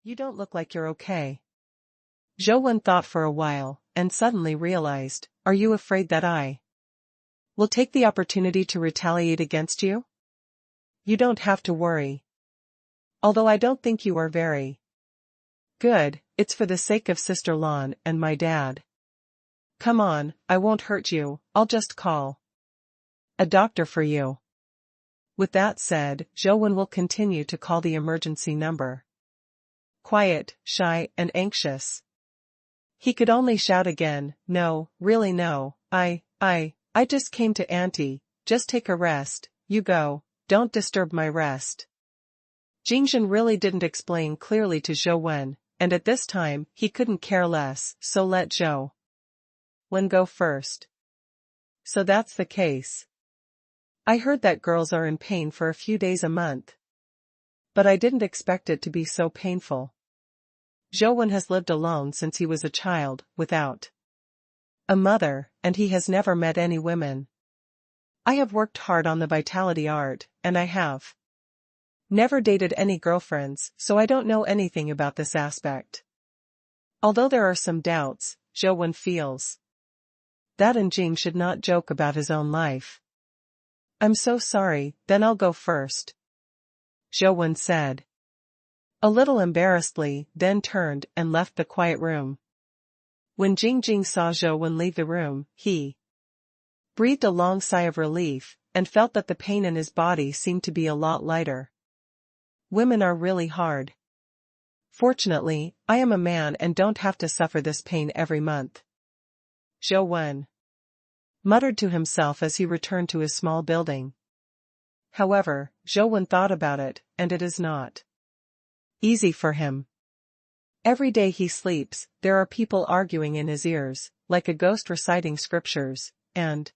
You don't look like you're okay. Zhou Wen thought for a while, and suddenly realized, are you afraid that I will take the opportunity to retaliate against you? You don't have to worry. Although I don't think you are very good, it's for the sake of Sister Lan and my dad. Come on, I won't hurt you, I'll just call a doctor for you. With that said, Zhou Wen will continue to call the emergency number. Quiet, shy, and anxious. He could only shout again, no, really no, I just came to Auntie, just take a rest, you go, don't disturb my rest. Jingjin really didn't explain clearly to Zhou Wen, and at this time, he couldn't care less, so let Zhou Wen go first. So that's the case. I heard that girls are in pain for a few days a month. But I didn't expect it to be so painful. Zhou Wen has lived alone since he was a child, without a mother, and he has never met any women. I have worked hard on the vitality art, and I have never dated any girlfriends, so I don't know anything about this aspect. Although there are some doubts, Zhou Wen feels that Jing should not joke about his own life. I'm so sorry, then I'll go first, Zhou Wen said. A little embarrassedly, then turned and left the quiet room. When Jingjing saw Zhou Wen leave the room, he breathed a long sigh of relief, and felt that the pain in his body seemed to be a lot lighter. Women are really hard. Fortunately, I am a man and don't have to suffer this pain every month. Zhou Wen muttered to himself as he returned to his small building. However, Zhou Wen thought about it, and it is not easy for him. Every day he sleeps, there are people arguing in his ears, like a ghost reciting scriptures, and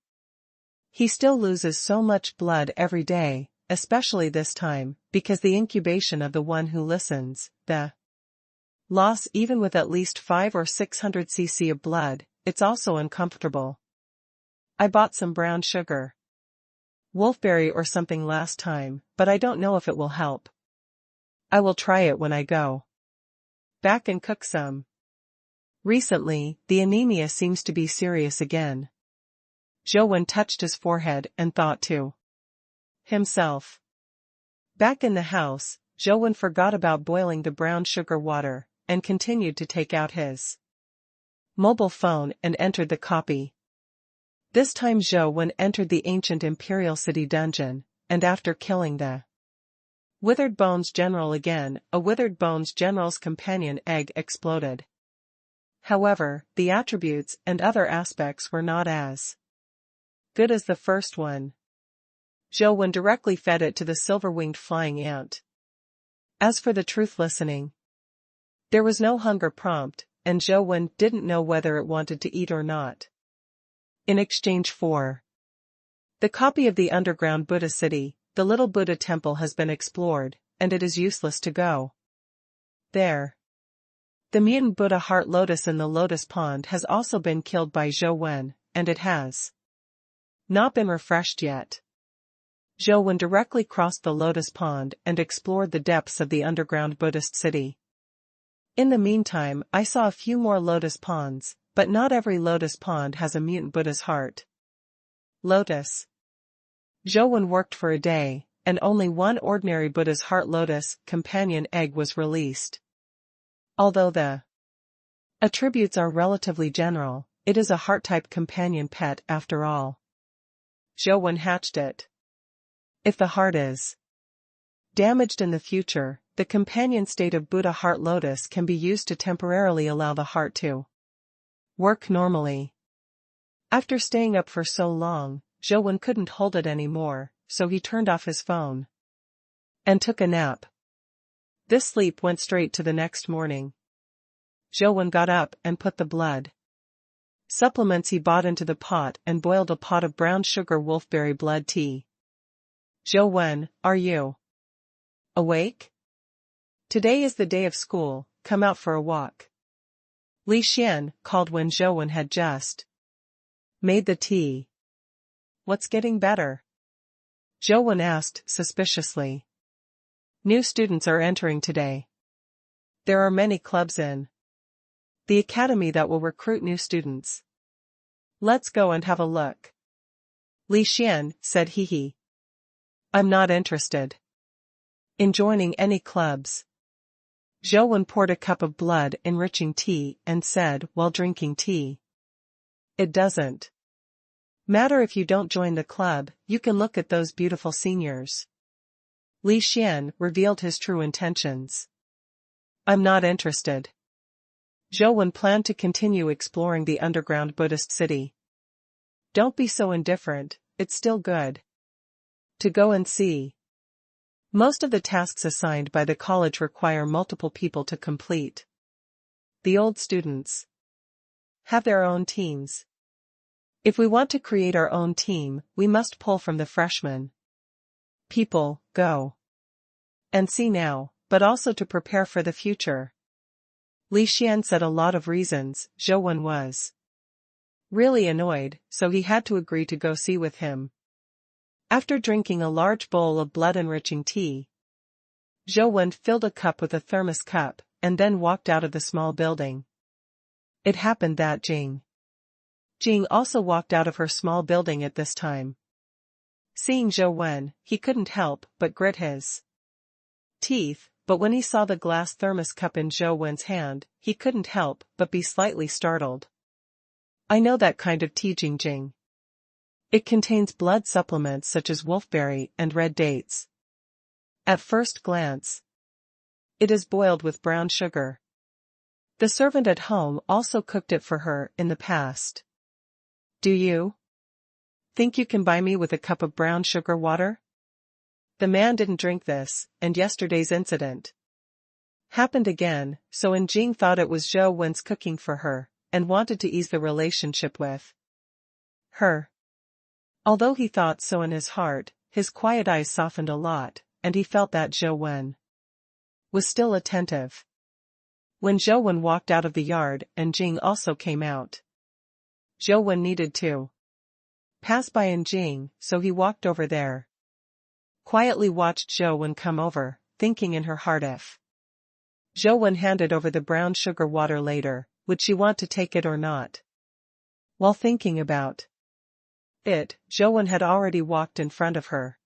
he still loses so much blood every day, especially this time, because the incubation of the one who listens, the loss even with at least 500 or 600 cc of blood, it's also uncomfortable. I bought some brown sugar, wolfberry or something last time, but I don't know if it will help. I will try it when I go back and cook some. Recently, the anemia seems to be serious again. Zhou Wen touched his forehead and thought to himself. Back in the house, Zhou Wen forgot about boiling the brown sugar water, and continued to take out his mobile phone and entered the copy. This time Zhou Wen entered the ancient Imperial City dungeon, and after killing the Withered Bones General again, a Withered Bones General's companion egg exploded. However, the attributes and other aspects were not as good as the first one. Zhou Wen directly fed it to the silver-winged flying ant. As for the truth listening, there was no hunger prompt, and Zhou Wen didn't know whether it wanted to eat or not. In exchange for the copy of the underground Buddha city, the little Buddha temple has been explored, and it is useless to go there. The mutant Buddha heart lotus in the lotus pond has also been killed by Zhou Wen, and it has not been refreshed yet. Zhou Wen directly crossed the lotus pond and explored the depths of the underground Buddhist city. In the meantime, I saw a few more lotus ponds, but not every lotus pond has a mutant Buddha's heart lotus. Zhou Wen worked for a day, and only one ordinary Buddha's heart lotus companion egg was released. Although the attributes are relatively general, it is a heart-type companion pet after all. Zhou Wen hatched it. If the heart is damaged in the future, the companion state of Buddha heart lotus can be used to temporarily allow the heart to work normally. After staying up for so long, Zhou Wen couldn't hold it anymore, so he turned off his phone and took a nap. This sleep went straight to the next morning. Zhou Wen got up and put the blood supplements he bought into the pot and boiled a pot of brown sugar wolfberry blood tea. Zhou Wen, are you awake? Today is the day of school, come out for a walk. Li Xian called when Zhou Wen had just made the tea. What's getting better? Zhou Wen asked suspiciously. New students are entering today. There are many clubs in the academy that will recruit new students. Let's go and have a look. Li Xian said he. I'm not interested in joining any clubs. Zhou Wen poured a cup of blood-enriching tea and said while drinking tea. It doesn't matter if you don't join the club, you can look at those beautiful seniors. Li Xian revealed his true intentions. I'm not interested. Zhou Wen planned to continue exploring the underground Buddhist city. Don't be so indifferent, it's still good to go and see. Most of the tasks assigned by the college require multiple people to complete. The old students have their own teams. If we want to create our own team, we must pull from the freshmen. People, go and see now, but also to prepare for the future. Li Xian said a lot of reasons. Zhou Wen was really annoyed, so he had to agree to go see with him. After drinking a large bowl of blood-enriching tea, Zhou Wen filled a cup with a thermos cup, and then walked out of the small building. It happened that Jing also walked out of her small building at this time. Seeing Zhou Wen, he couldn't help but grit his teeth, but when he saw the glass thermos cup in Zhou Wen's hand, he couldn't help but be slightly startled. I know that kind of tea, Jing. It contains blood supplements such as wolfberry and red dates. At first glance, it is boiled with brown sugar. The servant at home also cooked it for her in the past. Do you think you can buy me with a cup of brown sugar water? The man didn't drink this, and yesterday's incident happened again, so when Jing thought it was Zhou Wen's cooking for her, and wanted to ease the relationship with her. Although he thought so in his heart, his quiet eyes softened a lot, and he felt that Zhou Wen was still attentive. When Zhou Wen walked out of the yard and Jing also came out, Zhou Wen needed to pass by and Jing, so he walked over there. Quietly watched Zhou Wen come over, thinking in her heart if Zhou Wen handed over the brown sugar water later, would she want to take it or not? While thinking about it, Zhou Wen had already walked in front of her.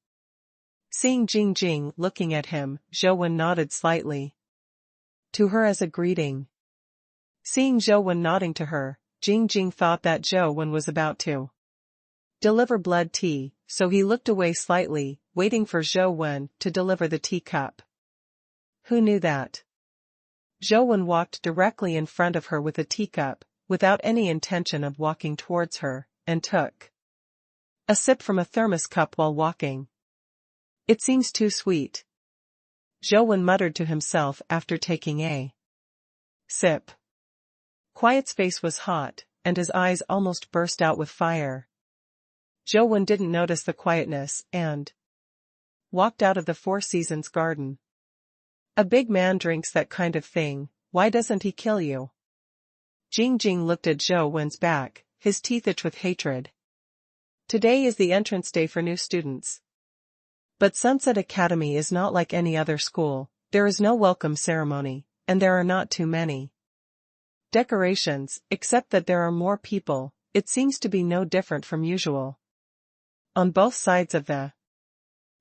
Seeing Jing looking at him, Zhou Wen nodded slightly to her as a greeting. Seeing Zhou Wen nodding to her, Jing thought that Zhou Wen was about to deliver blood tea, so he looked away slightly, waiting for Zhou Wen to deliver the teacup. Who knew that? Zhou Wen walked directly in front of her with a teacup, without any intention of walking towards her, and took a sip from a thermos cup while walking. It seems too sweet, Zhou Wen muttered to himself after taking a sip. Quiet's face was hot, and his eyes almost burst out with fire. Zhou Wen didn't notice the quietness and walked out of the Four Seasons garden. A big man drinks that kind of thing, why doesn't he kill you? Jing looked at Zhou Wen's back, his teeth itched with hatred. Today is the entrance day for new students. But Sunset Academy is not like any other school, there is no welcome ceremony, and there are not too many decorations, except that there are more people. It seems to be no different from usual. On both sides of the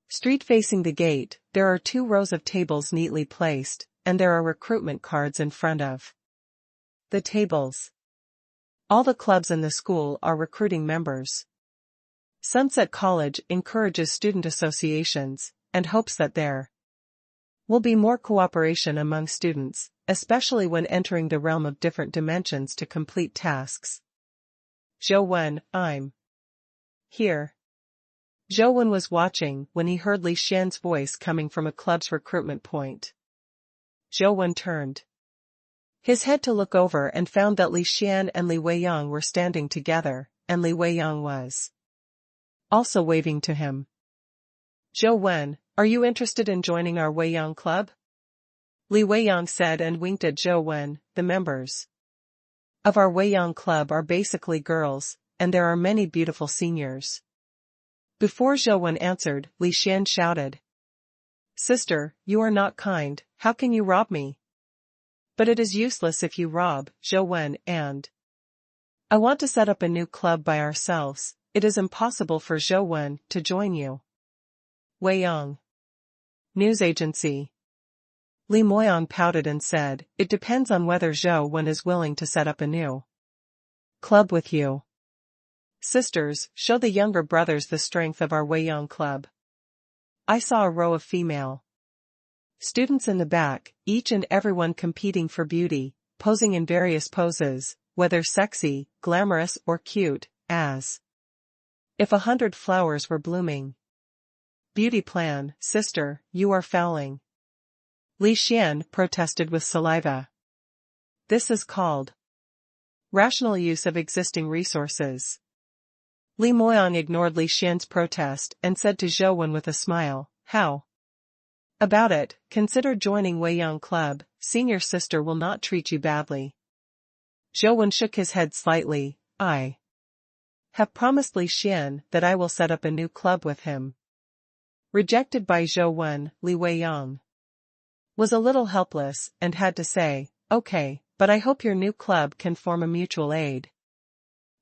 street facing the gate, there are 2 rows of tables neatly placed, and there are recruitment cards in front of the tables. All the clubs in the school are recruiting members. Sunset College encourages student associations, and hopes that there will be more cooperation among students, especially when entering the realm of different dimensions to complete tasks. Zhou Wen, I'm here. Zhou Wen was watching when he heard Li Xian's voice coming from a club's recruitment point. Zhou Wen turned his head to look over and found that Li Xian and Li Weiyang were standing together, and Li Weiyang was also waving to him. Zhou Wen, are you interested in joining our Weiyang club? Li Weiyang said and winked at Zhou Wen. The members of our Weiyang club are basically girls, and there are many beautiful seniors. Before Zhou Wen answered, Li Xian shouted, Sister, you are not kind, how can you rob me? But it is useless if you rob, Zhou Wen, and I want to set up a new club by ourselves. It is impossible for Zhou Wen to join you. Wei Yang. News agency. Li Moyang pouted and said, it depends on whether Zhou Wen is willing to set up a new club with you. Sisters, show the younger brothers the strength of our Wei Yang club. I saw a row of female students in the back, each and everyone competing for beauty, posing in various poses, whether sexy, glamorous or cute, as if 100 flowers were blooming. Beauty plan, sister, you are fouling. Li Xian protested with saliva. This is called rational use of existing resources. Li Moyang ignored Li Xian's protest and said to Zhou Wen with a smile, how about it, consider joining Wei Yang Club, senior sister will not treat you badly. Zhou Wen shook his head slightly, I have promised Li Xian that I will set up a new club with him. Rejected by Zhou Wen, Li Wei Yang was a little helpless and had to say, okay, but I hope your new club can form a mutual aid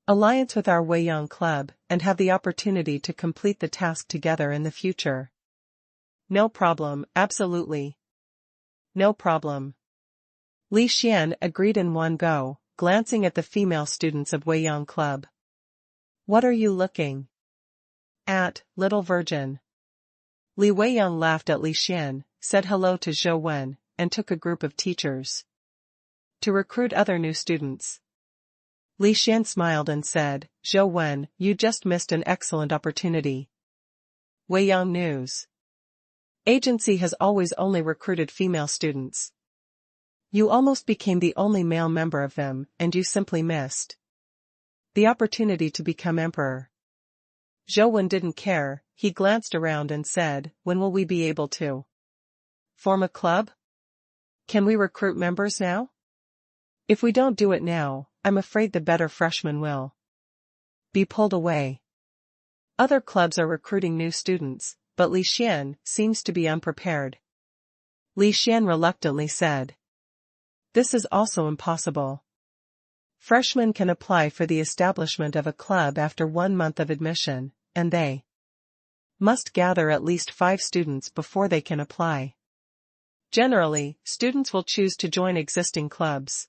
alliance with our Wei Yang Club and have the opportunity to complete the task together in the future. No problem, absolutely. No problem. Li Xian agreed in one go, glancing at the female students of Wei Yang Club. What are you looking at, little virgin? Li Wei Yang laughed at Li Xian, said hello to Zhou Wen, and took a group of teachers to recruit other new students. Li Xian smiled and said, Zhou Wen, you just missed an excellent opportunity. Wei Yang News Agency has always only recruited female students. You almost became the only male member of them, and you simply missed the opportunity to become emperor. Zhou Wen didn't care, he glanced around and said, when will we be able to form a club? Can we recruit members now? If we don't do it now, I'm afraid the better freshmen will be pulled away. Other clubs are recruiting new students, but Li Xian seems to be unprepared. Li Xian reluctantly said, this is also impossible. Freshmen can apply for the establishment of a club after 1 month of admission, and they must gather at least 5 students before they can apply. Generally, students will choose to join existing clubs.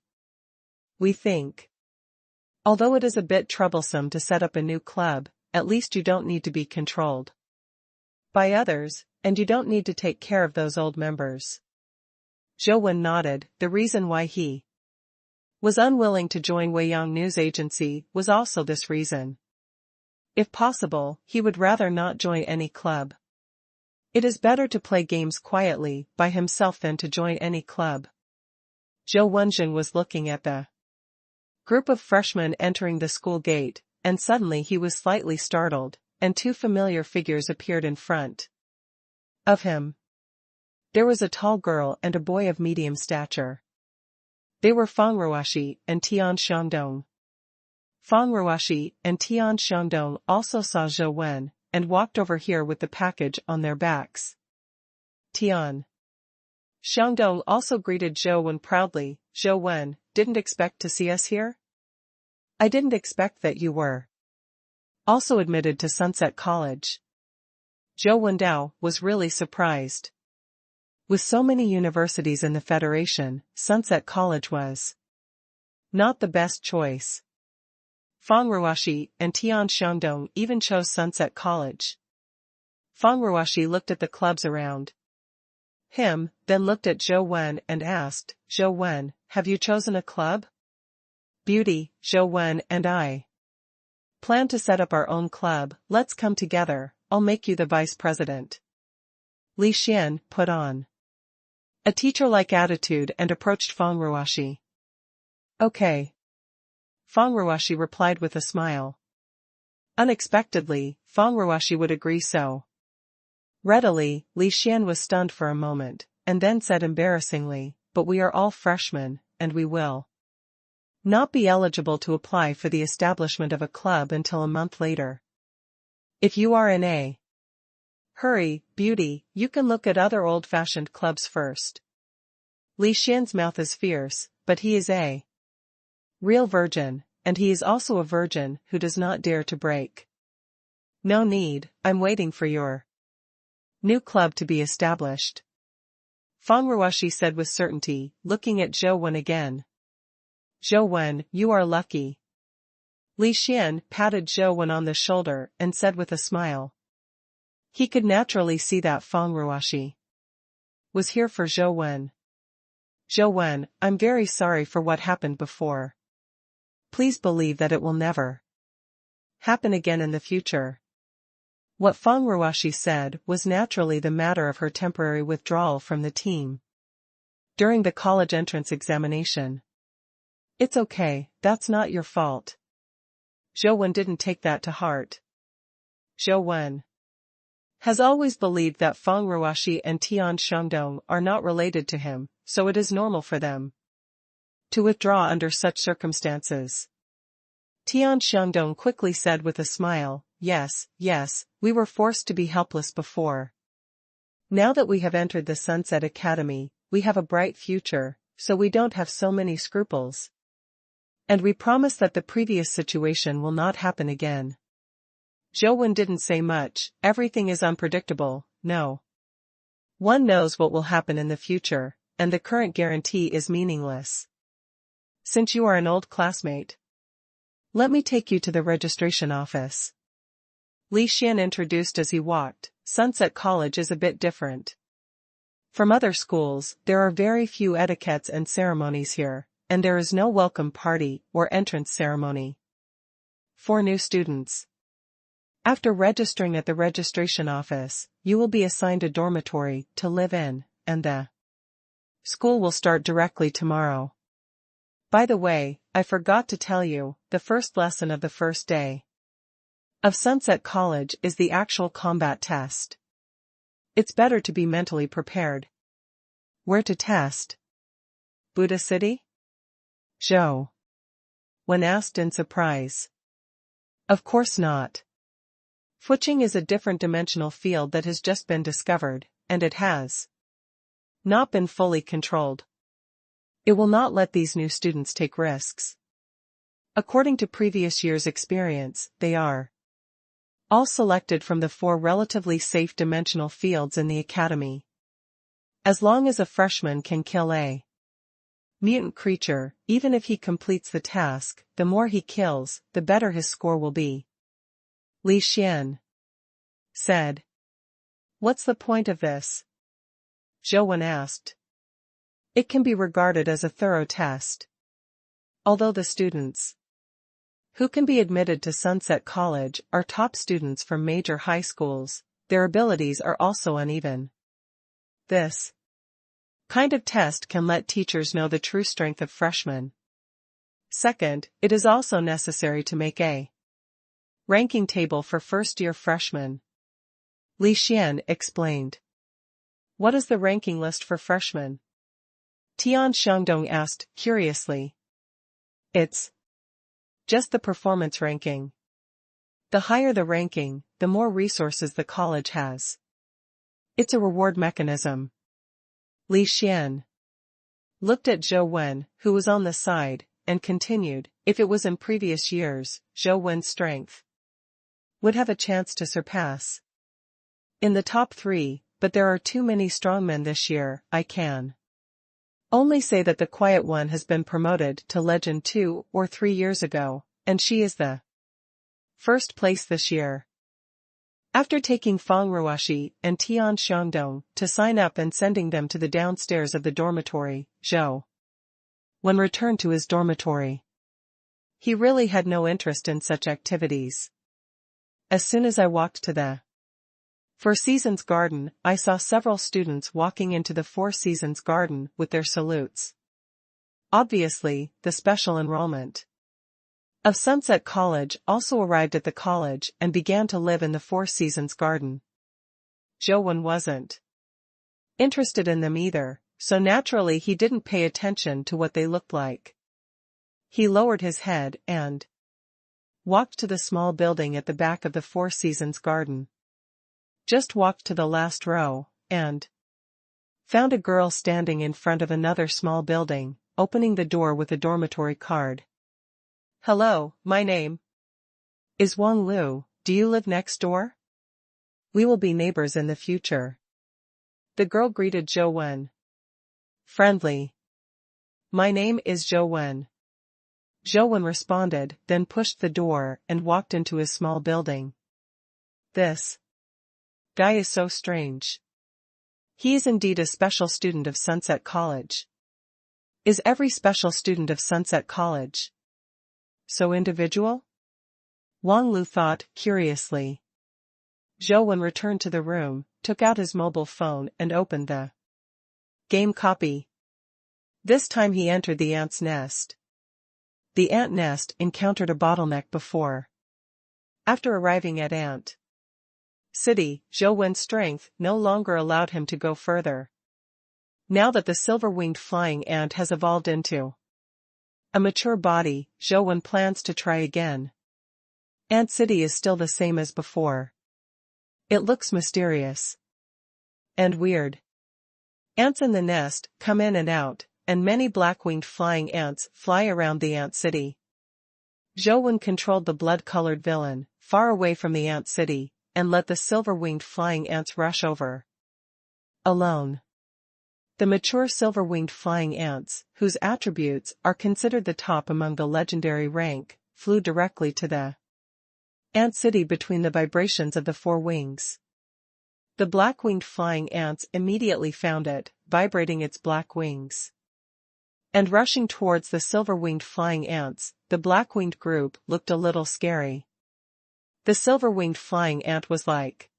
We think. Although it is a bit troublesome to set up a new club, at least you don't need to be controlled by others, and you don't need to take care of those old members. Zhou Wen nodded, the reason why he was unwilling to join Wei Yang News Agency was also this reason. If possible, he would rather not join any club. It is better to play games quietly, by himself than to join any club. Zhou Wenjing was looking at the group of freshmen entering the school gate, and suddenly he was slightly startled, and 2 familiar figures appeared in front of him. There was a tall girl and a boy of medium stature. They were Fang Ruoxi and Tian Xiangdong. Fang Ruoxi and Tian Xiangdong also saw Zhou Wen, and walked over here with the package on their backs. Tian Xiangdong also greeted Zhou Wen proudly, Zhou Wen, didn't expect to see us here? I didn't expect that you were also admitted to Sunset College. Zhou Wendao was really surprised. With so many universities in the Federation, Sunset College was not the best choice. Fang Ruoxi and Tian Xiangdong even chose Sunset College. Fang Ruoxi looked at the clubs around him, then looked at Zhou Wen and asked, Zhou Wen, have you chosen a club? Beauty, Zhou Wen and I plan to set up our own club, let's come together, I'll make you the vice president. Li Xian put on a teacher-like attitude and approached Fang Ruoxi. Okay. Fang Ruoxi replied with a smile. Unexpectedly, Fang Ruoxi would agree so readily. Li Xian was stunned for a moment, and then said embarrassingly, but we are all freshmen, and we will not be eligible to apply for the establishment of a club until a month later. If you are in a hurry, Beauty, you can look at other old-fashioned clubs first. Li Xian's mouth is fierce, but he is a real virgin, and he is also a virgin who does not dare to break. No need, I'm waiting for your new club to be established. Feng Ruoshi said with certainty, looking at Zhou Wen again. Zhou Wen, you are lucky. Li Xian patted Zhou Wen on the shoulder and said with a smile. He could naturally see that Feng Ruoshi was here for Zhou Wen. Zhou Wen, I'm very sorry for what happened before. Please believe that it will never happen again in the future. What Feng Ruoshi said was naturally the matter of her temporary withdrawal from the team during the college entrance examination. It's okay, that's not your fault. Zhou Wen didn't take that to heart. Zhou Wen has always believed that Feng Ruoshi and Tian Shandong are not related to him, so it is normal for them to withdraw under such circumstances. Tian Shandong quickly said with a smile, yes, we were forced to be helpless before. Now that we have entered the Sunset Academy, we have a bright future, so we don't have so many scruples. And we promise that the previous situation will not happen again. Zhou Wen didn't say much, everything is unpredictable, no one knows what will happen in the future, and the current guarantee is meaningless. Since you are an old classmate, let me take you to the registration office. Li Xian introduced as he walked. Sunset College is a bit different from other schools. There are very few etiquettes and ceremonies here, and there is no welcome party or entrance ceremony for new students. After registering at the registration office, you will be assigned a dormitory to live in, and the school will start directly tomorrow. By the way, I forgot to tell you, the first lesson of the first day of Sunset College is the actual combat test. It's better to be mentally prepared. Where to test? Buddha City? Zhou Wen asked in surprise. Of course not. Fuching is a different dimensional field that has just been discovered, and it has not been fully controlled. It will not let these new students take risks. According to previous years' experience, they are all selected from the 4 relatively safe dimensional fields in the academy. As long as a freshman can kill a mutant creature, even if he completes the task, the more he kills, the better his score will be. Li Xian said. What's the point of this? Zhou Wen asked. It can be regarded as a thorough test. Although the students who can be admitted to Sunset College are top students from major high schools, their abilities are also uneven. This kind of test can let teachers know the true strength of freshmen. Second, it is also necessary to make a ranking table for first-year freshmen. Li Xian explained. What is the ranking list for freshmen? Tian Shandong asked, curiously. It's just the performance ranking. The higher the ranking, the more resources the college has. It's a reward mechanism. Li Xian looked at Zhou Wen, who was on the side, and continued, if it was in previous years, Zhou Wen's strength would have a chance to surpass in the top 3, but there are too many strongmen this year. I can only say that the Quiet One has been promoted to Legend 2 or 3 years ago, and she is the first place this year. After taking Feng Ruoshi and Tian Shandong to sign up and sending them to the downstairs of the dormitory, Zhou Wen returned to his dormitory. He really had no interest in such activities. As soon as I walked to the Four Seasons Garden, I saw several students walking into the Four Seasons Garden with their salutes. Obviously, the special enrollment of Sunset College also arrived at the college and began to live in the Four Seasons Garden. Zhou Wen wasn't interested in them either, so naturally he didn't pay attention to what they looked like. He lowered his head and walked to the small building at the back of the Four Seasons Garden. Just walked to the last row, and Found a girl standing in front of another small building, opening the door with a dormitory card. "Hello, my name is Wang Lu, do you live next door? We will be neighbors in the future." The girl greeted Zhou Wen. "Friendly. My name is Zhou Wen." Zhou Wen responded, then pushed the door and walked into his small building. "This guy is so strange. He is indeed a special student of Sunset College. Is every special student of Sunset College so individual?" Wang Lu thought, curiously. Zhou Wen returned to the room, took out his mobile phone and opened the game copy. This time he entered the ant's nest. The ant nest encountered a bottleneck before. After arriving at Ant City, Zhou Wen's strength no longer allowed him to go further. Now that the silver-winged flying ant has evolved into a mature body, Zhou Wen plans to try again. Ant City is still the same as before. It looks mysterious and weird. Ants in the nest come in and out, and many black-winged flying ants fly around the Ant City. Zhou Wen controlled the blood-colored villain, far away from the Ant City, and let the silver-winged flying ants rush over. Alone. The mature silver-winged flying ants, whose attributes are considered the top among the legendary rank, flew directly to the Ant City between the vibrations of the four wings. The black-winged flying ants immediately found it, vibrating its black wings. And rushing towards the silver-winged flying ants, the black-winged group looked a little scary. The silver-winged flying ant was like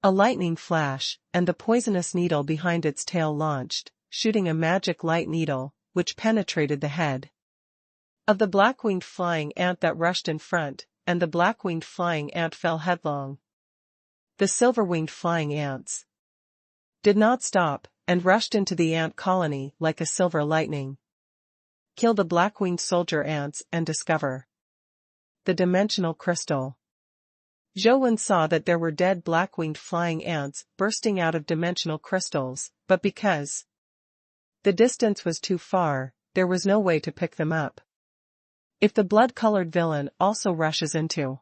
a lightning flash, and the poisonous needle behind its tail launched, shooting a magic light needle, which penetrated the head of the black-winged flying ant that rushed in front, and the black-winged flying ant fell headlong. The silver-winged flying ants did not stop, and rushed into the ant colony like a silver lightning. Kill the black-winged soldier ants and discover the dimensional crystal. Zhou Wen saw that there were dead black-winged flying ants bursting out of dimensional crystals, but because the distance was too far, there was no way to pick them up. If the blood-colored villain also rushes into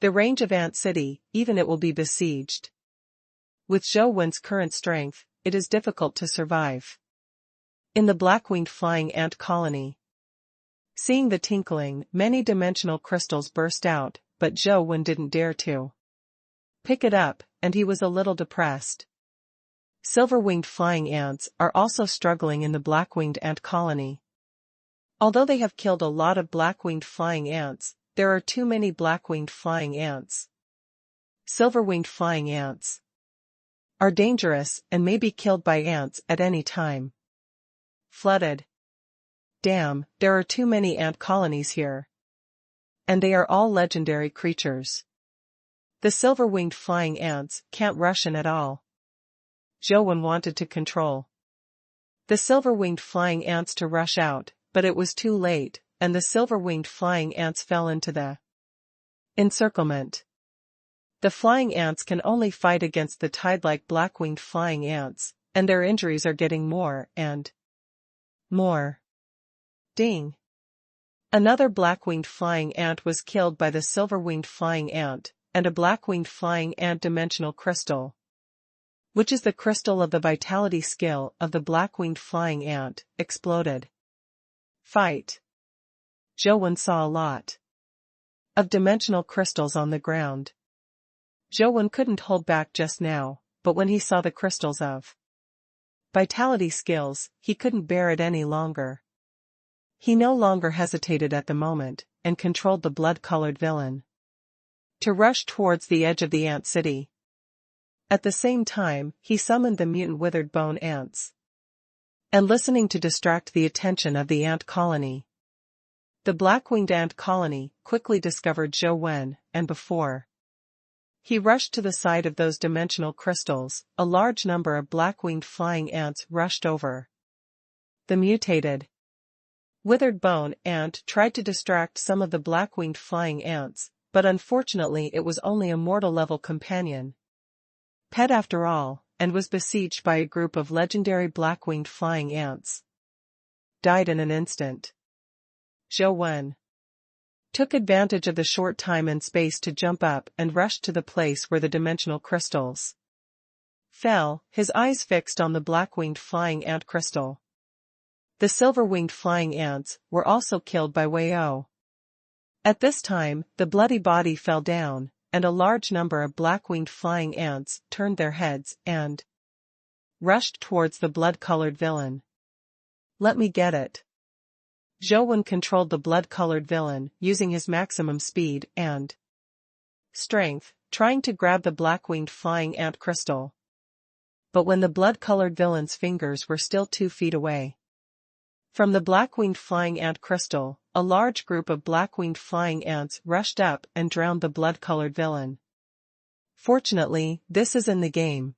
the range of Ant City, even it will be besieged. With Zhou Wen's current strength, it is difficult to survive in the black-winged flying ant colony. Seeing the tinkling, many dimensional crystals burst out, but Zhou Wen didn't dare to pick it up, and he was a little depressed. Silver-winged flying ants are also struggling in the black-winged ant colony. Although they have killed a lot of black-winged flying ants, there are too many black-winged flying ants. Silver-winged flying ants are dangerous and may be killed by ants at any time. Flooded. Damn, there are too many ant colonies here. And they are all legendary creatures. The silver-winged flying ants can't rush in at all. Zhou Wen wanted to control the silver-winged flying ants to rush out, but it was too late, and the silver-winged flying ants fell into the encirclement. The flying ants can only fight against the tide-like black-winged flying ants, and their injuries are getting more and more. Ding! Another black-winged flying ant was killed by the silver-winged flying ant, and a black-winged flying ant dimensional crystal, which is the crystal of the vitality skill of the black-winged flying ant, exploded. Fight. Zhou Wen saw a lot of dimensional crystals on the ground. Zhou Wen couldn't hold back just now, but when he saw the crystals of vitality skills, he couldn't bear it any longer. He no longer hesitated at the moment, and controlled the blood-colored villain to rush towards the edge of the Ant City. At the same time, he summoned the mutant withered bone ants, and listening to distract the attention of the ant colony. The black-winged ant colony quickly discovered Zhou Wen, and before he rushed to the side of those dimensional crystals, a large number of black-winged flying ants rushed over. The mutated withered bone ant tried to distract some of the black-winged flying ants, but unfortunately it was only a mortal-level companion. Pet after all, and was besieged by a group of legendary black-winged flying ants. Died in an instant. Zhou Wen took advantage of the short time and space to jump up and rushed to the place where the dimensional crystals fell, his eyes fixed on the black-winged flying ant crystal. The silver-winged flying ants were also killed by Wei O. At this time, the bloody body fell down, and a large number of black-winged flying ants turned their heads and rushed towards the blood-colored villain. Let me get it. Zhou Wen controlled the blood-colored villain using his maximum speed and strength, trying to grab the black-winged flying ant crystal. But when the blood-colored villain's fingers were still 2 feet away from the black-winged flying ant crystal, a large group of black-winged flying ants rushed up and drowned the blood-colored villain. Fortunately, this is in the game.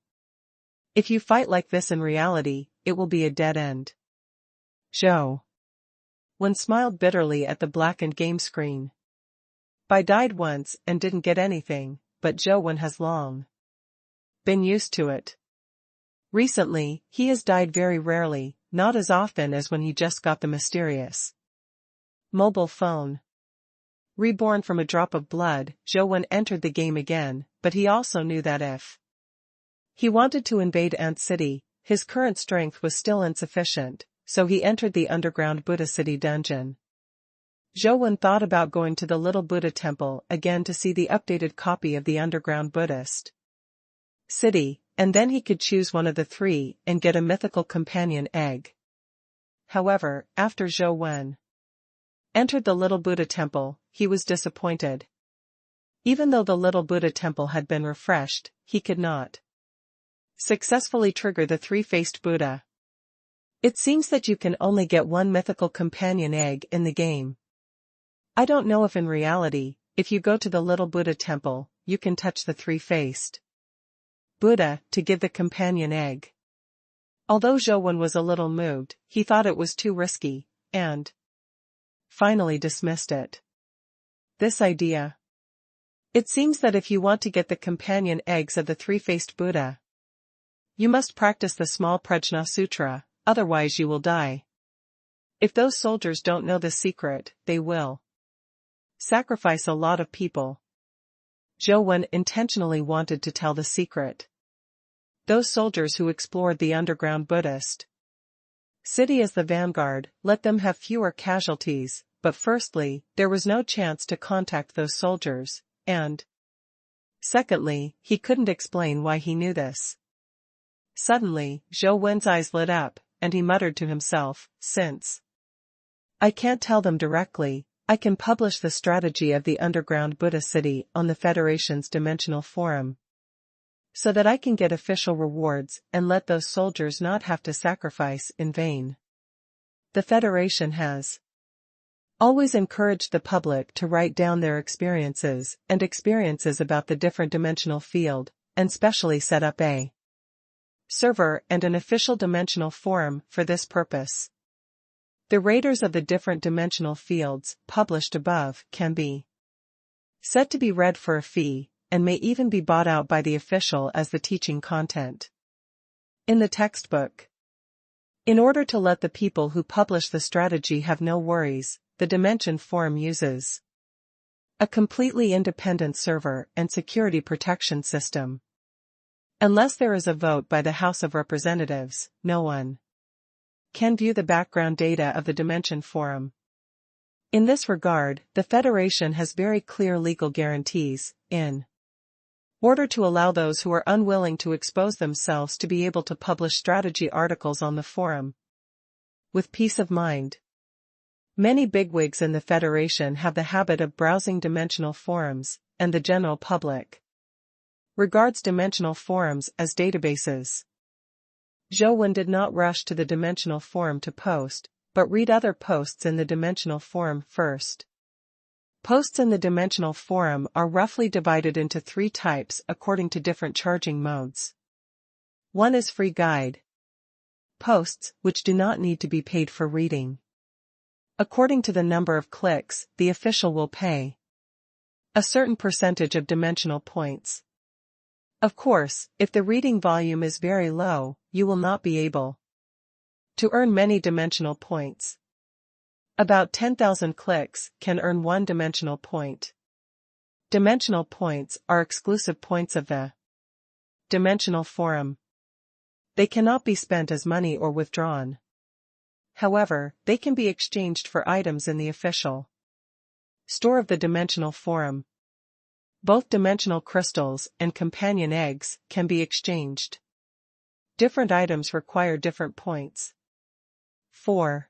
If you fight like this in reality, it will be a dead end. Zhou Wen smiled bitterly at the blackened game screen. I died once and didn't get anything, but Zhou Wen has long been used to it. Recently, he has died very rarely, not as often as when he just got the mysterious mobile phone. Reborn from a drop of blood, Zhou Wen entered the game again, but he also knew that if he wanted to invade Ant City, his current strength was still insufficient, so he entered the underground Buddha City dungeon. Zhou Wen thought about going to the Little Buddha Temple again to see the updated copy of the underground Buddhist city, and then he could choose one of the 3 and get a mythical companion egg. However, after Zhou Wen entered the Little Buddha Temple, he was disappointed. Even though the Little Buddha Temple had been refreshed, he could not successfully trigger the 3-faced Buddha. It seems that you can only get 1 mythical companion egg in the game. I don't know if in reality, if you go to the Little Buddha Temple, you can touch the 3-faced Buddha to give the companion egg. Although Zhou Wen was a little moved, he thought it was too risky, and finally dismissed it. This idea. It seems that if you want to get the companion eggs of the 3-faced Buddha, you must practice the small Prajna Sutra, otherwise you will die. If those soldiers don't know the secret, they will sacrifice a lot of people. Zhou Wen intentionally wanted to tell the secret. Those soldiers who explored the underground Buddhist city as the vanguard, let them have fewer casualties, but firstly, there was no chance to contact those soldiers, and secondly, he couldn't explain why he knew this. Suddenly, Zhou Wen's eyes lit up, and he muttered to himself, since I can't tell them directly, I can publish the strategy of the underground Buddha city on the Federation's dimensional forum, so that I can get official rewards and let those soldiers not have to sacrifice in vain. The Federation has always encouraged the public to write down their experiences about the different dimensional field, and specially set up a server and an official dimensional forum for this purpose. The raters of the different dimensional fields published above can be set to be read for a fee, and may even be bought out by the official as the teaching content in the textbook. In order to let the people who publish the strategy have no worries, the Dimension Forum uses a completely independent server and security protection system. Unless there is a vote by the House of Representatives, no one can view the background data of the Dimension Forum. In this regard, the Federation has very clear legal guarantees, in order to allow those who are unwilling to expose themselves to be able to publish strategy articles on the forum with peace of mind. Many bigwigs in the Federation have the habit of browsing dimensional forums, and the general public regards dimensional forums as databases. Zhou Wen did not rush to the dimensional forum to post, but read other posts in the dimensional forum first. Posts in the dimensional forum are roughly divided into 3 types according to different charging modes. One is free guide posts, which do not need to be paid for reading. According to the number of clicks, the official will pay a certain percentage of dimensional points. Of course, if the reading volume is very low, you will not be able to earn many dimensional points. About 10,000 clicks can earn 1 dimensional point. Dimensional points are exclusive points of the dimensional forum. They cannot be spent as money or withdrawn. However, they can be exchanged for items in the official store of the dimensional forum. Both dimensional crystals and companion eggs can be exchanged. Different items require different points. 4.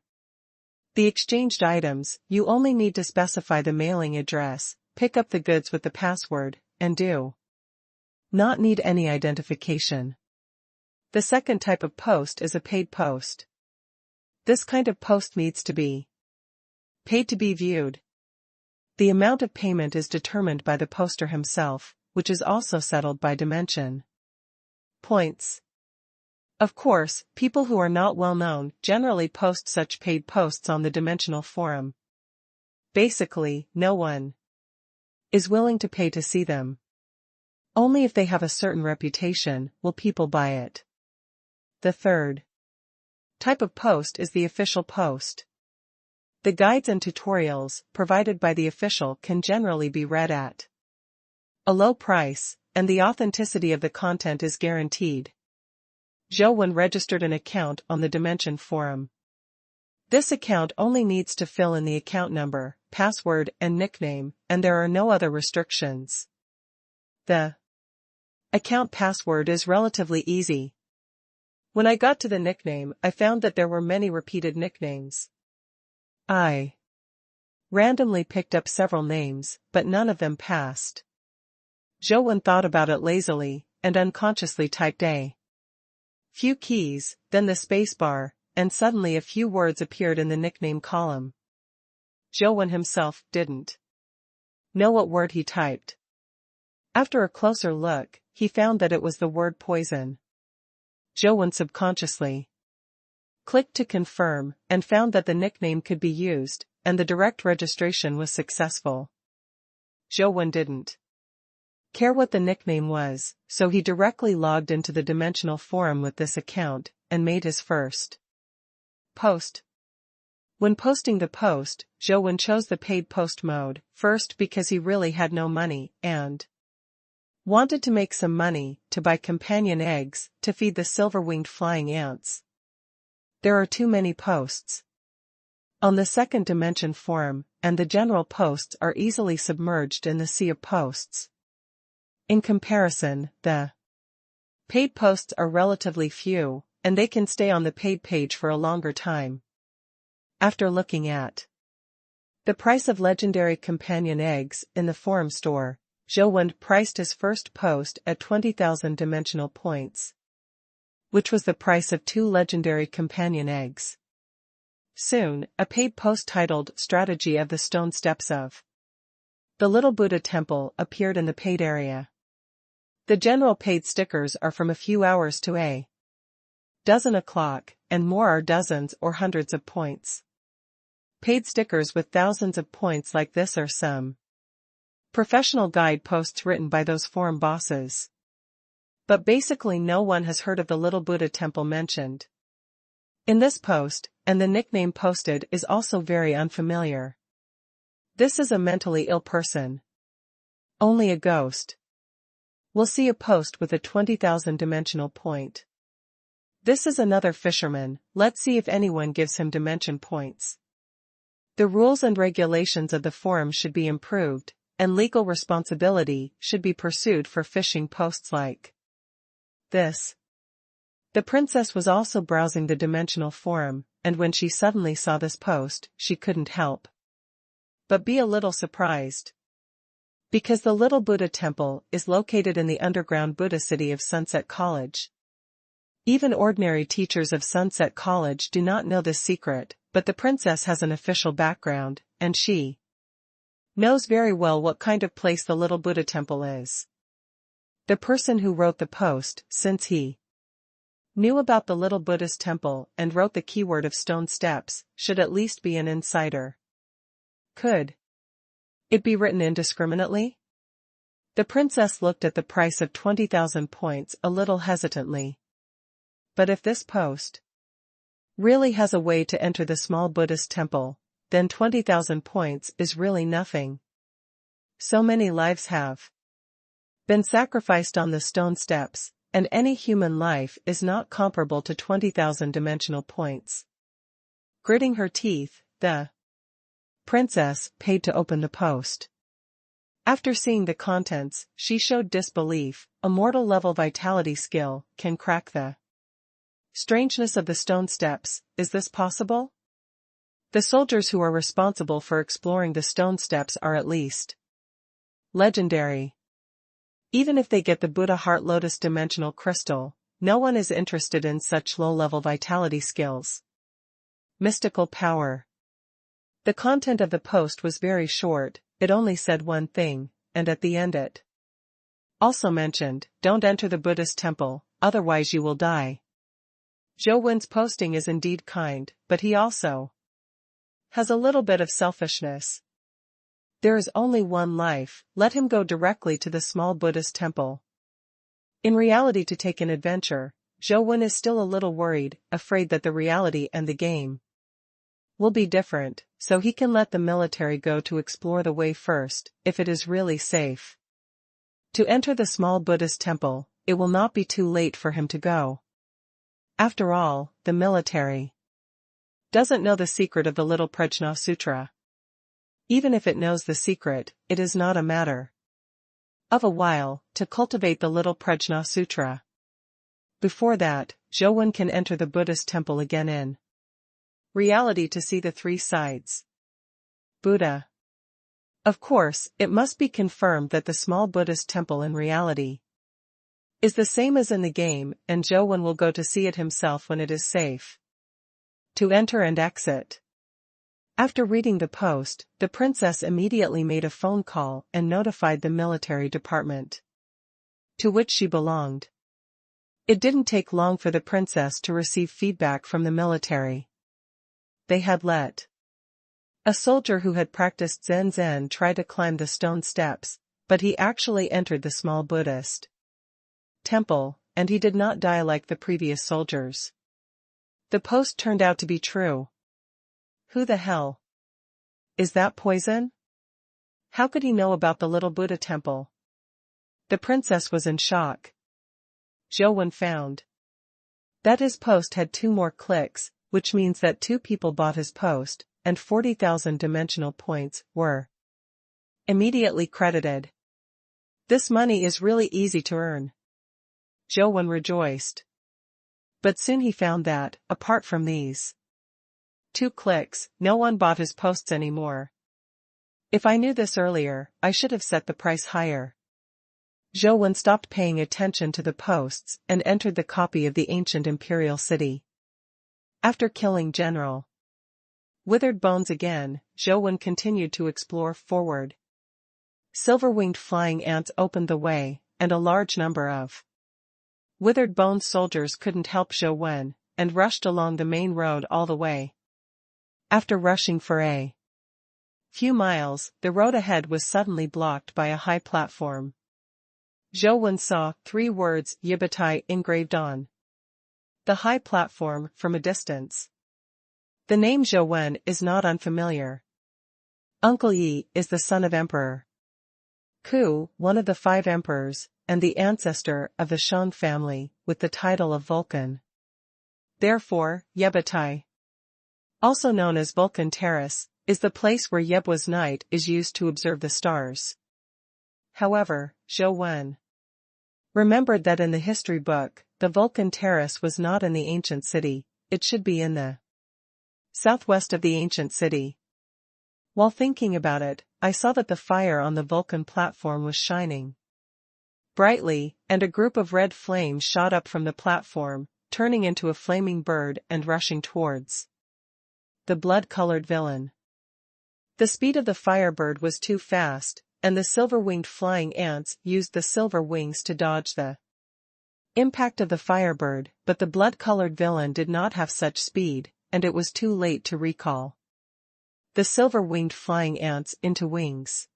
The exchanged items, you only need to specify the mailing address, pick up the goods with the password, and do not need any identification. The second type of post is a paid post. This kind of post needs to be paid to be viewed. The amount of payment is determined by the poster himself, which is also settled by dimension points. Of course, people who are not well known generally post such paid posts on the dimensional forum. Basically, no one is willing to pay to see them. Only if they have a certain reputation will people buy it. The third type of post is the official post. The guides and tutorials provided by the official can generally be read at a low price, and the authenticity of the content is guaranteed. Zhou registered an account on the Dimension forum. This account only needs to fill in the account number, password, and nickname, and there are no other restrictions. The account password is relatively easy. When I got to the nickname, I found that there were many repeated nicknames. I randomly picked up several names, but none of them passed. Zhou thought about it lazily, and unconsciously typed a few keys, then the spacebar, and suddenly a few words appeared in the nickname column. Zhou himself didn't know what word he typed. After a closer look, he found that it was the word poison. Zhou subconsciously clicked to confirm, and found that the nickname could be used, and the direct registration was successful. Zhou didn't care what the nickname was, so he directly logged into the Dimensional forum with this account, and made his first post. When posting the post, Zhou chose the paid post mode, first because he really had no money, and wanted to make some money to buy companion eggs to feed the silver-winged flying ants. There are too many posts on the second dimension forum, and the general posts are easily submerged in the sea of posts. In comparison, the paid posts are relatively few, and they can stay on the paid page for a longer time. After looking at the price of legendary companion eggs in the forum store, Zhou priced his first post at 20,000 dimensional points, which was the price of 2 legendary companion eggs. Soon, a paid post titled Strategy of the Stone Steps of the Little Buddha Temple appeared in the paid area. The general paid stickers are from a few hours to a dozen o'clock, and more are dozens or hundreds of points. Paid stickers with thousands of points like this are some professional guide posts written by those forum bosses. But basically no one has heard of the Little Buddha Temple mentioned in this post, and the nickname posted is also very unfamiliar. This is a mentally ill person. Only a ghost will see a post with a 20,000 dimensional point. This is another fisherman, let's see if anyone gives him dimension points. The rules and regulations of the forum should be improved, and legal responsibility should be pursued for fishing posts like this. The princess was also browsing the dimensional forum, and when she suddenly saw this post, she couldn't help but be a little surprised. Because the Little Buddha Temple is located in the underground Buddha city of Sunset College. Even ordinary teachers of Sunset College do not know this secret, but the princess has an official background, and she knows very well what kind of place the Little Buddha Temple is. The person who wrote the post, since he knew about the Little Buddha's temple and wrote the keyword of stone steps, should at least be an insider. Could it be written indiscriminately? The princess looked at the price of 20,000 points a little hesitantly. But if this post really has a way to enter the small Buddhist temple, then 20,000 points is really nothing. So many lives have been sacrificed on the stone steps, and any human life is not comparable to 20,000 dimensional points. Gritting her teeth, the princess paid to open the post. After seeing the contents, she showed disbelief. A mortal level vitality skill can crack the strangeness of the stone steps. Is this possible? The soldiers who are responsible for exploring the stone steps are at least legendary. Even if they get the Buddha Heart Lotus dimensional crystal, no one is interested in such low-level vitality skills. Mystical power. The content of the post was very short, it only said one thing, and at the end it also mentioned, "Don't enter the Buddhist temple, otherwise you will die." Zhou Wen's posting is indeed kind, but he also has a little bit of selfishness. There is only one life, let him go directly to the small Buddhist temple. In reality, to take an adventure, Zhou Wen is still a little worried, afraid that the reality and the game will be different, so he can let the military go to explore the way first, if it is really safe to enter the small Buddhist temple. It will not be too late for him to go. After all, the military doesn't know the secret of the little Prajna Sutra. Even if it knows the secret, it is not a matter of a while to cultivate the little Prajna Sutra. Before that, Zhou Wen can enter the Buddhist temple again in reality to see the three sides. Buddha. Of course, it must be confirmed that the small Buddhist temple in reality is the same as in the game, and Zhou Wen will go to see it himself when it is safe to enter and exit. After reading the post, the princess immediately made a phone call and notified the military department to which she belonged. It didn't take long for the princess to receive feedback from the military. They had let a soldier who had practiced Zen try to climb the stone steps, but he actually entered the small Buddhist temple, and he did not die like the previous soldiers. The post turned out to be true. Who the hell is that poison? How could he know about the little Buddha temple? The princess was in shock. Zhou Wen found that his post had 2 more clicks, which means that 2 people bought his post, and 40,000 dimensional points were immediately credited. This money is really easy to earn. Zhou Wen rejoiced. But soon he found that, apart from these 2 clicks, no one bought his posts anymore. If I knew this earlier, I should have set the price higher. Zhou Wen stopped paying attention to the posts and entered the copy of the ancient imperial city. After killing General Withered Bones again, Zhou Wen continued to explore forward. Silver-winged flying ants opened the way, and a large number of Withered Bones soldiers couldn't help Zhou Wen, and rushed along the main road all the way. After rushing for a few miles, the road ahead was suddenly blocked by a high platform. Zhou Wen saw 3 words Yibatai engraved on the high platform from a distance. The name Zhou Wen is not unfamiliar. Uncle Yi is the son of Emperor Ku, one of the 5 emperors, and the ancestor of the Shang family, with the title of Vulcan. Therefore, Yebatai, also known as Vulcan Terrace, is the place where Yebwa's night is used to observe the stars. However, Zhou Wen remembered that in the history book, the Vulcan Terrace was not in the ancient city, it should be in the southwest of the ancient city. While thinking about it, I saw that the fire on the Vulcan platform was shining brightly, and a group of red flames shot up from the platform, turning into a flaming bird and rushing towards the blood-colored villain. The speed of the firebird was too fast, and the silver-winged flying ants used the silver wings to dodge the impact of the firebird, but the blood-colored villain did not have such speed, and it was too late to recall the silver-winged flying ants into wings.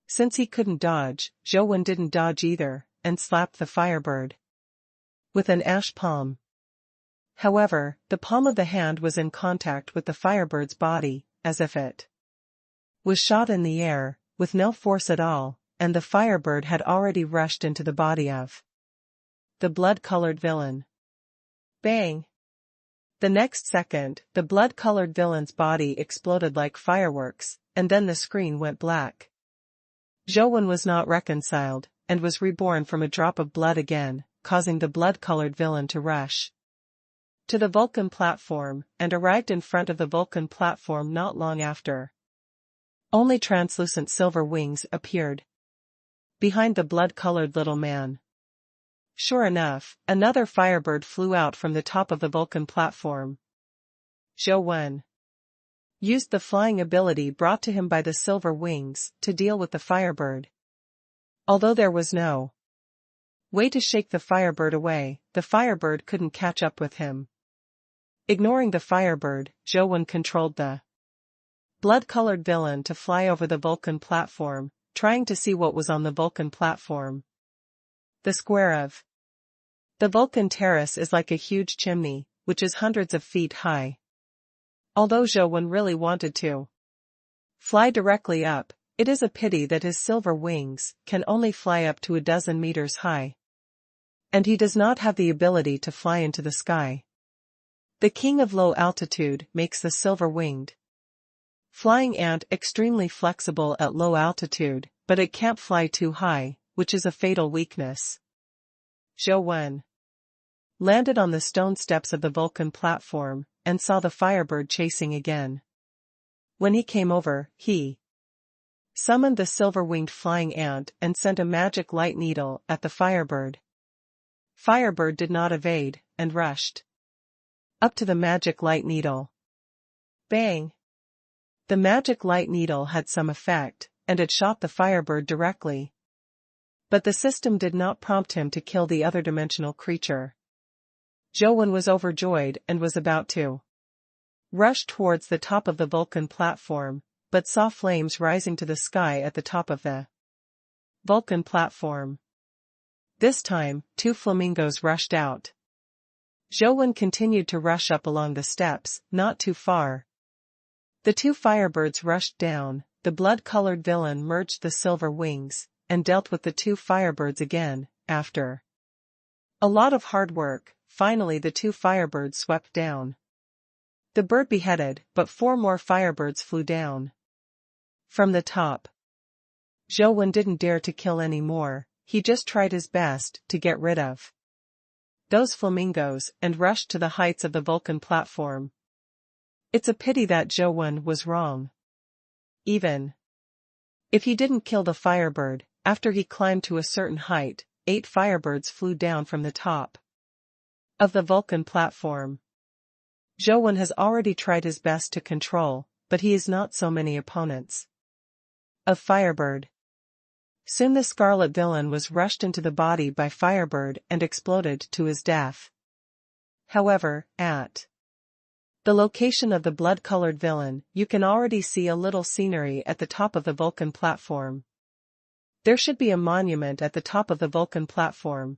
Since he couldn't dodge, Zhou didn't dodge either, and slapped the firebird with an ash palm. However, the palm of the hand was in contact with the firebird's body, as if it was shot in the air, with no force at all, and the firebird had already rushed into the body of the blood-colored villain. Bang! The next second, the blood-colored villain's body exploded like fireworks, and then the screen went black. Zhou was not reconciled, and was reborn from a drop of blood again, causing the blood-colored villain to rush to the Vulcan platform, and arrived in front of the Vulcan platform not long after. Only translucent silver wings appeared behind the blood-colored little man. Sure enough, another firebird flew out from the top of the Vulcan platform. Zhou used the flying ability brought to him by the silver wings to deal with the firebird. Although there was no way to shake the firebird away, the firebird couldn't catch up with him. Ignoring the firebird, Zhou controlled the blood-colored villain to fly over the Vulcan platform, trying to see what was on the Vulcan platform. The square of the Vulcan terrace is like a huge chimney, which is hundreds of feet high. Although Zhou really wanted to fly directly up, it is a pity that his silver wings can only fly up to 12 meters high. And he does not have the ability to fly into the sky. The king of low altitude makes the silver-winged flying ant extremely flexible at low altitude, but it can't fly too high, which is a fatal weakness. Zhou landed on the stone steps of the Vulcan platform, and saw the firebird chasing again. When he came over, he summoned the silver-winged flying ant and sent a magic light needle at the firebird. Firebird did not evade, and rushed up to the magic light needle. Bang! The magic light needle had some effect, and it shot the firebird directly. But the system did not prompt him to kill the other dimensional creature. Zhou was overjoyed and was about to rush towards the top of the Vulcan platform, but saw flames rising to the sky at the top of the Vulcan platform. This time, 2 flamingos rushed out. Zhou continued to rush up along the steps, not too far. The 2 firebirds rushed down, the blood-colored villain merged the silver wings, and dealt with the 2 firebirds again. After a lot of hard work, finally the 2 firebirds swept down. The bird beheaded, but 4 more firebirds flew down from the top. Zhou didn't dare to kill any more, he just tried his best to get rid of those flamingos and rushed to the heights of the Vulcan platform. It's a pity that Zhou was wrong. Even if he didn't kill the firebird, after he climbed to a certain height, 8 firebirds flew down from the top of the Vulcan platform. Zhou has already tried his best to control, but he has not so many opponents of firebird. Soon the scarlet villain was rushed into the body by firebird and exploded to his death. However, at the location of the blood-colored villain, you can already see a little scenery at the top of the Vulcan platform. There should be a monument at the top of the Vulcan platform.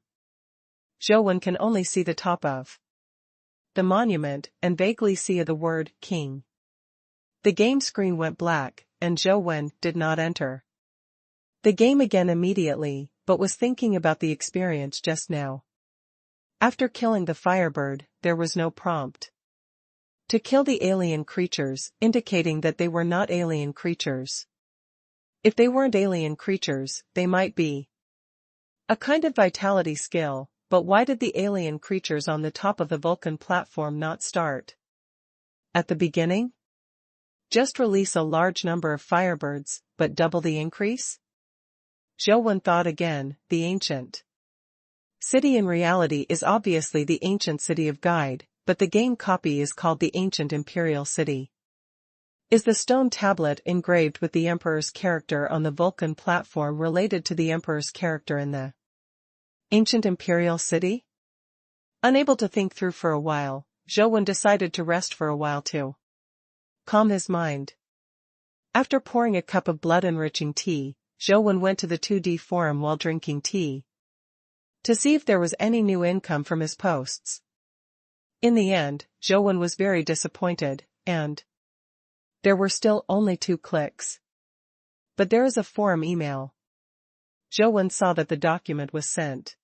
Zhou can only see the top of the monument and vaguely see the word King. The game screen went black, and Zhou did not enter the game again immediately, but was thinking about the experience just now. After killing the firebird, there was no prompt to kill the alien creatures, indicating that they were not alien creatures. If they weren't alien creatures, they might be a kind of vitality skill, but why did the alien creatures on the top of the Vulcan platform not start at the beginning? Just release a large number of firebirds, but double the increase? Zhou thought again, the ancient city in reality is obviously the ancient city of Guide, but the game copy is called the ancient imperial city. Is the stone tablet engraved with the Emperor's character on the Vulcan platform related to the Emperor's character in the ancient imperial city? Unable to think through for a while, Zhou decided to rest for a while to calm his mind. After pouring a cup of blood-enriching tea, Zhou went to the 2D forum while drinking tea to see if there was any new income from his posts. In the end, Zhou was very disappointed, and there were still only 2 clicks. But there is a forum email. Zhou saw that the document was sent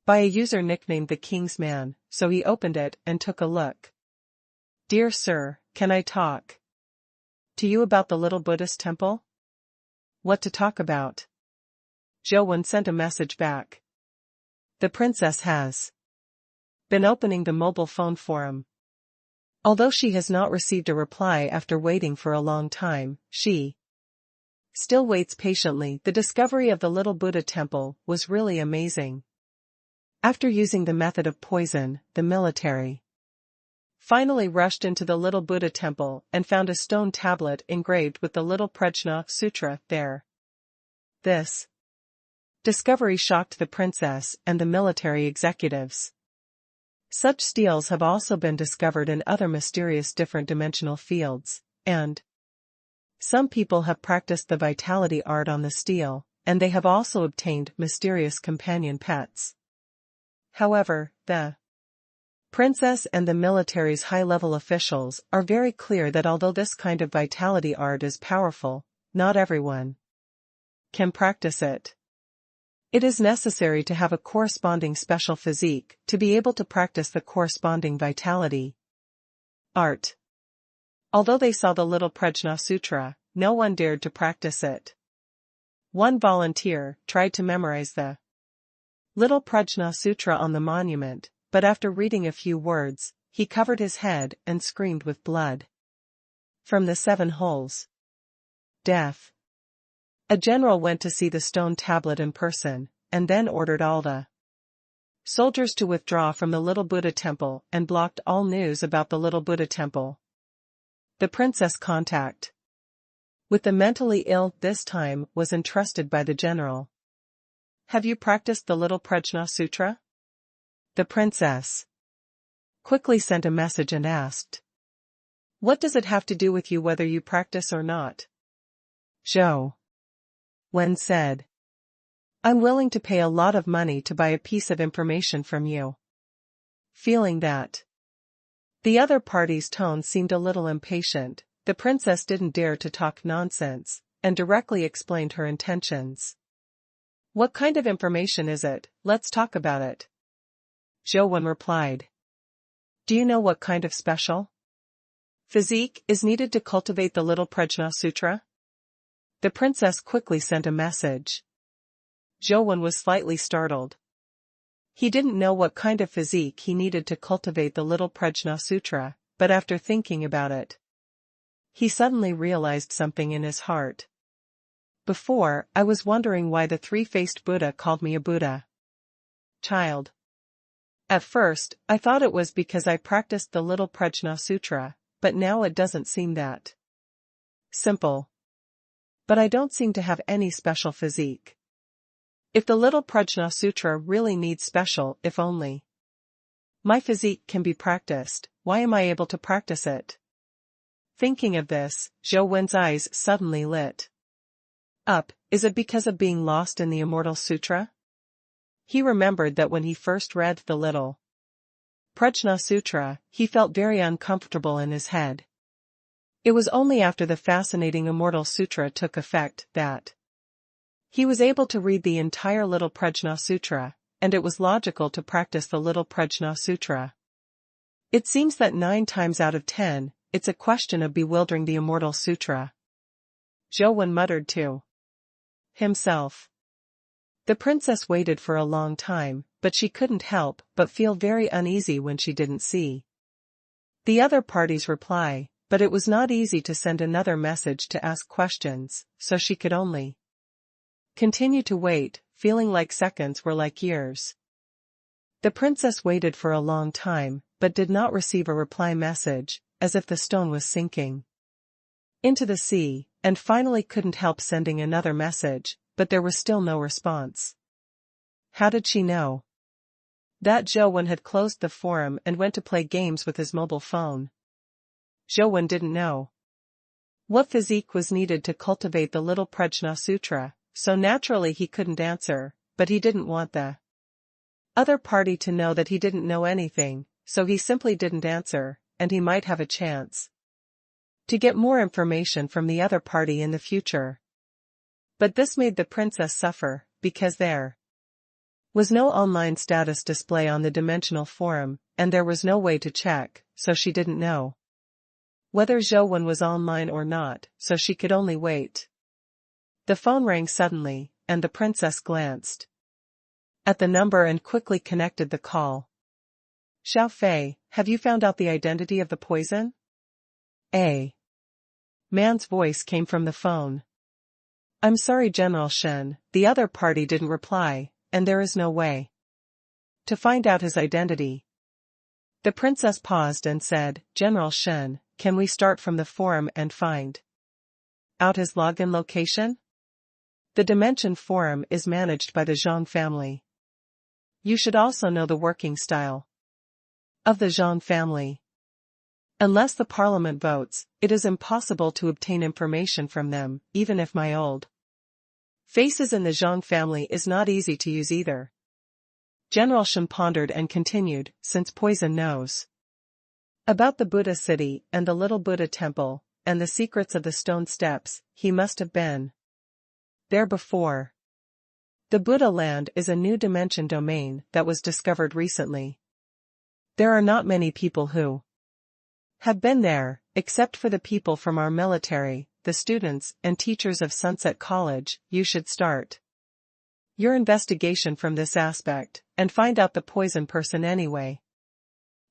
by a user nicknamed the King's Man, so he opened it and took a look. Dear sir, can I talk to you about the little Buddhist temple? What to talk about? Zhou sent a message back. The princess has been opening the mobile phone forum. Although she has not received a reply after waiting for a long time, she still waits patiently. The discovery of the little Buddha temple was really amazing. After using the method of poison, the military finally rushed into the little Buddha temple and found a stone tablet engraved with the little Prajna Sutra there. This discovery shocked the princess and the military executives. Such steels have also been discovered in other mysterious different dimensional fields, and some people have practiced the vitality art on the steel, and they have also obtained mysterious companion pets. However, the princess and the military's high-level officials are very clear that although this kind of vitality art is powerful, not everyone can practice it. It is necessary to have a corresponding special physique to be able to practice the corresponding vitality art. Although they saw the little Prajna Sutra, no one dared to practice it. One volunteer tried to memorize the little Prajna Sutra on the monument, but after reading a few words, he covered his head and screamed with blood from the 7 holes. Death. A general went to see the stone tablet in person, and then ordered all the soldiers to withdraw from the little Buddha temple and blocked all news about the little Buddha temple. The princess contact with the mentally ill this time was entrusted by the general. Have you practiced the little Prajna Sutra? The princess quickly sent a message and asked, what does it have to do with you whether you practice or not? Zhou said, I'm willing to pay a lot of money to buy a piece of information from you. Feeling that the other party's tone seemed a little impatient, the princess didn't dare to talk nonsense, and directly explained her intentions. What kind of information is it? Let's talk about it. Zhou replied. Do you know what kind of special physique is needed to cultivate the little Prajna Sutra? The princess quickly sent a message. Zhou was slightly startled. He didn't know what kind of physique he needed to cultivate the little Prajna Sutra, but after thinking about it, he suddenly realized something in his heart. Before, I was wondering why the 3-faced Buddha called me a Buddha child. At first, I thought it was because I practiced the little Prajna Sutra, but now it doesn't seem that simple. But I don't seem to have any special physique. If the little Prajna Sutra really needs special, if only my physique can be practiced, why am I able to practice it? Thinking of this, Zhou eyes suddenly lit up. Is it because of being lost in the Immortals Sutra? He remembered that when he first read the little Prajna Sutra, he felt very uncomfortable in his head. It was only after the fascinating Immortals Sutra took effect that he was able to read the entire little Prajna Sutra, and it was logical to practice the little Prajna Sutra. It seems that 9 times out of 10, it's a question of bewildering the Immortals Sutra. Zhou muttered to himself. The princess waited for a long time, but she couldn't help but feel very uneasy when she didn't see the other party's reply, but it was not easy to send another message to ask questions, so she could only continue to wait, feeling like seconds were like years. The princess waited for a long time, but did not receive a reply message, as if the stone was sinking into the sea, and finally couldn't help sending another message, but there was still no response. How did she know that Zhou had closed the forum and went to play games with his mobile phone? Zhou didn't know what physique was needed to cultivate the little Prajna Sutra, so naturally he couldn't answer, but he didn't want the other party to know that he didn't know anything, so he simply didn't answer, and he might have a chance to get more information from the other party in the future. But this made the princess suffer, because there was no online status display on the dimensional forum, and there was no way to check, so she didn't know whether Zhou was online or not, so she could only wait. The phone rang suddenly, and the princess glanced at the number and quickly connected the call. Xiao Fei, have you found out the identity of the poison? A man's voice came from the phone. I'm sorry, General Shen, the other party didn't reply, and there is no way to find out his identity. The princess paused and said, General Shen, can we start from the forum and find out his login location? The Dimension Forum is managed by the Zhang family. You should also know the working style of the Zhang family. Unless the parliament votes, it is impossible to obtain information from them, even if my old faces in the Zhang family is not easy to use either. General Shen pondered and continued, since Poison knows about the Buddha city and the little Buddha temple, and the secrets of the stone steps, he must have been there before. The Buddha land is a new dimension domain that was discovered recently. There are not many people who have been there, except for the people from our military, the students and teachers of Sunset College. You should start your investigation from this aspect, and find out the poison person anyway.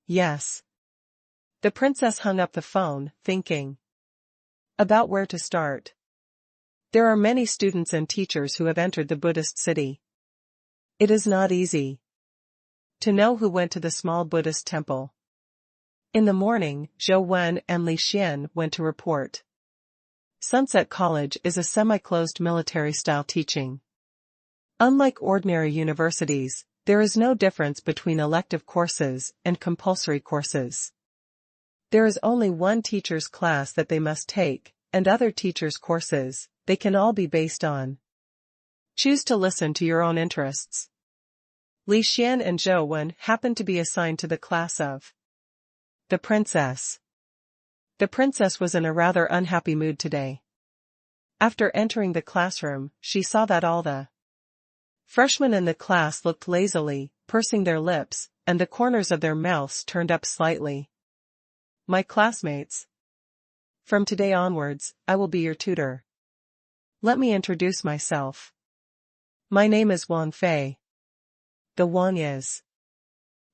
Yes. The princess hung up the phone, thinking about where to start. There are many students and teachers who have entered the Buddhist city. It is not easy to know who went to the small Buddhist temple. In the morning, Zhou Wen and Li Xian went to report. Sunset College is a semi-closed military-style teaching. Unlike ordinary universities, there is no difference between elective courses and compulsory courses. There is only one teacher's class that they must take, and other teachers' courses, they can all be based on. Choose to listen to your own interests. Li Xian and Zhou Wen happened to be assigned to the class of the princess. The princess was in a rather unhappy mood today. After entering the classroom, she saw that all the freshmen in the class looked lazily, pursing their lips, and the corners of their mouths turned up slightly. My classmates. From today onwards, I will be your tutor. Let me introduce myself. My name is Wang Fei. The Wang is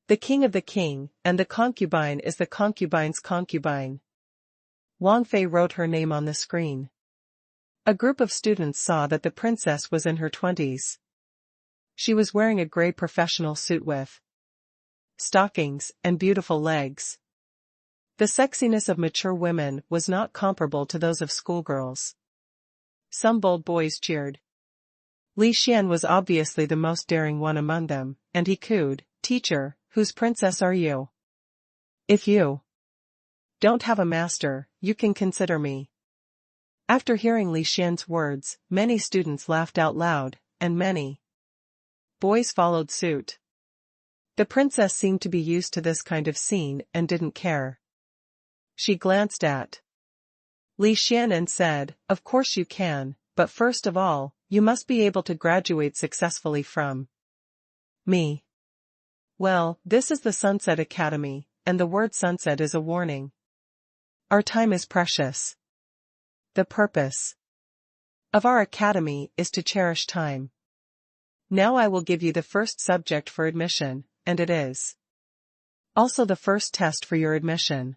the king of the king, and the concubine is the concubine's concubine. Wang Fei wrote her name on the screen. A group of students saw that the princess was in her 20s. She was wearing a gray professional suit with stockings and beautiful legs. The sexiness of mature women was not comparable to those of schoolgirls. Some bold boys cheered. Li Xian was obviously the most daring one among them, and he cooed, Teacher, whose princess are you? If you don't have a master, you can consider me. After hearing Li Xian's words, many students laughed out loud, and many boys followed suit. The princess seemed to be used to this kind of scene and didn't care. She glanced at Li Xian and said, Of course you can, but first of all, you must be able to graduate successfully from me. Well, this is the Sunset Academy, and the word sunset is a warning. Our time is precious. The purpose of our academy is to cherish time. Now I will give you the first subject for admission, and it is also the first test for your admission.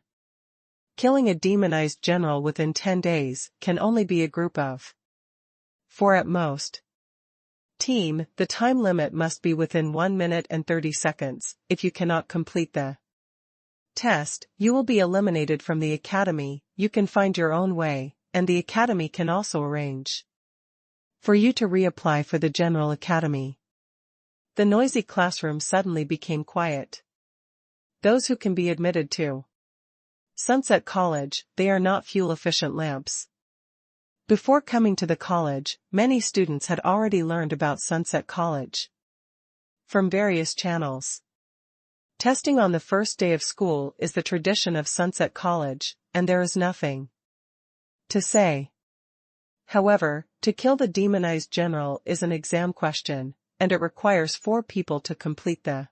Killing a demonized general within 10 days can only be a group of 4 at most. Team, the time limit must be within 1 minute and 30 seconds. If you cannot complete the test, you will be eliminated from the academy. You can find your own way, and the academy can also arrange for you to reapply for the general academy. The noisy classroom suddenly became quiet. Those who can be admitted to Sunset College, they are not fuel-efficient lamps. Before coming to the college, many students had already learned about Sunset College from various channels. Testing on the first day of school is the tradition of Sunset College, and there is nothing to say. However, to kill the demonized general is an exam question, and it requires 4 people to complete the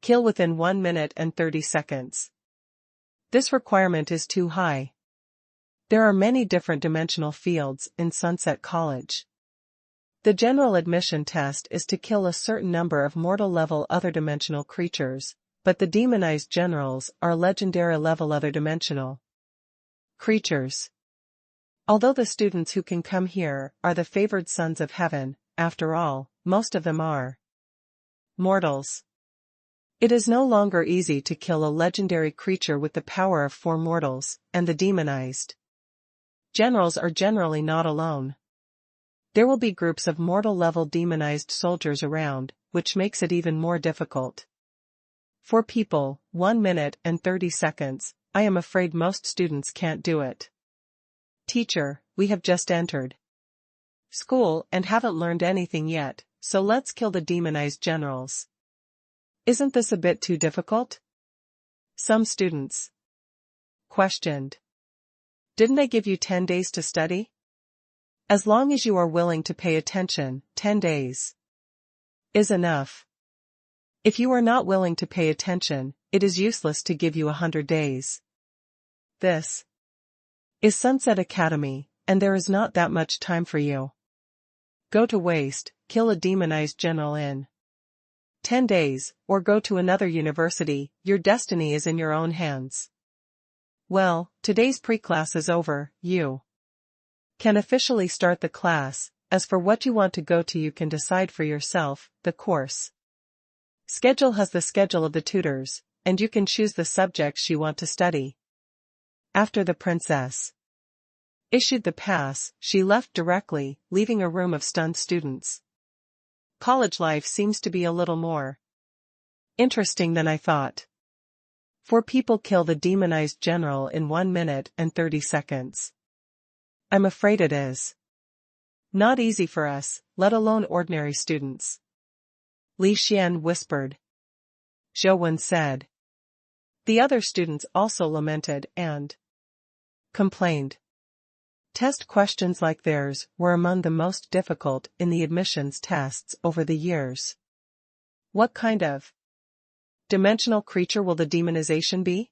kill within 1 minute and 30 seconds. This requirement is too high. There are many different dimensional fields in Sunset College. The general admission test is to kill a certain number of mortal-level other-dimensional creatures, but the demonized generals are legendary-level other-dimensional creatures. Although the students who can come here are the favored sons of heaven, after all, most of them are mortals. It is no longer easy to kill a legendary creature with the power of 4 mortals, and the demonized generals are generally not alone. There will be groups of mortal-level demonized soldiers around, which makes it even more difficult. 4 people, 1 minute and 30 seconds, I am afraid most students can't do it. Teacher, we have just entered school and haven't learned anything yet, so let's kill the demonized generals. Isn't this a bit too difficult? Some students questioned. Didn't I give you 10 days to study? As long as you are willing to pay attention, 10 days is enough. If you are not willing to pay attention, it is useless to give you 100 days. This is Sunset Academy, and there is not that much time for you. Go to waste, kill a demonized general in 10 days, or go to another university, your destiny is in your own hands. Well, today's pre-class is over, you can officially start the class. As for what you want to go to, you can decide for yourself. The course schedule has the schedule of the tutors, and you can choose the subjects you want to study. After the princess issued the pass, she left directly, leaving a room of stunned students. College life seems to be a little more interesting than I thought. 4 people kill the demonized general in 1 minute and 30 seconds. I'm afraid it is not easy for us, let alone ordinary students. Li Xian whispered. Zhou Wen said. The other students also lamented and complained. Test questions like theirs were among the most difficult in the admissions tests over the years. What kind of dimensional creature will the demonization be?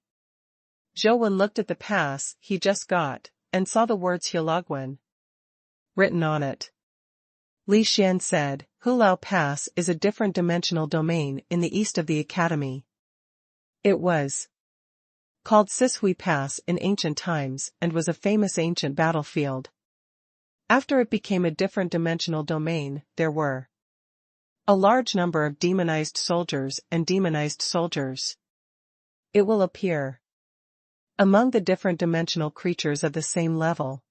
Zhou Wen looked at the pass he just got, and saw the words Hulagwen written on it. Li Xian said, Hulao Pass is a different dimensional domain in the east of the academy. It was called Sishui Pass in ancient times and was a famous ancient battlefield. After it became a different dimensional domain, there were a large number of demonized soldiers and demonized soldiers. It will appear among the different dimensional creatures of the same level.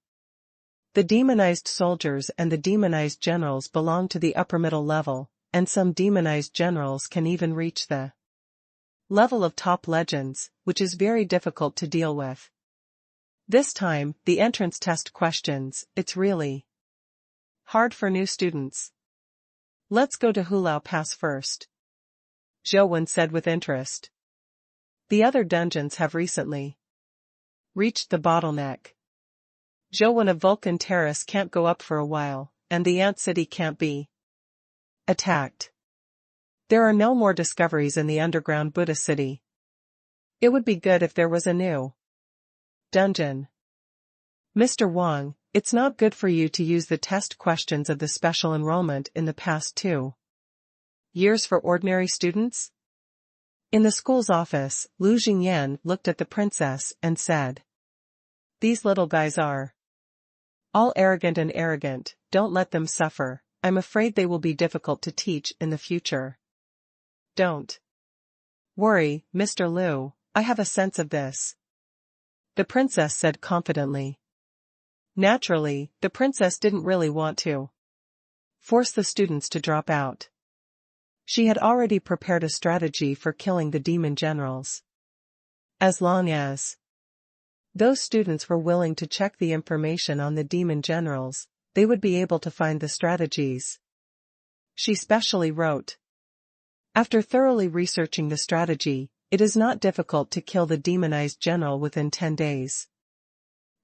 The demonized soldiers and the demonized generals belong to the upper middle level, and some demonized generals can even reach the level of top legends, which is very difficult to deal with. This time, the entrance test questions, it's really hard for new students. Let's go to Hulao Pass first, Zhou Wen said with interest. The other dungeons have recently reached the bottleneck. Zhou Wen of Vulcan Terrace can't go up for a while, and the Ant City can't be attacked. There are no more discoveries in the underground Buddha City. It would be good if there was a new dungeon. Mr. Wang, it's not good for you to use the test questions of the special enrollment in the past 2 years for ordinary students? In the school's office, Lu Jingyan looked at the princess and said, These little guys are all arrogant and arrogant, don't let them suffer, I'm afraid they will be difficult to teach in the future. Don't worry, Mr. Liu, I have a sense of this, the princess said confidently. Naturally, the princess didn't really want to force the students to drop out. She had already prepared a strategy for killing the demon generals. As long as Those students were willing to check the information on the demon generals, they would be able to find the strategies. She specially wrote. After thoroughly researching the strategy, it is not difficult to kill the demonized general within 10 days.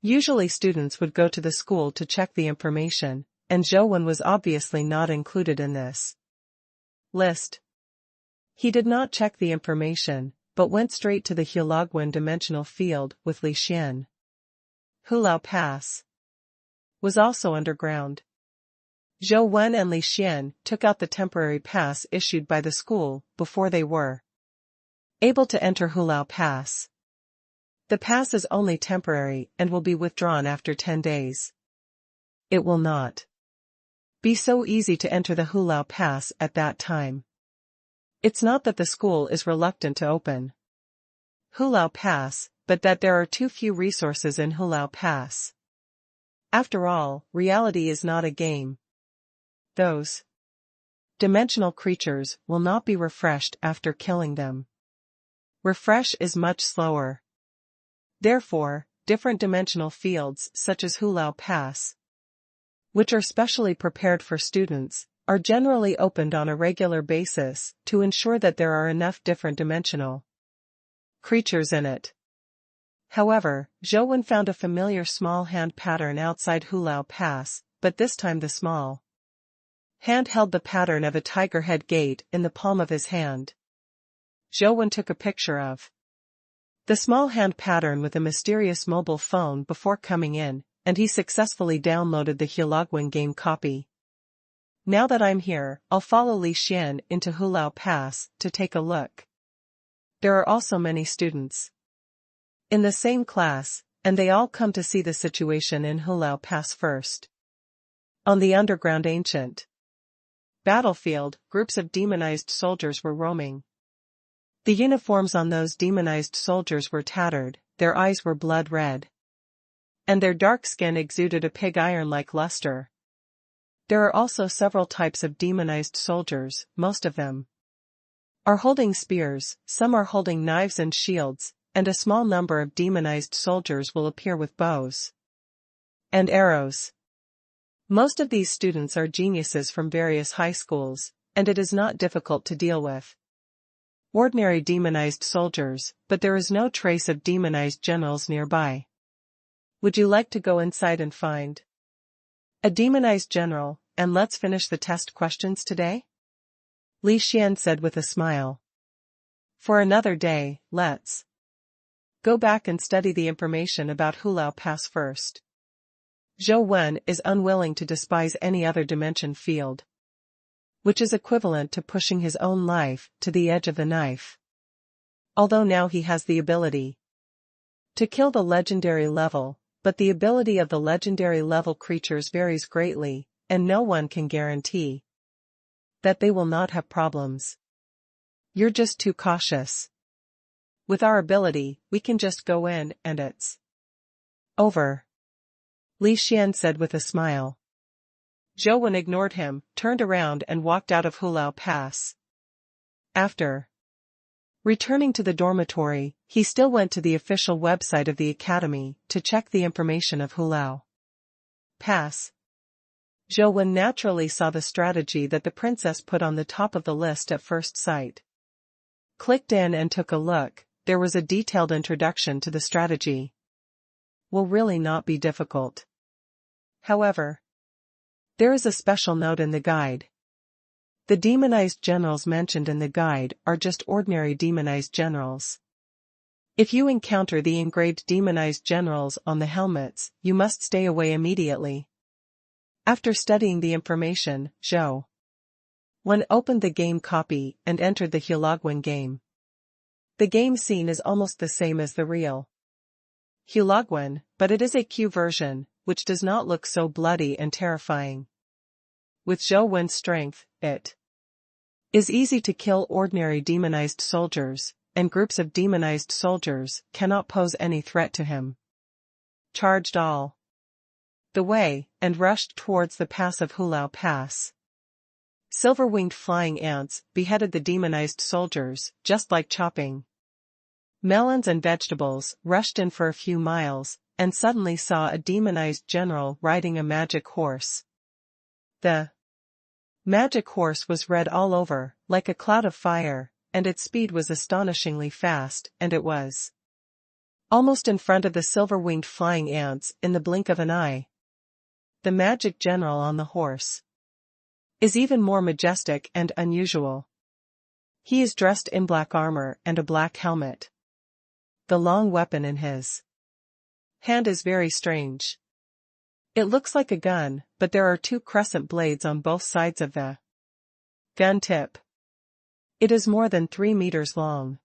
Usually students would go to the school to check the information, and Zhou was obviously not included in this list. He did not check the information, but went straight to the Hulagwan dimensional field with Li Xian. Hulao Pass was also underground. Zhou and Li Xian took out the temporary pass issued by the school before they were able to enter Hulao Pass. The pass is only temporary and will be withdrawn after 10 days. It will not be so easy to enter the Hulao Pass at that time. It's not that the school is reluctant to open Hulao Pass, but that there are too few resources in Hulao Pass. After all, reality is not a game. Those dimensional creatures will not be refreshed after killing them. Refresh is much slower. Therefore, different dimensional fields such as Hulao Pass, which are specially prepared for students, are generally opened on a regular basis to ensure that there are enough different dimensional creatures in it. However, Zhou found a familiar small hand pattern outside Hulao Pass, but this time the small hand held the pattern of a tiger head gate in the palm of his hand. Zhou took a picture of the small hand pattern with a mysterious mobile phone before coming in, and he successfully downloaded the Hulagwan game copy. Now that I'm here, I'll follow Li Xian into Hulao Pass to take a look. There are also many students in the same class, and they all come to see the situation in Hulao Pass first. On the underground ancient battlefield, groups of demonized soldiers were roaming. The uniforms on those demonized soldiers were tattered, their eyes were blood red, and their dark skin exuded a pig iron-like luster. There are also several types of demonized soldiers, most of them are holding spears, some are holding knives and shields, and a small number of demonized soldiers will appear with bows and arrows. Most of these students are geniuses from various high schools, and it is not difficult to deal with ordinary demonized soldiers, but there is no trace of demonized generals nearby. Would you like to go inside and find a demonized general, and let's finish the test questions today? Li Xian said with a smile. For another day, let's go back and study the information about Hulao Pass first. Zhou is unwilling to despise any other dimension field, which is equivalent to pushing his own life to the edge of the knife. Although now he has the ability to kill the legendary level, but the ability of the legendary level creatures varies greatly, and no one can guarantee that they will not have problems. You're just too cautious. With our ability, we can just go in and it's over, Li Xian said with a smile. Zhou ignored him, turned around and walked out of Hulao Pass. After returning to the dormitory, he still went to the official website of the academy to check the information of Hulao Pass. Zhou naturally saw the strategy that the princess put on the top of the list at first sight. Clicked in and took a look. There was a detailed introduction to the strategy. Will really not be difficult. However, there is a special note in the guide. The demonized generals mentioned in the guide are just ordinary demonized generals. If you encounter the engraved demonized generals on the helmets, you must stay away immediately. After studying the information, Zhou opened the game copy and entered the Hulagwan game. The game scene is almost the same as the real Hulagwan, but it is a Q version, which does not look so bloody and terrifying. With Zhou strength, it is easy to kill ordinary demonized soldiers, and groups of demonized soldiers cannot pose any threat to him. Charged all the way, and rushed towards the pass of Hulao Pass. Silver-winged flying ants beheaded the demonized soldiers, just like chopping Melons and vegetables rushed in for a few miles, and suddenly saw a demonized general riding a magic horse. The magic horse was red all over, like a cloud of fire, and its speed was astonishingly fast, and it was almost in front of the silver-winged flying ants in the blink of an eye. The magic general on the horse is even more majestic and unusual. He is dressed in black armor and a black helmet. The long weapon in his hand is very strange. It looks like a gun, but there are two crescent blades on both sides of the gun tip. It is more than 3 meters long.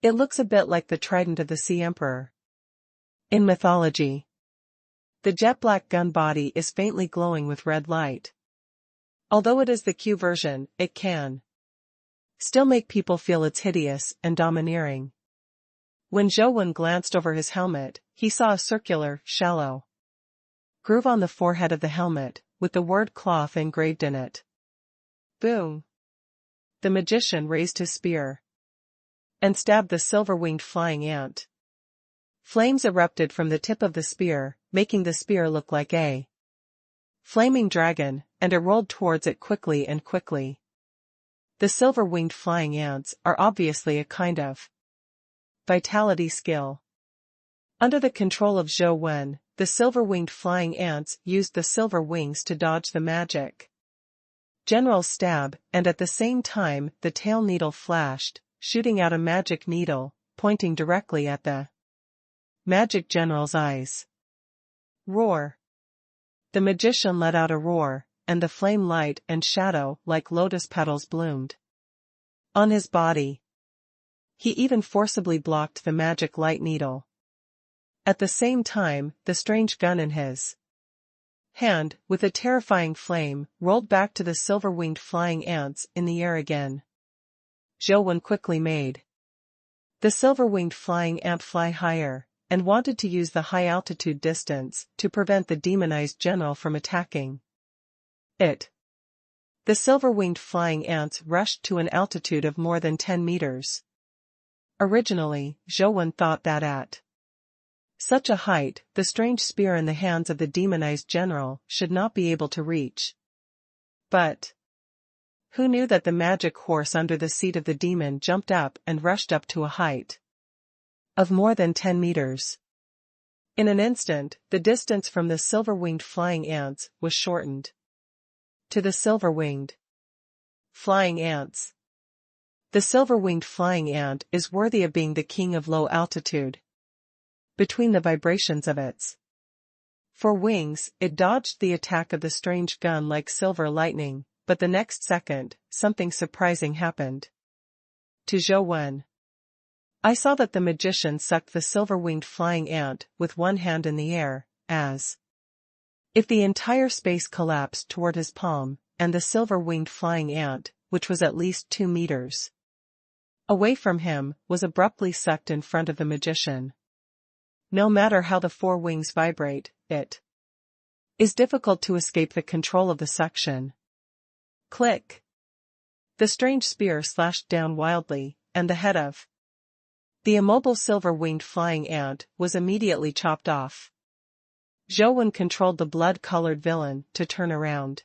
It looks a bit like the trident of the Sea Emperor in mythology. The jet-black gun body is faintly glowing with red light. Although it is the Q version, it can still make people feel it's hideous and domineering. When Zhou glanced over his helmet, he saw a circular, shallow groove on the forehead of the helmet, with the word cloth engraved in it. Boom! The magician raised his spear and stabbed the silver-winged flying ant. Flames erupted from the tip of the spear, making the spear look like a flaming dragon, and it rolled towards it quickly and quickly. The silver-winged flying ants are obviously a kind of vitality skill. Under the control of Zhou Wen, the silver-winged flying ants used the silver wings to dodge the magic general's stab, and at the same time the tail needle flashed, shooting out a magic needle, pointing directly at the magic general's eyes. Roar! The magician let out a roar, and the flame light and shadow like lotus petals bloomed on his body. He even forcibly blocked the magic light needle. At the same time, the strange gun in his hand, with a terrifying flame, rolled back to the silver-winged flying ants in the air again. Zhou quickly made the silver-winged flying ant fly higher, and wanted to use the high-altitude distance to prevent the demonized general from attacking it. The silver-winged flying ants rushed to an altitude of more than 10 meters. Originally, Zhou thought that at such a height, the strange spear in the hands of the demonized general should not be able to reach. But who knew that the magic horse under the seat of the demon jumped up and rushed up to a height of more than 10 meters. In an instant, the distance from the silver-winged flying ants was shortened to the silver-winged flying ants. The silver-winged flying ant is worthy of being the king of low altitude. Between the vibrations of its 4 wings, it dodged the attack of the strange gun like silver lightning, but the next second, something surprising happened to Zhou. I saw that the magician sucked the silver-winged flying ant with one hand in the air, as if the entire space collapsed toward his palm, and the silver-winged flying ant, which was at least 2 meters away from him, was abruptly sucked in front of the magician. No matter how the 4 wings vibrate, it is difficult to escape the control of the suction. Click! The strange spear slashed down wildly, and the head of the immobile silver-winged flying ant was immediately chopped off. Zhou controlled the blood-colored villain to turn around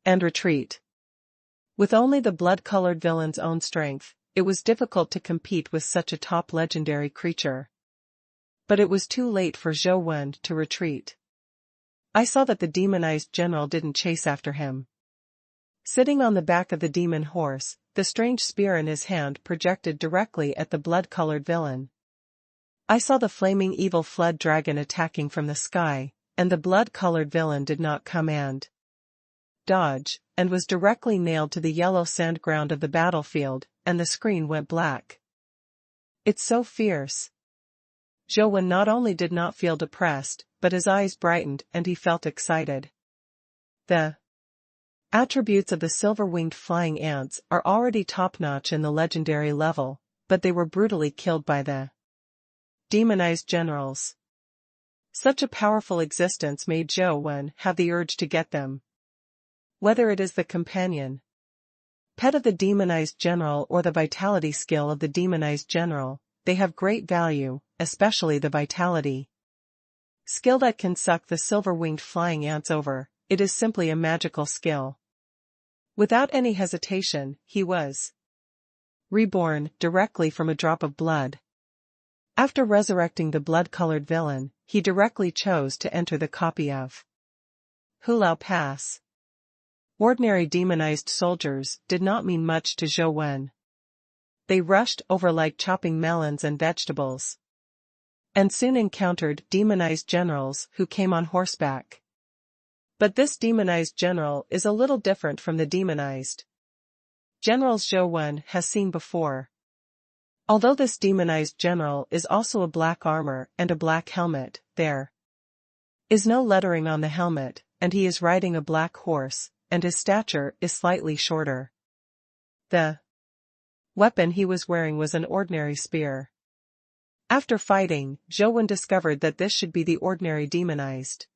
and retreat. With only the blood-colored villain's own strength, it was difficult to compete with such a top legendary creature. But it was too late for Zhou to retreat. I saw that the demonized general didn't chase after him. Sitting on the back of the demon horse, the strange spear in his hand projected directly at the blood-colored villain. I saw the flaming evil flood dragon attacking from the sky, and the blood-colored villain did not come and dodge, and was directly nailed to the yellow sand ground of the battlefield, and the screen went black. It's so fierce. Zhou not only did not feel depressed, but his eyes brightened and he felt excited. The attributes of the silver-winged flying ants are already top-notch in the legendary level, but they were brutally killed by the demonized generals. Such a powerful existence made Zhou have the urge to get them. Whether it is the companion pet of the demonized general or the vitality skill of the demonized general, they have great value, especially the vitality skill that can suck the silver-winged flying ants over. It is simply a magical skill. Without any hesitation, he was reborn directly from a drop of blood. After resurrecting the blood-colored villain, he directly chose to enter the copy of Hulao Pass. Ordinary demonized soldiers did not mean much to Zhou Wen. They rushed over like chopping melons and vegetables, and soon encountered demonized generals who came on horseback. But this demonized general is a little different from the demonized generals Zhou Wen has seen before. Although this demonized general is also a black armor and a black helmet, there is no lettering on the helmet, and he is riding a black horse, and his stature is slightly shorter. The weapon he was wearing was an ordinary spear. After fighting, Zhou Wen discovered that this should be the ordinary demonized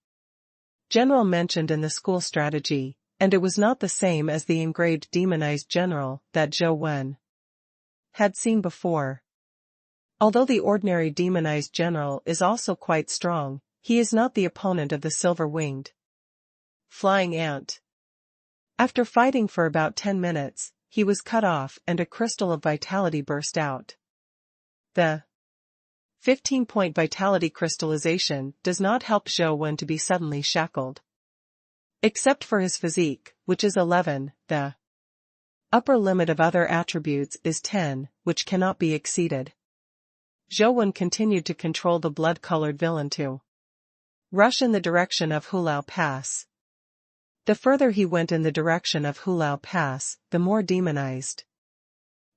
general mentioned in the school strategy, and it was not the same as the engraved demonized general that Zhou Wen had seen before. Although the ordinary demonized general is also quite strong, he is not the opponent of the silver-winged flying ant. After fighting for about 10 minutes, he was cut off and a crystal of vitality burst out. The 15-point vitality crystallization does not help Zhou Wen to be suddenly shackled. Except for his physique, which is 11, the upper limit of other attributes is 10, which cannot be exceeded. Zhou Wen continued to control the blood-colored villain to rush in the direction of Hulao Pass. The further he went in the direction of Hulao Pass, the more demonized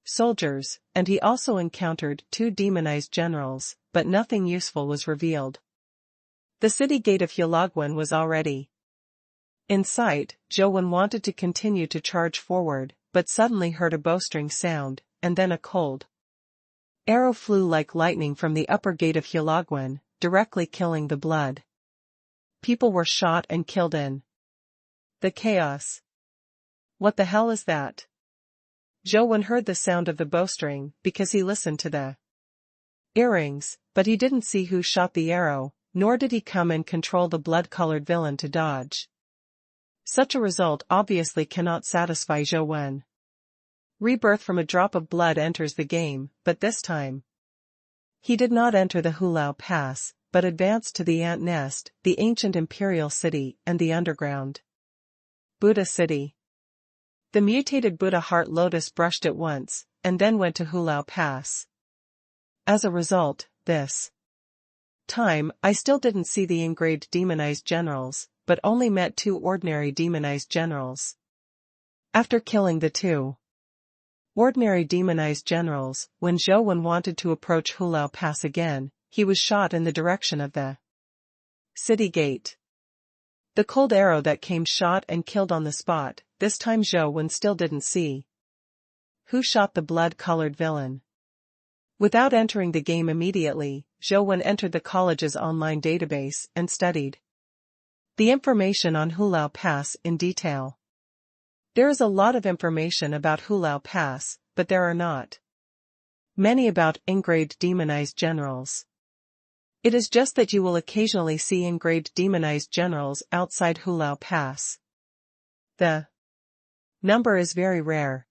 soldiers, and he also encountered 2 demonized generals, but nothing useful was revealed. The city gate of Hulagwen was already in sight. Zhou Wen wanted to continue to charge forward, but suddenly heard a bowstring sound, and then a cold arrow flew like lightning from the upper gate of Hulagwen, directly killing the blood. People were shot and killed in the chaos. What the hell is that? Zhou Wen heard the sound of the bowstring because he listened to the earrings, but he didn't see who shot the arrow, nor did he come and control the blood-colored villain to dodge. Such a result obviously cannot satisfy Zhou Wen. Rebirth from a drop of blood enters the game, but this time he did not enter the Hulao Pass, but advanced to the Ant Nest, the ancient imperial city, and the underground Buddha city. The mutated Buddha heart lotus brushed it once, and then went to Hulao Pass. As a result, this time, I still didn't see the engraved demonized generals, but only met 2 ordinary demonized generals. After killing the 2 ordinary demonized generals, when Zhou Wen wanted to approach Hulao Pass again, he was shot in the direction of the city gate. The cold arrow that came shot and killed on the spot. This time Zhou Wen still didn't see who shot the blood-colored villain. Without entering the game immediately, Zhou Wen entered the college's online database and studied the information on Hulao Pass in detail. There is a lot of information about Hulao Pass, but there are not many about engraved demonized generals. It is just that you will occasionally see engraved demonized generals outside Hulao Pass. The number is very rare.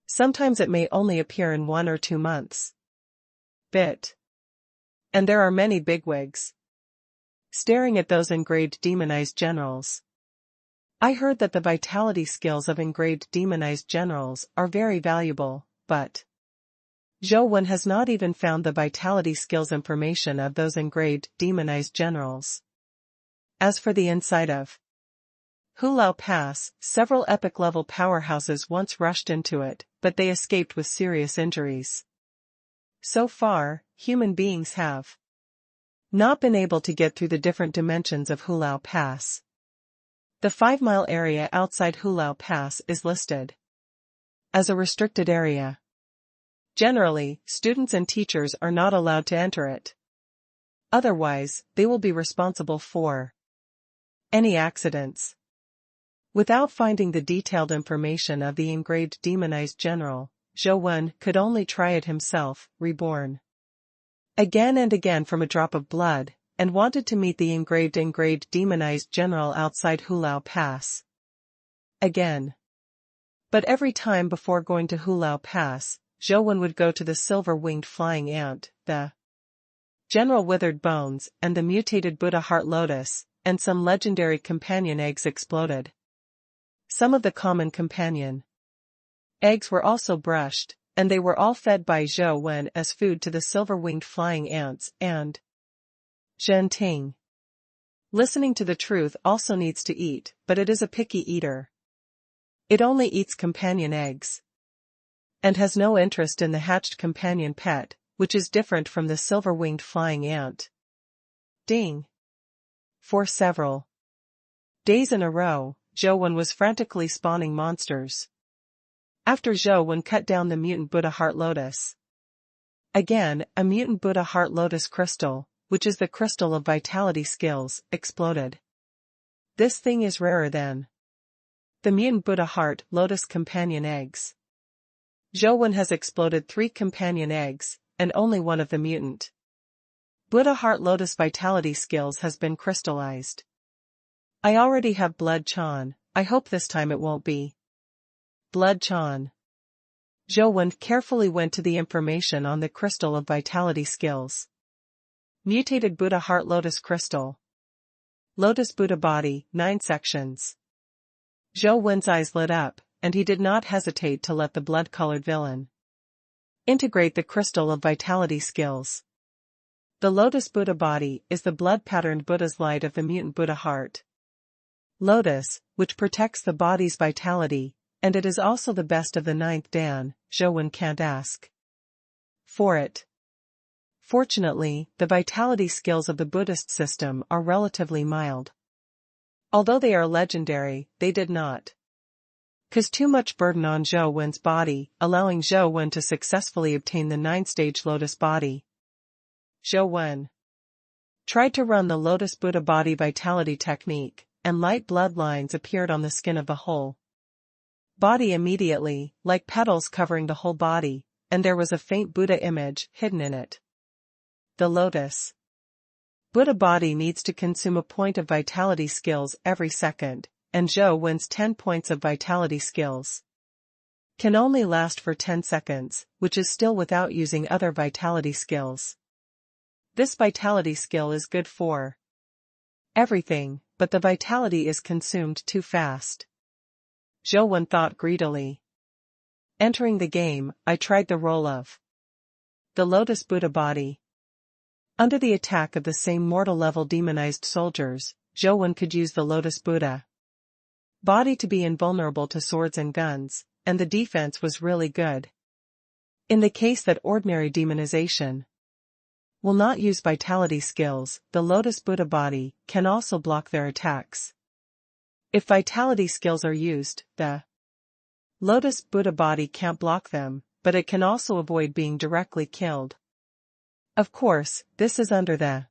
Sometimes it may only appear in 1 or 2 months. And there are many bigwigs staring at those engraved demonized generals. I heard that the vitality skills of engraved demonized generals are very valuable, but Zhou Wen has not even found the vitality skills information of those engraved demonized generals. As for the inside of Hulao Pass, several epic-level powerhouses once rushed into it, but they escaped with serious injuries. So far, human beings have not been able to get through the different dimensions of Hulao Pass. The 5-mile area outside Hulao Pass is listed as a restricted area. Generally, students and teachers are not allowed to enter it. Otherwise, they will be responsible for any accidents. Without finding the detailed information of the engraved demonized general, Zhou Wen could only try it himself, reborn again and again from a drop of blood, and wanted to meet the engraved demonized general outside Hulao Pass. Again. But every time before going to Hulao Pass, Zhou Wen would go to the silver-winged flying ant, the general withered bones, and the mutated Buddha heart lotus, and some legendary companion eggs exploded. Some of the common companion eggs were also brushed, and they were all fed by Zhou Wen as food to the silver-winged flying ants, and Zhen Ting. Listening to the truth also needs to eat, but it is a picky eater. It only eats companion eggs. And has no interest in the hatched companion pet, which is different from the silver-winged flying ant. Ding. For several days in a row, Zhou Wen was frantically spawning monsters. After Zhou Wen cut down the mutant Buddha heart lotus. Again, a mutant Buddha heart lotus crystal, which is the crystal of vitality skills, exploded. This thing is rarer than the mutant Buddha heart lotus companion eggs. Zhou Wen has exploded 3 companion eggs, and only one of the mutant Buddha heart lotus vitality skills has been crystallized. I already have Blood Chan, I hope this time it won't be Blood Chan. Zhou Wen carefully went to the information on the crystal of vitality skills. Mutated Buddha heart lotus crystal. Lotus Buddha body, 9 sections. Zhou Wen's eyes lit up, and he did not hesitate to let the blood-colored villain integrate the crystal of vitality skills. The Lotus Buddha body is the blood-patterned Buddha's light of the mutant Buddha heart lotus, which protects the body's vitality, and it is also the best of the 9th Dan. Zhou Wen can't ask for it. Fortunately, the vitality skills of the Buddhist system are relatively mild. Although they are legendary, they did not cause too much burden on Zhou Wen's body, allowing Zhou Wen to successfully obtain the 9th-stage Lotus body. Zhou Wen tried to run the Lotus Buddha body vitality technique, and light bloodlines appeared on the skin of the whole body immediately, like petals covering the whole body, and there was a faint Buddha image hidden in it. The Lotus Buddha body needs to consume a point of vitality skills every second, and Zhou Wen's 10 points of vitality skills can only last for 10 seconds, which is still without using other vitality skills. This vitality skill is good for everything, but the vitality is consumed too fast. Zhou Wen thought greedily. Entering the game, I tried the role of the Lotus Buddha body. Under the attack of the same mortal-level demonized soldiers, Zhou Wen could use the Lotus Buddha body to be invulnerable to swords and guns, and the defense was really good. In the case that ordinary demonization will not use vitality skills, the Lotus Buddha body can also block their attacks. If vitality skills are used, the Lotus Buddha body can't block them, but it can also avoid being directly killed. Of course, this is under the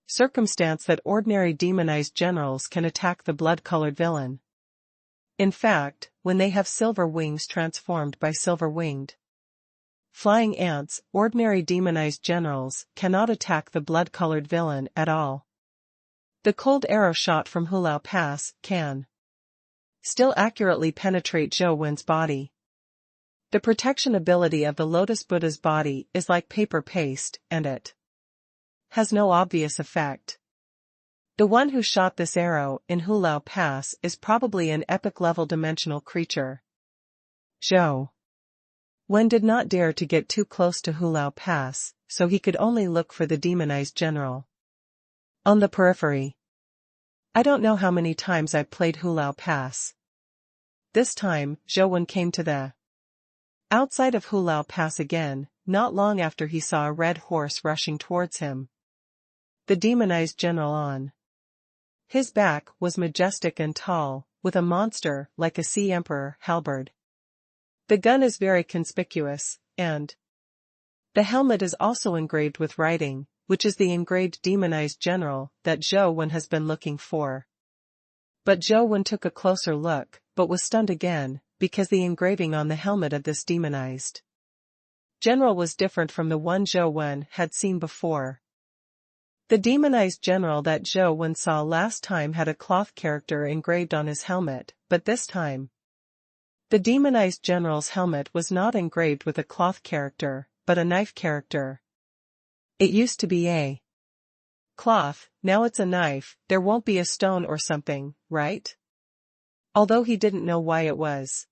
circumstance that ordinary demonized generals can attack the blood-colored villain. In fact, when they have silver wings transformed by silver-winged flying ants, ordinary demonized generals cannot attack the blood-colored villain at all. The cold arrow shot from Hulao Pass can still accurately penetrate Zhou Wen's body. The protection ability of the Lotus Buddha's body is like paper paste, and it has no obvious effect. The one who shot this arrow in Hulao Pass is probably an epic-level dimensional creature. Zhou Wen did not dare to get too close to Hulao Pass, so he could only look for the demonized general on the periphery. I don't know how many times I played Hulao Pass. This time, Zhou Wen came to the outside of Hulao Pass again, not long after he saw a red horse rushing towards him. The demonized general on his back was majestic and tall, with a monster like a sea emperor halberd. The gun is very conspicuous, and the helmet is also engraved with writing, which is the engraved demonized general that Zhou Wen has been looking for. But Zhou Wen took a closer look, but was stunned again, because the engraving on the helmet of this demonized general was different from the one Zhou Wen had seen before. The demonized general that Zhou Wen saw last time had a cloth character engraved on his helmet, but this time, the demonized general's helmet was not engraved with a cloth character, but a knife character. It used to be a cloth, now it's a knife. There won't be a stone or something, right? Although he didn't know why it was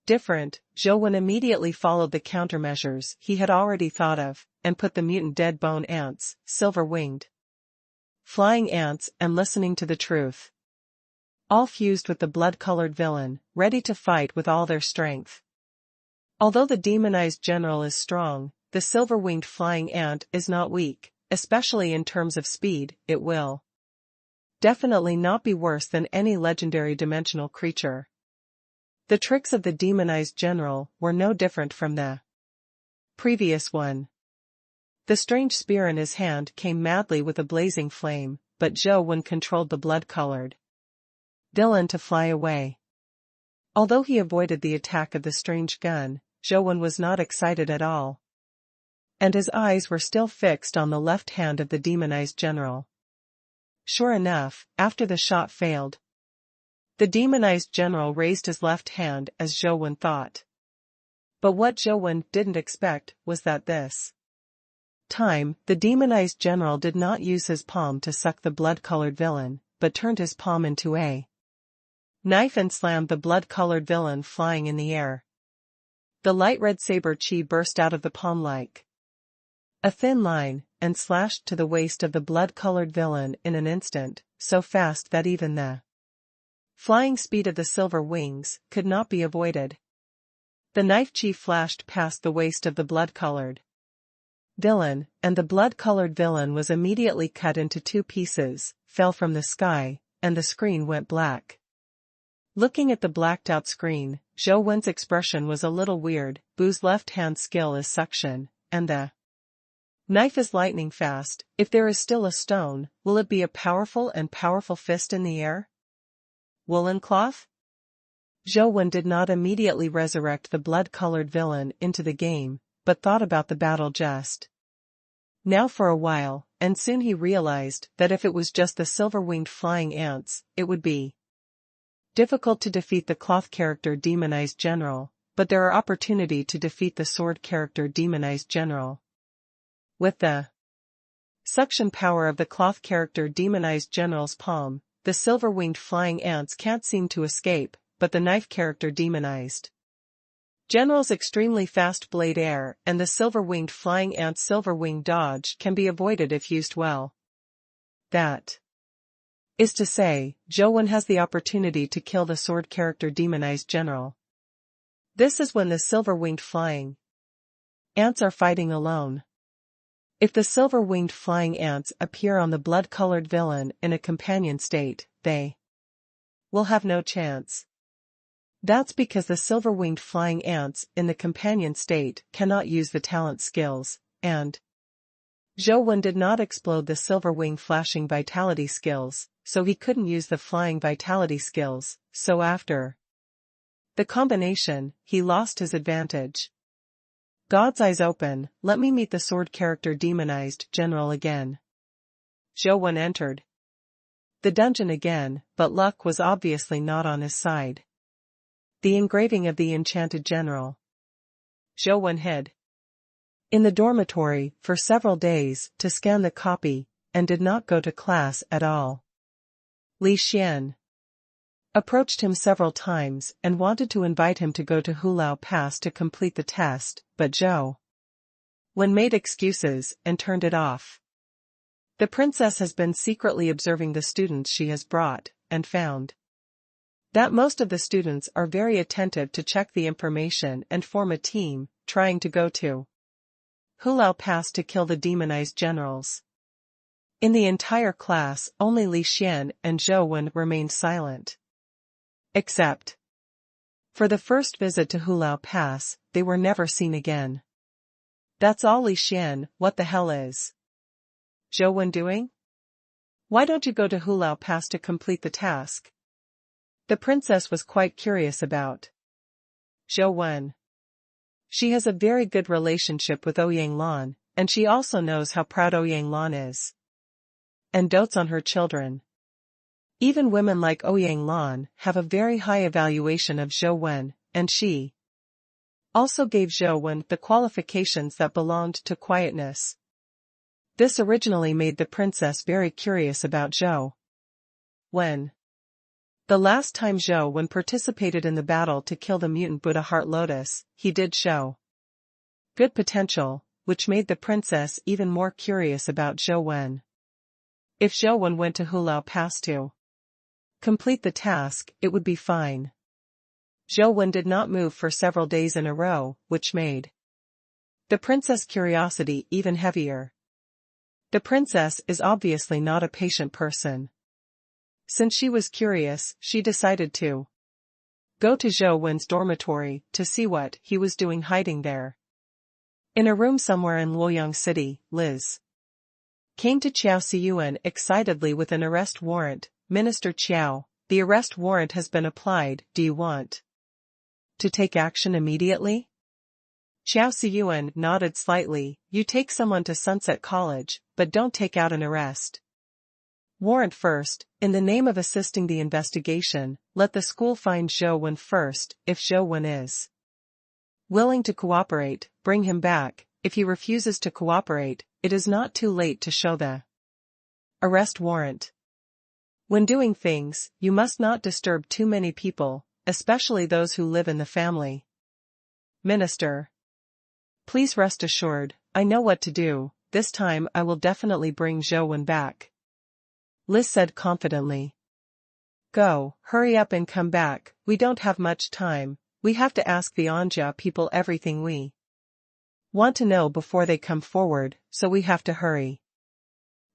different, Zhou Wen immediately followed the countermeasures he had already thought of, and put the mutant dead bone ants, silver-winged flying ants, and listening to the truth, all fused with the blood-colored villain, ready to fight with all their strength. Although the demonized general is strong, the silver-winged flying ant is not weak, especially in terms of speed. It will definitely not be worse than any legendary dimensional creature. The tricks of the demonized general were no different from the previous one. The strange spear in his hand came madly with a blazing flame, but Zhou Wen controlled the blood-colored villain to fly away. Although he avoided the attack of the strange gun, Zhou Wen was not excited at all, and his eyes were still fixed on the left hand of the demonized general. Sure enough, after the shot failed, the demonized general raised his left hand as Zhou Wen thought. But what Zhou Wen didn't expect was that this time, the demonized general did not use his palm to suck the blood-colored villain, but turned his palm into a knife and slammed the blood-colored villain flying in the air. The light red saber chi burst out of the palm like a thin line, and slashed to the waist of the blood-colored villain in an instant, so fast that even the flying speed of the silver wings could not be avoided. The knife chi flashed past the waist of the blood-colored villain, and the blood-colored villain was immediately cut into two pieces, fell from the sky, and the screen went black. Looking at the blacked-out screen, Zhou Wen's expression was a little weird. Bu's left-hand skill is suction, and the knife is lightning fast. If there is still a stone, will it be a powerful fist in the air? Woolen cloth? Zhou Wen did not immediately resurrect the blood-colored villain into the game, but thought about the battle just now for a while, and soon he realized that if it was just the silver-winged flying ants, it would be difficult to defeat the cloth character demonized general, but there are opportunity to defeat the sword character demonized general. With the suction power of the cloth character demonized general's palm, the silver-winged flying ants can't seem to escape, but the knife character demonized general's extremely fast blade air and the silver-winged flying ant's silver-wing dodge can be avoided if used well. That is to say, Zhou Wen has the opportunity to kill the sword character demonized general. This is when the silver-winged flying ants are fighting alone. If the silver-winged flying ants appear on the blood-colored villain in a companion state, they will have no chance. That's because the silver-winged flying ants in the companion state cannot use the talent skills, and Zhou Wen did not explode the silver-wing flashing vitality skills, so he couldn't use the flying vitality skills, so after the combination, he lost his advantage. God's eyes open, let me meet the sword character demonized general again. Zhou Wen entered the dungeon again, but luck was obviously not on his side. The engraving of the enchanted general. Zhou Wen hid in the dormitory for several days to scan the copy, and did not go to class at all. Li Xian approached him several times and wanted to invite him to go to Hulao Pass to complete the test, but Zhou Wen made excuses and turned it off. The princess has been secretly observing the students she has brought, and found that most of the students are very attentive to check the information and form a team, trying to go to Hulao Pass to kill the demonized generals. In the entire class, only Li Xian and Zhou Wen remained silent. Except for the first visit to Hulao Pass, they were never seen again. That's all. Li Xian, what the hell is Zhou Wen doing? Why don't you go to Hulao Pass to complete the task? The princess was quite curious about Zhou Wen. She has a very good relationship with Ouyang Lan, and she also knows how proud Ouyang Lan is. And dotes on her children. Even women like Ouyang Lan have a very high evaluation of Zhou Wen, and she also gave Zhou Wen the qualifications that belonged to quietness. This originally made the princess very curious about Zhou Wen. The last time Zhou Wen participated in the battle to kill the mutant Buddha Heart Lotus, he did show good potential, which made the princess even more curious about Zhou Wen. If Zhou Wen went to Hulao Pass to complete the task, it would be fine. Zhou Wen did not move for several days in a row, which made the princess' curiosity even heavier. The princess is obviously not a patient person. Since she was curious, she decided to go to Zhou Wen's dormitory to see what he was doing hiding there. In a room somewhere in Luoyang City, Liz came to Qiao Siyuan excitedly with an arrest warrant. Minister Qiao, the arrest warrant has been applied, do you want to take action immediately? Qiao Siyuan nodded slightly. You take someone to Sunset College, but don't take out an arrest warrant first. In the name of assisting the investigation, let the school find Zhou Wen first. If Zhou Wen is willing to cooperate, bring him back. If he refuses to cooperate, it is not too late to show the arrest warrant. When doing things, you must not disturb too many people, especially those who live in the family. Minister, please rest assured, I know what to do. This time I will definitely bring Zhou Wen back. Liz said confidently. Go, hurry up and come back, we don't have much time. We have to ask the Anja people everything we want to know before they come forward, so we have to hurry.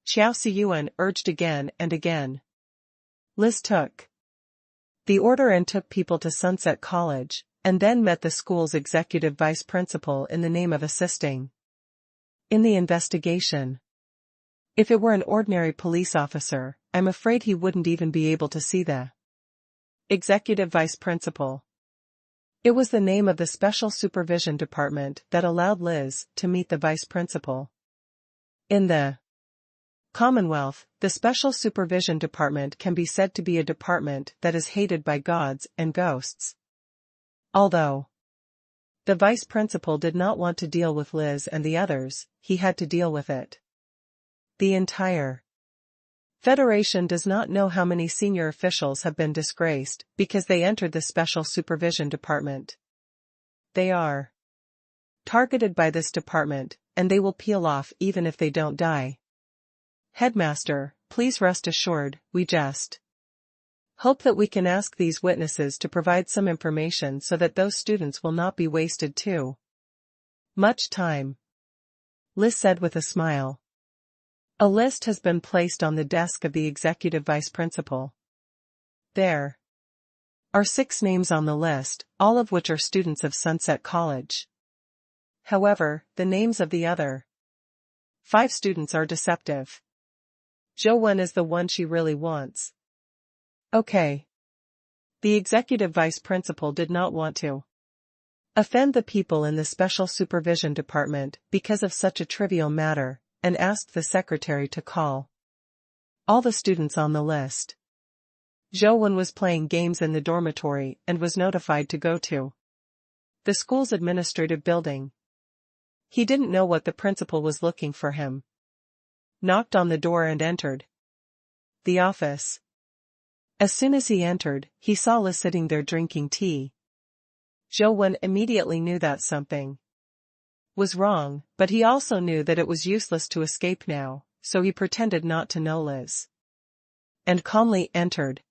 Qiao Siyuan urged again and again. Liz took the order and took people to Sunset College, and then met the school's executive vice principal in the name of assisting in the investigation. If it were an ordinary police officer, I'm afraid he wouldn't even be able to see the executive vice principal. It was the name of the special supervision department that allowed Liz to meet the vice principal. In the Commonwealth, the Special Supervision Department can be said to be a department that is hated by gods and ghosts. Although the vice principal did not want to deal with Liz and the others, he had to deal with it. The entire Federation does not know how many senior officials have been disgraced because they entered the Special Supervision Department. They are targeted by this department, and they will peel off even if they don't die. Headmaster, please rest assured, we just hope that we can ask these witnesses to provide some information so that those students will not be wasted too much time. Liz said with a smile. A list has been placed on the desk of the executive vice principal. There are 6 names on the list, all of which are students of Sunset College. However, the names of the other 5 students are deceptive. Zhou Wen is the one she really wants. Okay. The executive vice principal did not want to offend the people in the Special Supervision Department because of such a trivial matter, and asked the secretary to call all the students on the list. Zhou Wen was playing games in the dormitory and was notified to go to the school's administrative building. He didn't know what the principal was looking for him. Knocked on the door and entered the office. As soon as he entered, he saw Liz sitting there drinking tea. Zhou Wen immediately knew that something was wrong, but he also knew that it was useless to escape now, so he pretended not to know Liz. And calmly entered.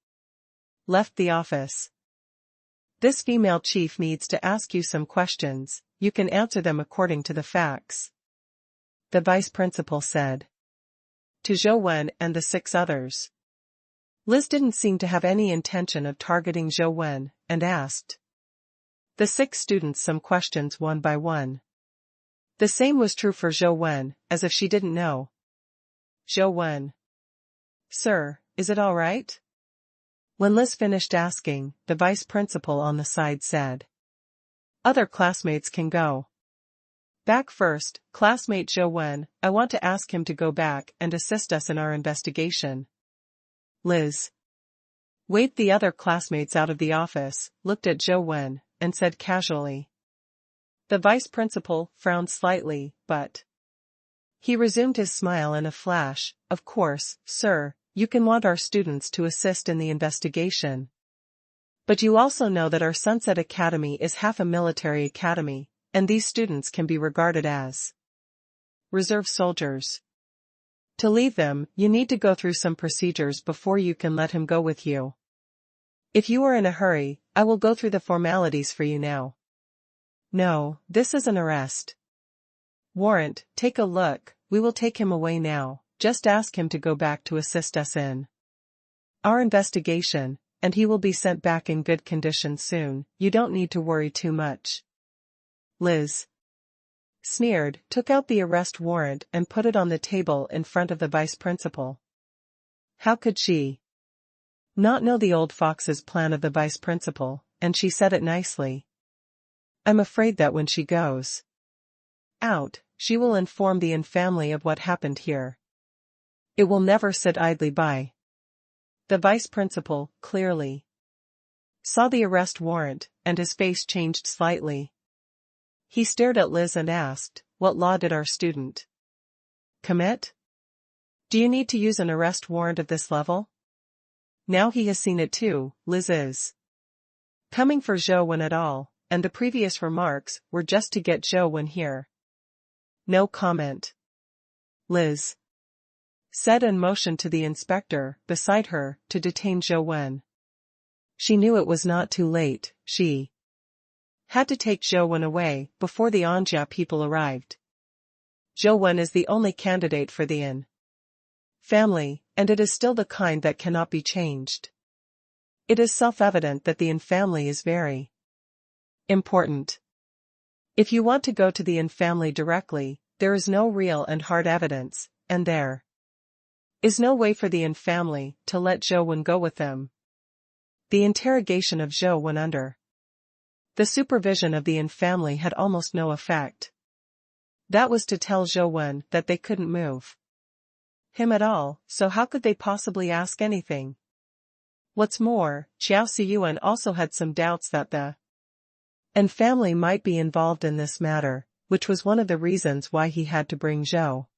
Left the office. This female chief needs to ask you some questions, you can answer them according to the facts. The vice principal said to Zhou Wen and the 6 others. Liz didn't seem to have any intention of targeting Zhou Wen, and asked the 6 students some questions one by one. The same was true for Zhou Wen, as if she didn't know. Zhou Wen. Sir, is it all right? When Liz finished asking, the vice principal on the side said, Other classmates can go. Back first, classmate Zhou Wen, I want to ask him to go back and assist us in our investigation. Liz waved the other classmates out of the office, looked at Zhou Wen, and said casually. The vice principal frowned slightly, but he resumed his smile in a flash. Of course, sir, you can want our students to assist in the investigation. But you also know that our Sunset Academy is half a military academy, and these students can be regarded as reserve soldiers. To leave them, you need to go through some procedures before you can let him go with you. If you are in a hurry, I will go through the formalities for you now. No, this is an arrest warrant. Take a look, we will take him away now. Just ask him to go back to assist us in our investigation, and he will be sent back in good condition soon. You don't need to worry too much. Liz sneered, took out the arrest warrant and put it on the table in front of the vice principal. How could she not know the old fox's plan of the vice principal, and she said it nicely. I'm afraid that when she goes out, she will inform the family of what happened here. It will never sit idly by. The vice principal, clearly, saw the arrest warrant, and his face changed slightly. He stared at Liz and asked, what law did our student commit? Do you need to use an arrest warrant at this level? Now he has seen it too. Liz is coming for Zhou Wen at all, and the previous remarks were just to get Zhou Wen here. No comment. Liz said and motioned to the inspector beside her to detain Zhou Wen. She knew it was not too late. She had to take Zhou Wen away before the Anjia people arrived. Zhou Wen is the only candidate for the Yin family, and it is still the kind that cannot be changed. It is self-evident that the Yin family is very important. If you want to go to the Yin family directly, there is no real and hard evidence, and there is no way for the Yin family to let Zhou Wen go with them. The interrogation of Zhou Wen under the supervision of the Yin family had almost no effect. That was to tell Zhou Wen that they couldn't move him at all, so how could they possibly ask anything? What's more, Qiao Siyuan also had some doubts that the Yin family might be involved in this matter, which was one of the reasons why he had to bring Zhou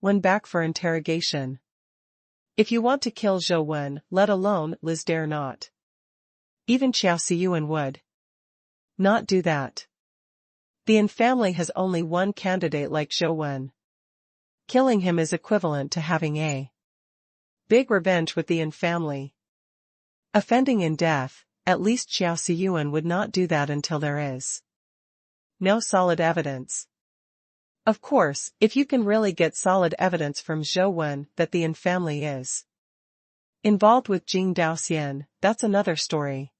Wen back for interrogation. If you want to kill Zhou Wen, let alone Liz dare not. Even Qiao Siyuan would not do that. The Yin family has only one candidate like Zhou Wen. Killing him is equivalent to having a big revenge with the Yin family. Offending in death, at least Qiao Siyuan would not do that until there is no solid evidence. Of course, if you can really get solid evidence from Zhou Wen that the Yin family is involved with Jing Daoxian, that's another story.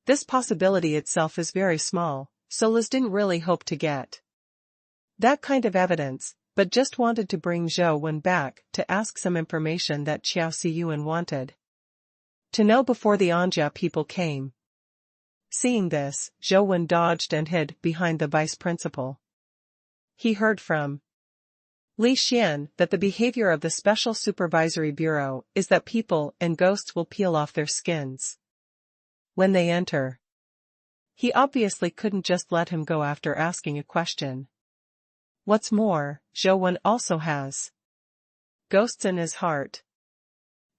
This possibility itself is very small, so Liz didn't really hope to get that kind of evidence, but just wanted to bring Zhou Wen back to ask some information that Qiao Siyuan wanted to know before the Anjia people came. Seeing this, Zhou Wen dodged and hid behind the vice principal. He heard from Li Xian that the behavior of the Special Supervisory Bureau is that people and ghosts will peel off their skins when they enter. He obviously couldn't just let him go after asking a question. What's more, Zhou Wen also has ghosts in his heart.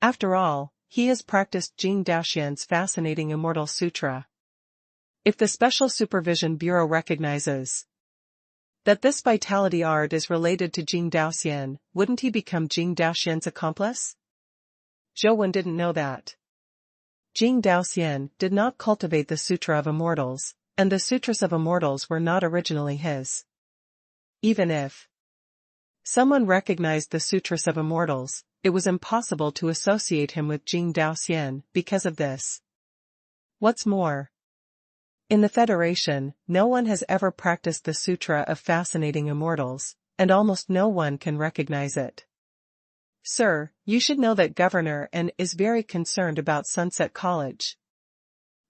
After all, he has practiced Jing Daoxian's fascinating Immortal Sutra. If the Special Supervision Bureau recognizes that this vitality art is related to Jing Daoxian, wouldn't he become Jing Daoxian's accomplice? Zhou Wen didn't know that. Jing Daoxian did not cultivate the Sutra of Immortals, and the Sutras of Immortals were not originally his. Even if someone recognized the Sutras of Immortals, it was impossible to associate him with Jing Daoxian because of this. What's more, in the Federation, no one has ever practiced the Sutra of Fascinating Immortals, and almost no one can recognize it. Sir, you should know that Governor N is very concerned about Sunset College.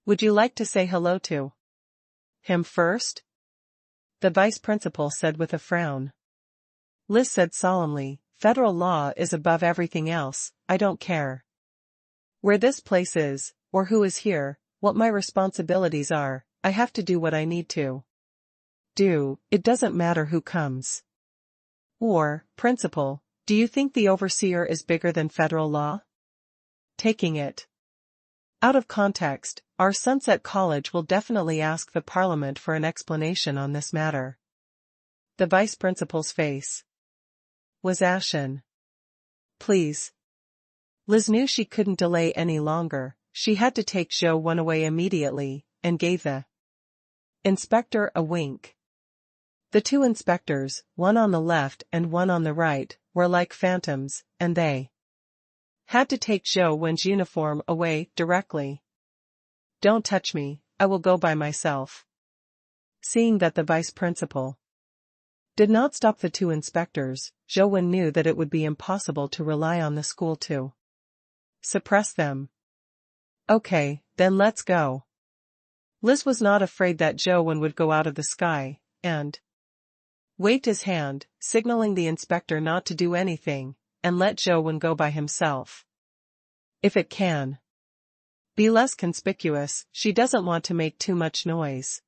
Would you like to say hello to Him first? The vice principal said with a frown. Liz said solemnly, federal law is above everything else, I don't care where this place is, or who is here, what my responsibilities are, I have to do what I need to do, it doesn't matter who comes. Or, principal, do you think the overseer is bigger than federal law? Taking it out of context, our Sunset College will definitely ask the Parliament for an explanation on this matter. The vice principal's face was ashen. Please. Liz knew she couldn't delay any longer, she had to take Zhou Wen away immediately, and gave the inspector a wink. The two inspectors, one on the left and one on the right, were like phantoms, and they had to take Zhou Wen's uniform away directly. Don't touch me, I will go by myself. Seeing that the vice principal did not stop the two inspectors, Zhou Wen knew that it would be impossible to rely on the school to suppress them. Okay, then let's go. Liz was not afraid that Zhou Wen would go out of the sky, and waved his hand, signaling the inspector not to do anything, and let Zhou Wen go by himself. If it can be less conspicuous, she doesn't want to make too much noise.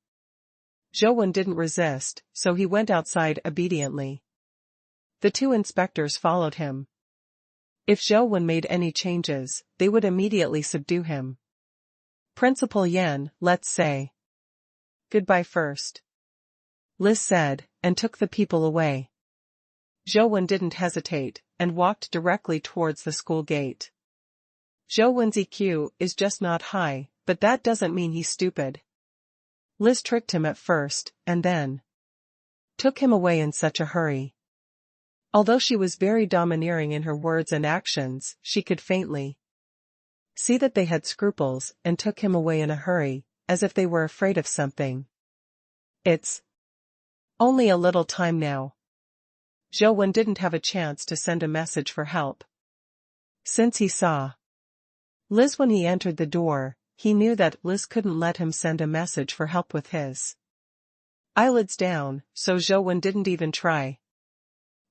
Zhou Wen didn't resist, so he went outside obediently. The two inspectors followed him. If Zhou Wen made any changes, they would immediately subdue him. Principal Yan, let's say goodbye first, Liz said, and took the people away. Zhou Wen didn't hesitate, and walked directly towards the school gate. Zhou Wen's EQ is just not high, but that doesn't mean he's stupid. Liz tricked him at first, and then took him away in such a hurry. Although she was very domineering in her words and actions, she could faintly see that they had scruples, and took him away in a hurry, as if they were afraid of something. It's only a little time now. Zhou Wen didn't have a chance to send a message for help. Since he saw Liz when he entered the door, he knew that Liz couldn't let him send a message for help with his eyelids down, so Zhou Wen didn't even try.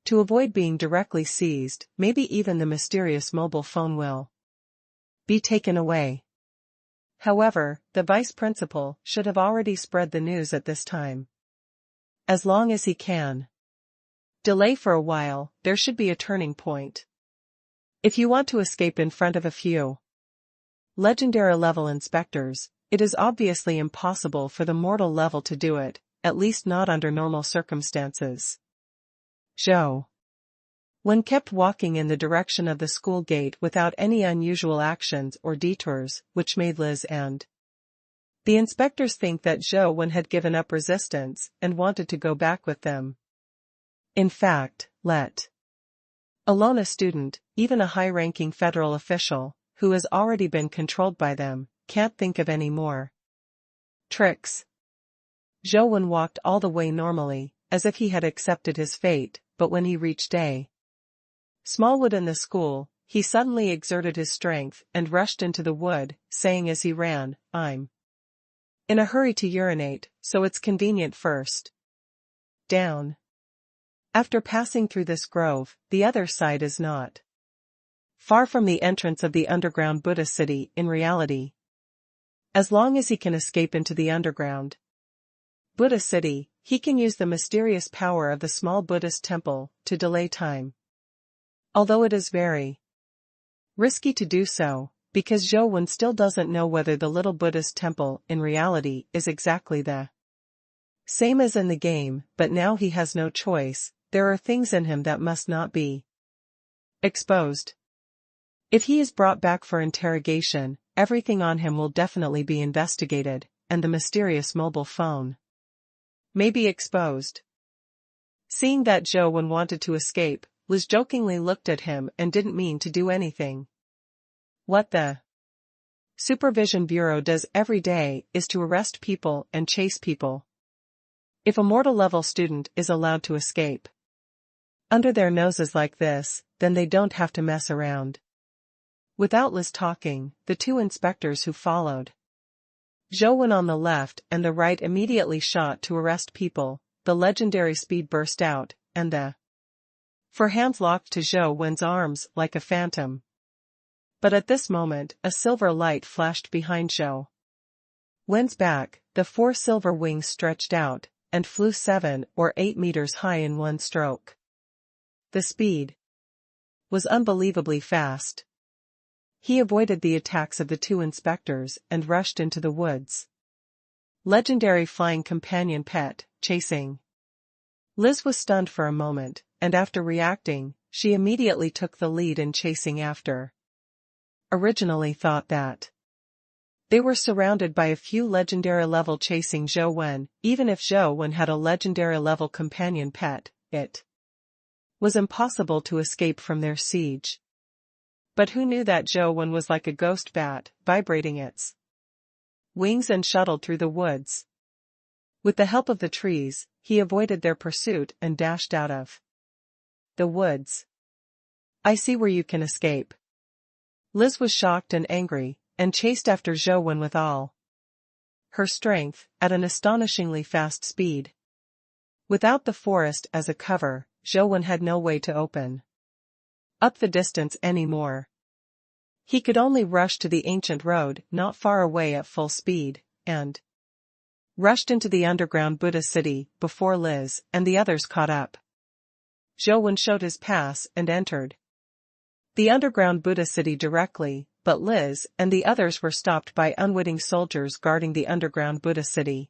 To avoid being directly seized, maybe even the mysterious mobile phone will be taken away. However, the vice principal should have already spread the news at this time. As long as he can delay for a while, there should be a turning point. If you want to escape in front of a few legendary level inspectors, it is obviously impossible for the mortal level to do it, at least not under normal circumstances. Zhou Wen kept walking in the direction of the school gate without any unusual actions or detours, which made Liz and the inspectors think that Zhou Wen had given up resistance and wanted to go back with them. In fact, let alone a student, even a high-ranking federal official, who has already been controlled by them, can't think of any more tricks. Zhou Wen walked all the way normally, as if he had accepted his fate, but when he reached a small wood in the school, he suddenly exerted his strength and rushed into the wood, saying as he ran, I'm in a hurry to urinate, so it's convenient first. Down. After passing through this grove, the other side is not far from the entrance of the underground Buddha city in reality. As long as he can escape into the underground Buddha city, he can use the mysterious power of the small Buddhist temple to delay time. Although it is very risky to do so, because Zhou Wen still doesn't know whether the little Buddhist temple in reality is exactly the same as in the game, but now he has no choice, there are things in him that must not be exposed. If he is brought back for interrogation, everything on him will definitely be investigated, and the mysterious mobile phone may be exposed. Seeing that Zhou Wen wanted to escape, Liz jokingly looked at him and didn't mean to do anything. What the Supervision Bureau does every day is to arrest people and chase people. If a mortal level student is allowed to escape under their noses like this, then they don't have to mess around. Without Liz talking, the two inspectors who followed Zhou on the left and the right immediately shot to arrest people. The legendary speed burst out, and the four hands locked to Zhou arms like a phantom. But at this moment, a silver light flashed behind Zhou Wen's back. The four silver wings stretched out, and flew 7 or 8 meters high in one stroke. The speed was unbelievably fast. He avoided the attacks of the two inspectors and rushed into the woods. Legendary flying companion pet, chasing. Liz was stunned for a moment, and after reacting, she immediately took the lead in chasing after. Originally thought that they were surrounded by a few legendary level chasing Zhou Wen. Even if Zhou Wen had a legendary level companion pet, it was impossible to escape from their siege. But who knew that Zhou Wen was like a ghost bat, vibrating its wings and shuttled through the woods. With the help of the trees, he avoided their pursuit and dashed out of the woods. I see where you can escape. Liz was shocked and angry, and chased after Zhou Wen with all her strength, at an astonishingly fast speed. Without the forest as a cover, Zhou Wen had no way to open up the distance anymore. He could only rush to the ancient road not far away at full speed, and rushed into the underground Buddha city before Liz and the others caught up. Zhou Wen showed his pass and entered the underground Buddha city directly, but Liz and the others were stopped by unwitting soldiers guarding the underground Buddha city.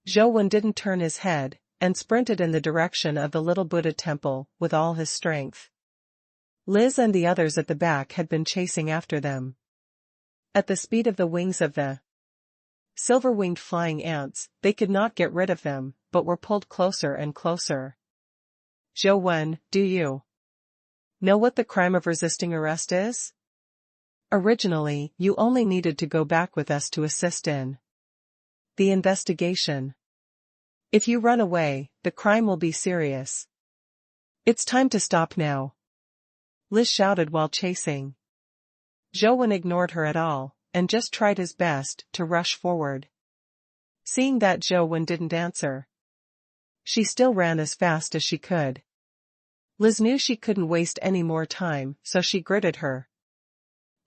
Zhou Wen didn't turn his head, and sprinted in the direction of the little Buddha temple with all his strength. Liz and the others at the back had been chasing after them. At the speed of the wings of the silver-winged flying ants, they could not get rid of them, but were pulled closer and closer. Zhou Wen, do you know what the crime of resisting arrest is? Originally, you only needed to go back with us to assist in the investigation. If you run away, the crime will be serious. It's time to stop now. Liz shouted while chasing. Zhou Wen ignored her at all, and just tried his best to rush forward. Seeing that Zhou Wen didn't answer, she still ran as fast as she could. Liz knew she couldn't waste any more time, so she gritted her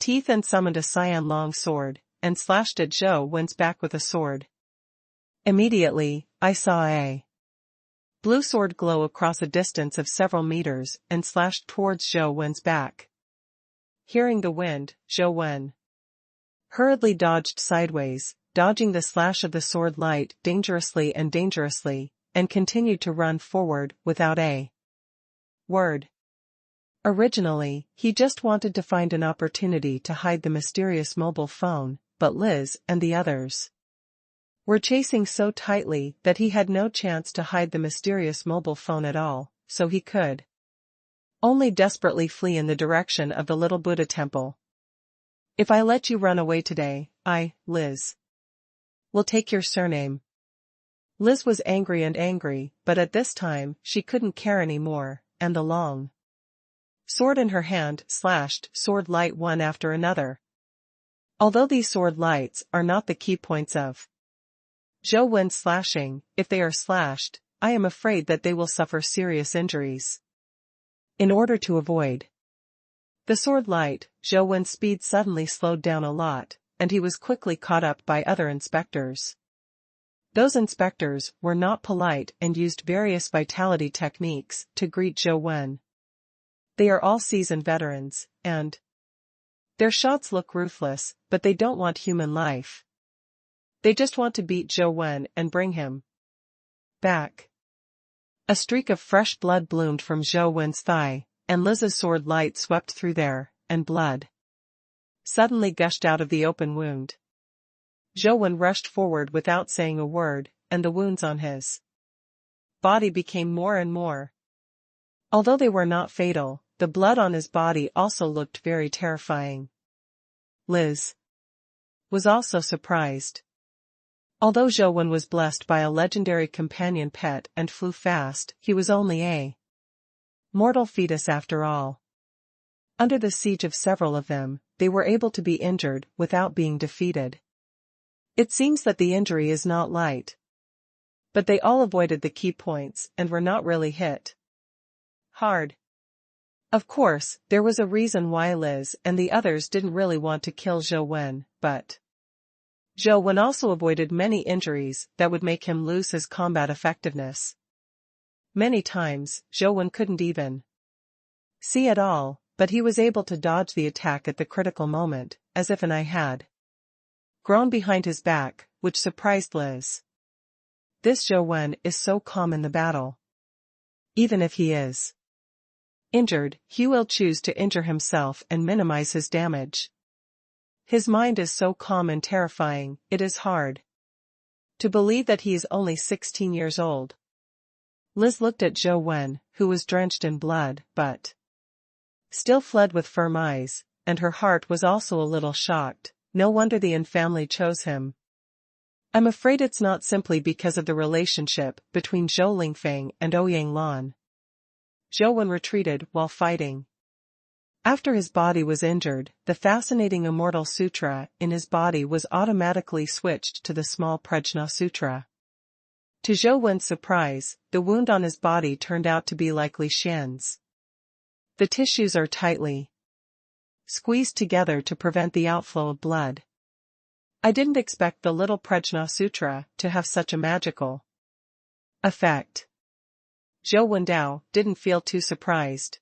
teeth and summoned a cyan long sword, and slashed at Zhou Wen's back with a sword. Immediately, I saw a blue sword glow across a distance of several meters and slashed towards Zhou Wen's back. Hearing the wind, Zhou Wen hurriedly dodged sideways, dodging the slash of the sword light dangerously, and continued to run forward without a word. Originally, he just wanted to find an opportunity to hide the mysterious mobile phone, but Liz and the others were chasing so tightly that he had no chance to hide the mysterious mobile phone at all, so he could only desperately flee in the direction of the little Buddha temple. If I let you run away today, Liz, will take your surname. Liz was angry, but at this time, she couldn't care anymore, and the long sword in her hand slashed sword light one after another. Although these sword lights are not the key points of Zhou Wen's slashing, if they are slashed, I am afraid that they will suffer serious injuries. In order to avoid the sword light, Zhou Wen's speed suddenly slowed down a lot, and he was quickly caught up by other inspectors. Those inspectors were not polite and used various vitality techniques to greet Zhou Wen. They are all seasoned veterans, and their shots look ruthless, but they don't want human life. They just want to beat Zhou Wen and bring him back. A streak of fresh blood bloomed from Zhou Wen's thigh, and Liz's sword light swept through there, and blood suddenly gushed out of the open wound. Zhou Wen rushed forward without saying a word, and the wounds on his body became more and more. Although they were not fatal, the blood on his body also looked very terrifying. Liz was also surprised. Although Zhou Wen was blessed by a legendary companion pet and flew fast, he was only a mortal fetus after all. Under the siege of several of them, they were able to be injured without being defeated. It seems that the injury is not light. But they all avoided the key points and were not really hit hard. Of course, there was a reason why Liz and the others didn't really want to kill Zhou Wen, but Zhou Wen also avoided many injuries that would make him lose his combat effectiveness. Many times, Zhou Wen couldn't even see at all, but he was able to dodge the attack at the critical moment, as if an eye had grown behind his back, which surprised Liz. This Zhou Wen is so calm in the battle. Even if he is injured, he will choose to injure himself and minimize his damage. His mind is so calm and terrifying, it is hard to believe that he is only 16 years old. Liz looked at Zhou Wen, who was drenched in blood, but still fled with firm eyes, and her heart was also a little shocked. No wonder the Yin family chose him. I'm afraid it's not simply because of the relationship between Zhou Lingfeng and Ouyang Lan. Zhou Wen retreated while fighting. After his body was injured, the fascinating Immortal Sutra in his body was automatically switched to the small Prajna Sutra. To Zhou Wen's surprise, the wound on his body turned out to be like Li Xian's. The tissues are tightly squeezed together to prevent the outflow of blood. I didn't expect the little Prajna Sutra to have such a magical effect. Zhou Wendao didn't feel too surprised.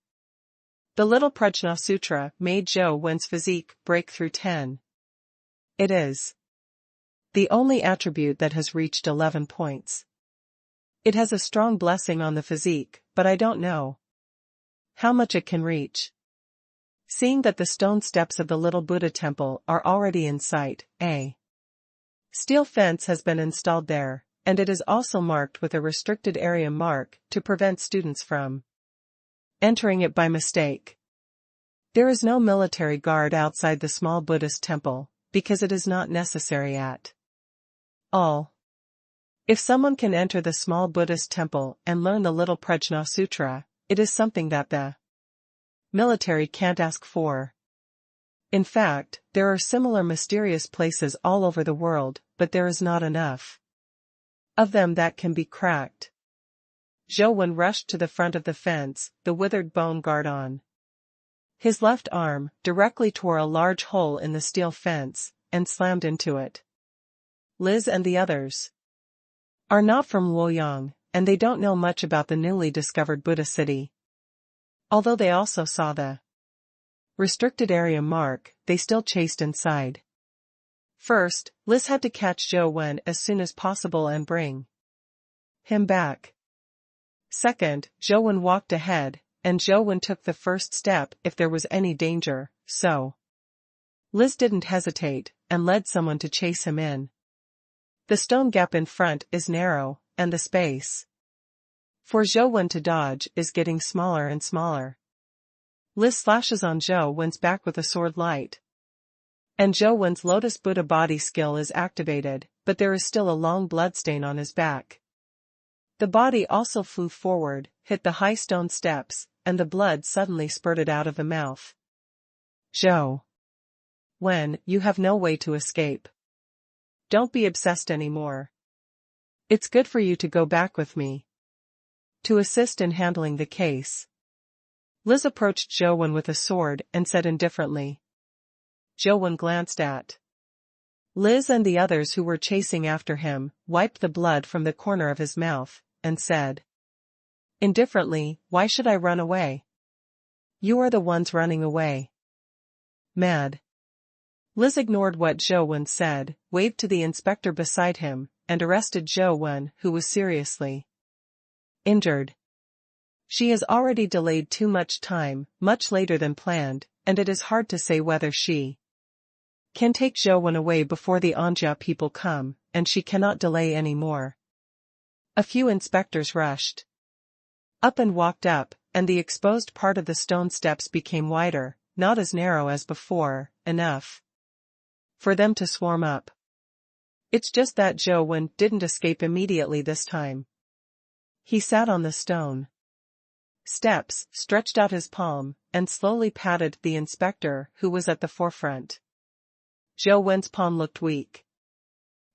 The little Prajna Sutra made Zhou Wen's physique break through 10. It is the only attribute that has reached 11 points. It has a strong blessing on the physique, but I don't know how much it can reach. Seeing that the stone steps of the little Buddha temple are already in sight, a steel fence has been installed there, and it is also marked with a restricted area mark to prevent students from entering it by mistake. There is no military guard outside the small Buddhist temple, because it is not necessary at all. If someone can enter the small Buddhist temple and learn the little Prajna Sutra, it is something that the military can't ask for. In fact, there are similar mysterious places all over the world, but there is not enough of them that can be cracked. Zhou Wen rushed to the front of the fence, the withered bone guard on his left arm, directly tore a large hole in the steel fence, and slammed into it. Liz and the others are not from Luoyang, and they don't know much about the newly discovered Buddha city. Although they also saw the restricted area mark, they still chased inside. First, Liz had to catch Zhou Wen as soon as possible and bring him back. Second, Zhou Wen walked ahead, and Zhou Wen took the first step if there was any danger, so Liz didn't hesitate, and led someone to chase him in. The stone gap in front is narrow, and the space for Zhou Wen to dodge is getting smaller and smaller. Liz slashes on Zhou Wen's back with a sword light. And Zhou Wen's Lotus Buddha body skill is activated, but there is still a long bloodstain on his back. The body also flew forward, hit the high stone steps, and the blood suddenly spurted out of the mouth. Zhou Wen, you have no way to escape. Don't be obsessed anymore. It's good for you to go back with me to assist in handling the case. Liz approached Zhou Wen with a sword and said indifferently. Zhou Wen glanced at Liz and the others who were chasing after him, wiped the blood from the corner of his mouth, and said indifferently, "Why should I run away? You are the ones running away. Mad." Liz ignored what Zhou Wen said, waved to the inspector beside him, and arrested Zhou Wen, who was seriously injured. She has already delayed too much time, much later than planned, and it is hard to say whether she can take Zhou Wen away before the Anjia people come, and she cannot delay any more. A few inspectors rushed up and walked up, and the exposed part of the stone steps became wider, not as narrow as before, enough for them to swarm up. It's just that Zhou Wen didn't escape immediately this time. He sat on the stone steps, stretched out his palm, and slowly patted the inspector who was at the forefront. Zhou Wen's palm looked weak.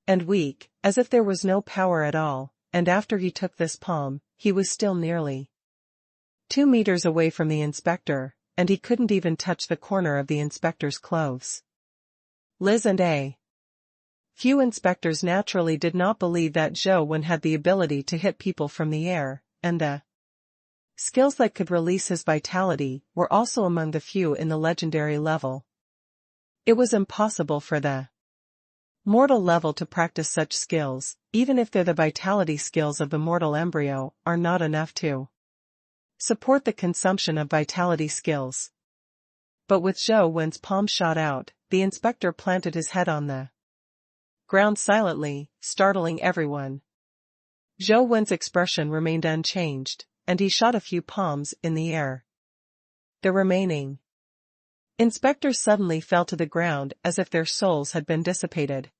and weak, as if there was no power at all, and after he took this palm, he was still nearly 2 meters away from the inspector, and he couldn't even touch the corner of the inspector's clothes. Liz and A. Few inspectors naturally did not believe that Zhou Wen had the ability to hit people from the air, and the skills that could release his vitality were also among the few in the legendary level. It was impossible for the mortal level to practice such skills, even if the vitality skills of the mortal embryo are not enough to support the consumption of vitality skills. But with Zhou Wen's palm shot out, the inspector planted his head on the ground silently, startling everyone. Zhou Wen's expression remained unchanged, and he shot a few palms in the air. The remaining inspectors suddenly fell to the ground as if their souls had been dissipated.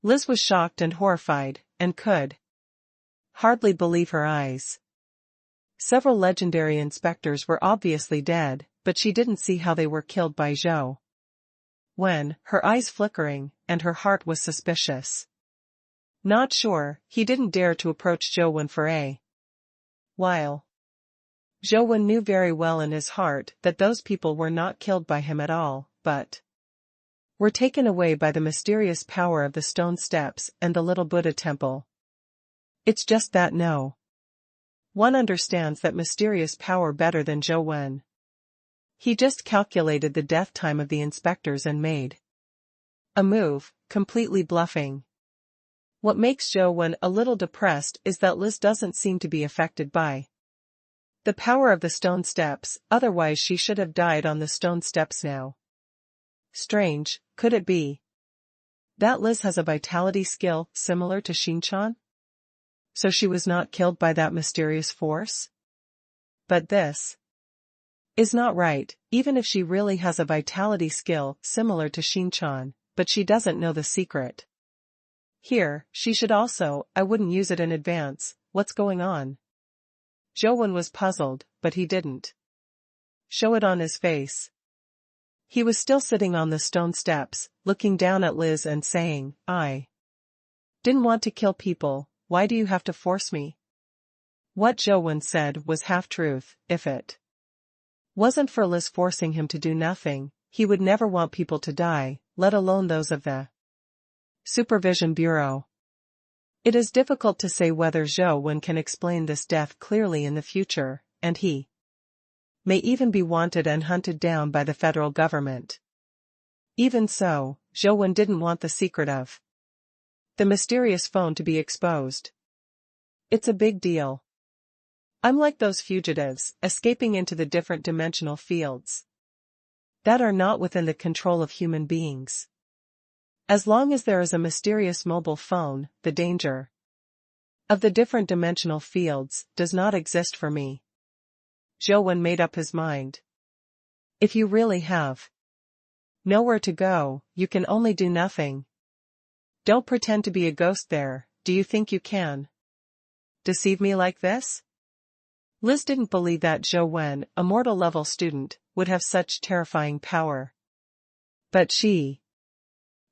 Liz was shocked and horrified, and could hardly believe her eyes. Several legendary inspectors were obviously dead, but she didn't see how they were killed by Zhou Wen, her eyes flickering, and her heart was suspicious. Not sure, he didn't dare to approach Zhou Wen for a while. Zhou Wen knew very well in his heart that those people were not killed by him at all, but were taken away by the mysterious power of the stone steps and the little Buddha temple. It's just that no one understands that mysterious power better than Zhou Wen. He just calculated the death time of the inspectors and made a move, completely bluffing. What makes Zhou Wen a little depressed is that Liz doesn't seem to be affected by the power of the stone steps, otherwise she should have died on the stone steps now. Strange, could it be that Liz has a vitality skill similar to Xinchan? So she was not killed by that mysterious force? But this is not right, even if she really has a vitality skill similar to Xinchan, but she doesn't know the secret. Here, she should also, I wouldn't use it in advance, what's going on? Zhou Wen was puzzled, but he didn't show it on his face. He was still sitting on the stone steps, looking down at Liz and saying, I didn't want to kill people, why do you have to force me? What Zhou Wen said was half-truth. If it wasn't for Liz forcing him to do nothing, he would never want people to die, let alone those of the Supervision Bureau. It is difficult to say whether Zhou Wen can explain this death clearly in the future, and he may even be wanted and hunted down by the federal government. Even so, Zhou Wen didn't want the secret of the mysterious phone to be exposed. It's a big deal. I'm like those fugitives, escaping into the different dimensional fields that are not within the control of human beings. As long as there is a mysterious mobile phone, the danger of the different dimensional fields does not exist for me. Zhou Wen made up his mind. If you really have nowhere to go, you can only do nothing. Don't pretend to be a ghost there, do you think you can deceive me like this? Liz didn't believe that Zhou Wen, a mortal-level student, would have such terrifying power. But she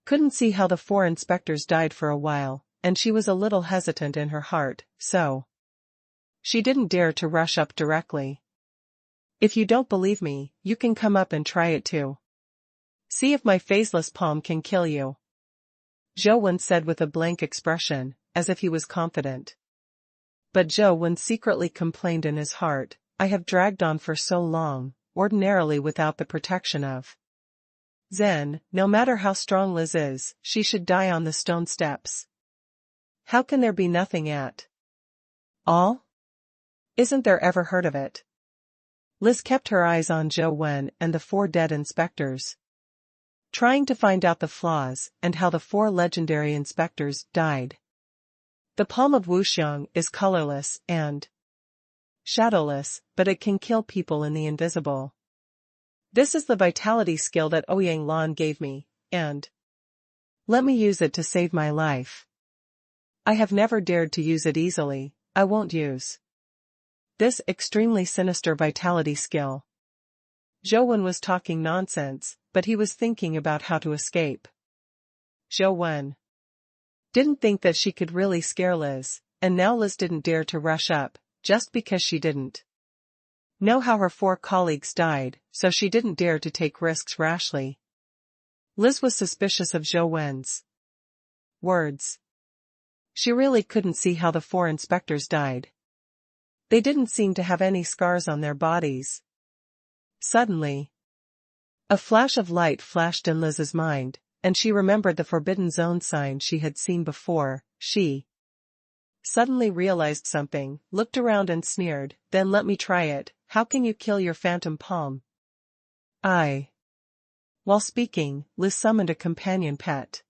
couldn't see how the 4 inspectors died for a while, and she was a little hesitant in her heart, so she didn't dare to rush up directly. If you don't believe me, you can come up and try it too. See if my faceless palm can kill you. Zhou Wen said with a blank expression, as if he was confident. But Zhou Wen secretly complained in his heart, I have dragged on for so long, ordinarily without the protection of Zen, no matter how strong Liz is, she should die on the stone steps. How can there be nothing at all? Isn't there ever heard of it? Liz kept her eyes on Zhou Wen and the 4 dead inspectors, trying to find out the flaws and how the 4 legendary inspectors died. The palm of Wuxiang is colorless and shadowless, but it can kill people in the invisible. This is the vitality skill that Ouyang Lan gave me, and let me use it to save my life. I have never dared to use it easily, I won't use this extremely sinister vitality skill. Zhou Wen was talking nonsense, but he was thinking about how to escape. Zhou Wen Didn't think that she could really scare Liz, and now Liz didn't dare to rush up, just because she didn't know how her 4 colleagues died, so she didn't dare to take risks rashly. Liz was suspicious of Zhou Wen's words. She really couldn't see how the 4 inspectors died. They didn't seem to have any scars on their bodies. Suddenly, a flash of light flashed in Liz's mind, and she remembered the Forbidden Zone sign she had seen before. She suddenly realized something, looked around and sneered, "Then let me try it. How can you kill your phantom palm?" While speaking, Liz summoned a companion pet.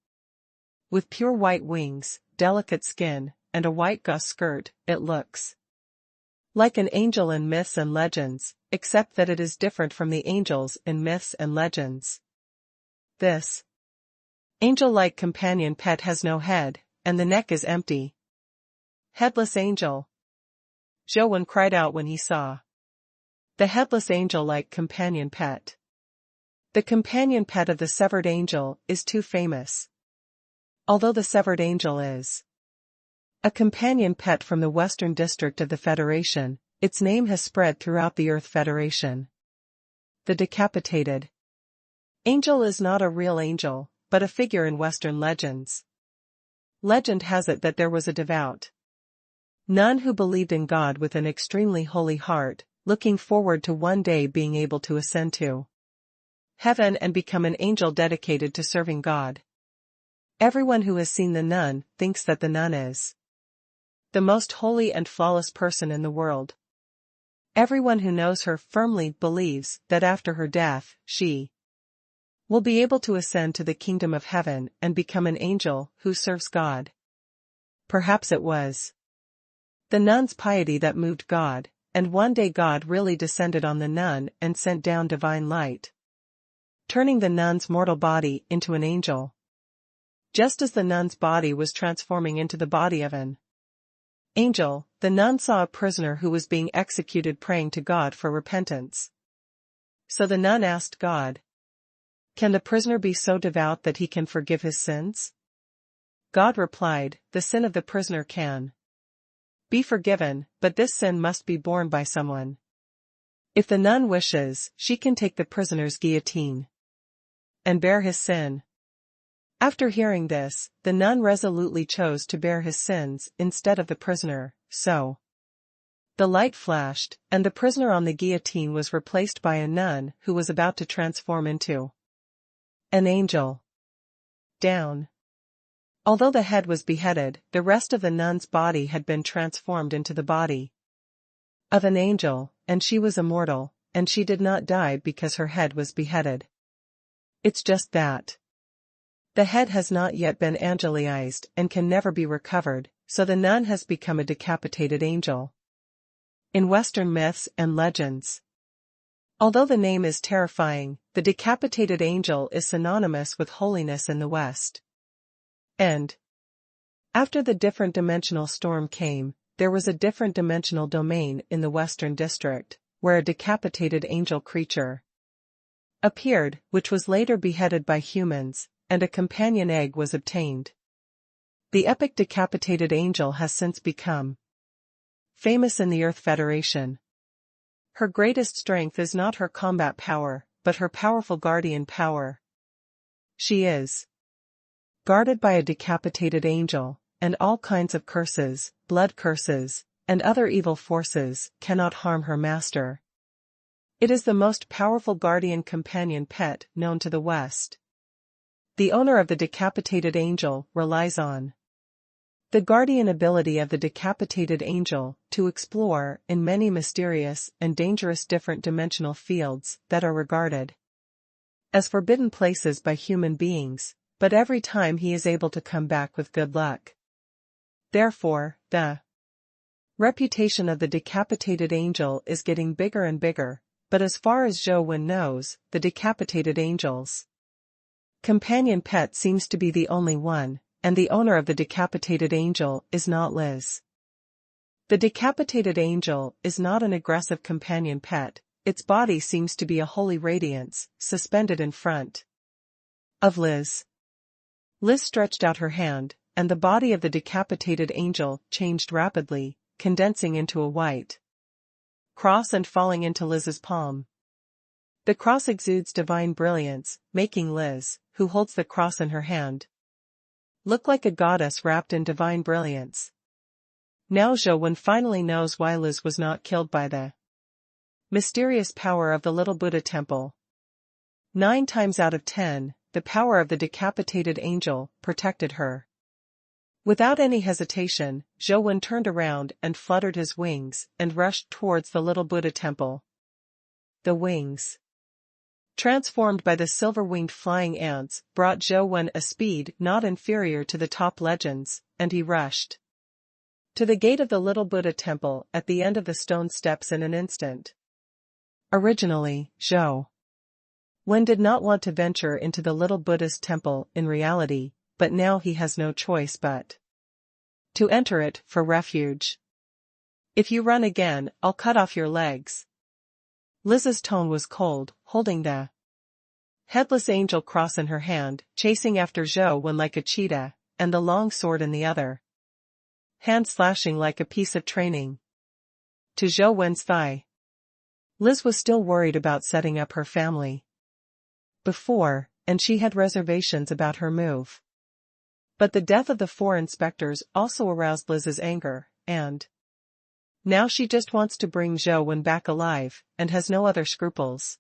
With pure white wings, delicate skin, and a white gauze skirt, it looks like an angel in myths and legends, except that it is different from the angels in myths and legends. This angel-like companion pet has no head, and the neck is empty. Headless angel! Zhou Wen cried out when he saw the headless angel-like companion pet. The companion pet of the severed angel is too famous. Although the severed angel is a companion pet from the Western District of the Federation, its name has spread throughout the Earth Federation. The decapitated angel is not a real angel, but a figure in Western legends. Legend has it that there was a devout nun who believed in God with an extremely holy heart, looking forward to one day being able to ascend to heaven and become an angel dedicated to serving God. Everyone who has seen the nun thinks that the nun is the most holy and flawless person in the world. Everyone who knows her firmly believes that after her death, she will be able to ascend to the kingdom of heaven and become an angel who serves God. Perhaps it was the nun's piety that moved God, and one day God really descended on the nun and sent down divine light, turning the nun's mortal body into an angel. Just as the nun's body was transforming into the body of an angel, the nun saw a prisoner who was being executed praying to God for repentance. So the nun asked God, "Can the prisoner be so devout that he can forgive his sins?" God replied, "The sin of the prisoner can be forgiven, but this sin must be borne by someone. If the nun wishes, she can take the prisoner's guillotine and bear his sin." After hearing this, the nun resolutely chose to bear his sins instead of the prisoner, so the light flashed, and the prisoner on the guillotine was replaced by a nun who was about to transform into an angel. Down. Although the head was beheaded, the rest of the nun's body had been transformed into the body of an angel, and she was immortal, and she did not die because her head was beheaded. It's just that the head has not yet been angelized and can never be recovered, so the nun has become a decapitated angel. In Western myths and legends, although the name is terrifying, the decapitated angel is synonymous with holiness in the West. And after the different dimensional storm came, there was a different dimensional domain in the Western District, where a decapitated angel creature appeared, which was later beheaded by humans, and a companion egg was obtained. The epic decapitated angel has since become famous in the Earth Federation. Her greatest strength is not her combat power, but her powerful guardian power. She is guarded by a decapitated angel, and all kinds of curses, blood curses, and other evil forces cannot harm her master. It is the most powerful guardian companion pet known to the West. The owner of the decapitated angel relies on the guardian ability of the decapitated angel to explore in many mysterious and dangerous different dimensional fields that are regarded as forbidden places by human beings, but every time he is able to come back with good luck. Therefore, the reputation of the decapitated angel is getting bigger and bigger, but as far as Zhou Wen knows, the decapitated angel's companion pet seems to be the only one, and the owner of the decapitated angel is not Liz. The decapitated angel is not an aggressive companion pet, its body seems to be a holy radiance, suspended in front of Liz. Liz stretched out her hand, and the body of the decapitated angel changed rapidly, condensing into a white cross and falling into Liz's palm. The cross exudes divine brilliance, making Liz, who holds the cross in her hand, look like a goddess wrapped in divine brilliance. Now Zhou finally knows why Liz was not killed by the mysterious power of the little Buddha temple. 9 times out of 10, the power of the decapitated angel protected her. Without any hesitation, Zhou turned around and fluttered his wings and rushed towards the little Buddha temple. The wings, transformed by the silver-winged flying ants, brought Zhou a speed not inferior to the top legends, and he rushed to the gate of the little Buddha temple at the end of the stone steps in an instant. Originally, Zhou did not want to venture into the little Buddha's temple in reality, but now he has no choice but to enter it for refuge. If you run again, I'll cut off your legs. Liz's tone was cold, holding the headless angel cross in her hand, chasing after Zhou like a cheetah, and the long sword in the other hand slashing like a piece of training to Zhou thigh. Liz was still worried about setting up her family before, and she had reservations about her move. But the death of the 4 inspectors also aroused Liz's anger, and now she just wants to bring Zhou back alive, and has no other scruples.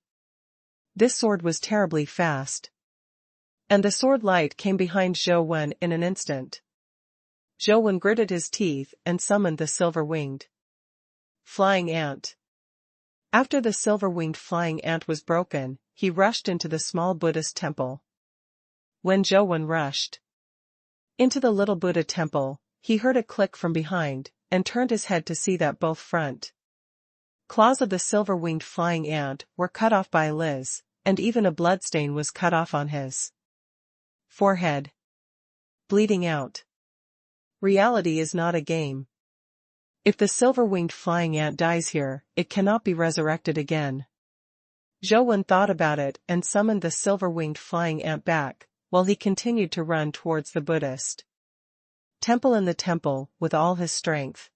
This sword was terribly fast, and the sword light came behind Zhou in an instant. Zhou gritted his teeth and summoned the silver-winged flying ant. After the silver-winged flying ant was broken, he rushed into the small Buddhist temple. When Zhou rushed into the little Buddha temple, he heard a click from behind, and turned his head to see that both front claws of the silver-winged flying ant were cut off by Liz, and even a bloodstain was cut off on his forehead, bleeding out. Reality is not a game. If the silver-winged flying ant dies here, it cannot be resurrected again. Zhou thought about it and summoned the silver-winged flying ant back, while he continued to run towards the Buddhist temple in the temple with all his strength.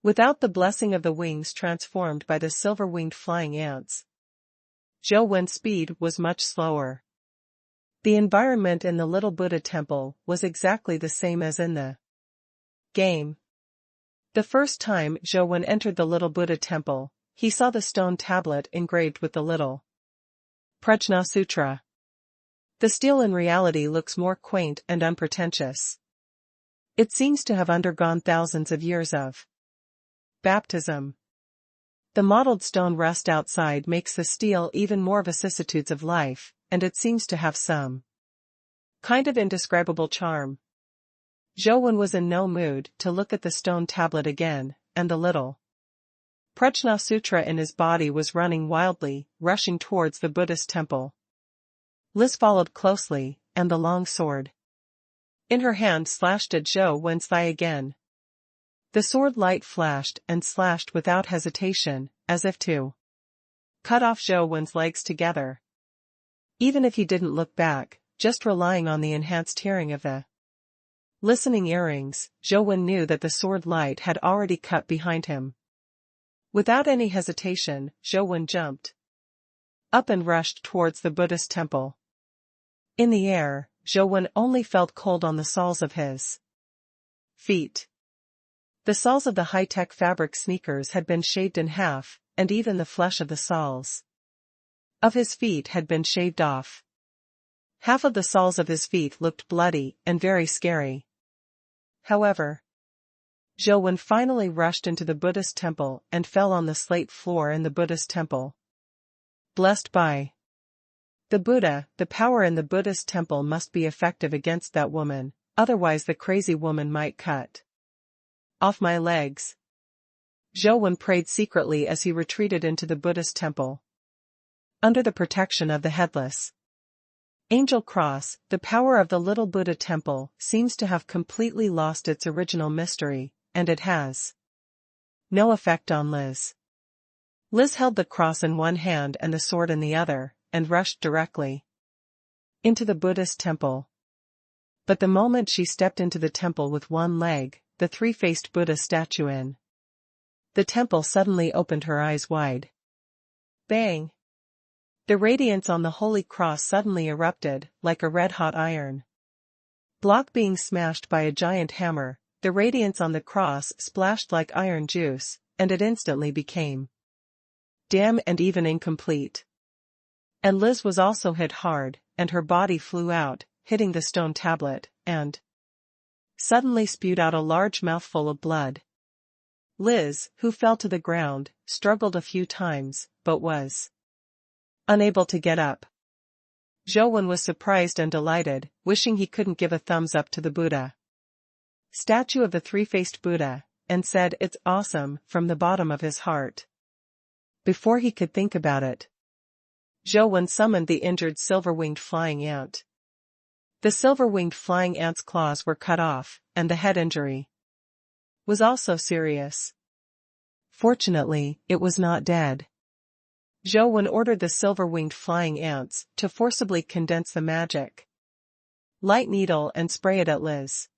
Without the blessing of the wings transformed by the silver-winged flying ants, Zhou's speed was much slower. The environment in the little Buddha temple was exactly the same as in the game. The first time Zhou entered the little Buddha temple, he saw the stone tablet engraved with the little Prajna Sutra. The stele in reality looks more quaint and unpretentious. It seems to have undergone thousands of years of baptism. The mottled stone rust outside makes the stele even more vicissitudes of life, and it seems to have some kind of indescribable charm. Zhou was in no mood to look at the stone tablet again, and the little Prajna Sutra in his body was running wildly, rushing towards the Buddhist temple. Liz followed closely, and the long sword in her hand slashed at Zhou's thigh again. The sword light flashed and slashed without hesitation, as if to cut off Zhou's legs together. Even if he didn't look back, just relying on the enhanced hearing of the listening earrings, Zhou knew that the sword light had already cut behind him. Without any hesitation, Zhou jumped up and rushed towards the Buddhist temple. In the air, Zhou only felt cold on the soles of his feet. The soles of the high-tech fabric sneakers had been shaved in half, and even the flesh of the soles of his feet had been shaved off. Half of the soles of his feet looked bloody and very scary. However, Zhou finally rushed into the Buddhist temple and fell on the slate floor in the Buddhist temple. Blessed by the Buddha, the power in the Buddhist temple must be effective against that woman, otherwise the crazy woman might cut off my legs. Zhou prayed secretly as he retreated into the Buddhist temple. Under the protection of the headless angel cross, the power of the little Buddha temple seems to have completely lost its original mystery, and it has no effect on Liz. Liz held the cross in one hand and the sword in the other, and rushed directly into the Buddhist temple. But the moment she stepped into the temple with one leg, the three-faced Buddha statue in the temple suddenly opened her eyes wide. Bang! The radiance on the holy cross suddenly erupted, like a red-hot iron block being smashed by a giant hammer. The radiance on the cross splashed like iron juice, and it instantly became dim and even incomplete. And Liz was also hit hard, and her body flew out, hitting the stone tablet, and suddenly spewed out a large mouthful of blood. Liz, who fell to the ground, struggled a few times, but was unable to get up. Zhou was surprised and delighted, wishing he couldn't give a thumbs up to the Buddha statue of the three-faced Buddha, and said it's awesome from the bottom of his heart. Before he could think about it, Zhou summoned the injured silver-winged flying ant. The silver-winged flying ant's claws were cut off, and the head injury was also serious. Fortunately, it was not dead. Zhou ordered the silver-winged flying ants to forcibly condense the magic light needle and spray it at Liz.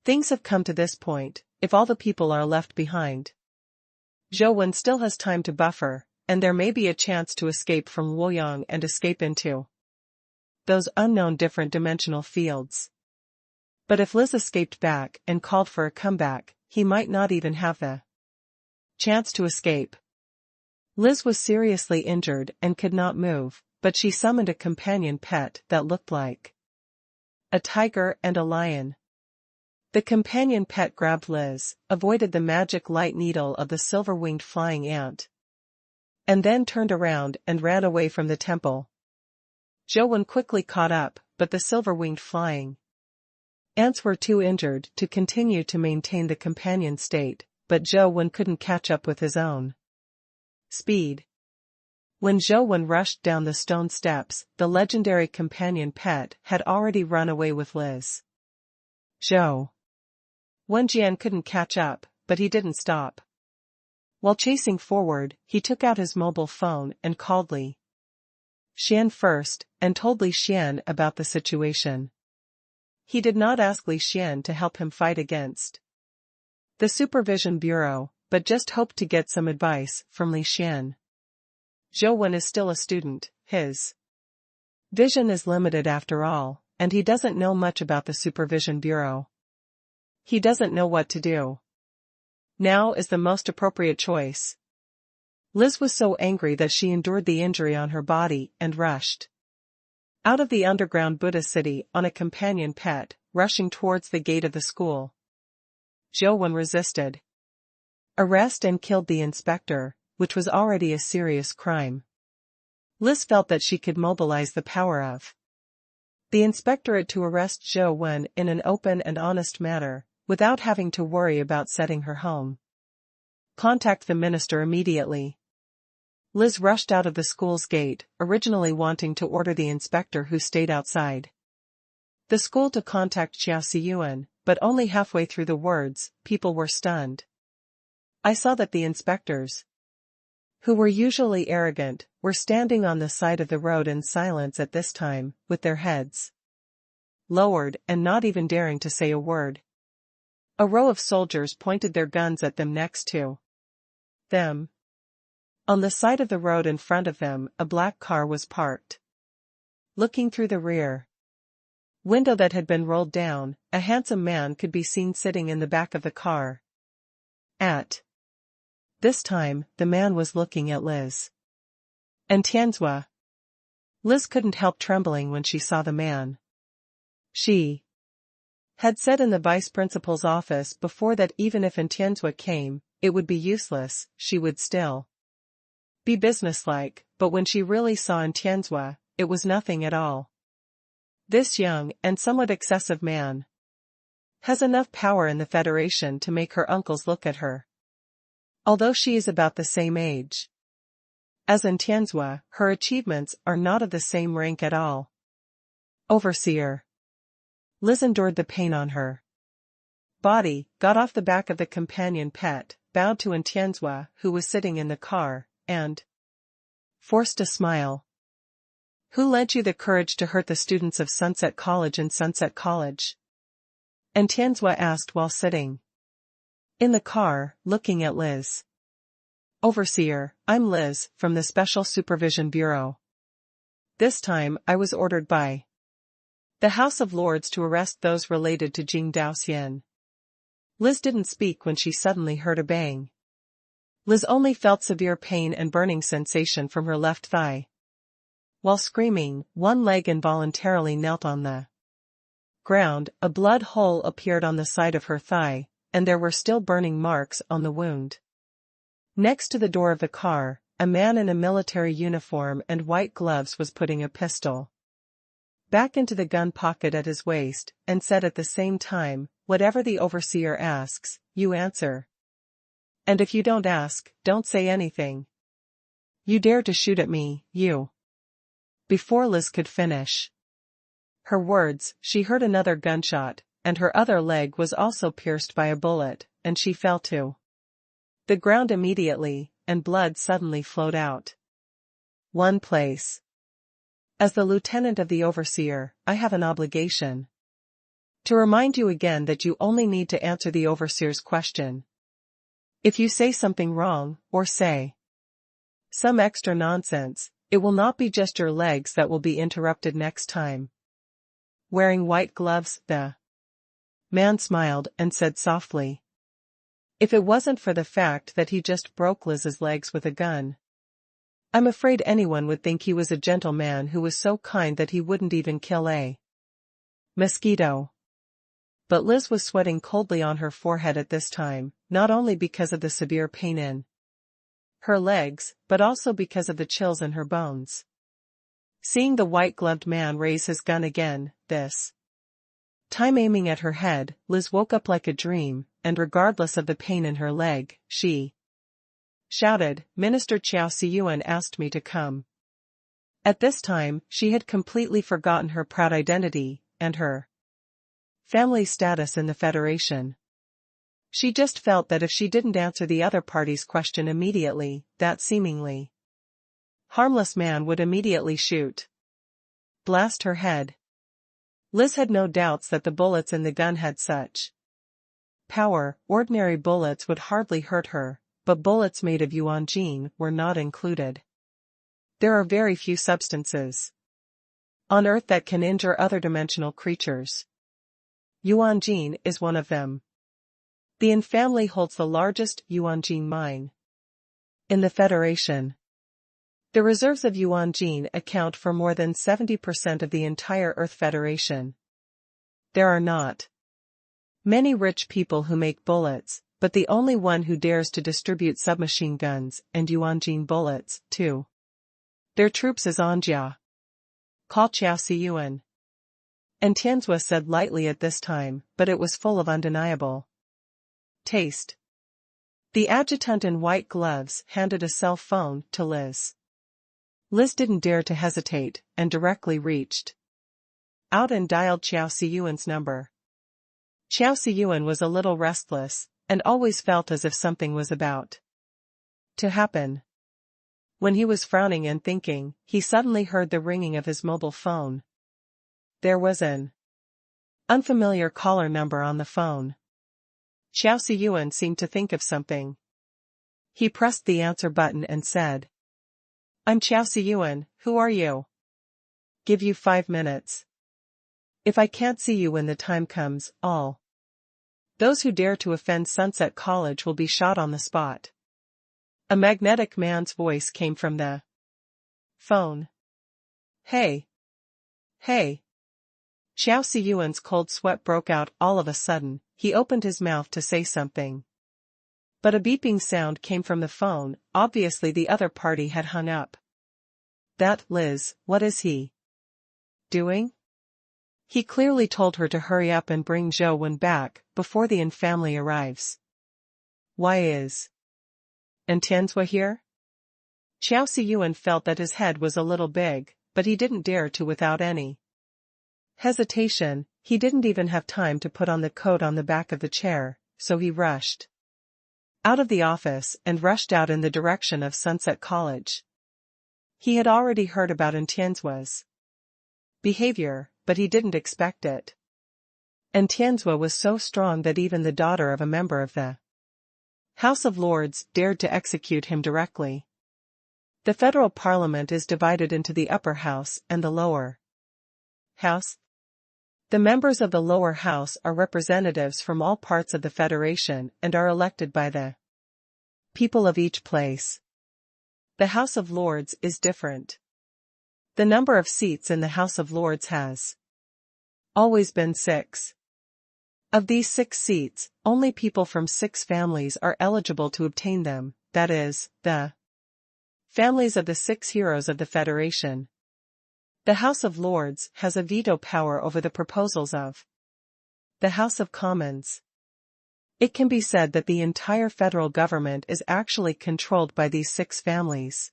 Things have come to this point, if all the people are left behind, Zhou still has time to buffer, and there may be a chance to escape from Luoyang and escape into those unknown different dimensional fields. But if Liz escaped back and called for a comeback, he might not even have the chance to escape. Liz was seriously injured and could not move, but she summoned a companion pet that looked like a tiger and a lion. The companion pet grabbed Liz, avoided the magic light needle of the silver-winged flying ant, and then turned around and ran away from the temple. Zhou quickly caught up, but the silver-winged flying ants were too injured to continue to maintain the companion state, but Zhou couldn't catch up with his own speed. When Zhou rushed down the stone steps, the legendary companion pet had already run away with Liz. Zhou Jian couldn't catch up, but he didn't stop. While chasing forward, he took out his mobile phone and called Li Xian first, and told Li Xian about the situation. He did not ask Li Xian to help him fight against the Supervision Bureau, but just hoped to get some advice from Li Xian. Zhou is still a student, his vision is limited after all, and he doesn't know much about the Supervision Bureau. He doesn't know what to do. Now is the most appropriate choice. Liz was so angry that she endured the injury on her body and rushed out of the underground Buddha city on a companion pet, rushing towards the gate of the school. Zhou resisted arrest and killed the inspector, which was already a serious crime. Liz felt that she could mobilize the power of the inspectorate to arrest Zhou in an open and honest manner, without having to worry about setting her home. Contact the minister immediately. Liz rushed out of the school's gate, originally wanting to order the inspector who stayed outside the school to contact Xiao Siyuan, but only halfway through the words, people were stunned. I saw that the inspectors, who were usually arrogant, were standing on the side of the road in silence at this time, with their heads lowered and not even daring to say a word. A row of soldiers pointed their guns at them next to them. On the side of the road in front of them, a black car was parked. Looking through the rear window that had been rolled down, a handsome man could be seen sitting in the back of the car. At this time, the man was looking at Liz and Tianzua. Liz couldn't help trembling when she saw the man. She had said in the vice principal's office before that even if Tianzua came, it would be useless, she would still be businesslike, but when she really saw Tianzua, it was nothing at all. This young and somewhat excessive man has enough power in the Federation to make her uncles look at her. Although she is about the same age as Tianzua, her achievements are not of the same rank at all. Overseer. Liz endured the pain on her body, got off the back of the companion pet, bowed to Tianzua, who was sitting in the car, and forced a smile. Who lent you the courage to hurt the students of Sunset College and Sunset College? And Tian asked while sitting in the car, looking at Liz. Overseer, I'm Liz, from the Special Supervision Bureau. This time, I was ordered by the House of Lords to arrest those related to Jing Daoxian. Liz didn't speak when she suddenly heard a bang. Liz only felt severe pain and burning sensation from her left thigh. While screaming, one leg involuntarily knelt on the ground, a blood hole appeared on the side of her thigh, and there were still burning marks on the wound. Next to the door of the car, a man in a military uniform and white gloves was putting a pistol back into the gun pocket at his waist, and said at the same time, "Whatever the overseer asks, you answer. And if you don't ask, don't say anything. You dare to shoot at me, you." Before Liz could finish her words, she heard another gunshot, and her other leg was also pierced by a bullet, and she fell to the ground immediately, and blood suddenly flowed out. One place. As the lieutenant of the overseer, I have an obligation to remind you again that you only need to answer the overseer's question. If you say something wrong, or say some extra nonsense, it will not be just your legs that will be interrupted next time. Wearing white gloves, the man smiled and said softly, "If it wasn't for the fact that he just broke Liz's legs with a gun, I'm afraid anyone would think he was a gentleman who was so kind that he wouldn't even kill a mosquito." But Liz was sweating coldly on her forehead at this time, not only because of the severe pain in her legs, but also because of the chills in her bones. Seeing the white-gloved man raise his gun again, this time aiming at her head, Liz woke up like a dream, and regardless of the pain in her leg, she shouted, "Minister Chiao Siyuan asked me to come." At this time, she had completely forgotten her proud identity, and her family status in the Federation. She just felt that if she didn't answer the other party's question immediately, that seemingly harmless man would immediately shoot, blast her head. Liz had no doubts that the bullets in the gun had such power. Ordinary bullets would hardly hurt her, but bullets made of yuanjin were not included. There are very few substances on Earth that can injure other dimensional creatures. Yuanjin is one of them. The Yin family holds the largest yuanjin mine in the Federation. The reserves of yuanjin account for more than 70% of the entire Earth Federation. There are not many rich people who make bullets, but the only one who dares to distribute submachine guns and yuanjin bullets, to their troops is Anjia, called Chiao Siyuan. And Tianzua said lightly at this time, but it was full of undeniable taste. The adjutant in white gloves handed a cell phone to Liz. Liz didn't dare to hesitate, and directly reached out and dialed Chiao Siyuan's number. Chiao Siyuan was a little restless, and always felt as if something was about to happen. When he was frowning and thinking, he suddenly heard the ringing of his mobile phone. There was an unfamiliar caller number on the phone. Chiao Siyuan seemed to think of something. He pressed the answer button and said, "I'm Chiao Siyuan, who are you? Give you 5 minutes. If I can't see you when the time comes, all those who dare to offend Sunset College will be shot on the spot." A magnetic man's voice came from the phone. "Hey. Hey." Chiao Siyuan's cold sweat broke out all of a sudden. He opened his mouth to say something, but a beeping sound came from the phone. Obviously the other party had hung up. "That, Liz, what is he doing?" He clearly told her to hurry up and bring Zhou Wen back, before the Yin family arrives. "Why is and Tianzua here?" Chiao Siyuan felt that his head was a little big, but he didn't dare to without any hesitation. He didn't even have time to put on the coat on the back of the chair, so he rushed out of the office and rushed out in the direction of Sunset College. He had already heard about Tian's behavior, but he didn't expect it. And Tian's was so strong that even the daughter of a member of the House of Lords dared to execute him directly. The federal parliament is divided into the upper house and the lower house. The members of the lower house are representatives from all parts of the federation and are elected by the people of each place. The House of Lords is different. The number of seats in the House of Lords has always been 6. Of these 6 seats, only people from 6 families are eligible to obtain them, that is, the families of the 6 heroes of the Federation. The House of Lords has a veto power over the proposals of the House of Commons. It can be said that the entire federal government is actually controlled by these 6 families.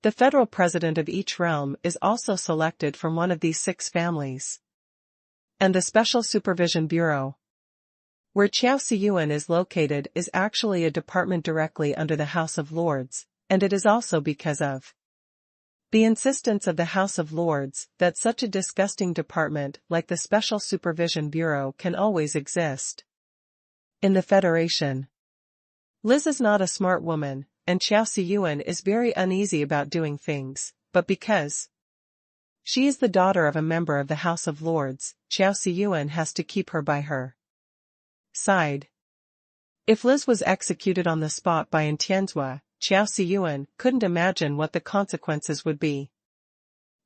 The federal president of each realm is also selected from one of these 6 families. And the Special Supervision Bureau, where Chao Siyuan is located, is actually a department directly under the House of Lords, and it is also because of the insistence of the House of Lords that such a disgusting department like the Special Supervision Bureau can always exist in the Federation. Liz is not a smart woman, and Chao Siyuan is very uneasy about doing things, but because she is the daughter of a member of the House of Lords, Chao Siyuan has to keep her by her side. If Liz was executed on the spot by Tian's, Chao Siyuan couldn't imagine what the consequences would be.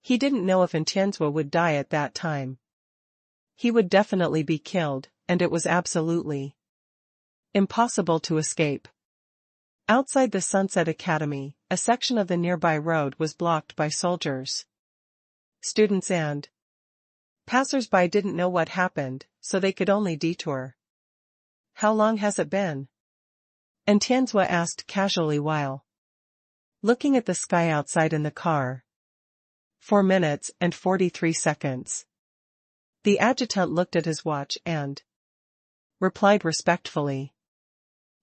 He didn't know if Tian's would die at that time. He would definitely be killed, and it was absolutely impossible to escape. Outside the Sunset Academy, a section of the nearby road was blocked by soldiers. Students and passers-by didn't know what happened, so they could only detour. "How long has it been?" And Tian's asked casually while looking at the sky outside in the car. 4 minutes and 43 seconds. The adjutant looked at his watch and replied respectfully.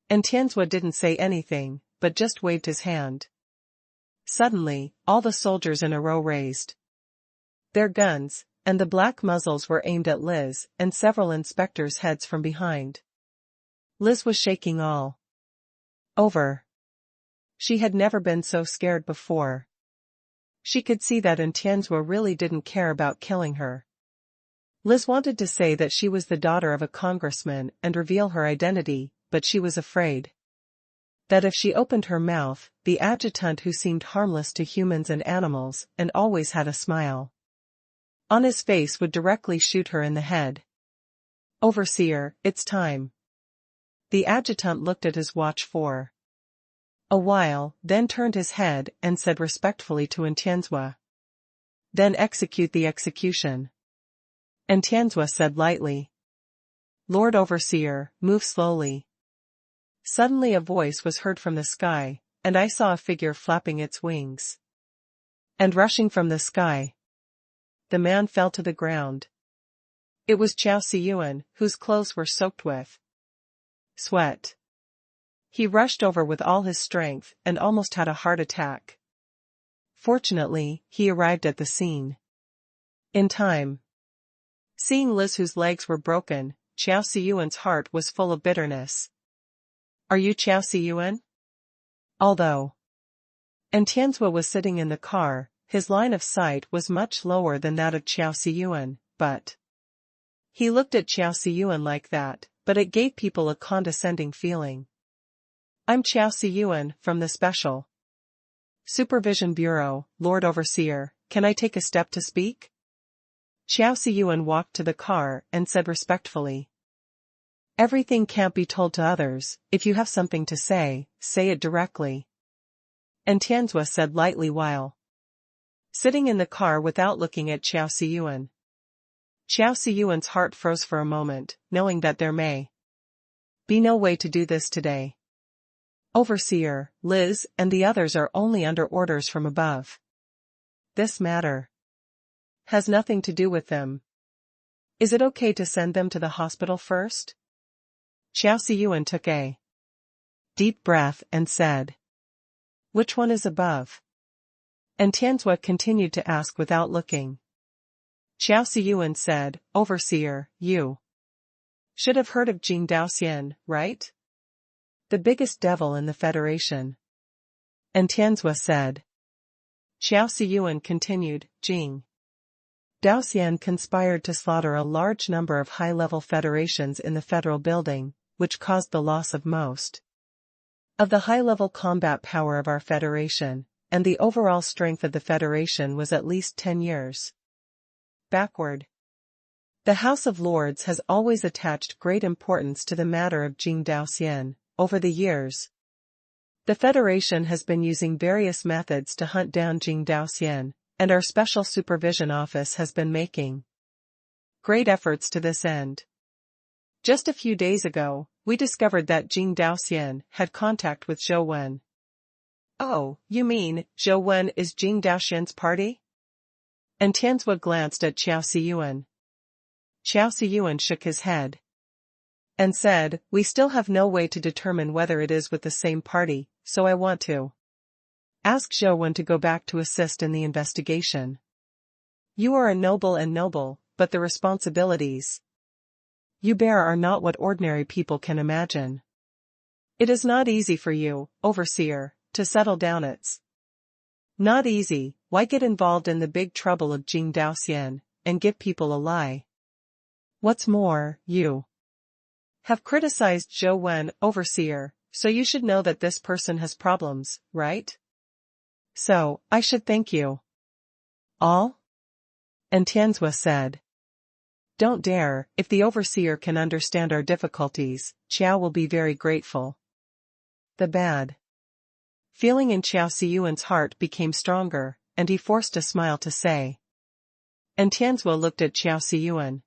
And Tian's didn't say anything, but just waved his hand. Suddenly, all the soldiers in a row raised their guns, and the black muzzles were aimed at Liz and several inspectors' heads from behind. Liz was shaking all over. She had never been so scared before. She could see that Tian's really didn't care about killing her. Liz wanted to say that she was the daughter of a congressman and reveal her identity, but she was afraid that if she opened her mouth, the adjutant, who seemed harmless to humans and animals and always had a smile on his face, would directly shoot her in the head. "Overseer, it's time." The adjutant looked at his watch for a while, then turned his head and said respectfully to Tian's, "Then execute the execution." And Tian's said lightly, "Lord Overseer, move slowly." Suddenly a voice was heard from the sky, and I saw a figure flapping its wings and rushing from the sky. The man fell to the ground. It was Chao Siyuan, whose clothes were soaked with sweat. He rushed over with all his strength and almost had a heart attack. Fortunately, he arrived at the scene in time. Seeing Liz, whose legs were broken, Chao Siyuan's heart was full of bitterness. "Are you Chao Siyuan?" Although Tian's was sitting in the car, his line of sight was much lower than that of Chao Siyuan, but he looked at Chao Siyuan like that, but it gave people a condescending feeling. "I'm Chao Siyuan, from the Special Supervision Bureau, Lord Overseer, can I take a step to speak?" Chao Siyuan walked to the car and said respectfully, "Everything can't be told to others. If you have something to say it directly." And Tian's said lightly while sitting in the car without looking at Chao Siyuan. Chao Siyuan's heart froze for a moment, knowing that there may be no way to do this today. "Overseer, Liz and the others are only under orders from above. This matter has nothing to do with them. Is it okay to send them to the hospital first?" Chao Siyuan took a deep breath and said, "Which one is above?" And Tianzhua continued to ask without looking. Xiao Siyuan said, Overseer, you should have heard of Jing Daoxian, right? The biggest devil in the Federation. And Tianzhua said. Xiao Siyuan continued, Jing Daoxian conspired to slaughter a large number of high-level federations in the federal building, which caused the loss of most of the high-level combat power of our federation, and the overall strength of the federation was at least 10 years backward. The House of Lords has always attached great importance to the matter of Jing Daoxian. Over the years, the Federation has been using various methods to hunt down Jing Daoxian, and our Special Supervision Office has been making great efforts to this end. Just a few days ago, we discovered that Jing Daoxian had contact with Zhou Wen. Oh, you mean, Zhou Wen is Jing Daoxian's party? And Tianzhua glanced at Xiao Siyuan. Xiao Siyuan shook his head and said, we still have no way to determine whether it is with the same party, so I want to ask Zhou Wen to go back to assist in the investigation. You are a noble, but the responsibilities you bear are not what ordinary people can imagine. It is not easy for you, Overseer, to settle down. It's not easy. Why get involved in the big trouble of Jing Daoxian, and give people a lie? What's more, you have criticized Zhou Wen, Overseer, so you should know that this person has problems, right? So, I should thank you all? And Tianzhua said. Don't dare, if the Overseer can understand our difficulties, Xiao will be very grateful. The bad feeling in Xiao Siyuan's heart became stronger, and he forced a smile to say. And Tianzhua looked at Xiao Siyuan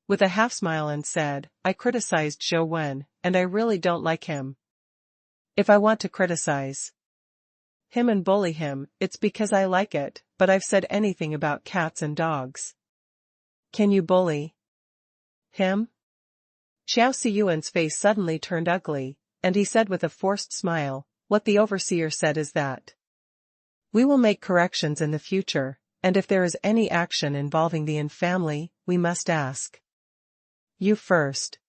with a half-smile and said, I criticized Zhou Wen, and I really don't like him. If I want to criticize him and bully him, it's because I like it, but I've said anything about cats and dogs. Can you bully him? Xiao Siyuan's face suddenly turned ugly, and he said with a forced smile, what the Overseer said is that we will make corrections in the future, and if there is any action involving the Yin family, we must ask you first.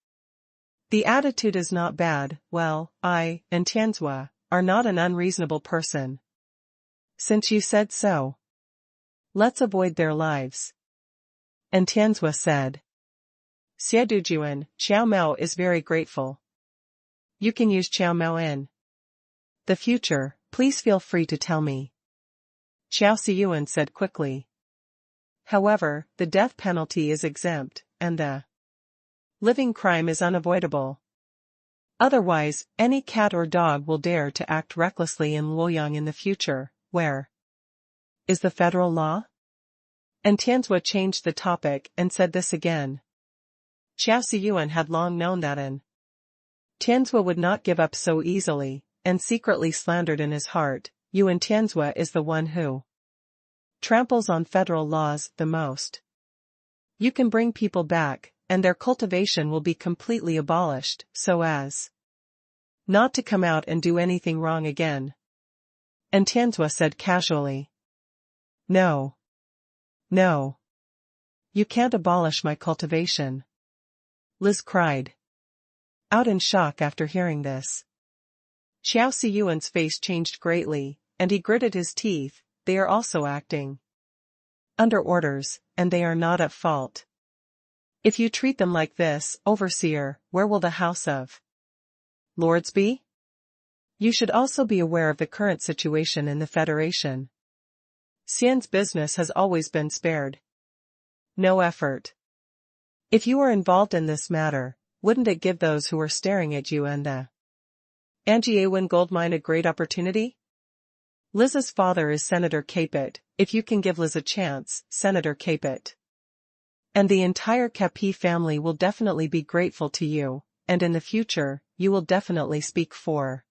The attitude is not bad. Well, I, and Tianzhua, are not an unreasonable person. Since you said so, let's avoid their lives. And Tianzhua said. Xiedujuan, Xiao Mao is very grateful. You can use Xiao Mao in the future, please feel free to tell me. Xiao Siyuan said quickly. However, the death penalty is exempt, and the living crime is unavoidable. Otherwise, any cat or dog will dare to act recklessly in Luoyang in the future. Where is the federal law? And Tianzhua changed the topic and said this again. Xiao Siyuan had long known that Tianzhua would not give up so easily, and secretly slandered in his heart, you and Tianzhua is the one who tramples on federal laws the most. You can bring people back, and their cultivation will be completely abolished, so as not to come out and do anything wrong again. And Tianzhua said casually. No. No. You can't abolish my cultivation. Liz cried out in shock after hearing this. Xiao Siyuan's face changed greatly, and he gritted his teeth. They are also acting under orders, and they are not at fault. If you treat them like this, Overseer, where will the House of Lords be? You should also be aware of the current situation in the Federation. Xian's business has always been spared no effort. If you are involved in this matter, wouldn't it give those who are staring at you and the Anjiawen gold mine a great opportunity? Liz's father is Senator Capet. If you can give Liz a chance, Senator Capet and the entire Capi family will definitely be grateful to you, and in the future, you will definitely speak for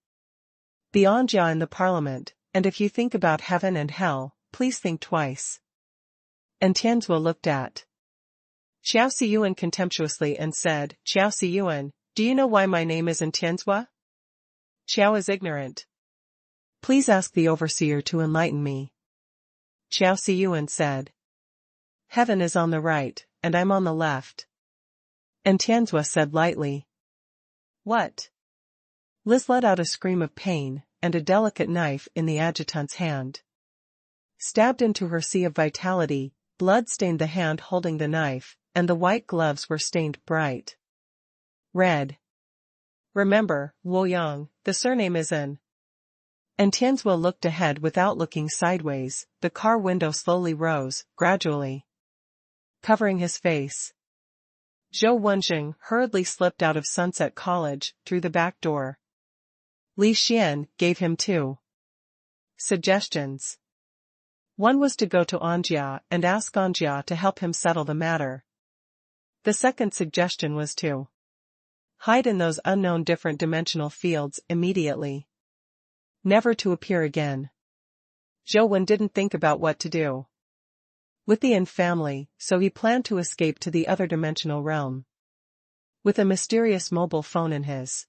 the Anja in the parliament, and if you think about heaven and hell, please think twice. And Tianzhua looked at Xiao Siyuan contemptuously and said, Xiao Siyuan, do you know why my name isn't Tianzhua? Xiao is ignorant. Please ask the Overseer to enlighten me. Xiao Siyuan said. Heaven is on the right, and I'm on the left. And Tianzua said lightly. What? Liz let out a scream of pain, and a delicate knife in the adjutant's hand stabbed into her sea of vitality. Blood stained the hand holding the knife, and the white gloves were stained bright red. Remember, Wu Yang, the surname is in. And Tianzua looked ahead without looking sideways. The car window slowly rose, gradually covering his face. Zhou Wenjing hurriedly slipped out of Sunset College, through the back door. Li Xian gave him 2 suggestions. One was to go to Anjia and ask Anjia to help him settle the matter. The second suggestion was to hide in those unknown different dimensional fields immediately, never to appear again. Zhou Wen didn't think about what to do with the Yin family, so he planned to escape to the other dimensional realm. With a mysterious mobile phone in his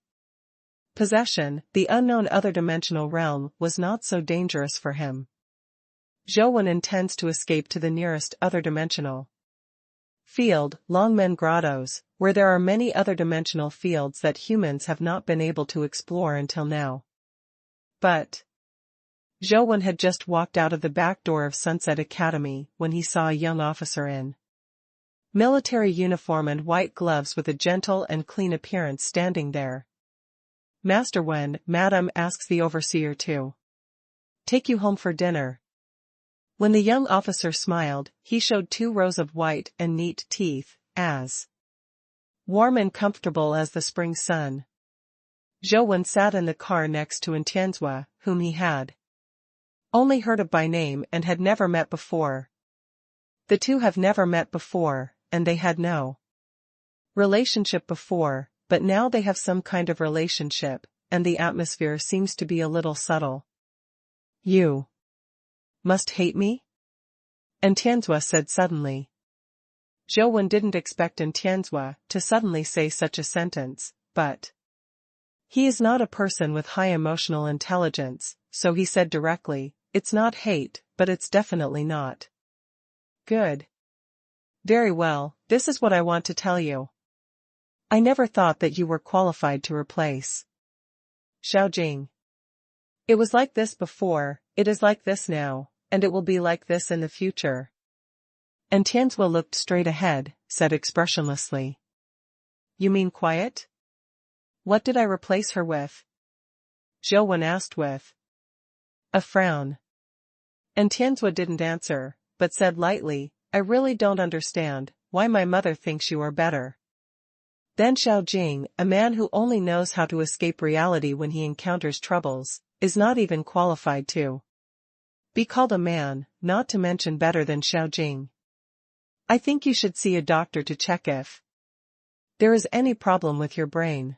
possession, the unknown other dimensional realm was not so dangerous for him. Zhou Wen intends to escape to the nearest other dimensional field, Longmen Grottos, where there are many other dimensional fields that humans have not been able to explore until now. But Zhou Wen had just walked out of the back door of Sunset Academy when he saw a young officer in military uniform and white gloves with a gentle and clean appearance standing there. Master Wen, Madam asks the overseer to take you home for dinner. When the young officer smiled, he showed 2 rows of white and neat teeth, as warm and comfortable as the spring sun. Zhou Wen sat in the car next to Tianzua, whom he had only heard of by name and had never met before. The two have never met before, and they had no relationship before, but now they have some kind of relationship, and the atmosphere seems to be a little subtle. You must hate me? And Tianzua said suddenly. Zhou Wen didn't expect Tianzua to suddenly say such a sentence, but he is not a person with high emotional intelligence, so he said directly, it's not hate, but it's definitely not good. Very well, this is what I want to tell you. I never thought that you were qualified to replace Xiao Jing. It was like this before, it is like this now, and it will be like this in the future. And Tianzua looked straight ahead, said expressionlessly. You mean quiet? What did I replace her with? Zhou Wen asked with a frown. And Tianzua didn't answer, but said lightly, I really don't understand why my mother thinks you are better than Xiao Jing. A man who only knows how to escape reality when he encounters troubles is not even qualified to be called a man, not to mention better than Xiao Jing. I think you should see a doctor to check if there is any problem with your brain.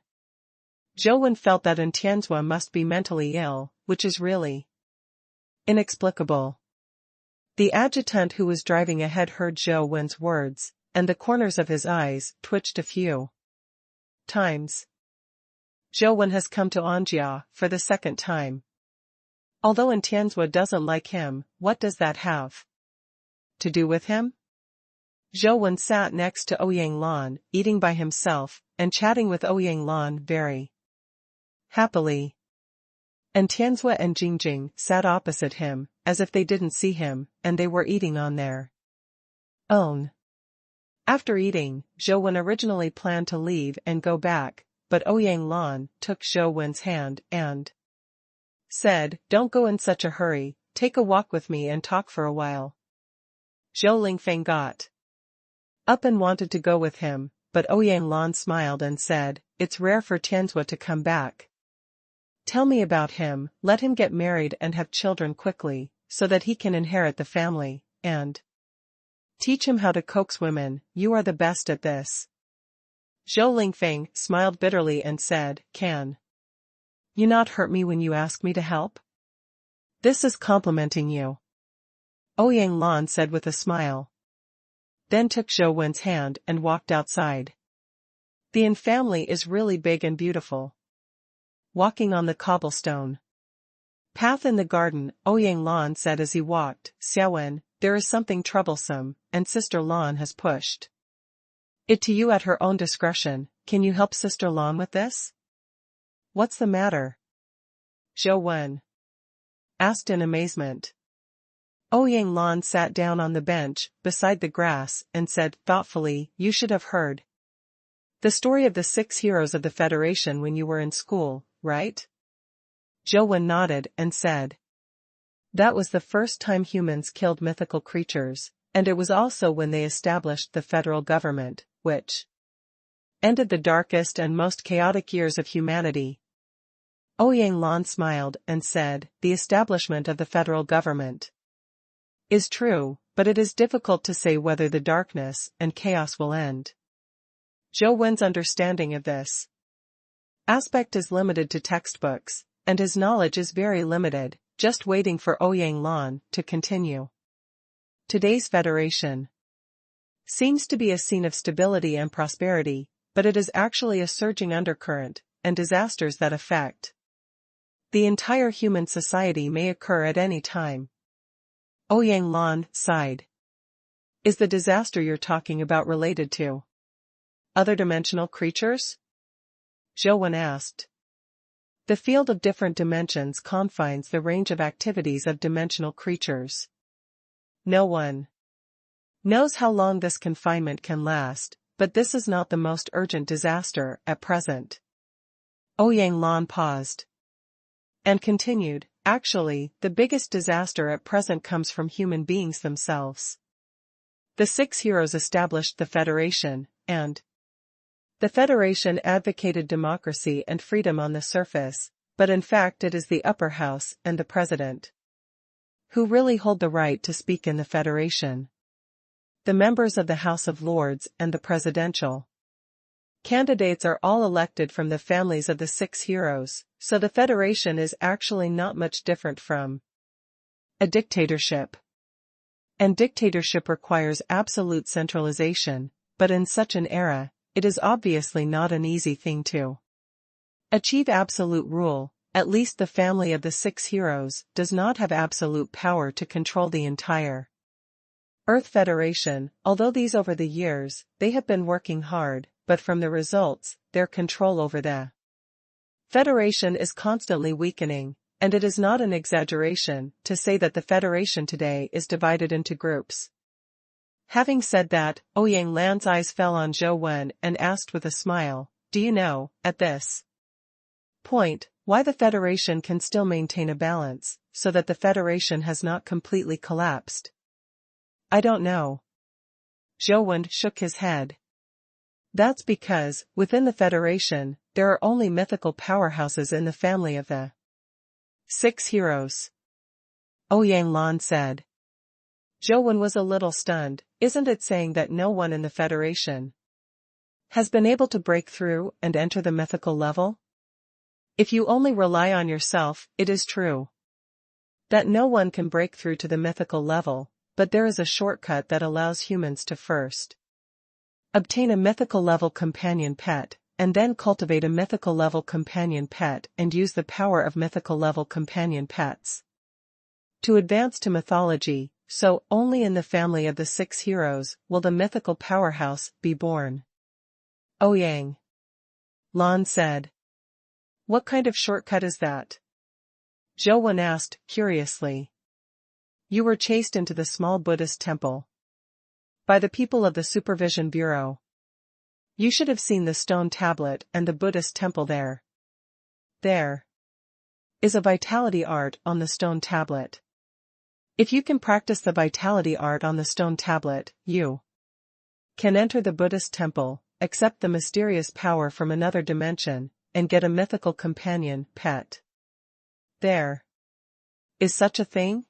Zhou Wen felt that Tianzua must be mentally ill, which is really inexplicable. The adjutant who was driving ahead heard Zhou Wen's words, and the corners of his eyes twitched a few times. Zhou Wen has come to Anjia for the second time. Although Tianzua doesn't like him, what does that have to do with him? Zhou Wen sat next to Ouyang Lan, eating by himself, and chatting with Ouyang Lan very happily. And Tianzua and Jingjing sat opposite him, as if they didn't see him, and they were eating on their own. After eating, Zhou Wen originally planned to leave and go back, but Ouyang Lan took Zhou Wen's hand and said, Don't go in such a hurry, take a walk with me and talk for a while. Zhou Lingfeng got up and wanted to go with him, but Ouyang Lan smiled and said, It's rare for Tianzua to come back. Tell me about him, let him get married and have children quickly, so that he can inherit the family, and teach him how to coax women, you are the best at this. Zhou Lingfeng smiled bitterly and said, Can you not hurt me when you ask me to help? This is complimenting you. Ouyang Lan said with a smile. Then took Zhou Wen's hand and walked outside. The Yin family is really big and beautiful. Walking on the cobblestone Path in the garden, Ouyang Lan said as he walked. Xiaowen, there is something troublesome, and Sister Lan has pushed it to you at her own discretion. Can you help Sister Lan with this? What's the matter? Zhou Wen asked in amazement. Ouyang Lan sat down on the bench, beside the grass, and said thoughtfully, you should have heard the story of the 6 heroes of the Federation when you were in school, right? Zhou Wen nodded and said, that was the first time humans killed mythical creatures, and it was also when they established the federal government, which ended the darkest and most chaotic years of humanity. Ouyang Lan smiled and said, the establishment of the federal government is true, but it is difficult to say whether the darkness and chaos will end. Zhou Wen's understanding of this aspect is limited to textbooks, and his knowledge is very limited, just waiting for Ouyang Lan to continue. Today's Federation seems to be a scene of stability and prosperity, but it is actually a surging undercurrent, and disasters that affect the entire human society may occur at any time. Ouyang Lan sighed. Is the disaster you're talking about related to other dimensional creatures? Zhou Wen asked. The field of different dimensions confines the range of activities of dimensional creatures. No one knows how long this confinement can last, but this is not the most urgent disaster at present. Ouyang Lan paused and continued, actually, the biggest disaster at present comes from human beings themselves. The 6 heroes established the Federation, and the Federation advocated democracy and freedom on the surface, but in fact it is the upper house and the president who really hold the right to speak in the Federation. The members of the House of Lords and the presidential candidates are all elected from the families of the 6 heroes, so the Federation is actually not much different from a dictatorship. And dictatorship requires absolute centralization, but in such an era, it is obviously not an easy thing to achieve absolute rule. At least the family of the 6 heroes does not have absolute power to control the entire Earth Federation, although these over the years, they have been working hard, but from the results, their control over the Federation is constantly weakening, and it is not an exaggeration to say that the Federation today is divided into groups. Having said that, Ouyang Lan's eyes fell on Zhou Wen and asked with a smile, do you know, at this point, why the Federation can still maintain a balance, so that the Federation has not completely collapsed? I don't know. Zhou Wen shook his head. That's because, within the Federation, there are only mythical powerhouses in the family of the 6 heroes. Ouyang Lan said. Zhou Wen was a little stunned. Isn't it saying that no one in the Federation has been able to break through and enter the mythical level? If you only rely on yourself, it is true that no one can break through to the mythical level, but there is a shortcut that allows humans to first obtain a mythical level companion pet, and then cultivate a mythical level companion pet and use the power of mythical level companion pets to advance to mythology, so only in the family of the 6 heroes will the mythical powerhouse be born. Ouyang Lan said. What kind of shortcut is that? Zhou Wen asked, curiously. You were chased into the small Buddhist temple by the people of the Supervision Bureau. You should have seen the stone tablet and the Buddhist temple there. There is a vitality art on the stone tablet. If you can practice the vitality art on the stone tablet, you can enter the Buddhist temple, accept the mysterious power from another dimension, and get a mythical companion pet. There is such a thing?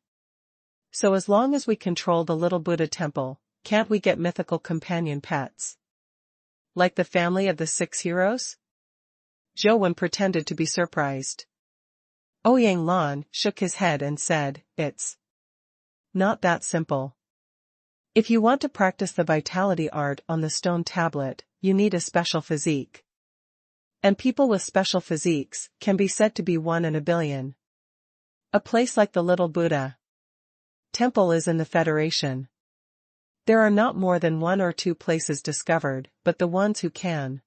So as long as we control the little Buddha temple, can't we get mythical companion pets? Like the family of the 6 heroes? Zhou Wen pretended to be surprised. Ouyang Lan shook his head and said, it's not that simple. If you want to practice the vitality art on the stone tablet, you need a special physique. And people with special physiques can be said to be 1 in a billion. A place like the Little Buddha Temple is in the Federation. There are not more than 1 or 2 places discovered, but the ones who can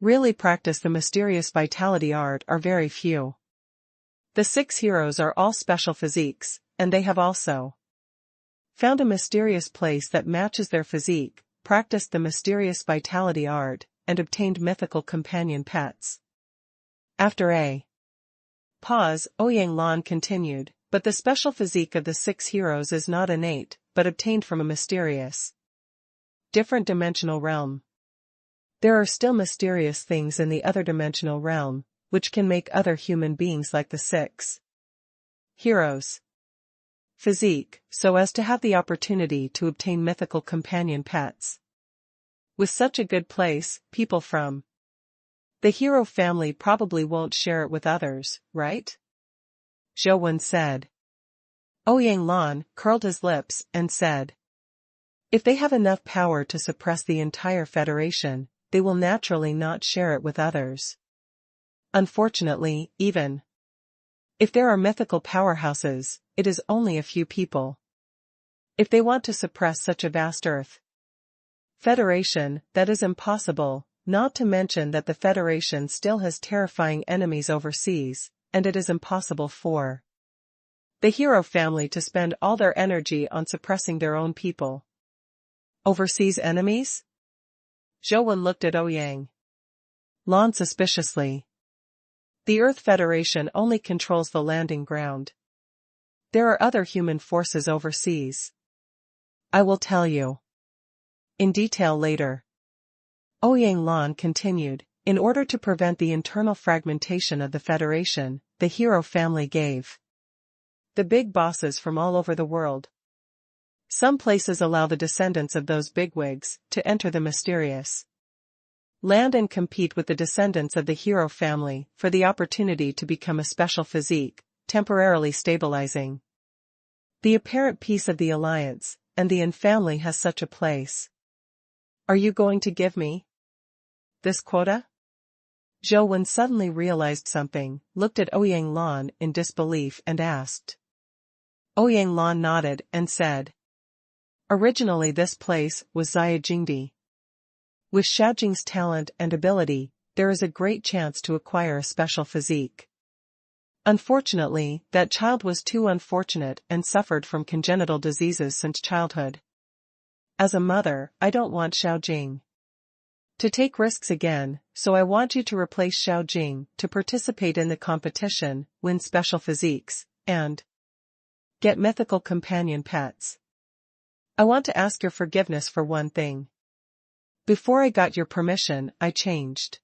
really practice the mysterious vitality art are very few. The 6 heroes are all special physiques, and they have also found a mysterious place that matches their physique, practiced the mysterious vitality art, and obtained mythical companion pets. After a pause, Ouyang Lan continued, but the special physique of the 6 heroes is not innate, but obtained from a mysterious, different dimensional realm. There are still mysterious things in the other dimensional realm, which can make other human beings like the 6 heroes physique, so as to have the opportunity to obtain mythical companion pets. With such a good place, people from the hero family probably won't share it with others, right? Zhou Wen said. Ouyang Lan curled his lips and said, if they have enough power to suppress the entire Federation, they will naturally not share it with others. Unfortunately, even if there are mythical powerhouses, it is only a few people. If they want to suppress such a vast Earth Federation, that is impossible, not to mention that the Federation still has terrifying enemies overseas, and it is impossible for the hero family to spend all their energy on suppressing their own people. Overseas enemies? Zhou Wen looked at Ouyang Lan suspiciously. The Earth Federation only controls the landing ground. There are other human forces overseas. I will tell you in detail later. Ouyang Lan continued, in order to prevent the internal fragmentation of the Federation, the hero family gave the big bosses from all over the world. Some places allow the descendants of those bigwigs to enter the mysterious land and compete with the descendants of the hero family for the opportunity to become a special physique, temporarily stabilizing the apparent peace of the alliance, and the Yin family has such a place. Are you going to give me this quota? Zhou Wen suddenly realized something, looked at Ouyang Lan in disbelief and asked. Ouyang Lan nodded and said, originally this place was Xia Jingdi. With Xiaojing's talent and ability, there is a great chance to acquire a special physique. Unfortunately, that child was too unfortunate and suffered from congenital diseases since childhood. As a mother, I don't want Xiaojing to take risks again, so I want you to replace Xiaojing to participate in the competition, win special physiques, and get mythical companion pets. I want to ask your forgiveness for one thing. Before I got your permission, I changed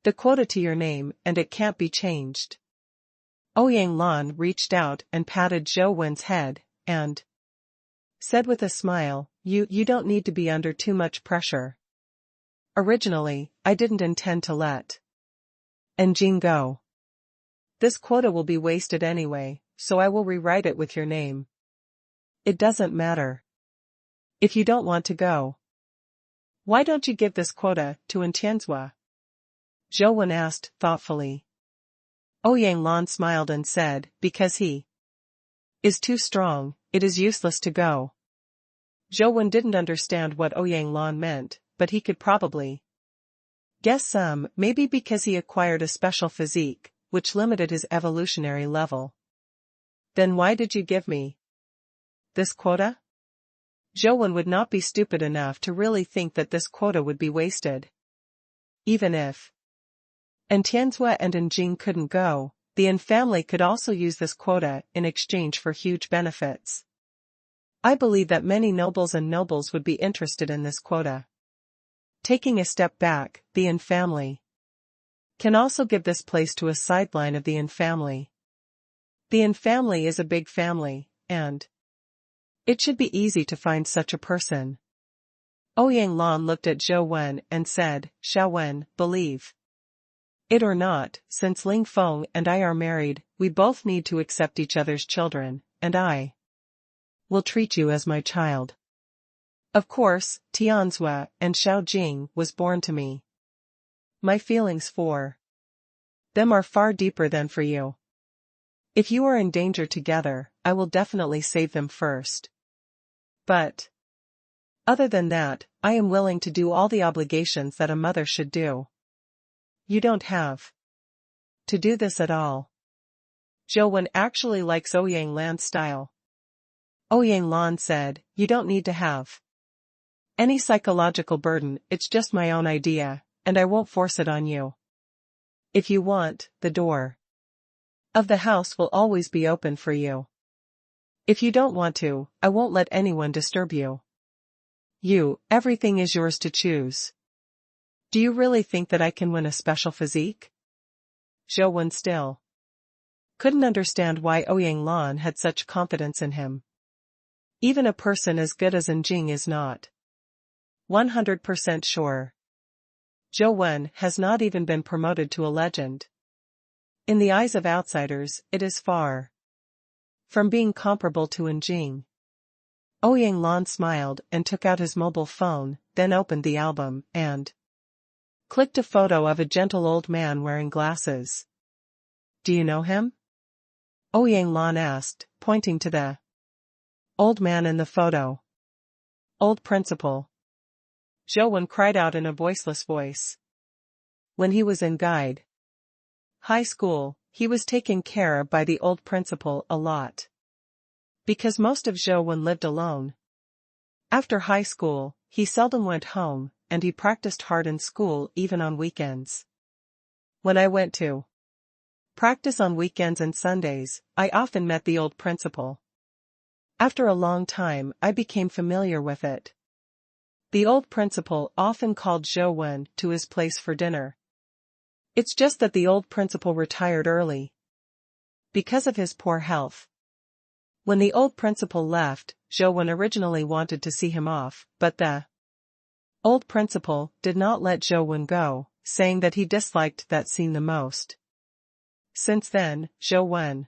the quota to your name, and it can't be changed. Ouyang Lan reached out and patted Zhou Wen's head, and said with a smile, You don't need to be under too much pressure. Originally, I didn't intend to let Jing go. This quota will be wasted anyway, so I will rewrite it with your name. It doesn't matter if you don't want to go. Why don't you give this quota to Tianzhua? Zhou Wen asked thoughtfully. Ouyang Lan smiled and said, because he is too strong, it is useless to go. Zhou Wen didn't understand what Ouyang Lan meant, but he could probably guess some, maybe because he acquired a special physique, which limited his evolutionary level. Then why did you give me this quota? Zhou Wen would not be stupid enough to really think that this quota would be wasted. Even if Tianzhua and Jing couldn't go, the Yin family could also use this quota in exchange for huge benefits. I believe that many nobles would be interested in this quota. Taking a step back, the Yin family can also give this place to a sideline of the Yin family. The Yin family is a big family, and it should be easy to find such a person. Ouyang Lan looked at Zhou Wen and said, Xiao Wen, believe it or not, since Ling Feng and I are married, we both need to accept each other's children, and I will treat you as my child. Of course, Tianzhua and Xiaojing was born to me. My feelings for them are far deeper than for you. If you are in danger together, I will definitely save them first. But other than that, I am willing to do all the obligations that a mother should do. You don't have to do this at all. Zhou actually likes Ouyang Lan's style. Ouyang Lan said, you don't need to have any psychological burden, it's just my own idea, and I won't force it on you. If you want, the door of the house will always be open for you. If you don't want to, I won't let anyone disturb you. Everything is yours to choose. Do you really think that I can win a special physique? Zhou still couldn't understand why Ouyang Lan had such confidence in him. Even a person as good as Jing is not 100% sure. Zhou has not even been promoted to a legend. In the eyes of outsiders, it is far from being comparable to Jing. Ouyang Lan smiled and took out his mobile phone, then opened the album and clicked a photo of a gentle old man wearing glasses. Do you know him? Ouyang Lan asked, pointing to the old man in the photo. Old principal. Zhou cried out in a voiceless voice. When he was in guide high school, he was taken care of by the old principal a lot. Because most of Zhou lived alone. After high school, he seldom went home, and he practiced hard in school even on weekends. When I went to practice on weekends and Sundays, I often met the old principal. After a long time, I became familiar with it. The old principal often called Zhou to his place for dinner. It's just that the old principal retired early because of his poor health. When the old principal left, Zhou originally wanted to see him off, but the old principal did not let Zhou go, saying that he disliked that scene the most. Since then, Zhou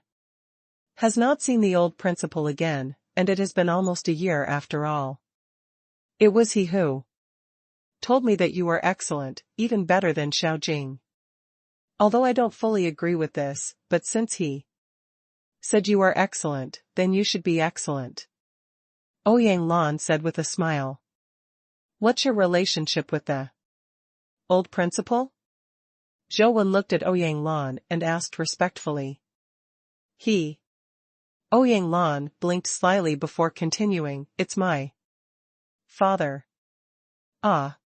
has not seen the old principal again, and it has been almost a year after all. It was he who told me that you were excellent, even better than Xiaojing. Although I don't fully agree with this, but since he said you are excellent, then you should be excellent. Ouyang Lan said with a smile. What's your relationship with the old principal? Zhou looked at Ouyang Lan and asked respectfully. Ouyang Lan blinked slyly before continuing, it's my father. Ah.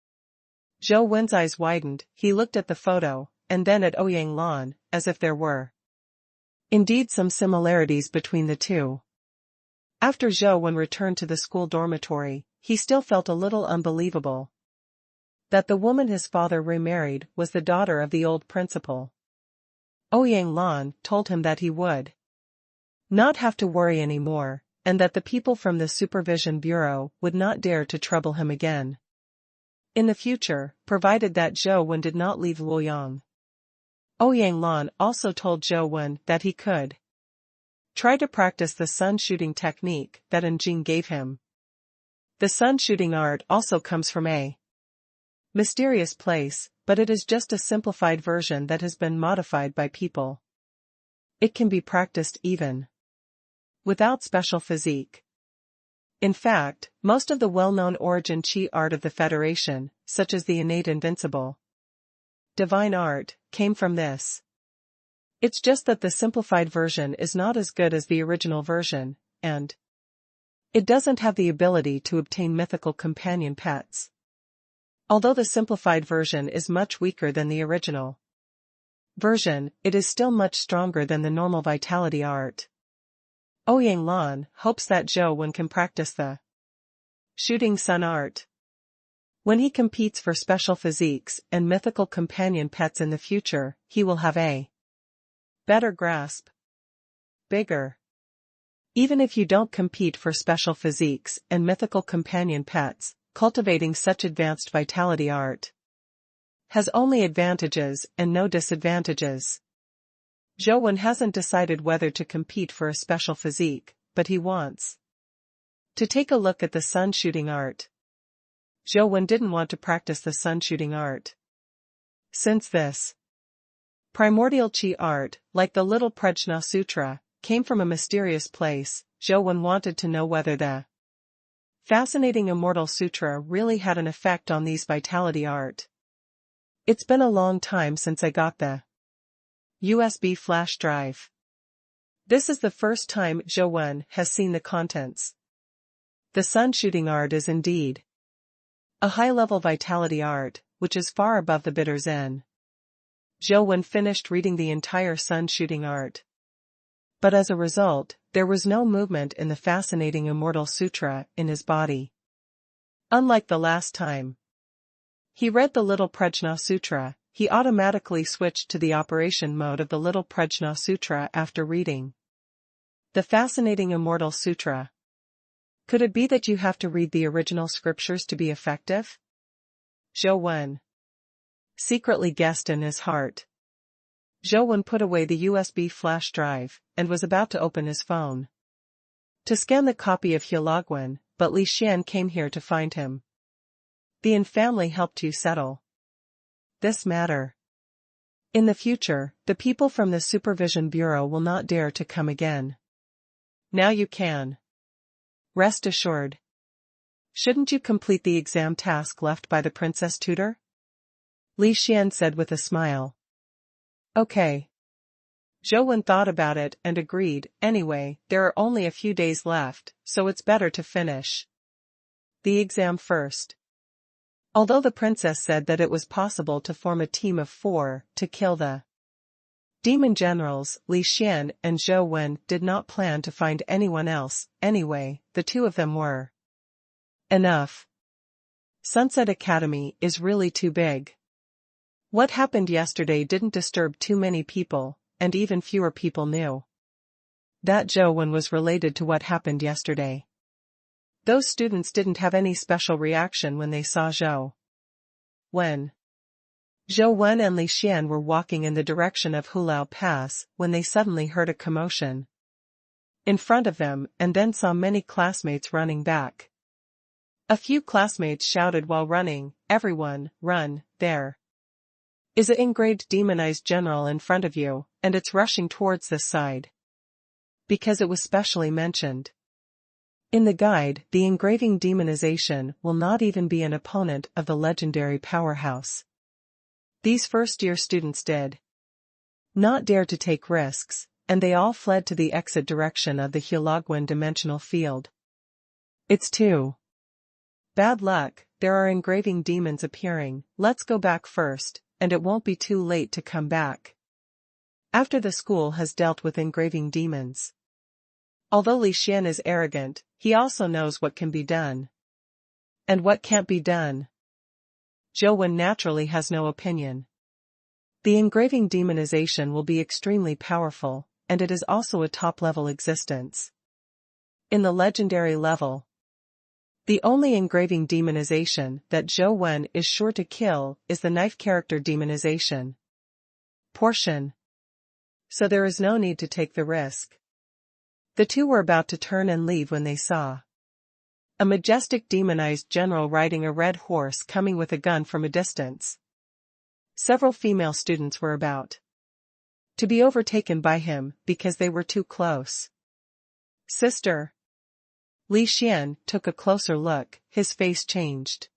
Zhou's eyes widened, he looked at the photo, and then at Ouyang Lan, as if there were indeed some similarities between the two. After Zhou returned to the school dormitory, he still felt a little unbelievable that the woman his father remarried was the daughter of the old principal. Ouyang Lan told him that he would not have to worry anymore, and that the people from the supervision bureau would not dare to trouble him again in the future, provided that Zhou did not leave Luoyang. Ouyang Lan also told Zhou that he could try to practice the sun shooting technique that Jing gave him. The sun shooting art also comes from a mysterious place, but it is just a simplified version that has been modified by people. It can be practiced even without special physique. In fact, most of the well-known origin Qi art of the Federation, such as the innate invincible divine art, came from this. It's just that the simplified version is not as good as the original version, and it doesn't have the ability to obtain mythical companion pets. Although the simplified version is much weaker than the original version, it is still much stronger than the normal vitality art. Ouyang Lan hopes that Zhou can practice the shooting sun art. When he competes for special physiques and mythical companion pets in the future, he will have a better grasp. Bigger. Even if you don't compete for special physiques and mythical companion pets, cultivating such advanced vitality art has only advantages and no disadvantages. Zhou hasn't decided whether to compete for a special physique, but he wants to take a look at the sun shooting art. Zhou didn't want to practice the sun shooting art, since this primordial Qi art, like the Little Prajna Sutra, came from a mysterious place. Zhou Wen wanted to know whether the fascinating Immortal Sutra really had an effect on these vitality art. It's been a long time since I got the USB flash drive. This is the first time Zhou Wen has seen the contents. The sun shooting art is indeed a high-level vitality art, which is far above the bitter zen. Zhou Wen finished reading the entire sun shooting art. But as a result, there was no movement in the fascinating Immortal Sutra in his body. Unlike the last time he read the Little Prajna Sutra, he automatically switched to the operation mode of the Little Prajna Sutra after reading the fascinating Immortal Sutra. Could it be that you have to read the original scriptures to be effective? Zhou Wen secretly guessed in his heart. Zhou Wen put away the USB flash drive, and was about to open his phone to scan the copy of Hyologwen, but Li Xian came here to find him. The Yin family helped you settle this matter. In the future, the people from the Supervision Bureau will not dare to come again. Now you can rest assured. Shouldn't you complete the exam task left by the princess tutor? Li Xian said with a smile. Okay. Zhou Wen thought about it and agreed. Anyway, there are only a few days left, so it's better to finish the exam first. Although the princess said that it was possible to form a team of 4 to kill the demon generals, Li Xian and Zhou Wen did not plan to find anyone else. Anyway, the two of them were enough. Sunset Academy is really too big. What happened yesterday didn't disturb too many people, and even fewer people knew that Zhou Wen was related to what happened yesterday. Those students didn't have any special reaction when they saw Zhou Wen. Zhou Wen and Li Xian were walking in the direction of Hulao Pass when they suddenly heard a commotion in front of them and then saw many classmates running back. A few classmates shouted while running, "Everyone, run, there is an engraved demonized general in front of you, and it's rushing towards this side." Because it was specially mentioned in the guide, the engraving demonization will not even be an opponent of the legendary powerhouse. These first-year students did not dare to take risks, and they all fled to the exit direction of the Hyologwen dimensional field. It's too bad luck, there are engraving demons appearing. Let's go back first, and it won't be too late to come back after the school has dealt with engraving demons. Although Li Xian is arrogant, he also knows what can be done and what can't be done. Zhou Wen naturally has no opinion. The engraving demonization will be extremely powerful, and it is also a top-level existence. In the legendary level, the only engraving demonization that Zhou Wen is sure to kill is the knife character demonization portion. So there is no need to take the risk. The two were about to turn and leave when they saw a majestic demonized general riding a red horse coming with a gun from a distance. Several female students were about to be overtaken by him because they were too close. Sister. Li Xian took a closer look, his face changed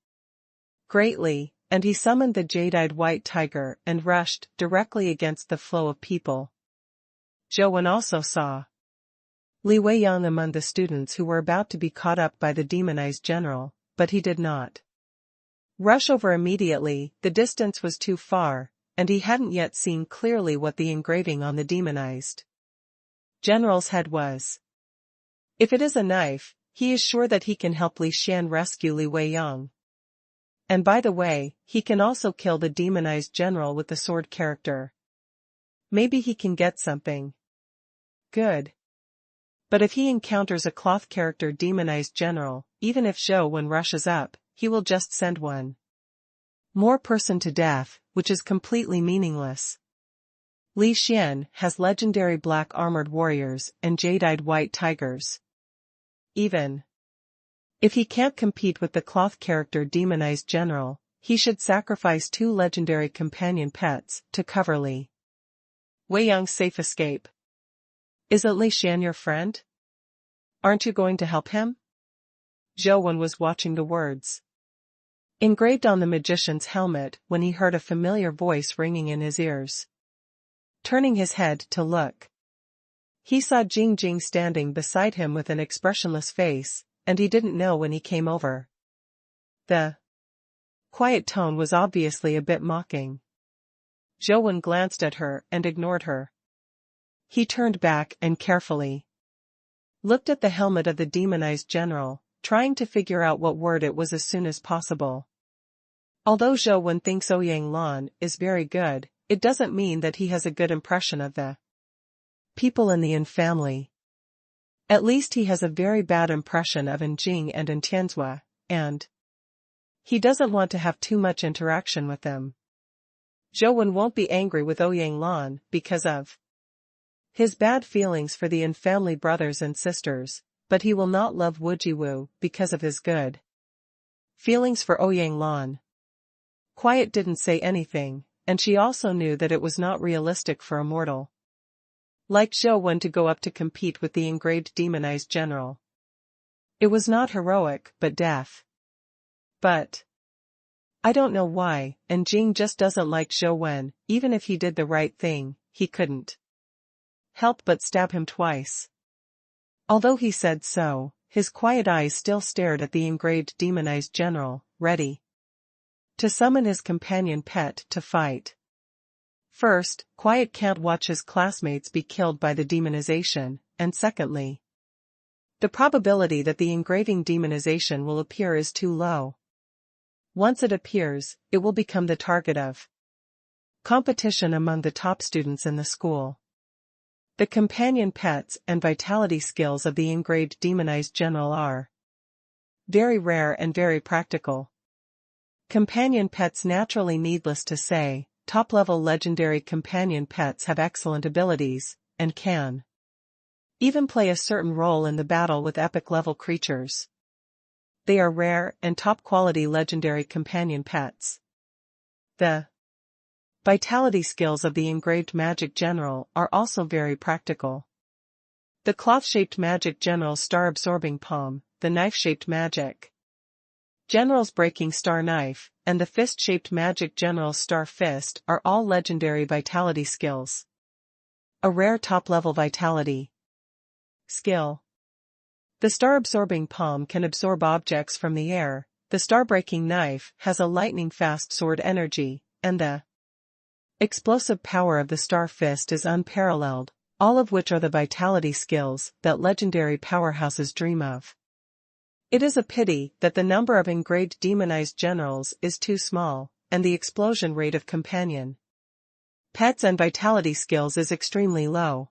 greatly, and he summoned the jade-eyed white tiger and rushed directly against the flow of people. Zhou Wen also saw Li Weiyang among the students who were about to be caught up by the demonized general, but he did not rush over immediately. The distance was too far, and he hadn't yet seen clearly what the engraving on the demonized general's head was. If it is a knife, he is sure that he can help Li Xian rescue Li Weiyang. And by the way, he can also kill the demonized general with the sword character. Maybe he can get something good. But if he encounters a cloth character demonized general, even if Zhou Wen rushes up, he will just send one more person to death, which is completely meaningless. Li Xian has legendary black armored warriors and jade-eyed white tigers. Even if he can't compete with the cloth character demonized general, he should sacrifice 2 legendary companion pets to cover Li Weiyang's safe escape. Isn't Li Shan your friend? Aren't you going to help him? Zhou Wen was watching the words engraved on the magician's helmet when he heard a familiar voice ringing in his ears. Turning his head to look, he saw Jing Jing standing beside him with an expressionless face, and he didn't know when he came over. The quiet tone was obviously a bit mocking. Zhou Wen glanced at her and ignored her. He turned back and carefully looked at the helmet of the demonized general, trying to figure out what word it was as soon as possible. Although Zhou Wen thinks Ouyang Lan is very good, it doesn't mean that he has a good impression of the people in the Yin family. At least he has a very bad impression of An Jing and An Tianzhua, and he doesn't want to have too much interaction with them. Zhou Wen won't be angry with Ouyang Lan because of his bad feelings for the Yin family brothers and sisters, but he will not love Wu Jiwu because of his good feelings for Ouyang Lan. Quiet didn't say anything, and she also knew that it was not realistic for a mortal like Zhou Wen to go up to compete with the engraved demonized general. It was not heroic but death. But I don't know why, and Jing just doesn't like Zhou Wen. Even if he did the right thing, he couldn't help but stab him twice. Although he said so, his quiet eyes still stared at the engraved demonized general, ready to summon his companion pet to fight. First, Quiet can't watch his classmates be killed by the demonization, and secondly, the probability that the engraving demonization will appear is too low. Once it appears, it will become the target of competition among the top students in the school. The companion pets and vitality skills of the engraved demonized general are very rare and very practical. Companion pets naturally, needless to say, top-level legendary companion pets have excellent abilities, and can even play a certain role in the battle with epic-level creatures. They are rare and top-quality legendary companion pets. The vitality skills of the engraved magic general are also very practical. The cloth-shaped magic general's star-absorbing palm, the knife-shaped magic general's breaking star knife, and the fist-shaped magic general's star fist are all legendary vitality skills. A rare top-level vitality skill. The star-absorbing palm can absorb objects from the air, the star-breaking knife has a lightning-fast sword energy, and the explosive power of the star fist is unparalleled, all of which are the vitality skills that legendary powerhouses dream of. It is a pity that the number of engraved demonized generals is too small, and the explosion rate of companion pets and vitality skills is extremely low.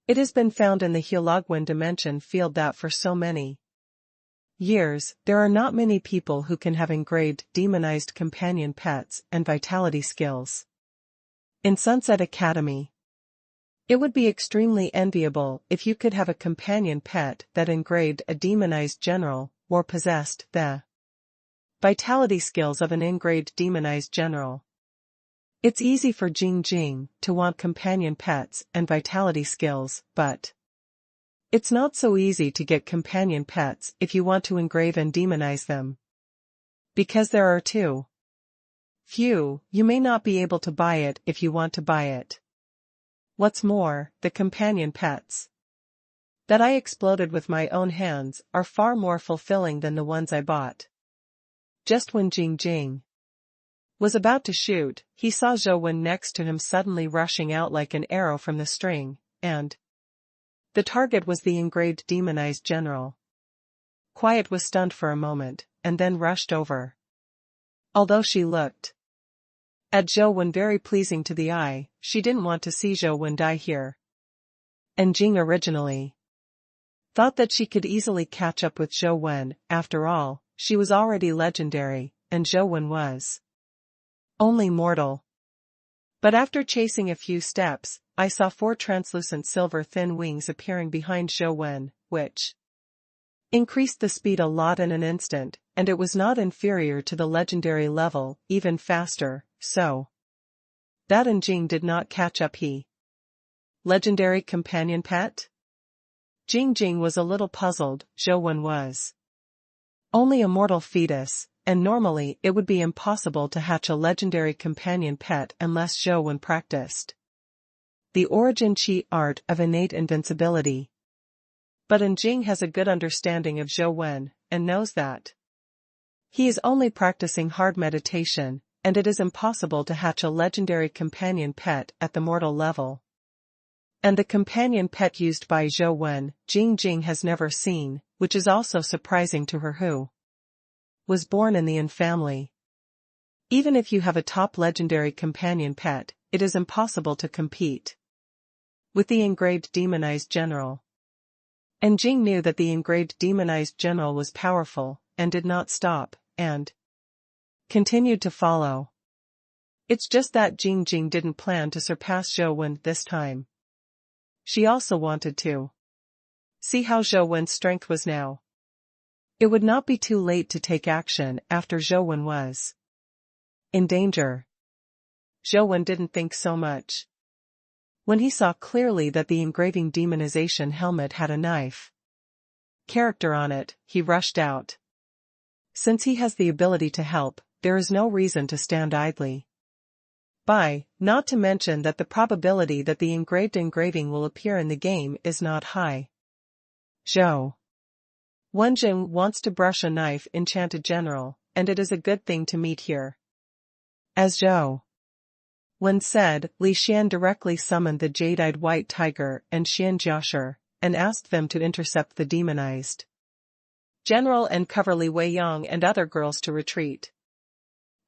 It has been found in the Heologwen dimension field that for so many years, there are not many people who can have engraved demonized companion pets and vitality skills. In Sunset Academy, it would be extremely enviable if you could have a companion pet that engraved a demonized general, or possessed the vitality skills of an engraved demonized general. It's easy for Jing Jing to want companion pets and vitality skills, but it's not so easy to get companion pets if you want to engrave and demonize them. Because there are too few, you may not be able to buy it if you want to buy it. What's more, the companion pets that I exploded with my own hands are far more fulfilling than the ones I bought. Just when Jing Jing was about to shoot, he saw Zhou Wen next to him suddenly rushing out like an arrow from the string, and the target was the engraved demonized general. Quiet was stunned for a moment, and then rushed over. Although she looked at Zhou Wen very pleasing to the eye, she didn't want to see Zhou Wen die here. And Jing originally thought that she could easily catch up with Zhou Wen. After all, she was already legendary, and Zhou Wen was only mortal. But after chasing a few steps, I saw 4 translucent silver thin wings appearing behind Zhou Wen, which increased the speed a lot in an instant, and it was not inferior to the legendary level, even faster, so that An Jing did not catch up. He Legendary companion pet? Jing was a little puzzled. Zhou Wen was only a mortal fetus, and normally it would be impossible to hatch a legendary companion pet unless Zhou Wen practiced the origin chi art of innate invincibility. But Jing has a good understanding of Zhou Wen, and knows that he is only practicing hard meditation, and it is impossible to hatch a legendary companion pet at the mortal level. And the companion pet used by Zhou Wen, Jing has never seen, which is also surprising to her who was born in the Yin family. Even if you have a top legendary companion pet, it is impossible to compete with the engraved demonized general. And Jing knew that the engraved demonized general was powerful, and did not stop, and continued to follow. It's just that Jing didn't plan to surpass Zhou Wen this time. She also wanted to see how Zhou Wen's strength was now. It would not be too late to take action after Zhou Wen was in danger. Zhou Wen didn't think so much. When he saw clearly that the engraving demonization helmet had a knife character on it, he rushed out. Since he has the ability to help, there is no reason to stand idly by, not to mention that the probability that the engraved engraving will appear in the game is not high. Zhou Wenjing wants to brush a knife enchanted general, and it is a good thing to meet here. As Zhou Wen said, Li Xian directly summoned the jade-eyed white tiger and Xian Jiashi, and asked them to intercept the demonized general and cover Li Weiyang and other girls to retreat.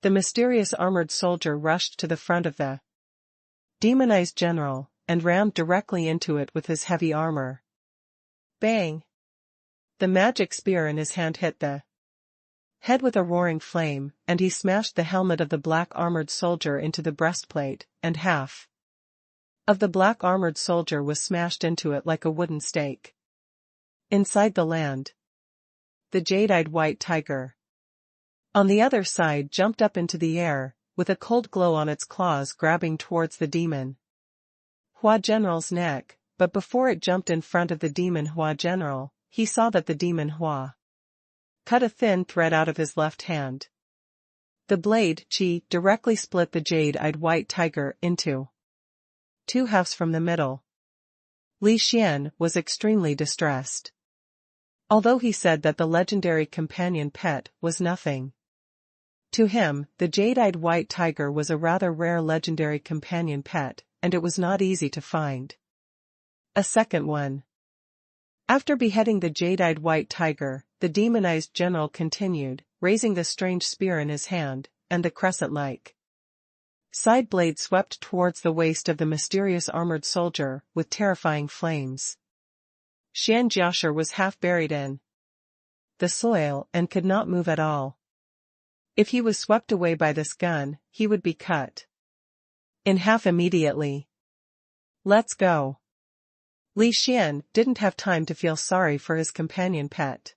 The mysterious armored soldier rushed to the front of the demonized general, and rammed directly into it with his heavy armor. Bang! The magic spear in his hand hit the head with a roaring flame, and he smashed the helmet of the black armored soldier into the breastplate, and half of the black armored soldier was smashed into it like a wooden stake. Inside the land, the jade-eyed white tiger on the other side jumped up into the air, with a cold glow on its claws grabbing towards the demon Hua General's neck, but before it jumped in front of the demon Hua General, he saw that the demon Hua cut a thin thread out of his left hand. The blade, Qi, directly split the jade-eyed white tiger into two halves from the middle. Li Xian was extremely distressed. Although he said that the legendary companion pet was nothing to him, the jade-eyed white tiger was a rather rare legendary companion pet, and it was not easy to find a second one. After beheading the jade-eyed white tiger, the demonized general continued, raising the strange spear in his hand, and the crescent-like side blade swept towards the waist of the mysterious armored soldier, with terrifying flames. Xian Jiashi was half buried in the soil and could not move at all. If he was swept away by this gun, he would be cut in half immediately. Let's go. Li Xian didn't have time to feel sorry for his companion pet.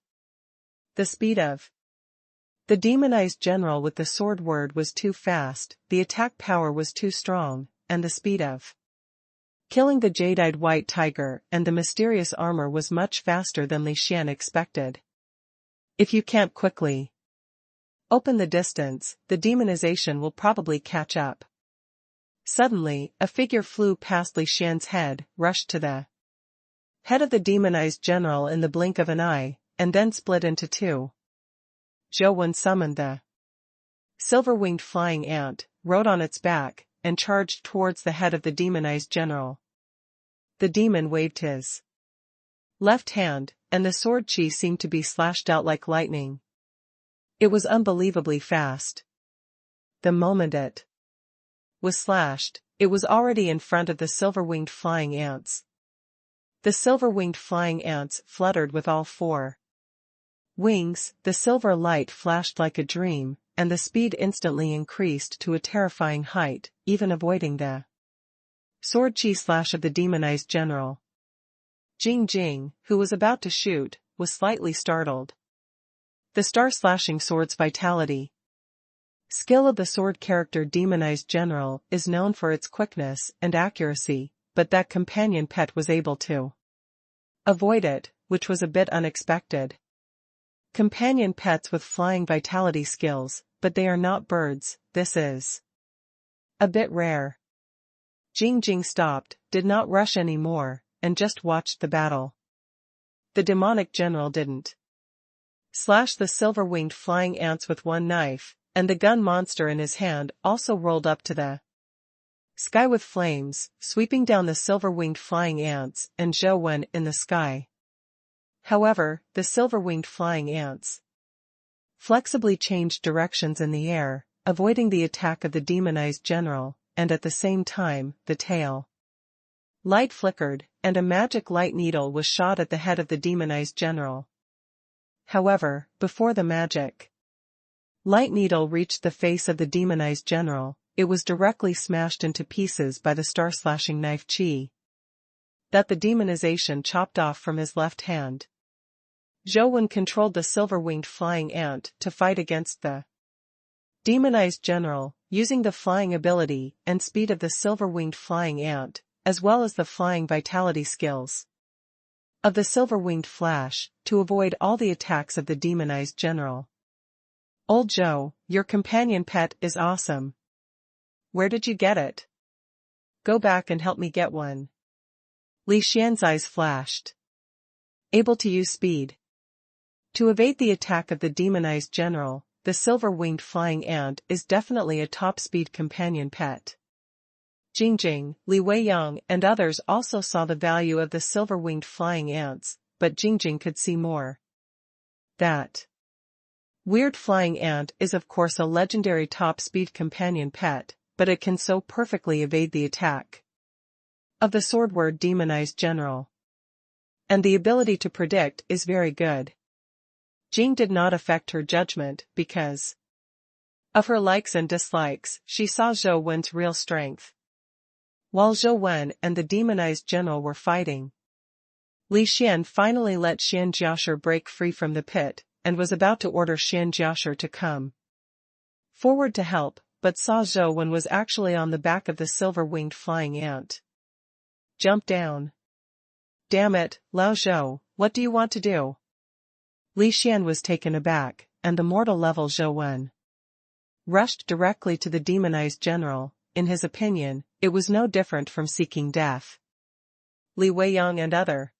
The speed of the demonized general with the sword word was too fast, the attack power was too strong, and the speed of killing the jade-eyed white tiger and the mysterious armor was much faster than Li Xian expected. If you can't quickly open the distance, the demonization will probably catch up. Suddenly, a figure flew past Li Xian's head, rushed to the head of the demonized general in the blink of an eye, and then split into two. Zhou Wen summoned the silver-winged flying ant, rode on its back, and charged towards the head of the demonized general. The demon waved his left hand, and the sword chi seemed to be slashed out like lightning. It was unbelievably fast. The moment it was slashed, it was already in front of the silver-winged flying ants. The silver-winged flying ants fluttered with all four wings, the silver light flashed like a dream, and the speed instantly increased to a terrifying height, even avoiding the sword chi slash of the demonized general. Jing, who was about to shoot, was slightly startled. The star-slashing sword's vitality skill of the sword character demonized general is known for its quickness and accuracy, but that companion pet was able to avoid it, which was a bit unexpected. Companion pets with flying vitality skills, but they are not birds, this is a bit rare. Jing stopped, did not rush anymore, and just watched the battle. The demonic general didn't slash the silver-winged flying ants with one knife, and the gun monster in his hand also rolled up to the sky with flames, sweeping down the silver-winged flying ants and Zhou Wen in the sky. However, the silver-winged flying ants flexibly changed directions in the air, avoiding the attack of the demonized general, and at the same time, the tail light flickered, and a magic light needle was shot at the head of the demonized general. However, before the magic light needle reached the face of the demonized general, it was directly smashed into pieces by the star-slashing knife chi that the demonization chopped off from his left hand. Zhou Wen controlled the silver-winged flying ant to fight against the demonized general, using the flying ability and speed of the silver-winged flying ant, as well as the flying vitality skills of the silver-winged flash, to avoid all the attacks of the demonized general. Old Zhou, your companion pet is awesome. Where did you get it? Go back and help me get one. Li Xian's eyes flashed. Able to use speed to evade the attack of the demonized general, the silver-winged flying ant is definitely a top-speed companion pet. Jing, Li Weiyang and others also saw the value of the silver-winged flying ants, but Jing could see more. That weird flying ant is of course a legendary top-speed companion pet, but it can so perfectly evade the attack of the sword-word demonized general. And the ability to predict is very good. Jing did not affect her judgment because of her likes and dislikes. She saw Zhou Wen's real strength. While Zhou Wen and the demonized general were fighting, Li Xian finally let Xian Jiashi break free from the pit, and was about to order Xian Jiashi to come forward to help, but saw Zhou Wen was actually on the back of the silver-winged flying ant. Jump down. Damn it, Lao Zhou, what do you want to do? Li Xian was taken aback, and the mortal-level Zhou Wen rushed directly to the demonized general. In his opinion, it was no different from seeking death. Li Weiyang and other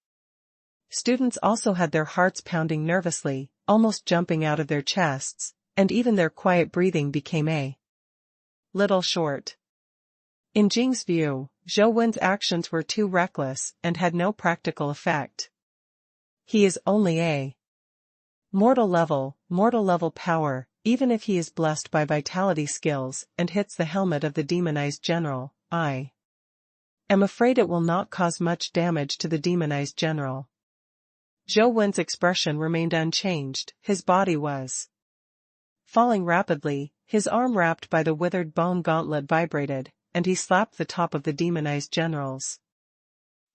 students also had their hearts pounding nervously, almost jumping out of their chests, and even their quiet breathing became a little short. In Jing's view, Zhou Wen's actions were too reckless and had no practical effect. He is only a mortal level power, even if he is blessed by vitality skills and hits the helmet of the demonized general. I am afraid it will not cause much damage to the demonized general. Zhou Wen's expression remained unchanged, his body was falling rapidly, his arm wrapped by the withered bone gauntlet vibrated, and he slapped the top of the demonized general's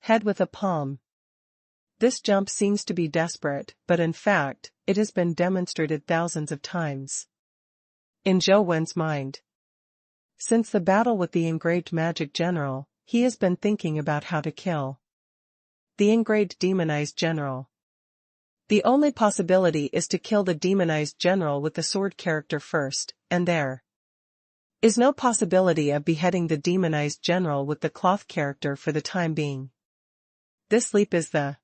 head with a palm. This jump seems to be desperate, but in fact, it has been demonstrated thousands of times in Zhou Wen's mind. Since the battle with the engraved magic general, he has been thinking about how to kill the engraved demonized general. The only possibility is to kill the demonized general with the sword character first, and there is no possibility of beheading the demonized general with the cloth character for the time being. This leap is the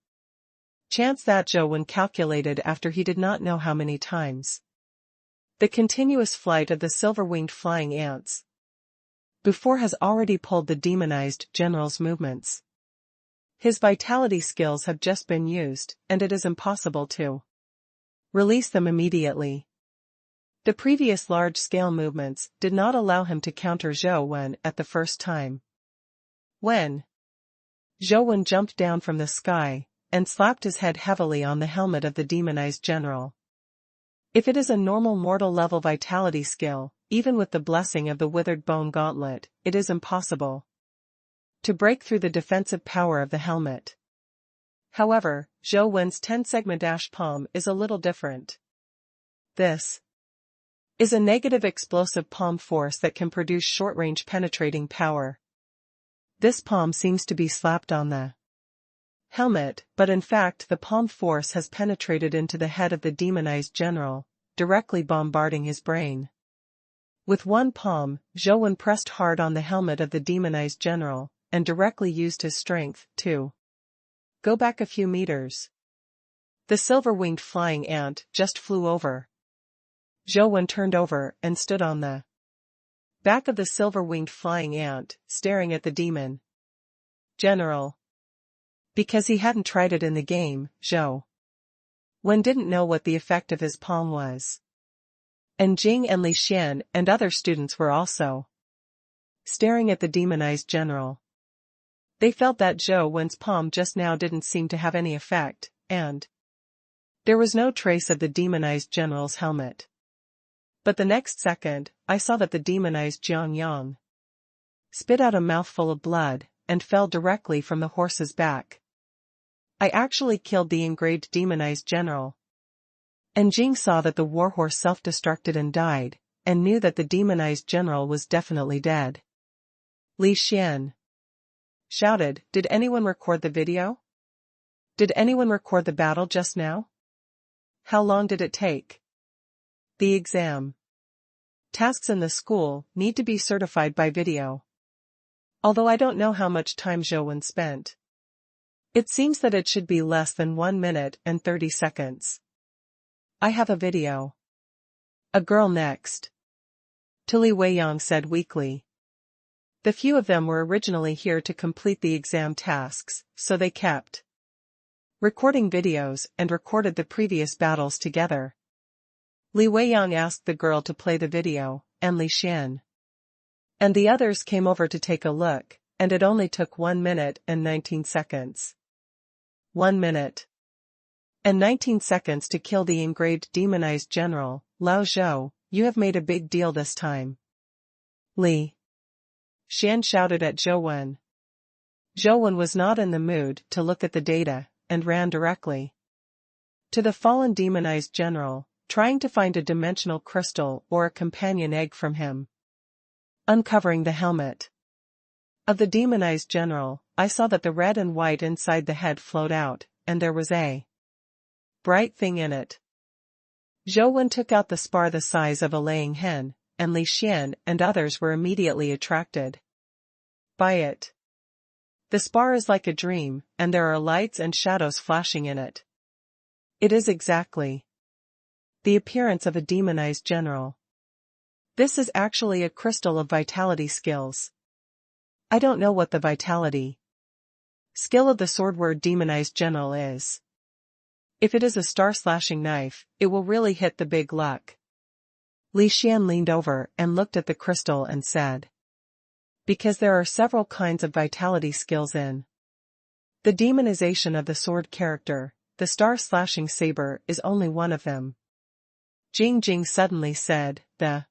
chance that Zhou Wen calculated after he did not know how many times. The continuous flight of the silver-winged flying ants before has already pulled the demonized general's movements. His vitality skills have just been used, and it is impossible to release them immediately. The previous large-scale movements did not allow him to counter Zhou Wen at the first time. When Zhou Wen jumped down from the sky and slapped his head heavily on the helmet of the demonized general. If it is a normal mortal-level vitality skill, even with the blessing of the withered bone gauntlet, it is impossible to break through the defensive power of the helmet. However, Zhou Wen's 10-segment ash palm is a little different. This is a negative explosive palm force that can produce short-range penetrating power. This palm seems to be slapped on the helmet, but in fact the palm force has penetrated into the head of the demonized general, directly bombarding his brain. With one palm, Zhou pressed hard on the helmet of the demonized general, and directly used his strength, to go back a few meters. The silver-winged flying ant just flew over. Zhou turned over and stood on the back of the silver-winged flying ant, staring at the demon general. Because he hadn't tried it in the game, Zhou didn't know what the effect of his palm was. And Jing and Li Xian and other students were also staring at the demonized general. They felt that Zhou's palm just now didn't seem to have any effect, and there was no trace of the demonized general's helmet. But the next second, I saw that the demonized Jiang Yang spit out a mouthful of blood, and fell directly from the horse's back. I actually killed the engraved demonized general. And Jing saw that the warhorse self-destructed and died, and knew that the demonized general was definitely dead. Li Xian shouted, "Did anyone record the video? Did anyone record the battle just now? How long did it take?" The exam tasks in the school need to be certified by video. Although I don't know how much time Zhou spent. It seems that it should be less than 1 minute and 30 seconds. I have a video. A girl next to Li Weiyang said weakly. The few of them were originally here to complete the exam tasks, so they kept recording videos and recorded the previous battles together. Li Weiyang asked the girl to play the video, and Li Xian and the others came over to take a look, and it only took 1 minute and 19 seconds. 1 minute and 19 seconds to kill the engraved demonized general. Lao Zhou, you have made a big deal this time. Li Xian shouted at Zhou. Zhou was not in the mood to look at the data, and ran directly to the fallen demonized general, trying to find a dimensional crystal or a companion egg from him. Uncovering the helmet of the demonized general, I saw that the red and white inside the head flowed out, and there was a bright thing in it. Zhou took out the spar the size of a laying hen, and Li Xian and others were immediately attracted by it. The spar is like a dream, and there are lights and shadows flashing in it. It is exactly the appearance of a demonized general. This is actually a crystal of vitality skills. I don't know what the vitality skill of the sword word demonized general is. If it is a star-slashing knife, it will really hit the big luck. Li Xian leaned over and looked at the crystal and said, because there are several kinds of vitality skills in the demonization of the sword character, the star-slashing saber is only one of them. Jing suddenly said, the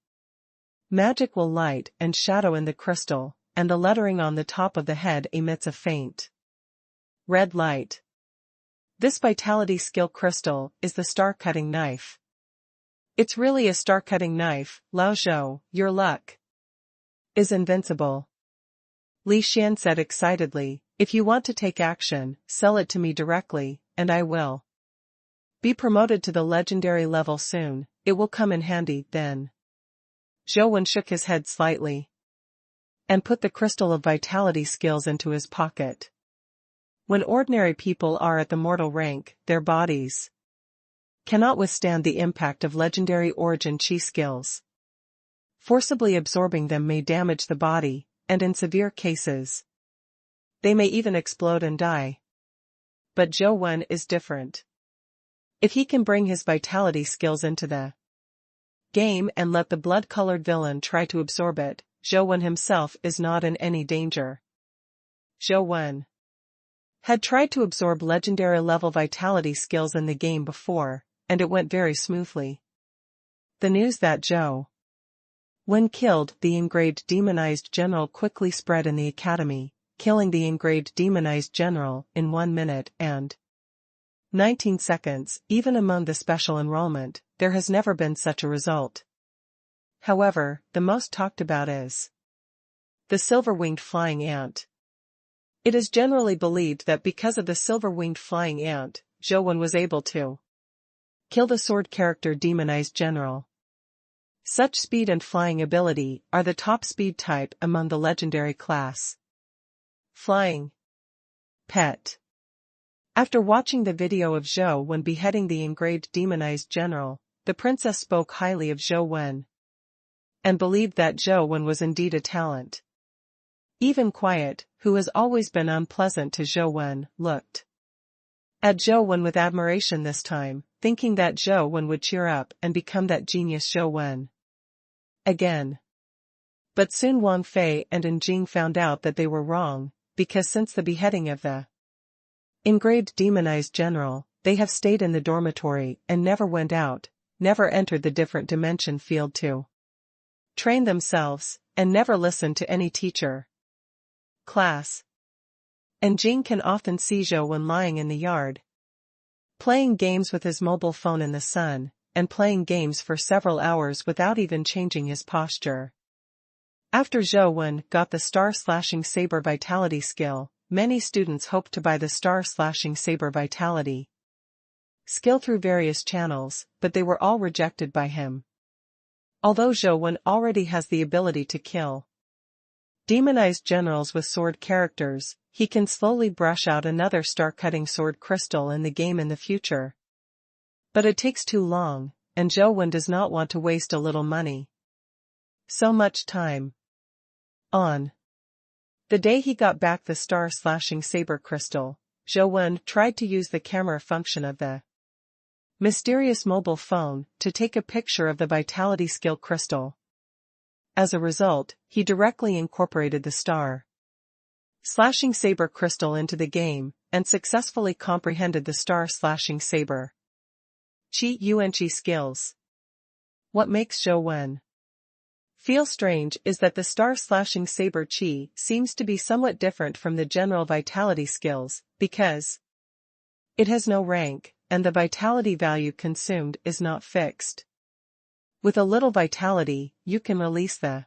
magical light and shadow in the crystal, and the lettering on the top of the head emits a faint red light. This vitality skill crystal is the star-cutting knife. It's really a star-cutting knife, Lao Zhou, your luck is invincible. Li Xian said excitedly, if you want to take action, sell it to me directly, and I will be promoted to the legendary level soon. It will come in handy, then. Zhou shook his head slightly and put the crystal of vitality skills into his pocket. When ordinary people are at the mortal rank, their bodies cannot withstand the impact of legendary origin chi skills. Forcibly absorbing them may damage the body, and in severe cases, they may even explode and die. But Zhou is different. If he can bring his vitality skills into the game and let the blood-colored villain try to absorb it, Zhou himself is not in any danger. Zhou had tried to absorb legendary-level vitality skills in the game before, and it went very smoothly. The news that Zhou killed the engraved demonized general quickly spread in the academy, killing the engraved demonized general in 1 minute and 19 seconds. Even among the special enrollment, there has never been such a result. However, the most talked about is the silver-winged flying ant. It is generally believed that because of the silver-winged flying ant, Zhou Wen was able to kill the sword character demonized general. Such speed and flying ability are the top speed type among the legendary class. Flying pet. After watching the video of Zhou Wen beheading the engraved demonized general, the princess spoke highly of Zhou Wen and believed that Zhou Wen was indeed a talent. Even Quiet, who has always been unpleasant to Zhou Wen, looked at Zhou Wen with admiration this time, thinking that Zhou Wen would cheer up and become that genius Zhou Wen again. But soon Wang Fei and An Jing found out that they were wrong, because since the beheading of the engraved demonized general, they have stayed in the dormitory and never went out, never entered the different dimension field to train themselves, and never listened to any teacher. Class. And Jing can often see Zhou Wen lying in the yard, playing games with his mobile phone in the sun, and playing games for several hours without even changing his posture. After Zhou Wen got the star-slashing saber vitality skill, many students hoped to buy the star-slashing saber vitality skill through various channels, but they were all rejected by him. Although Zhou Wen already has the ability to kill demonized generals with sword characters, he can slowly brush out another star-cutting sword crystal in the game in the future. But it takes too long, and Zhou Wen does not want to waste a little money. So much time. On the day he got back the star-slashing saber crystal, Zhou Wen tried to use the camera function of the mysterious mobile phone to take a picture of the vitality skill crystal. As a result, he directly incorporated the star-slashing saber crystal into the game, and successfully comprehended the star-slashing saber Qi skills. What makes Zhou Wen feel strange is that the star-slashing saber Qi seems to be somewhat different from the general vitality skills, because it has no rank, and the vitality value consumed is not fixed. With a little vitality, you can release the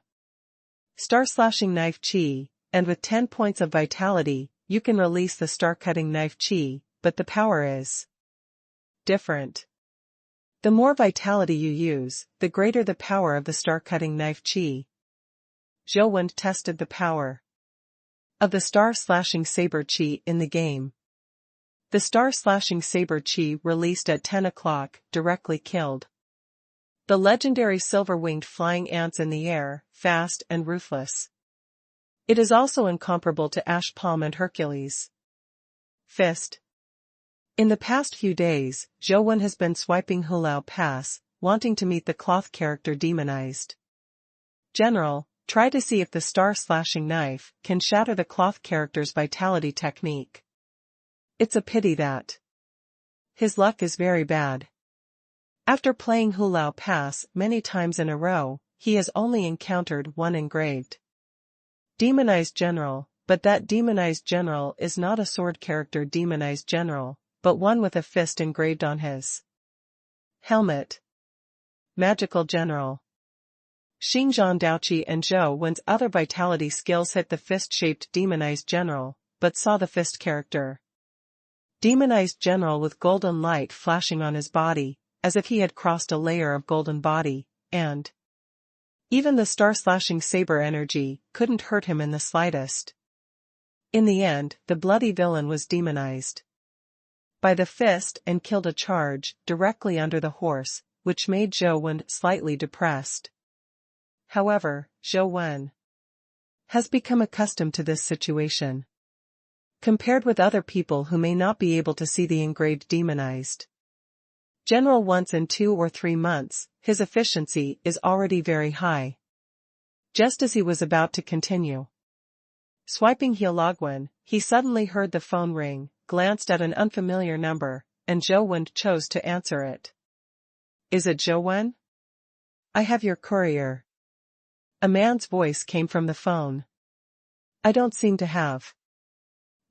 star-slashing knife Qi, and with 10 points of vitality, you can release the star-cutting knife Qi, but the power is different. The more vitality you use, the greater the power of the star-cutting knife Qi. Zhou Wen tested the power of the star-slashing saber Qi in the game. The star-slashing saber Qi released at 10 o'clock directly killed the legendary silver-winged flying ants in the air, fast and ruthless. It is also incomparable to Ash Palm and Hercules. Fist. In the past few days, Zhou Wen has been swiping Hulao Pass, wanting to meet the cloth character demonized general. Try to see if the star-slashing knife can shatter the cloth character's vitality technique. It's a pity that his luck is very bad. After playing Hulao Pass many times in a row, he has only encountered one engraved demonized general, but that demonized general is not a sword character demonized general, but one with a fist engraved on his helmet. Magical General. Xingzhan Daoqi and Zhou Wen's other vitality skills hit the fist-shaped demonized general, but saw the fist character demonized general with golden light flashing on his body, as if he had crossed a layer of golden body, and even the star-slashing saber energy couldn't hurt him in the slightest. In the end, the bloody villain was demonized by the fist and killed a charge directly under the horse, which made Zhou Wen slightly depressed. However, Zhou Wen has become accustomed to this situation. Compared with other people who may not be able to see the engraved demonized general once in 2 or 3 months, his efficiency is already very high. Just as he was about to continue swiping Heologwen, he suddenly heard the phone ring, glanced at an unfamiliar number, and Zhou Wen chose to answer it. Is it Zhou Wen? I have your courier. A man's voice came from the phone. I don't seem to have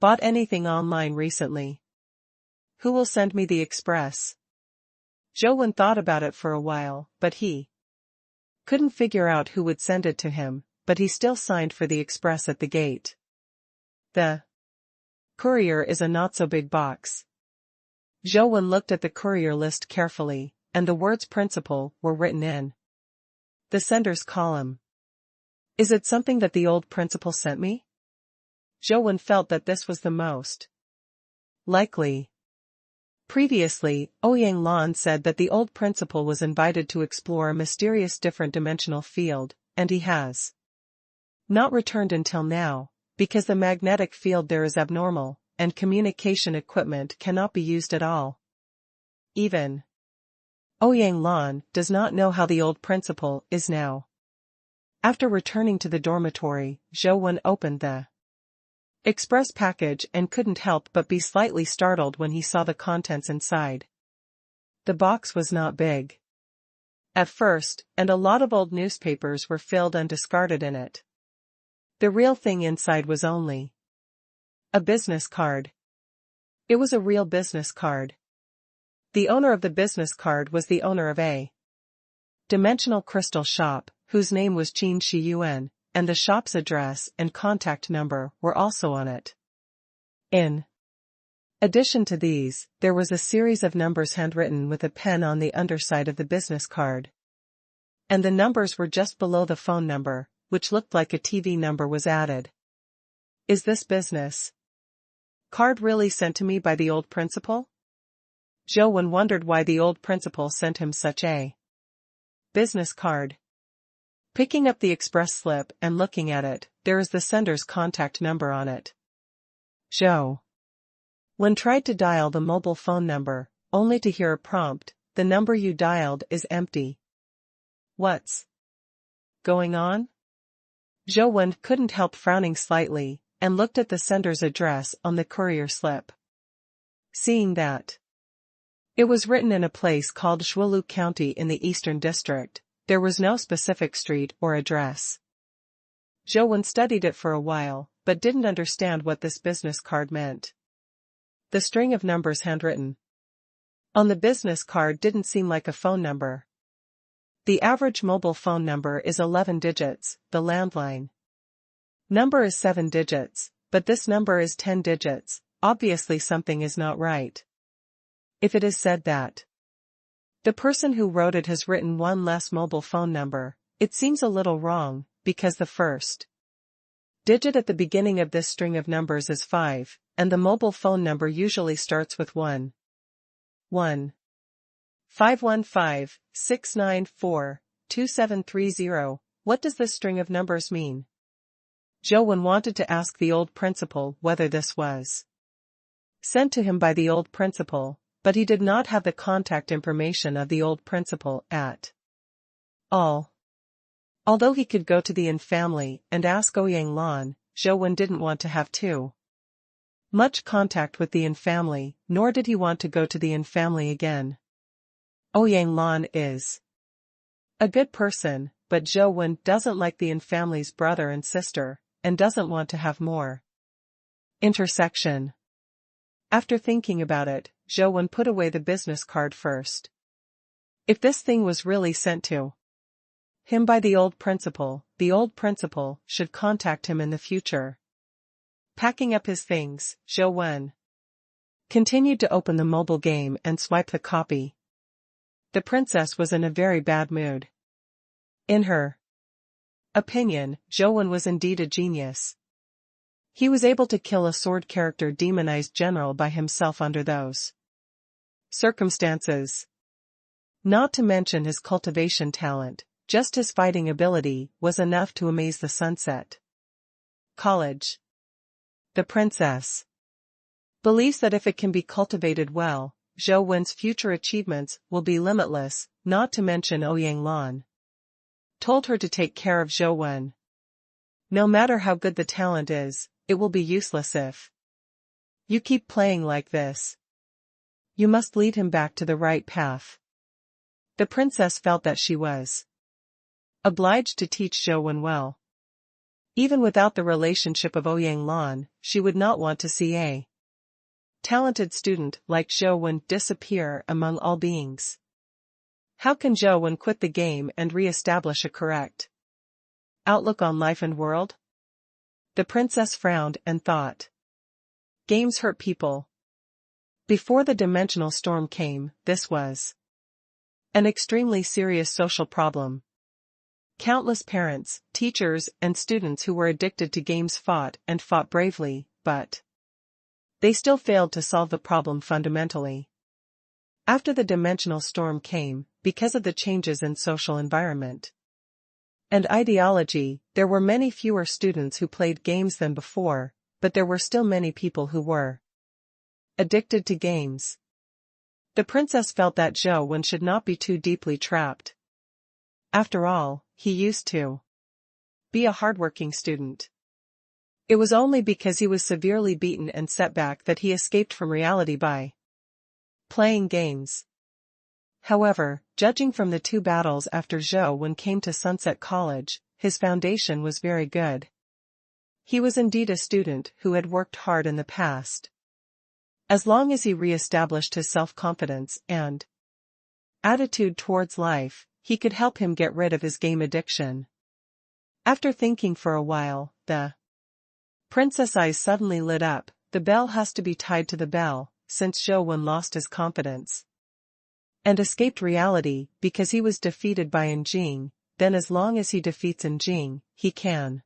bought anything online recently. Who will send me the express? Zhou Wen thought about it for a while, but he couldn't figure out who would send it to him, but he still signed for the express at the gate. The Courier is a not-so-big box. Zhou Wen looked at the courier list carefully, and the words principal were written in the sender's column. Is it something that the old principal sent me? Zhou Wen felt that this was the most likely. Previously, Ouyang Lan said that the old principal was invited to explore a mysterious different dimensional field, and he has not returned until now, because the magnetic field there is abnormal, and communication equipment cannot be used at all. Even Ouyang Lan does not know how the old principal is now. After returning to the dormitory, Zhou Wen opened the express package and couldn't help but be slightly startled when he saw the contents inside. The box was not big at first, and a lot of old newspapers were filled and discarded in it. The real thing inside was only a business card. It was a real business card. The owner of the business card was the owner of a dimensional crystal shop, whose name was Qin Shiyuan, and the shop's address and contact number were also on it. In addition to these, there was a series of numbers handwritten with a pen on the underside of the business card. And the numbers were just below the phone number, which looked like a TV number was added. Is this business card really sent to me by the old principal? Zhou Wen wondered why the old principal sent him such a business card. Picking up the express slip and looking at it, there is the sender's contact number on it. Zhou Wen tried to dial the mobile phone number, only to hear a prompt, "The number you dialed is empty." What's going on? Zhou Wen couldn't help frowning slightly, and looked at the sender's address on the courier slip. Seeing that it was written in a place called Shuolu County in the Eastern District, there was no specific street or address. Zhou Wen studied it for a while, but didn't understand what this business card meant. The string of numbers handwritten on the business card didn't seem like a phone number. The average mobile phone number is 11 digits, the landline number is 7 digits, but this number is 10 digits, obviously something is not right. If it is said that the person who wrote it has written one less mobile phone number, it seems a little wrong, because the first digit at the beginning of this string of numbers is 5, and the mobile phone number usually starts with 1. 515-694-2730. What does this string of numbers mean? Zhou Wen wanted to ask the old principal whether this was sent to him by the old principal, but he did not have the contact information of the old principal at all. Although he could go to the Yin family and ask Ouyang Lan, Zhou Wen didn't want to have too much contact with the Yin family, nor did he want to go to the Yin family again. Ouyang Lan is a good person, but Zhou Wen doesn't like the Yin family's brother and sister, and doesn't want to have more intersection. After thinking about it, Zhou Wen put away the business card first. If this thing was really sent to him by the old principal should contact him in the future. Packing up his things, Zhou Wen continued to open the mobile game and swipe the copy. The princess was in a very bad mood. In her opinion, Zhou Wen was indeed a genius. He was able to kill a sword character demonized general by himself under those circumstances. Not to mention his cultivation talent, just his fighting ability was enough to amaze the Sunset College. The princess believes that if it can be cultivated well, Zhou Wen's future achievements will be limitless, not to mention Ouyang Lan told her to take care of Zhou Wen. No matter how good the talent is, it will be useless if you keep playing like this. You must lead him back to the right path. The princess felt that she was obliged to teach Zhou Wen well. Even without the relationship of Ouyang Lan, she would not want to see a talented student like Zhou Wen disappear among all beings. How can Zhou Wen quit the game and re-establish a correct outlook on life and world? The princess frowned and thought. Games hurt people. Before the dimensional storm came, this was an extremely serious social problem. Countless parents, teachers, and students who were addicted to games fought bravely, but they still failed to solve the problem fundamentally. After the dimensional storm came, because of the changes in social environment and ideology, there were many fewer students who played games than before, but there were still many people who were addicted to games. The princess felt that Zhou should not be too deeply trapped. After all, he used to be a hardworking student. It was only because he was severely beaten and set back that he escaped from reality by playing games. However, judging from the 2 battles after Zhou came to Sunset College, his foundation was very good. He was indeed a student who had worked hard in the past. As long as he re-established his self-confidence and attitude towards life, he could help him get rid of his game addiction. After thinking for a while, the princess' eyes suddenly lit up. The bell has to be tied to the bell, since Zhou lost his confidence and escaped reality because he was defeated by Jing. Then as long as he defeats Jing, he can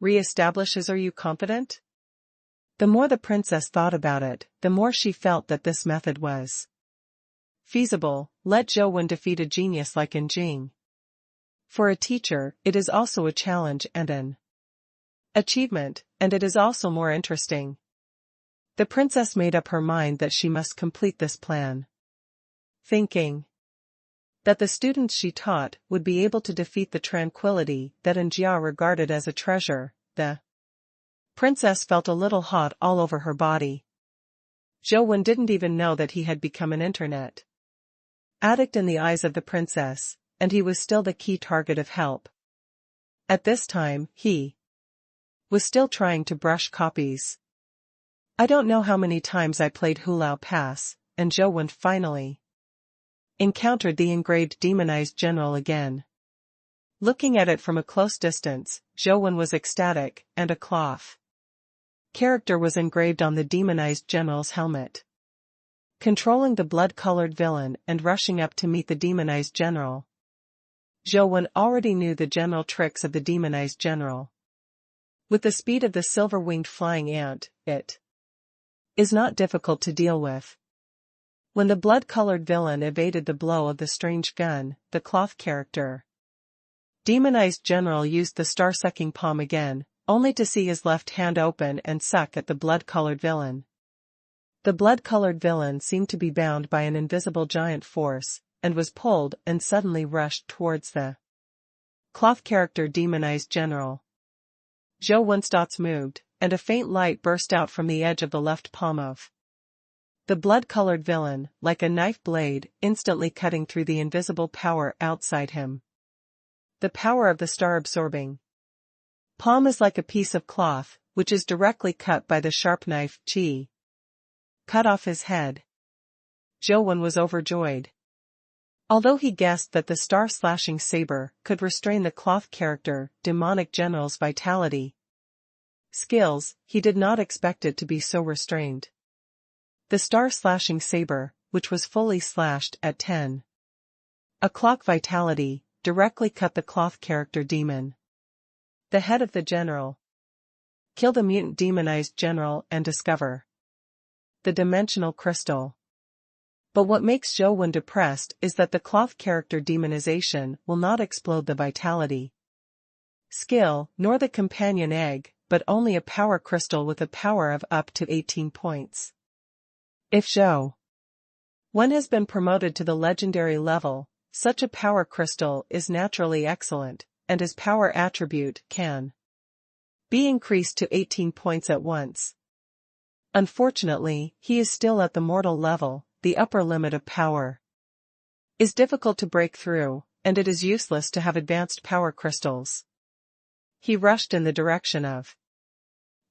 re-establish his. Are you confident? The more the princess thought about it, the more she felt that this method was feasible. Let Zhou defeat a genius like Jing. For a teacher, it is also a challenge and an achievement, and it is also more interesting. The princess made up her mind that she must complete this plan. Thinking that the students she taught would be able to defeat the tranquility that Jia regarded as a treasure, the princess felt a little hot all over her body. Zhou didn't even know that he had become an internet addict in the eyes of the princess, and he was still the key target of help. At this time, he was still trying to brush copies. I don't know how many times I played Hulao Pass, and Zhou finally encountered the engraved demonized general again. Looking at it from a close distance, Zhou was ecstatic, and a cloth character was engraved on the demonized general's helmet. Controlling the blood-colored villain and rushing up to meet the demonized general. Zhou already knew the general tricks of the demonized general. With the speed of the silver-winged flying ant, it is not difficult to deal with. When the blood-colored villain evaded the blow of the strange gun, the cloth character demonized general used the star-sucking palm again, only to see his left hand open and suck at the blood-colored villain. The blood-colored villain seemed to be bound by an invisible giant force, and was pulled and suddenly rushed towards the cloth character demonized general. Zhou dots moved, and a faint light burst out from the edge of the left palm of the blood-colored villain, like a knife blade, instantly cutting through the invisible power outside him. The power of the star-absorbing palm is like a piece of cloth, which is directly cut by the sharp knife, Qi. Cut off his head. Zhou was overjoyed. Although he guessed that the star-slashing saber could restrain the cloth character demonic general's vitality skills, he did not expect it to be so restrained. The star-slashing saber, which was fully slashed at 10 o'clock vitality, directly cut the cloth character demon. The head of the general. Kill the mutant demonized general and discover the dimensional crystal. But what makes Zhou depressed is that the cloth character demonization will not explode the vitality skill, nor the companion egg, but only a power crystal with a power of up to 18 points. If Zhou has been promoted to the legendary level, such a power crystal is naturally excellent, and his power attribute can be increased to 18 points at once. Unfortunately, he is still at the mortal level. The upper limit of power is difficult to break through, and it is useless to have advanced power crystals. He rushed in the direction of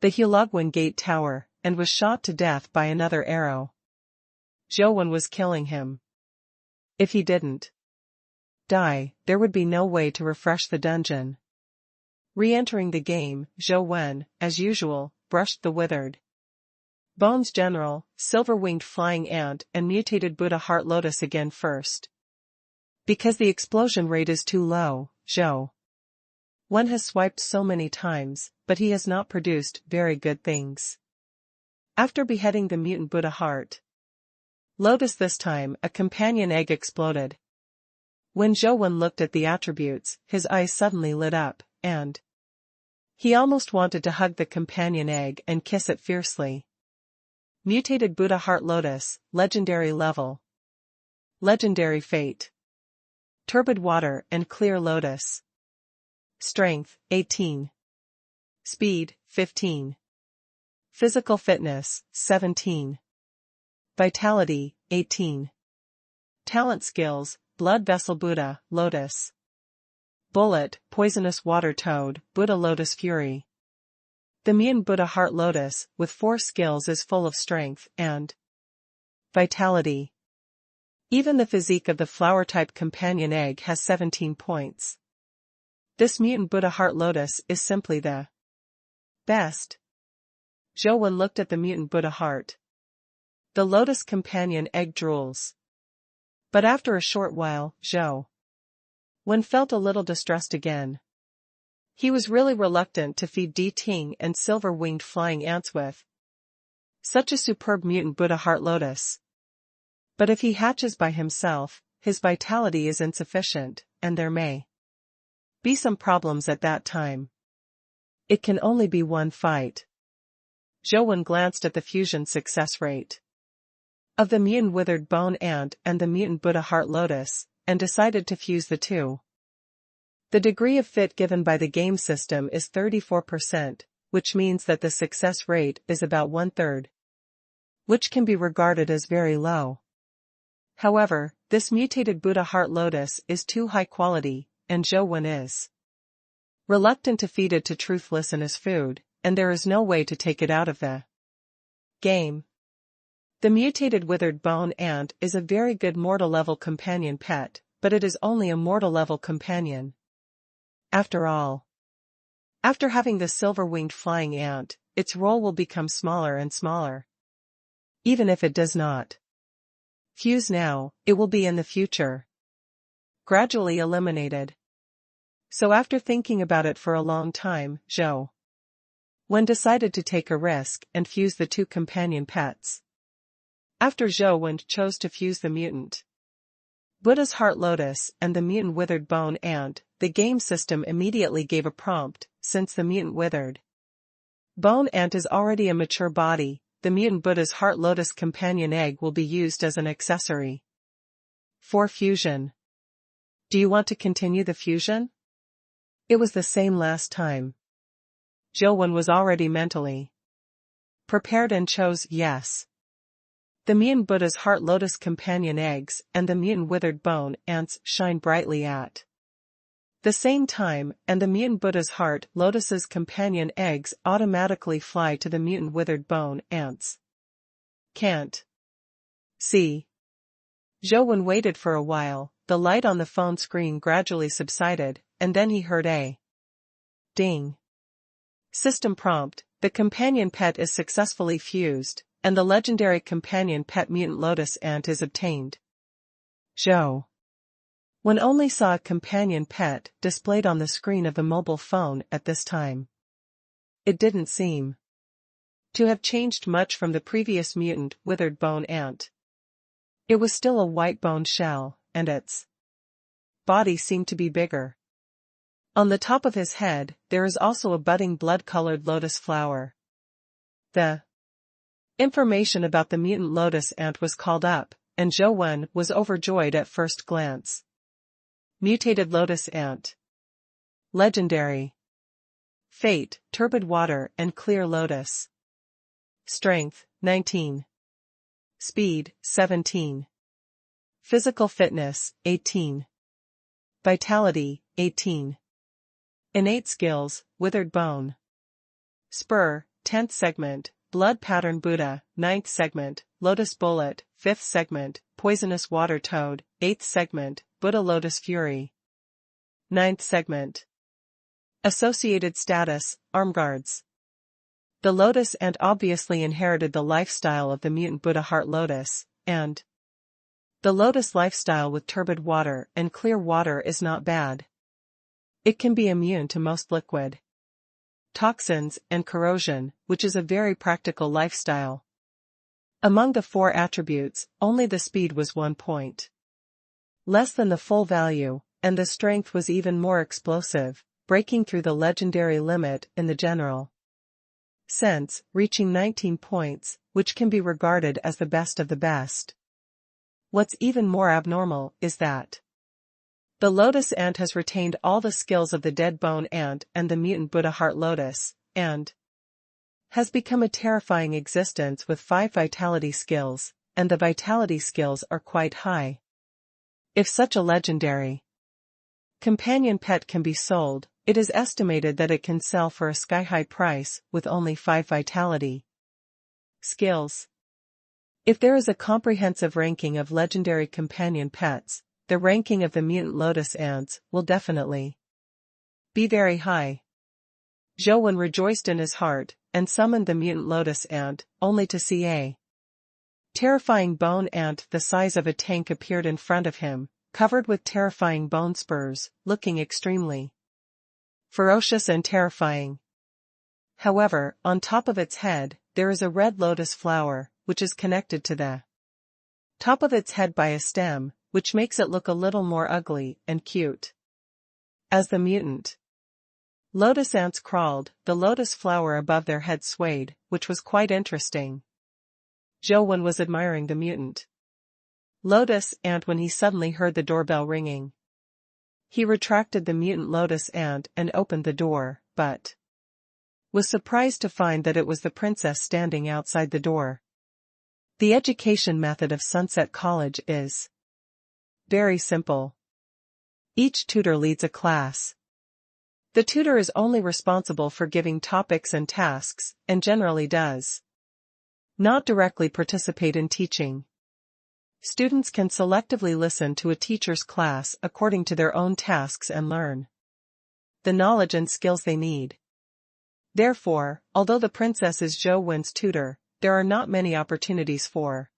the Hulagwan Gate Tower, and was shot to death by another arrow. Zhou was killing him. If he didn't die, there would be no way to refresh the dungeon. Re-entering the game, Zhou, as usual, brushed the withered Bones General, Silver-Winged Flying Ant and Mutated Buddha Heart Lotus again first. Because the explosion rate is too low, Zhou. One has swiped so many times, but he has not produced very good things. After beheading the mutant Buddha Heart Lotus this time, a companion egg exploded. When Zhou looked at the attributes, his eyes suddenly lit up, and he almost wanted to hug the companion egg and kiss it fiercely. Mutated Buddha Heart Lotus, Legendary Level. Legendary Fate. Turbid Water and Clear Lotus. Strength, 18. Speed, 15. Physical Fitness, 17. Vitality, 18. Talent Skills, Blood Vessel Buddha, Lotus. Bullet, Poisonous Water Toad, Buddha Lotus Fury. The mutant Buddha Heart Lotus, with 4 skills, is full of strength and vitality. Even the physique of the flower-type companion egg has 17 points. This mutant Buddha Heart Lotus is simply the best. Zhou looked at the mutant Buddha Heart. The Lotus companion egg drools. But after a short while, Zhou felt a little distressed again. He was really reluctant to feed Ting and Silver-Winged Flying Ants with such a superb mutant Buddha Heart Lotus. But if he hatches by himself, his vitality is insufficient, and there may be some problems at that time. It can only be one fight. Zhou glanced at the fusion success rate of the mutant Withered Bone Ant and the mutant Buddha Heart Lotus, and decided to fuse the two. The degree of fit given by the game system is 34%, which means that the success rate is about 1/3, which can be regarded as very low. However, this mutated Buddha Heart Lotus is too high quality, and Zhou is reluctant to feed it to Truthless as food, and there is no way to take it out of the game. The mutated Withered Bone Ant is a very good mortal level companion pet, but it is only a mortal level companion. After all, after having the Silver-Winged Flying Ant, its role will become smaller and smaller. Even if it does not fuse now, it will be in the future gradually eliminated. So after thinking about it for a long time, Zhou decided to take a risk and fuse the two companion pets. After Zhou chose to fuse the mutant Buddha's Heart Lotus and the mutant Withered Bone Ant, the game system immediately gave a prompt. Since the mutant Withered Bone Ant is already a mature body, the mutant Buddha's Heart Lotus companion egg will be used as an accessory for fusion. Do you want to continue the fusion? It was the same last time. Zhou was already mentally prepared and chose yes. The mutant Buddha's Heart Lotus companion eggs and the mutant Withered Bone Ants shine brightly at the same time, and the mutant Buddha's Heart Lotus's companion eggs automatically fly to the mutant Withered Bone Ants. Can't see. Zhou waited for a while. The light on the phone screen gradually subsided, and then he heard a ding. System prompt: the companion pet is successfully fused, and the legendary companion pet mutant Lotus Ant is obtained. Zhou only saw a companion pet displayed on the screen of the mobile phone at this time. It didn't seem to have changed much from the previous mutant Withered Bone Ant. It was still a white bone shell, and its body seemed to be bigger. On the top of his head, there is also a budding blood-colored lotus flower. The information about the mutant Lotus Ant was called up, and Zhou was overjoyed at first glance. Mutated Lotus Ant. Legendary. Fate, Turbid Water and Clear Lotus. Strength, 19. Speed, 17. Physical Fitness, 18. Vitality, 18. Innate Skills, Withered Bone. Spur, 10th segment, Blood Pattern Buddha, 9th segment, Lotus Bullet, 5th segment, Poisonous Water Toad, 8th segment, Buddha Lotus Fury. 9th segment. Associated Status, Arm Guards. The lotus ant obviously inherited the lifestyle of the mutant Buddha heart lotus, and the lotus lifestyle with turbid water and clear water is not bad. It can be immune to most liquid toxins and corrosion, which is a very practical lifestyle. Among the 4 attributes, only the speed was 1 point less than the full value, and the strength was even more explosive, breaking through the legendary limit in the general sense, reaching 19 points, which can be regarded as the best of the best. What's even more abnormal is that the lotus ant has retained all the skills of the dead bone ant and the mutant Buddha heart lotus, and has become a terrifying existence with 5 vitality skills, and the vitality skills are quite high. If such a legendary companion pet can be sold, it is estimated that it can sell for a sky-high price with only 5 vitality skills. If there is a comprehensive ranking of legendary companion pets, the ranking of the mutant lotus ants will definitely be very high. Zhou Wen rejoiced in his heart, and summoned the mutant lotus ant, only to see a terrifying bone ant the size of a tank appeared in front of him, covered with terrifying bone spurs, looking extremely ferocious and terrifying. However, on top of its head, there is a red lotus flower, which is connected to the top of its head by a stem, which makes it look a little more ugly and cute. As the mutant lotus ants crawled, the lotus flower above their head swayed, which was quite interesting. Zhou Wen was admiring the mutant lotus ant when he suddenly heard the doorbell ringing. He retracted the mutant lotus ant and opened the door, but was surprised to find that it was the princess standing outside the door. The education method of Sunset College is very simple. Each tutor leads a class. The tutor is only responsible for giving topics and tasks, and generally does not directly participate in teaching. Students can selectively listen to a teacher's class according to their own tasks and learn the knowledge and skills they need. Therefore, although the princess is Zhou Wen's tutor, there are not many opportunities for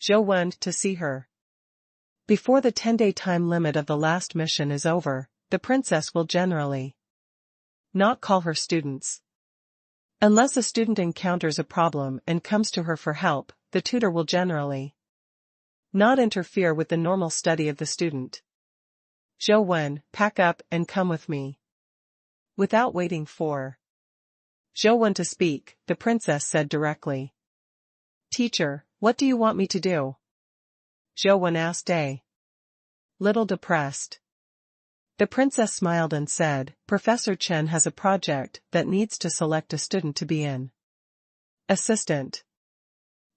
Zhou Wen to see her. Before the 10-day time limit of the last mission is over, the princess will generally not call her students. Unless a student encounters a problem and comes to her for help, the tutor will generally not interfere with the normal study of the student. Zhou Wen, pack up and come with me. Without waiting for Zhou Wen to speak, the princess said directly. Teacher, what do you want me to do? Zhou Wen asked a little depressed. The princess smiled and said, Professor Chen has a project that needs to select a student to be an assistant.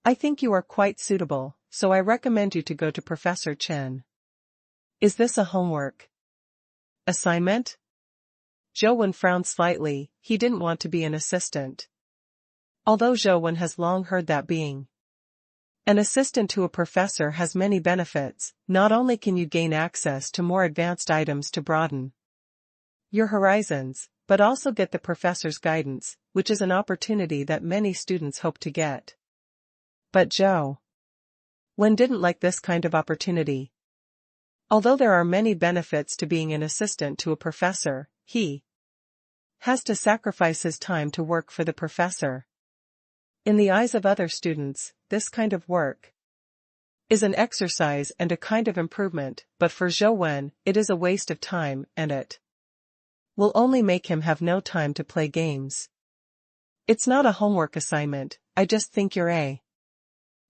I think you are quite suitable, so I recommend you to go to Professor Chen. Is this a homework assignment? Zhou Wen frowned slightly. He didn't want to be an assistant. Although Zhou Wen has long heard that being an assistant to a professor has many benefits, not only can you gain access to more advanced items to broaden your horizons, but also get the professor's guidance, which is an opportunity that many students hope to get. But Zhou Wen didn't like this kind of opportunity. Although there are many benefits to being an assistant to a professor, he has to sacrifice his time to work for the professor. In the eyes of other students, this kind of work is an exercise and a kind of improvement, but for Zhou Wen, it is a waste of time and it will only make him have no time to play games. It's not a homework assignment, I just think you're a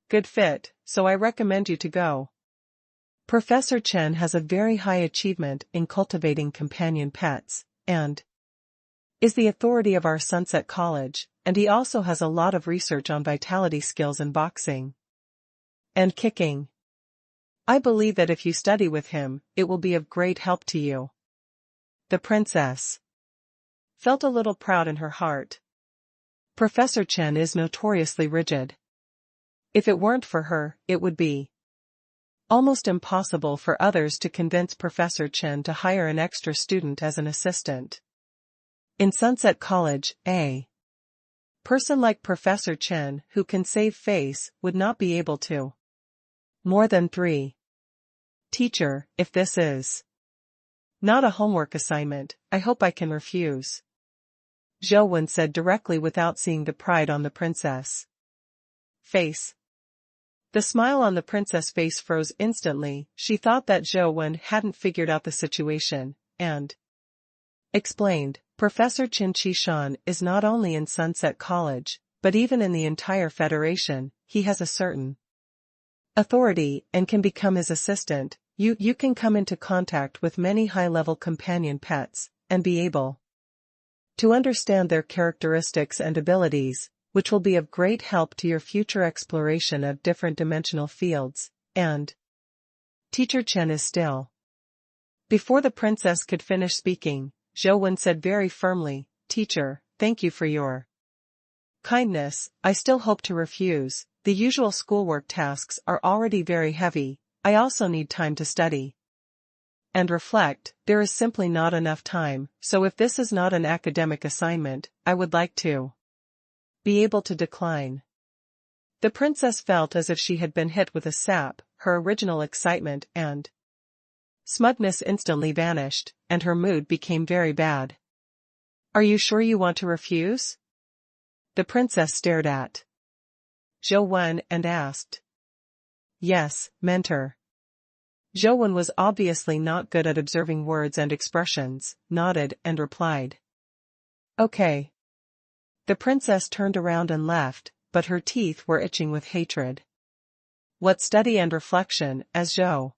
good fit, so I recommend you to go. Professor Chen has a very high achievement in cultivating companion pets, and is the authority of our Sunset College, and he also has a lot of research on vitality skills in boxing and kicking. I believe that if you study with him, it will be of great help to you. The princess felt a little proud in her heart. Professor Chen is notoriously rigid. If it weren't for her, it would be almost impossible for others to convince Professor Chen to hire an extra student as an assistant. In Sunset College, a Person like Professor Chen who can save face would not be able to. More than 3. Teacher, if this is not a homework assignment, I hope I can refuse. Zhou Wen said directly without seeing the pride on the princess' face. The smile on the princess' face froze instantly. She thought that Zhou Wen hadn't figured out the situation, and explained, Professor Qin Qishan is not only in Sunset College, but even in the entire Federation. He has a certain authority and can become his assistant. You can come into contact with many high-level companion pets, and be able to understand their characteristics and abilities, which will be of great help to your future exploration of different dimensional fields, and Teacher Chen is still. Before the princess could finish speaking, Zhou Wen said very firmly, Teacher, thank you for your kindness. I still hope to refuse. The usual schoolwork tasks are already very heavy. I also need time to study and reflect. There is simply not enough time, so if this is not an academic assignment, I would like to be able to decline. The princess felt as if she had been hit with a sap. Her original excitement and smugness instantly vanished, and her mood became very bad. Are you sure you want to refuse? The princess stared at Zhou Wen and asked. Yes, mentor. Zhou Wen was obviously not good at observing words and expressions, nodded and replied. Okay. The princess turned around and left, but her teeth were itching with hatred. What study and reflection, as Zhou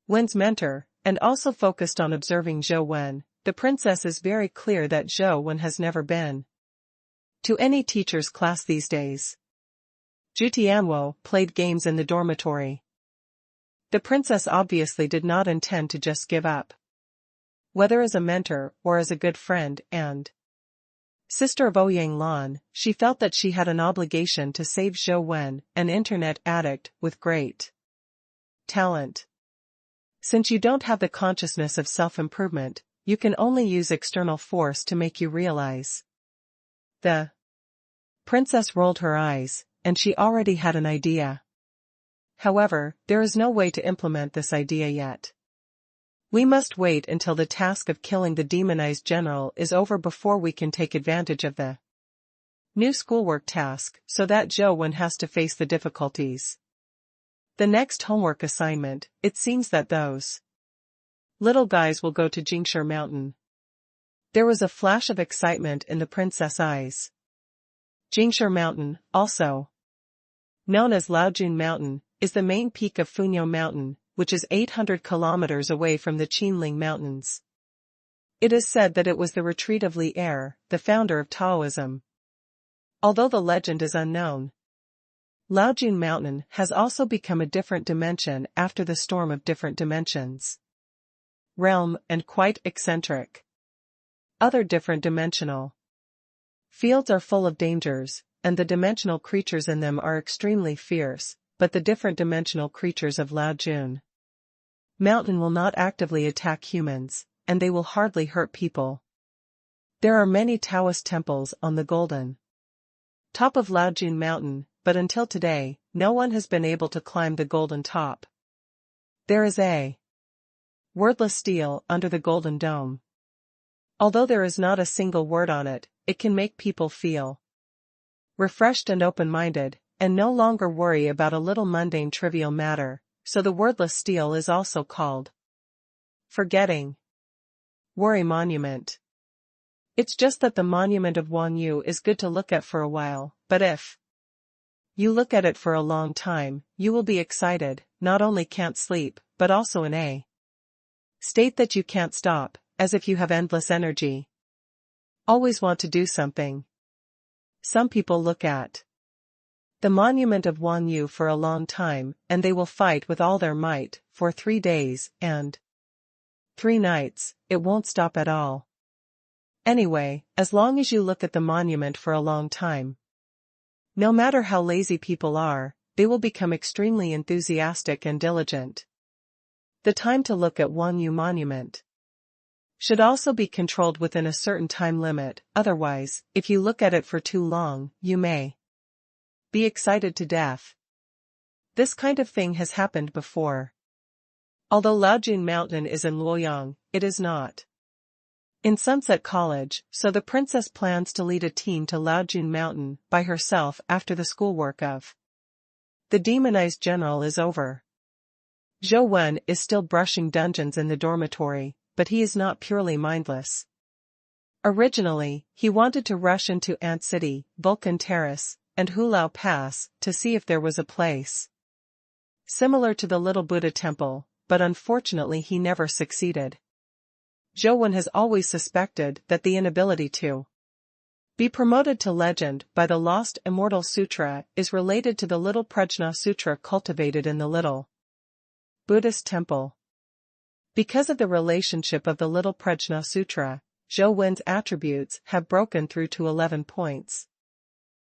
Wen's mentor, and also focused on observing Zhou Wen, the princess is very clear that Zhou Wen has never been to any teacher's class these days. Zhu Tianwo played games in the dormitory. The princess obviously did not intend to just give up. Whether as a mentor or as a good friend and sister of Ouyang Lan, she felt that she had an obligation to save Zhou Wen, an internet addict with great talent. Since you don't have the consciousness of self-improvement, you can only use external force to make you realize. The princess rolled her eyes, and she already had an idea. However, there is no way to implement this idea yet. We must wait until the task of killing the demonized general is over before we can take advantage of the new schoolwork task, so that Zhou Wen has to face the difficulties. The next homework assignment, it seems that those little guys will go to Jingshi Mountain. There was a flash of excitement in the princess' eyes. Jingshi Mountain, also known as Laojun Mountain, is the main peak of Funyo Mountain, which is 800 kilometers away from the Qinling Mountains. It is said that it was the retreat of Li Er, the founder of Taoism. Although the legend is unknown, Laojun Mountain has also become a different dimension after the storm of different dimensions. Realm and quite eccentric. Other different dimensional fields are full of dangers, and the dimensional creatures in them are extremely fierce, but the different dimensional creatures of Laojun Mountain will not actively attack humans, and they will hardly hurt people. There are many Taoist temples on the golden top of Laojun Mountain, but until today, no one has been able to climb the golden top. There is a wordless stele under the golden dome. Although there is not a single word on it, it can make people feel refreshed and open-minded, and no longer worry about a little mundane trivial matter, so the wordless stele is also called Forgetting Worry Monument. It's just that the monument of Wang Yu is good to look at for a while, but if you look at it for a long time, you will be excited, not only can't sleep, but also in a state that you can't stop, as if you have endless energy. Always want to do something. Some people look at the monument of Wang Yu for a long time, and they will fight with all their might, for 3 days, and 3 nights, it won't stop at all. Anyway, as long as you look at the monument for a long time, no matter how lazy people are, they will become extremely enthusiastic and diligent. The time to look at Wang Yu Monument. Should also be controlled within a certain time limit, otherwise, if you look at it for too long, you may be excited to death. This kind of thing has happened before. Although Laojun Mountain is in Luoyang, it is not in Sunset College, so the princess plans to lead a team to Laojun Mountain by herself after the schoolwork of the demonized general is over. Zhou Wen is still brushing dungeons in the dormitory, but he is not purely mindless. Originally, he wanted to rush into Ant City, Vulcan Terrace, and Hulao Pass to see if there was a place similar to the Little Buddha Temple, but unfortunately he never succeeded. Zhou Wen has always suspected that the inability to be promoted to legend by the lost Immortal Sutra is related to the Little Prajna Sutra cultivated in the Little Buddhist Temple. Because of the relationship of the Little Prajna Sutra, Zhou Wen's attributes have broken through to 11 points,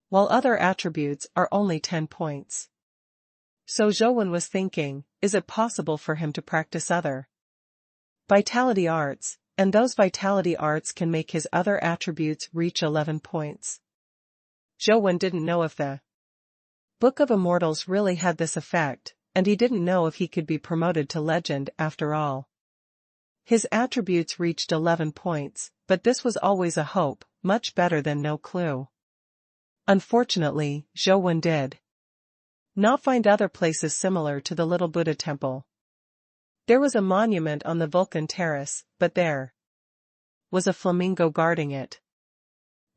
while other attributes are only 10 points. So Zhou Wen was thinking, is it possible for him to practice other vitality arts, and those vitality arts can make his other attributes reach 11 points. Zhou Wen didn't know if the Book of Immortals really had this effect, and he didn't know if he could be promoted to legend after all. His attributes reached 11 points, but this was always a hope, much better than no clue. Unfortunately, Zhou Wen did not find other places similar to the Little Buddha Temple. There was a monument on the Vulcan Terrace, but there was a flamingo guarding it.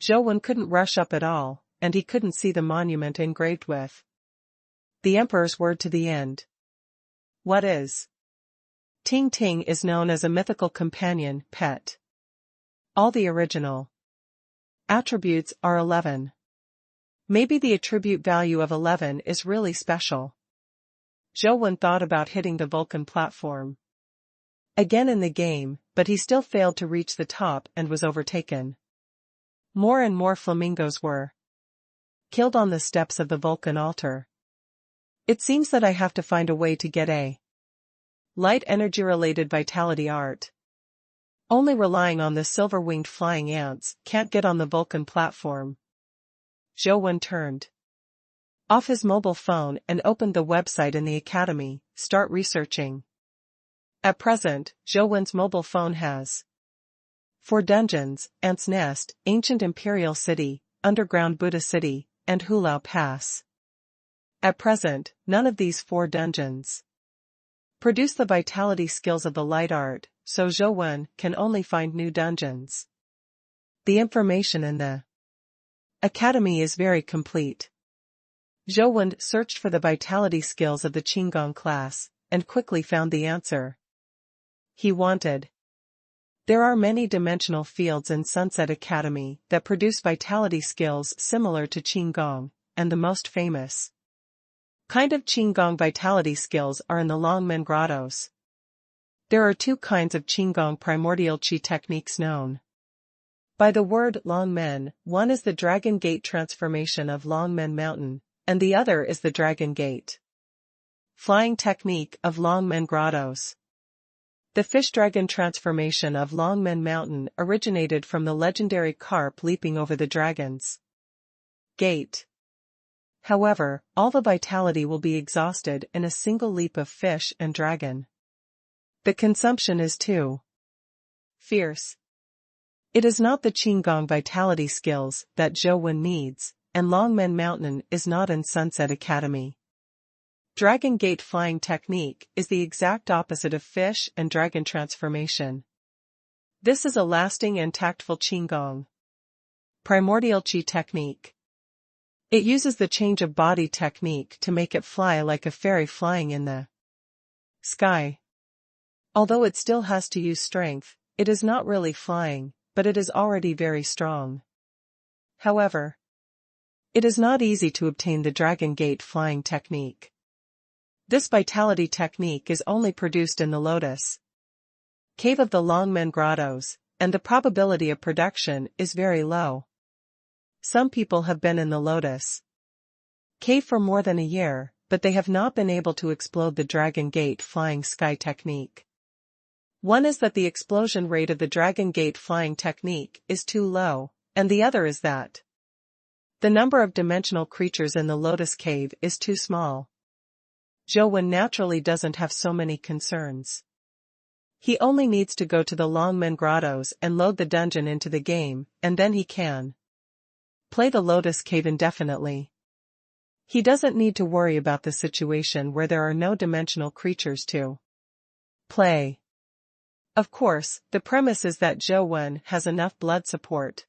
Zhou Wen couldn't rush up at all, and he couldn't see the monument engraved with the Emperor's word to the end. What is? Ting Ting is known as a mythical companion, pet. All the original attributes are 11. Maybe the attribute value of 11 is really special. Zhou Wen thought about hitting the Vulcan platform again in the game, but he still failed to reach the top and was overtaken. More and more flamingos were killed on the steps of the Vulcan altar. It seems that I have to find a way to get a light energy-related vitality art. Only relying on the silver-winged flying ants can't get on the Vulcan platform. Zhou Wen turned off his mobile phone and opened the website in the academy, start researching. At present, Zhou Wen's mobile phone has 4 dungeons: Ant's Nest, Ancient Imperial City, Underground Buddha City, and Hulao Pass. At present, none of these 4 dungeons produce the vitality skills of the light art, so Zhou Wen can only find new dungeons. The information in the academy is very complete. Zhou Wen searched for the vitality skills of the Qinggong class, and quickly found the answer he wanted. There are many dimensional fields in Sunset Academy that produce vitality skills similar to Qinggong, and the most famous kind of Qinggong vitality skills are in the Longmen Grottos. There are 2 kinds of Qinggong primordial qi techniques known by the word Longmen. One is the Dragon Gate transformation of Longmen Mountain, and the other is the Dragon Gate flying technique of Longmen Grottos. The fish dragon transformation of Longmen Mountain originated from the legendary carp leaping over the dragon's gate. However, all the vitality will be exhausted in a single leap of fish and dragon. The consumption is too fierce. It is not the Qinggong vitality skills that Zhou Wen needs, and Longmen Mountain is not in Sunset Academy. Dragon Gate flying technique is the exact opposite of fish and dragon transformation. This is a lasting and tactful Qinggong primordial qi technique. It uses the change of body technique to make it fly like a fairy flying in the sky. Although it still has to use strength, it is not really flying, but it is already very strong. However, it is not easy to obtain the Dragon Gate flying technique. This vitality technique is only produced in the Lotus Cave of the Longmen Grottos, and the probability of production is very low. Some people have been in the Lotus Cave for more than a year, but they have not been able to explode the Dragon Gate flying sky technique. One is that the explosion rate of the Dragon Gate flying technique is too low, and the other is that the number of dimensional creatures in the Lotus Cave is too small. Zhou naturally doesn't have so many concerns. He only needs to go to the Longmen Grottos and load the dungeon into the game, and then he can play the Lotus Cave indefinitely. He doesn't need to worry about the situation where there are no dimensional creatures to play. Of course, the premise is that Zhou has enough blood support.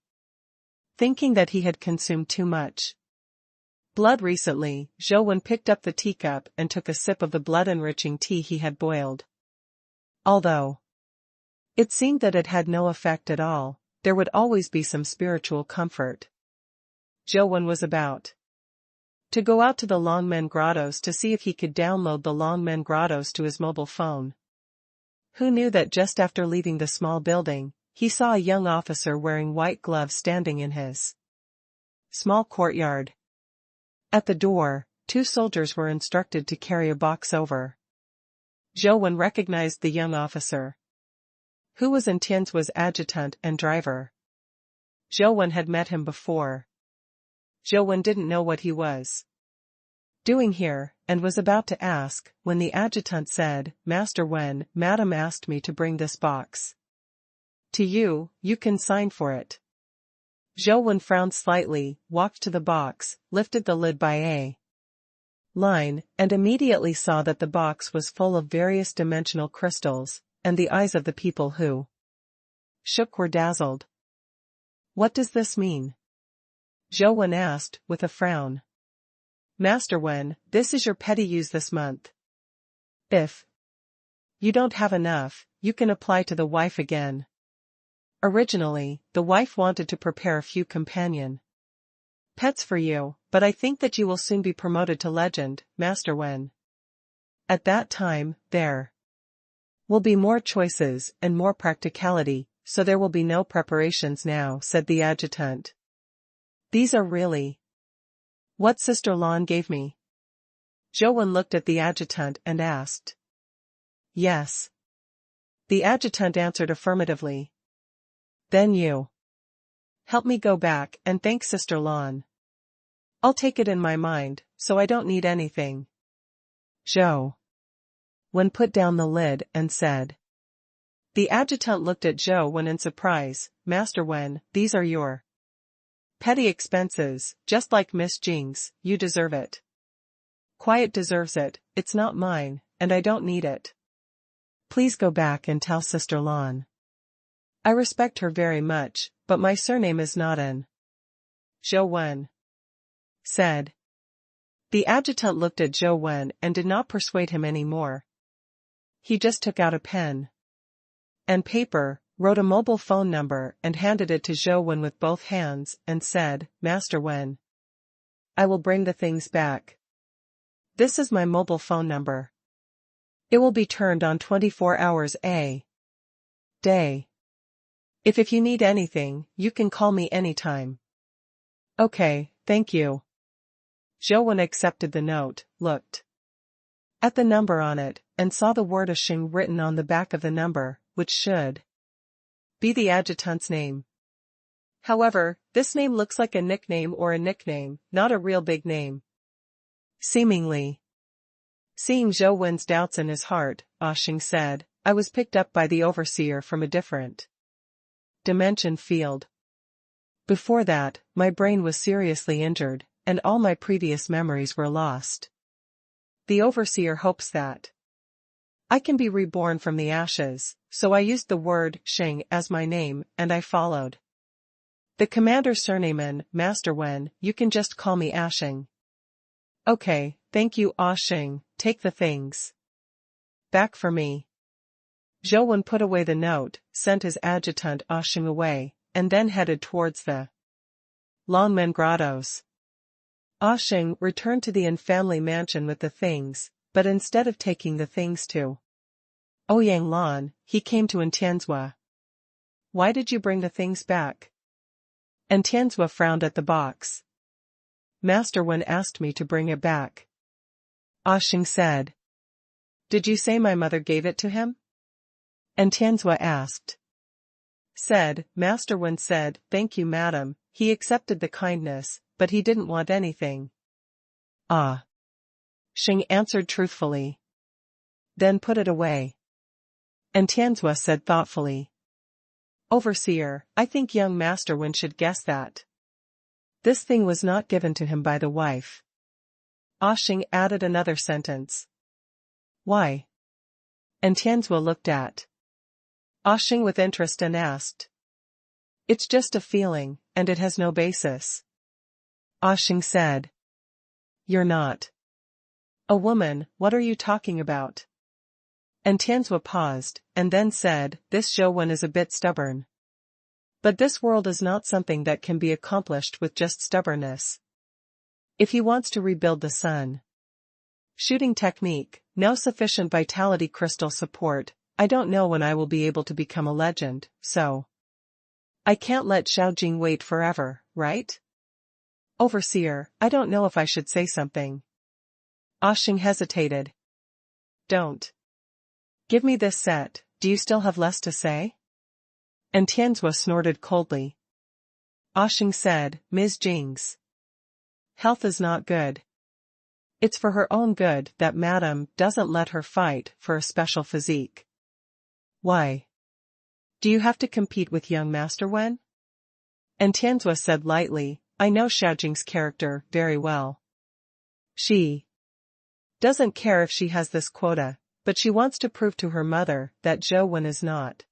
Thinking that he had consumed too much blood recently, Zhou picked up the teacup and took a sip of the blood-enriching tea he had boiled. Although it seemed that it had no effect at all, there would always be some spiritual comfort. Zhou was about to go out to the Longmen Grottos to see if he could download the Longmen Grottos to his mobile phone. Who knew that just after leaving the small building, he saw a young officer wearing white gloves standing in his small courtyard. At the door, 2 soldiers were instructed to carry a box over. Zhou recognized the young officer, who was Tian's adjutant and driver. Zhou had met him before. Zhou didn't know what he was doing here, and was about to ask, when the adjutant said, "Master Wen, Madam asked me to bring this box to you, you can sign for it." Zhou frowned slightly, walked to the box, lifted the lid by a line, and immediately saw that the box was full of various dimensional crystals, and the eyes of the people who shook were dazzled. "What does this mean?" Zhou asked, with a frown. "Master Wen, this is your petty use this month. If you don't have enough, you can apply to the wife again." Originally, the wife wanted to prepare a few companion pets for you, but I think that you will soon be promoted to legend, Master Wen. At that time, there will be more choices and more practicality, so there will be no preparations now, said the adjutant. "These are really what Sister Lan gave me." Zhou looked at the adjutant and asked. "Yes." The adjutant answered affirmatively. "Then you help me go back and thank Sister Lan. I'll take it in my mind, so I don't need anything." Zhou put down the lid and said. The adjutant looked at Zhou in surprise. "Master Wen, these are your petty expenses, just like Miss Jing's, you deserve it." "Quiet deserves it, it's not mine, and I don't need it. Please go back and tell Sister Lan I respect her very much, but my surname is not An." Zhou said. The adjutant looked at Zhou and did not persuade him any more. He just took out a pen and paper, wrote a mobile phone number and handed it to Zhou with both hands, and said, "Master Wen, I will bring the things back. This is my mobile phone number. It will be turned on 24 hours a day. If you need anything, you can call me anytime." "Okay, thank you." Zhou accepted the note, looked at the number on it, and saw the word Ashing written on the back of the number, which should be the adjutant's name. However, this name looks like a nickname or a nickname, not a real big name. Seemingly. Seeing Zhou doubts in his heart, Ashing said, "I was picked up by the overseer from a different dimension field. Before that, my brain was seriously injured, and all my previous memories were lost. The overseer hopes that I can be reborn from the ashes, so I used the word Shing as my name, and I followed the commander's surname. Master Wen, you can just call me Ashing." "Okay, thank you, Ashing, take the things back for me." Zhou put away the note, sent his adjutant Ashing away, and then headed towards the Longmen Grottos. Ashing returned to the Yin family mansion with the things, but instead of taking the things to Ouyang Lan, he came to Tianzhua. "Why did you bring the things back?" And Tianzhua frowned at the box. "Master Wen asked me to bring it back," Ashing said. "Did you say my mother gave it to him?" And Tianzhua asked. Said, Master Wen said, thank you madam, he accepted the kindness, but he didn't want anything. Ah. Xing answered truthfully. Then put it away. And Tianzhua said thoughtfully. Overseer, I think young Master Wen should guess that. This thing was not given to him by the wife. Ah Xing added another sentence. Why? And Tianzhua looked at Ah Xing with interest and asked. It's just a feeling, and it has no basis. Ah Xing said. You're not a woman, what are you talking about? And Tianzhua paused, and then said, this Zhou Wen is a bit stubborn. But this world is not something that can be accomplished with just stubbornness. If he wants to rebuild the sun shooting technique, no sufficient vitality crystal support, I don't know when I will be able to become a legend, so I can't let Xiaojing wait forever, right? Overseer, I don't know if I should say something. Ah Xing hesitated. Don't. Give me this set, do you still have less to say? And Tianzhua snorted coldly. Ah Xing said, Ms. Jing's health is not good. It's for her own good that Madam doesn't let her fight for a special physique. Why? Do you have to compete with young Master Wen? And Tianzhua said lightly, I know Xiaojing's character very well. She doesn't care if she has this quota, but she wants to prove to her mother that Zhou Wen is not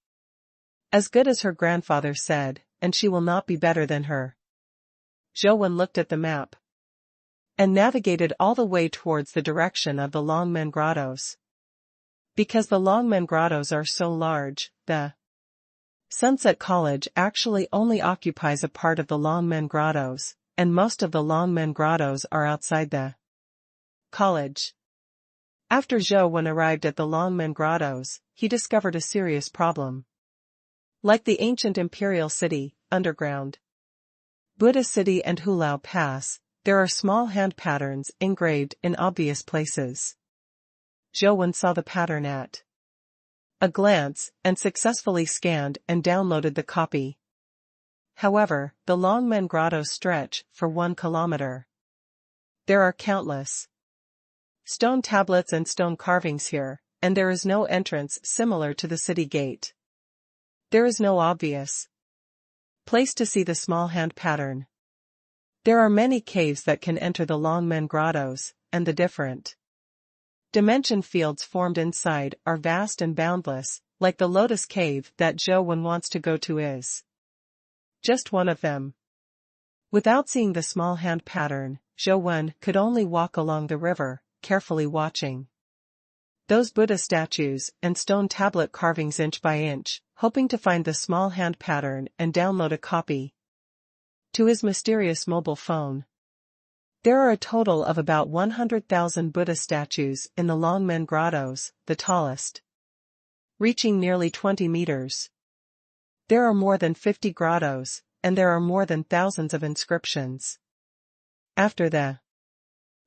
as good as her grandfather said, and she will not be better than her. Zhou Wen looked at the map and navigated all the way towards the direction of the Longmen Grottos. Because the Longmen Grottos are so large, the Sunset College actually only occupies a part of the Longmen Grottos, and most of the Longmen Grottos are outside the college. After Zhou Wen arrived at the Longmen Grottos, he discovered a serious problem. Like the ancient imperial city, underground Buddha City and Hulao Pass, there are small hand patterns engraved in obvious places. Zhou Wen saw the pattern at a glance and successfully scanned and downloaded the copy. However, the Longmen Grottos stretch for 1 kilometer. There are countless stone tablets and stone carvings here, and there is no entrance similar to the city gate. There is no obvious place to see the small hand pattern. There are many caves that can enter the Longmen Grottos, and the different dimension fields formed inside are vast and boundless, like the Lotus Cave that Zhou Wen wants to go to is just one of them. Without seeing the small hand pattern, Zhou Wen could only walk along the river, carefully watching those Buddha statues and stone tablet carvings inch by inch, hoping to find the small hand pattern and download a copy to his mysterious mobile phone. There are a total of about 100,000 Buddha statues in the Longmen Grottos, the tallest reaching nearly 20 meters. There are more than 50 grottos, and there are more than thousands of inscriptions. After the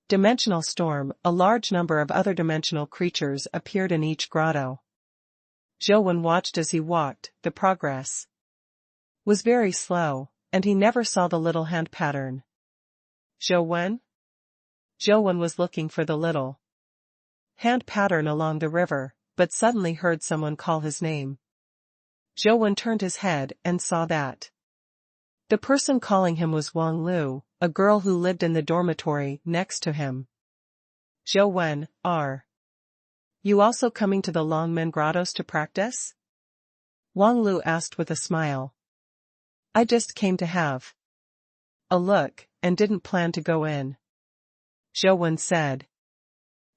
dimensional storm, a large number of other dimensional creatures appeared in each grotto. Zhou Wen watched as he walked. The progress was very slow, and he never saw the little hand pattern. Zhou Wen? Zhou Wen was looking for the little hand pattern along the river, but suddenly heard someone call his name. Zhou Wen turned his head and saw that the person calling him was Wang Lu, a girl who lived in the dormitory next to him. Zhou Wen, are you also coming to the Longmen Grottos to practice? Wang Lu asked with a smile. I just came to have a look, and didn't plan to go in. Zhou Wen said.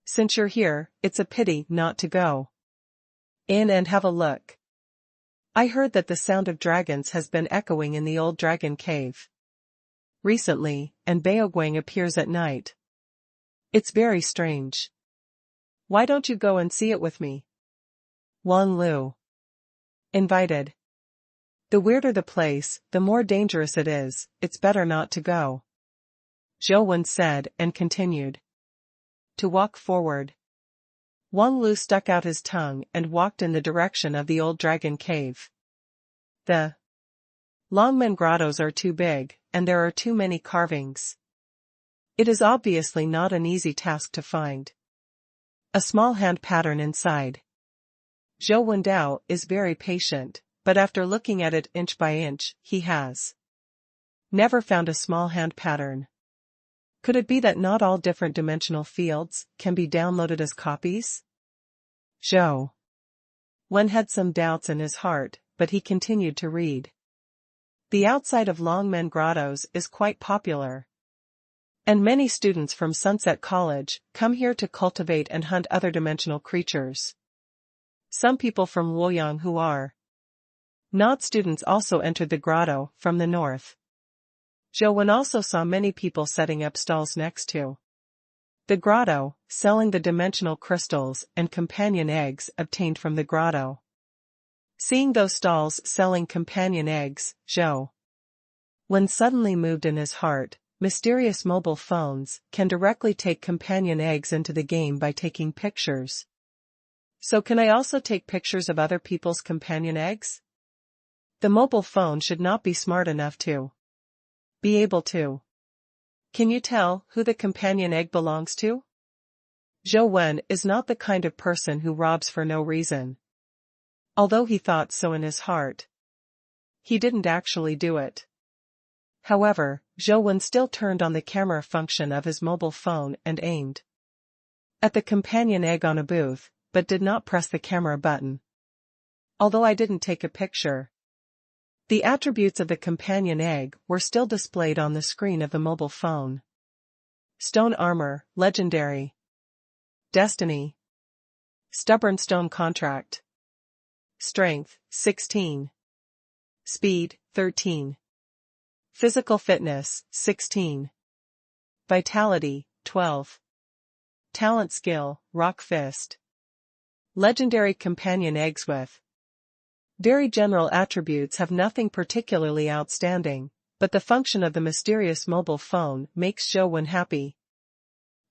Since you're here, it's a pity not to go in and have a look. I heard that the sound of dragons has been echoing in the old dragon cave recently, and Baoguang appears at night. It's very strange. Why don't you go and see it with me? Wang Lu invited. The weirder the place, the more dangerous it is, it's better not to go. Zhou Wen said and continued to walk forward. Wang Lu stuck out his tongue and walked in the direction of the old dragon cave. The Longmen grottos are too big, and there are too many carvings. It is obviously not an easy task to find a small hand pattern inside. Zhou Wendao is very patient, but after looking at it inch by inch, he has never found a small hand pattern. Could it be that not all different dimensional fields can be downloaded as copies? Zhou Wen had some doubts in his heart, but he continued to read. The outside of Longmen grottos is quite popular, and many students from Sunset College come here to cultivate and hunt other dimensional creatures. Some people from Luoyang who are not students also entered the grotto from the north. Zhou Wen also saw many people setting up stalls next to the grotto, selling the dimensional crystals and companion eggs obtained from the grotto. Seeing those stalls selling companion eggs, Zhou Wen suddenly moved in his heart. Mysterious mobile phones can directly take companion eggs into the game by taking pictures. So can I also take pictures of other people's companion eggs? The mobile phone should not be smart enough to be able to. Can you tell who the companion egg belongs to? Zhou Wen is not the kind of person who robs for no reason. Although he thought so in his heart, he didn't actually do it. However, Zhou Wen still turned on the camera function of his mobile phone and aimed at the companion egg on a booth, but did not press the camera button. Although I didn't take a picture, the attributes of the companion egg were still displayed on the screen of the mobile phone. Stone armor, legendary. Destiny. Stubborn stone contract. Strength, 16. Speed, 13. Physical fitness, 16. Vitality, 12. Talent skill, rock fist. Legendary companion eggs with very general attributes have nothing particularly outstanding, but the function of the mysterious mobile phone makes Zhou Wen happy.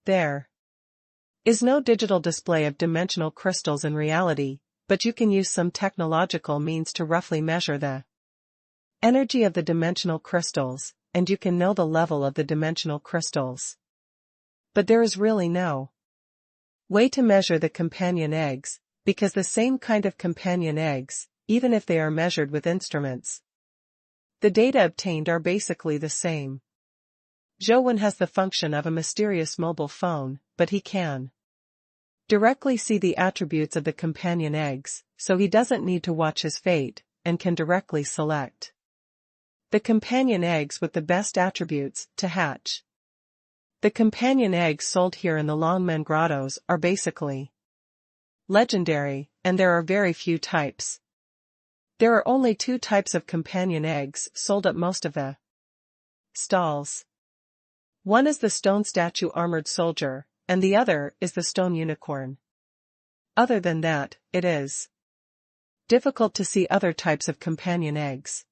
There is no digital display of dimensional crystals in reality, but you can use some technological means to roughly measure the energy of the dimensional crystals, and you can know the level of the dimensional crystals. But there is really no way to measure the companion eggs, because the same kind of companion eggs, even if they are measured with instruments, the data obtained are basically the same. Zhou Wen has the function of a mysterious mobile phone, but he can directly see the attributes of the companion eggs, so he doesn't need to watch his fate, and can directly select the companion eggs with the best attributes to hatch. The companion eggs sold here in the Longmen grottos are basically legendary, and there are very few types. There are only 2 types of companion eggs sold at most of the stalls. One is the stone statue armored soldier, and the other is the stone unicorn. Other than that, it is difficult to see other types of companion eggs.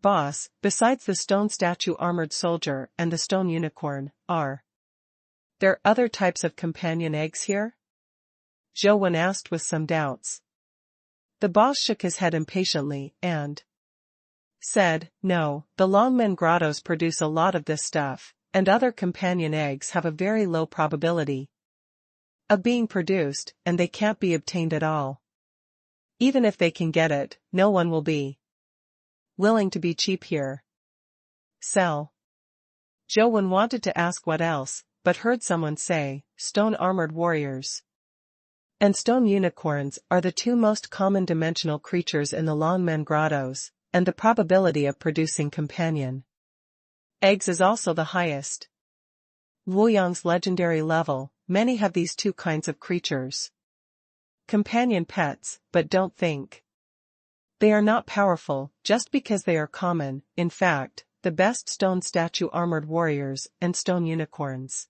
Boss, besides the stone statue armored soldier and the stone unicorn, are there other types of companion eggs here? Zhou Wen asked with some doubts. The boss shook his head impatiently and said, no, the Longmen grottos produce a lot of this stuff, and other companion eggs have a very low probability of being produced, and they can't be obtained at all. Even if they can get it, no one will be willing to be cheap here. Sell. Zhou Wen wanted to ask what else, but heard someone say, stone-armored warriors and stone unicorns are the 2 most common dimensional creatures in the Longmen grottos, and the probability of producing companion eggs is also the highest. Luoyang's legendary level, many have these 2 kinds of creatures. Companion pets, but don't think they are not powerful just because they are common. In fact, the best stone statue armored warriors and stone unicorns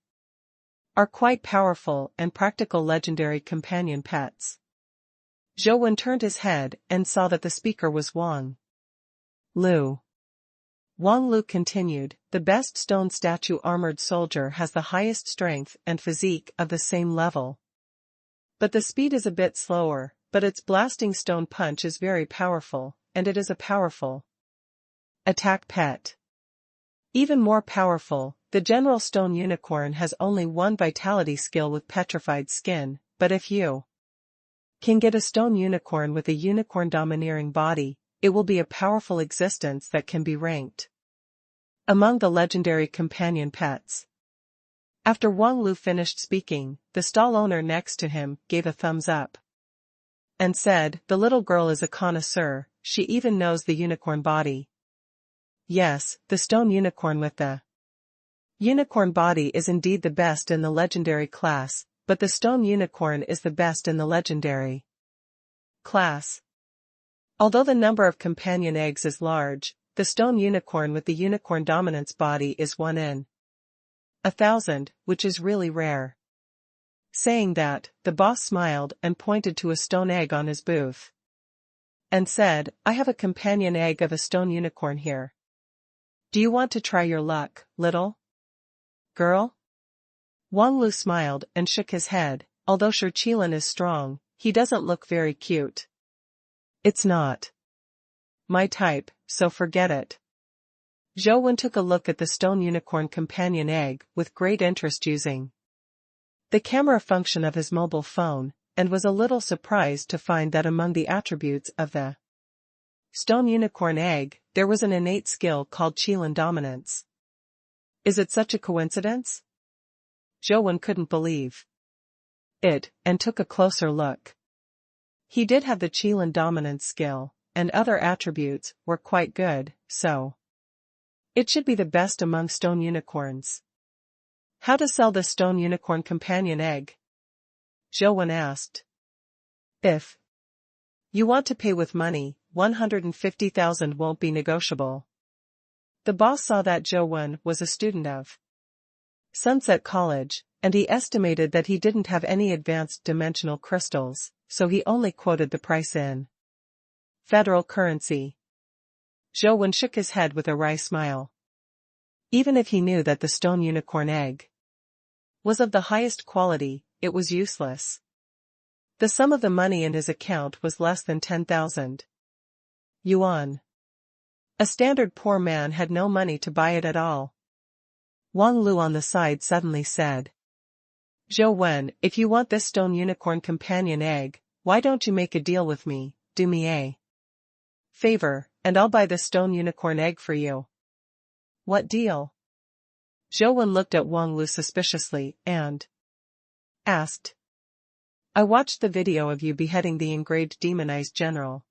are quite powerful and practical legendary companion pets. Zhou Wen turned his head and saw that the speaker was Wang Lu. Wang Lu continued, the best stone statue armored soldier has the highest strength and physique of the same level. But the speed is a bit slower, but its blasting stone punch is very powerful, and it is a powerful attack pet. Even more powerful, the general stone unicorn has only one vitality skill with petrified skin, but if you can get a stone unicorn with a unicorn domineering body, it will be a powerful existence that can be ranked among the legendary companion pets. After Wang Lu finished speaking, the stall owner next to him gave a thumbs up and said, "The little girl is a connoisseur, she even knows the unicorn body." Yes, the stone unicorn with the unicorn body is indeed the best in the legendary class, but the stone unicorn is the best in the legendary class. Although the number of companion eggs is large, the stone unicorn with the unicorn dominance body is 1 in 1,000, which is really rare. Saying that, the boss smiled and pointed to a stone egg on his booth and said, "I have a companion egg of a stone unicorn here. Do you want to try your luck, little girl?" Wang Lu smiled and shook his head. Although Sir Qilin is strong, he doesn't look very cute. It's not my type, so forget it. Zhou Wen took a look at the stone unicorn companion egg with great interest using the camera function of his mobile phone, and was a little surprised to find that among the attributes of the stone unicorn egg, there was an innate skill called Qilin dominance. Is it such a coincidence? Zhou Wen couldn't believe it, and took a closer look. He did have the Qilin dominance skill, and other attributes were quite good, so it should be the best among stone unicorns. How to sell the stone unicorn companion egg? Zhou Wen asked. If you want to pay with money, 150,000 won't be negotiable. The boss saw that Zhou Wen was a student of Sunset College, and he estimated that he didn't have any advanced dimensional crystals, so he only quoted the price in federal currency. Zhou Wen shook his head with a wry smile. Even if he knew that the stone unicorn egg was of the highest quality, it was useless. The sum of the money in his account was less than 10,000 yuan. A standard poor man had no money to buy it at all. Wang Lu on the side suddenly said, "Zhou Wen, if you want this stone unicorn companion egg, why don't you make a deal with me, do me a favor, and I'll buy the stone unicorn egg for you." What deal? Zhou Wen looked at Wang Lu suspiciously, and asked, "I watched the video of you beheading the engraved demonized general.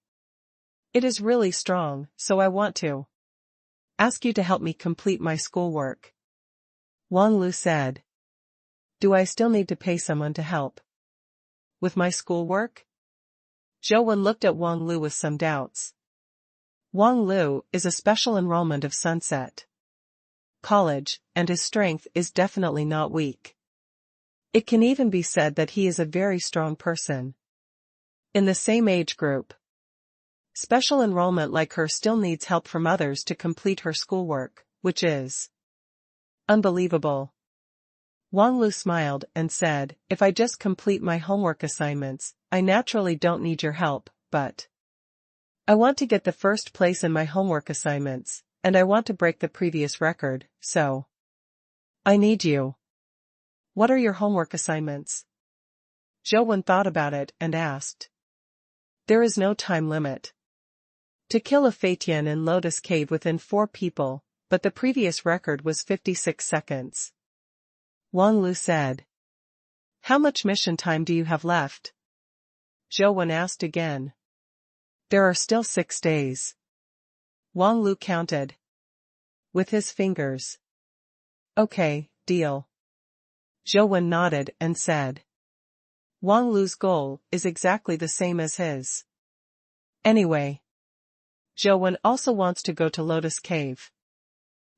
It is really strong, so I want to ask you to help me complete my schoolwork." Wang Lu said, "Do I still need to pay someone to help with my schoolwork?" Zhou Wen looked at Wang Lu with some doubts. Wang Lu is a special enrollment of Sunset College, and his strength is definitely not weak. It can even be said that he is a very strong person. In the same age group, special enrollment like her still needs help from others to complete her schoolwork, which is unbelievable. Wang Lu smiled and said, "If I just complete my homework assignments, I naturally don't need your help, but I want to get the first place in my homework assignments, and I want to break the previous record, so I need you." "What are your homework assignments?" Zhou Wen thought about it and asked. "There is no time limit. To kill a Tian in Lotus Cave within 4 people, but the previous record was 56 seconds. Wang Lu said. "How much mission time do you have left?" Zhou Wen asked again. "There are still 6 days." Wang Lu counted with his fingers. "Okay, deal." Zhou Wen nodded and said. Wang Lu's goal is exactly the same as his. Anyway, Zhou Wen also wants to go to Lotus Cave.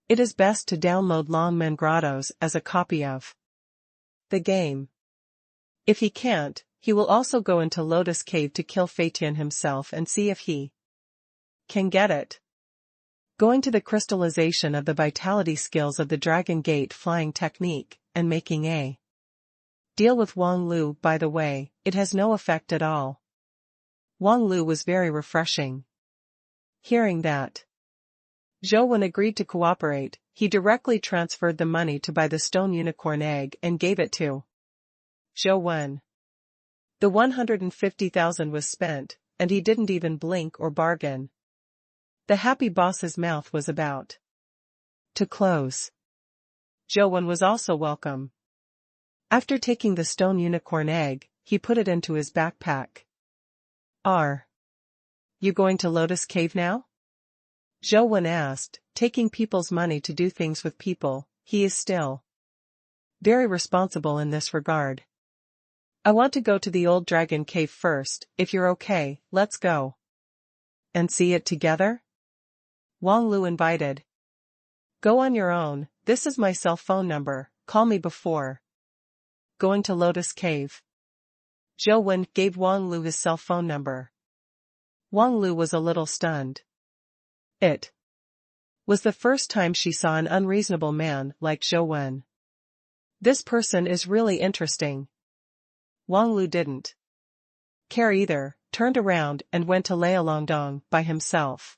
It is best to download Longmen Grottos as a copy of the game. If he can't, he will also go into Lotus Cave to kill Tian himself and see if he can get it. Going to the crystallization of the vitality skills of the Dragon Gate flying technique, and making a Deal with Wang Lu, by the way, it has no effect at all. Wang Lu was very refreshing. Hearing that, Zhou Wen agreed to cooperate. He directly transferred the money to buy the stone unicorn egg and gave it to Zhou Wen. The 150,000 was spent, and he didn't even blink or bargain. The happy boss's mouth was about to close. Zhou Wen was also welcome. After taking the stone unicorn egg, he put it into his backpack. Are you going to Lotus Cave now? Zhou Wen asked. Taking people's money to do things with people, he is still very responsible in this regard. I want to go to the old dragon cave first. If you're okay, let's go. And see it together? Wang Lu invited. Go on your own, this is my cell phone number, call me before going to Lotus Cave. Zhou Wen gave Wang Lu his cell phone number. Wang Lu was a little stunned. It was the first time she saw an unreasonable man like Zhou Wen. This person is really interesting. Wang Lu didn't care either, turned around and went to Lialongdong by himself.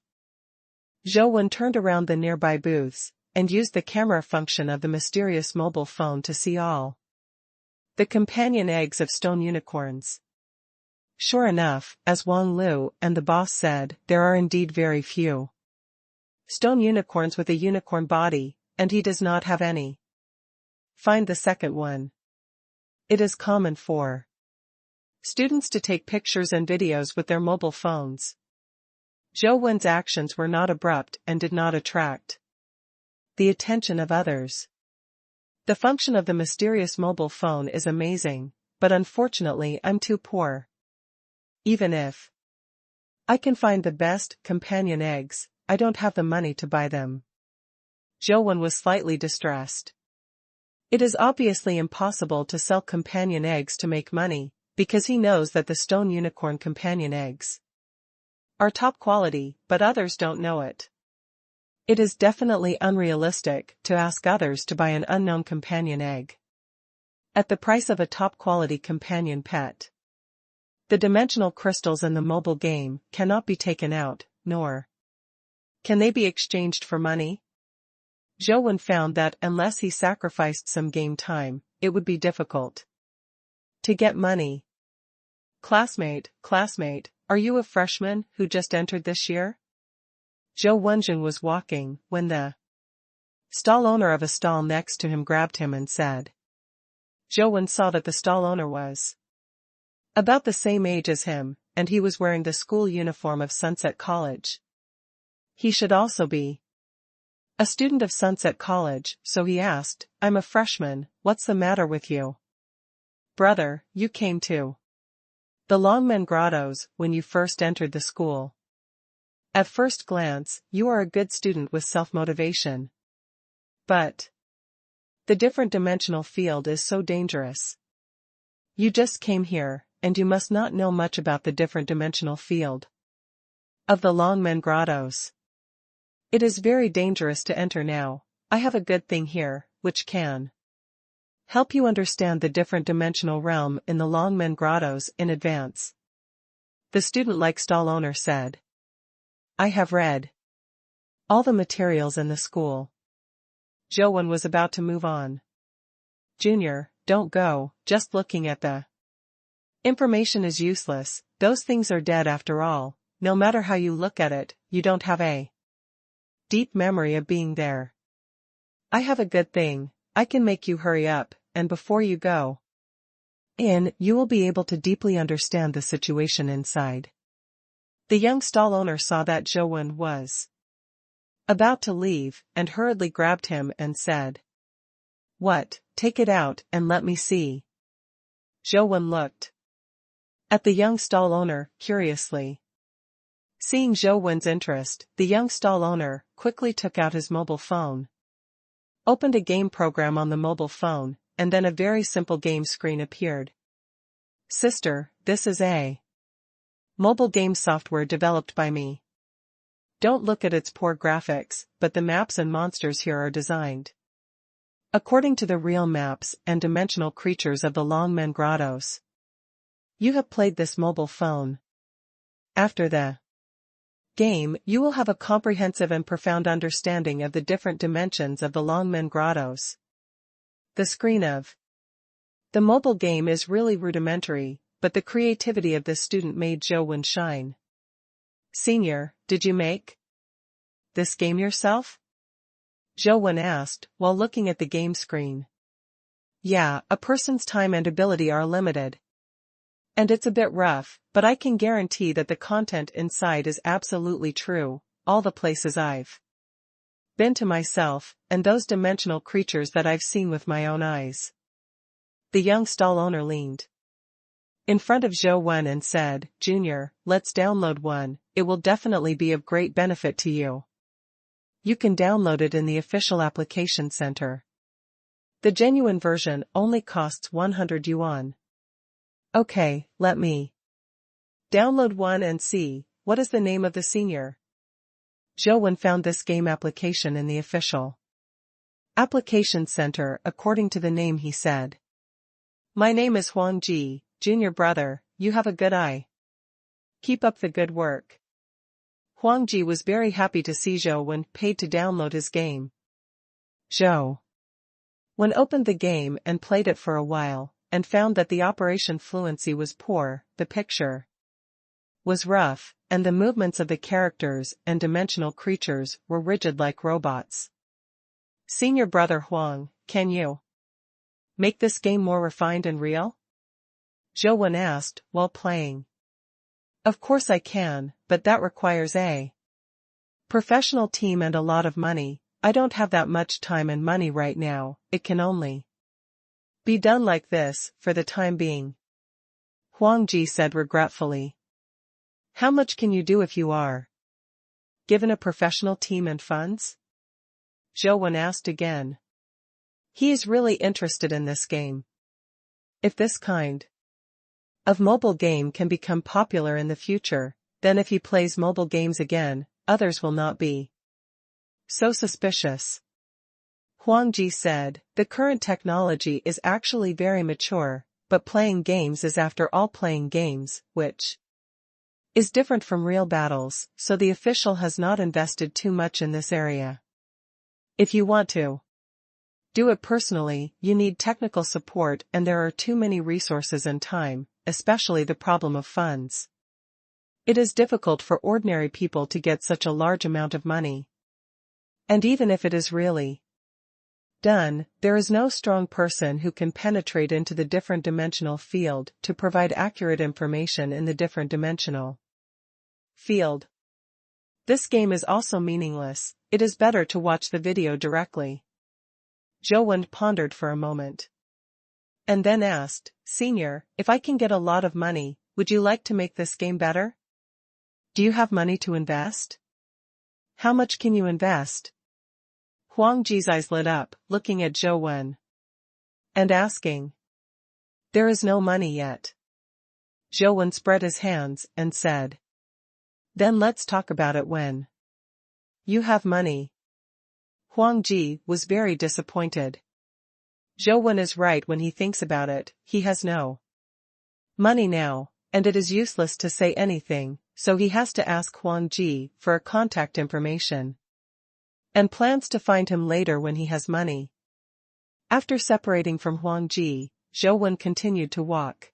Zhou Wen turned around the nearby booths, and used the camera function of the mysterious mobile phone to see all the companion eggs of stone unicorns. Sure enough, as Wang Lu and the boss said, there are indeed very few stone unicorns with a unicorn body, and he does not have any. Find the second one. It is common for students to take pictures and videos with their mobile phones. Zhou Wen's actions were not abrupt and did not attract the attention of others. The function of the mysterious mobile phone is amazing, but unfortunately I'm too poor. Even if I can find the best companion eggs, I don't have the money to buy them. Zhou Wen was slightly distressed. It is obviously impossible to sell companion eggs to make money, because he knows that the stone unicorn companion eggs are top quality, but others don't know it. It is definitely unrealistic to ask others to buy an unknown companion egg at the price of a top-quality companion pet. The dimensional crystals in the mobile game cannot be taken out, nor can they be exchanged for money. Zhou Wen found that unless he sacrificed some game time, it would be difficult to get money. Classmate, are you a freshman who just entered this year? Zhou Wenjun was walking when the stall owner of a stall next to him grabbed him and said. Zhou Wen saw that the stall owner was about the same age as him, and he was wearing the school uniform of Sunset College. He should also be a student of Sunset College, so he asked, I'm a freshman, what's the matter with you? Brother, you came to the Longmen Grottos when you first entered the school. At first glance, you are a good student with self-motivation. But the different dimensional field is so dangerous. You just came here, and you must not know much about the different dimensional field of the Longmen Grottos. It is very dangerous to enter now. I have a good thing here, which can help you understand the different dimensional realm in the Longmen Grottos in advance. The student-like stall owner said. I have read all the materials in the school. Zhou Wen was about to move on. Junior, don't go, just looking at the information is useless, those things are dead after all, no matter how you look at it, you don't have a deep memory of being there. I have a good thing, I can make you hurry up, and before you go in, you will be able to deeply understand the situation inside. The young stall owner saw that Zhou Wen was about to leave, and hurriedly grabbed him and said. What, take it out and let me see. Zhou Wen looked at the young stall owner, curiously. Seeing Zhou Wen's interest, the young stall owner quickly took out his mobile phone, opened a game program on the mobile phone, and then a very simple game screen appeared. Sister, this is a mobile game software developed by me. Don't look at its poor graphics, but the maps and monsters here are designed according to the real maps and dimensional creatures of the Longmen Grottos. You have played this mobile phone. After the game, you will have a comprehensive and profound understanding of the different dimensions of the Longmen Grottos. The screen of the mobile game is really rudimentary, but the creativity of this student made Zhou shine. Senior, did you make this game yourself? Zhou asked, while looking at the game screen. Yeah, a person's time and ability are limited. And it's a bit rough, but I can guarantee that the content inside is absolutely true, all the places I've been to myself, and those dimensional creatures that I've seen with my own eyes. The young stall owner leaned in front of Zhou and said, Junior, let's download one, it will definitely be of great benefit to you. You can download it in the official application center. The genuine version only costs 100 yuan. Okay, let me download one and see, what is the name of the senior? Zhou found this game application in the official application center according to the name he said. My name is Huang Ji, junior brother, you have a good eye. Keep up the good work. Huang Ji was very happy to see Zhou paid to download his game. Zhou opened the game and played it for a while, and found that the operation fluency was poor, the picture was rough, and the movements of the characters and dimensional creatures were rigid like robots. Senior brother Huang, can you make this game more refined and real? Zhou asked, while playing. Of course I can, but that requires a professional team and a lot of money. I don't have that much time and money right now, it can only be done like this, for the time being. Huang Ji said regretfully. How much can you do if you are given a professional team and funds? Zhou asked again. He is really interested in this game. If this kind of mobile game can become popular in the future, then if he plays mobile games again, others will not be so suspicious. Huang Ji said, the current technology is actually very mature, but playing games is after all playing games, which is different from real battles, so the official has not invested too much in this area. If you want to do it personally, you need technical support and there are too many resources and time, especially the problem of funds. It is difficult for ordinary people to get such a large amount of money. And even if it is really done, there is no strong person who can penetrate into the different dimensional field to provide accurate information in the different dimensional field. This game is also meaningless, it is better to watch the video directly. Zhou pondered for a moment. And then asked, Senior, if I can get a lot of money, would you like to make this game better? Do you have money to invest? How much can you invest? Huang Ji's eyes lit up, looking at Zhou and asking. There is no money yet. Zhou spread his hands and said. Then let's talk about it when you have money. Huang Ji was very disappointed. Zhou is right when he thinks about it, he has no money now, and it is useless to say anything, so he has to ask Huang Ji for contact information. And plans to find him later when he has money. After separating from Huang Ji, Zhou continued to walk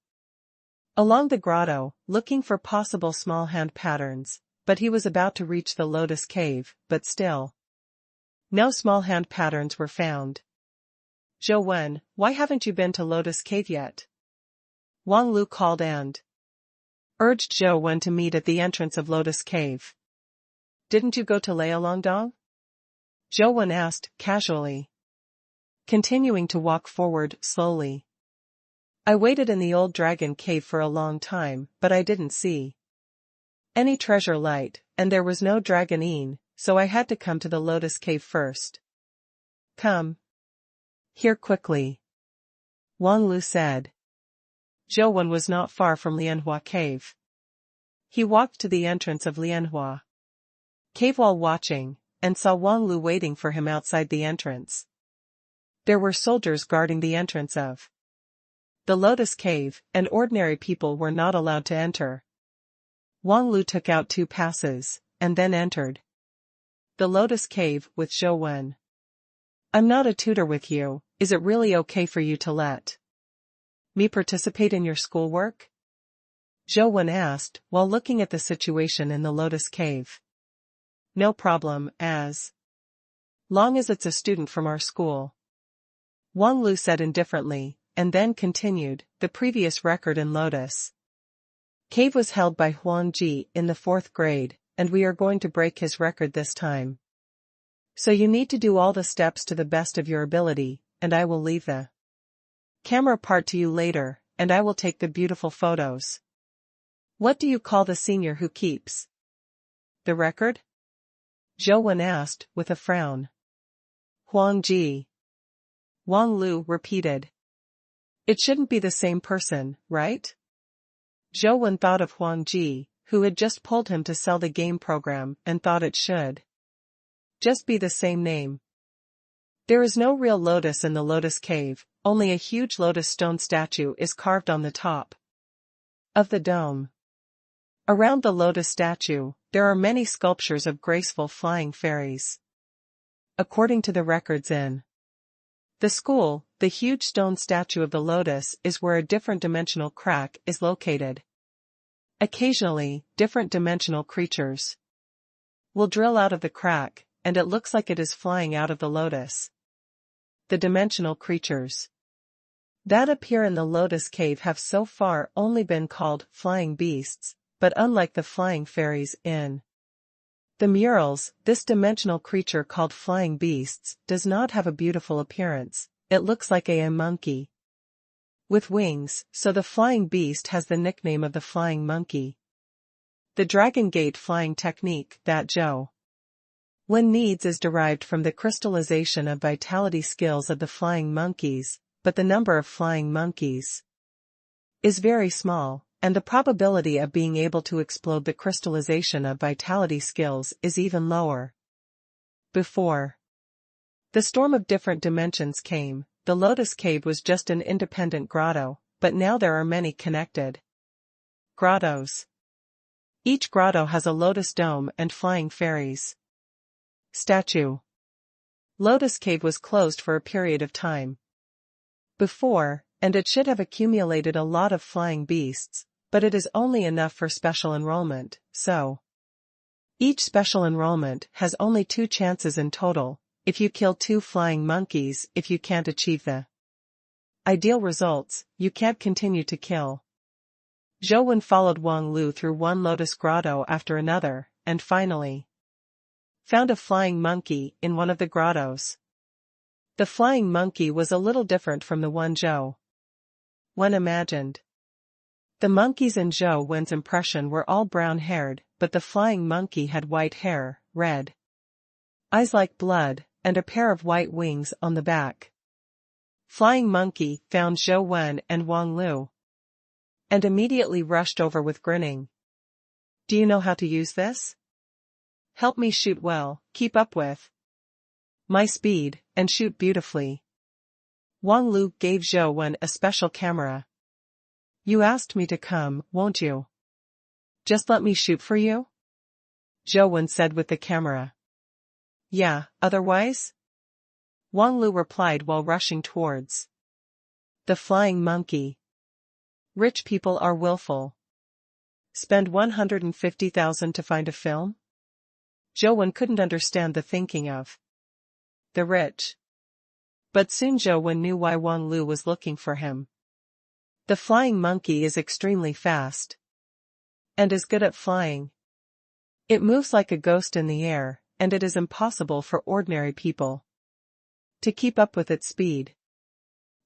along the grotto, looking for possible small hand patterns, but he was about to reach the lotus cave, but still no small hand patterns were found. Zhou, why haven't you been to Lotus Cave yet? Wang Lu called and urged Zhou to meet at the entrance of Lotus Cave. Didn't you go to Liaolongdong? Zhou asked, casually, continuing to walk forward slowly. I waited in the old dragon cave for a long time, but I didn't see any treasure light, and there was no dragonine, so I had to come to the Lotus Cave first. Come here quickly, Wang Lu said. Zhou was not far from Lianhua Cave. He walked to the entrance of Lianhua Cave while watching, and saw Wang Lu waiting for him outside the entrance. There were soldiers guarding the entrance of the Lotus Cave, and ordinary people were not allowed to enter. Wang Lu took out 2 passes, and then entered the Lotus Cave with Zhou Wen. I'm not a tutor with you, is it really okay for you to let me participate in your schoolwork? Zhou Wen asked, while looking at the situation in the Lotus Cave. No problem, as long as it's a student from our school. Wang Lu said indifferently, and then continued, the previous record in Lotus Cave was held by Huang Ji in the 4th grade, and we are going to break his record this time. So you need to do all the steps to the best of your ability, and I will leave the camera part to you later, and I will take the beautiful photos. What do you call the senior who keeps the record? Zhou Wen asked, with a frown. Huang Ji. Wang Lu repeated. It shouldn't be the same person, right? Zhou Wen thought of Huang Ji, who had just pulled him to sell the game program, and thought it should just be the same name. There is no real lotus in the Lotus Cave, only a huge lotus stone statue is carved on the top of the dome. Around the lotus statue, there are many sculptures of graceful flying fairies. According to the records in the school, the huge stone statue of the lotus is where a different dimensional crack is located. Occasionally, different dimensional creatures will drill out of the crack, and it looks like it is flying out of the lotus. The dimensional creatures that appear in the Lotus Cave have so far only been called flying beasts, but unlike the flying fairies in the murals, this dimensional creature called flying beasts does not have a beautiful appearance. It looks like a monkey with wings, so the flying beast has the nickname of the flying monkey. The Dragon Gate flying technique that Zhou Wen needs is derived from the crystallization of vitality skills of the flying monkeys, but the number of flying monkeys is very small, and the probability of being able to explode the crystallization of vitality skills is even lower. Before the storm of different dimensions came, the Lotus Cave was just an independent grotto, but now there are many connected grottos. Each grotto has a lotus dome and flying fairies. Statue. Lotus Cave was closed for a period of time before, and it should have accumulated a lot of flying beasts, but it is only enough for special enrollment, so each special enrollment has only 2 chances in total. If you kill 2 flying monkeys, if you can't achieve the ideal results, you can't continue to kill. Zhou Wen followed Wang Lu through one lotus grotto after another, and finally found a flying monkey in one of the grottos. The flying monkey was a little different from the one Zhou Wen imagined. The monkeys in Zhou Wen's impression were all brown-haired, but the flying monkey had white hair, red eyes like blood, and a pair of white wings on the back. Flying Monkey found Zhou Wen and Wang Lu and immediately rushed over with grinning. Do you know how to use this? Help me shoot well, keep up with my speed, and shoot beautifully. Wang Lu gave Zhou Wen a special camera. You asked me to come, won't you? Just let me shoot for you? Zhou Wen said with the camera. Yeah, otherwise? Wang Lu replied while rushing towards the flying monkey. Rich people are willful. Spend 150,000 to find a film? Zhou Wen couldn't understand the thinking of the rich. But soon Zhou Wen knew why Wang Lu was looking for him. The flying monkey is extremely fast and is good at flying. It moves like a ghost in the air, and it is impossible for ordinary people to keep up with its speed.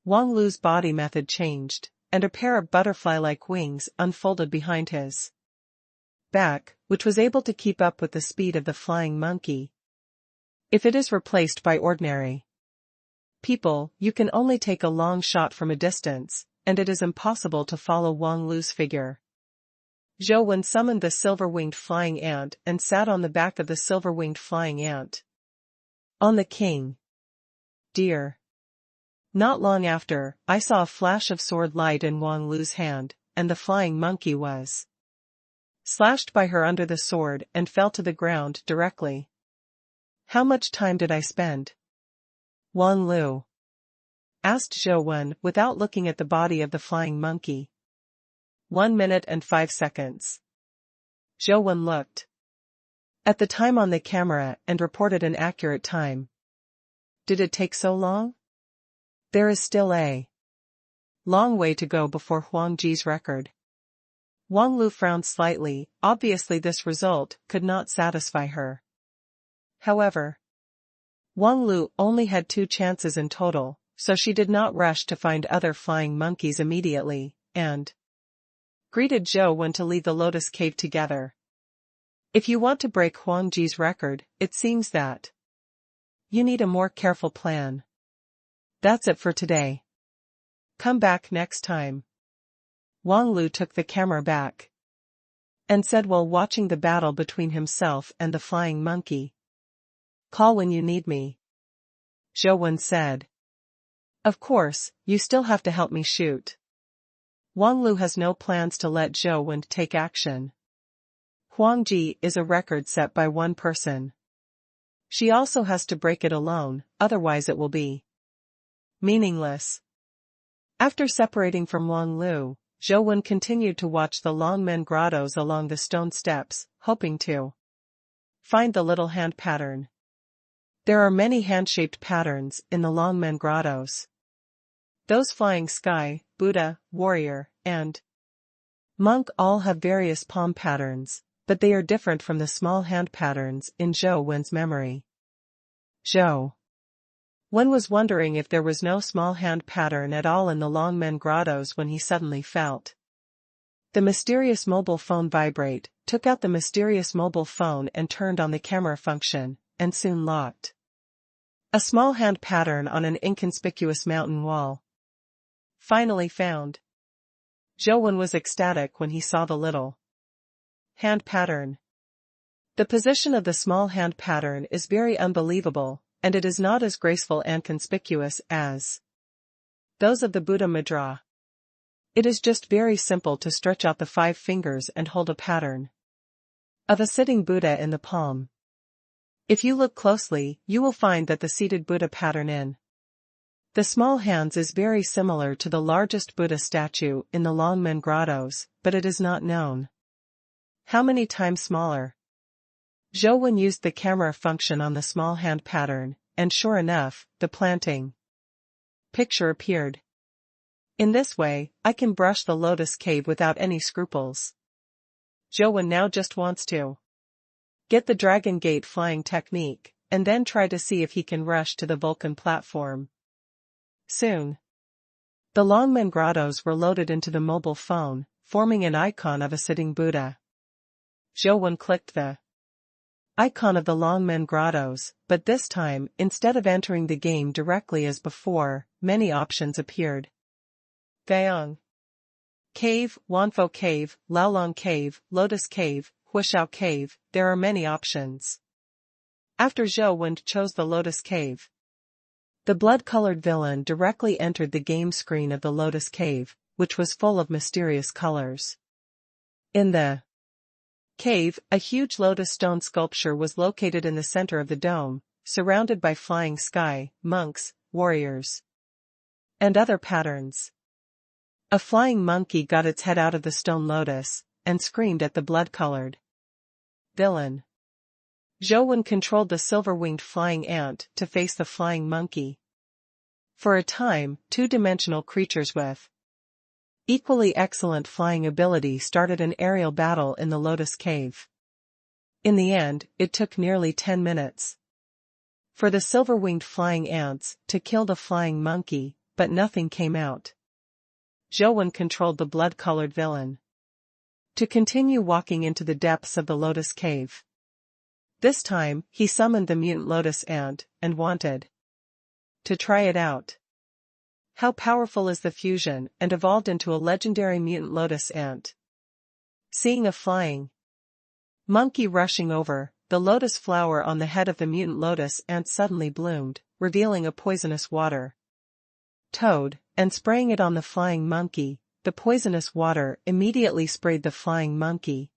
Wang Lu's body method changed, and a pair of butterfly-like wings unfolded behind his back, which was able to keep up with the speed of the flying monkey. If it is replaced by ordinary people, you can only take a long shot from a distance, and it is impossible to follow Wang Lu's figure. Zhou Wen summoned the silver-winged flying ant and sat on the back of the silver-winged flying ant. On the king. Dear Not long after, I saw a flash of sword light in Wang Lu's hand, and the flying monkey was slashed by her under the sword and fell to the ground directly. How much time did I spend? Wang Lu asked Zhou Wen without looking at the body of the flying monkey. 1 minute and 5 seconds. Zhou Wen looked at the time on the camera and reported an accurate time. Did it take so long? There is still a long way to go before Huang Ji's record. Wang Lu frowned slightly, obviously this result could not satisfy her. However, Wang Lu only had 2 chances in total, so she did not rush to find other flying monkeys immediately, and greeted Zhou Wen to leave the Lotus Cave together. If you want to break Huang Ji's record, it seems that you need a more careful plan. That's it for today. Come back next time. Wang Lu took the camera back and said while watching the battle between himself and the flying monkey. Call when you need me. Zhou Wen said. Of course, you still have to help me shoot. Wang Lu has no plans to let Zhou Wen take action. Huang Ji is a record set by one person. She also has to break it alone, otherwise it will be meaningless. After separating from Wang Lu, Zhou Wen continued to watch the Longmen grottos along the stone steps, hoping to find the little hand pattern. There are many hand-shaped patterns in the Longmen grottos. Those flying sky, Buddha, warrior, and monk all have various palm patterns, but they are different from the small hand patterns in Zhou Wen's memory. Zhou Wen was wondering if there was no small hand pattern at all in the Longmen grottos when he suddenly felt the mysterious mobile phone vibrate, took out the mysterious mobile phone and turned on the camera function, and soon locked a small hand pattern on an inconspicuous mountain wall. Finally found. Zhou Wen was ecstatic when he saw the little hand pattern. The position of the small hand pattern is very unbelievable, and it is not as graceful and conspicuous as those of the Buddha Mudra. It is just very simple to stretch out the 5 fingers and hold a pattern of a sitting Buddha in the palm. If you look closely, you will find that the seated Buddha pattern in the small hands is very similar to the largest Buddha statue in the Longmen grottos, but it is not known how many times smaller. Zhou Wen used the camera function on the small hand pattern, and sure enough, the planting picture appeared. In this way, I can brush the Lotus Cave without any scruples. Zhou Wen now just wants to get the Dragon Gate flying technique, and then try to see if he can rush to the Vulcan platform. Soon, the Longmen grottos were loaded into the mobile phone, forming an icon of a sitting Buddha. Zhou Wen clicked the icon of the Longmen grottos, but this time, instead of entering the game directly as before, many options appeared. Gayong Cave, Wanfo Cave, Laolong Cave, Lotus Cave, Huishao Cave, there are many options. After Zhou Wen chose the Lotus Cave, the blood-colored villain directly entered the game screen of the Lotus Cave, which was full of mysterious colors. In the cave, a huge lotus stone sculpture was located in the center of the dome, surrounded by flying sky, monks, warriors, and other patterns. A flying monkey got its head out of the stone lotus, and screamed at the blood-colored villain. Zhou Wen controlled the silver-winged flying ant to face the flying monkey. For a time, 2-dimensional creatures with equally excellent flying ability started an aerial battle in the Lotus Cave. In the end, it took nearly 10 minutes for the silver-winged flying ants to kill the flying monkey, but nothing came out. Zhou Wen controlled the blood-colored villain to continue walking into the depths of the Lotus Cave. This time, he summoned the mutant lotus ant, and wanted to try it out. How powerful is the fusion, and evolved into a legendary mutant lotus ant. Seeing a flying monkey rushing over, the lotus flower on the head of the mutant lotus ant suddenly bloomed, revealing a poisonous water. toad, and spraying it on the flying monkey. The poisonous water immediately sprayed the flying monkey.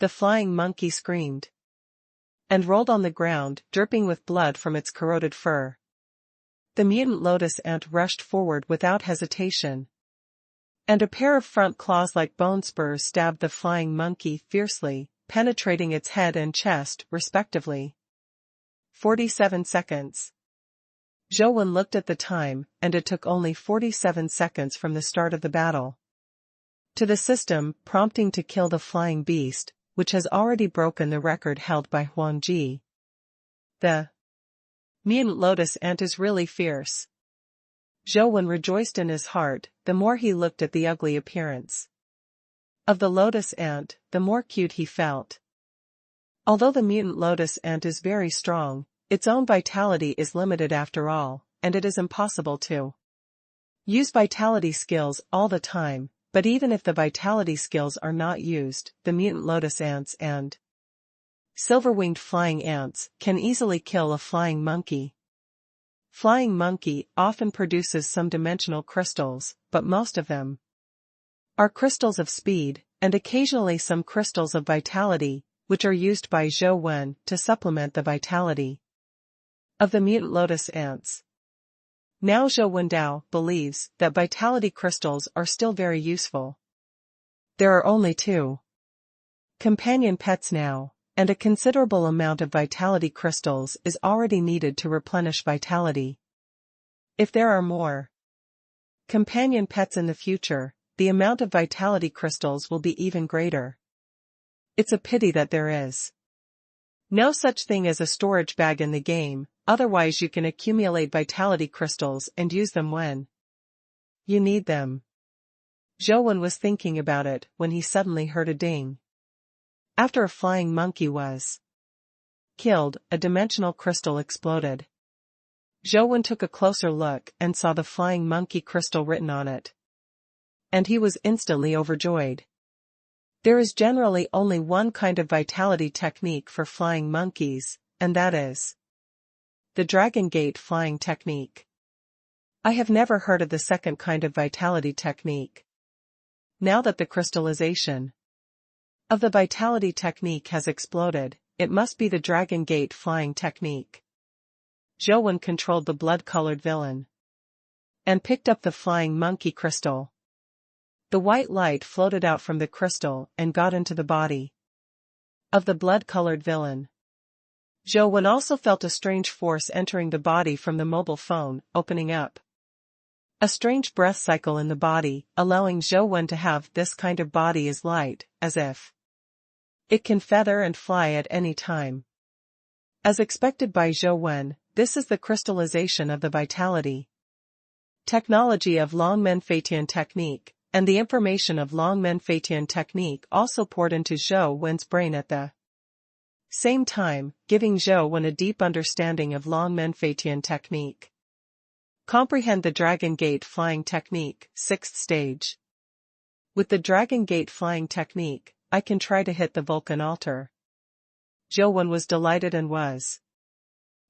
The flying monkey screamed and rolled on the ground, dripping with blood from its corroded fur. The mutant lotus ant rushed forward without hesitation, and a pair of front claws like bone spurs stabbed the flying monkey fiercely, penetrating its head and chest, respectively. 47 seconds. Zhou looked at the time, and it took only 47 seconds from the start of the battle to the system prompting to kill the flying beast, which has already broken the record held by Huangji. The mutant lotus ant is really fierce. Zhou rejoiced in his heart, the more he looked at the ugly appearance of the lotus ant, the more cute he felt. Although the mutant lotus ant is very strong, its own vitality is limited after all, and it is impossible to use vitality skills all the time, but even if the vitality skills are not used, the mutant lotus ants and silver-winged flying ants can easily kill a flying monkey. Flying monkey often produces some dimensional crystals, but most of them are crystals of speed, and occasionally some crystals of vitality, which are used by Zhou to supplement the vitality of the mutant lotus ants. Now Zhou Dao believes that vitality crystals are still very useful. There are only 2 companion pets now, and a considerable amount of vitality crystals is already needed to replenish vitality. If there are more companion pets in the future, the amount of vitality crystals will be even greater. It's a pity that there is no such thing as a storage bag in the game, otherwise you can accumulate vitality crystals and use them when you need them. Zhou was thinking about it when he suddenly heard a ding. After a flying monkey was killed, a dimensional crystal exploded. Zhou took a closer look and saw the flying monkey crystal written on it, and he was instantly overjoyed. There is generally only one kind of vitality technique for flying monkeys, and that is the Dragon Gate flying technique. I have never heard of the second kind of vitality technique. Now that the crystallization of the vitality technique has exploded, it must be the Dragon Gate flying technique. Zhou controlled the blood-colored villain and picked up the flying monkey crystal. The white light floated out from the crystal and got into the body of the blood-colored villain. Zhou also felt a strange force entering the body from the mobile phone, opening up a strange breath cycle in the body, allowing Zhou to have this kind of body is light, as if it can feather and fly at any time. As expected by Zhou, this is the crystallization of the vitality technology of Longmen Feitian technique, and the information of Longmen Feitian technique also poured into Zhou's brain at the same time, giving Zhou a deep understanding of Longmen Feitian technique. Comprehend the Dragon Gate flying technique, 6th stage. With the Dragon Gate flying technique, I can try to hit the Vulcan altar. Zhou was delighted and was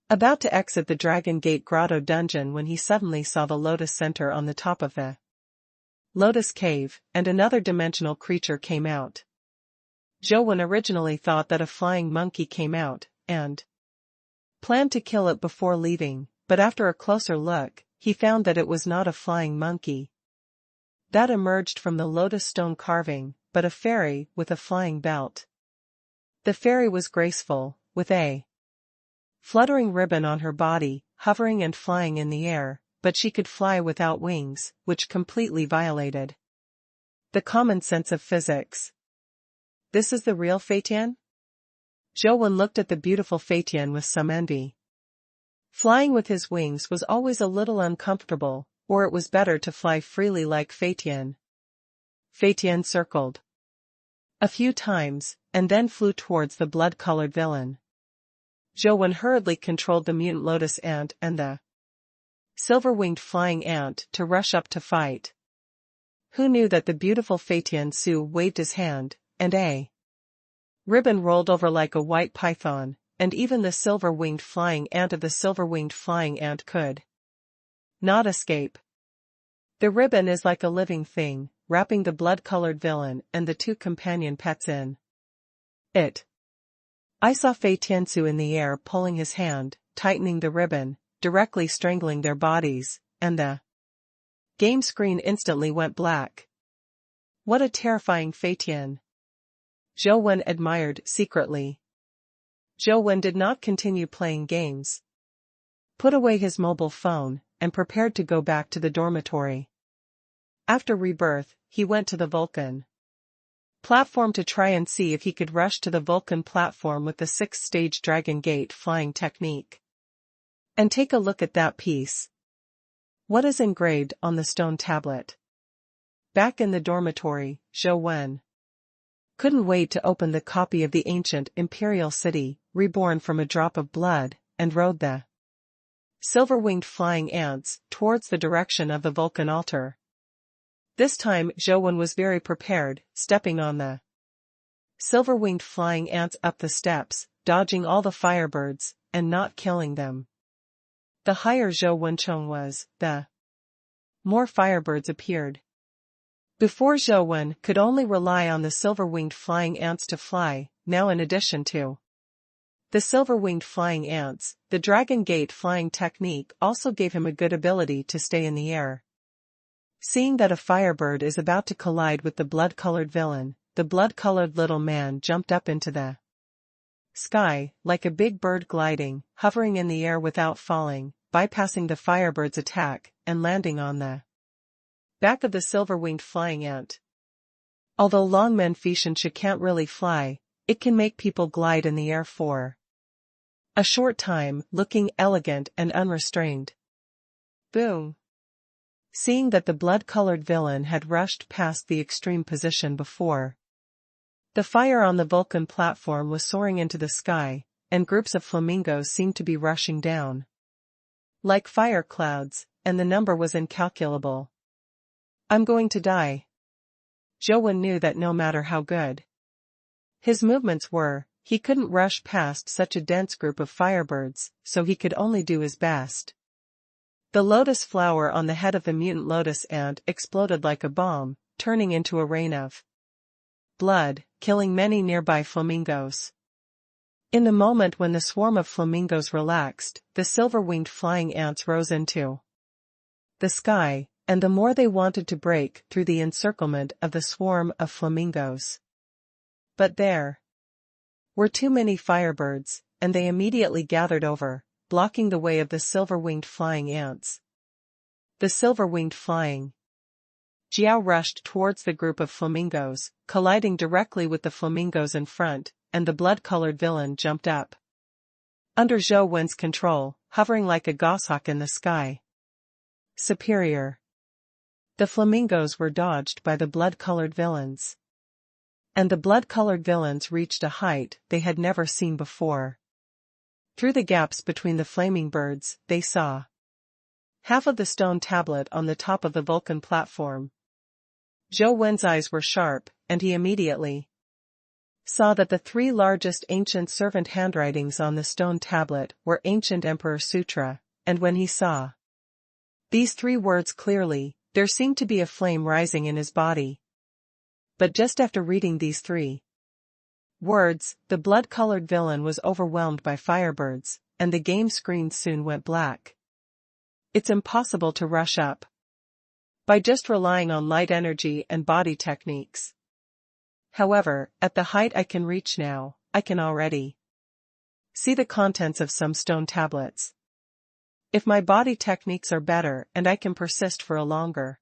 about to exit the Dragon Gate Grotto dungeon when he suddenly saw the Lotus Center on the top of the Lotus Cave, and another dimensional creature came out. Zhou originally thought that a flying monkey came out, and planned to kill it before leaving, but after a closer look, he found that it was not a flying monkey that emerged from the lotus stone carving, but a fairy with a flying belt. The fairy was graceful, with a fluttering ribbon on her body, hovering and flying in the air, but she could fly without wings, which completely violated the common sense of physics. This is the real Feitian? Zhou looked at the beautiful Feitian with some envy. Flying with his wings was always a little uncomfortable, or it was better to fly freely like Feitian. Feitian circled a few times, and then flew towards the blood-colored villain. Zhou hurriedly controlled the mutant lotus ant and the silver-winged flying ant to rush up to fight. Who knew that the beautiful Feitian Su waved his hand, and a ribbon rolled over like a white python, and even the silver-winged flying ant of the silver-winged flying ant could not escape. The ribbon is like a living thing, wrapping the blood-colored villain and the two companion pets in it. I saw Fei Tiansu in the air pulling his hand, tightening the ribbon, directly strangling their bodies, and the game screen instantly went black. What a terrifying Fei Tian! Zhou Wen admired secretly. Zhou Wen did not continue playing games. Put away his mobile phone, and prepared to go back to the dormitory. After rebirth, he went to the Vulcan platform to try and see if he could rush to the Vulcan platform with the 6th-stage Dragon Gate flying technique. And take a look at that piece. What is engraved on the stone tablet? Back in the dormitory, Zhou Wen couldn't wait to open the copy of the ancient imperial city, reborn from a drop of blood, and rode the silver-winged flying ants towards the direction of the Vulcan altar. This time Zhou Wen was very prepared, stepping on the silver-winged flying ants up the steps, dodging all the firebirds, and not killing them. The higher Zhou Wen Chong was, the more firebirds appeared. Before Zhou Wen could only rely on the silver-winged flying ants to fly, now in addition to the silver-winged flying ants, the Dragon Gate flying technique also gave him a good ability to stay in the air. Seeing that a firebird is about to collide with the blood-colored villain, the blood-colored little man jumped up into the sky, like a big bird gliding, hovering in the air without falling, bypassing the firebird's attack, and landing on the back of the silver-winged flying ant. Although Longmen Fishinsha can't really fly, it can make people glide in the air for a short time, looking elegant and unrestrained. Boom! Seeing that the blood-colored villain had rushed past the extreme position before, the fire on the Vulcan platform was soaring into the sky, and groups of flamingos seemed to be rushing down like fire clouds, and the number was incalculable. I'm going to die. Zhou Wen knew that no matter how good his movements were, he couldn't rush past such a dense group of firebirds, so he could only do his best. The lotus flower on the head of the mutant lotus ant exploded like a bomb, turning into a rain of blood, killing many nearby flamingos. In the moment when the swarm of flamingos relaxed, the silver-winged flying ants rose into the sky, and the more they wanted to break through the encirclement of the swarm of flamingos. But there were too many firebirds, and they immediately gathered over, blocking the way of the silver-winged flying ants. The silver-winged flying Jiao rushed towards the group of flamingos, colliding directly with the flamingos in front, and the blood-colored villain jumped up under Zhou Wen's control, hovering like a goshawk in the sky. Superior. The flamingos were dodged by the blood-colored villains. And the blood-colored villains reached a height they had never seen before. Through the gaps between the flaming birds, they saw half of the stone tablet on the top of the Vulcan platform. Zhou Wen's eyes were sharp, and he immediately saw that the 3 largest ancient servant handwritings on the stone tablet were Ancient Emperor Sutra, and when he saw these 3 words clearly, there seemed to be a flame rising in his body. But just after reading these 3 words, the blood-colored villain was overwhelmed by firebirds, and the game screen soon went black. It's impossible to rush up by just relying on light energy and body techniques. However, at the height I can reach now, I can already see the contents of some stone tablets. If my body techniques are better and I can persist for a longer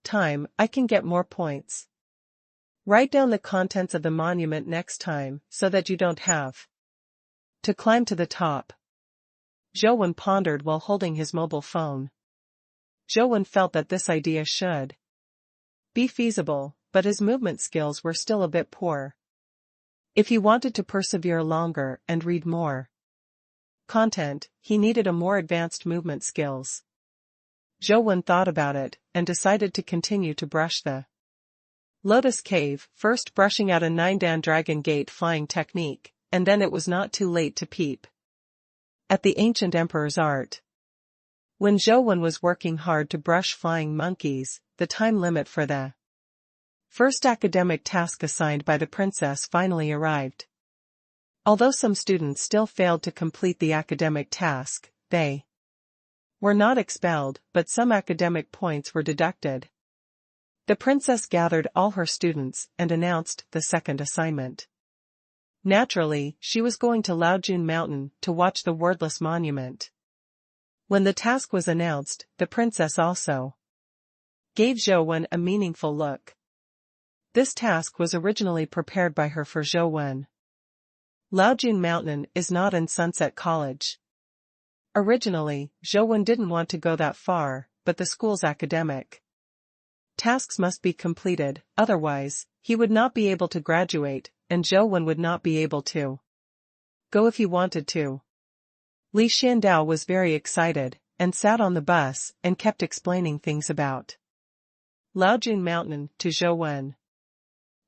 time, I can get more points. Write down the contents of the monument next time so that you don't have to climb to the top. Zhou Wen pondered while holding his mobile phone. Zhou Wen felt that this idea should be feasible, but his movement skills were still a bit poor. If he wanted to persevere longer and read more content, he needed a more advanced movement skills. Zhou Wen thought about it, and decided to continue to brush the Lotus Cave, first brushing out a 9-dan Dragon Gate flying technique, and then it was not too late to peep at the ancient emperor's art. When Zhou was working hard to brush flying monkeys, the time limit for the first academic task assigned by the princess finally arrived. Although some students still failed to complete the academic task, they were not expelled, but some academic points were deducted. The princess gathered all her students and announced the second assignment. Naturally, she was going to Laojun Mountain to watch the wordless monument. When the task was announced, the princess also gave Zhou a meaningful look. This task was originally prepared by her for Zhou. Laojun Mountain is not in Sunset College. Originally, Zhou didn't want to go that far, but the school's academic tasks must be completed, otherwise, he would not be able to graduate, and Zhou would not be able to go if he wanted to. Li Xiandao was very excited, and sat on the bus, and kept explaining things about Laojun Mountain to Zhou.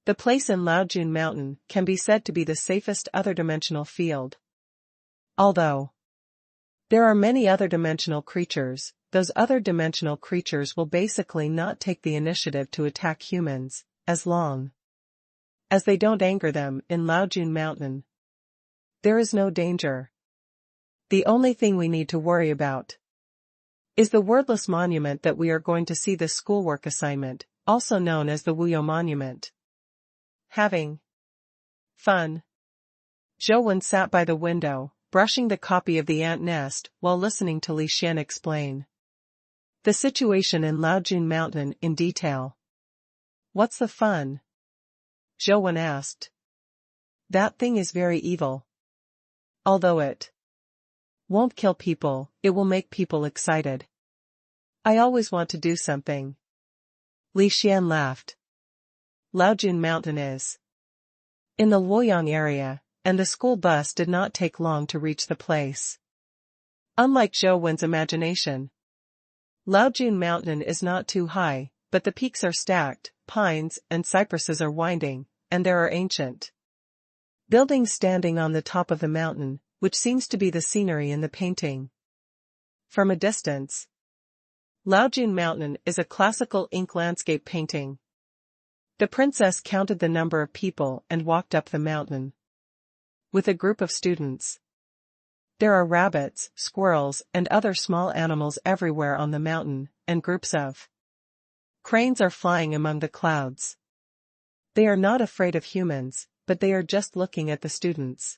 The place in Laojun Mountain can be said to be the safest other-dimensional field. Although there are many other-dimensional creatures, those other-dimensional creatures will basically not take the initiative to attack humans, as long as they don't anger them in Laojun Mountain. There is no danger. The only thing we need to worry about is the wordless monument that we are going to see, the schoolwork assignment, also known as the Wuyo Monument. Having fun. Zhou sat by the window, brushing the copy of the ant nest while listening to Li Xian explain the situation in Laojun Mountain in detail. What's the fun? Zhou asked. That thing is very evil. Although it won't kill people, it will make people excited. I always want to do something. Li Xian laughed. Laojun Mountain is in the Luoyang area, and the school bus did not take long to reach the place. Unlike Zhou imagination, Laojun Mountain is not too high, but the peaks are stacked, pines and cypresses are winding, and there are ancient buildings standing on the top of the mountain, which seems to be the scenery in the painting. From a distance, Laojun Mountain is a classical ink landscape painting. The princess counted the number of people and walked up the mountain with a group of students. There are rabbits, squirrels, and other small animals everywhere on the mountain, and groups of cranes are flying among the clouds. They are not afraid of humans, but they are just looking at the students.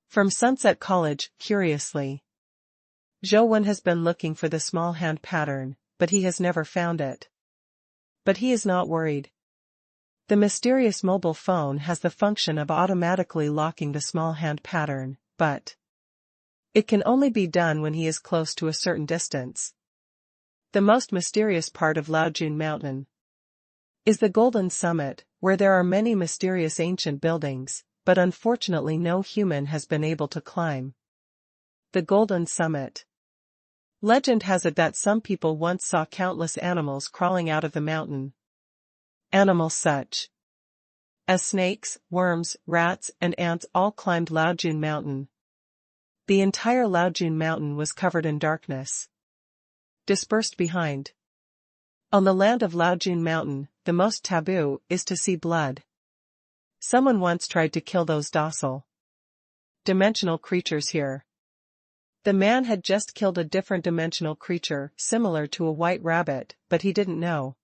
From Sunset College, curiously. Zhou has been looking for the small hand pattern, but he has never found it. But he is not worried. The mysterious mobile phone has the function of automatically locking the small hand pattern, but it can only be done when he is close to a certain distance. The most mysterious part of Laojun Mountain is the Golden Summit, where there are many mysterious ancient buildings, but unfortunately no human has been able to climb the Golden Summit. Legend has it that some people once saw countless animals crawling out of the mountain. Animals such as snakes, worms, rats, and ants all climbed Laojun Mountain. The entire Laojun Mountain was covered in darkness. Dispersed behind. On the land of Laojun Mountain, the most taboo is to see blood. Someone once tried to kill those docile dimensional creatures here. The man had just killed a different dimensional creature, similar to a white rabbit, but he didn't know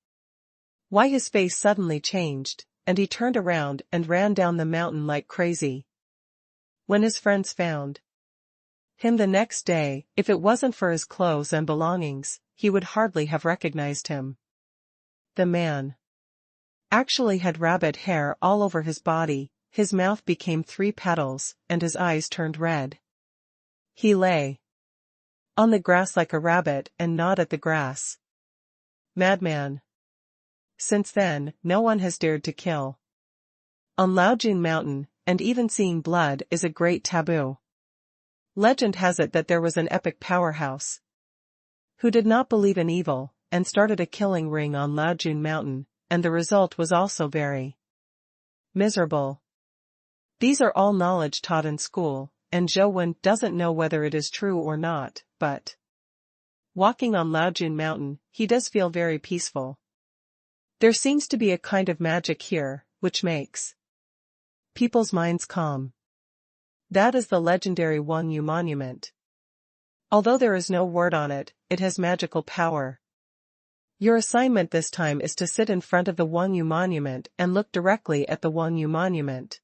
why his face suddenly changed, and he turned around and ran down the mountain like crazy. When his friends found him the next day, if it wasn't for his clothes and belongings, he would hardly have recognized him. The man actually had rabbit hair all over his body, his mouth became 3 petals, and his eyes turned red. He lay on the grass like a rabbit and gnawed at the grass. Madman. Since then, no one has dared to kill on Laojun Mountain, and even seeing blood is a great taboo. Legend has it that there was an epic powerhouse who did not believe in evil, and started a killing ring on Laojun Mountain, and the result was also very miserable. These are all knowledge taught in school, and Zhou doesn't know whether it is true or not, but Walking on Laojun Mountain, he does feel very peaceful. There seems to be a kind of magic here, which makes people's minds calm. That is the legendary Wangyu Monument. Although there is no word on it, it has magical power. Your assignment this time is to sit in front of the Wangyu Monument and look directly at the Wangyu Monument.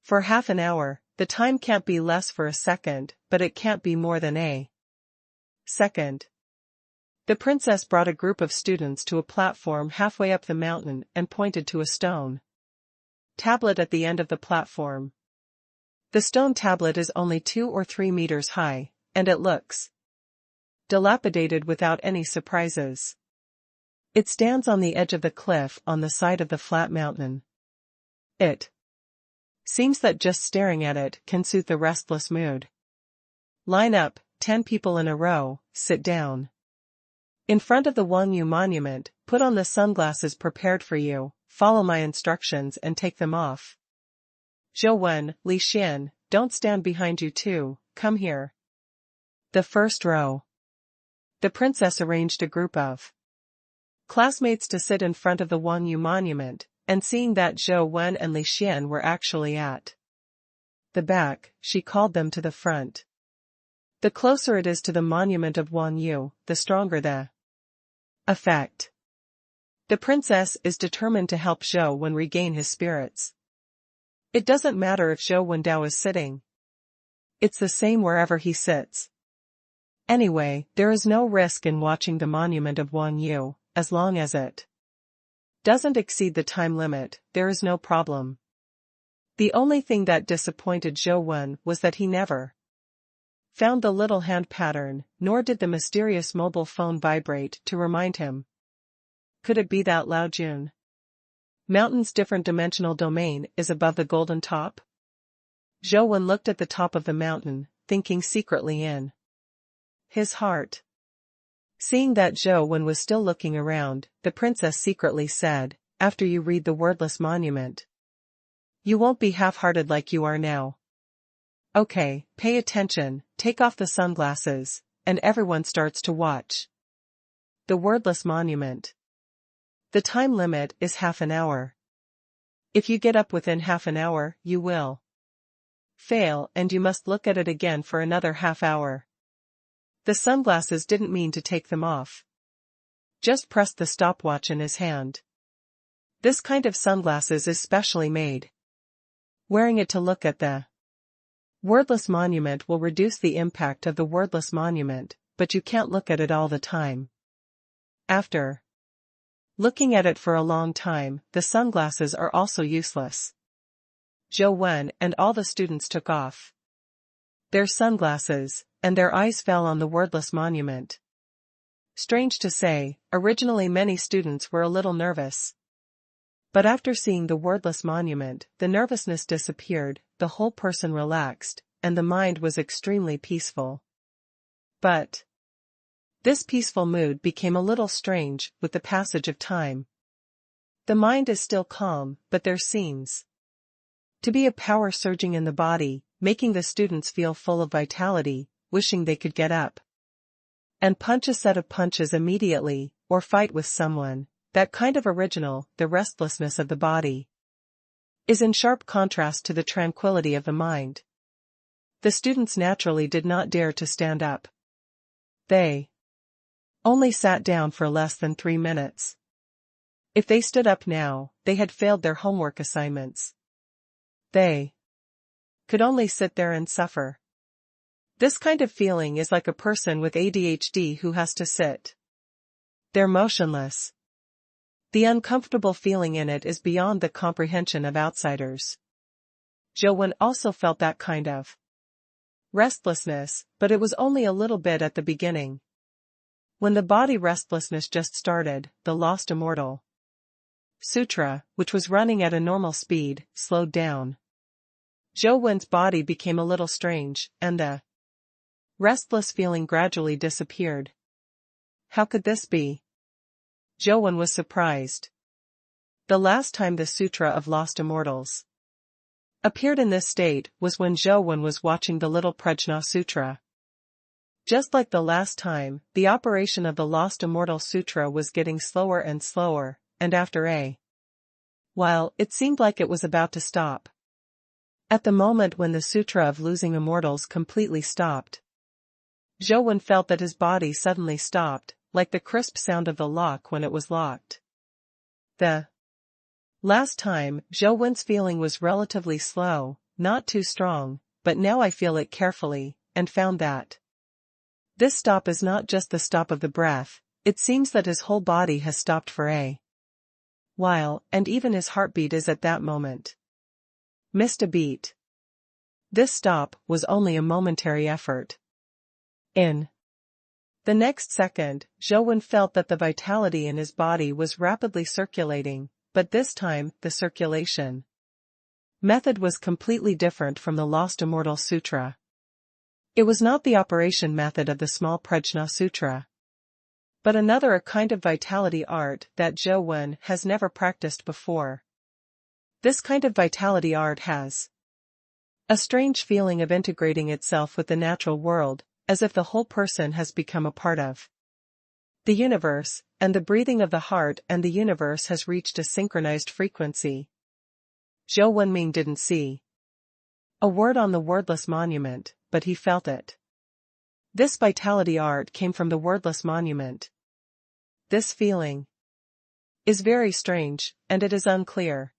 For half an hour, the time can't be less for a second, but it can't be more than a second. The princess brought a group of students to a platform halfway up the mountain and pointed to a stone tablet at the end of the platform. The stone tablet is only 2 or 3 meters high, and it looks dilapidated without any surprises. It stands on the edge of the cliff on the side of the flat mountain. It seems that just staring at it can soothe the restless mood. Line up, 10 people in a row, sit down. In front of the Wangyu Monument, put on the sunglasses prepared for you, follow my instructions and take them off. Zhou Wen, Li Xian, don't stand behind you too, come here. The first row. The princess arranged a group of classmates to sit in front of the Wangyu Monument, and seeing that Zhou Wen and Li Xian were actually at the back, she called them to the front. The closer it is to the monument of Wangyu, the stronger the effect. The princess is determined to help Zhou Wen regain his spirits. It doesn't matter if Zhou Wendao is sitting. It's the same wherever he sits. Anyway, there is no risk in watching the monument of Wangyu, as long as it doesn't exceed the time limit, there is no problem. The only thing that disappointed Zhou Wen was that he never found the little hand pattern, nor did the mysterious mobile phone vibrate to remind him. Could it be that Laojun Mountain's different dimensional domain is above the golden top? Zhou Wen looked at the top of the mountain, thinking secretly in his heart. Seeing that Zhou Wen was still looking around, the princess secretly said, after you read the wordless monument, you won't be half-hearted like you are now. Okay, pay attention, take off the sunglasses, and everyone starts to watch the wordless monument. The time limit is half an hour. If you get up within half an hour, you will fail and you must look at it again for another half hour. The sunglasses didn't mean to take them off. Just pressed the stopwatch in his hand. This kind of sunglasses is specially made. Wearing it to look at the wordless monument will reduce the impact of the wordless monument, but you can't look at it all the time. After looking at it for a long time, the sunglasses are also useless. Zhou Wen and all the students took off their sunglasses, and their eyes fell on the wordless monument. Strange to say, originally many students were a little nervous. But after seeing the wordless monument, the nervousness disappeared, the whole person relaxed, and the mind was extremely peaceful. But this peaceful mood became a little strange with the passage of time. The mind is still calm, but there seems to be a power surging in the body, making the students feel full of vitality, wishing they could get up and punch a set of punches immediately, or fight with someone. That kind of original, the restlessness of the body, is in sharp contrast to the tranquility of the mind. The students naturally did not dare to stand up. They only sat down for less than 3 minutes. If they stood up now, they had failed their homework assignments. They could only sit there and suffer. This kind of feeling is like a person with ADHD who has to sit there motionless. The uncomfortable feeling in it is beyond the comprehension of outsiders. Zhou Wen also felt that kind of restlessness, but it was only a little bit at the beginning. When the body restlessness just started, the Lost Immortal Sutra, which was running at a normal speed, slowed down. Zhou Wen's body became a little strange, and the restless feeling gradually disappeared. How could this be? Zhou Wen was surprised. The last time the Sutra of Lost Immortals appeared in this state was when Zhou Wen was watching the Little Prajna Sutra. Just like the last time, the operation of the Lost Immortal Sutra was getting slower and slower, and after a while, it seemed like it was about to stop. At the moment when the Sutra of Losing Immortals completely stopped, Zhou felt that his body suddenly stopped, like the crisp sound of the lock when it was locked. The last time, Zhou feeling was relatively slow, not too strong, but now I feel it carefully, and found that this stop is not just the stop of the breath, it seems that his whole body has stopped for a while, and even his heartbeat is at that moment missed a beat. This stop was only a momentary effort. In the next second, Zhou felt that the vitality in his body was rapidly circulating, but this time, the circulation method was completely different from the Lost Immortal Sutra. It was not the operation method of the small Prajna Sutra, but a kind of vitality art that Zhou has never practiced before. This kind of vitality art has a strange feeling of integrating itself with the natural world, as if the whole person has become a part of the universe, and the breathing of the heart and the universe has reached a synchronized frequency. Zhou Wenming didn't see a word on the wordless monument, but he felt it. This vitality art came from the wordless monument. This feeling is very strange, and it is unclear.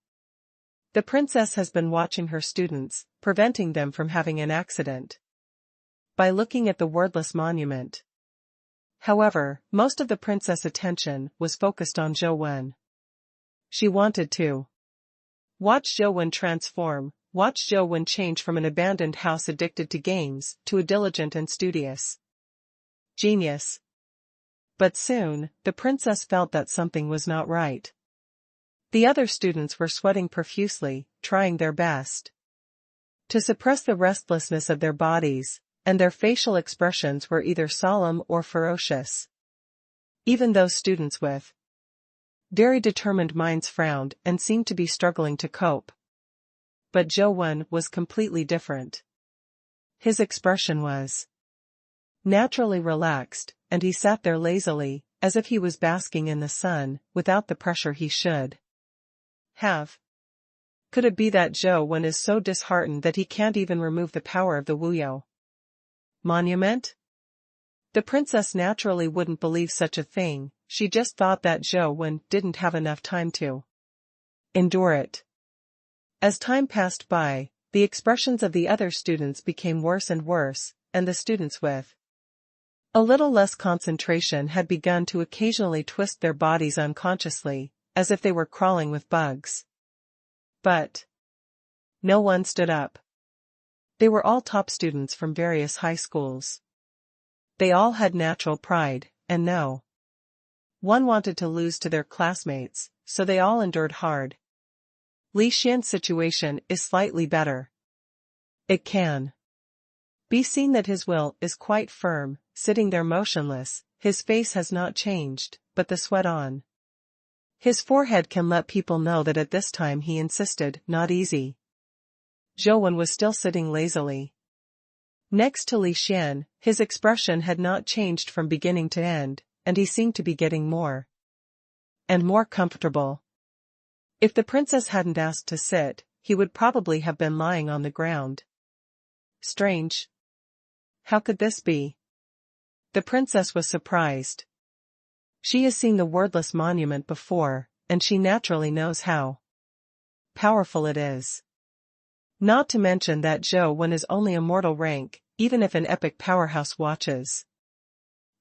The princess has been watching her students, preventing them from having an accident by looking at the wordless monument. However, most of the princess' attention was focused on Zhou. She wanted to watch Zhou transform, watch Zhou change from an abandoned house addicted to games to a diligent and studious genius. But soon, the princess felt that something was not right. The other students were sweating profusely, trying their best to suppress the restlessness of their bodies, and their facial expressions were either solemn or ferocious. Even those students with very determined minds frowned and seemed to be struggling to cope. But Zhou was completely different. His expression was naturally relaxed, and he sat there lazily, as if he was basking in the sun, without the pressure he should have. Could it be that Zhou is so disheartened that he can't even remove the power of the Wuyo monument? The princess naturally wouldn't believe such a thing, she just thought that Zhou didn't have enough time to endure it. As time passed by, the expressions of the other students became worse and worse, and the students with a little less concentration had begun to occasionally twist their bodies unconsciously, as if they were crawling with bugs. But no one stood up. They were all top students from various high schools. They all had natural pride, and no one wanted to lose to their classmates, so they all endured hard. Li Xian's situation is slightly better. It can be seen that his will is quite firm, sitting there motionless, his face has not changed, but the sweat on his forehead can let people know that at this time he insisted, not easy. Zhou was still sitting lazily next to Li Xian, his expression had not changed from beginning to end, and he seemed to be getting more and more comfortable. If the princess hadn't asked to sit, he would probably have been lying on the ground. Strange. How could this be? The princess was surprised. She has seen the wordless monument before, and she naturally knows how powerful it is. Not to mention that Zhou is only a mortal rank, even if an epic powerhouse watches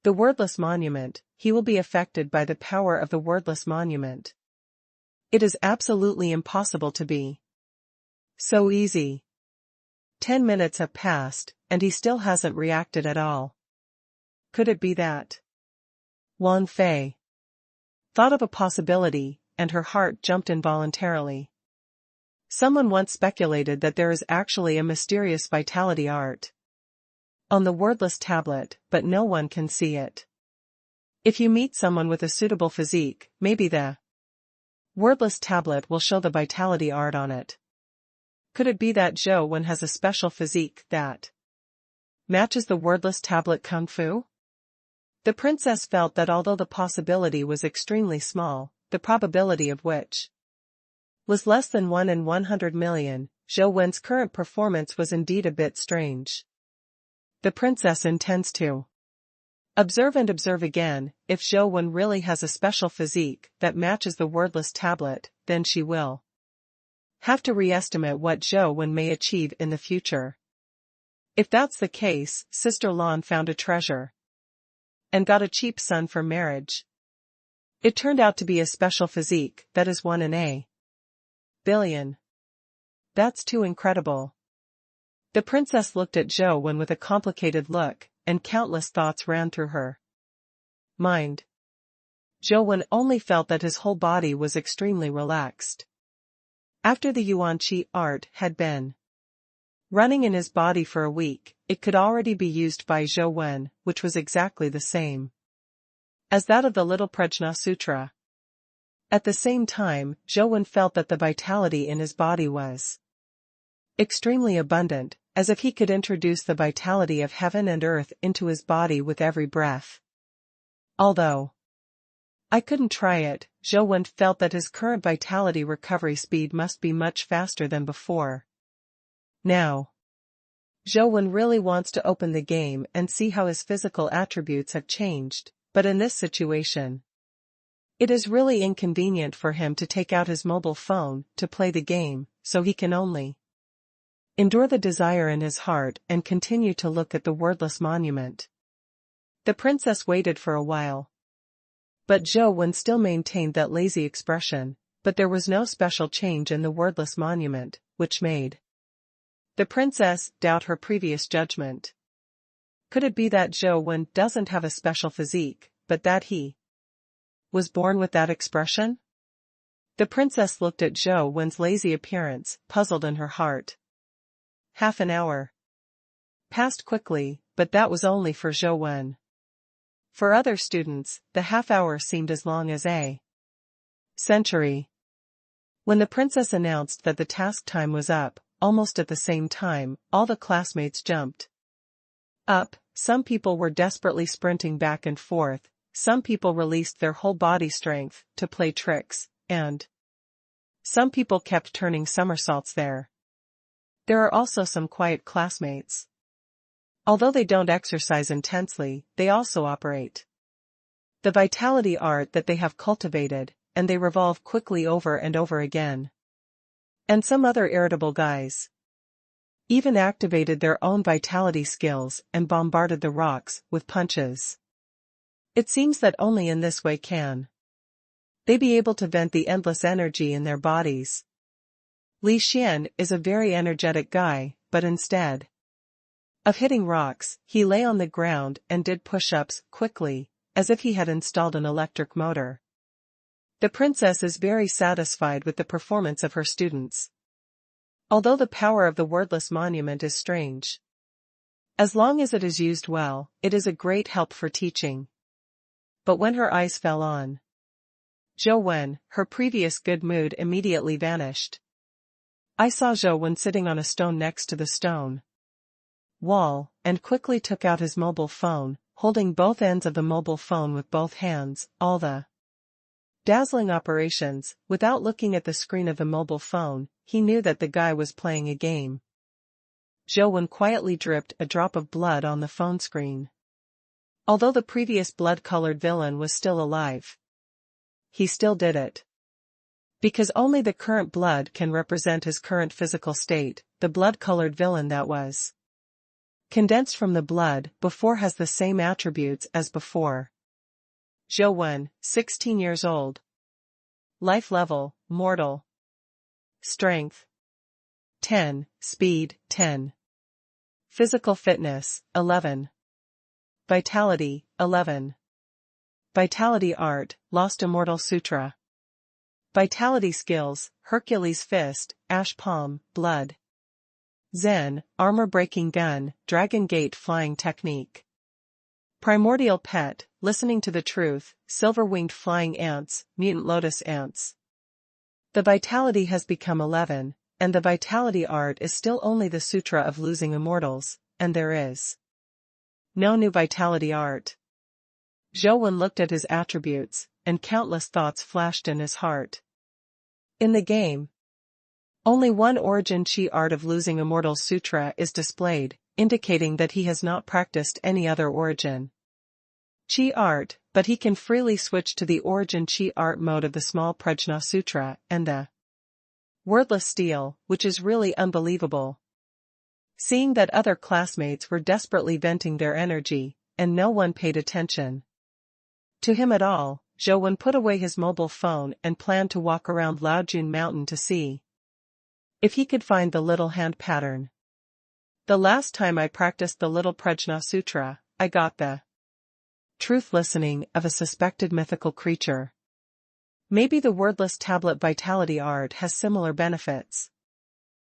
the wordless monument, he will be affected by the power of the wordless monument. It is absolutely impossible to be so easy. 10 minutes have passed, and he still hasn't reacted at all. Could it be that Wang Fei thought of a possibility, and her heart jumped involuntarily. Someone once speculated that there is actually a mysterious vitality art on the wordless tablet, but no one can see it. If you meet someone with a suitable physique, maybe the wordless tablet will show the vitality art on it. Could it be that Zhou has a special physique that Matches the wordless tablet kung fu? The princess felt that although the possibility was extremely small, the probability of which was less than 1 in 100 million, Zhou Wen's current performance was indeed a bit strange. The princess intends to observe and observe again. If Zhou Wen really has a special physique that matches the wordless tablet, then she will have to re-estimate what Zhou Wen may achieve in the future. If that's the case, Sister Lan found a treasure and got a cheap son for marriage. It turned out to be a special physique that is 1 in a billion. That's too incredible. The princess looked at Zhou Wen with a complicated look, and countless thoughts ran through her mind. Zhou Wen only felt that his whole body was extremely relaxed. After the Yuan Qi art had been running in his body for a week, it could already be used by Zhou Wen, which was exactly the same as that of the Little Prajna Sutra. At the same time, Zhou Wen felt that the vitality in his body was extremely abundant, as if he could introduce the vitality of heaven and earth into his body with every breath. Although I couldn't try it, Zhou Wen felt that his current vitality recovery speed must be much faster than before. Now, Zhou Wen really wants to open the game and see how his physical attributes have changed, but in this situation, it is really inconvenient for him to take out his mobile phone to play the game, so he can only endure the desire in his heart and continue to look at the wordless monument. The princess waited for a while, but Zhou Wen still maintained that lazy expression, but there was no special change in the wordless monument, which made the princess doubt her previous judgment. Could it be that Zhou Wen doesn't have a special physique, but that he was born with that expression? The princess looked at Zhou Wen's lazy appearance, puzzled in her heart. Half an hour passed quickly, but that was only for Zhou Wen. For other students, the half hour seemed as long as a century. When the princess announced that the task time was up, almost at the same time, all the classmates jumped up. Some people were desperately sprinting back and forth, some people released their whole body strength to play tricks, and some people kept turning somersaults there. There are also some quiet classmates. Although they don't exercise intensely, they also operate the vitality art that they have cultivated, and they revolve quickly over and over again. And some other irritable guys even activated their own vitality skills and bombarded the rocks with punches. It seems that only in this way can they be able to vent the endless energy in their bodies. Li Xian is a very energetic guy, but instead of hitting rocks, he lay on the ground and did push-ups quickly, as if he had installed an electric motor. The princess is very satisfied with the performance of her students. Although the power of the wordless monument is strange, as long as it is used well, it is a great help for teaching. But when her eyes fell on Zhou Wen, her previous good mood immediately vanished. I saw Zhou Wen sitting on a stone next to the stone wall, and quickly took out his mobile phone, holding both ends of the mobile phone with both hands, all the dazzling operations. Without looking at the screen of the mobile phone, he knew that the guy was playing a game. Zhou Wen quietly dripped a drop of blood on the phone screen. Although the previous blood-colored villain was still alive, he still did it. Because only the current blood can represent his current physical state, the blood-colored villain that was condensed from the blood before has the same attributes as before. Zhou Wen, 16 years old. Life level, mortal. Strength 10, speed 10. Physical fitness 11. Vitality 11. Vitality art, Lost Immortal Sutra. Vitality skills, Hercules Fist, Ash Palm, Blood. Zen, Armor-breaking gun, Dragon Gate flying technique. Primordial pet, Listening to the truth, Silver-winged flying ants, Mutant lotus ants. The vitality has become 11, and the vitality art is still only the Sutra of Losing Immortals, and there is No new vitality art. Zhou looked at his attributes, and countless thoughts flashed in his heart. In the game, only one origin chi art of losing Immortals Sutra is displayed, indicating that he has not practiced any other origin chi art, but he can freely switch to the origin chi art mode of the small Prajna Sutra and the wordless steel, which is really unbelievable. Seeing that other classmates were desperately venting their energy, and no one paid attention to him at all, Zhou put away his mobile phone and planned to walk around Laojun Mountain to see if he could find the little hand pattern. The last time I practiced the little Prajna Sutra, I got the truth listening of a suspected mythical creature. Maybe the wordless tablet vitality art has similar benefits.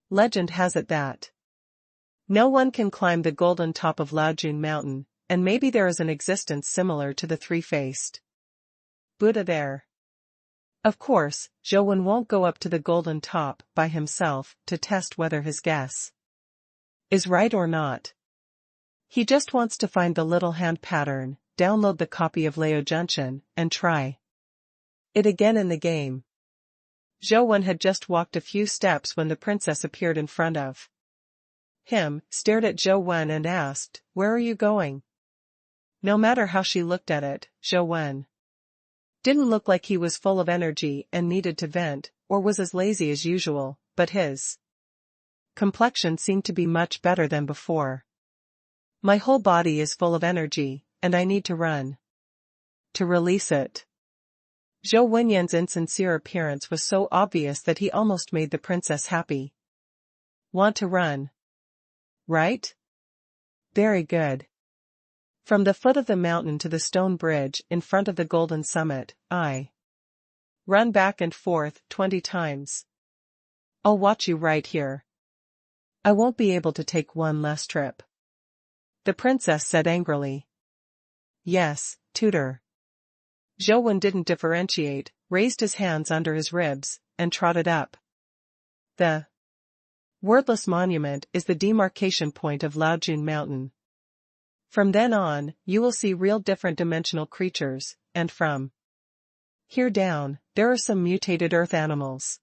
Legend has it that no one can climb the golden top of Laojun Mountain, and maybe there is an existence similar to the three-faced Buddha there. Of course, Zhou won't go up to the golden top by himself to test whether his guess is right or not. He just wants to find the little hand pattern, download the copy of Leo Junction, and try it again in the game. Zhou had just walked a few steps when the princess appeared in front of him, stared at Zhou and asked, "Where are you going?" No matter how she looked at it, Zhou didn't look like he was full of energy and needed to vent, or was as lazy as usual, but his complexion seemed to be much better than before. "My whole body is full of energy, and I need to run to release it." Zhou Wenyan's insincere appearance was so obvious that he almost made the princess happy. "Want to run? Right? Very good. From the foot of the mountain to the stone bridge in front of the golden summit, I run back and forth 20 times. I'll watch you right here. I won't be able to take one less trip," the princess said angrily. "Yes, tutor." Zhou didn't differentiate, raised his hands under his ribs, and trotted up. The wordless monument is the demarcation point of Laojun Mountain. From then on, you will see real different dimensional creatures, and from here down, there are some mutated earth animals.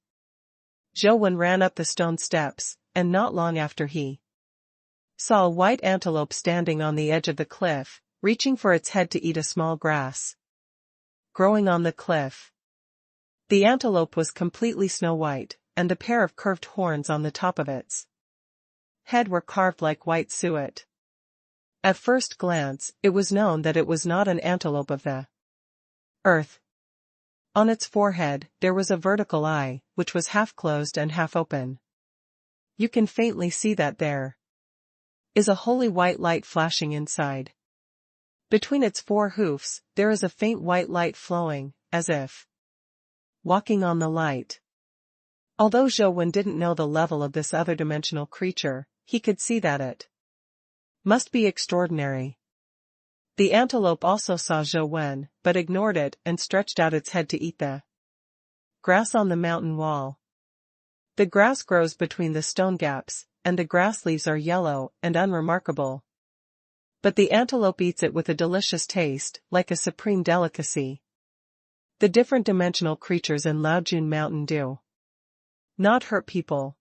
Zhou ran up the stone steps, and not long after he saw a white antelope standing on the edge of the cliff, reaching for its head to eat a small grass growing on the cliff. The antelope was completely snow-white, and the pair of curved horns on the top of its head were carved like white suet. At first glance, it was known that it was not an antelope of the earth. On its forehead, there was a vertical eye, which was half closed and half open. You can faintly see that there is a holy white light flashing inside. Between its four hoofs, there is a faint white light flowing, as if walking on the light. Although Zhou didn't know the level of this other dimensional creature, he could see that it must be extraordinary. The antelope also saw Zhou, but ignored it and stretched out its head to eat the grass on the mountain wall. The grass grows between the stone gaps, and the grass leaves are yellow and unremarkable. But the antelope eats it with a delicious taste, like a supreme delicacy. The different dimensional creatures in Laojun Mountain do not hurt people.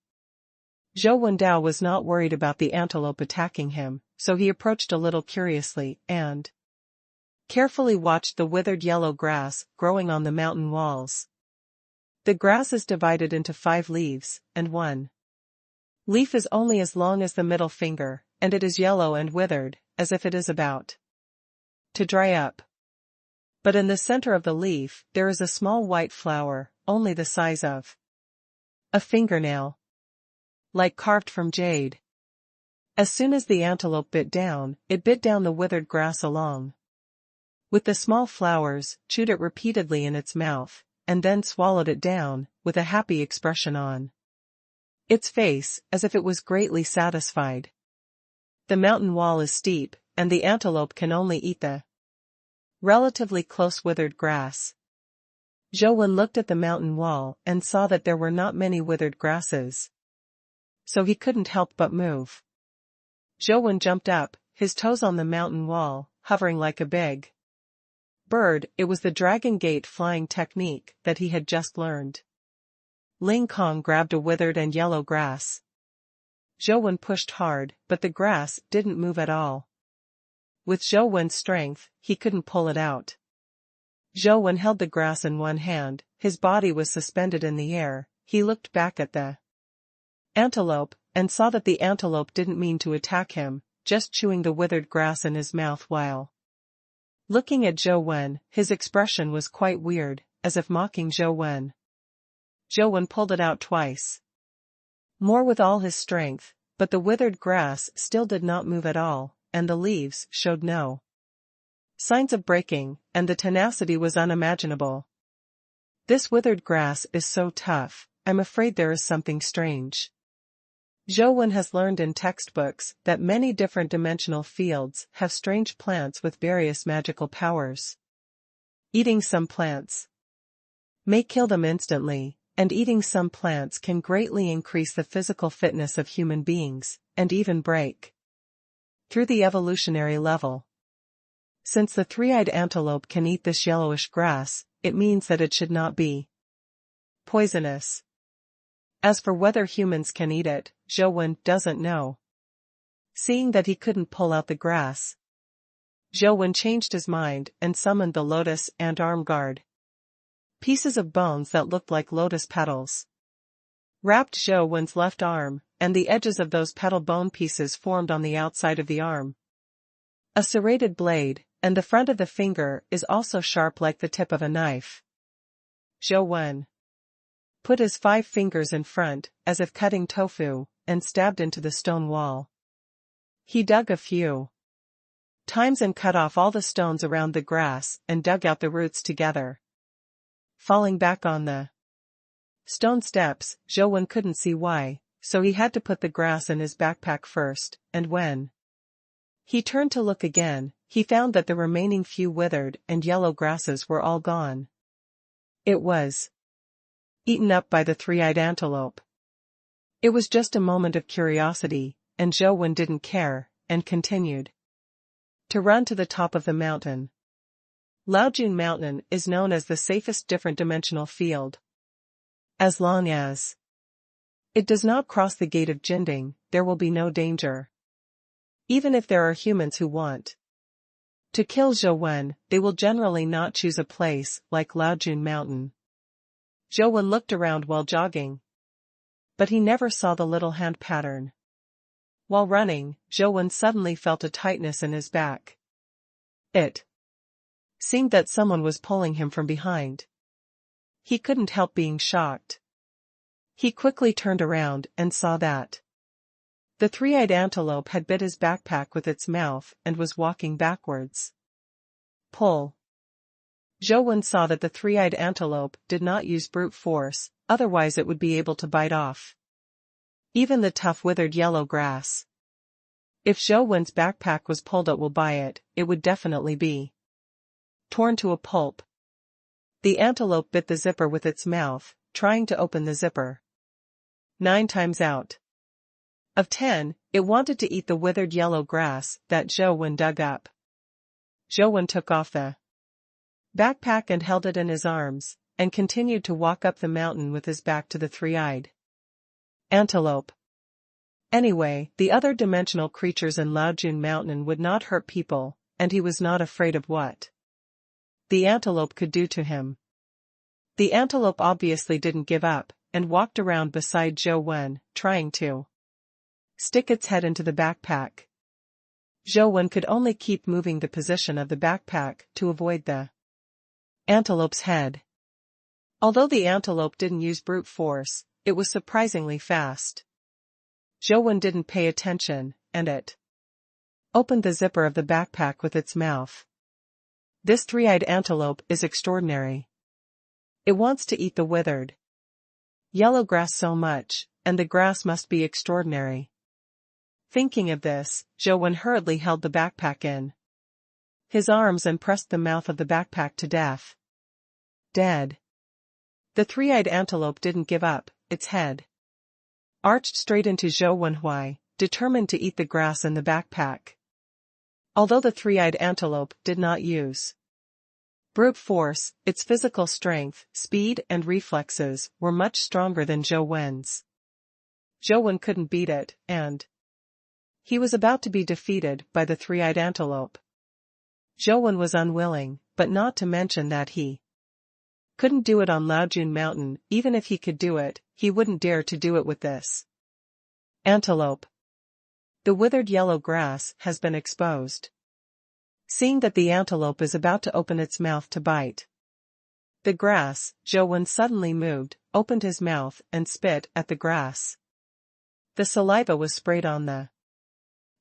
Zhou Wendao was not worried about the antelope attacking him, so he approached a little curiously, and carefully watched the withered yellow grass growing on the mountain walls. The grass is divided into 5 leaves, and one leaf is only as long as the middle finger, and it is yellow and withered, as if it is about to dry up. But in the center of the leaf, there is a small white flower, only the size of a fingernail, like carved from jade. As soon as the antelope bit down, it bit down the withered grass along with the small flowers, chewed it repeatedly in its mouth, and then swallowed it down, with a happy expression on its face, as if it was greatly satisfied. The mountain wall is steep, and the antelope can only eat the relatively close withered grass. Zhou looked at the mountain wall and saw that there were not many withered grasses, so he couldn't help but move. Zhou jumped up, his toes on the mountain wall, hovering like a big bird. It was the Dragon Gate flying technique that he had just learned. Ling Kong grabbed a withered and yellow grass. Zhou Wen pushed hard, but the grass didn't move at all. With Zhou Wen's strength, he couldn't pull it out. Zhou Wen held the grass in one hand, his body was suspended in the air. He looked back at the antelope, and saw that the antelope didn't mean to attack him, just chewing the withered grass in his mouth while looking at Zhou Wen. His expression was quite weird, as if mocking Zhou Wen. Zhou Wen pulled it out twice more with all his strength, but the withered grass still did not move at all, and the leaves showed no signs of breaking, and the tenacity was unimaginable. This withered grass is so tough, I'm afraid there is something strange. Zhou Wen has learned in textbooks that many different dimensional fields have strange plants with various magical powers. Eating some plants may kill them instantly, and eating some plants can greatly increase the physical fitness of human beings, and even break through the evolutionary level. Since the three-eyed antelope can eat this yellowish grass, it means that it should not be poisonous. As for whether humans can eat it, Zhou Wen doesn't know. Seeing that he couldn't pull out the grass, Zhou Wen changed his mind and summoned the lotus and arm guard. Pieces of bones that looked like lotus petals wrapped Zhou Wen's left arm, and the edges of those petal bone pieces formed on the outside of the arm. A serrated blade, and the front of the finger is also sharp like the tip of a knife. Zhou Wen put his 5 fingers in front, as if cutting tofu, and stabbed into the stone wall. He dug a few times and cut off all the stones around the grass and dug out the roots together. Falling back on the stone steps, Zhou Wen couldn't see why, so he had to put the grass in his backpack first, and when he turned to look again, he found that the remaining few withered and yellow grasses were all gone. It was eaten up by the three-eyed antelope. It was just a moment of curiosity, and Zhou Wen didn't care, and continued to run to the top of the mountain. Laojun Mountain is known as the safest different dimensional field. As long as it does not cross the gate of Jinding, there will be no danger. Even if there are humans who want to kill Zhou Wen, they will generally not choose a place like Laojun Mountain. Zhou Wen looked around while jogging, but he never saw the little hand pattern. While running, Zhou Wen suddenly felt a tightness in his back. It seemed that someone was pulling him from behind. He couldn't help being shocked. He quickly turned around and saw that the three-eyed antelope had bit his backpack with its mouth and was walking backwards. Pull. Zhou Wen saw that the three-eyed antelope did not use brute force, otherwise it would be able to bite off even the tough withered yellow grass. If Zhou Wen's backpack was pulled out by it, it would definitely be torn to a pulp. The antelope bit the zipper with its mouth, trying to open the zipper. 9 times out of 10, it wanted to eat the withered yellow grass that Zhou Wen dug up. Zhou Wen took off the backpack and held it in his arms, and continued to walk up the mountain with his back to the three-eyed antelope. Anyway, the other dimensional creatures in Laojun Mountain would not hurt people, and he was not afraid of what the antelope could do to him. The antelope obviously didn't give up, and walked around beside Zhou Wen, trying to stick its head into the backpack. Zhou Wen could only keep moving the position of the backpack to avoid the antelope's head. Although the antelope didn't use brute force, it was surprisingly fast. Zhou Wen didn't pay attention, and it opened the zipper of the backpack with its mouth. This three-eyed antelope is extraordinary. It wants to eat the withered yellow grass so much, and the grass must be extraordinary. Thinking of this, Zhou Wen hurriedly held the backpack in his arms and pressed the mouth of the backpack to death. Dead. The three-eyed antelope didn't give up, its head arched straight into Zhou Wen, determined to eat the grass in the backpack. Although the three-eyed antelope did not use brute force, its physical strength, speed and reflexes were much stronger than Zhou Wen's. Zhou Wen couldn't beat it, and he was about to be defeated by the three-eyed antelope. Zhou Wen was unwilling, but not to mention that he couldn't do it on Laojun Mountain. Even if he could do it, he wouldn't dare to do it with this antelope. The withered yellow grass has been exposed. Seeing that the antelope is about to open its mouth to bite the grass, Zhou Wen suddenly moved, opened his mouth and spit at the grass. The saliva was sprayed on the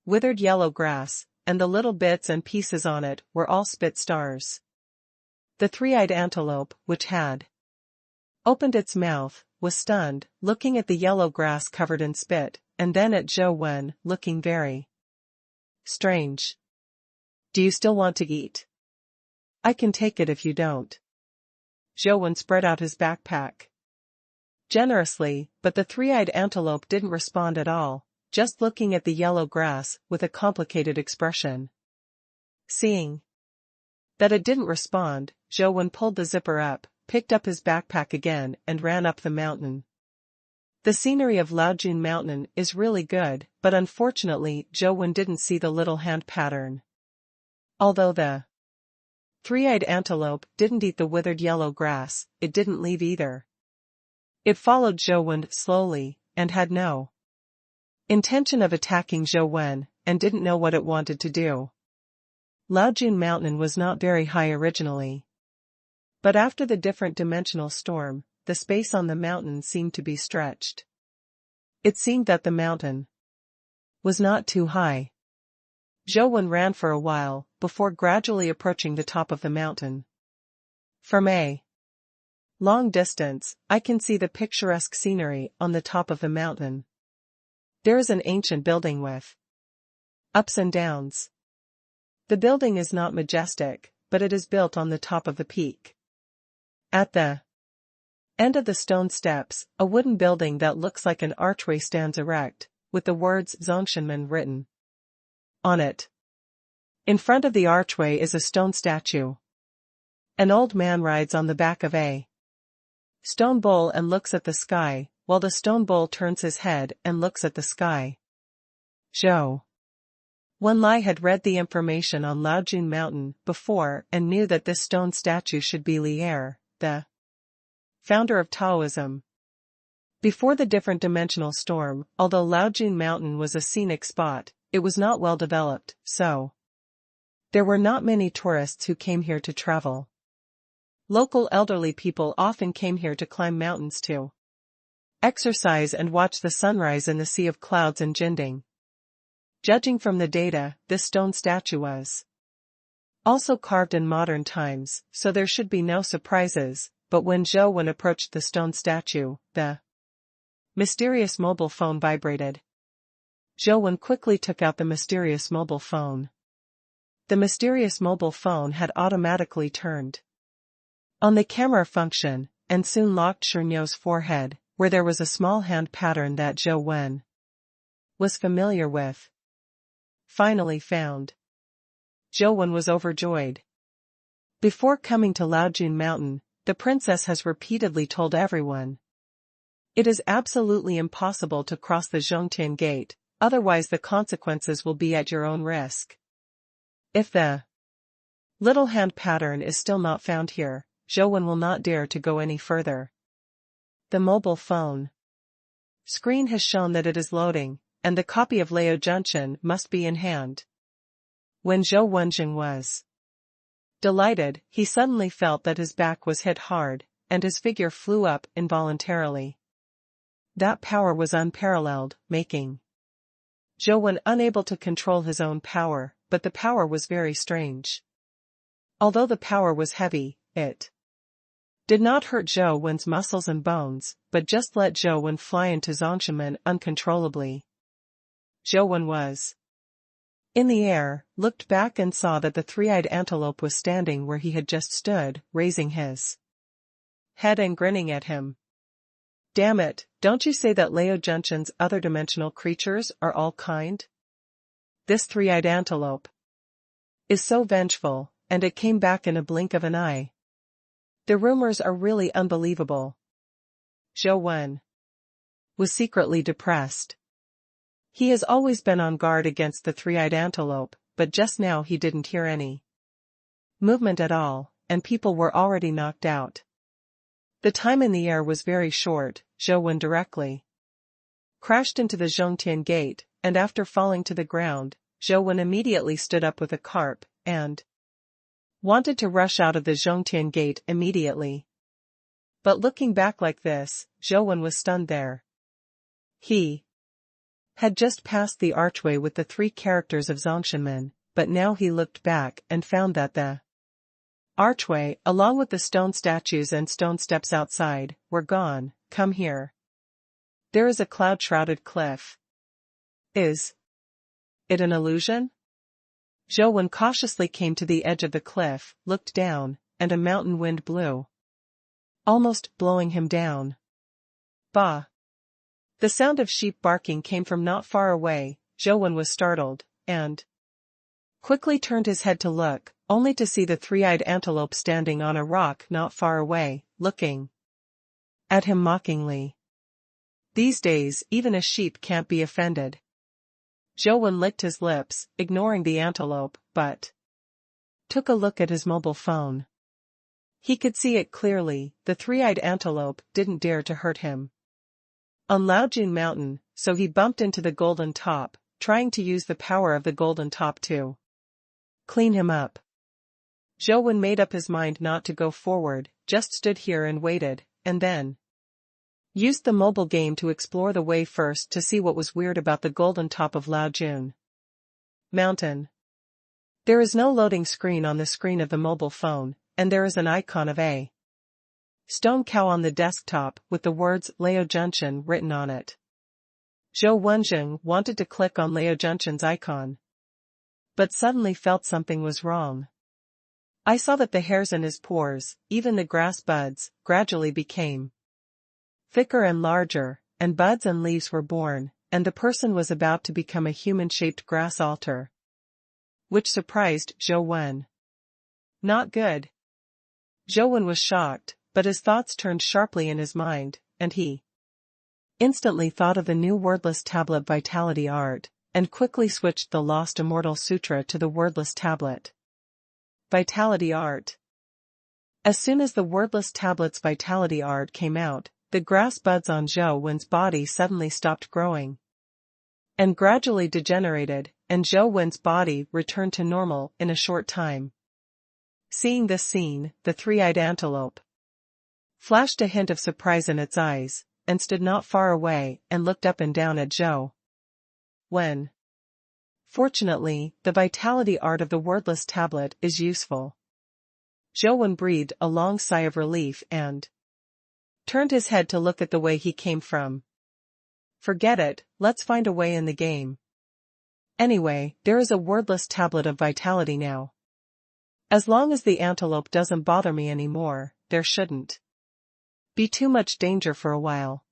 withered yellow grass, and the little bits and pieces on it were all spit stars. The three-eyed antelope, which had opened its mouth, was stunned, looking at the yellow grass covered in spit, and then at Zhou Wen, looking very strange. Do you still want to eat? I can take it if you don't. Zhou Wen spread out his backpack generously, but the three-eyed antelope didn't respond at all, just looking at the yellow grass with a complicated expression. Seeing that it didn't respond, Zhou Wen pulled the zipper up, picked up his backpack again and ran up the mountain. The scenery of Laojun Mountain is really good, but unfortunately Zhou Wen didn't see the little hand pattern. Although the three-eyed antelope didn't eat the withered yellow grass, it didn't leave either. It followed Zhou Wen slowly, and had no intention of attacking Zhou Wen, and didn't know what it wanted to do. Laojun Mountain was not very high originally. But after the different dimensional storm, the space on the mountain seemed to be stretched. It seemed that the mountain was not too high. Zhou Wen ran for a while, before gradually approaching the top of the mountain. From a long distance, I can see the picturesque scenery on the top of the mountain. There is an ancient building with ups and downs. The building is not majestic, but it is built on the top of the peak. At the end of the stone steps, a wooden building that looks like an archway stands erect, with the words Zongshanmen written on it. In front of the archway is a stone statue. An old man rides on the back of a stone bull and looks at the sky, while the stone bull turns his head and looks at the sky. Zhou Wenlai had read the information on Laojun Mountain before and knew that this stone statue should be Lier, the founder of Taoism. Before the different dimensional storm, although Laojun Mountain was a scenic spot, it was not well developed, so there were not many tourists who came here to travel. Local elderly people often came here to climb mountains to exercise and watch the sunrise in the sea of clouds in Jinding. Judging from the data, this stone statue was also carved in modern times, so there should be no surprises, but when Zhou Wen approached the stone statue, the mysterious mobile phone vibrated. Zhou Wen quickly took out the mysterious mobile phone. The mysterious mobile phone had automatically turned on the camera function, and soon locked Shernyo's forehead, where there was a small hand pattern that Zhou Wen was familiar with. Finally found. Zhou Wen was overjoyed. Before coming to Laojun Mountain, the princess has repeatedly told everyone it is absolutely impossible to cross the Zhongtian gate, otherwise the consequences will be at your own risk. If the little hand pattern is still not found here, Zhou Wen will not dare to go any further. The mobile phone screen has shown that it is loading, and the copy of Lao Junction must be in hand. When Zhou Wenjing was delighted, he suddenly felt that his back was hit hard, and his figure flew up involuntarily. That power was unparalleled, making Zhou Wen unable to control his own power, but the power was very strange. Although the power was heavy, it did not hurt Zhou Wen's muscles and bones, but just let Zhou Wen fly into Zongshanmen uncontrollably. Zhou Wen was in the air, looked back and saw that the three-eyed antelope was standing where he had just stood, raising his head and grinning at him. Damn it, don't you say that Lao Junshan's other dimensional creatures are all kind? This three-eyed antelope is so vengeful, and it came back in a blink of an eye. The rumors are really unbelievable. Zhou Wen was secretly depressed. He has always been on guard against the three-eyed antelope, but just now he didn't hear any movement at all, and people were already knocked out. The time in the air was very short. Zhou Wen directly crashed into the Zhongtian gate, and after falling to the ground, Zhou Wen immediately stood up with a carp, and wanted to rush out of the Zhongtian gate immediately. But looking back like this, Zhou Wen was stunned there. He had just passed the archway with the 3 characters of Zongshanmen, but now he looked back and found that the archway, along with the stone statues and stone steps outside, were gone. Come here. There is a cloud-shrouded cliff. Is it an illusion? Zhou Wen cautiously came to the edge of the cliff, looked down, and a mountain wind blew, almost blowing him down. Bah! The sound of sheep barking came from not far away. Zhou Wen was startled, and quickly turned his head to look, only to see the three-eyed antelope standing on a rock not far away, looking at him mockingly. These days, even a sheep can't be offended. Zhou Wen licked his lips, ignoring the antelope, but took a look at his mobile phone. He could see it clearly. The three-eyed antelope didn't dare to hurt him on Laojun Mountain, so he bumped into the golden top, trying to use the power of the golden top to clean him up. Zhou Wen made up his mind not to go forward, just stood here and waited, and then used the mobile game to explore the way first to see what was weird about the golden top of Laojun Mountain. There is no loading screen on the screen of the mobile phone, and there is an icon of a stone cow on the desktop with the words Lao Junction written on it. Zhou Wenjing wanted to click on Lao Junction's icon, but suddenly felt something was wrong. I saw that the hairs in his pores, even the grass buds, gradually became thicker and larger, and buds and leaves were born, and the person was about to become a human-shaped grass altar, which surprised Zhou Wen. Not good. Zhou Wen was shocked, but his thoughts turned sharply in his mind, and he instantly thought of the new wordless tablet vitality art, and quickly switched the lost immortal sutra to the wordless tablet vitality art. As soon as the wordless tablet's vitality art came out, the grass buds on Zhou Wen's body suddenly stopped growing and gradually degenerated, and Zhou Wen's body returned to normal in a short time. Seeing this scene, the three-eyed antelope flashed a hint of surprise in its eyes, and stood not far away and looked up and down at Zhou Wen. Fortunately, the vitality art of the wordless tablet is useful. Zhou Wen breathed a long sigh of relief and turned his head to look at the way he came from. Forget it, let's find a way in the game. Anyway, there is a wordless tablet of vitality now. As long as the antelope doesn't bother me anymore, there shouldn't be too much danger for a while.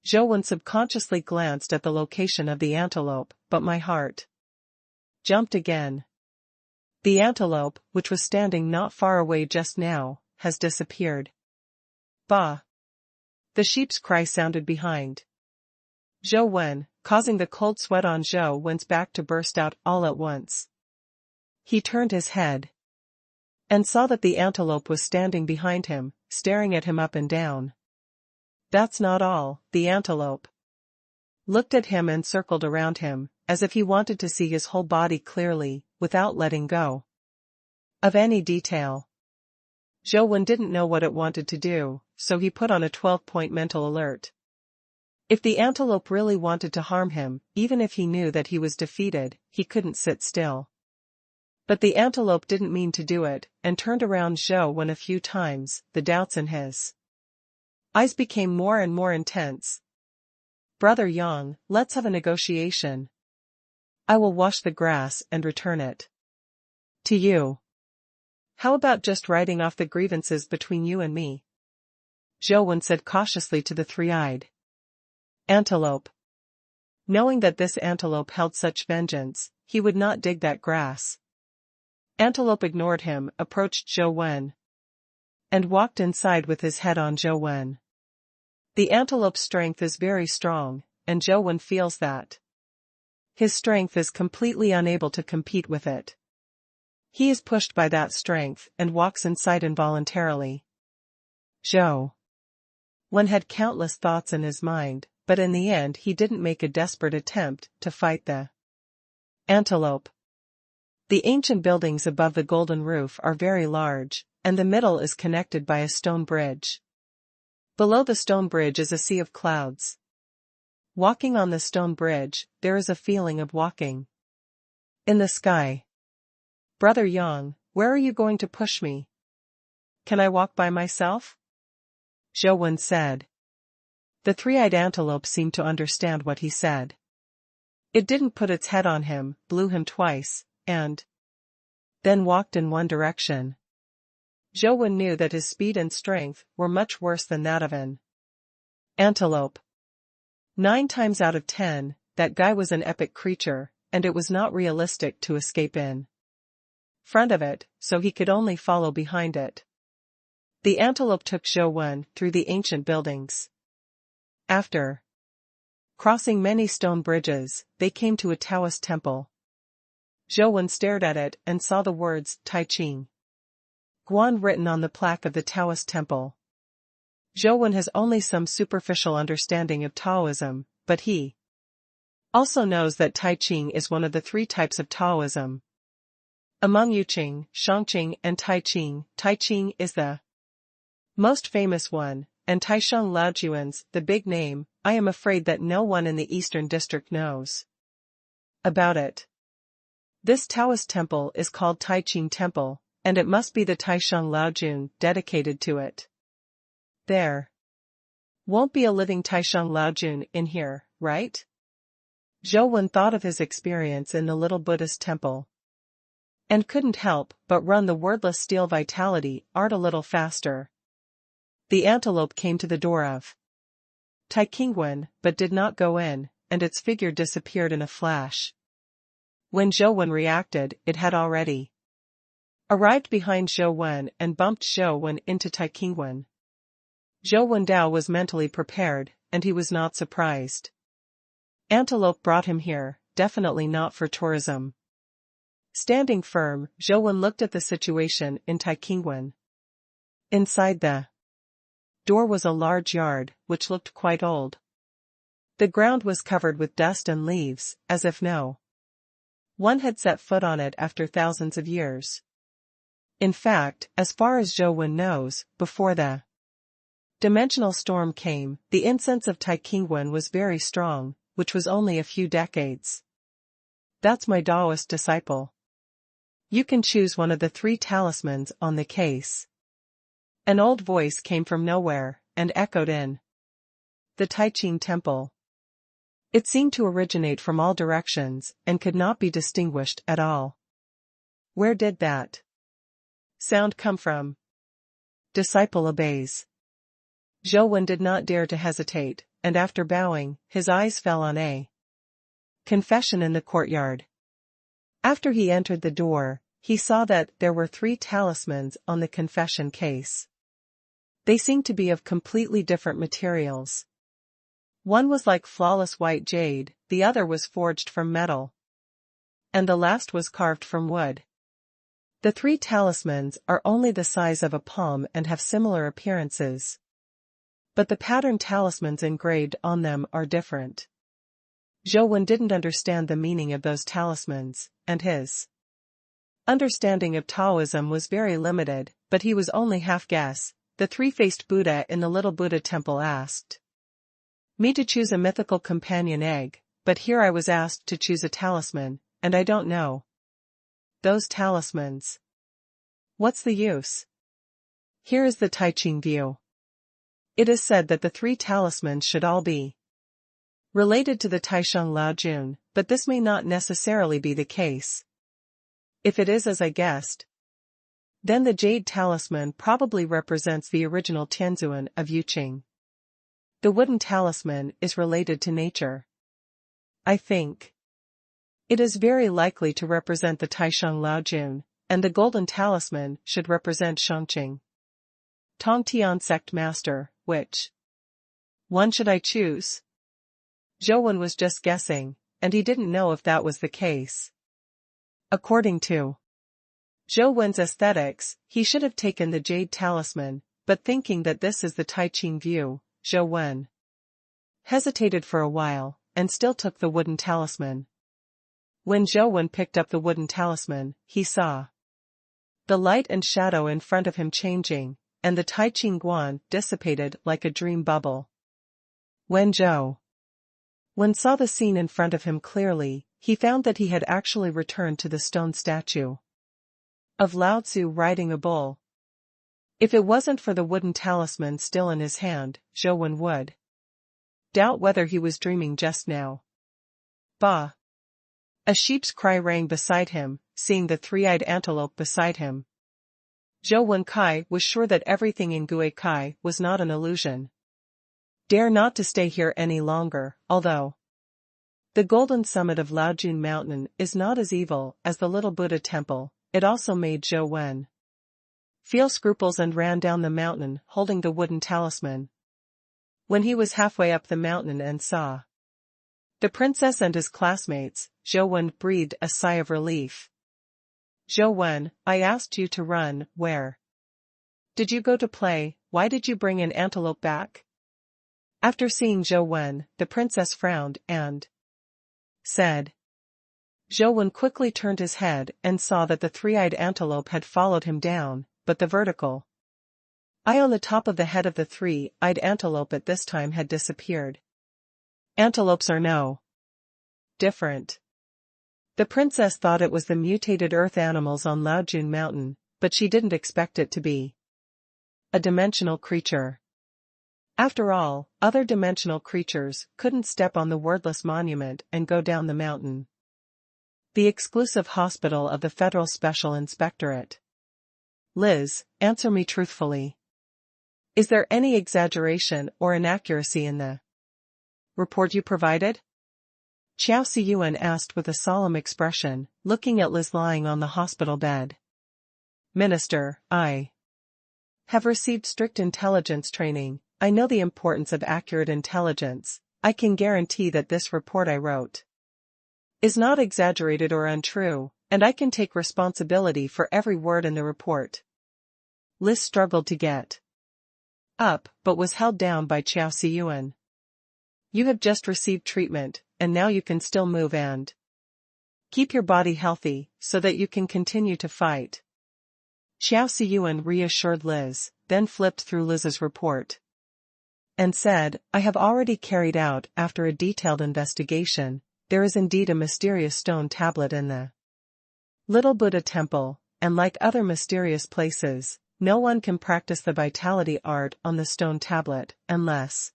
Zhou Wen subconsciously glanced at the location of the antelope, but my heart jumped again. The antelope, which was standing not far away just now, has disappeared. Bah! The sheep's cry sounded behind Zhou Wen, causing the cold sweat on Zhou Wen's back to burst out all at once. He turned his head and saw that the antelope was standing behind him, staring at him up and down. That's not all. The antelope looked at him and circled around him, as if he wanted to see his whole body clearly, without letting go of any detail. Zhou Wen didn't know what it wanted to do, so he put on a 12-point mental alert. If the antelope really wanted to harm him, even if he knew that he was defeated, he couldn't sit still. But the antelope didn't mean to do it, and turned around Zhou Wen a few times. The doubts in his eyes became more and more intense. Brother Yang, let's have a negotiation. I will wash the grass and return it to you. How about just writing off the grievances between you and me? Zhou Wen said cautiously to the three-eyed antelope. Knowing that this antelope held such vengeance, he would not dig that grass. Antelope ignored him, approached Zhou Wen, and walked inside with his head on Zhou Wen. The antelope's strength is very strong, and Zhou Wen feels that. His strength is completely unable to compete with it. He is pushed by that strength and walks inside involuntarily. Zhou Wen had countless thoughts in his mind, but in the end he didn't make a desperate attempt to fight the antelope. The ancient buildings above the golden roof are very large, and the middle is connected by a stone bridge. Below the stone bridge is a sea of clouds. Walking on the stone bridge, there is a feeling of walking in the sky. Brother Yang, where are you going to push me? Can I walk by myself? Zhou Wen said. The three-eyed antelope seemed to understand what he said. It didn't put its head on him, blew him twice, and then walked in one direction. Zhou Wen knew that his speed and strength were much worse than that of an antelope. 9 times out of 10, that guy was an epic creature, and it was not realistic to escape in front of it, so he could only follow behind it. The antelope took Zhou Wen through the ancient buildings. After crossing many stone bridges, they came to a Taoist temple. Zhou Wen stared at it and saw the words Tai Ching Guan written on the plaque of the Taoist temple. Zhou Wen has only some superficial understanding of Taoism, but he also knows that Tai Ching is one of the 3 types of Taoism. Among Yuqing, Shangqing and Tai Ching is the most famous one, and Taisheng Laojuan's the big name. I am afraid that no one in the Eastern District knows about it. This Taoist temple is called Tai Ching Temple, and it must be the Taisheng Laojun dedicated to it. There won't be a living Taisheng Laojun in here, right? Zhou Wen thought of his experience in the little Buddhist temple, and couldn't help but run the wordless steel vitality art a little faster. The antelope came to the door of Tai Qingwen, but did not go in, and its figure disappeared in a flash. When Zhou Wen reacted, it had already arrived behind Zhou Wen and bumped Zhou Wen into Tai Qingwen. Zhou Wen Dao was mentally prepared, and he was not surprised. Antelope brought him here, definitely not for tourism. Standing firm, Zhou Wen looked at the situation in Tai Qingwen. Inside the door was a large yard, which looked quite old. The ground was covered with dust and leaves, as if no one had set foot on it after thousands of years. In fact, as far as Zhou Wen knows, before the dimensional storm came, the incense of Tai Qingwen was very strong, which was only a few decades. That's my Taoist disciple. You can choose one of the 3 talismans on the case. An old voice came from nowhere, and echoed in the Tai Ching temple. It seemed to originate from all directions, and could not be distinguished at all. Where did that sound come from? Disciple obeys. Zhou Wen did not dare to hesitate, and after bowing, his eyes fell on a confession in the courtyard. After he entered the door, he saw that there were 3 talismans on the confession case. They seemed to be of completely different materials. One was like flawless white jade, the other was forged from metal, and the last was carved from wood. The 3 talismans are only the size of a palm and have similar appearances, but the pattern talismans engraved on them are different. Zhou Wen didn't understand the meaning of those talismans, and his understanding of Taoism was very limited, but he was only half-guess. The 3-faced Buddha in the little Buddha temple asked me to choose a mythical companion egg, but here I was asked to choose a talisman, and I don't know those talismans. What's the use? Here is the Tai Ching view. It is said that the 3 talismans should all be related to the Taisheng Laojun, but this may not necessarily be the case. If it is as I guessed, then the jade talisman probably represents the original Tianzuan of Yuqing. The wooden talisman is related to nature. I think it is very likely to represent the Taisheng Laojun, and the golden talisman should represent Shangqing. Tong Tian sect master, which one should I choose? Zhou Wen was just guessing, and he didn't know if that was the case. According to Zhou Wen's aesthetics, he should have taken the jade talisman, but thinking that this is the Tai Ching view, Zhou Wen hesitated for a while, and still took the wooden talisman. When Zhou Wen picked up the wooden talisman, he saw the light and shadow in front of him changing, and the Tai Ching guan dissipated like a dream bubble. When Zhou Wen saw the scene in front of him clearly, he found that he had actually returned to the stone statue of Lao Tzu riding a bull. If it wasn't for the wooden talisman still in his hand, Zhou Wen would doubt whether he was dreaming just now. Bah! A sheep's cry rang beside him, seeing the three-eyed antelope beside him. Zhou Wen Kai was sure that everything in Gui Kai was not an illusion. Dare not to stay here any longer, although the golden summit of Laojun Mountain is not as evil as the little Buddha temple, it also made Zhou Wen feel scruples and ran down the mountain holding the wooden talisman. When he was halfway up the mountain and saw the princess and his classmates, Zhou Wen breathed a sigh of relief. Zhou Wen, I asked you to run, where did you go to play? Why did you bring an antelope back? After seeing Zhou Wen, the princess frowned and said. Zhou Wen quickly turned his head and saw that the three-eyed antelope had followed him down, but the vertical eye on the top of the head of the three-eyed antelope at this time had disappeared. Antelopes are no different. The princess thought it was the mutated earth animals on Laojun Mountain, but she didn't expect it to be a dimensional creature. After all, other dimensional creatures couldn't step on the wordless monument and go down the mountain. The exclusive hospital of the Federal Special Inspectorate. Liz, answer me truthfully. Is there any exaggeration or inaccuracy in the report you provided? Qiao Siyuan asked with a solemn expression, looking at Liz lying on the hospital bed. Minister, I have received strict intelligence training. I know the importance of accurate intelligence. I can guarantee that this report I wrote is not exaggerated or untrue, and I can take responsibility for every word in the report. Liz struggled to get up, but was held down by Qiao Siyuan. You have just received treatment, and now you can still move and keep your body healthy, so that you can continue to fight. Qiao Siyuan reassured Liz, then flipped through Liz's report and said, I have already carried out, after a detailed investigation, there is indeed a mysterious stone tablet in the Little Buddha Temple, and like other mysterious places, no one can practice the vitality art on the stone tablet, unless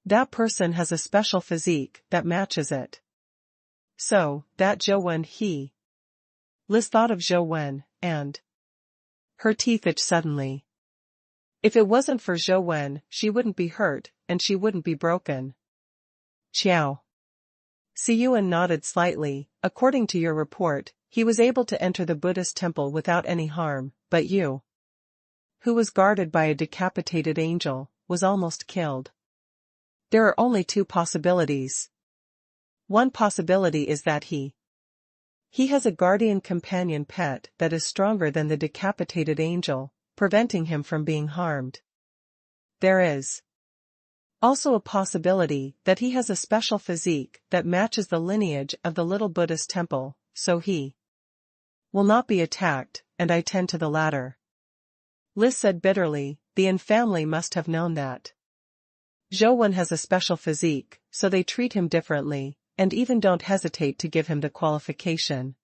that person has a special physique that matches it. So, that Zhou Wen he. Liz thought of Zhou Wen, and her teeth itched suddenly. If it wasn't for Zhou Wen, she wouldn't be hurt, and she wouldn't be broken. Qiao Siyuan nodded slightly. According to your report, he was able to enter the Buddhist temple without any harm, but you, who was guarded by a decapitated angel, was almost killed. There are only two possibilities. One possibility is that he has a guardian companion pet that is stronger than the decapitated angel, preventing him from being harmed. There is also a possibility that he has a special physique that matches the lineage of the little Buddhist temple, so he will not be attacked, and I tend to the latter. Liz said bitterly, the Yin family must have known that Zhou Wen has a special physique, so they treat him differently, and even don't hesitate to give him the qualification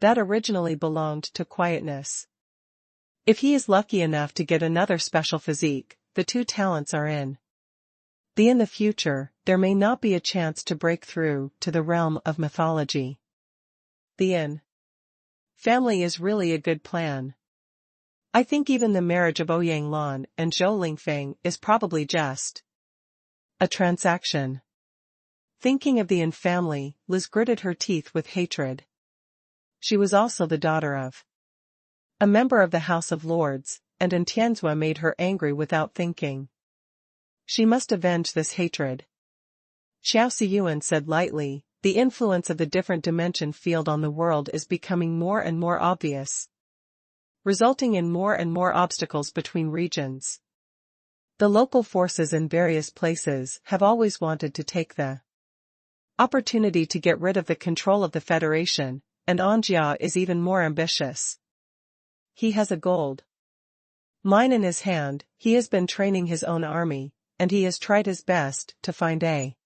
that originally belonged to quietness. If he is lucky enough to get another special physique, the two talents are in the future, there may not be a chance to break through to the realm of mythology. The Yin family is really a good plan. I think even the marriage of Ouyang Lan and Zhou Lingfeng is probably just a transaction. Thinking of the Yin family, Liz gritted her teeth with hatred. She was also the daughter of a member of the House of Lords, and Tianzua made her angry without thinking. She must avenge this hatred. Xiao Siyuan said lightly, the influence of the different dimension field on the world is becoming more and more obvious, resulting in more and more obstacles between regions. The local forces in various places have always wanted to take the opportunity to get rid of the control of the Federation, and Anjia is even more ambitious. He has a gold mine in his hand, he has been training his own army, and he has tried his best to find a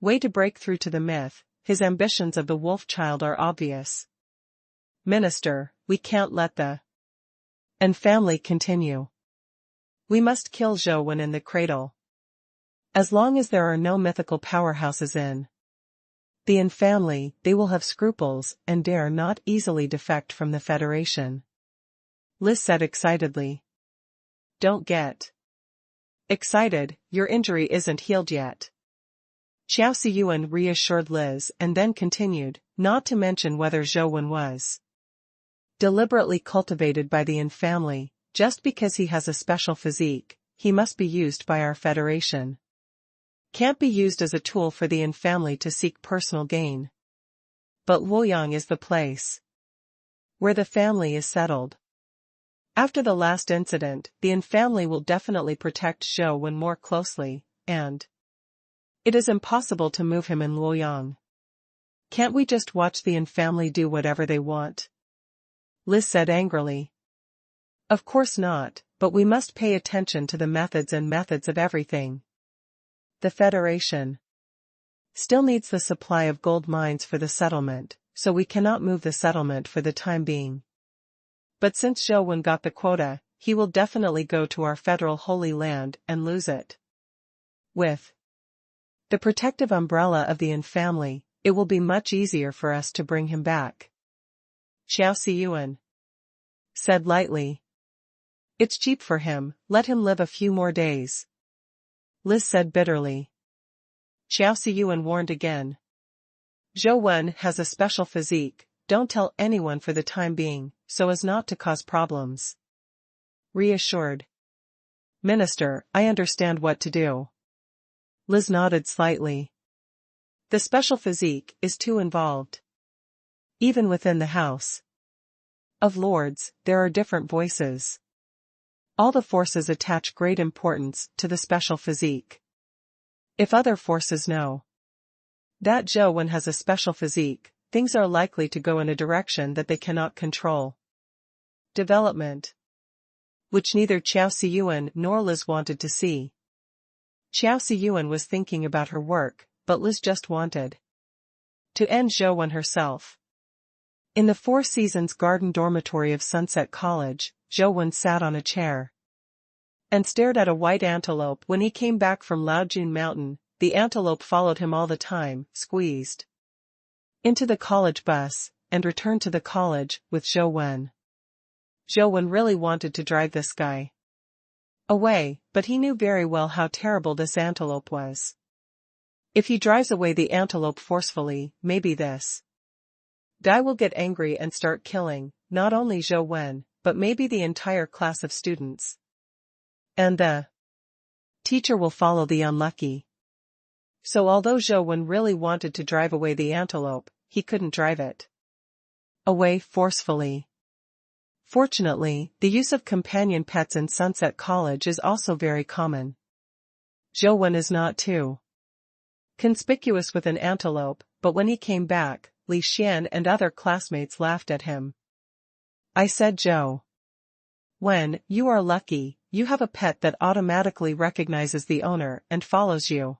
way to break through to the myth. His ambitions of the wolf child are obvious. Minister, we can't let the family continue. We must kill Zhou Wen in the cradle. As long as there are no mythical powerhouses in the family, they will have scruples and dare not easily defect from the Federation. Liz said excitedly. Don't get excited, your injury isn't healed yet. Xiao Siyuan reassured Liz and then continued, not to mention whether Zhou Wen was deliberately cultivated by the family. Just because he has a special physique, he must be used by our Federation. Can't be used as a tool for the family to seek personal gain. But Luoyang is the place where the family is settled. After the last incident, the family will definitely protect Zhou Wen more closely, and it is impossible to move him in Luoyang. Can't we just watch the family do whatever they want? Liz said angrily. Of course not, but we must pay attention to the methods of everything. The Federation still needs the supply of gold mines for the settlement, so we cannot move the settlement for the time being. But since Zhou Wen got the quota, he will definitely go to our federal Holy Land and lose it. With the protective umbrella of the family, it will be much easier for us to bring him back. Xiao Siyuan said lightly. It's cheap for him, let him live a few more days. Liz said bitterly. Xiao Siyuan warned again. Zhou Wen has a special physique, don't tell anyone for the time being, so as not to cause problems. Reassured. Minister, I understand what to do. Liz nodded slightly. The special physique is too involved. Even within the House of Lords, there are different voices. All the forces attach great importance to the special physique. If other forces know that Zhou Wen has a special physique, things are likely to go in a direction that they cannot control. Development, which neither Xiao Siyuan nor Liz wanted to see. Xiao Siyuan was thinking about her work, but Liz just wanted to end Zhou Wen herself. In the Four Seasons garden dormitory of Sunset College, Zhou Wen sat on a chair and stared at a white antelope. When he came back from Laojun Mountain, the antelope followed him all the time, squeezed into the college bus, and returned to the college with Zhou Wen. Zhou Wen really wanted to drive this guy away, but he knew very well how terrible this antelope was. If he drives away the antelope forcefully, maybe this guy will get angry and start killing, not only Zhou Wen, but maybe the entire class of students. And the teacher will follow the unlucky. So although Zhou Wen really wanted to drive away the antelope, he couldn't drive it away forcefully. Fortunately, the use of companion pets in Sunset College is also very common. Zhou Wen is not too conspicuous with an antelope, but when he came back, Li Xian and other classmates laughed at him. I said, Zhou Wen, you are lucky, you have a pet that automatically recognizes the owner and follows you.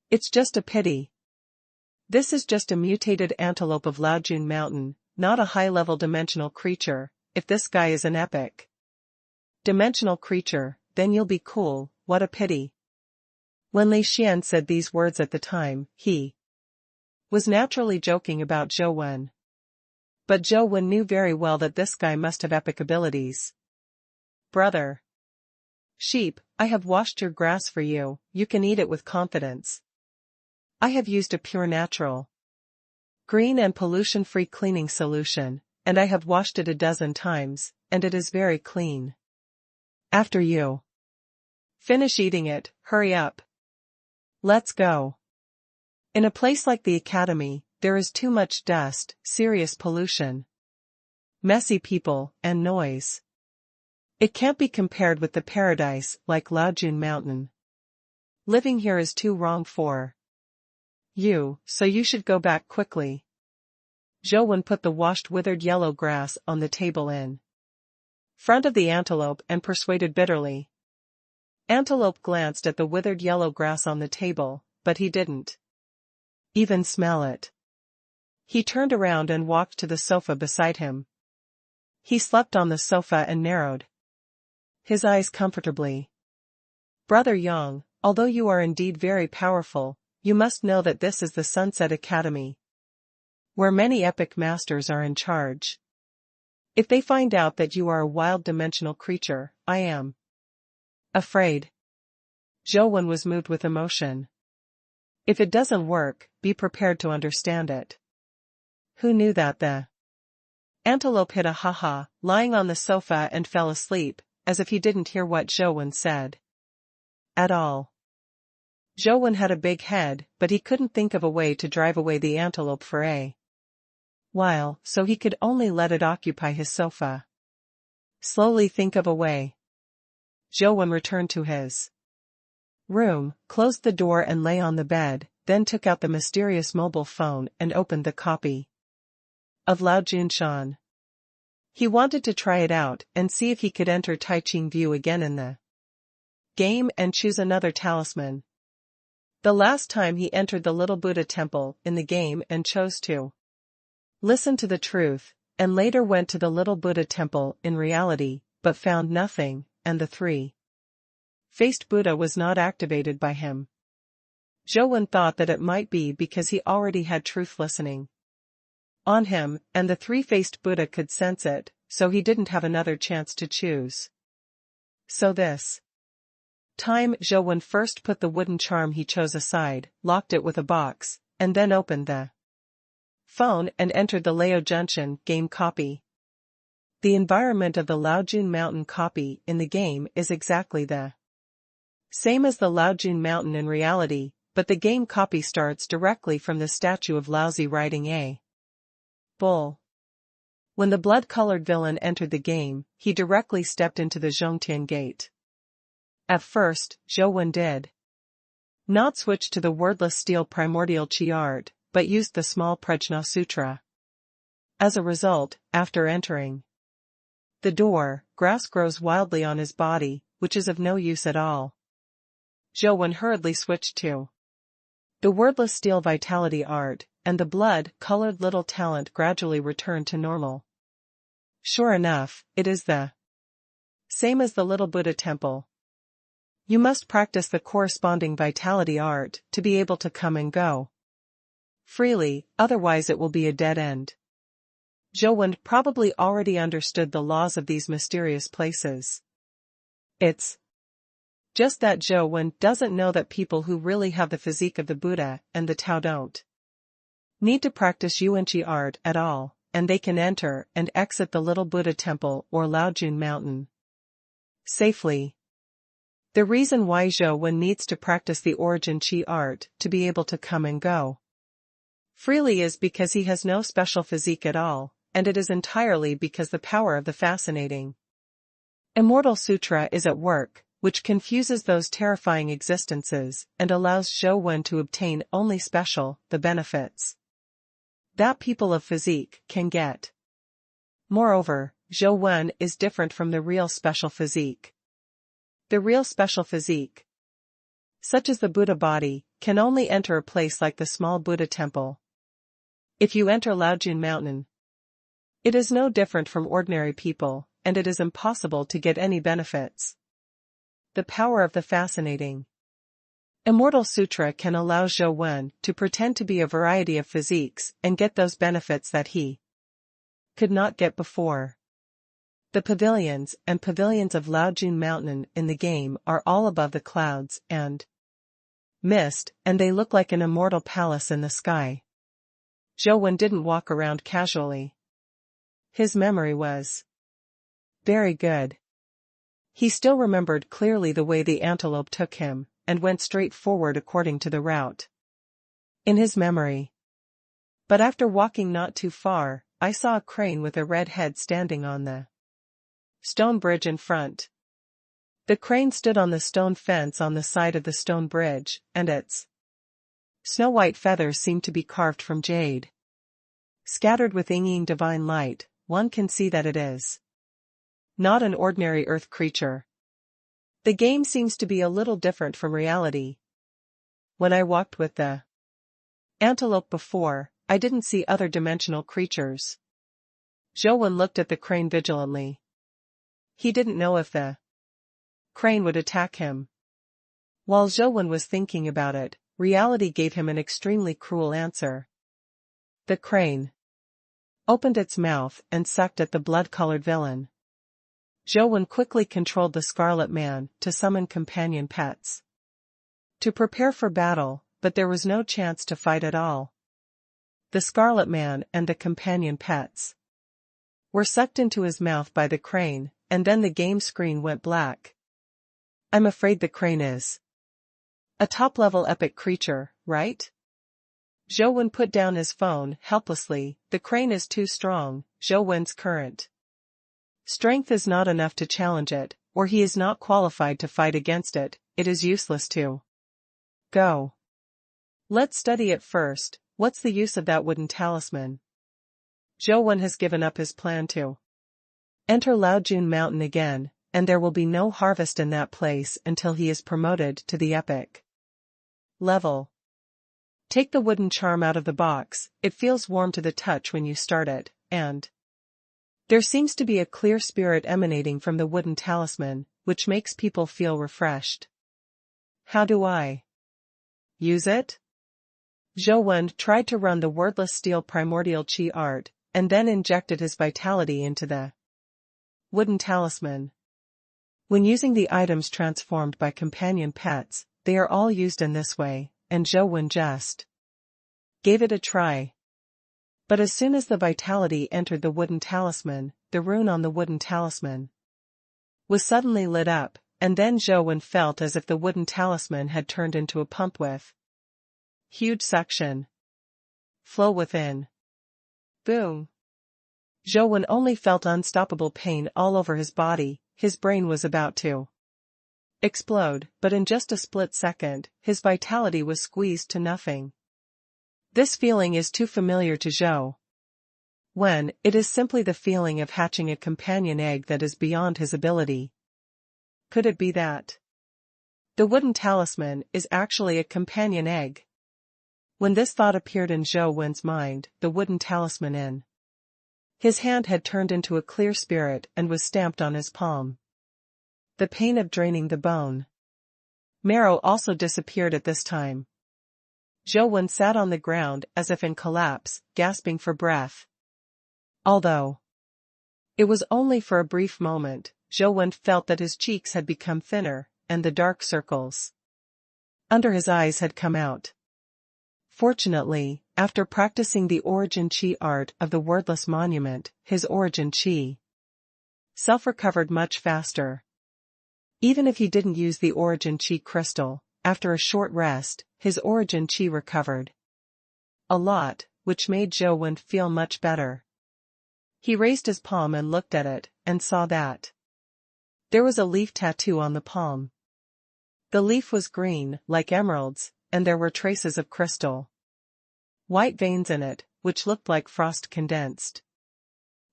It's just a pity. This is just a mutated antelope of Laojun Mountain, not a high-level dimensional creature. If this guy is an epic dimensional creature, then you'll be cool, what a pity. When Li Xian said these words at the time, he was naturally joking about Zhou Wen. But Zhou Wen knew very well that this guy must have epic abilities. Brother Sheep, I have washed your grass for you, you can eat it with confidence. I have used a pure natural Green and pollution-free cleaning solution, and I have washed it a dozen times, and it is very clean. After you. Finish eating it, hurry up. Let's go. In a place like the academy, there is too much dust, serious pollution, messy people, and noise. It can't be compared with the paradise like Laojun Mountain. Living here is too wrong for you, so you should go back quickly. Zhou put the washed withered yellow grass on the table in front of the antelope and persuaded bitterly. Antelope glanced at the withered yellow grass on the table, but he didn't even smell it. He turned around and walked to the sofa beside him. He slept on the sofa and narrowed his eyes comfortably. Brother Yang, although you are indeed very powerful, you must know that this is the Sunset Academy, where many epic masters are in charge. If they find out that you are a wild dimensional creature, I am afraid. Zhou was moved with emotion. If it doesn't work, be prepared to understand it. Who knew that the antelope hit a ha-ha, lying on the sofa and fell asleep, as if he didn't hear what Zhou said at all. Zhou had a big head, but he couldn't think of a way to drive away the antelope for a while, so he could only let it occupy his sofa. Slowly think of a way. Zhou returned to his room, closed the door and lay on the bed, then took out the mysterious mobile phone and opened the copy of Lao Junshan. He wanted to try it out and see if he could enter Taiching View again in the game and choose another talisman. The last time he entered the little Buddha temple in the game and chose to listen to the truth, and later went to the little Buddha temple in reality, but found nothing, and the three-faced Buddha was not activated by him. Zhou thought that it might be because he already had truth listening on him, and the three-faced Buddha could sense it, so he didn't have another chance to choose. So this time Zhou first put the wooden charm he chose aside, locked it with a box, and then opened the phone and entered the Lao Junction game copy. The environment of the Laojun Mountain copy in the game is exactly the same as the Laojun Mountain in reality, but the game copy starts directly from the statue of Laozi riding a bull. When the blood-colored villain entered the game, he directly stepped into the Zhongtian Gate. At first, Zhou did not switch to the wordless steel primordial chi art, but used the small Prajna Sutra. As a result, after entering the door, grass grows wildly on his body, which is of no use at all. Zhou hurriedly switched to the wordless steel vitality art, and the blood-colored little talent gradually returned to normal. Sure enough, it is the same as the little Buddha temple. You must practice the corresponding vitality art to be able to come and go freely, otherwise it will be a dead end. Zhou probably already understood the laws of these mysterious places. It's just that Zhou doesn't know that people who really have the physique of the Buddha and the Tao don't need to practice Yuanqi art at all, and they can enter and exit the little Buddha temple or Laojun Mountain safely. The reason why Zhou needs to practice the origin chi art to be able to come and go freely is because he has no special physique at all, and it is entirely because the power of the fascinating Immortal Sutra is at work, which confuses those terrifying existences and allows Zhou to obtain only the benefits that people of physique can get. Moreover, Zhou is different from the real special physique. The real special physique, such as the Buddha body, can only enter a place like the small Buddha temple. If you enter Laojun Mountain, it is no different from ordinary people, and it is impossible to get any benefits. The power of the fascinating Immortal Sutra can allow Zhou to pretend to be a variety of physiques and get those benefits that he could not get before. The pavilions and pavilions of Laojun Mountain in the game are all above the clouds and mist, and they look like an immortal palace in the sky. Zhou didn't walk around casually. His memory was very good. He still remembered clearly the way the antelope took him, and went straight forward according to the route in his memory. But after walking not too far, I saw a crane with a red head standing on the stone bridge in front. The crane stood on the stone fence on the side of the stone bridge, and its snow-white feathers seemed to be carved from jade. Scattered with inging divine light, one can see that it is not an ordinary earth creature. The game seems to be a little different from reality. When I walked with the antelope before, I didn't see other dimensional creatures. Zhou looked at the crane vigilantly. He didn't know if the crane would attack him. While Zhou was thinking about it, reality gave him an extremely cruel answer. The crane opened its mouth and sucked at the blood-colored villain. Zhou quickly controlled the Scarlet Man to summon companion pets to prepare for battle, but there was no chance to fight at all. The Scarlet Man and the companion pets were sucked into his mouth by the crane, and then the game screen went black. I'm afraid the crane is a top-level epic creature, right? Zhou put down his phone helplessly. The crane is too strong. Zhou's current strength is not enough to challenge it, or he is not qualified to fight against it. It is useless to go. Let's study it first. What's the use of that wooden talisman? Zhou has given up his plan to enter Laojun Mountain again, and there will be no harvest in that place until he is promoted to the epic level. Take the wooden charm out of the box. It feels warm to the touch when you start it, and there seems to be a clear spirit emanating from the wooden talisman, which makes people feel refreshed. How do I use it? Zhou tried to run the wordless steel primordial chi art, and then injected his vitality into the wooden talisman. When using the items transformed by companion pets, they are all used in this way, and Zhou just gave it a try. But as soon as the vitality entered the wooden talisman, the rune on the wooden talisman was suddenly lit up, and then Zhou felt as if the wooden talisman had turned into a pump with huge suction flow within. Boom! Zhou only felt unstoppable pain all over his body. His brain was about to explode, but in just a split second, his vitality was squeezed to nothing. This feeling is too familiar to Zhou. It is simply the feeling of hatching a companion egg that is beyond his ability. Could it be that the wooden talisman is actually a companion egg? When this thought appeared in Zhou's mind, the wooden talisman in his hand had turned into a clear spirit and was stamped on his palm. The pain of draining the bone marrow also disappeared at this time. Zhou sat on the ground as if in collapse, gasping for breath. Although it was only for a brief moment, Zhou felt that his cheeks had become thinner, and the dark circles under his eyes had come out. Fortunately, after practicing the origin chi art of the wordless monument, his origin chi self-recovered much faster. Even if he didn't use the origin chi crystal, after a short rest, his origin chi recovered a lot, which made Zhou feel much better. He raised his palm and looked at it, and saw that there was a leaf tattoo on the palm. The leaf was green, like emeralds, and there were traces of crystal white veins in it, which looked like frost condensed.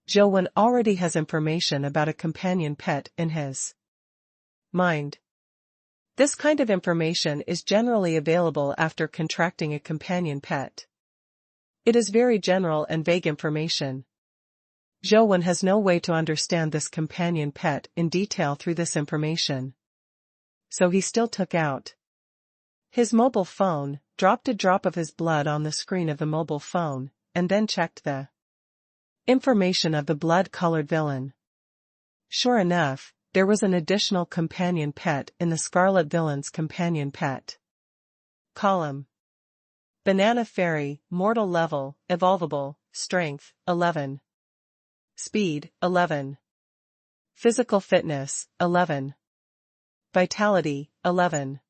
Zhou already has information about a companion pet in his mind. This kind of information is generally available after contracting a companion pet. It is very general and vague information. Zhou has no way to understand this companion pet in detail through this information. So he still took out his mobile phone, dropped a drop of his blood on the screen of the mobile phone, and then checked the information of the blood-colored villain. Sure enough, there was an additional companion pet in the Scarlet Villain's companion pet column. Banana Fairy, mortal level, evolvable, strength, 11. Speed, 11. Physical fitness, 11. Vitality, 11.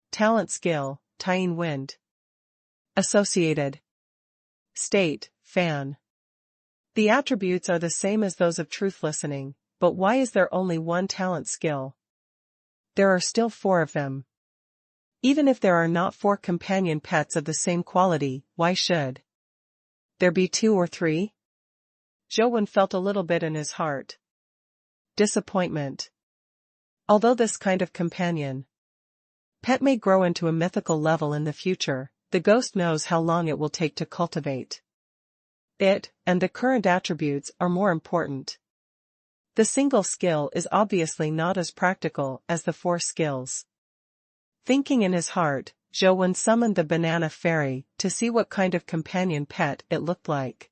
Talent skill, Tian wind. Associated state, fan. The attributes are the same as those of truth listening, but why is there only one talent skill? There are still 4 of them. Even if there are not 4 companion pets of the same quality, why should there be 2 or 3? Zhou felt a little bit in his heart. Disappointment. Although this kind of companion pet may grow into a mythical level in the future, the ghost knows how long it will take to cultivate it, and the current attributes are more important. The single skill is obviously not as practical as the 4 skills. Thinking in his heart, Zhou summoned the Banana Fairy to see what kind of companion pet it looked like.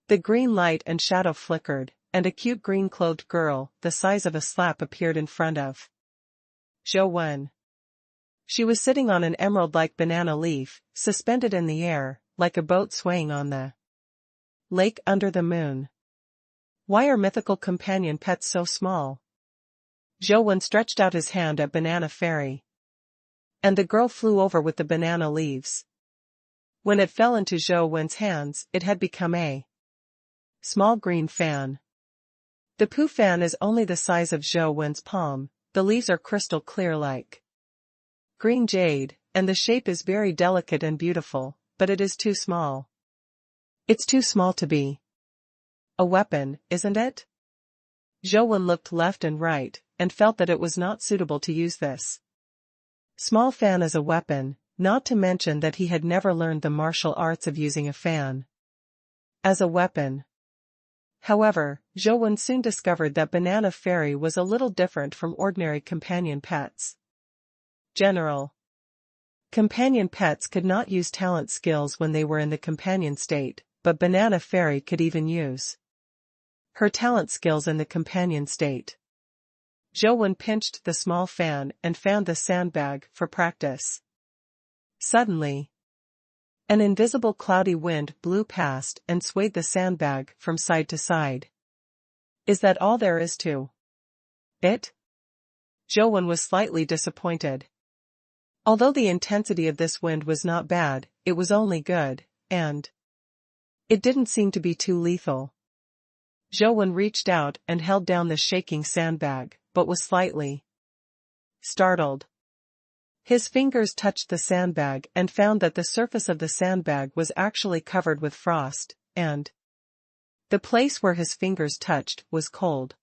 The green light and shadow flickered, and a cute green-clothed girl, the size of a slap, appeared in front of Zhou. She was sitting on an emerald-like banana leaf, suspended in the air, like a boat swaying on the lake under the moon. Why are mythical companion pets so small? Zhou stretched out his hand at Banana Fairy, and the girl flew over with the banana leaves. When it fell into Zhou's hands, it had become a small green fan. The poo fan is only the size of Zhou's palm, the leaves are crystal clear like green jade, and the shape is very delicate and beautiful, but it is too small. It's too small to be a weapon, isn't it? Zhou looked left and right, and felt that it was not suitable to use this small fan as a weapon, not to mention that he had never learned the martial arts of using a fan as a weapon. However, Zhou soon discovered that Banana Fairy was a little different from ordinary companion pets. General companion pets could not use talent skills when they were in the companion state, but Banana Fairy could even use her talent skills in the companion state. Zhou pinched the small fan and fanned the sandbag for practice. Suddenly, an invisible cloudy wind blew past and swayed the sandbag from side to side. Is that all there is to it? Zhou was slightly disappointed. Although the intensity of this wind was not bad, it was only good, and it didn't seem to be too lethal. Zhou reached out and held down the shaking sandbag, but was slightly startled. His fingers touched the sandbag and found that the surface of the sandbag was actually covered with frost, and the place where his fingers touched was cold.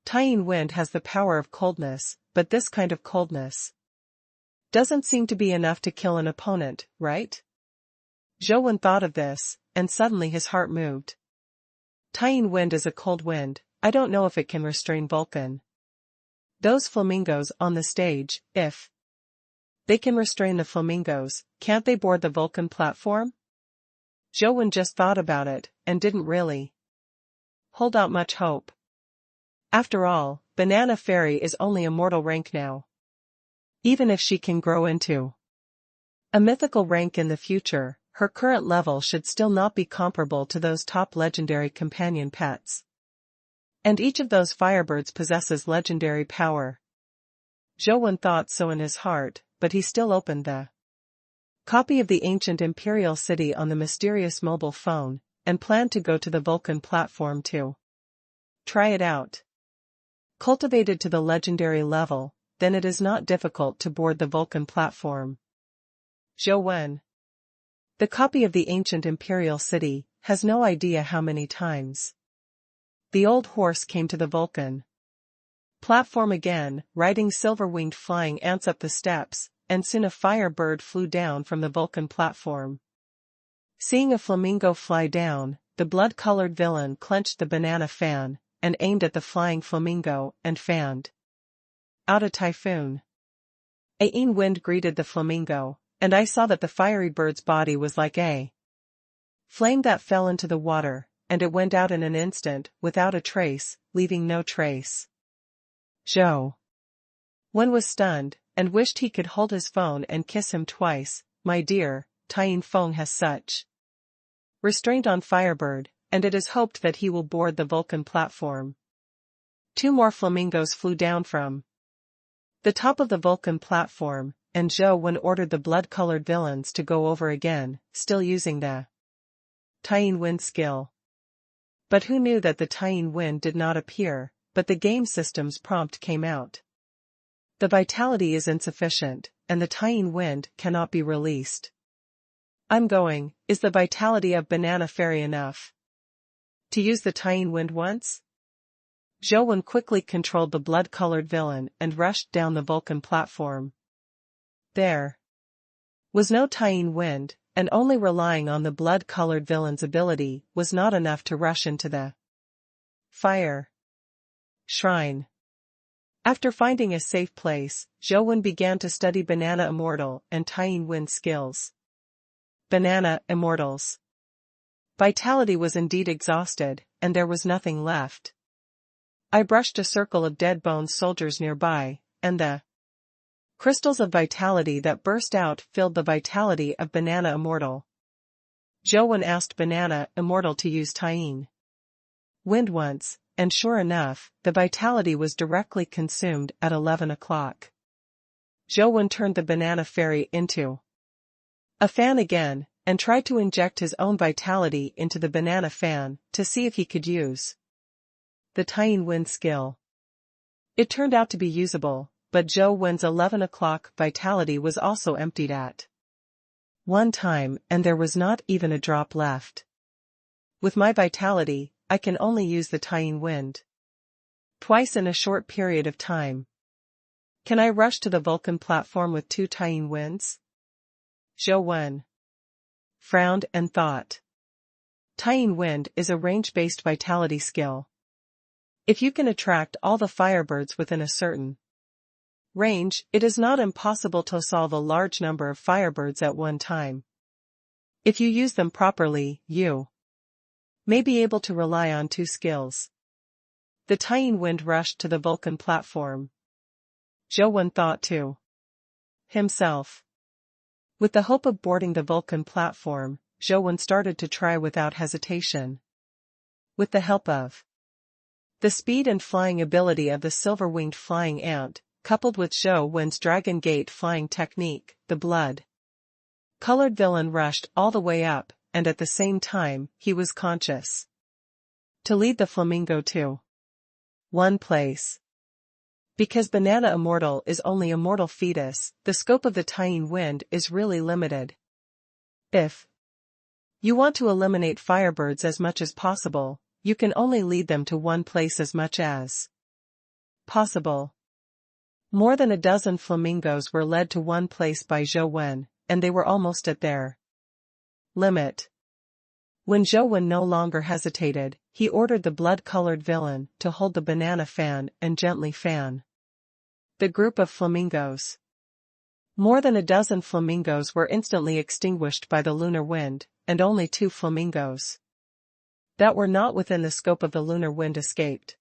Tian wind has the power of coldness, but this kind of coldness doesn't seem to be enough to kill an opponent, right? Zhou thought of this, and suddenly his heart moved. Tian wind is a cold wind, I don't know if it can restrain Vulcan. Those flamingos on the stage, if they can restrain the flamingos, can't they board the Vulcan platform? Zhou just thought about it, and didn't really hold out much hope. After all, Banana Fairy is only a mortal rank now. Even if she can grow into a mythical rank in the future, her current level should still not be comparable to those top legendary companion pets. And each of those firebirds possesses legendary power. Zhou thought so in his heart, but he still opened the copy of the ancient imperial city on the mysterious mobile phone, and planned to go to the Vulcan platform to try it out. Cultivated to the legendary level, then it is not difficult to board the Vulcan platform. Zhou. The copy of the ancient imperial city has no idea how many times the old horse came to the Vulcan platform again, riding silver-winged flying ants up the steps, and soon a firebird flew down from the Vulcan platform. Seeing a flamingo fly down, the blood-colored villain clenched the banana fan, and aimed at the flying flamingo, and fanned out a typhoon. A wind greeted the flamingo, and I saw that the fiery bird's body was like a flame that fell into the water, and it went out in an instant, without a trace, leaving no trace. Zhou was stunned, and wished he could hold his phone and kiss him twice, my dear, Tian Feng has such restraint on Firebird, and it is hoped that he will board the Vulcan platform. 2 more flamingos flew down from the top of the Vulcan platform, and Zhou Wen ordered the blood-colored villains to go over again, still using the Tian Wind skill. But who knew that the Tian Wind did not appear, but the game system's prompt came out. The vitality is insufficient, and the Tian Wind cannot be released. I'm going, is the vitality of Banana Fairy enough to use the Tian Wind once? Zhou Wen quickly controlled the blood-colored villain and rushed down the Vulcan platform. There was no Tian Wind, and only relying on the blood-colored villain's ability was not enough to rush into the fire shrine. After finding a safe place, Zhou Wen began to study Banana Immortal and Tian Wind skills. Banana Immortals. Vitality was indeed exhausted, and there was nothing left. I brushed a circle of dead bones soldiers nearby, and the crystals of vitality that burst out filled the vitality of Banana Immortal. Zhou Wen asked Banana Immortal to use Tian Wind once, and sure enough, the vitality was directly consumed at 11 o'clock. Zhou Wen turned the Banana Fairy into a fan again, and tried to inject his own vitality into the banana fan to see if he could use the Tian Wind skill. It turned out to be usable, but Zhou Wen's 11 o'clock vitality was also emptied at one time, and there was not even a drop left. With my vitality, I can only use the Tian Wind twice in a short period of time. Can I rush to the Vulcan platform with 2 Tian Winds? Zhou Wen frowned and thought. Tian Wind is a range-based vitality skill. If you can attract all the firebirds within a certain range, it is not impossible to solve a large number of firebirds at one time. If you use them properly, you may be able to rely on 2 skills. The Tian Wind rushed to the Vulcan platform. Zhou Wen thought to himself. With the hope of boarding the Vulcan platform, Zhou Wen started to try without hesitation. With the help of the speed and flying ability of the silver-winged flying ant, coupled with Zhou Wen's Dragon Gate flying technique, the blood-colored villain rushed all the way up, and at the same time, he was conscious to lead the flamingo to one place. Because Banana Immortal is only a mortal fetus, the scope of the Tian Wind is really limited. If you want to eliminate firebirds as much as possible, you can only lead them to one place as much as possible. More than a dozen flamingos were led to one place by Zhou Wen, and they were almost at their limit. When Zhou Wen no longer hesitated, he ordered the blood-colored villain to hold the banana fan and gently fan the group of flamingos. More than a dozen flamingos were instantly extinguished by the lunar wind, and only 2 flamingos that were not within the scope of the lunar wind escaped.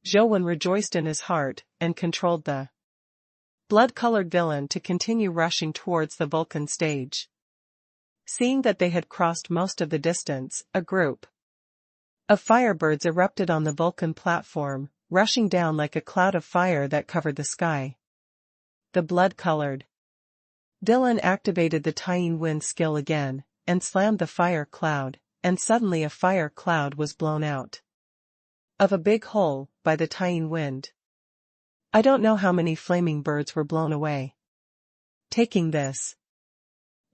Zhou Wen rejoiced in his heart, and controlled the blood-colored villain to continue rushing towards the Vulcan stage. Seeing that they had crossed most of the distance, a group of firebirds erupted on the Vulcan platform, rushing down like a cloud of fire that covered the sky. The blood-colored villain activated the Tian Wind skill again, and slammed the fire cloud, and suddenly a fire cloud was blown out of a big hole by the Tian Wind. I don't know how many flaming birds were blown away. Taking this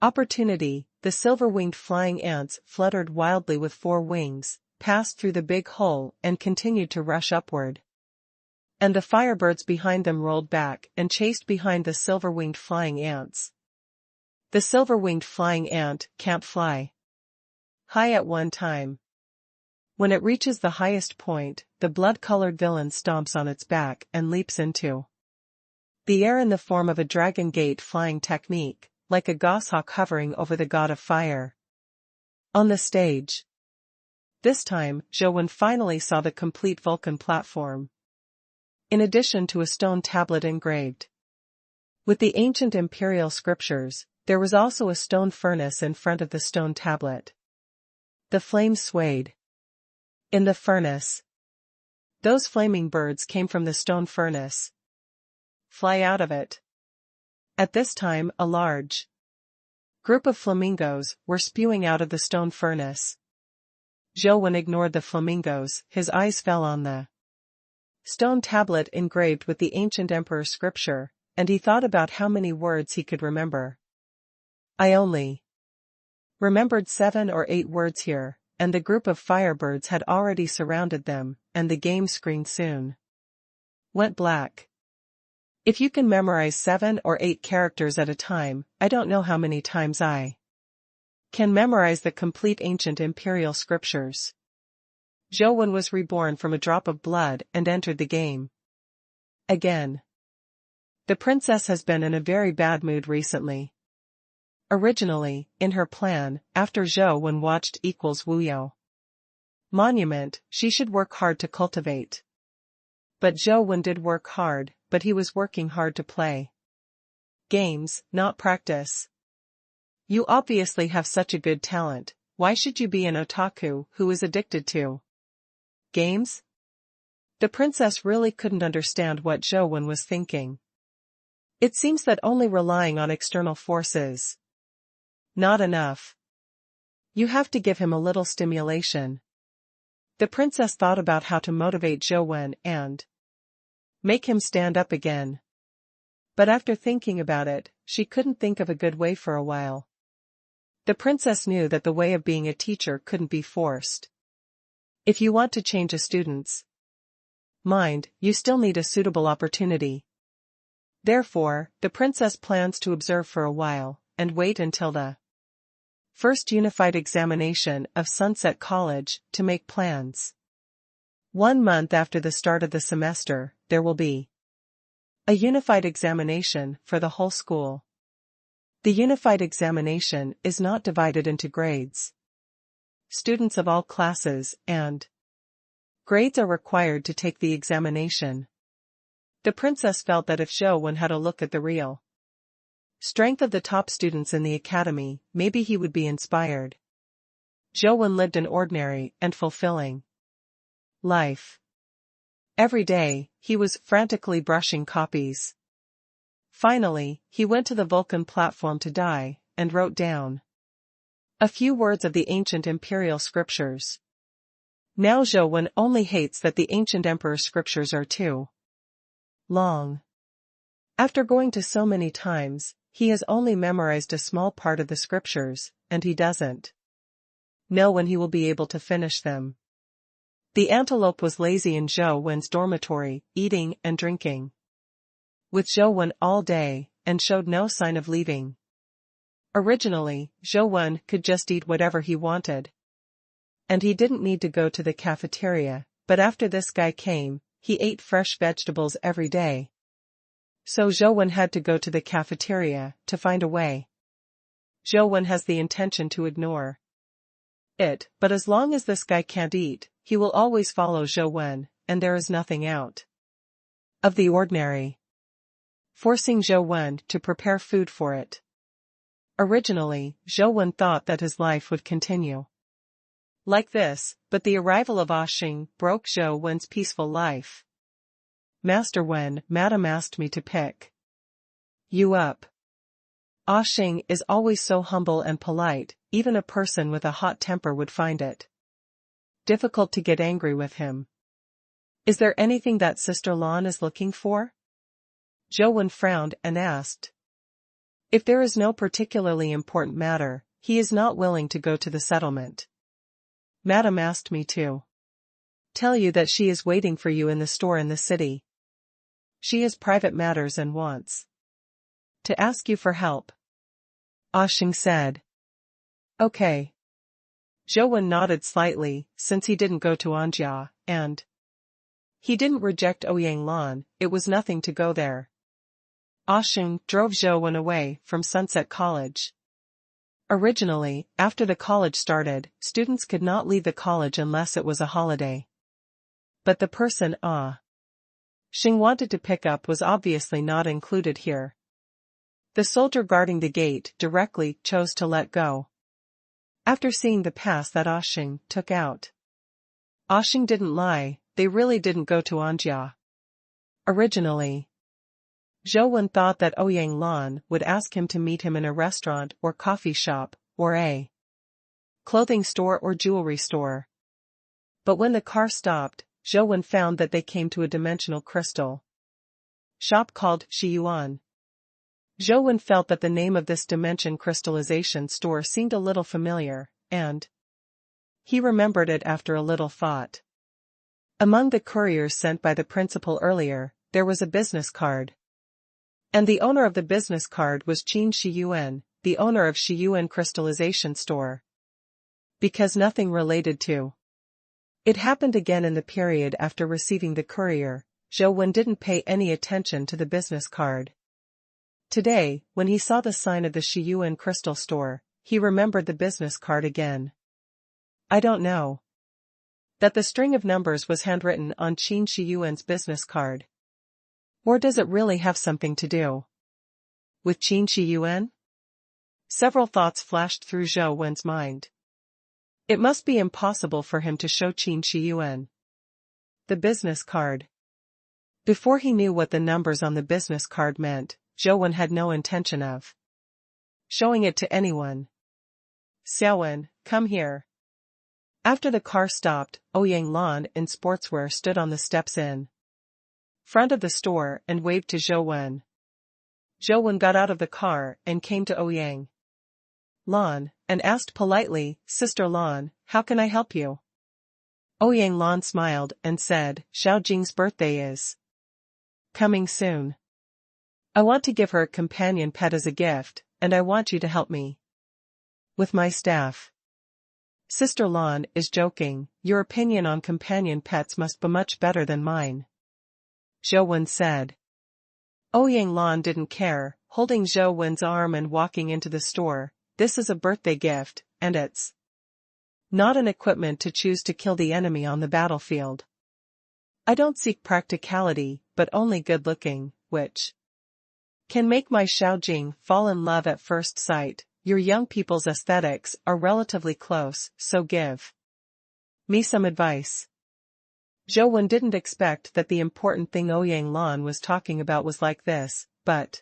opportunity, the silver-winged flying ants fluttered wildly with 4 wings, passed through the big hole and continued to rush upward. And the firebirds behind them rolled back and chased behind the silver-winged flying ants. The silver-winged flying ant can't fly high at one time. When it reaches the highest point, the blood-colored villain stomps on its back and leaps into the air in the form of a Dragon Gate flying technique, like a goshawk hovering over the god of fire. On the stage. This time, Zhou Wen finally saw the complete Vulcan platform. In addition to a stone tablet engraved with the ancient imperial scriptures, There was also a stone furnace in front of the stone tablet. The flames swayed. In the furnace. Those flaming birds came from the stone furnace. Fly out of it. At this time, a large group of flamingos were spewing out of the stone furnace. Zhou ignored the flamingos, his eyes fell on the stone tablet engraved with the ancient emperor's scripture, and he thought about how many words he could remember. I only remembered 7 or 8 words here, and the group of firebirds had already surrounded them, and the game screen soon went black. If you can memorize 7 or 8 characters at a time, I don't know how many times I can memorize the complete ancient imperial scriptures. Zhou was reborn from a drop of blood and entered the game. Again. The princess has been in a very bad mood recently. Originally, in her plan, after Zhou watched Wuyo monument, she should work hard to cultivate. But Zhou did work hard, but he was working hard to play games, not practice. You obviously have such a good talent, why should you be an otaku who is addicted to games? The princess really couldn't understand what Zhou was thinking. It seems that only relying on external forces not enough. You have to give him a little stimulation. The princess thought about how to motivate Zhou and make him stand up again. But after thinking about it, she couldn't think of a good way for a while. The princess knew that the way of being a teacher couldn't be forced. If you want to change a student's mind, you still need a suitable opportunity. Therefore, the princess plans to observe for a while, and wait until the first unified examination of Sunset College to make plans. 1 month after the start of the semester, there will be a unified examination for the whole school. The unified examination is not divided into grades. Students of all classes and grades are required to take the examination. The princess felt that if Zhou had a look at the real strength of the top students in the academy, maybe he would be inspired. Zhou lived an ordinary and fulfilling life. Every day, he was frantically brushing copies. Finally, he went to the Vulcan platform to die, and wrote down a few words of the ancient imperial scriptures. Now Zhou only hates that the ancient emperor's scriptures are too long. After going to so many times, he has only memorized a small part of the scriptures, and he doesn't know when he will be able to finish them. The antelope was lazy in Zhou's dormitory, eating and drinking with Zhou all day, and showed no sign of leaving. Originally, Zhou could just eat whatever he wanted. And he didn't need to go to the cafeteria, but after this guy came, he ate fresh vegetables every day. So Zhou had to go to the cafeteria to find a way. Zhou has the intention to ignore it, but as long as this guy can't eat, he will always follow Zhou, and there is nothing out of the ordinary forcing Zhou to prepare food for it. Originally, Zhou thought that his life would continue like this, but the arrival of Xing broke Zhou's peaceful life. Master Wen, Madam asked me to pick you up. Xing is always so humble and polite, even a person with a hot temper would find it difficult to get angry with him. Is there anything that Sister Lan is looking for? Zhou frowned and asked. If there is no particularly important matter, he is not willing to go to the settlement. Madam asked me to tell you that she is waiting for you in the store in the city. She has private matters and wants to ask you for help. Xing said. Okay. Zhou nodded slightly, since he didn't go to Anjia, and he didn't reject Ouyang Lan, it was nothing to go there. Xing drove Zhou away from Sunset College. Originally, after the college started, students could not leave the college unless it was a holiday. But the person Xing wanted to pick up was obviously not included here. The soldier guarding the gate directly chose to let go. After seeing the pass that Oshing took out. Oshing didn't lie, they really didn't go to Anjia. Originally, Zhou Wen thought that Ouyang Lan would ask him to meet him in a restaurant or coffee shop, or a clothing store or jewelry store. But when the car stopped, Zhou Wen found that they came to a dimensional crystal shop called Shiyuan. Zhou Wen felt that the name of this dimension crystallization store seemed a little familiar, and he remembered it after a little thought. Among the couriers sent by the principal earlier, there was a business card. And the owner of the business card was Qin Shiyuan, the owner of Shiyuan crystallization store. Because nothing related to it happened again in the period after receiving the courier, Zhou Wen didn't pay any attention to the business card. Today, when he saw the sign of the Shiyuan crystal store, he remembered the business card again. I don't know that the string of numbers was handwritten on Qin Shiyuan's business card. Or does it really have something to do with Qin Shiyuan? Several thoughts flashed through Zhou Wen's mind. It must be impossible for him to show Qin Shiyuan the business card. Before he knew what the numbers on the business card meant, Zhou Wen had no intention of showing it to anyone. Xiaowen, come here. After the car stopped, Ouyang Lan in sportswear stood on the steps in front of the store and waved to Zhou Wen. Zhou Wen got out of the car and came to Ouyang Lan and asked politely, Sister Lan, how can I help you? Ouyang Lan smiled and said, Xiao Jing's birthday is coming soon. I want to give her a companion pet as a gift, and I want you to help me with my staff. Sister Lan is joking, your opinion on companion pets must be much better than mine, Zhou Wen said. Ouyang Lan didn't care, holding Zhou Wen's arm and walking into the store. This is a birthday gift, and it's not an equipment to choose to kill the enemy on the battlefield. I don't seek practicality, but only good looking, which can make my Xiaojing fall in love at first sight. Your young people's aesthetics are relatively close, so give me some advice. Zhou Wen didn't expect that the important thing Ouyang Lan was talking about was like this, but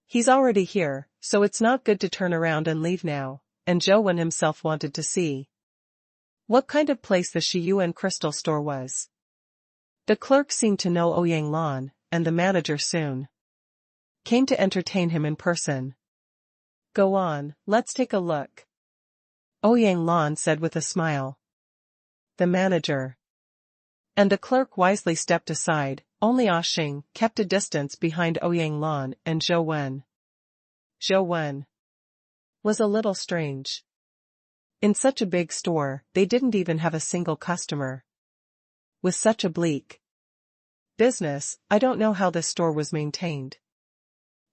he's already here, so it's not good to turn around and leave now, and Zhou Wen himself wanted to see what kind of place the Shiyuan crystal store was. The clerk seemed to know Ouyang Lan, and the manager soon came to entertain him in person. Go on, let's take a look, Ouyang Lan said with a smile. The manager and the clerk wisely stepped aside. Only Oshing kept a distance behind Ouyang Lan and Zhou Wen. Zhou Wen was a little strange. In such a big store, they didn't even have a single customer. With such a bleak business, I don't know how this store was maintained.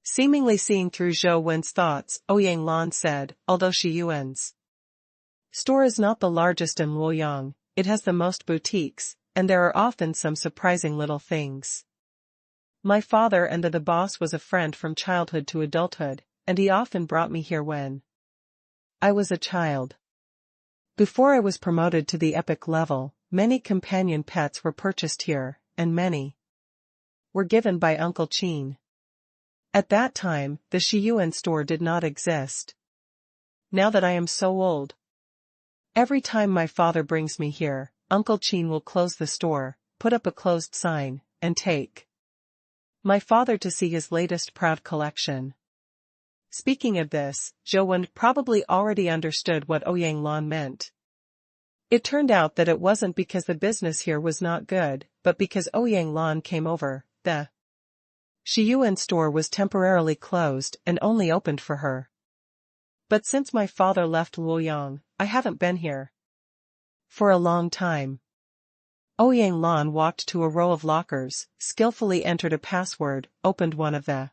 Seemingly seeing through Zhou Wen's thoughts, Ouyang Lan said, although Shiyuan's store is not the largest in Luoyang, it has the most boutiques, and there are often some surprising little things. My father and the boss was a friend from childhood to adulthood, and he often brought me here when I was a child. Before I was promoted to the epic level, many companion pets were purchased here, and many were given by Uncle Qin. At that time, the Shiyuan store did not exist. Now that I am so old, every time my father brings me here, Uncle Qin will close the store, put up a closed sign, and take my father to see his latest proud collection. Speaking of this, Zhou Wen probably already understood what Ouyang Lan meant. It turned out that it wasn't because the business here was not good, but because Ouyang Lan came over. The Shiyuan store was temporarily closed and only opened for her. But since my father left Luoyang, I haven't been here for a long time. Ouyang Lan walked to a row of lockers, skillfully entered a password, opened one of the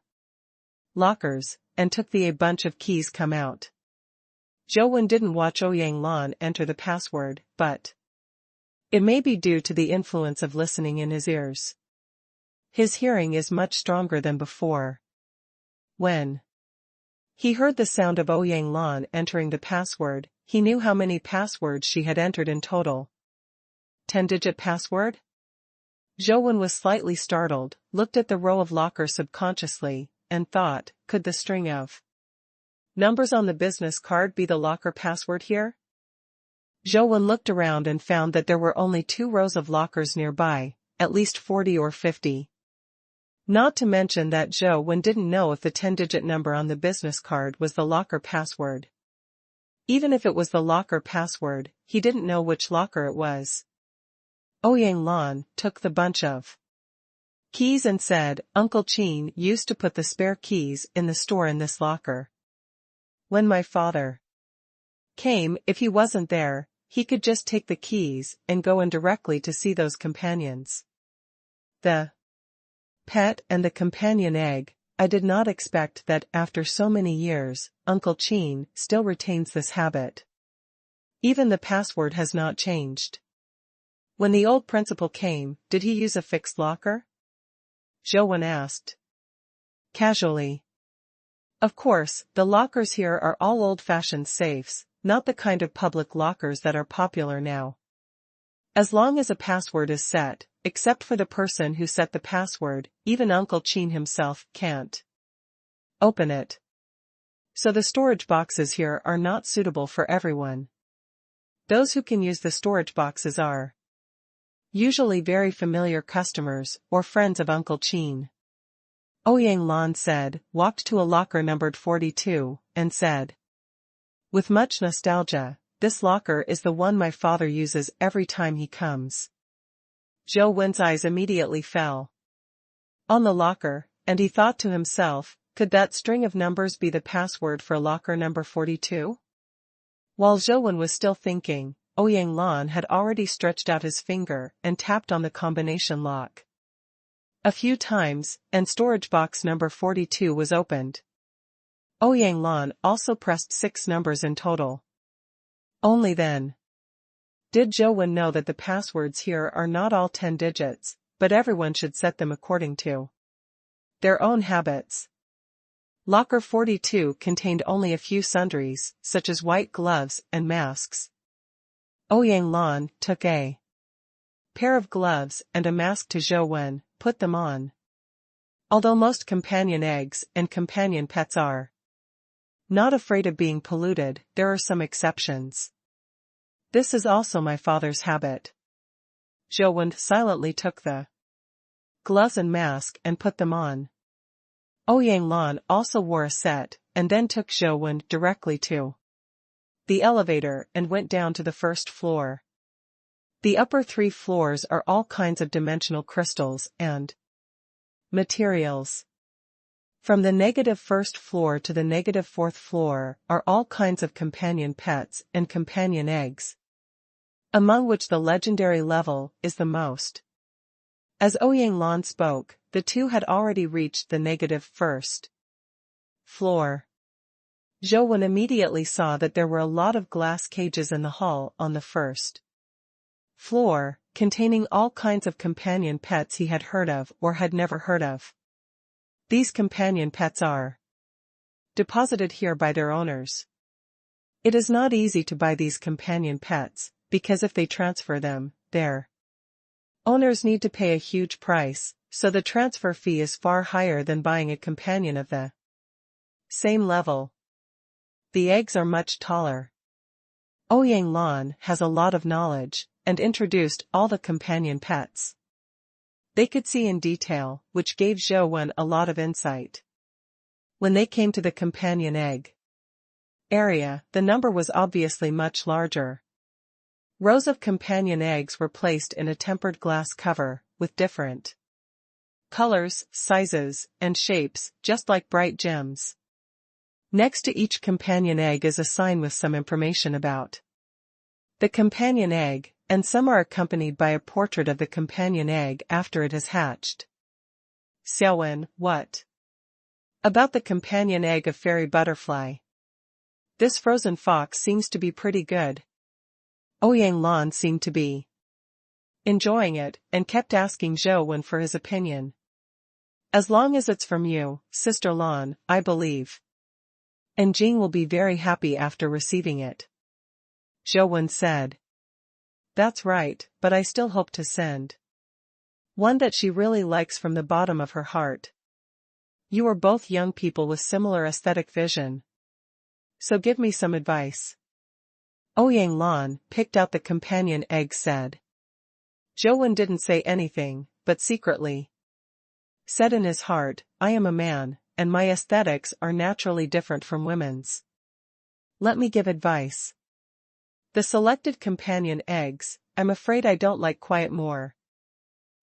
lockers, and took a bunch of keys come out. Zhou Wen didn't watch Ouyang Lan enter the password, but it may be due to the influence of listening in his ears. His hearing is much stronger than before. When he heard the sound of Ouyang Lan entering the password, he knew how many passwords she had entered in total. 10-digit password? Zhou was slightly startled, looked at the row of lockers subconsciously, and thought, could the string of numbers on the business card be the locker password here? Zhou looked around and found that there were only 2 rows of lockers nearby, at least 40 or 50. Not to mention that Zhou didn't know if the 10-digit number on the business card was the locker password. Even if it was the locker password, he didn't know which locker it was. Ouyang Lan took the bunch of keys and said, Uncle Qin used to put the spare keys in the store in this locker. When my father came, if he wasn't there, he could just take the keys and go in directly to see those companions. The pet and the companion egg. I did not expect that after so many years, Uncle Qin still retains this habit. Even the password has not changed. When the old principal came, did he use a fixed locker? Zhou asked casually. Of course, the lockers here are all old-fashioned safes, not the kind of public lockers that are popular now. As long as a password is set, except for the person who set the password, even Uncle Qin himself can't open it. So the storage boxes here are not suitable for everyone. Those who can use the storage boxes are usually very familiar customers or friends of Uncle Qin. Ouyang Lan said, walked to a locker numbered 42, and said, with much nostalgia, this locker is the one my father uses every time he comes. Zhou eyes immediately fell on the locker, and he thought to himself, could that string of numbers be the password for locker number 42? While Zhou was still thinking, Ouyang Lan had already stretched out his finger and tapped on the combination lock a few times, and storage box number 42 was opened. Ouyang Lan also pressed 6 numbers in total. Only then did Zhou know that the passwords here are not all 10 digits, but everyone should set them according to their own habits. Locker 42 contained only a few sundries, such as white gloves and masks. Ouyang Lan took a pair of gloves and a mask to Zhou, put them on. Although most companion eggs and companion pets are not afraid of being polluted, there are some exceptions. This is also my father's habit. Zhou silently took the gloves and mask and put them on. Ouyang Lan also wore a set, and then took Zhou directly to the elevator and went down to the first floor. The upper 3 floors are all kinds of dimensional crystals and materials. From the -1st floor to the -4th floor are all kinds of companion pets and companion eggs, among which the legendary level is the most. As Ouyang Lan spoke, the two had already reached the -1st floor. Zhou immediately saw that there were a lot of glass cages in the hall on the 1st floor, containing all kinds of companion pets he had heard of or had never heard of. These companion pets are deposited here by their owners. It is not easy to buy these companion pets, because if they transfer them, their owners need to pay a huge price, so the transfer fee is far higher than buying a companion of the same level. The eggs are much taller. Ouyang Lan has a lot of knowledge, and introduced all the companion pets. They could see in detail, which gave Zhou a lot of insight. When they came to the companion egg area, the number was obviously much larger. Rows of companion eggs were placed in a tempered glass cover, with different colors, sizes, and shapes, just like bright gems. Next to each companion egg is a sign with some information about the companion egg, and some are accompanied by a portrait of the companion egg after it has hatched. Xiaowen, what about the companion egg of fairy butterfly? This frozen fox seems to be pretty good. Ouyang Lan seemed to be enjoying it, and kept asking Zhou for his opinion. As long as it's from you, Sister Lan, I believe. And Jing will be very happy after receiving it. Zhou Wen said. That's right, but I still hope to send one that she really likes from the bottom of her heart. You are both young people with similar aesthetic vision. So give me some advice. Ouyang Lan picked out the companion egg said. Zhou Wen didn't say anything, but secretly said in his heart, I am a man, and my aesthetics are naturally different from women's. Let me give advice. The selected companion eggs, I'm afraid I don't like quite more.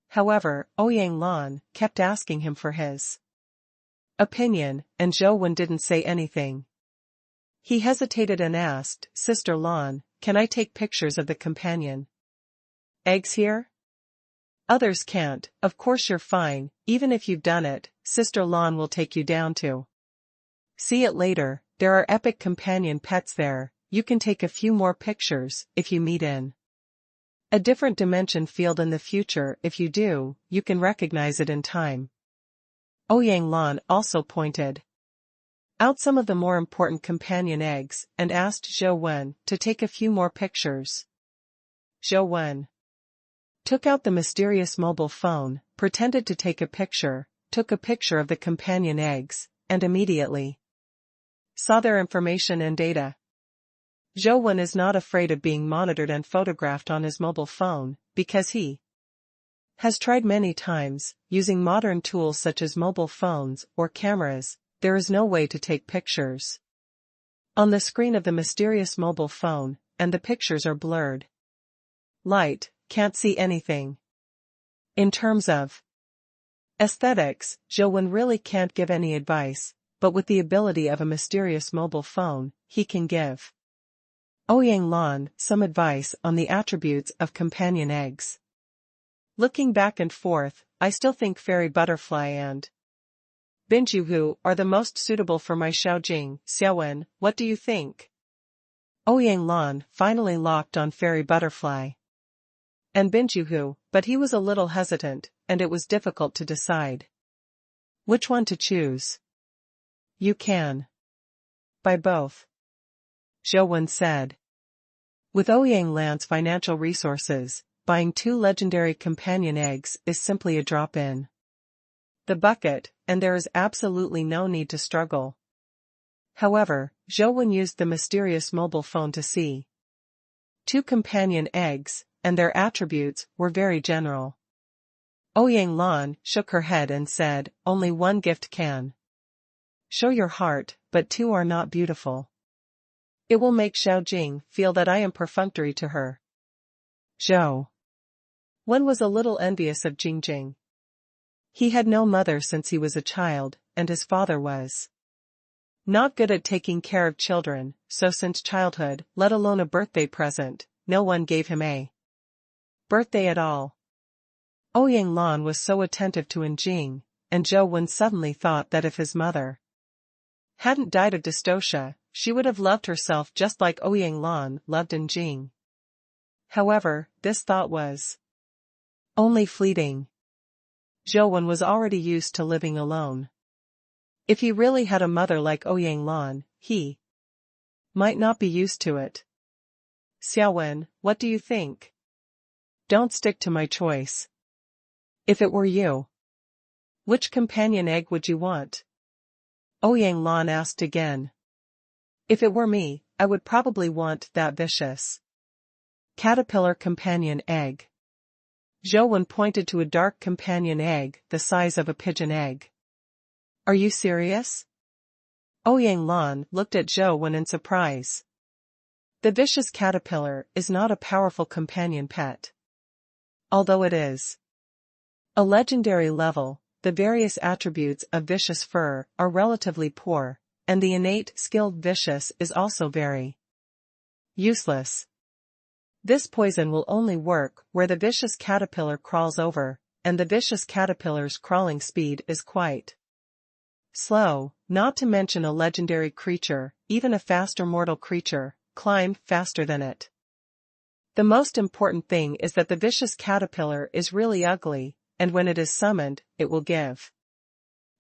However, Ouyang Lan kept asking him for his opinion, and Zhou Wen didn't say anything. He hesitated and asked, Sister Lan, can I take pictures of the companion eggs here? Others can't, of course you're fine, even if you've done it, Sister Lan will take you down to see it later, there are epic companion pets there, you can take a few more pictures, if you meet in a different dimension field in the future. If you do, you can recognize it in time. Ouyang Lan also pointed out some of the more important companion eggs and asked Zhou Wen to take a few more pictures. Zhou Wen took out the mysterious mobile phone, pretended to take a picture, took a picture of the companion eggs, and immediately saw their information and data. Zhou Wen is not afraid of being monitored and photographed on his mobile phone, because he has tried many times, using modern tools such as mobile phones or cameras, there is no way to take pictures on the screen of the mysterious mobile phone, and the pictures are blurred. Light, can't see anything. In terms of aesthetics, Zhou Wen really can't give any advice, but with the ability of a mysterious mobile phone, he can give Ouyang Lan some advice on the attributes of companion eggs. Looking back and forth, I still think fairy butterfly and Binjuhu are the most suitable for my Xiaojing. Xiaowen, what do you think? Ouyang Lan finally locked on fairy butterfly and Binjuhu, but he was a little hesitant, and it was difficult to decide which one to choose. You can buy both, Zhou Wen said. With Ouyang Lan's financial resources, buying 2 legendary companion eggs is simply a drop in the bucket, and there is absolutely no need to struggle. However, Zhou Wen used the mysterious mobile phone to see 2 companion eggs, and their attributes were very general. Ouyang Lan shook her head and said, only one gift can show your heart, but 2 are not beautiful. It will make Xiaojing feel that I am perfunctory to her. Zhou Wen was a little envious of Jingjing. He had no mother since he was a child, and his father was not good at taking care of children, so since childhood, let alone a birthday present, no one gave him a birthday at all. Ouyang Lan was so attentive to Jing, and Zhou Wen suddenly thought that if his mother hadn't died of dystocia, she would have loved herself just like Ouyang Lan loved Jing. However, this thought was only fleeting. Zhou Wen was already used to living alone. If he really had a mother like Ouyang Lan, he might not be used to it. Xiaowen, what do you think? Don't stick to my choice. If it were you, which companion egg would you want? Ouyang Lan asked again. If it were me, I would probably want that vicious caterpillar companion egg. Zhou Wen pointed to a dark companion egg the size of a pigeon egg. Are you serious? Ouyang Lan looked at Zhou Wen in surprise. The vicious caterpillar is not a powerful companion pet. Although it is a legendary level, the various attributes of vicious fur are relatively poor, and the innate skilled vicious is also very useless. This poison will only work where the vicious caterpillar crawls over, and the vicious caterpillar's crawling speed is quite slow, not to mention a legendary creature, even a faster mortal creature, climb faster than it. The most important thing is that the vicious caterpillar is really ugly, and when it is summoned, it will give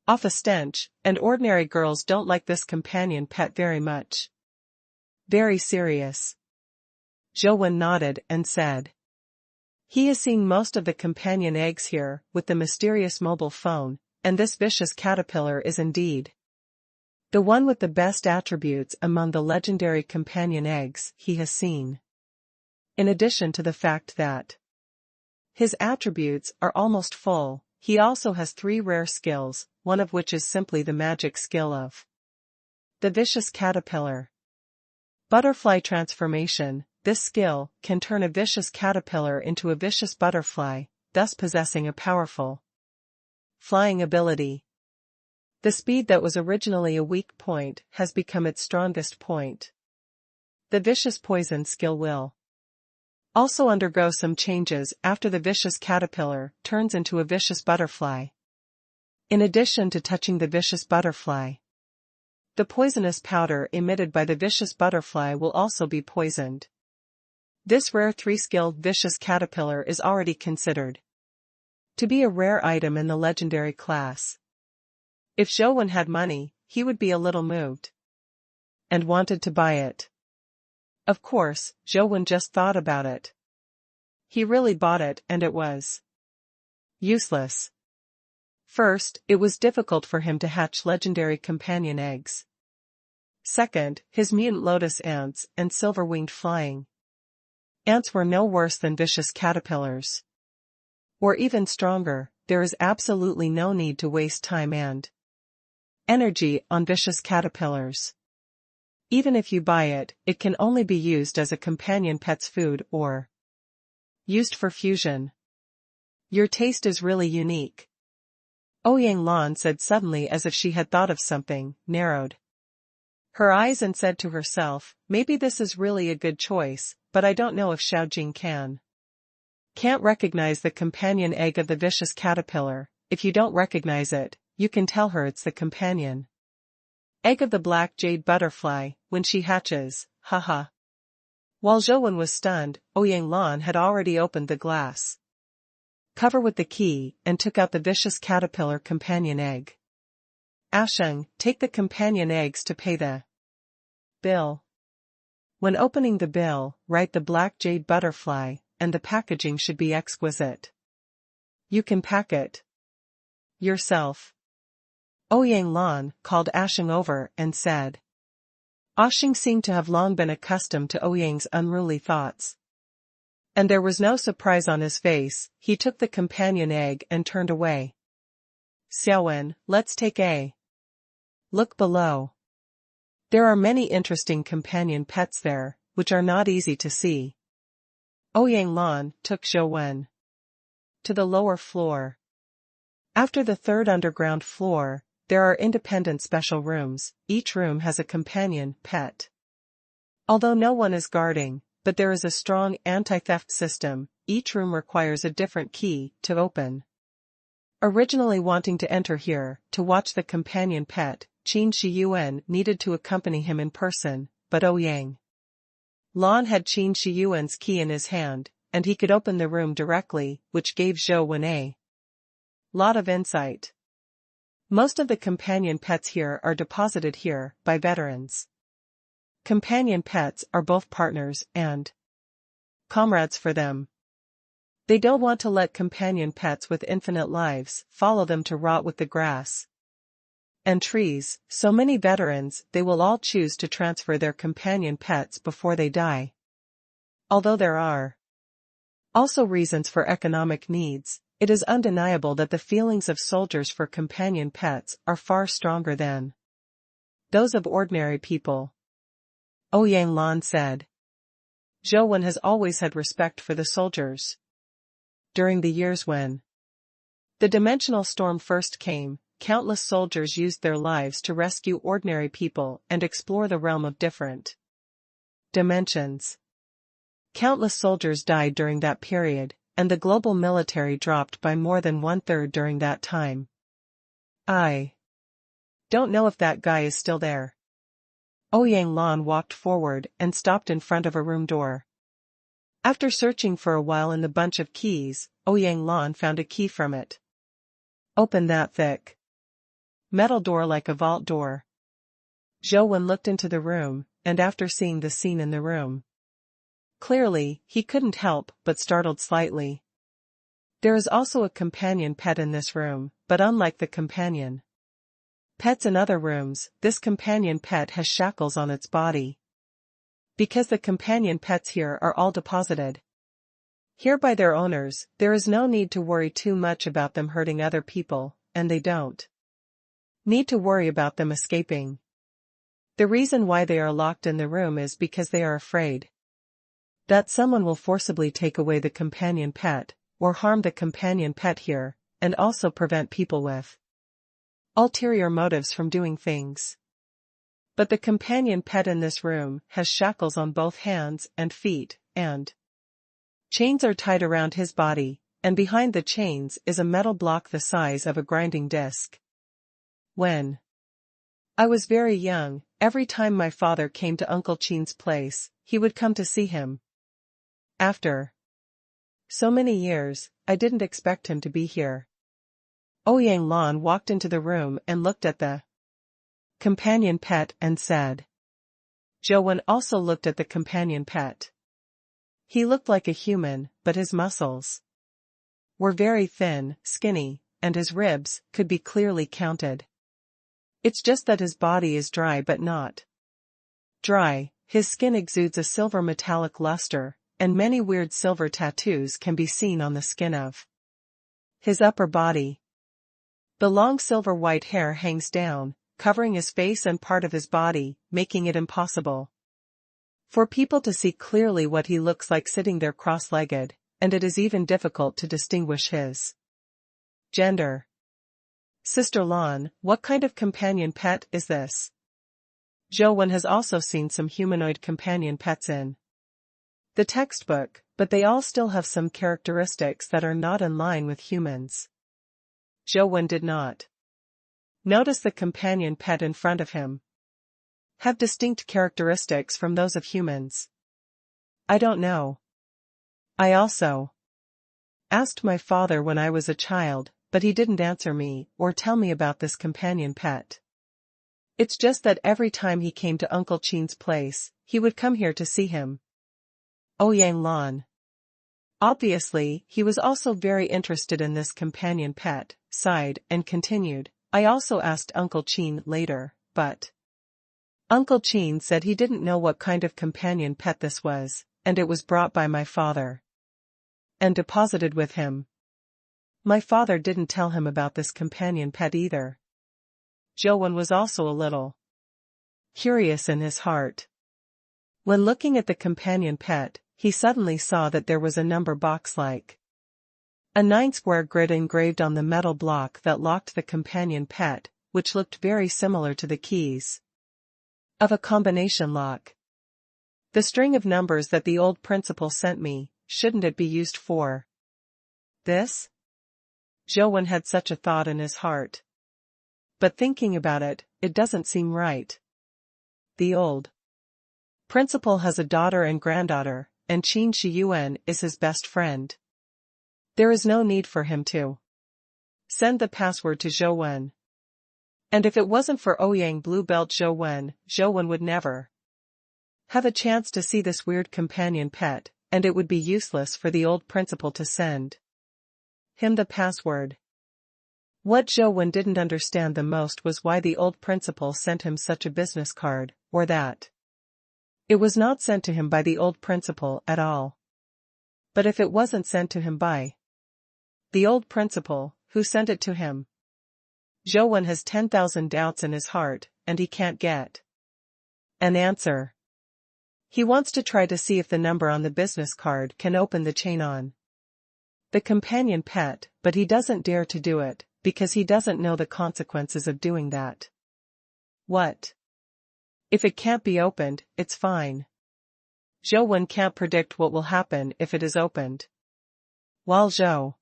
off a stench, and ordinary girls don't like this companion pet very much. Very serious. Zhou nodded and said. He is seeing most of the companion eggs here, with the mysterious mobile phone, and this vicious caterpillar is indeed the one with the best attributes among the legendary companion eggs he has seen. In addition to the fact that his attributes are almost full, he also has 3 rare skills, one of which is simply the magic skill of the vicious caterpillar. Butterfly transformation. This skill can turn a vicious caterpillar into a vicious butterfly, thus possessing a powerful flying ability. The speed that was originally a weak point has become its strongest point. The vicious poison skill will also undergo some changes after the vicious caterpillar turns into a vicious butterfly. In addition to touching the vicious butterfly, the poisonous powder emitted by the vicious butterfly will also be poisoned. This rare 3-skilled vicious caterpillar is already considered to be a rare item in the legendary class. If Zhou had money, he would be a little moved and wanted to buy it. Of course, Zhou just thought about it. He really bought it and it was useless. First, it was difficult for him to hatch legendary companion eggs. Second, his mutant lotus ants and silver-winged flying ants were no worse than vicious caterpillars. Or even stronger, there is absolutely no need to waste time and energy on vicious caterpillars. Even if you buy it, it can only be used as a companion pet's food or used for fusion. Your taste is really unique. Ouyang Lan said suddenly, as if she had thought of something, narrowed her eyes and said to herself, maybe this is really a good choice, but I don't know if Xiaojing can't recognize the companion egg of the vicious caterpillar. If you don't recognize it, you can tell her it's the companion egg of the black jade butterfly when she hatches, haha. While Zhou was stunned, Ouyang Lan had already opened the glass cover with the key and took out the vicious caterpillar companion egg. Asheng, take the companion eggs to pay the bill. When opening the bill, write the black jade butterfly, and the packaging should be exquisite. You can pack it yourself. Ouyang Lan called Asheng over and said. Asheng seemed to have long been accustomed to Ouyang's unruly thoughts. And there was no surprise on his face. He took the companion egg and turned away. Xiaowen, let's take a look below. There are many interesting companion pets there, which are not easy to see. Ouyang Lan took Zhou to the lower floor. After the 3rd underground floor, there are independent special rooms. Each room has a companion pet. Although no one is guarding, but there is a strong anti-theft system. Each room requires a different key to open. Originally wanting to enter here, to watch the companion pet, Qin Shiyuan needed to accompany him in person, but Ouyang Lan had Qin Shiyuan's key in his hand, and he could open the room directly, which gave Zhou a lot of insight. Most of the companion pets here are deposited here by veterans. Companion pets are both partners and comrades for them. They don't want to let companion pets with infinite lives follow them to rot with the grass and trees. So many veterans, they will all choose to transfer their companion pets before they die. Although there are also reasons for economic needs, it is undeniable that the feelings of soldiers for companion pets are far stronger than those of ordinary people. Ouyang Lan said. Zhou has always had respect for the soldiers. During the years when the dimensional storm first came, countless soldiers used their lives to rescue ordinary people and explore the realm of different dimensions. Countless soldiers died during that period, and the global military dropped by more than 1/3 during that time. I don't know if that guy is still there. Ouyang Lan walked forward and stopped in front of a room door. After searching for a while in the bunch of keys, Ouyang Lan found a key from it. Open that thick Metal door like a vault door. Zhou Wen looked into the room, and after seeing the scene in the room, clearly, he couldn't help but startled slightly. There is also a companion pet in this room, but unlike the companion pets in other rooms, this companion pet has shackles on its body. Because the companion pets here are all deposited here by their owners, there is no need to worry too much about them hurting other people, and they don't need to worry about them escaping. The reason why they are locked in the room is because they are afraid that someone will forcibly take away the companion pet, or harm the companion pet here, and also prevent people with ulterior motives from doing things. But the companion pet in this room has shackles on both hands and feet, and chains are tied around his body, and behind the chains is a metal block the size of a grinding disc. When I was very young, every time my father came to Uncle Chin's place, he would come to see him. After so many years, I didn't expect him to be here. Ouyang Lan walked into the room and looked at the companion pet and said. Zhou Wen also looked at the companion pet. He looked like a human, but his muscles were very thin, skinny, and his ribs could be clearly counted. It's just that his body is dry but not dry. His skin exudes a silver metallic luster, and many weird silver tattoos can be seen on the skin of his upper body. The long silver white hair hangs down, covering his face and part of his body, making it impossible for people to see clearly what he looks like sitting there cross-legged, and it is even difficult to distinguish his gender. Sister Lan, what kind of companion pet is this? Zhou Wen has also seen some humanoid companion pets in the textbook, but they all still have some characteristics that are not in line with humans. Zhou Wen did not notice the companion pet in front of him have distinct characteristics from those of humans. I don't know. I also asked my father when I was a child, but he didn't answer me or tell me about this companion pet. It's just that every time he came to Uncle Chin's place, he would come here to see him. Ouyang Lan. Obviously, he was also very interested in this companion pet, sighed and continued. I also asked Uncle Chin later, but Uncle Chin said he didn't know what kind of companion pet this was, and it was brought by my father and deposited with him. My father didn't tell him about this companion pet either. Zhou Wen was also a little curious in his heart. When looking at the companion pet, he suddenly saw that there was a number box like a 9-square grid engraved on the metal block that locked the companion pet, which looked very similar to the keys of a combination lock. The string of numbers that the old principal sent me, shouldn't it be used for this? Zhou Wen had such a thought in his heart. But thinking about it, it doesn't seem right. The old principal has a daughter and granddaughter, and Qin Shiyuan is his best friend. There is no need for him to send the password to Zhou Wen. And if it wasn't for Ouyang Blue Belt Zhou Wen would never have a chance to see this weird companion pet, and it would be useless for the old principal to send him the password. What Zhou Wen didn't understand the most was why the old principal sent him such a business card, or that it was not sent to him by the old principal at all. But if it wasn't sent to him by the old principal, who sent it to him? Zhou Wen has 10,000 doubts in his heart, and he can't get an answer. He wants to try to see if the number on the business card can open the chain on the companion pet, but he doesn't dare to do it, because he doesn't know the consequences of doing that. What if it can't be opened? It's fine. Zhou Wen can't predict what will happen if it is opened. While Zhou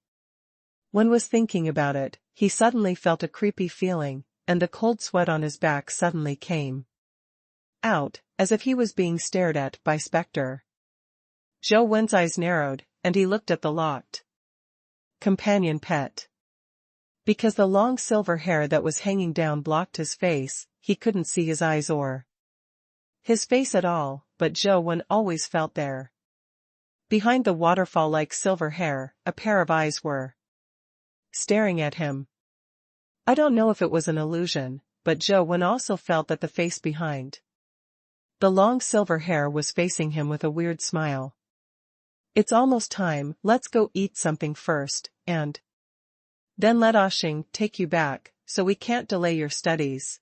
Wen was thinking about it, he suddenly felt a creepy feeling, and the cold sweat on his back suddenly came out, as if he was being stared at by specter. Zhou Wen's eyes narrowed, and he looked at the locked companion pet. Because the long silver hair that was hanging down blocked his face, he couldn't see his eyes or his face at all, but Zhou Wen always felt there. Behind the waterfall-like silver hair, a pair of eyes were staring at him. I don't know if it was an illusion, but Zhou Wen also felt that the face behind the long silver hair was facing him with a weird smile. It's almost time, let's go eat something first, and then let Oxing take you back, so we can't delay your studies.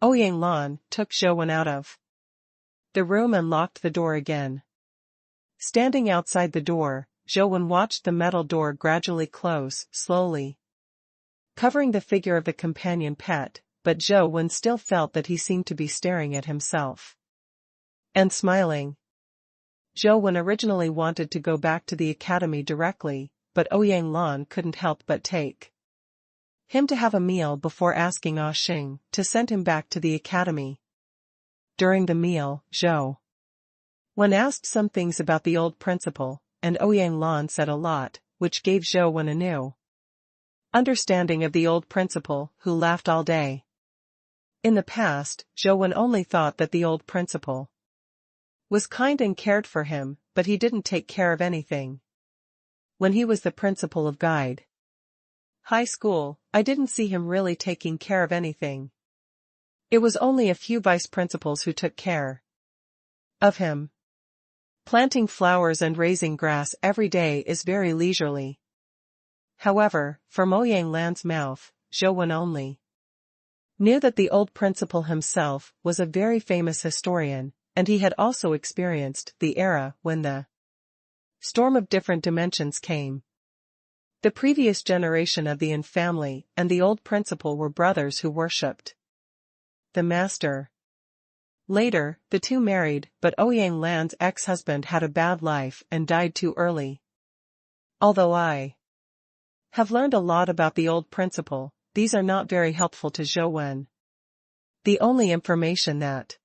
Ouyang Lan took Zhou Wen out of the room and locked the door again. Standing outside the door, Zhou Wen watched the metal door gradually close, slowly, covering the figure of the companion pet, but Zhou Wen still felt that he seemed to be staring at himself and smiling. Zhou Wen originally wanted to go back to the academy directly, but Ouyang Lan couldn't help but take him to have a meal before asking Oxing to send him back to the academy. During the meal, Zhou Wen asked some things about the old principal, and Ouyang Lan said a lot, which gave Zhou Wen a new understanding of the old principal, who laughed all day. In the past, Zhou Wen only thought that the old principal was kind and cared for him, but he didn't take care of anything. When he was the principal of Guide High School, I didn't see him really taking care of anything. It was only a few vice principals who took care of him. Planting flowers and raising grass every day is very leisurely. However, from Ouyang Lan's mouth, Zhou Wen only knew that the old principal himself was a very famous historian, and he had also experienced the era when the storm of different dimensions came. The previous generation of the Yin family and the old principal were brothers who worshipped the master. Later, the two married, but Ouyang Lan's ex-husband had a bad life and died too early. Although I have learned a lot about the old principal, these are not very helpful to Zhou Wen. The only information that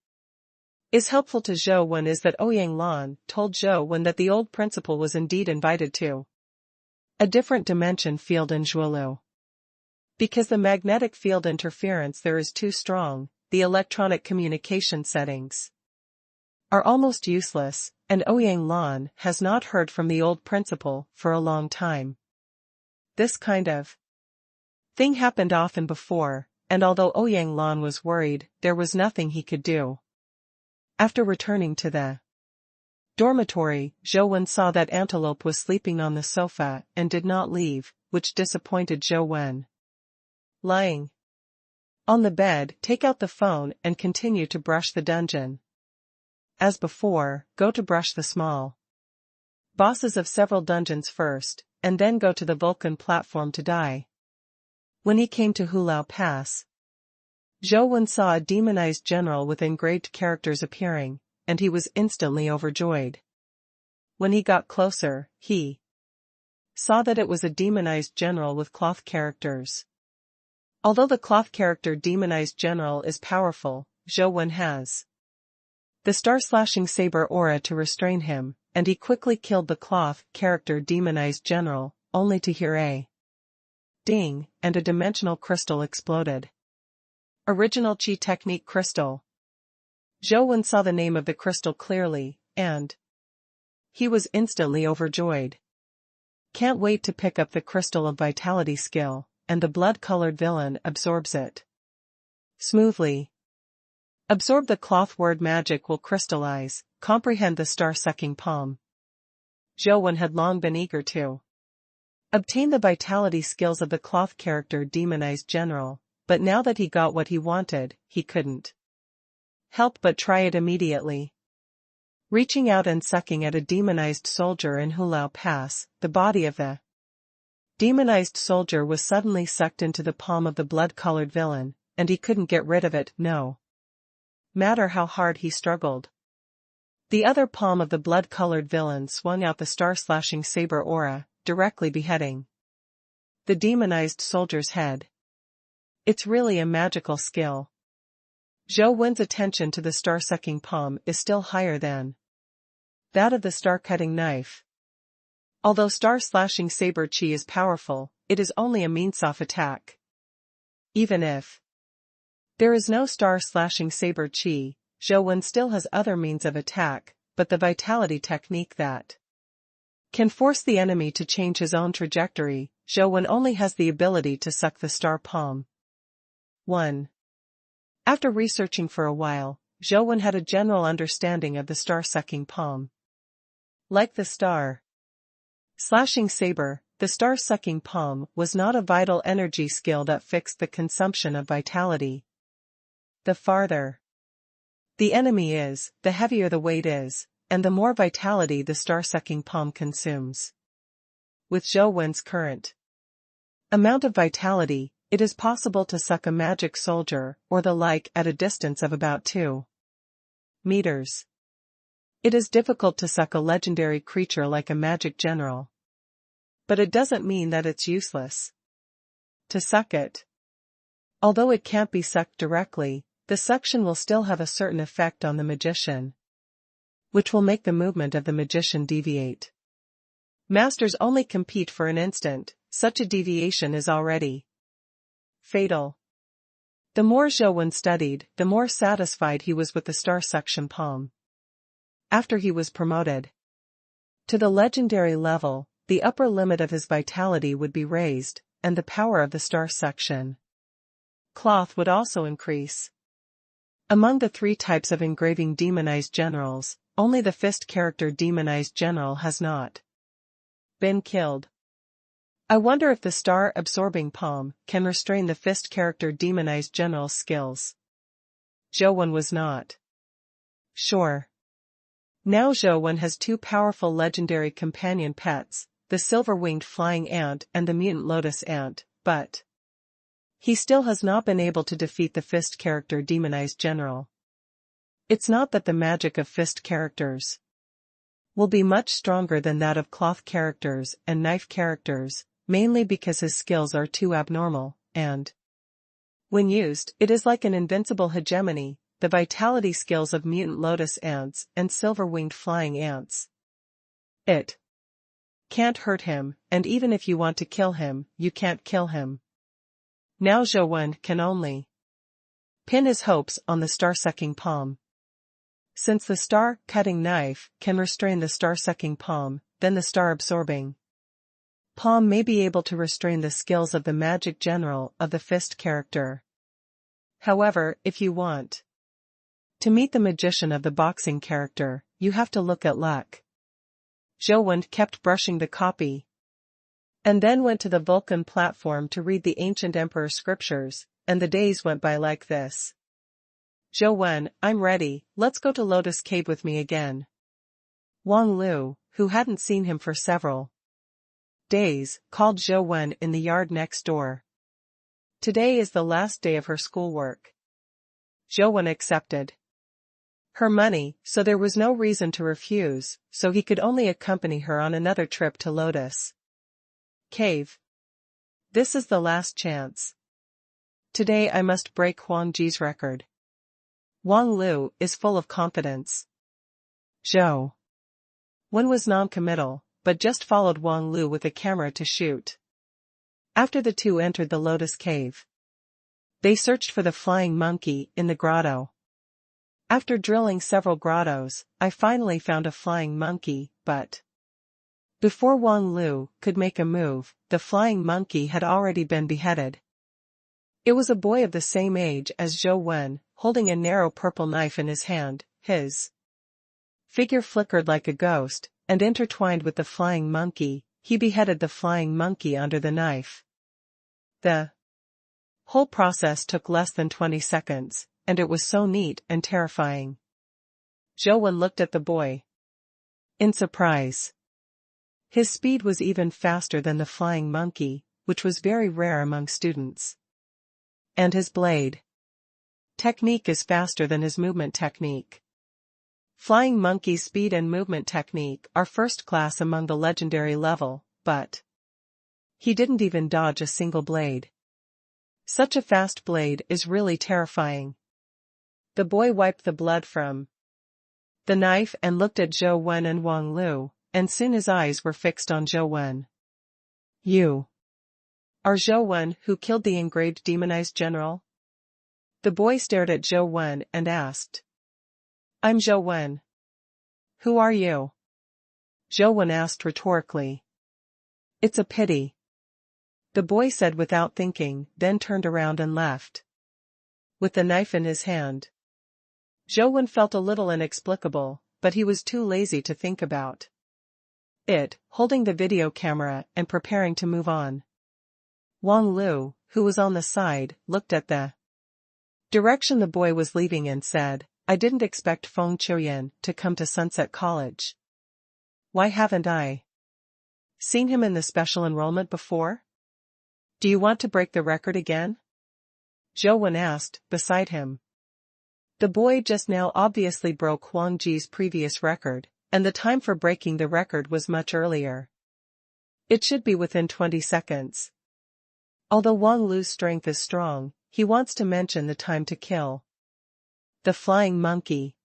is helpful to Zhou Wen is that Ouyang Lan told Zhou Wen that the old principal was indeed invited to a different dimension field in Zhuolu. Because the magnetic field interference there is too strong, the electronic communication settings are almost useless, and Ouyang Lan has not heard from the old principal for a long time. This kind of thing happened often before, and although Ouyang Lan was worried, there was nothing he could do. After returning to the dormitory, Zhou Wen saw that Antelope was sleeping on the sofa and did not leave, which disappointed Zhou Wen. Lying on the bed, take out the phone and continue to brush the dungeon. As before, go to brush the small bosses of several dungeons first, and then go to the Vulcan platform to die. When he came to Hulao Pass, Zhou Wen saw a demonized general with engraved characters appearing, and he was instantly overjoyed. When he got closer, he saw that it was a demonized general with cloth characters. Although the cloth character demonized general is powerful, Zhou Wen has the star-slashing saber aura to restrain him, and he quickly killed the cloth character demonized general, only to hear a ding, and a dimensional crystal exploded. Original Chi Technique Crystal. Zhou Wen saw the name of the crystal clearly, and he was instantly overjoyed. Can't wait to pick up the Crystal of Vitality skill, and the blood-colored villain absorbs it smoothly. Absorb the cloth word magic will crystallize, comprehend the star-sucking palm. Zhou Wen had long been eager to obtain the vitality skills of the cloth character demonized general, but now that he got what he wanted, he couldn't help but try it immediately. Reaching out and sucking at a demonized soldier in Hulao Pass, the body of the demonized soldier was suddenly sucked into the palm of the blood-colored villain, and he couldn't get rid of it, no matter how hard he struggled. The other palm of the blood-colored villain swung out the star-slashing saber aura, directly beheading the demonized soldier's head. It's really a magical skill. Zhou Wen's attention to the star-sucking palm is still higher than that of the star-cutting knife. Although star-slashing saber chi is powerful, it is only a means-off attack. Even if there is no star-slashing saber chi, Zhou Wen still has other means of attack, but the vitality technique that can force the enemy to change his own trajectory. Zhou Wen only has the ability to suck the star palm. 1. After researching for a while, Zhou Wen had a general understanding of the star-sucking palm. Like the star-slashing saber, the star-sucking palm was not a vital energy skill that fixed the consumption of vitality. The farther the enemy is, the heavier the weight is, and the more vitality the star-sucking palm consumes. With Zhou Wen's current amount of vitality, it is possible to suck a magic soldier or the like at a distance of about 2 meters. It is difficult to suck a legendary creature like a magic general. But it doesn't mean that it's useless to suck it. Although it can't be sucked directly, the suction will still have a certain effect on the magician, which will make the movement of the magician deviate. Masters only compete for an instant, such a deviation is already fatal. The more Zhou Wen studied, the more satisfied he was with the star suction palm. After he was promoted to the legendary level, the upper limit of his vitality would be raised, and the power of the star suction cloth would also increase. Among the 3 types of engraving demonized generals, only the fist character demonized general has not been killed. I wonder if the star-absorbing palm can restrain the fist character demonized general's skills. Zhou Wen was not sure. Now Zhou Wen has 2 powerful legendary companion pets, the silver-winged flying ant and the mutant lotus ant, but he still has not been able to defeat the fist character demonized general. It's not that the magic of fist characters will be much stronger than that of cloth characters and knife characters, mainly because his skills are too abnormal, and when used, it is like an invincible hegemony, the vitality skills of mutant lotus ants and silver-winged flying ants. It can't hurt him, and even if you want to kill him, you can't kill him. Now Zhou Wen can only pin his hopes on the star-sucking palm. Since the star-cutting knife can restrain the star-sucking palm, then the star-absorbing palm may be able to restrain the skills of the magic general of the fist character. However, if you want to meet the magician of the boxing character, you have to look at luck. Zhou Wen kept brushing the copy, and then went to the Vulcan platform to read the ancient emperor scriptures, and the days went by like this. Zhou Wen, I'm ready, let's go to Lotus Cave with me again. Wang Lu, who hadn't seen him for several days, called Zhou Wen in the yard next door. Today is the last day of her schoolwork. Zhou Wen accepted her money, so there was no reason to refuse, so he could only accompany her on another trip to Lotus Cave. This is the last chance. Today I must break Huang Ji's record. Wang Lu is full of confidence. Zhou Wen was non-committal, but just followed Wang Lu with a camera to shoot. After the 2 entered the Lotus Cave, they searched for the flying monkey in the grotto. After drilling several grottos, I finally found a flying monkey, but before Wang Lu could make a move, the flying monkey had already been beheaded. It was a boy of the same age as Zhou Wen, holding a narrow purple knife in his hand. His figure flickered like a ghost, and intertwined with the flying monkey, he beheaded the flying monkey under the knife. The whole process took less than 20 seconds, and it was so neat and terrifying. Zhou Wen looked at the boy in surprise. His speed was even faster than the flying monkey, which was very rare among students. And his blade technique is faster than his movement technique. Flying monkey's speed and movement technique are first class among the legendary level, but he didn't even dodge a single blade. Such a fast blade is really terrifying. The boy wiped the blood from the knife and looked at Zhou Wen and Wang Lu, and soon his eyes were fixed on Zhou Wen. You Are Zhou Wen who killed the engraved demonized general? The boy stared at Zhou Wen and asked. I'm Zhou Wen. Who are you? Zhou Wen asked rhetorically. It's a pity. The boy said without thinking, then turned around and left. With the knife in his hand. Zhou Wen felt a little inexplicable, but he was too lazy to think about it, holding the video camera and preparing to move on. Wang Lu, who was on the side, looked at the direction the boy was leaving and said, I didn't expect Feng Qiuyan to come to Sunset College. Why haven't I seen him in the special enrollment before? Do you want to break the record again? Zhou Wen asked, beside him. The boy just now obviously broke Huang Ji's previous record, and the time for breaking the record was much earlier. It should be within 20 seconds. Although Wang Lu's strength is strong, he wants to mention the time to kill the flying monkey.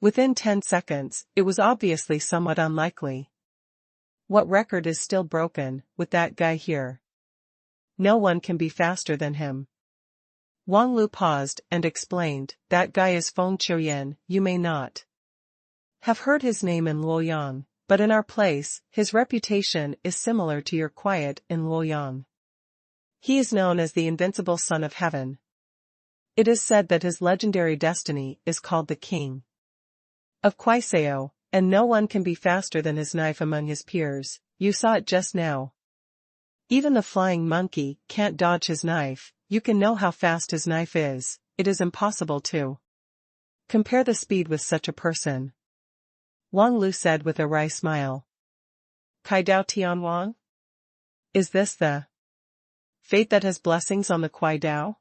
Within 10 seconds, it was obviously somewhat unlikely. What record is still broken, with that guy here? No one can be faster than him. Wang Lu paused and explained, that guy is Feng Qiuyan. You may not have heard his name in Luoyang, but in our place, his reputation is similar to your quiet in Luoyang. He is known as the invincible son of heaven. It is said that his legendary destiny is called the king of Kuaisao, and no one can be faster than his knife among his peers. You saw it just now. Even the flying monkey can't dodge his knife. You can know how fast his knife is. It is impossible to compare the speed with such a person. Wang Lu said with a wry smile. Kai Dao Tian Wang? Is this the fate that has blessings on the Kuai Dao?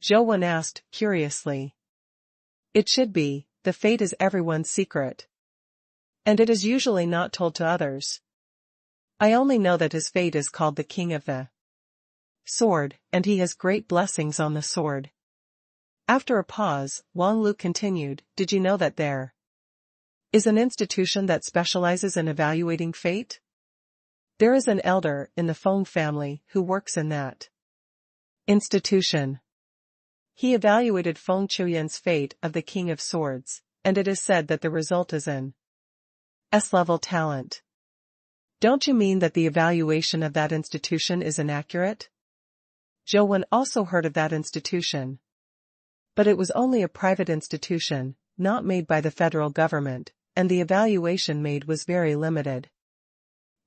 Zhou Wen asked, curiously. It should be. The fate is everyone's secret. And it is usually not told to others. I only know that his fate is called the King of the Sword, and he has great blessings on the sword. After a pause, Wang Lu continued, did you know that there is an institution that specializes in evaluating fate? There is an elder in the Feng family who works in that institution. He evaluated Feng Qiuyan's fate of the King of Swords, and it is said that the result is an S-level talent. Don't you mean that the evaluation of that institution is inaccurate? Zhou Wen also heard of that institution. But it was only a private institution, not made by the federal government, and the evaluation made was very limited.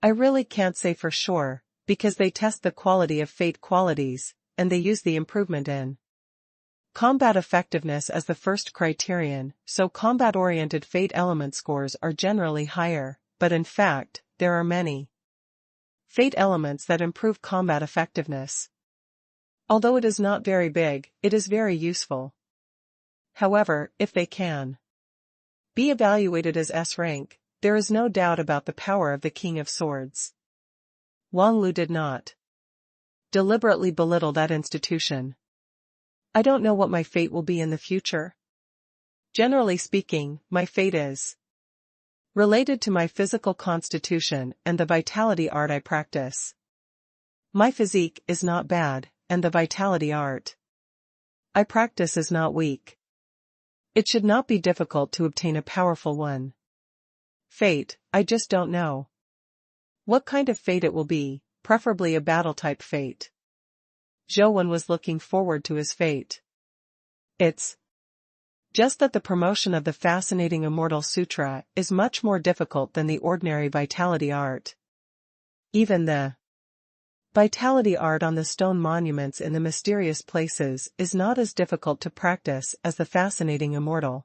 I really can't say for sure, because they test the quality of fate qualities, and they use the improvement in combat effectiveness as the first criterion, so combat-oriented fate element scores are generally higher, but in fact, there are many fate elements that improve combat effectiveness. Although it is not very big, it is very useful. However, if they can be evaluated as S rank, there is no doubt about the power of the King of Swords. Wang Lu did not deliberately belittle that institution. I don't know what my fate will be in the future. Generally speaking, my fate is related to my physical constitution and the vitality art I practice. My physique is not bad, and the vitality art I practice is not weak. It should not be difficult to obtain a powerful one. Fate, I just don't know what kind of fate it will be, preferably a battle-type fate. Zhou Wen was looking forward to his fate. It's just that the promotion of the fascinating Immortal Sutra is much more difficult than the ordinary vitality art. Even the vitality art on the stone monuments in the mysterious places is not as difficult to practice as the fascinating Immortal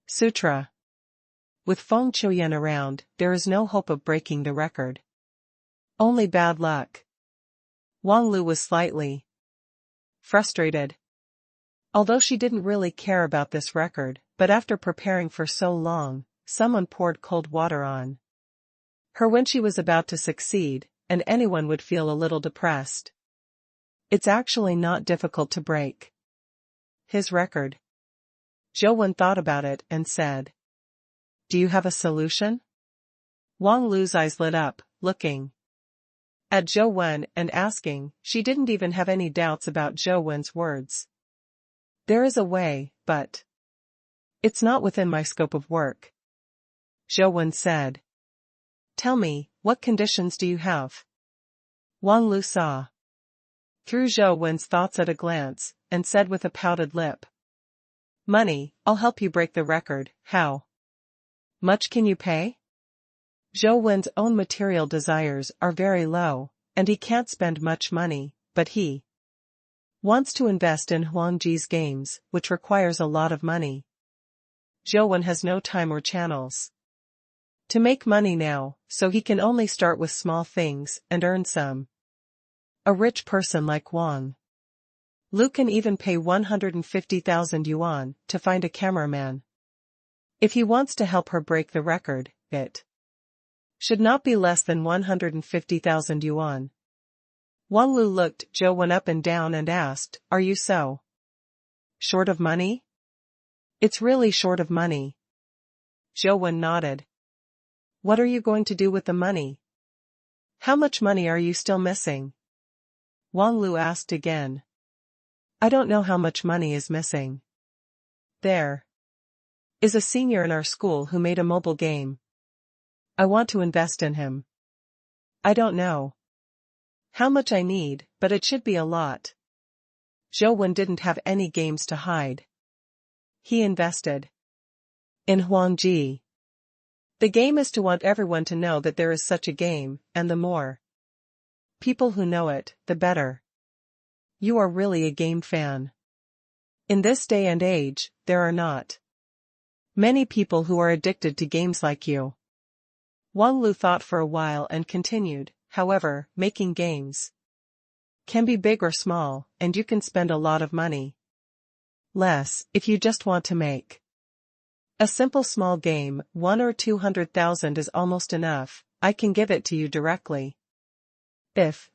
Sutra. With Feng Qiuyan around, there is no hope of breaking the record. Only bad luck. Wang Lu was slightly frustrated. Although she didn't really care about this record, but after preparing for so long, someone poured cold water on her when she was about to succeed, and anyone would feel a little depressed. It's actually not difficult to break his record. Zhou Wen thought about it and said, do you have a solution? Wang Lu's eyes lit up, looking at Zhou Wen and asking, she didn't even have any doubts about Zhou Wen's words. There is a way, but it's not within my scope of work. Zhou Wen said. Tell me, what conditions do you have? Wang Lu saw through Zhou Wen's thoughts at a glance, and said with a pouted lip. Money, I'll help you break the record. How much can you pay? Zhou Wen's own material desires are very low, and he can't spend much money, but he wants to invest in Huangji's games, which requires a lot of money. Zhou Wen has no time or channels to make money now, so he can only start with small things and earn some. A rich person like Wang Lu can even pay 150,000 yuan to find a cameraman. If he wants to help her break the record, it should not be less than 150,000 yuan. Wang Lu looked Zhou Wen up and down and asked, Are you so short of money? It's really short of money. Zhou Wen nodded. What are you going to do with the money? How much money are you still missing? Wang Lu asked again. I don't know how much money is missing. There is a senior in our school who made a mobile game. I want to invest in him. I don't know how much I need, but it should be a lot. Zhou Wen didn't have any games to hide. He invested in Huangji. The game is to want everyone to know that there is such a game, and the more people who know it, the better. You are really a game fan. In this day and age, there are not many people who are addicted to games like you. Wang Lu thought for a while and continued, however, making games can be big or small, and you can spend a lot of money. Less, if you just want to make a simple small game, 1 or 200,000 is almost enough. I can give it to you directly. If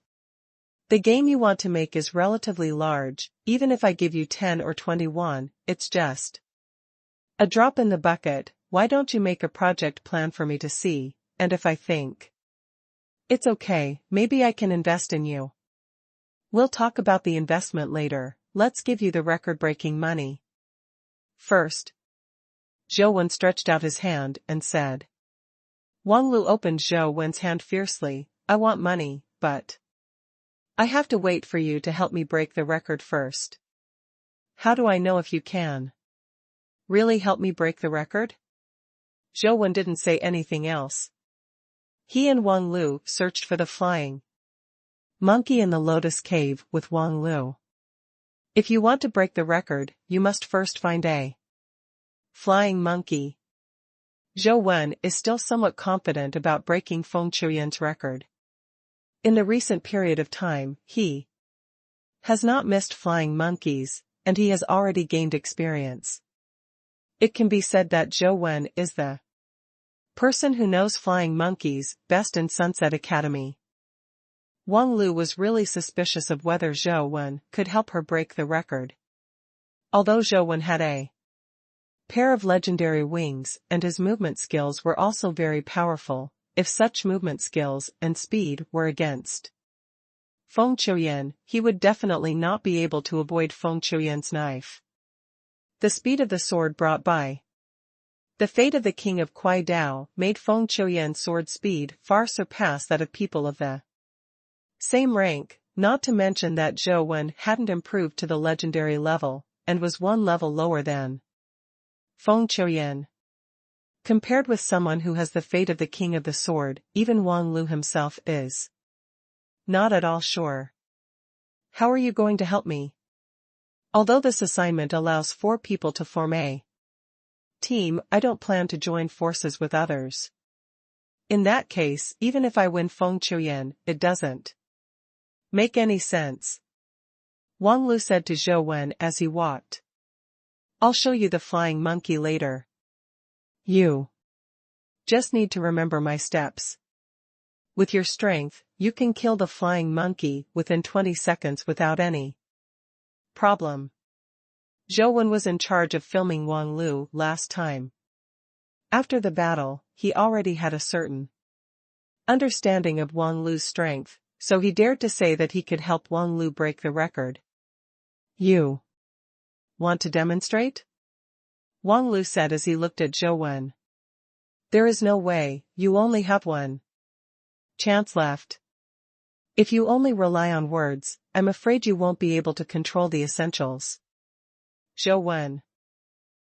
the game you want to make is relatively large, even if I give you 10 or 21, it's just a drop in the bucket. Why don't you make a project plan for me to see, and if I think it's okay, maybe I can invest in you. We'll talk about the investment later. Let's give you the record-breaking money first. Zhou Wen stretched out his hand and said. Wang Lu opened Zhou Wen's hand fiercely. I want money, but I have to wait for you to help me break the record first. How do I know if you can really help me break the record? Zhou Wen didn't say anything else. He and Wang Lu searched for the flying monkey in the lotus cave with Wang Lu. If you want to break the record, you must first find a flying monkey. Zhou Wen is still somewhat confident about breaking Feng Qiuyan's record. In the recent period of time, he has not missed flying monkeys, and he has already gained experience. It can be said that Zhou Wen is the person who knows flying monkeys best in Sunset Academy. Wang Lu was really suspicious of whether Zhou Wen could help her break the record. Although Zhou Wen had a pair of legendary wings and his movement skills were also very powerful, if such movement skills and speed were against Feng Qiuyan, he would definitely not be able to avoid Feng Qiuyan's knife. The speed of the sword brought by the fate of the king of Kuai Dao made Feng Qiuyan's sword speed far surpass that of people of the same rank, not to mention that Zhou Wen hadn't improved to the legendary level, and was one level lower than Feng Qiuyan. Compared with someone who has the fate of the king of the sword, even Wang Lu himself is not at all sure. How are you going to help me? Although this assignment allows 4 people to form a team, I don't plan to join forces with others. In that case, even if I win Feng Qiuyan, it doesn't make any sense. Wang Lu said to Zhou Wen as he walked. I'll show you the flying monkey later. You just need to remember my steps. With your strength, you can kill the flying monkey within 20 seconds without any problem. Zhou Wen was in charge of filming Wang Lu last time. After the battle, he already had a certain understanding of Wang Lu's strength, so he dared to say that he could help Wang Lu break the record. You want to demonstrate? Wang Lu said as he looked at Zhou Wen. There is no way, you only have one chance left. If you only rely on words, I'm afraid you won't be able to control the essentials. Zhou Wen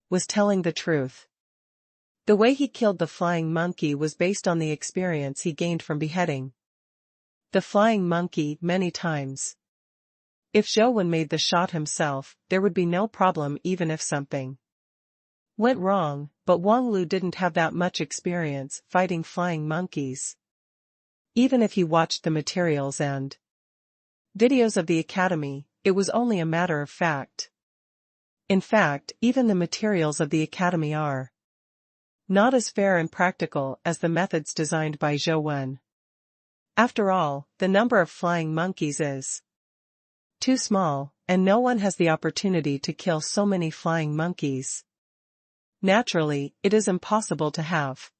was telling the truth. The way he killed the flying monkey was based on the experience he gained from beheading the flying monkey many times. If Zhou Wen made the shot himself, there would be no problem even if something went wrong, but Wang Lu didn't have that much experience fighting flying monkeys. Even if he watched the materials and videos of the academy, it was only a matter of fact. In fact, even the materials of the academy are not as fair and practical as the methods designed by Zhou Wen. After all, the number of flying monkeys is too small, and no one has the opportunity to kill so many flying monkeys. Naturally, it is impossible to have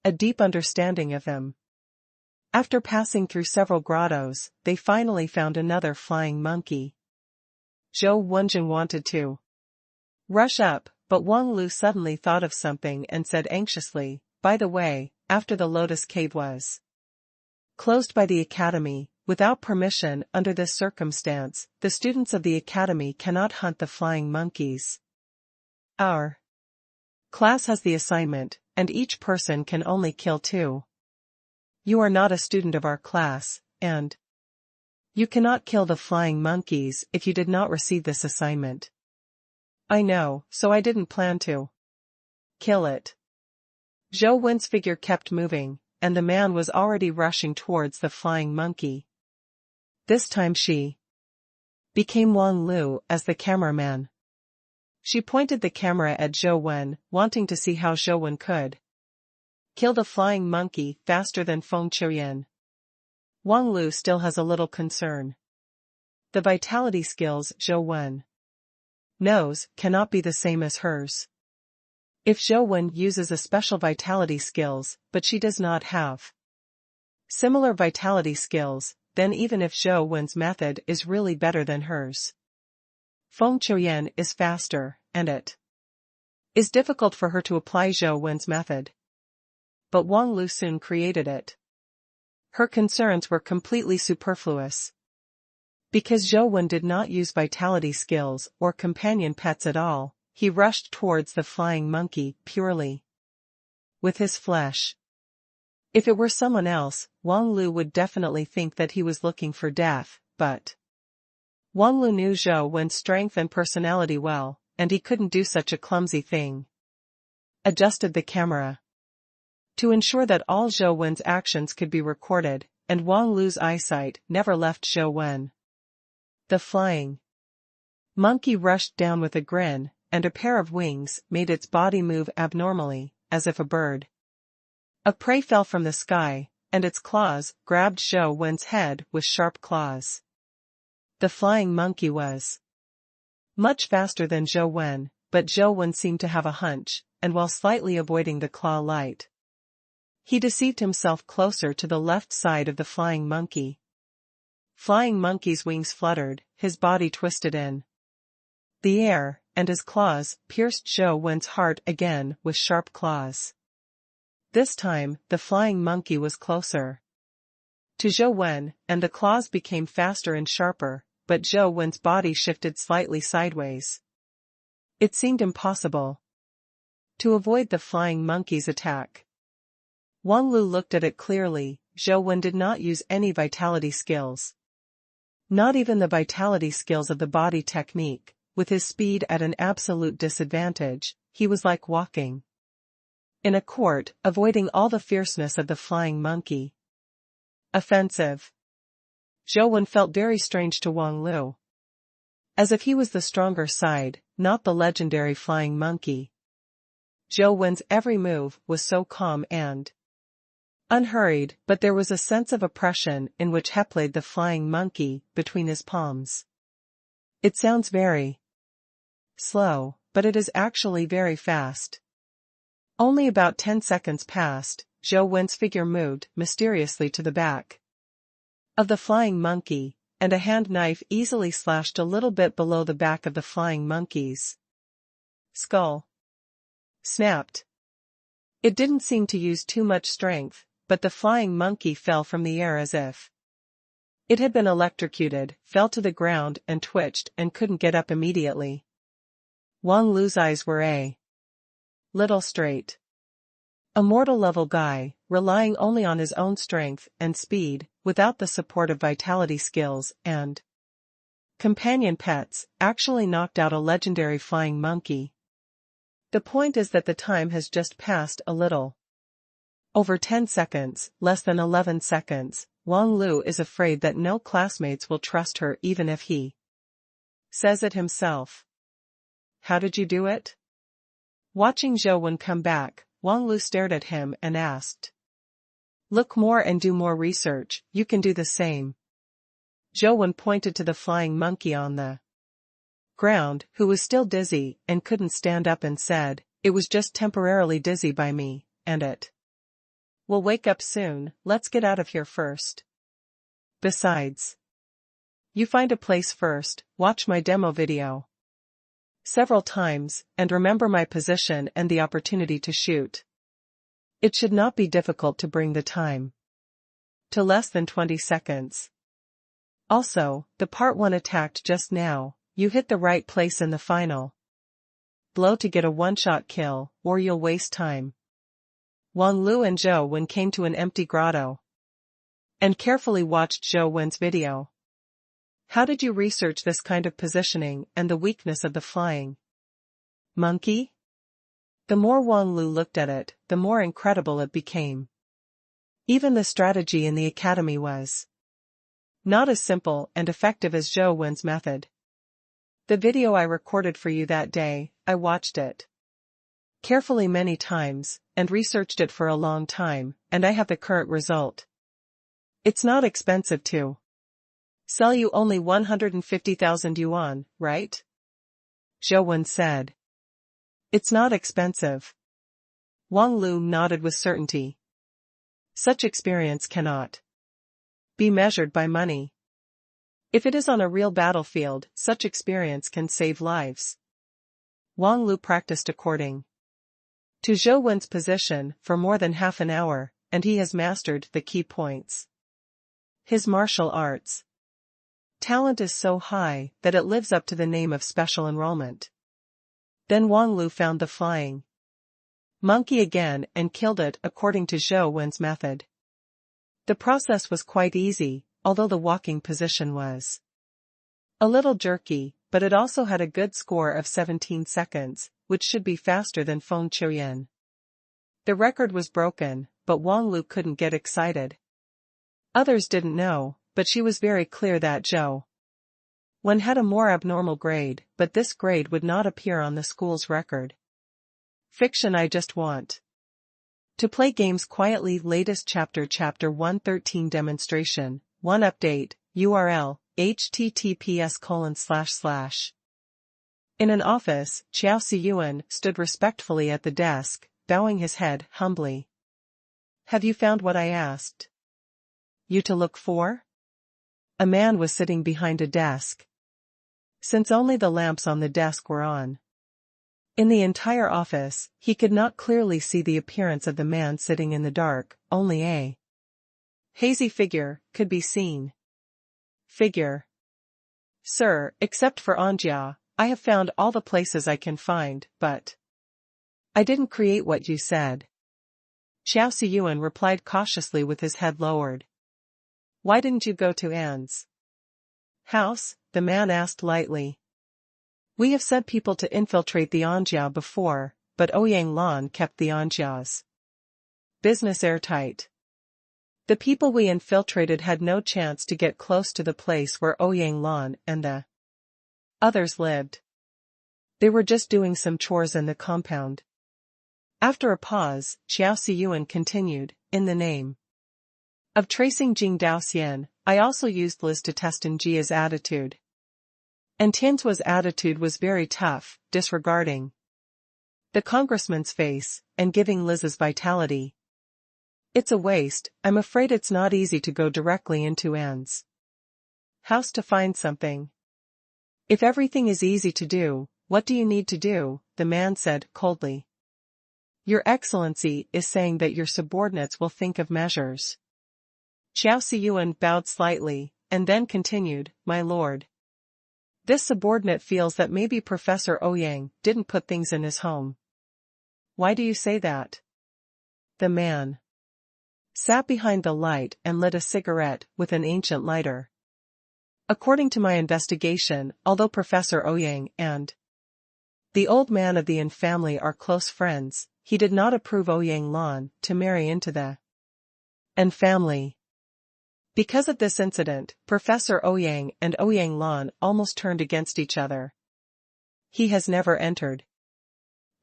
a deep understanding of them. After passing through several grottos, they finally found another flying monkey. Zhou Wenjun wanted to rush up, but Wang Lu suddenly thought of something and said anxiously, by the way, after the Lotus Cave was closed by the academy, without permission under this circumstance, the students of the academy cannot hunt the flying monkeys. Our class has the assignment, and each person can only kill 2. You are not a student of our class, and you cannot kill the flying monkeys if you did not receive this assignment. I know, so I didn't plan to kill it. Zhou Wen's figure kept moving, and the man was already rushing towards the flying monkey. This time she became Wang Lu as the cameraman. She pointed the camera at Zhou Wen, wanting to see how Zhou Wen could kill the flying monkey faster than Feng Qiuyan. Wang Lu still has a little concern. The vitality skills Zhou Wen knows cannot be the same as hers. If Zhou Wen uses a special vitality skills, but she does not have similar vitality skills, then even if Zhou Wen's method is really better than hers, Feng Qiuyan is faster, and it is difficult for her to apply Zhou Wen's method. But Wang Lu soon created it. Her concerns were completely superfluous. Because Zhou Wen did not use vitality skills or companion pets at all, he rushed towards the flying monkey purely with his flesh. If it were someone else, Wang Lu would definitely think that he was looking for death, but Wang Lu knew Zhou Wen's strength and personality well, and he couldn't do such a clumsy thing. Adjusted the camera to ensure that all Zhou Wen's actions could be recorded, and Wang Lu's eyesight never left Zhou Wen. The flying monkey rushed down with a grin, and a pair of wings made its body move abnormally, as if a bird of prey fell from the sky, and its claws grabbed Zhou Wen's head with sharp claws. The flying monkey was much faster than Zhou Wen, but Zhou Wen seemed to have a hunch, and while slightly avoiding the claw light, he deceived himself closer to the left side of the flying monkey. Flying monkey's wings fluttered, his body twisted in the air, and his claws pierced Zhou Wen's heart again with sharp claws. This time, the flying monkey was closer to Zhou Wen, and the claws became faster and sharper, but Zhou Wen's body shifted slightly sideways. It seemed impossible to avoid the flying monkey's attack. Wang Lu looked at it clearly. Zhou Wen did not use any vitality skills. Not even the vitality skills of the body technique. With his speed at an absolute disadvantage, he was like walking in a court, avoiding all the fierceness of the flying monkey. Offensive. Zhou Wen felt very strange to Wang Lu. As if he was the stronger side, not the legendary flying monkey. Zhou Wen's every move was so calm and unhurried, but there was a sense of oppression in which he played the flying monkey between his palms. It sounds very slow, but it is actually very fast. Only about 10 seconds passed. Zhou Wen's figure moved mysteriously to the back. of the flying monkey, and a hand knife easily slashed a little bit below the back of the flying monkey's skull. Snapped. It didn't seem to use too much strength, but the flying monkey fell from the air as if it had been electrocuted, fell to the ground and twitched and couldn't get up immediately. Wang Lu's eyes were a little straight. A mortal-level guy, relying only on his own strength and speed, without the support of vitality skills and companion pets, actually knocked out a legendary flying monkey. The point is that the time has just passed a little over 10 seconds, less than 11 seconds. Wang Lu is afraid that no classmates will trust her even if he says it himself. How did you do it? Watching Zhou Wen come back, Wang Lu stared at him and asked. Look more and do more research, you can do the same. Zhou Wen pointed to the flying monkey on the ground, who was still dizzy and couldn't stand up, and said, it was just temporarily dizzy by me, and it will wake up soon. Let's get out of here first. Besides, you find a place first, watch my demo video several times, and remember my position and the opportunity to shoot. It should not be difficult to bring the time to less than 20 seconds. Also, the part 1 attacked just now, you hit the right place in the final blow to get a one-shot kill, or you'll waste time. Wang Lu and Zhou Wen came to an empty grotto and carefully watched Zhou Wen's video. How did you research this kind of positioning and the weakness of the flying monkey? The more Wang Lu looked at it, the more incredible it became. Even the strategy in the academy was not as simple and effective as Zhou Wen's method. The video I recorded for you that day, I watched it carefully many times, and researched it for a long time, and I have the current result. It's not expensive to sell you only 150,000 yuan, right? Zhou Wen said. It's not expensive. Wang Lu nodded with certainty. Such experience cannot be measured by money. If it is on a real battlefield, such experience can save lives. Wang Lu practiced according to Zhou Wen's position for more than half an hour, and he has mastered the key points. His martial arts talent is so high that it lives up to the name of special enrollment. Then Wang Lu found the flying monkey again and killed it according to Zhou Wen's method. The process was quite easy, although the walking position was a little jerky, but it also had a good score of 17 seconds, which should be faster than Feng Qiuyan. The record was broken, but Wang Lu couldn't get excited. Others didn't know, but she was very clear that Zhou Wen had a more abnormal grade, but this grade would not appear on the school's record. Fiction. I just want to play games quietly. Latest chapter 113 demonstration, 1 update, URL, https:// In an office, Qiao Siyuan stood respectfully at the desk, bowing his head humbly. Have you found what I asked you to look for? A man was sitting behind a desk. Since only the lamps on the desk were on in the entire office, he could not clearly see the appearance of the man sitting in the dark, only a hazy figure could be seen. Figure. Sir, except for Anjia, I have found all the places I can find, but I didn't create what you said. Qiao Siyuan replied cautiously with his head lowered. Why didn't you go to Anne's house? The man asked lightly. We have sent people to infiltrate the Anjia before, but Ouyang Lan kept the Anjia's business airtight. The people we infiltrated had no chance to get close to the place where Ouyang Lan and the others lived. They were just doing some chores in the compound. After a pause, Qiao Siyuan continued, in the name of tracing Jing Daoxian, I also used Liz to test Njia's attitude. And Tian's attitude was very tough, disregarding the congressman's face, and giving Liz's vitality It's a waste. I'm afraid it's not easy to go directly into Anne's house to find something. If everything is easy to do, what do you need to do? The man said coldly. Your Excellency is saying that your subordinates will think of measures. Qiao Siyuan bowed slightly, and then continued, My lord. This subordinate feels that maybe Professor Ouyang didn't put things in his home. Why do you say that? The man sat behind the light and lit a cigarette with an ancient lighter. According to my investigation, although Professor Ouyang and the old man of the Yin family are close friends, he did not approve Ouyang Lan to marry into the Yin family. Because of this incident, Professor Ouyang and Ouyang Lan almost turned against each other. He has never entered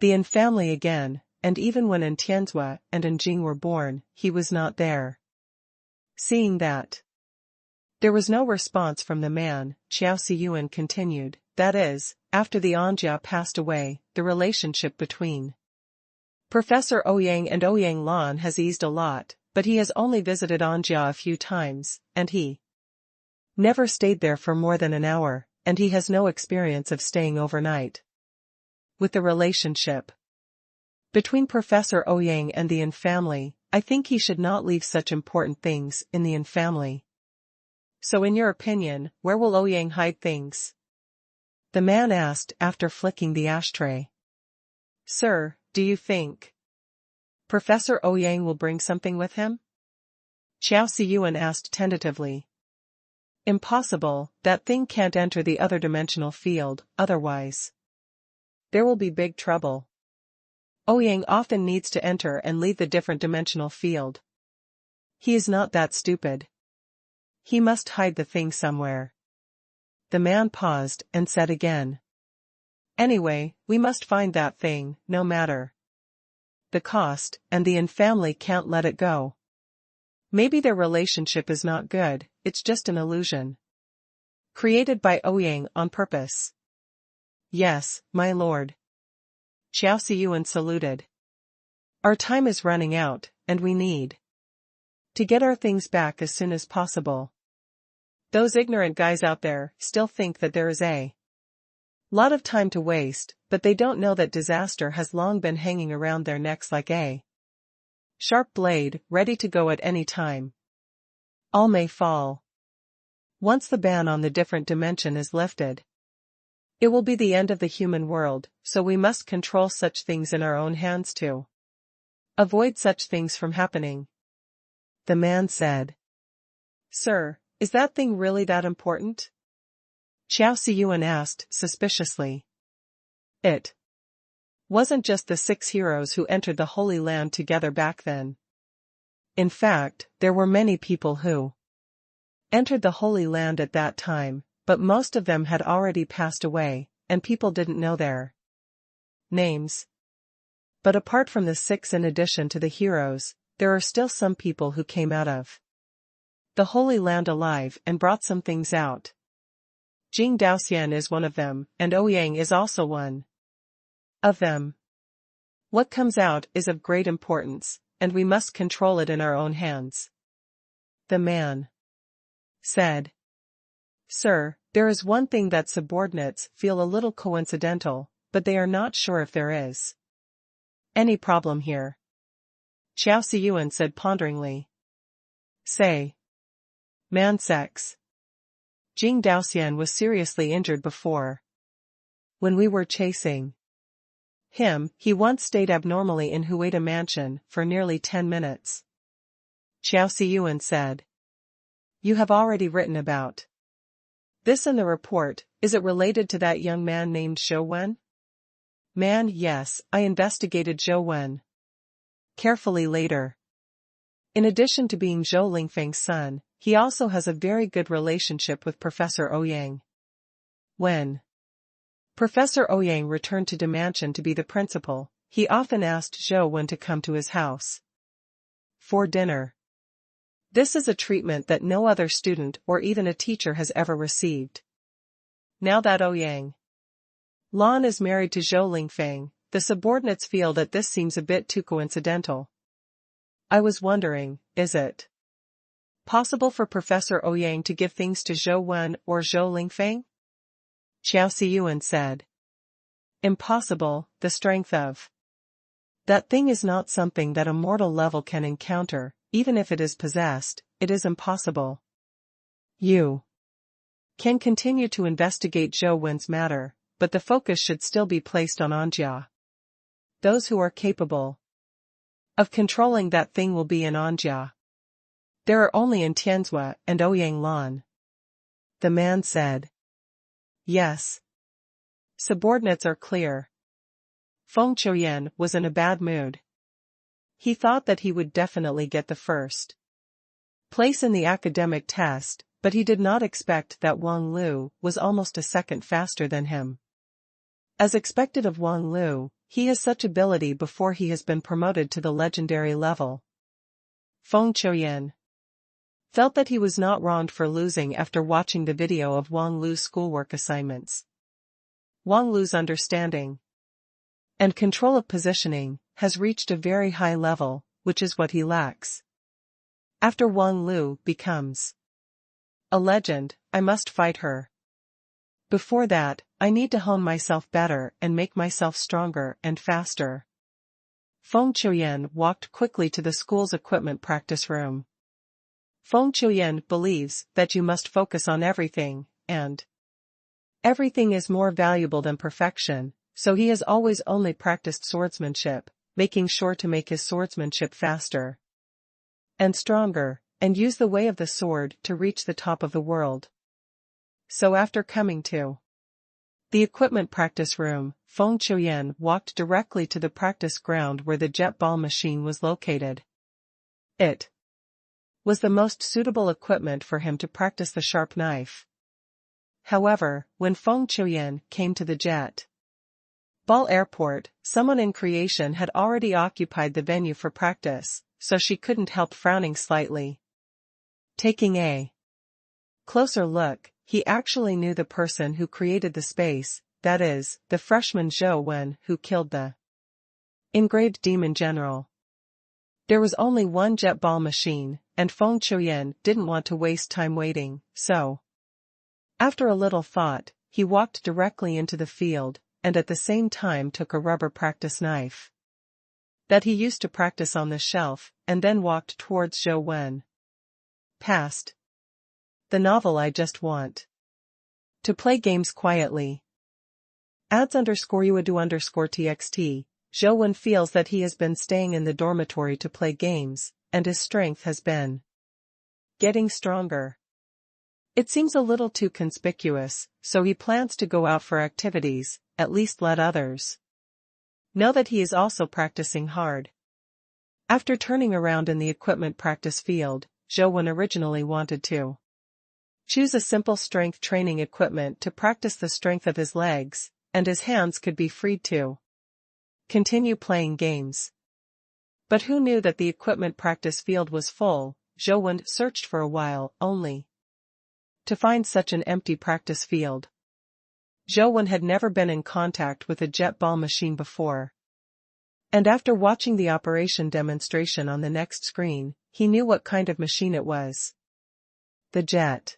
the Yin family again, and even when Tianzhua and Jing were born, he was not there. Seeing that there was no response from the man, Qiao Siyuan continued, that is, after the Anjia passed away, the relationship between Professor Ouyang and Ouyang Lan has eased a lot, but he has only visited Anjia a few times, and he never stayed there for more than an hour, and he has no experience of staying overnight. With the relationship between Professor Ouyang and the Yin family, I think he should not leave such important things in the Yin family. So in your opinion, where will Ouyang hide things? The man asked after flicking the ashtray. Sir, do you think Professor Ouyang will bring something with him? Qiao Siyuan asked tentatively. Impossible, that thing can't enter the other dimensional field, otherwise there will be big trouble. Ouyang often needs to enter and leave the different dimensional field. He is not that stupid. He must hide the thing somewhere. The man paused and said again. Anyway, we must find that thing, no matter the cost, and the Yin family can't let it go. Maybe their relationship is not good, it's just an illusion created by Ouyang on purpose. Yes, my lord. Qiao Siyuan saluted. Our time is running out, and we need to get our things back as soon as possible. Those ignorant guys out there still think that there is a lot of time to waste, but they don't know that disaster has long been hanging around their necks like a sharp blade, ready to go at any time. All may fall. Once the ban on the different dimension is lifted, it will be the end of the human world, so we must control such things in our own hands to avoid such things from happening. The man said. Sir, is that thing really that important? Qiao Siyuan asked suspiciously. It wasn't just the 6 heroes who entered the Holy Land together back then. In fact, there were many people who entered the Holy Land at that time, but most of them had already passed away, and people didn't know their names. But apart from the 6 in addition to the heroes, there are still some people who came out of the Holy Land alive and brought some things out. Jing Daoxian is one of them, and Ouyang is also one of them. What comes out is of great importance, and we must control it in our own hands. The man said. Sir, there is one thing that subordinates feel a little coincidental, but they are not sure if there is any problem here. Qiao Siyuan said ponderingly. Say. Man sex. Jing Daoxian was seriously injured before. When we were chasing him, he once stayed abnormally in Hueda Mansion for nearly 10 minutes. Qiao Siyuan said. You have already written about this in the report. Is it related to that young man named Zhou Wen? Man, yes, I investigated Zhou Wen carefully later. In addition to being Zhou Lingfeng's son, he also has a very good relationship with Professor Ouyang. When Professor Ouyang returned to Dimension to be the principal, he often asked Zhou Wen to come to his house for dinner. This is a treatment that no other student or even a teacher has ever received. Now that Ouyang Lan is married to Zhou Lingfeng, the subordinates feel that this seems a bit too coincidental. I was wondering, is it possible for Professor Ouyang to give things to Zhou Wen or Zhou Lingfeng? Xiao Siyuan said. Impossible, the strength of that thing is not something that a mortal level can encounter, even if it is possessed, it is impossible. You can continue to investigate Zhou Wen's matter, but the focus should still be placed on Anjia. Those who are capable of controlling that thing will be in Anjia. There are only in Tianzhua and Ouyang Lan. The man said. Yes. Subordinates are clear. Feng Qiuyan was in a bad mood. He thought that he would definitely get the first place in the academic test, but he did not expect that Wang Lu was almost a second faster than him. As expected of Wang Lu, he has such ability before he has been promoted to the legendary level. Feng Qiuyan felt that he was not wronged for losing after watching the video of Wang Lu's schoolwork assignments. Wang Lu's understanding and control of positioning has reached a very high level, which is what he lacks. After Wang Lu becomes a legend, I must fight her. Before that, I need to hone myself better and make myself stronger and faster. Feng Qiuyan walked quickly to the school's equipment practice room. Feng Qiuyan believes that you must focus on everything, and everything is more valuable than perfection, so he has always only practiced swordsmanship, making sure to make his swordsmanship faster and stronger, and use the way of the sword to reach the top of the world. So after coming to the equipment practice room, Feng Qiuyan walked directly to the practice ground where the jet ball machine was located. It was the most suitable equipment for him to practice the sharp knife. However, when Feng Qiuyan came to the jet ball airport, someone in creation had already occupied the venue for practice, so she couldn't help frowning slightly. Taking a closer look, he actually knew the person who created the space, that is, the freshman Zhou Wen who killed the engraved demon general. There was only one jet ball machine, and Feng Qiuyan didn't want to waste time waiting, so after a little thought, he walked directly into the field, and at the same time took a rubber practice knife that he used to practice on the shelf, and then walked towards Zhou Wen. Past the novel I just want to play games quietly. _uadu_txt, Zhou Wen feels that he has been staying in the dormitory to play games, and his strength has been getting stronger. It seems a little too conspicuous, so he plans to go out for activities, at least let others know that he is also practicing hard. After turning around in the equipment practice field, Zhou Wen originally wanted to choose a simple strength training equipment to practice the strength of his legs, and his hands could be freed to continue playing games. But who knew that the equipment practice field was full? Zhou Wen searched for a while, only to find such an empty practice field. Zhou Wen had never been in contact with a jet ball machine before. And after watching the operation demonstration on the next screen, he knew what kind of machine it was. The jet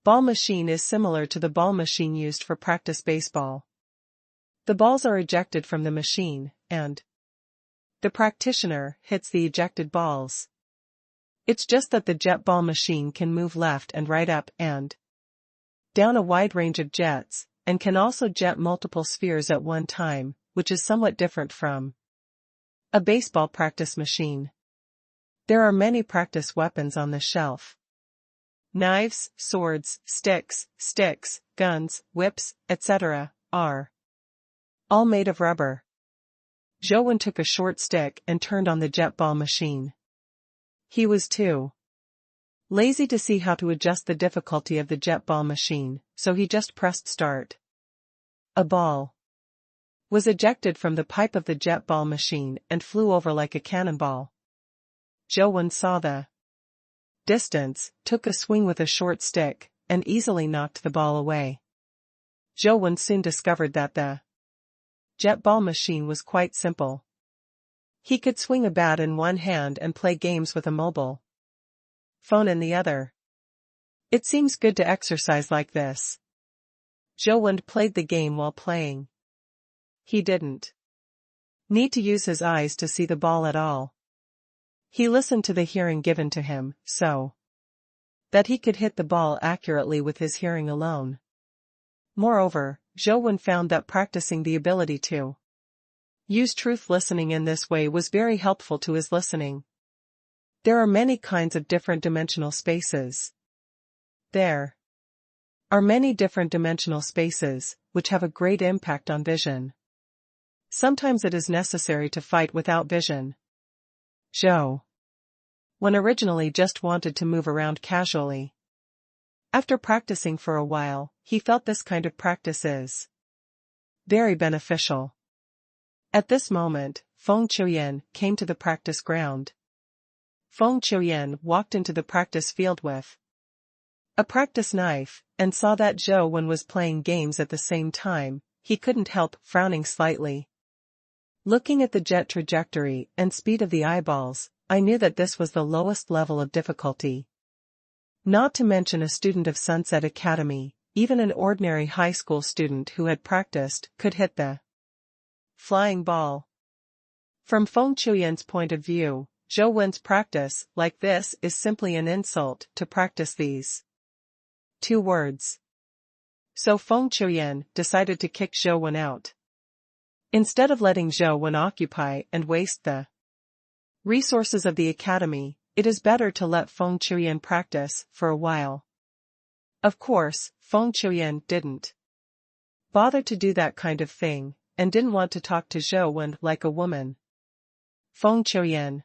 ball machine is similar to the ball machine used for practice baseball. The balls are ejected from the machine, and the practitioner hits the ejected balls. It's just that the jet ball machine can move left and right, up and down a wide range of jets, and can also jet multiple spheres at one time, which is somewhat different from a baseball practice machine. There are many practice weapons on the shelf. Knives, swords, sticks, guns, whips, etc., are all made of rubber. Zhou Wen took a short stick and turned on the jet ball machine. He was too lazy to see how to adjust the difficulty of the jet ball machine, so he just pressed start. A ball was ejected from the pipe of the jet ball machine and flew over like a cannonball. Zhou Wen saw the distance, took a swing with a short stick, and easily knocked the ball away. Zhou Wen soon discovered that the jet ball machine was quite simple. He could swing a bat in one hand and play games with a mobile phone in the other. It seems good to exercise like this. Zhou played the game while playing. He didn't need to use his eyes to see the ball at all. He listened to the hearing given to him, so that he could hit the ball accurately with his hearing alone. Moreover, Zhou found that practicing the ability to use truth listening in this way was very helpful to his listening. There are many kinds of different dimensional spaces. There are many different dimensional spaces, which have a great impact on vision. Sometimes it is necessary to fight without vision. Zhou originally just wanted to move around casually. After practicing for a while, he felt this kind of practice is very beneficial. At this moment, Feng Qiuyan came to the practice ground. Feng Qiuyan walked into the practice field with a practice knife, and saw that Zhou was playing games at the same time. He couldn't help frowning slightly. Looking at the jet trajectory and speed of the eyeballs, I knew that this was the lowest level of difficulty. Not to mention a student of Sunset Academy, even an ordinary high school student who had practiced could hit the flying ball. From Feng Qiuyan's point of view, Zhou practice like this is simply an insult to practice these 2 words. So Feng Qiuyan decided to kick Zhou out. Instead of letting Zhou occupy and waste the resources of the academy, it is better to let Feng Qiuyan practice for a while. Of course, Feng Qiuyan didn't bother to do that kind of thing, and didn't want to talk to Zhou like a woman. Feng Qiuyan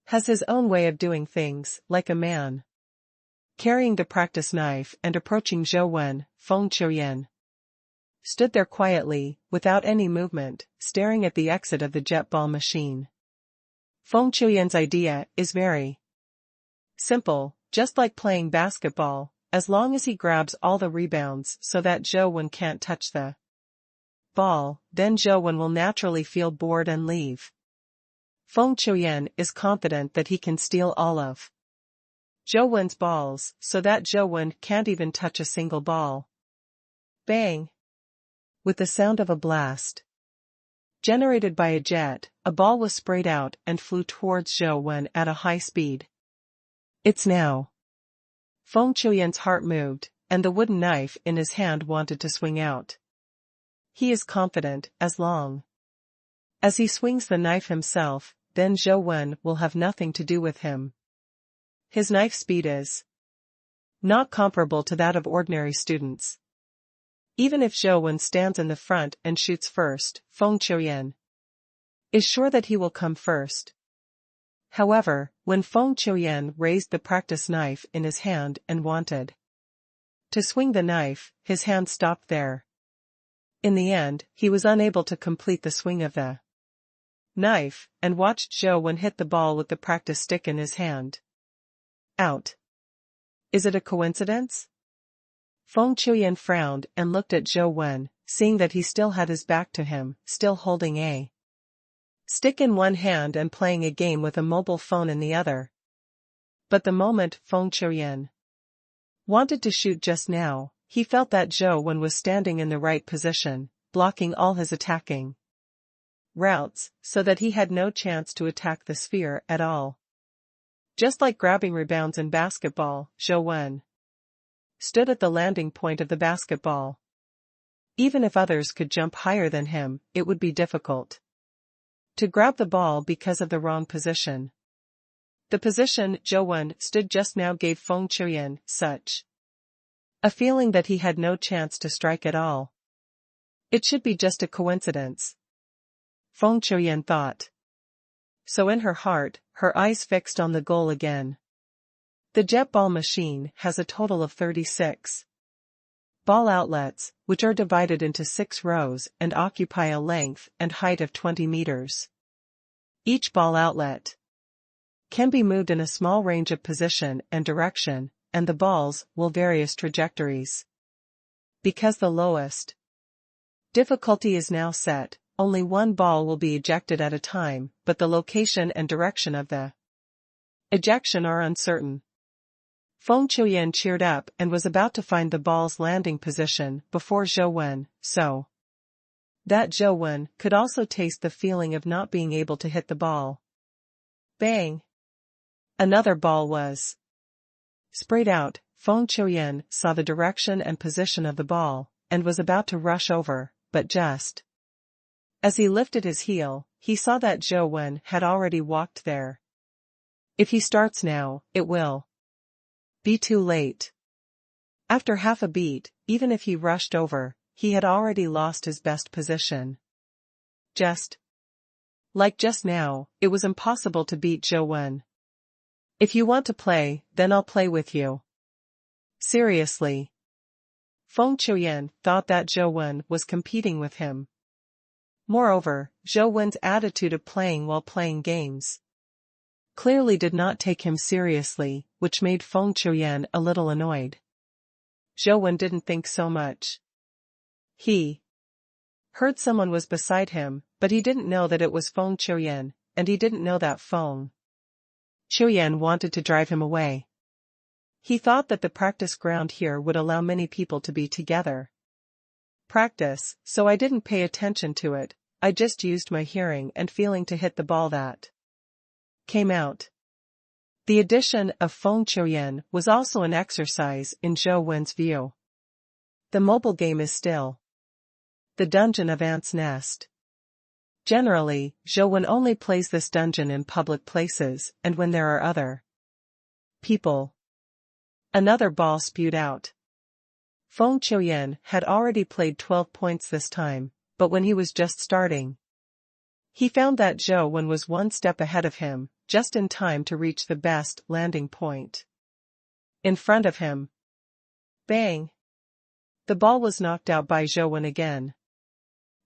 has his own way of doing things, like a man. Carrying the practice knife and approaching Zhou, Feng Qiuyan stood there quietly, without any movement, staring at the exit of the jet ball machine. Feng Qiuyan's idea is very simple, just like playing basketball, as long as he grabs all the rebounds so that Zhou can't touch the ball, then Zhou will naturally feel bored and leave. Feng Qiuyan is confident that he can steal all of Zhou balls, so that Zhou can't even touch a single ball. Bang! With the sound of a blast generated by a jet, a ball was sprayed out and flew towards Zhou at a high speed. It's now. Feng Qiuyan's heart moved, and the wooden knife in his hand wanted to swing out. He is confident, as long as he swings the knife himself, then Zhou will have nothing to do with him. His knife speed is not comparable to that of ordinary students. Even if Zhou stands in the front and shoots first, Feng Qiuyan is sure that he will come first. However, when Feng Qiuyan raised the practice knife in his hand and wanted to swing the knife, his hand stopped there. In the end, he was unable to complete the swing of the knife, and watched Zhou hit the ball with the practice stick in his hand. Out. Is it a coincidence? Feng Qiuyan frowned and looked at Zhou, seeing that he still had his back to him, still holding a stick in one hand and playing a game with a mobile phone in the other. But the moment Feng Qiuyan wanted to shoot just now, he felt that Zhou was standing in the right position, blocking all his attacking routes, so that he had no chance to attack the sphere at all. Just like grabbing rebounds in basketball, Zhou stood at the landing point of the basketball. Even if others could jump higher than him, it would be difficult to grab the ball because of the wrong position. The position Zhou stood just now gave Feng Qiuyan such a feeling that he had no chance to strike at all. It should be just a coincidence, Feng Qiuyan thought. So in her heart, her eyes fixed on the goal again. The jet ball machine has a total of 36 ball outlets, which are divided into 6 rows and occupy a length and height of 20 meters. Each ball outlet can be moved in a small range of position and direction, and the balls will various trajectories. Because the lowest difficulty is now set, only one ball will be ejected at a time, but the location and direction of the ejection are uncertain. Feng Qiuyan cheered up and was about to find the ball's landing position before Zhou Wen, so that Zhou Wen could also taste the feeling of not being able to hit the ball. Bang! Another ball was sprayed out. Feng Qiuyan saw the direction and position of the ball, and was about to rush over, but just as he lifted his heel, he saw that Zhou Wen had already walked there. If he starts now, it will be too late. After half a beat, even if he rushed over, he had already lost his best position. Just now, it was impossible to beat Zhou Wen. If you want to play, then I'll play with you. Seriously. Feng Qiuyan thought that Zhou Wen was competing with him. Moreover, Zhou Wen's attitude of playing while playing games clearly did not take him seriously, which made Feng Qiuyan a little annoyed. Zhou Wen didn't think so much. He heard someone was beside him, but he didn't know that it was Feng Qiuyan, and he didn't know that Feng Qiuyan wanted to drive him away. He thought that the practice ground here would allow many people to be together. Practice, so I didn't pay attention to it, I just used my hearing and feeling to hit the ball that came out. The addition of Feng Qiuyan was also an exercise in Zhou Wen's view. The mobile game is still the Dungeon of Ant's Nest. Generally, Zhou Wen only plays this dungeon in public places and when there are other people. Another ball spewed out. Feng Qiuyan had already played 12 points this time, but when he was just starting, he found that Zhou Wen was one step ahead of him, just in time to reach the best landing point. In front of him. Bang! The ball was knocked out by Zhou Wen again.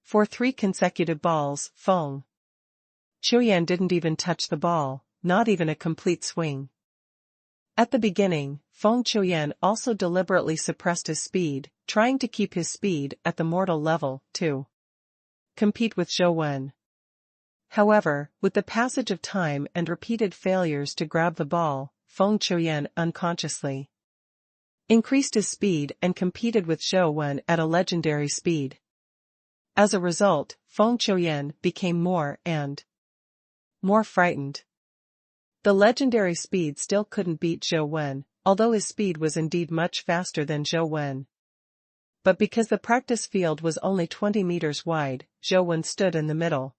For 3 consecutive balls, Feng Qiuyan didn't even touch the ball, not even a complete swing. At the beginning, Feng Qiuyan also deliberately suppressed his speed, trying to keep his speed at the mortal level, to compete with Zhou Wen. However, with the passage of time and repeated failures to grab the ball, Feng Qiuyan unconsciously increased his speed and competed with Zhou Wen at a legendary speed. As a result, Feng Qiuyan became more and more frightened. The legendary speed still couldn't beat Zhou Wen, although his speed was indeed much faster than Zhou Wen. But because the practice field was only 20 meters wide, Zhou Wen stood in the middle.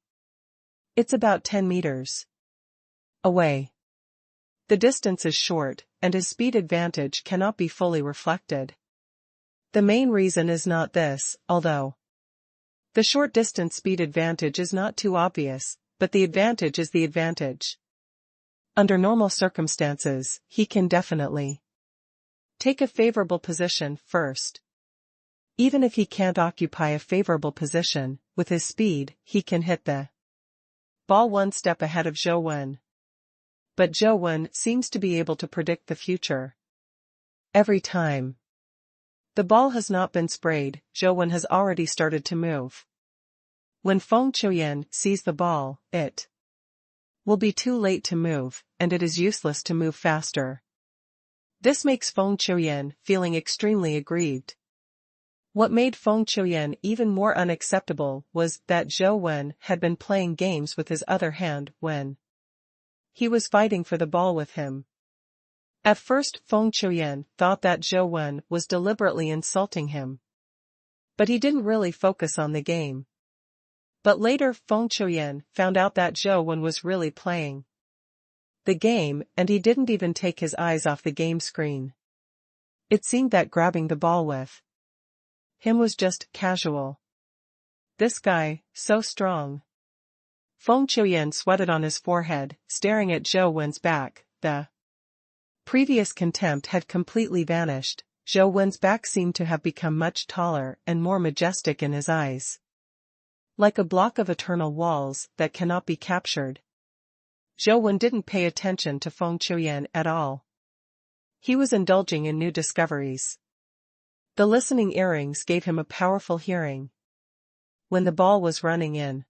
It's about 10 meters away. The distance is short, and his speed advantage cannot be fully reflected. The main reason is not this, although the short distance speed advantage is not too obvious, but the advantage is the advantage. Under normal circumstances, he can definitely take a favorable position first. Even if he can't occupy a favorable position, with his speed, he can hit the ball one step ahead of Zhou Wen. But Zhou Wen seems to be able to predict the future. Every time the ball has not been sprayed, Zhou Wen has already started to move. When Feng Qiuyan sees the ball, it will be too late to move, and it is useless to move faster. This makes Feng Qiuyan feeling extremely aggrieved. What made Feng Qiuyan even more unacceptable was that Zhou Wen had been playing games with his other hand when he was fighting for the ball with him. At first Feng Qiuyan thought that Zhou Wen was deliberately insulting him. But he didn't really focus on the game. But later Feng Qiuyan found out that Zhou Wen was really playing the game, and he didn't even take his eyes off the game screen. It seemed that grabbing the ball with him was just casual. This guy, so strong. Feng Qiuyan sweated on his forehead, staring at Zhou Wen's back. The previous contempt had completely vanished. Zhou Wen's back seemed to have become much taller and more majestic in his eyes. Like a block of eternal walls that cannot be captured. Zhou Wen didn't pay attention to Feng Qiuyan at all. He was indulging in new discoveries. The listening earrings gave him a powerful hearing. when the ball was running in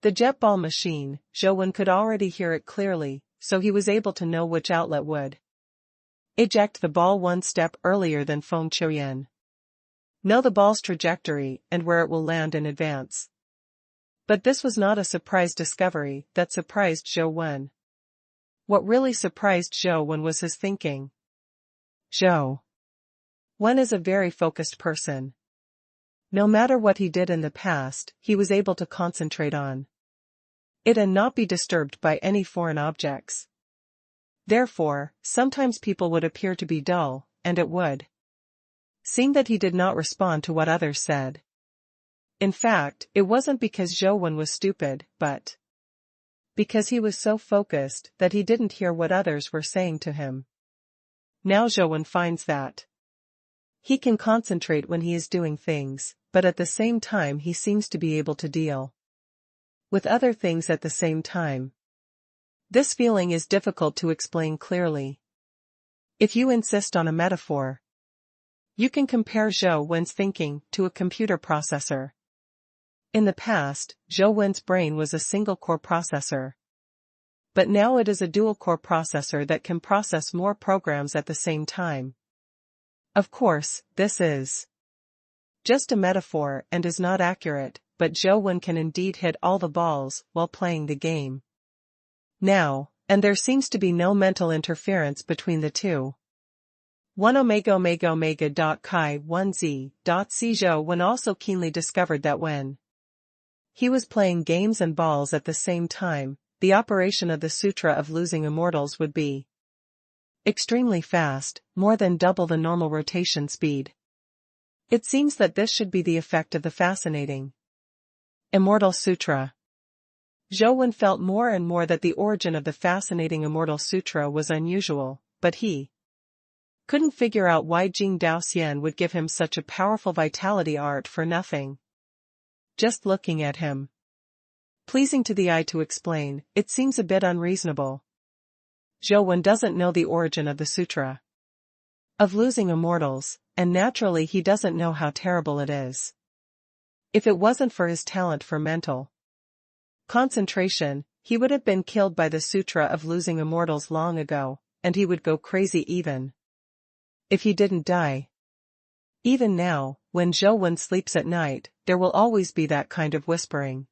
the jet ball machine, Zhou could already hear it clearly, so he was able to know which outlet would eject the ball one step earlier than Feng Qiuyan. Know the ball's trajectory and where it will land in advance. But this was not a surprise discovery that surprised Zhou. What really surprised Zhou was his thinking. Zhou is a very focused person. No matter what he did in the past, he was able to concentrate on it and not be disturbed by any foreign objects. Therefore, sometimes people would appear to be dull, and it would seem that he did not respond to what others said. In fact, it wasn't because Zhou was stupid, but because he was so focused that he didn't hear what others were saying to him. Now Zhou finds that he can concentrate when he is doing things, but at the same time he seems to be able to deal with other things at the same time. This feeling is difficult to explain clearly. If you insist on a metaphor, you can compare Zhou's thinking to a computer processor. In the past, Zhou's brain was a single-core processor. But now it is a dual-core processor that can process more programs at the same time. Of course, this is just a metaphor and is not accurate, but Zhou can indeed hit all the balls while playing the game. Now, and there seems to be no mental interference between the two. 1 omega omega omega dot chi 1 z dot c Zhou also keenly discovered that when he was playing games and balls at the same time, the operation of the Sutra of Losing Immortals would be extremely fast, more than double the normal rotation speed. It seems that this should be the effect of the fascinating Immortal Sutra. Zhou felt more and more that the origin of the fascinating Immortal Sutra was unusual, but he couldn't figure out why Jing Daoxian would give him such a powerful vitality art for nothing. Just looking at him, pleasing to the eye to explain, it seems a bit unreasonable. Zhou doesn't know the origin of the Sutra of Losing Immortals, and naturally he doesn't know how terrible it is. If it wasn't for his talent for mental concentration, he would have been killed by the Sutra of Losing Immortals long ago, and he would go crazy even if he didn't die. Even now, when Zhou sleeps at night, there will always be that kind of whispering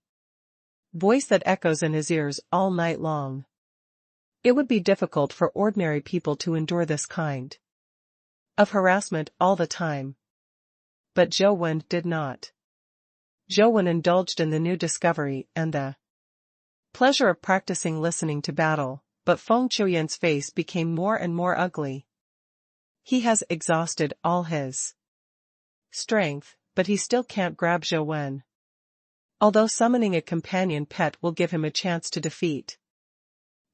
voice that echoes in his ears all night long. It would be difficult for ordinary people to endure this kind of harassment all the time. But Zhou did not. Zhou indulged in the new discovery and the pleasure of practicing listening to battle, but Feng Qiuyan's face became more and more ugly. He has exhausted all his strength, but he still can't grab Zhou. Although summoning a companion pet will give him a chance to defeat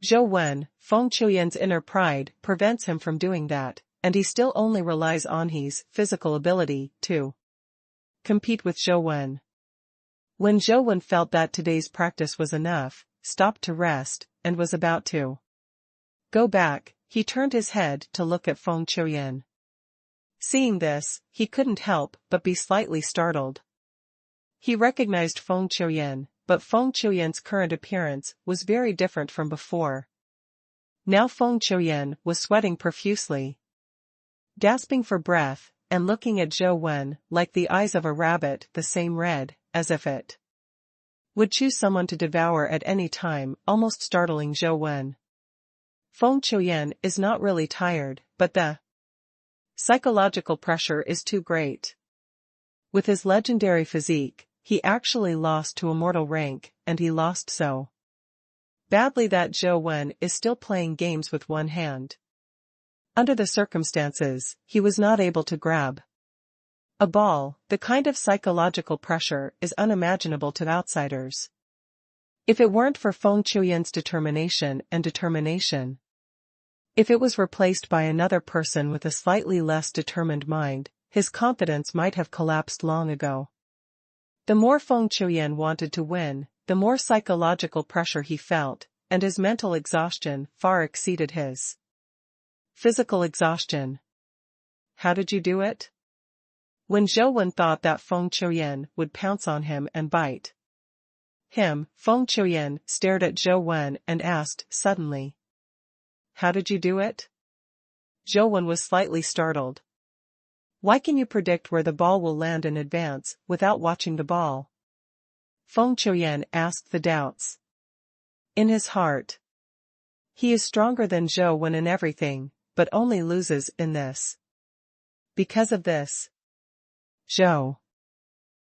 Zhou, Feng Qiuyan's inner pride prevents him from doing that, and he still only relies on his physical ability to compete with Zhou. When Zhou felt that today's practice was enough, stopped to rest, and was about to go back, he turned his head to look at Feng Qiuyan. Seeing this, he couldn't help but be slightly startled. He recognized Feng Qiuyan, but Feng Qiuyan's current appearance was very different from before. Now Feng Qiuyan was sweating profusely, gasping for breath, and looking at Zhou like the eyes of a rabbit, the same red, as if it would choose someone to devour at any time, almost startling Zhou. Feng Qiuyan is not really tired, but the psychological pressure is too great. With his legendary physique, he actually lost to immortal rank, and he lost so badly that Zhou is still playing games with one hand. Under the circumstances, he was not able to grab a ball. The kind of psychological pressure is unimaginable to outsiders. If it weren't for Feng Qiuyan's determination, if it was replaced by another person with a slightly less determined mind, his confidence might have collapsed long ago. The more Feng Qiuyan wanted to win, the more psychological pressure he felt, and his mental exhaustion far exceeded his physical exhaustion. How did you do it? When Zhou Wen thought that Feng Qiuyan would pounce on him and bite him, Feng Qiuyan stared at Zhou Wen and asked suddenly, "How did you do it?" Zhou Wen was slightly startled. "Why can you predict where the ball will land in advance, without watching the ball?" Feng Qiuyan asked the doubts in his heart. He is stronger than Zhou Wen in everything, but only loses in this. Because of this, Zhou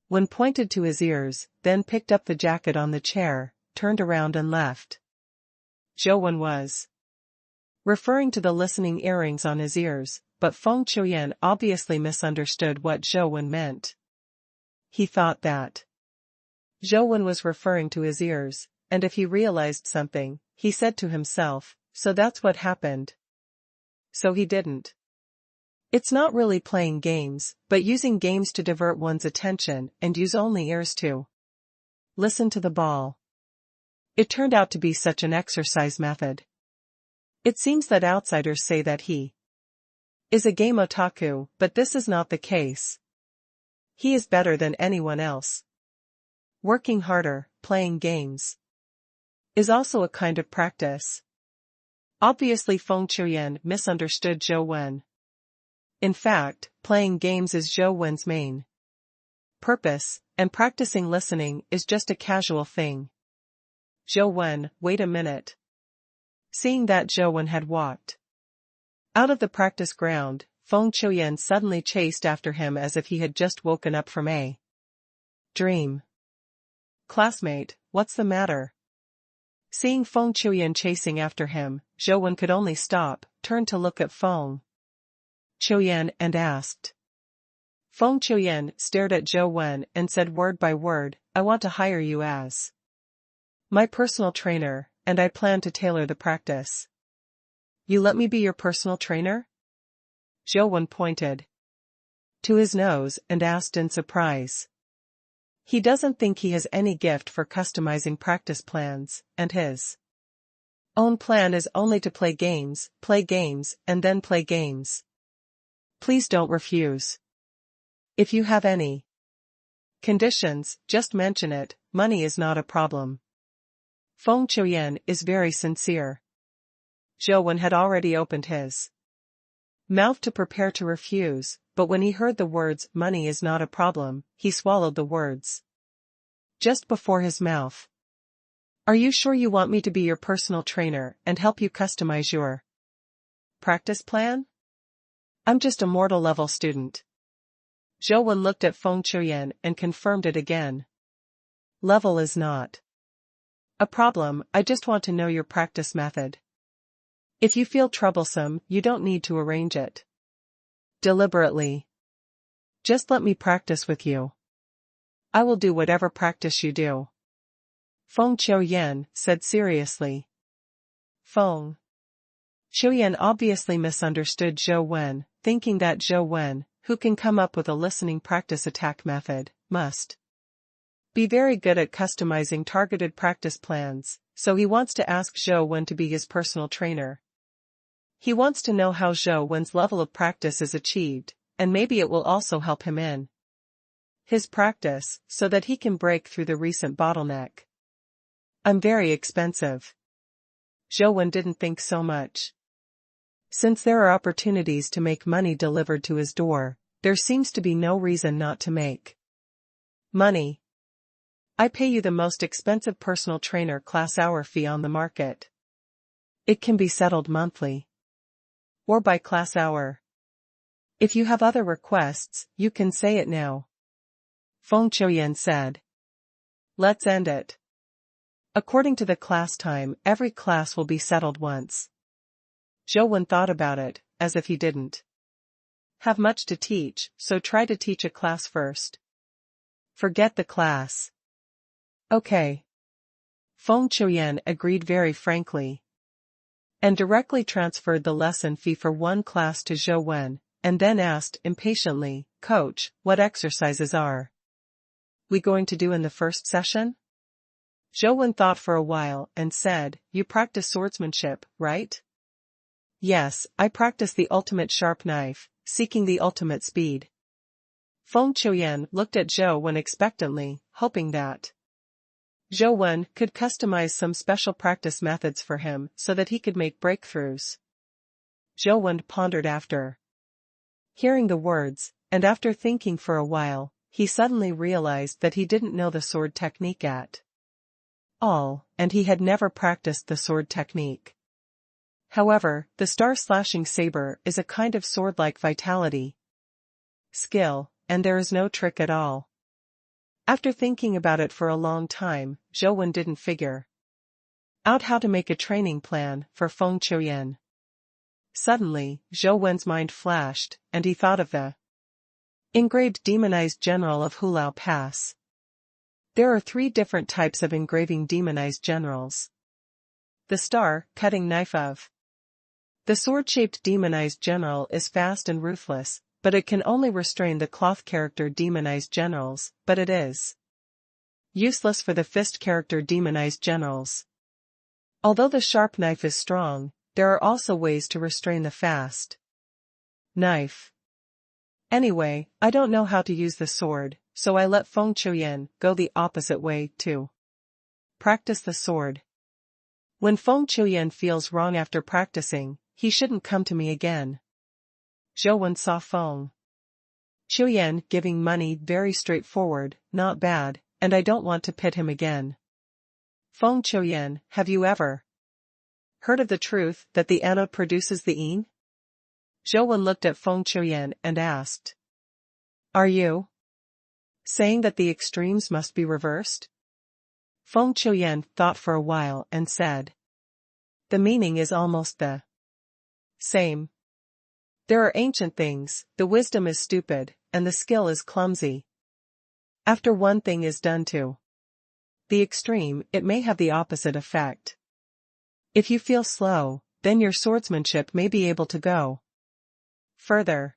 Wen pointed to his ears, then picked up the jacket on the chair, turned around and left. Zhou Wen was referring to the listening earrings on his ears, but Feng Qiuyan obviously misunderstood what Zhou Wen meant. He thought that Zhou Wen was referring to his ears, and if he realized something, he said to himself, "So that's what happened." So he didn't. It's not really playing games, but using games to divert one's attention and use only ears to listen to the ball. It turned out to be such an exercise method. It seems that outsiders say that he is a game otaku, but this is not the case. He is better than anyone else. Working harder, playing games, is also a kind of practice. Obviously Feng Qiuyan misunderstood Zhou Wen. In fact, playing games is Zhou Wen's main purpose, and practicing listening is just a casual thing. Zhou Wen, wait a minute. Seeing that Zhou Wen had walked out of the practice ground, Feng Qiuyan suddenly chased after him as if he had just woken up from a dream. "Classmate, what's the matter?" Seeing Feng Qiuyan chasing after him, Zhou Wen could only stop, turned to look at Feng Qiuyan and asked. Feng Qiuyan stared at Zhou Wen and said word by word, "I want to hire you as my personal trainer, and I plan to tailor the practice." "You let me be your personal trainer?" Zhou Wen pointed to his nose and asked in surprise. He doesn't think he has any gift for customizing practice plans, and his own plan is only to play games, and then play games. Please don't refuse. If you have any conditions, just mention it. Money is not a problem. Feng Qiuyan is very sincere. Zhou Wen had already opened his mouth to prepare to refuse, but when he heard the words "money is not a problem," he swallowed the words just before his mouth. "Are you sure you want me to be your personal trainer and help you customize your practice plan? I'm just a mortal level student." Zhou Wen looked at Feng Qiuyan and confirmed it again. "Level is not a problem, I just want to know your practice method. If you feel troublesome, you don't need to arrange it deliberately. Just let me practice with you. I will do whatever practice you do." Feng Qiuyan said seriously. Feng Qiuyan obviously misunderstood Zhou Wen, thinking that Zhou Wen, who can come up with a listening practice attack method, must be very good at customizing targeted practice plans, so he wants to ask Zhou Wen to be his personal trainer. He wants to know how Zhou Wen's level of practice is achieved, and maybe it will also help him in his practice, so that he can break through the recent bottleneck. "I'm very expensive." Zhou Wen didn't think so much. Since there are opportunities to make money delivered to his door, there seems to be no reason not to make money. "I pay you the most expensive personal trainer class hour fee on the market. It can be settled monthly or by class hour. If you have other requests, you can say it now," Feng Qiuyan said. "Let's end it. According to the class time, every class will be settled once." Zhou Wen thought about it, as if he didn't have much to teach, so try to teach a class first. Forget the class. Okay. Feng Qiuyan agreed very frankly, and directly transferred the lesson fee for one class to Zhou Wen, and then asked impatiently, "Coach, what exercises are we going to do in the first session?" Zhou Wen thought for a while and said, "You practice swordsmanship, right?" "Yes, I practice the ultimate sharp knife, seeking the ultimate speed." Feng Chuyan looked at Zhou Wen expectantly, hoping that Zhou Wen could customize some special practice methods for him so that he could make breakthroughs. Zhou Wen pondered after hearing the words, and after thinking for a while, he suddenly realized that he didn't know the sword technique at all, and he had never practiced the sword technique. However, the star-slashing saber is a kind of sword-like vitality, skill, and there is no trick at all. After thinking about it for a long time, Zhou Wen didn't figure out how to make a training plan for Feng Chuyan. Suddenly, Zhou Wen's mind flashed, and he thought of the engraved demonized general of Hulao Pass. There are 3 different types of engraving demonized generals. The star, cutting knife of the sword-shaped demonized general is fast and ruthless, but it can only restrain the cloth character demonized generals, but it is useless for the fist character demonized generals. Although the sharp knife is strong, there are also ways to restrain the fast knife. Anyway, I don't know how to use the sword, so I let Feng Chuyan go the opposite way to practice the sword. When Feng Chuyan feels wrong after practicing, he shouldn't come to me again. Zhou Wen saw Feng Chuyan giving money very straightforward, not bad, and I don't want to pit him again. Feng Chuyan, have you ever heard of the truth that the anode produces the yin? Zhou Wen looked at Feng Chuyan and asked, "Are you saying that the extremes must be reversed?" Feng Chuyan thought for a while and said, "The meaning is almost the same. There are ancient things, the wisdom is stupid, and the skill is clumsy. After one thing is done to the extreme, it may have the opposite effect. If you feel slow, then your swordsmanship may be able to go further."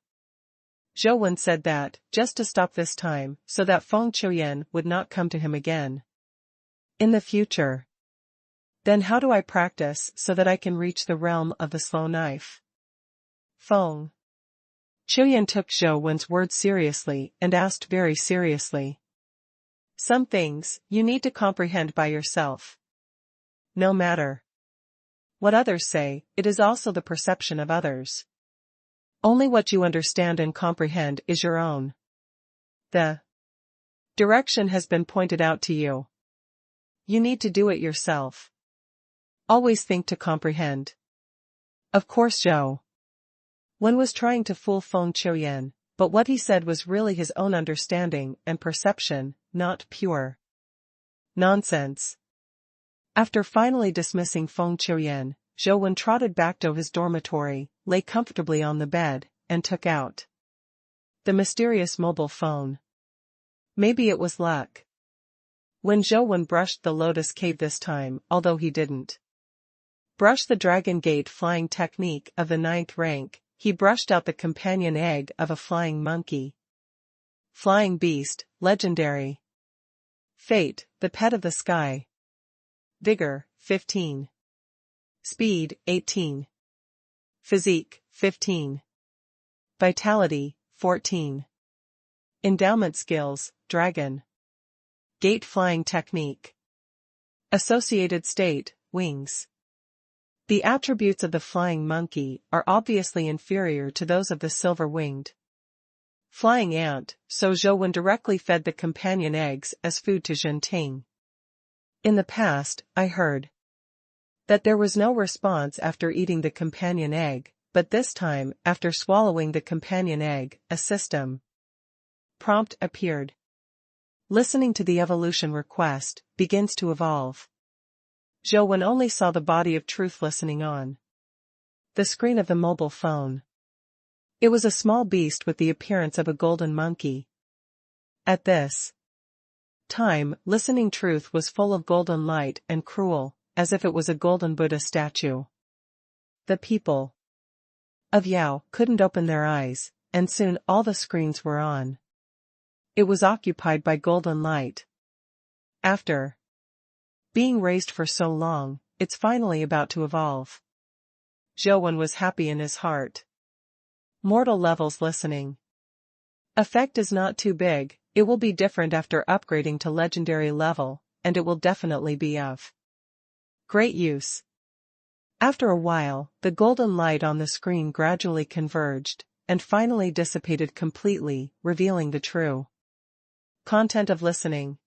Zhou Wen said that, just to stop this time, so that Feng Chuyan would not come to him again in the future. Then how do I practice so that I can reach the realm of the slow knife? Feng Chuyan took Zhou Wen's words seriously and asked very seriously, "Some things, you need to comprehend by yourself. No matter what others say, it is also the perception of others. Only what you understand and comprehend is your own. The direction has been pointed out to you. You need to do it yourself. Always think to comprehend." Of course Zhou Wen was trying to fool Feng Chuyan, but what he said was really his own understanding and perception, not pure nonsense. After finally dismissing Feng Chuyan, Zhou Wen trotted back to his dormitory, lay comfortably on the bed, and took out the mysterious mobile phone. Maybe it was luck. When Zhou Wen brushed the Lotus Cave this time, although he didn't brush the Dragon Gate flying technique of the 9th rank, he brushed out the companion egg of a flying monkey. Flying beast, legendary. Fate, the pet of the sky. Vigor, 15. Speed, 18. Physique, 15. Vitality, 14. Endowment skills, Dragon Gate flying technique. Associated state, wings. The attributes of the flying monkey are obviously inferior to those of the silver-winged flying ant, so Zhou Wen directly fed the companion eggs as food to Zhenting. In the past, I heard that there was no response after eating the companion egg, but this time, after swallowing the companion egg, a system prompt appeared. Listening to the evolution request, begins to evolve. Zhou Wen only saw the body of truth listening on the screen of the mobile phone. It was a small beast with the appearance of a golden monkey. At this time, listening truth was full of golden light and cruel, as if it was a golden Buddha statue. The people of Yao couldn't open their eyes, and soon all the screens were on. It was occupied by golden light. After being raised for so long, it's finally about to evolve. Zhou Wen was happy in his heart. Mortal levels listening. Effect is not too big, it will be different after upgrading to legendary level, and it will definitely be of great use. After a while, the golden light on the screen gradually converged, and finally dissipated completely, revealing the true content of listening.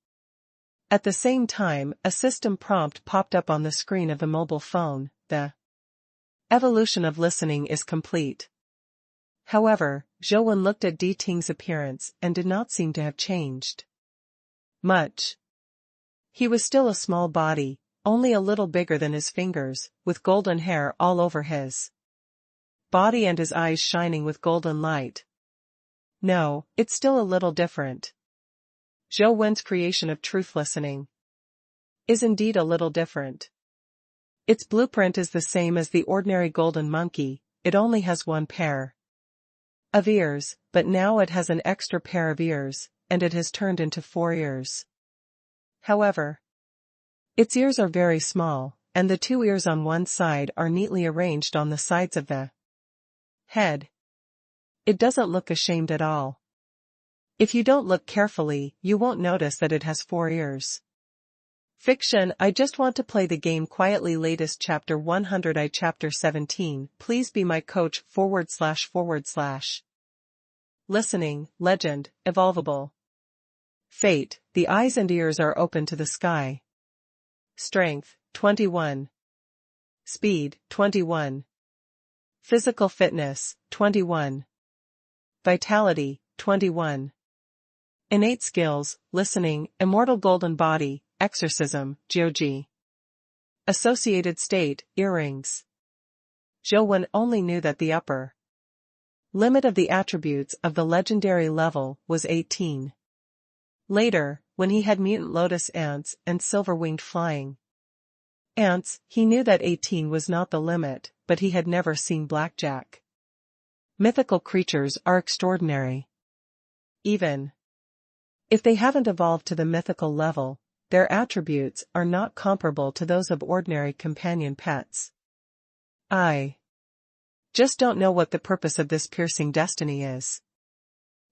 At the same time, a system prompt popped up on the screen of the mobile phone: the evolution of listening is complete. However, Zhou looked at Ting's appearance and did not seem to have changed much. He was still a small body, only a little bigger than his fingers, with golden hair all over his body and his eyes shining with golden light. No, it's still a little different. Zhou creation of truth listening is indeed a little different. Its blueprint is the same as the ordinary golden monkey, it only has one pair of ears, but now it has an extra pair of ears, and it has turned into 4 ears. However, its ears are very small, and the 2 ears on one side are neatly arranged on the sides of the head. It doesn't look ashamed at all. If you don't look carefully, you won't notice that it has 4 ears. Fiction. I just want to play the game quietly. Latest chapter 100. Chapter 17. Please be my coach. // Listening, legend, evolvable. Fate. The eyes and ears are open to the sky. Strength, 21. Speed, 21. Physical fitness, 21. Vitality, 21. Innate skills, listening, immortal golden body, exorcism, Jiuji. Associated state, earrings. Zhou only knew that the upper limit of the attributes of the legendary level was 18. Later, when he had mutant lotus ants and silver-winged flying ants, he knew that 18 was not the limit, but he had never seen blackjack. Mythical creatures are extraordinary. Even if they haven't evolved to the mythical level, their attributes are not comparable to those of ordinary companion pets. I just don't know what the purpose of this piercing destiny is.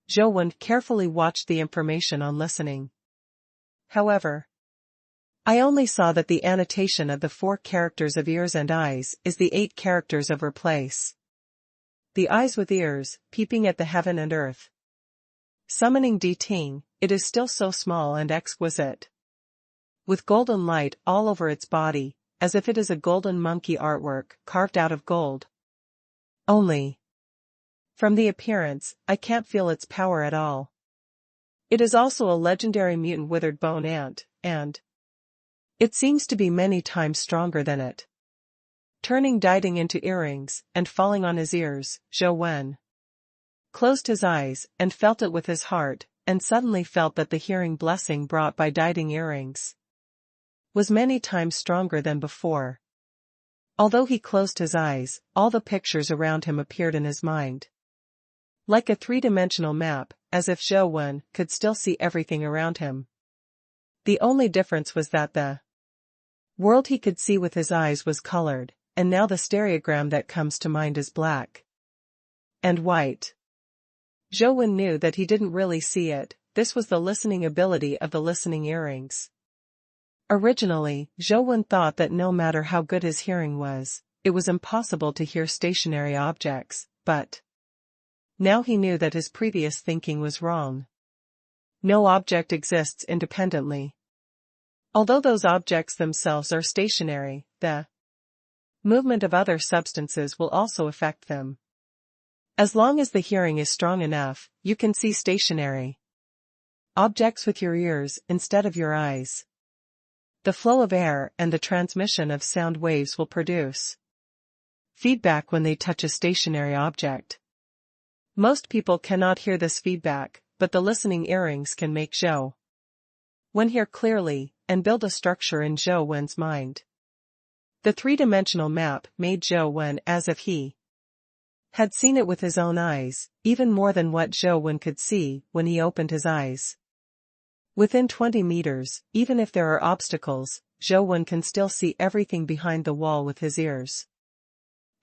Zhou carefully watched the information on listening. However, I only saw that the annotation of the 4 characters of ears and eyes is the 8 characters of replace. The eyes with ears, peeping at the heaven and earth. Summoning Ting, it is still so small and exquisite. With golden light all over its body, as if it is a golden monkey artwork carved out of gold. Only, from the appearance, I can't feel its power at all. It is also a legendary mutant withered bone ant, and it seems to be many times stronger than it. Turning Ting into earrings, and falling on his ears, Zhou closed his eyes, and felt it with his heart, and suddenly felt that the hearing blessing brought by Ting earrings was many times stronger than before. Although he closed his eyes, all the pictures around him appeared in his mind. Like a 3-dimensional map, as if Zhou could still see everything around him. The only difference was that the world he could see with his eyes was colored, and now the stereogram that comes to mind is black and white. Zhou knew that he didn't really see it. This was the listening ability of the listening earrings. Originally, Zhou thought that no matter how good his hearing was, it was impossible to hear stationary objects, but now he knew that his previous thinking was wrong. No object exists independently. Although those objects themselves are stationary, the movement of other substances will also affect them. As long as the hearing is strong enough, you can see stationary objects with your ears instead of your eyes. The flow of air and the transmission of sound waves will produce feedback when they touch a stationary object. Most people cannot hear this feedback, but the listening earrings can make Zhou hear clearly, and build a structure in Zhou's mind. The 3-dimensional map made Zhou as if he had seen it with his own eyes, even more than what Zhou could see when he opened his eyes. Within 20 meters, even if there are obstacles, Zhou can still see everything behind the wall with his ears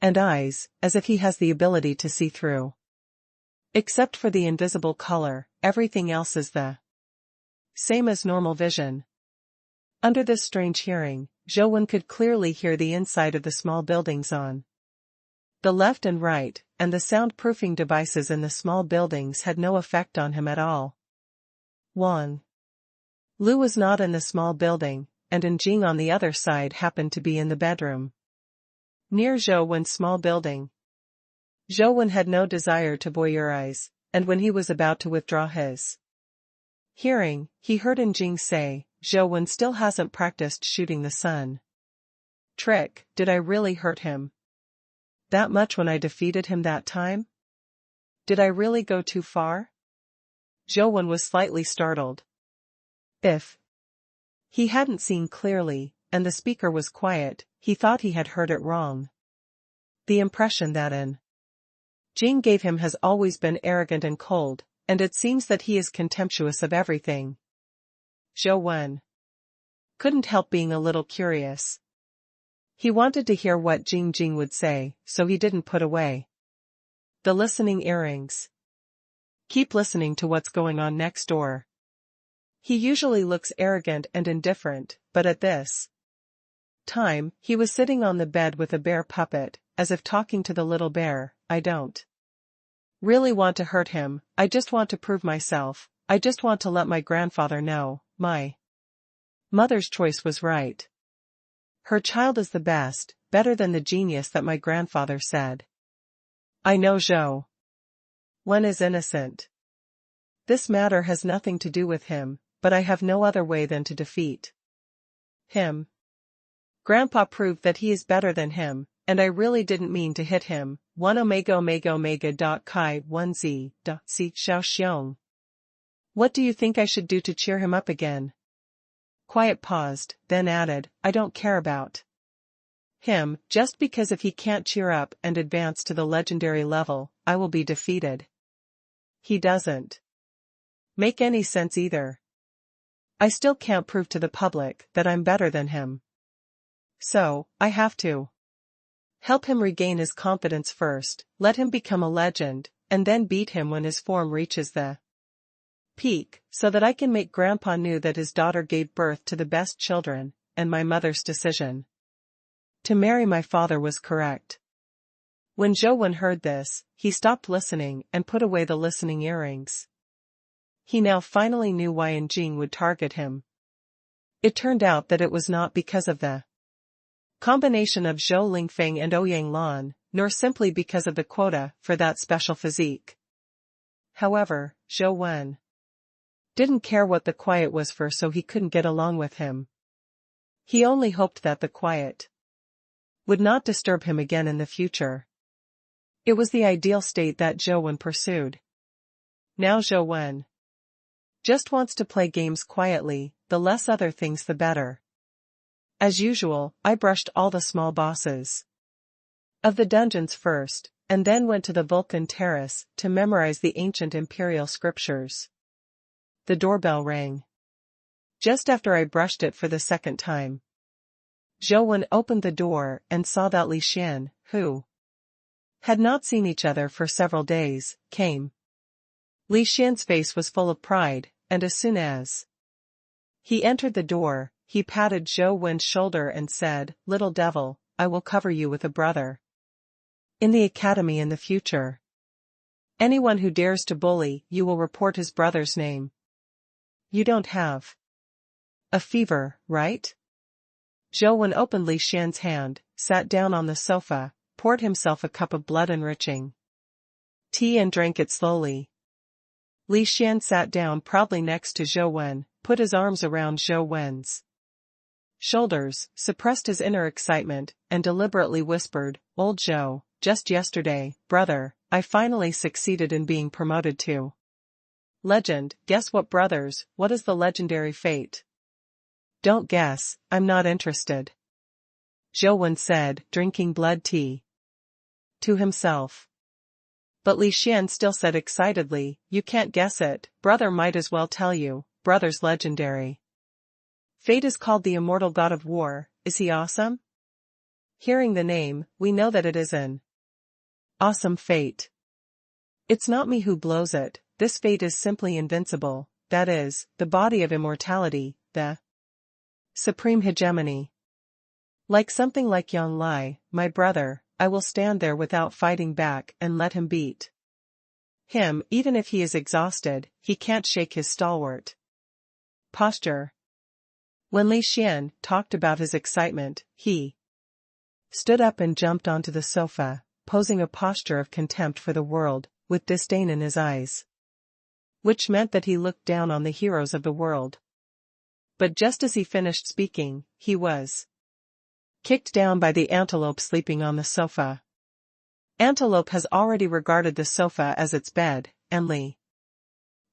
and eyes, as if he has the ability to see through Except for the invisible color, everything else is the same as normal vision. Under this strange hearing, Zhou could clearly hear the inside of the small buildings on the left and right, and the soundproofing devices in the small buildings had no effect on him at all. Wang Lu was not in the small building, and Jing on the other side happened to be in the bedroom near Zhou small building. Zhou had no desire to voyeurize, and when he was about to withdraw his hearing, he heard Jing say, "Zhou still hasn't practiced shooting the sun trick. Did I really hurt him that much when I defeated him that time? Did I really go too far?" Zhou was slightly startled. If he hadn't seen clearly, and the speaker was quiet, he thought he had heard it wrong. The impression that Jing gave him has always been arrogant and cold, and it seems that he is contemptuous of everything. Zhou couldn't help being a little curious. He wanted to hear what Jing would say, so he didn't put away the listening earrings. Keep listening to what's going on next door. He usually looks arrogant and indifferent, but at this time, he was sitting on the bed with a bear puppet, as if talking to the little bear. "I don't really want to hurt him, I just want to prove myself, I just want to let my grandfather know, my mother's choice was right. Her child is the best, better than the genius that my grandfather said. I know Zhou is innocent. This matter has nothing to do with him, but I have no other way than to defeat him. Grandpa proved that he is better than him, and I really didn't mean to hit him. 1 omega omega omega dot chi 1 z dot si xiao xiong. What do you think I should do to cheer him up again?" Quiet paused, then added, "I don't care about him, just because if he can't cheer up and advance to the legendary level, I will be defeated. He doesn't make any sense either. I still can't prove to the public that I'm better than him. So, I have to help him regain his confidence first, let him become a legend, and then beat him when his form reaches the peak, so that I can make Grandpa know that his daughter gave birth to the best children, and my mother's decision to marry my father was correct." When Zhou heard this, he stopped listening and put away the listening earrings. He now finally knew why Jing would target him. It turned out that it was not because of the combination of Zhou Lingfeng and Ouyang Lan, nor simply because of the quota for that special physique. However, Zhou didn't care what the quiet was for, so he couldn't get along with him. He only hoped that the quiet would not disturb him again in the future. It was the ideal state that Zhou pursued. Now Zhou just wants to play games quietly, the less other things the better. As usual, I brushed all the small bosses of the dungeons first, and then went to the Vulcan Terrace to memorize the ancient imperial scriptures. The doorbell rang. Just after I brushed it for the second time, Zhou opened the door and saw that Li Xian, who had not seen each other for several days, came. Li Xian's face was full of pride, and as soon as he entered the door, he patted Zhou shoulder and said, "Little devil, I will cover you with a brother in the academy in the future. Anyone who dares to bully you will report his brother's name. You don't have a fever, right?" Zhou opened Li Xian's hand, sat down on the sofa, poured himself a cup of blood-enriching tea and drank it slowly. Li Xian sat down proudly next to Zhou, put his arms around Zhou's shoulders, suppressed his inner excitement, and deliberately whispered, "Old Zhou, just yesterday, brother, I finally succeeded in being promoted to legend. Guess what, brothers, what is the legendary fate?" "Don't guess, I'm not interested," Zhou said, drinking blood tea to himself. But Li Xian still said excitedly, "You can't guess it, brother, might as well tell you, brother's legendary fate is called the immortal god of war. Is he awesome? Hearing the name, we know that it is an awesome fate. It's not me who blows it, this fate is simply invincible, that is, the body of immortality, the supreme hegemony. Like something like Yang Lai, my brother, I will stand there without fighting back and let him beat him. Even if he is exhausted, he can't shake his stalwart posture. When Li Xian talked about his excitement, he stood up and jumped onto the sofa, posing a posture of contempt for the world, with disdain in his eyes. Which meant that he looked down on the heroes of the world. But just as he finished speaking, he was kicked down by the antelope sleeping on the sofa. Antelope has already regarded the sofa as its bed, and Li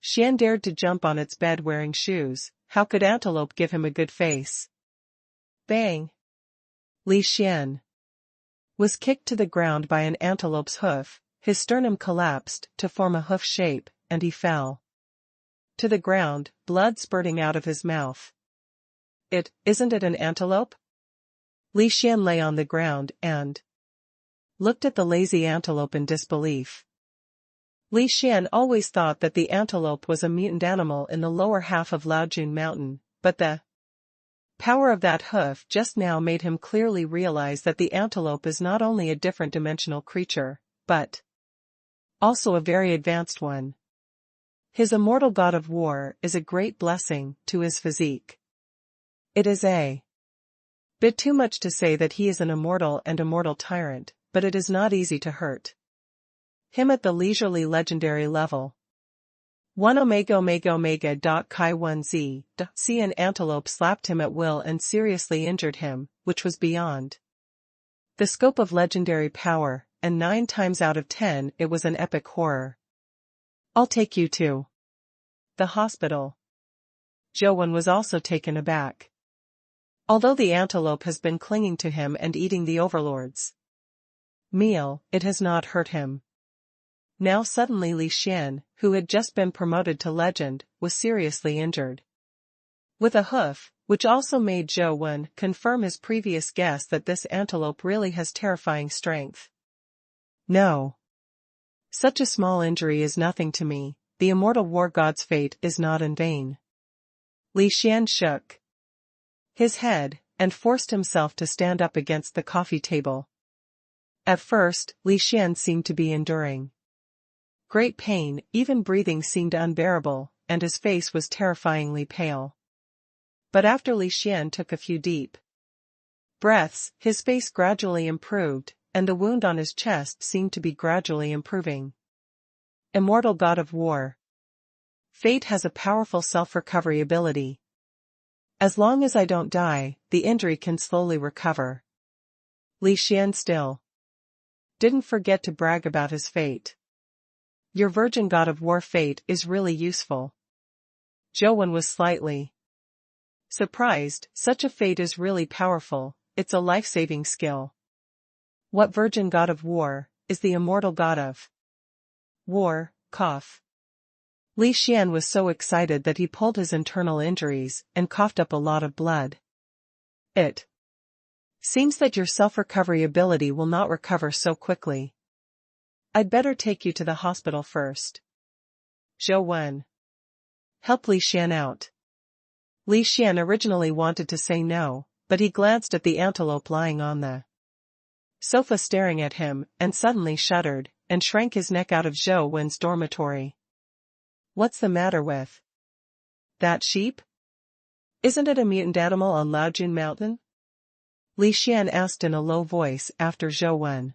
Xian dared to jump on its bed wearing shoes. How could Antelope give him a good face? Bang! Li Xian was kicked to the ground by an antelope's hoof, his sternum collapsed to form a hoof shape, and he fell to the ground, blood spurting out of his mouth. Isn't it an antelope? Li Xian lay on the ground and looked at the lazy antelope in disbelief. Li Xian always thought that the antelope was a mutant animal in the lower half of Laojun Mountain, but the power of that hoof just now made him clearly realize that the antelope is not only a different dimensional creature, but also a very advanced one. His immortal god of war is a great blessing to his physique. It is a bit too much to say that he is an immortal and immortal tyrant, but it is not easy to hurt him at the leisurely legendary level. 1 Omega Omega Omega. Chi 1 Z. C. An antelope slapped him at will and seriously injured him, which was beyond the scope of legendary power, and 9 times out of 10 it was an epic horror. I'll take you to the hospital. Zhou was also taken aback. Although the antelope has been clinging to him and eating the overlord's meal, it has not hurt him. Now suddenly Li Xian, who had just been promoted to legend, was seriously injured with a hoof, which also made Zhou confirm his previous guess that this antelope really has terrifying strength. No. Such a small injury is nothing to me, the immortal war god's fate is not in vain. Li Xian shook his head, and forced himself to stand up against the coffee table. At first, Li Xian seemed to be enduring great pain, even breathing seemed unbearable, and his face was terrifyingly pale. But after Li Xian took a few deep breaths, his face gradually improved, and the wound on his chest seemed to be gradually improving. Immortal God of War. Fate has a powerful self-recovery ability. As long as I don't die, the injury can slowly recover. Li Xian still didn't forget to brag about his fate. Your virgin God of War fate is really useful. Zhou was slightly surprised. Such a fate is really powerful, it's a life-saving skill. What virgin God of War is the immortal God of War? Cough. Li Xian was so excited that he pulled his internal injuries and coughed up a lot of blood. It seems that your self-recovery ability will not recover so quickly. I'd better take you to the hospital first. Zhou help Li Xian out. Li Xian originally wanted to say no, but he glanced at the antelope lying on the sofa staring at him, and suddenly shuddered, and shrank his neck out of Zhou dormitory. What's the matter with that sheep? Isn't it a mutant animal on Laojun Mountain? Li Xian asked in a low voice after Zhou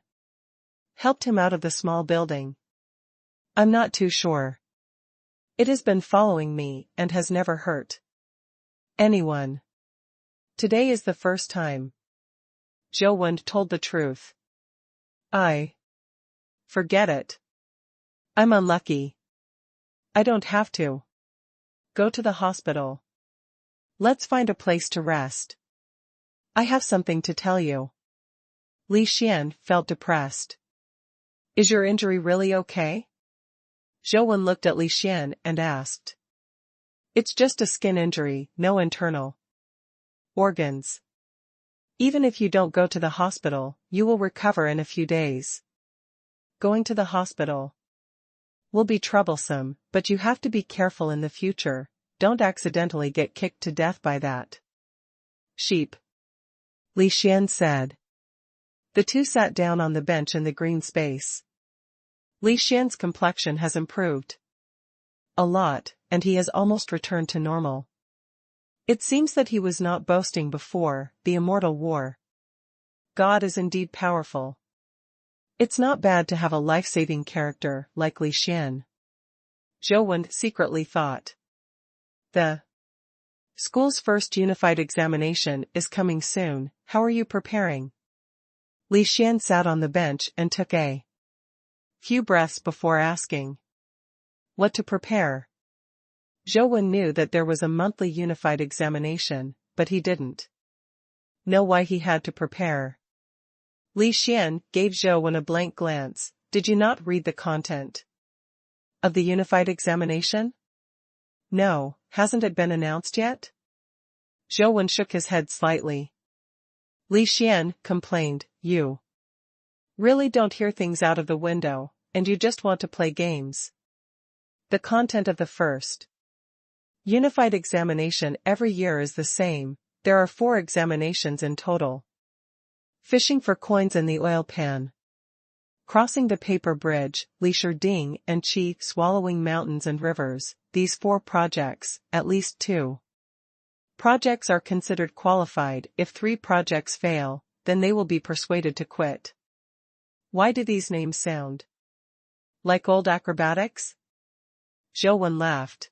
helped him out of the small building. I'm not too sure. It has been following me and has never hurt anyone. Today is the first time. Zhou told the truth. Forget it. I'm unlucky. I don't have to go to the hospital. Let's find a place to rest. I have something to tell you. Li Xian felt depressed. Is your injury really okay? Zhou looked at Li Xian and asked. It's just a skin injury, no internal organs. Even if you don't go to the hospital, you will recover in a few days. Going to the hospital. Will be troublesome, but you have to be careful in the future, don't accidentally get kicked to death by that sheep, Li Xian said. The two sat down on the bench in the green space. Li Xian's complexion has improved a lot, and he has almost returned to normal. It seems that he was not boasting before the immortal war. God is indeed powerful. It's not bad to have a life-saving character like Li Xian, Zhou Wen secretly thought. The school's first unified examination is coming soon, how are you preparing? Li Xian sat on the bench and took a few breaths before asking what to prepare. Zhou Wen knew that there was a monthly unified examination, but he didn't know why he had to prepare. Li Xian gave Zhou Wen a blank glance. Did you not read the content of the unified examination? No, hasn't it been announced yet? Zhou Wen shook his head slightly. Li Xian complained, you really don't hear things out of the window, and you just want to play games. The content of the first unified examination every year is the same. There are 4 examinations in total. Fishing for coins in the oil pan, crossing the paper bridge, Li Sherding and Qi swallowing mountains and rivers. These 4 projects, at least 2 projects are considered qualified. If 3 projects fail, then they will be persuaded to quit. Why do these names sound like old acrobatics? Zhou Wen laughed.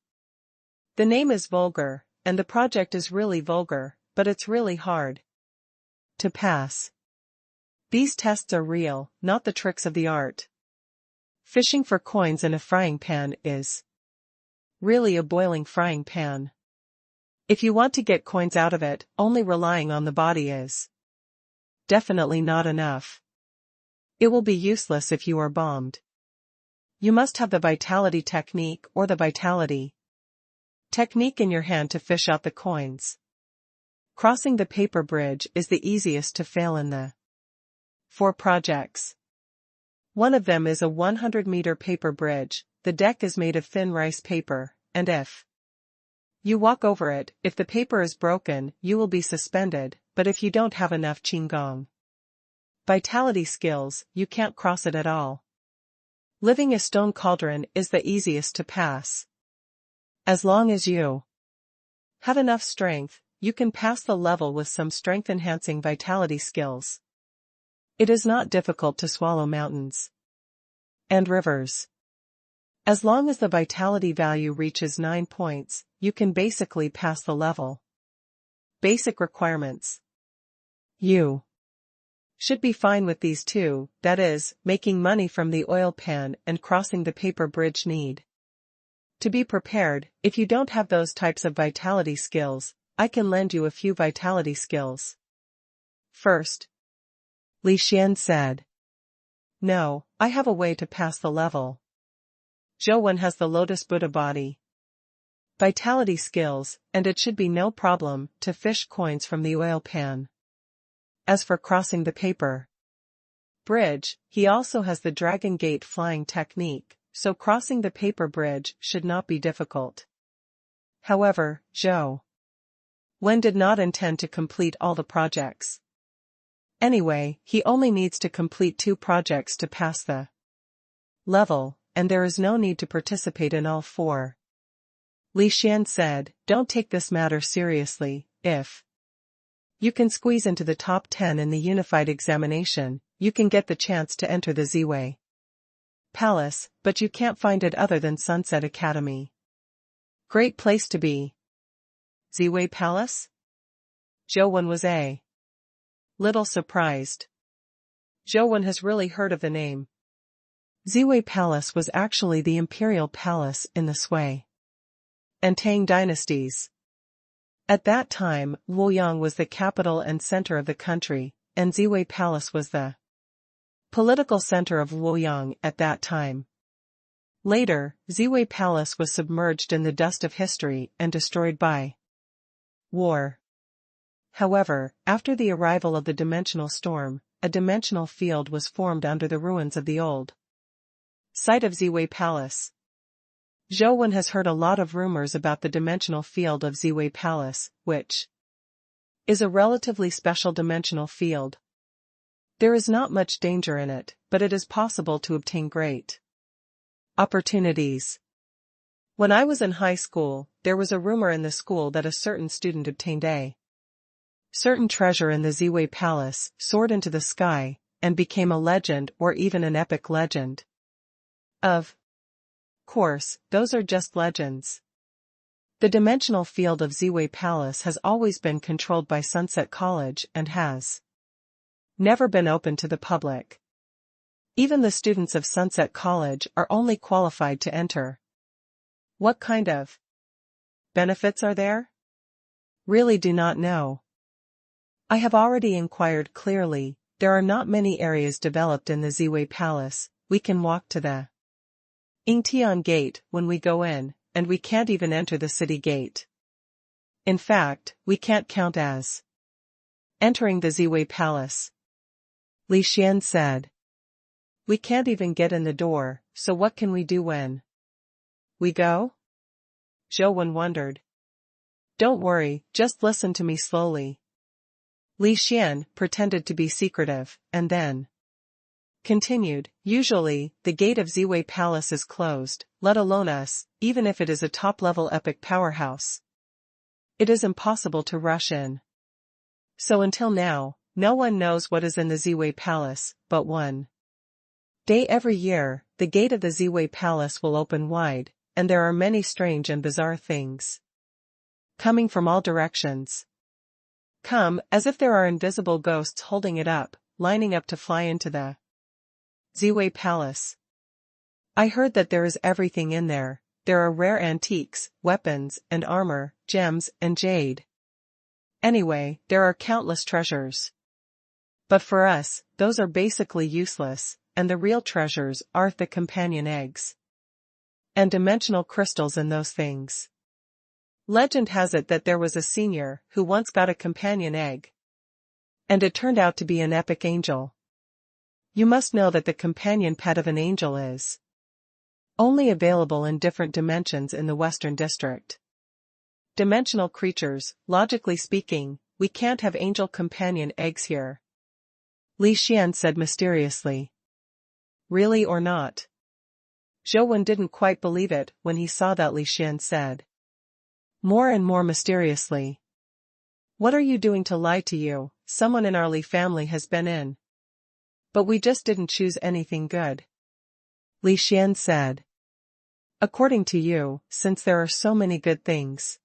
The name is vulgar, and the project is really vulgar, but it's really hard to pass. These tests are real, not the tricks of the art. Fishing for coins in a frying pan is really a boiling frying pan. If you want to get coins out of it, only relying on the body is definitely not enough. It will be useless if you are bombed. You must have the vitality technique or the vitality technique in your hand to fish out the coins. Crossing the paper bridge is the easiest to fail in the 4 projects. One of them is a 100-meter paper bridge. The deck is made of thin rice paper, and if you walk over it, if the paper is broken, you will be suspended, but if you don't have enough qinggong vitality skills, you can't cross it at all. Living a stone cauldron is the easiest to pass. As long as you have enough strength, you can pass the level with some strength-enhancing vitality skills. It is not difficult to swallow mountains and rivers. As long as the vitality value reaches 9 points, you can basically pass the level. Basic requirements. You should be fine with these 2, that is, making money from the oil pan and crossing the paper bridge need to be prepared. If you don't have those types of vitality skills, I can lend you a few vitality skills. First, Li Xian said. No, I have a way to pass the level. Zhou Wen has the Lotus Buddha body vitality skills, and it should be no problem to fish coins from the oil pan. As for crossing the paper bridge, he also has the Dragon Gate flying technique, so crossing the paper bridge should not be difficult. However, Zhou Wen did not intend to complete all the projects. Anyway, he only needs to complete 2 projects to pass the level, and there is no need to participate in all 4. Li Xian said, don't take this matter seriously. If you can squeeze into the top 10 in the unified examination, you can get the chance to enter the Ziwei Palace, but you can't find it other than Sunset Academy. Great place to be. Ziwei Palace? Zhou Wen was a little surprised. Zhou Wen has really heard of the name. Ziwei Palace was actually the imperial palace in the Sui and Tang dynasties. At that time, Luoyang was the capital and center of the country, and Ziwei Palace was the political center of Luoyang at that time. Later, Ziwei Palace was submerged in the dust of history and destroyed by war. However, after the arrival of the dimensional storm, a dimensional field was formed under the ruins of the old Site of Ziwei Palace. Zhou Wen has heard a lot of rumors about the dimensional field of Ziwei Palace, which is a relatively special dimensional field. There is not much danger in it, but it is possible to obtain great opportunities. When I was in high school, there was a rumor in the school that a certain student obtained a certain treasure in the Ziwei Palace, soared into the sky, and became a legend or even an epic legend. Of course, those are just legends. The dimensional field of Ziwei Palace has always been controlled by Sunset College and has never been open to the public. Even the students of Sunset College are only qualified to enter. What kind of benefits are there? Really do not know. I have already inquired clearly, there are not many areas developed in the Ziwei Palace. We can walk to the Tian gate when we go in, and we can't even enter the city gate. In fact, we can't count as entering the Ziwei Palace. Li Xian said. We can't even get in the door, so what can we do when we go? Zhou Wen wondered. Don't worry, just listen to me slowly. Li Xian pretended to be secretive, and then continued, usually, the gate of Ziwei Palace is closed, let alone us, even if it is a top-level epic powerhouse. It is impossible to rush in. So until now, no one knows what is in the Ziwei Palace, but one day every year, the gate of the Ziwei Palace will open wide, and there are many strange and bizarre things coming from all directions. Come, as if there are invisible ghosts holding it up, lining up to fly into the Ziwei Palace. I heard that there is everything in there. There are rare antiques, weapons and armor, gems and jade. Anyway, there are countless treasures. But for us, those are basically useless, and the real treasures are the companion eggs and dimensional crystals in those things. Legend has it that there was a senior who once got a companion egg, and it turned out to be an epic angel. You must know that the companion pet of an angel is only available in different dimensions in the Western District. Dimensional creatures, logically speaking, we can't have angel companion eggs here. Li Xian said mysteriously. Really or not? Zhou Wen didn't quite believe it when he saw that Li Xian said more and more mysteriously. What are you doing to lie to you? Someone in our Li family has been in. But we just didn't choose anything good. Li Xian said. According to you, since there are so many good things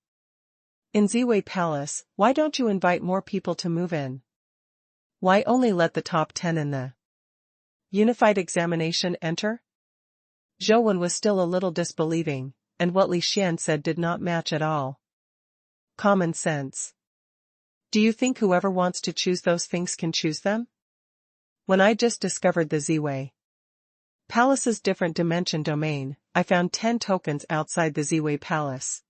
in Ziwei Palace, why don't you invite more people to move in? Why only let the top 10 in the unified examination enter? Zhou Wen was still a little disbelieving, and what Li Xian said did not match at all common sense. Do you think whoever wants to choose those things can choose them? When I just discovered the Ziwei Palace's different dimension domain, I found 10 tokens outside the Ziwei Palace.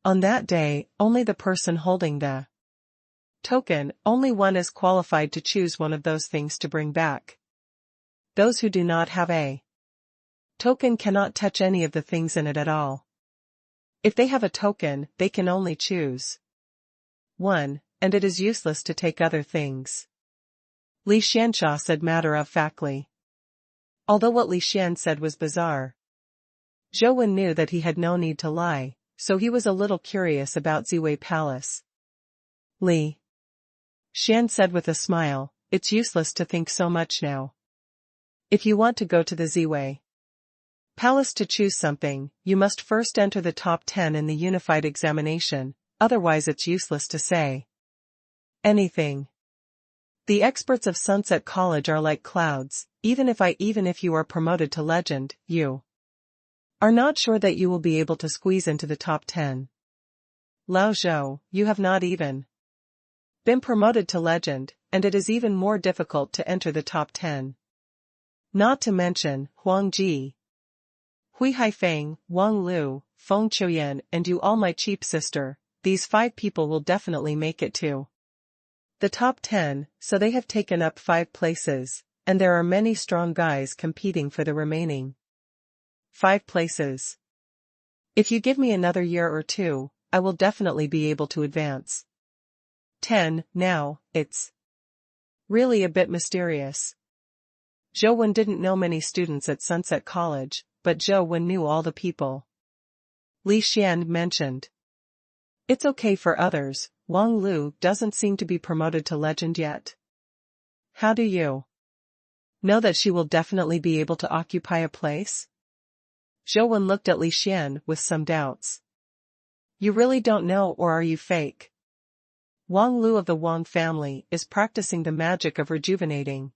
On that day, only the person holding the token, only one is qualified to choose one of those things to bring back. Those who do not have a token cannot touch any of the things in it at all. If they have a token, they can only choose one, and it is useless to take other things. Li Xiansha said matter-of-factly. Although what Li Xian said was bizarre, Zhou Wen knew that he had no need to lie, so he was a little curious about Ziwei Palace. Li Xian said with a smile, it's useless to think so much now. If you want to go to the Ziwei Palace to choose something, you must first enter the top 10 in the unified examination, otherwise it's useless to say anything. The experts of Sunset College are like clouds, even if you are promoted to legend, you are not sure that you will be able to squeeze into the top 10. Lao Zhou, you have not even been promoted to legend, and it is even more difficult to enter the top 10. Not to mention, Huang Ji, Hui Haifeng, Wang Lu, Feng Qiuyan and you all my cheap sister, these 5 people will definitely make it to the top 10, so they have taken up 5 places, and there are many strong guys competing for the remaining 5 places. If you give me another year or 2, I will definitely be able to advance. 10. Now, it's really a bit mysterious. Zhou Wen didn't know many students at Sunset College, but Zhou Wen knew all the people. Li Xian mentioned. It's okay for others, Wang Lu doesn't seem to be promoted to legend yet. How do you know that she will definitely be able to occupy a place? Zhou Wen looked at Li Xian with some doubts. You really don't know, or are you fake? Wang Lu of the Wang family is practicing the magic of rejuvenating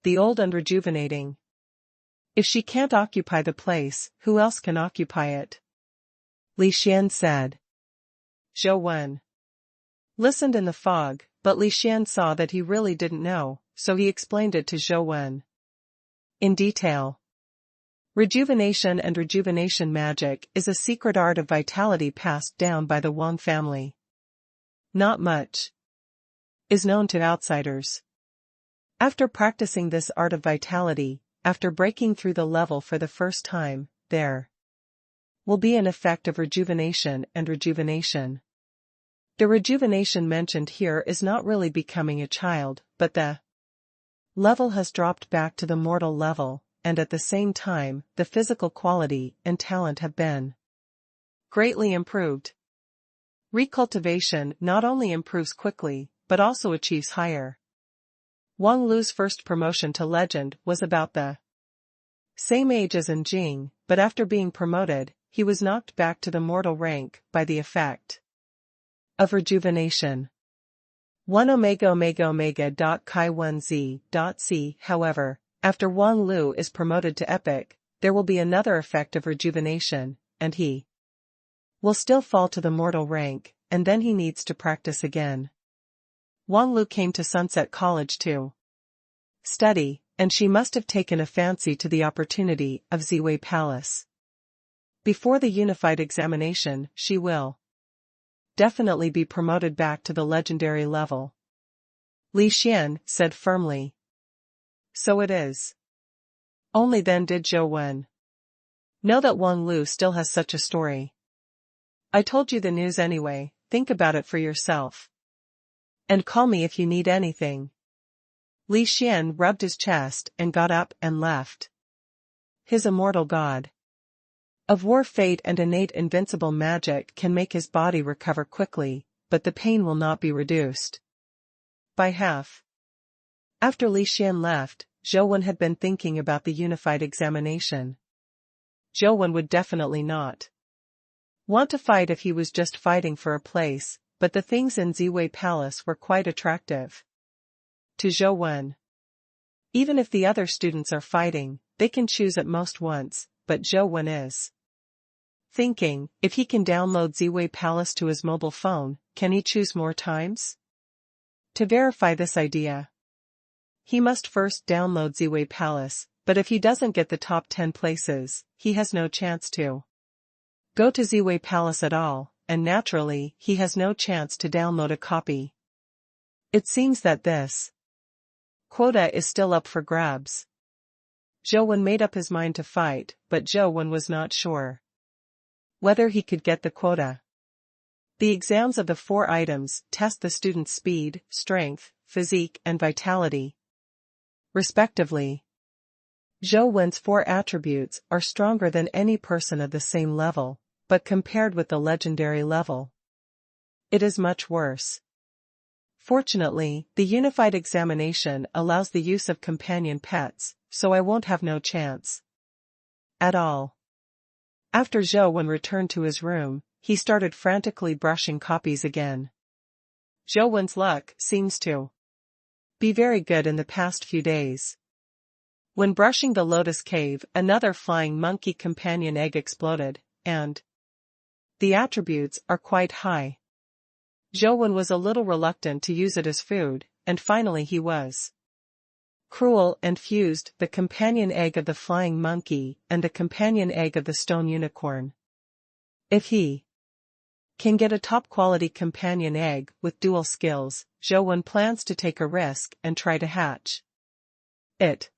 the old and rejuvenating. If she can't occupy the place, who else can occupy it? Li Xian said. Zhou Wen listened in the fog, but Li Xian saw that he really didn't know, so he explained it to Zhou Wen in detail. Rejuvenation and rejuvenation magic is a secret art of vitality passed down by the Wang family. Not much is known to outsiders. After practicing this art of vitality, after breaking through the level for the first time, there will be an effect of rejuvenation and rejuvenation. The rejuvenation mentioned here is not really becoming a child, but the level has dropped back to the mortal level, and at the same time, the physical quality and talent have been greatly improved. Recultivation not only improves quickly, but also achieves higher. Wang Lu's first promotion to legend was about the same age as An Jing, but after being promoted, he was knocked back to the mortal rank by the effect of rejuvenation. 1 omega omega omega chi 1 z c. However, after Wang Lu is promoted to epic, there will be another effect of rejuvenation, and he will still fall to the mortal rank, and then he needs to practice again. Wang Lu came to Sunset College to study, and she must have taken a fancy to the opportunity of Ziwei Palace. Before the unified examination, she will definitely be promoted back to the legendary level. Li Xian said firmly. So it is. Only then did Zhou Wen know that Wang Lu still has such a story. I told you the news anyway, think about it for yourself. And call me if you need anything. Li Xian rubbed his chest and got up and left. His immortal god of war, fate and innate invincible magic can make his body recover quickly, but the pain will not be reduced by half. After Li Xian left, Zhou Wen had been thinking about the unified examination. Zhou Wen would definitely not want to fight if he was just fighting for a place, but the things in Ziwei Palace were quite attractive to Zhou Wen. Even if the other students are fighting, they can choose at most once, but Zhou Wen is thinking, if he can download Ziwei Palace to his mobile phone, can he choose more times? To verify this idea, he must first download Ziwei Palace, but if he doesn't get the top 10 places, he has no chance to go to Ziwei Palace at all, and naturally, he has no chance to download a copy. It seems that this quota is still up for grabs. Zhou Wen made up his mind to fight, but Zhou Wen was not sure whether he could get the quota. The exams of the 4 items test the student's speed, strength, physique and vitality, respectively. Zhou Wen's 4 attributes are stronger than any person of the same level, but compared with the legendary level, it is much worse. Fortunately, the unified examination allows the use of companion pets, so I won't have no chance at all. After Zhou Wen returned to his room, he started frantically brushing copies again. Zhou Wen's luck seems to be very good in the past few days. When brushing the Lotus Cave, another flying monkey companion egg exploded, and the attributes are quite high. Zhou Wen was a little reluctant to use it as food, and finally he was cruel and fused the companion egg of the flying monkey and the companion egg of the stone unicorn. If he can get a top-quality companion egg with dual skills, Zhou Wen plans to take a risk and try to hatch It.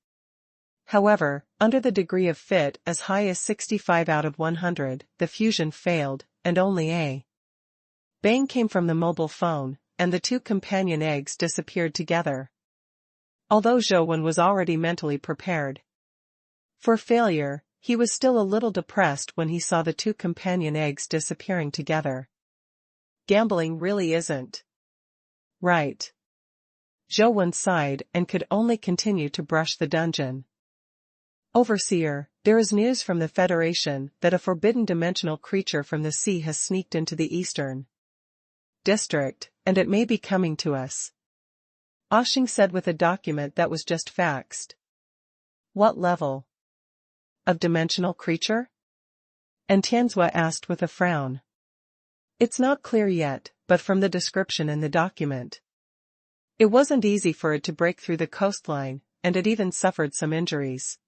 However, under the degree of fit as high as 65 out of 100, the fusion failed, and only a bang came from the mobile phone, and the two companion eggs disappeared together. Although Zhou was already mentally prepared for failure, he was still a little depressed when he saw the two companion eggs disappearing together. Gambling really isn't right. Zhou sighed and could only continue to brush the dungeon. Overseer, there is news from the Federation that a forbidden dimensional creature from the sea has sneaked into the eastern district, and it may be coming to us. Oshing said with a document that was just faxed. What level of dimensional creature? And Tianzhua asked with a frown. It's not clear yet, but from the description in the document, it wasn't easy for it to break through the coastline, and it even suffered some injuries.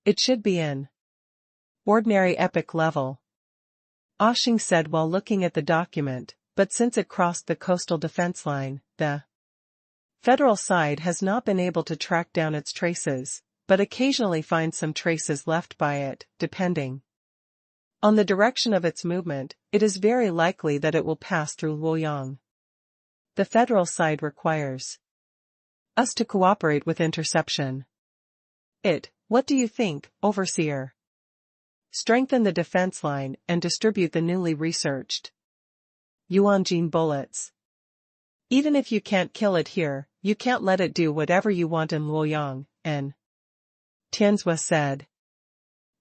It should be in ordinary epic level, Oshing said while looking at the document, but since it crossed the coastal defense line, the federal side has not been able to track down its traces, but occasionally finds some traces left by it, depending on the direction of its movement. It is very likely that it will pass through Luoyang. The federal side requires us to cooperate with interception. What do you think, Overseer? Strengthen the defense line and distribute the newly researched Yuanjin bullets. Even if you can't kill it here, you can't let it do whatever you want in Luoyang, and Tianzhua said.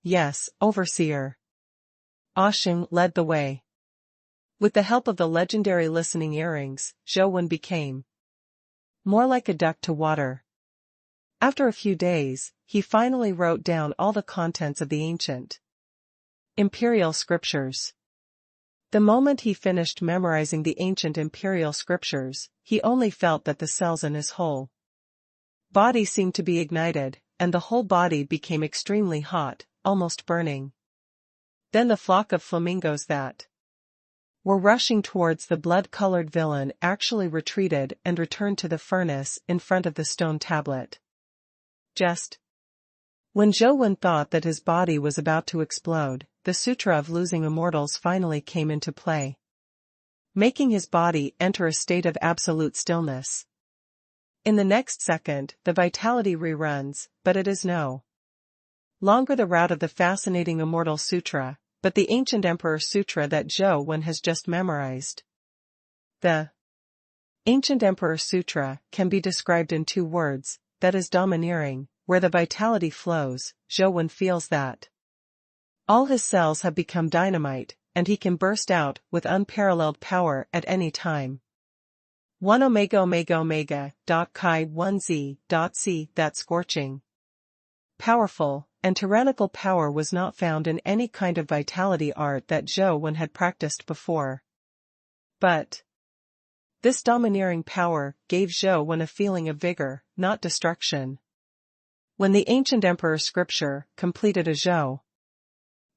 Yes, Overseer. Oshing led the way. With the help of the legendary listening earrings, Zhou became more like a duck to water. After a few days, he finally wrote down all the contents of the ancient imperial scriptures. The moment he finished memorizing the ancient imperial scriptures, he only felt that the cells in his whole body seemed to be ignited, and the whole body became extremely hot, almost burning. Then the flock of flamingos that were rushing towards the blood-colored villain actually retreated and returned to the furnace in front of the stone tablet. Just when Zhou thought that his body was about to explode, the Sutra of Losing Immortals finally came into play, making his body enter a state of absolute stillness. In the next second, the vitality reruns, but it is no longer the route of the fascinating Immortal Sutra, but the ancient Emperor Sutra that Zhou has just memorized. The ancient Emperor Sutra can be described in two words, that is domineering. Where the vitality flows, Zhou feels that all his cells have become dynamite, and he can burst out with unparalleled power at any time. 1 omega omega omega, chi 1z, c. That scorching, powerful, and tyrannical power was not found in any kind of vitality art that Zhou had practiced before. But this domineering power gave Zhou a feeling of vigor, not destruction. When the ancient emperor scripture completed a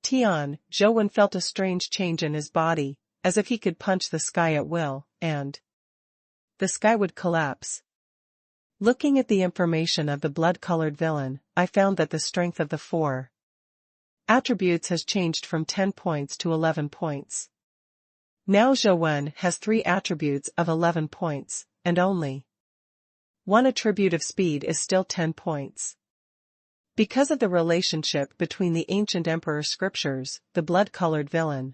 Tian, Zhou felt a strange change in his body, as if he could punch the sky at will, and the sky would collapse. Looking at the information of the blood-colored villain, I found that the strength of the 4 attributes has changed from 10 points to 11 points. Now Zhou has 3 attributes of 11 points, and only 1 attribute of speed is still 10 points. Because of the relationship between the ancient emperor scriptures, the blood-colored villain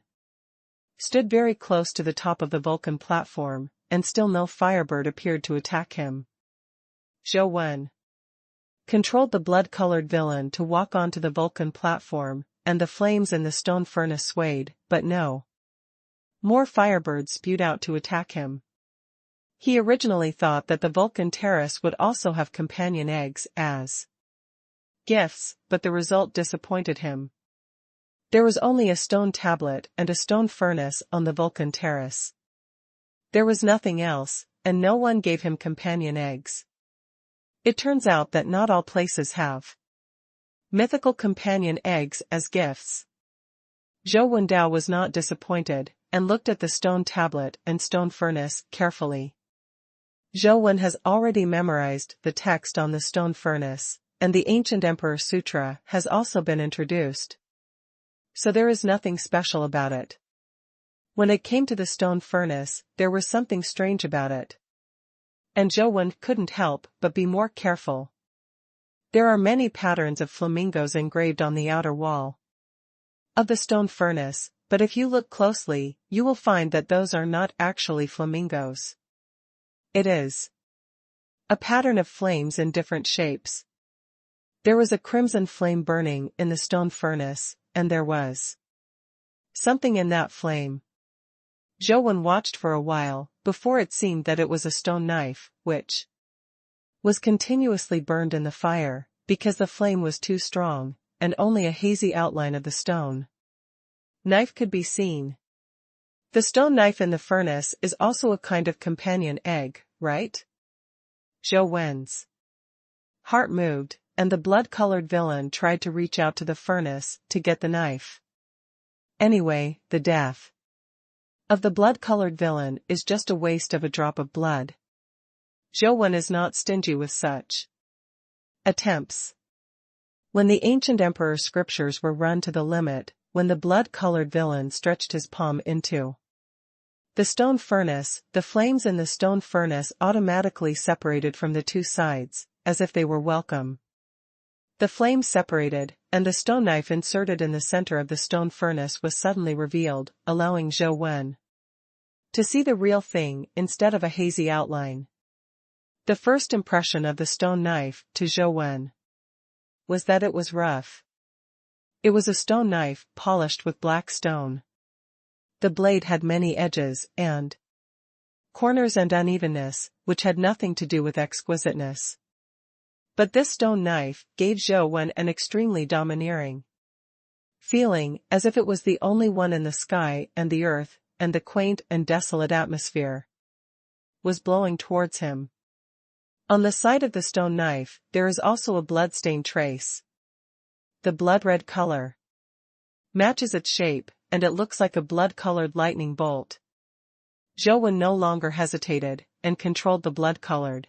stood very close to the top of the Vulcan platform, and still no firebird appeared to attack him. Zhou controlled the blood-colored villain to walk onto the Vulcan platform, and the flames in the stone furnace swayed, but no more firebirds spewed out to attack him. He originally thought that the Vulcan terrace would also have companion eggs as gifts, but the result disappointed him. There was only a stone tablet and a stone furnace on the Vulcan terrace. There was nothing else, and no one gave him companion eggs. It turns out that not all places have mythical companion eggs as gifts. Zhou Wendao was not disappointed, and looked at the stone tablet and stone furnace carefully. Zhou Wen has already memorized the text on the stone furnace, and the ancient Emperor Sutra has also been introduced. So there is nothing special about it. When it came to the stone furnace, there was something strange about it. And Zhou Wen couldn't help but be more careful. There are many patterns of flamingos engraved on the outer wall of the stone furnace, but if you look closely, you will find that those are not actually flamingos. It is a pattern of flames in different shapes. There was a crimson flame burning in the stone furnace, and there was something in that flame. Zhou Wen watched for a while, before it seemed that it was a stone knife, which was continuously burned in the fire, because the flame was too strong, and only a hazy outline of the stone knife could be seen. The stone knife in the furnace is also a kind of companion egg, right? Zhou Wen's heart moved, and the blood-colored villain tried to reach out to the furnace to get the knife. Anyway, the death of the blood-colored villain is just a waste of a drop of blood. Zhou Wen is not stingy with such attempts. When the ancient emperor's scriptures were run to the limit, when the blood-colored villain stretched his palm into the stone furnace, the flames in the stone furnace automatically separated from the two sides, as if they were welcome. The flames separated, and the stone knife inserted in the center of the stone furnace was suddenly revealed, allowing Zhou Wen to see the real thing instead of a hazy outline. The first impression of the stone knife to Zhou Wen was that it was rough. It was a stone knife polished with black stone. The blade had many edges and corners and unevenness, which had nothing to do with exquisiteness. But this stone knife gave Zhou Wen an extremely domineering feeling, as if it was the only one in the sky and the earth, and the quaint and desolate atmosphere was blowing towards him. On the side of the stone knife, there is also a blood-stained trace. The blood-red color matches its shape, and it looks like a blood-colored lightning bolt. Zhou Wen no longer hesitated, and controlled the blood-colored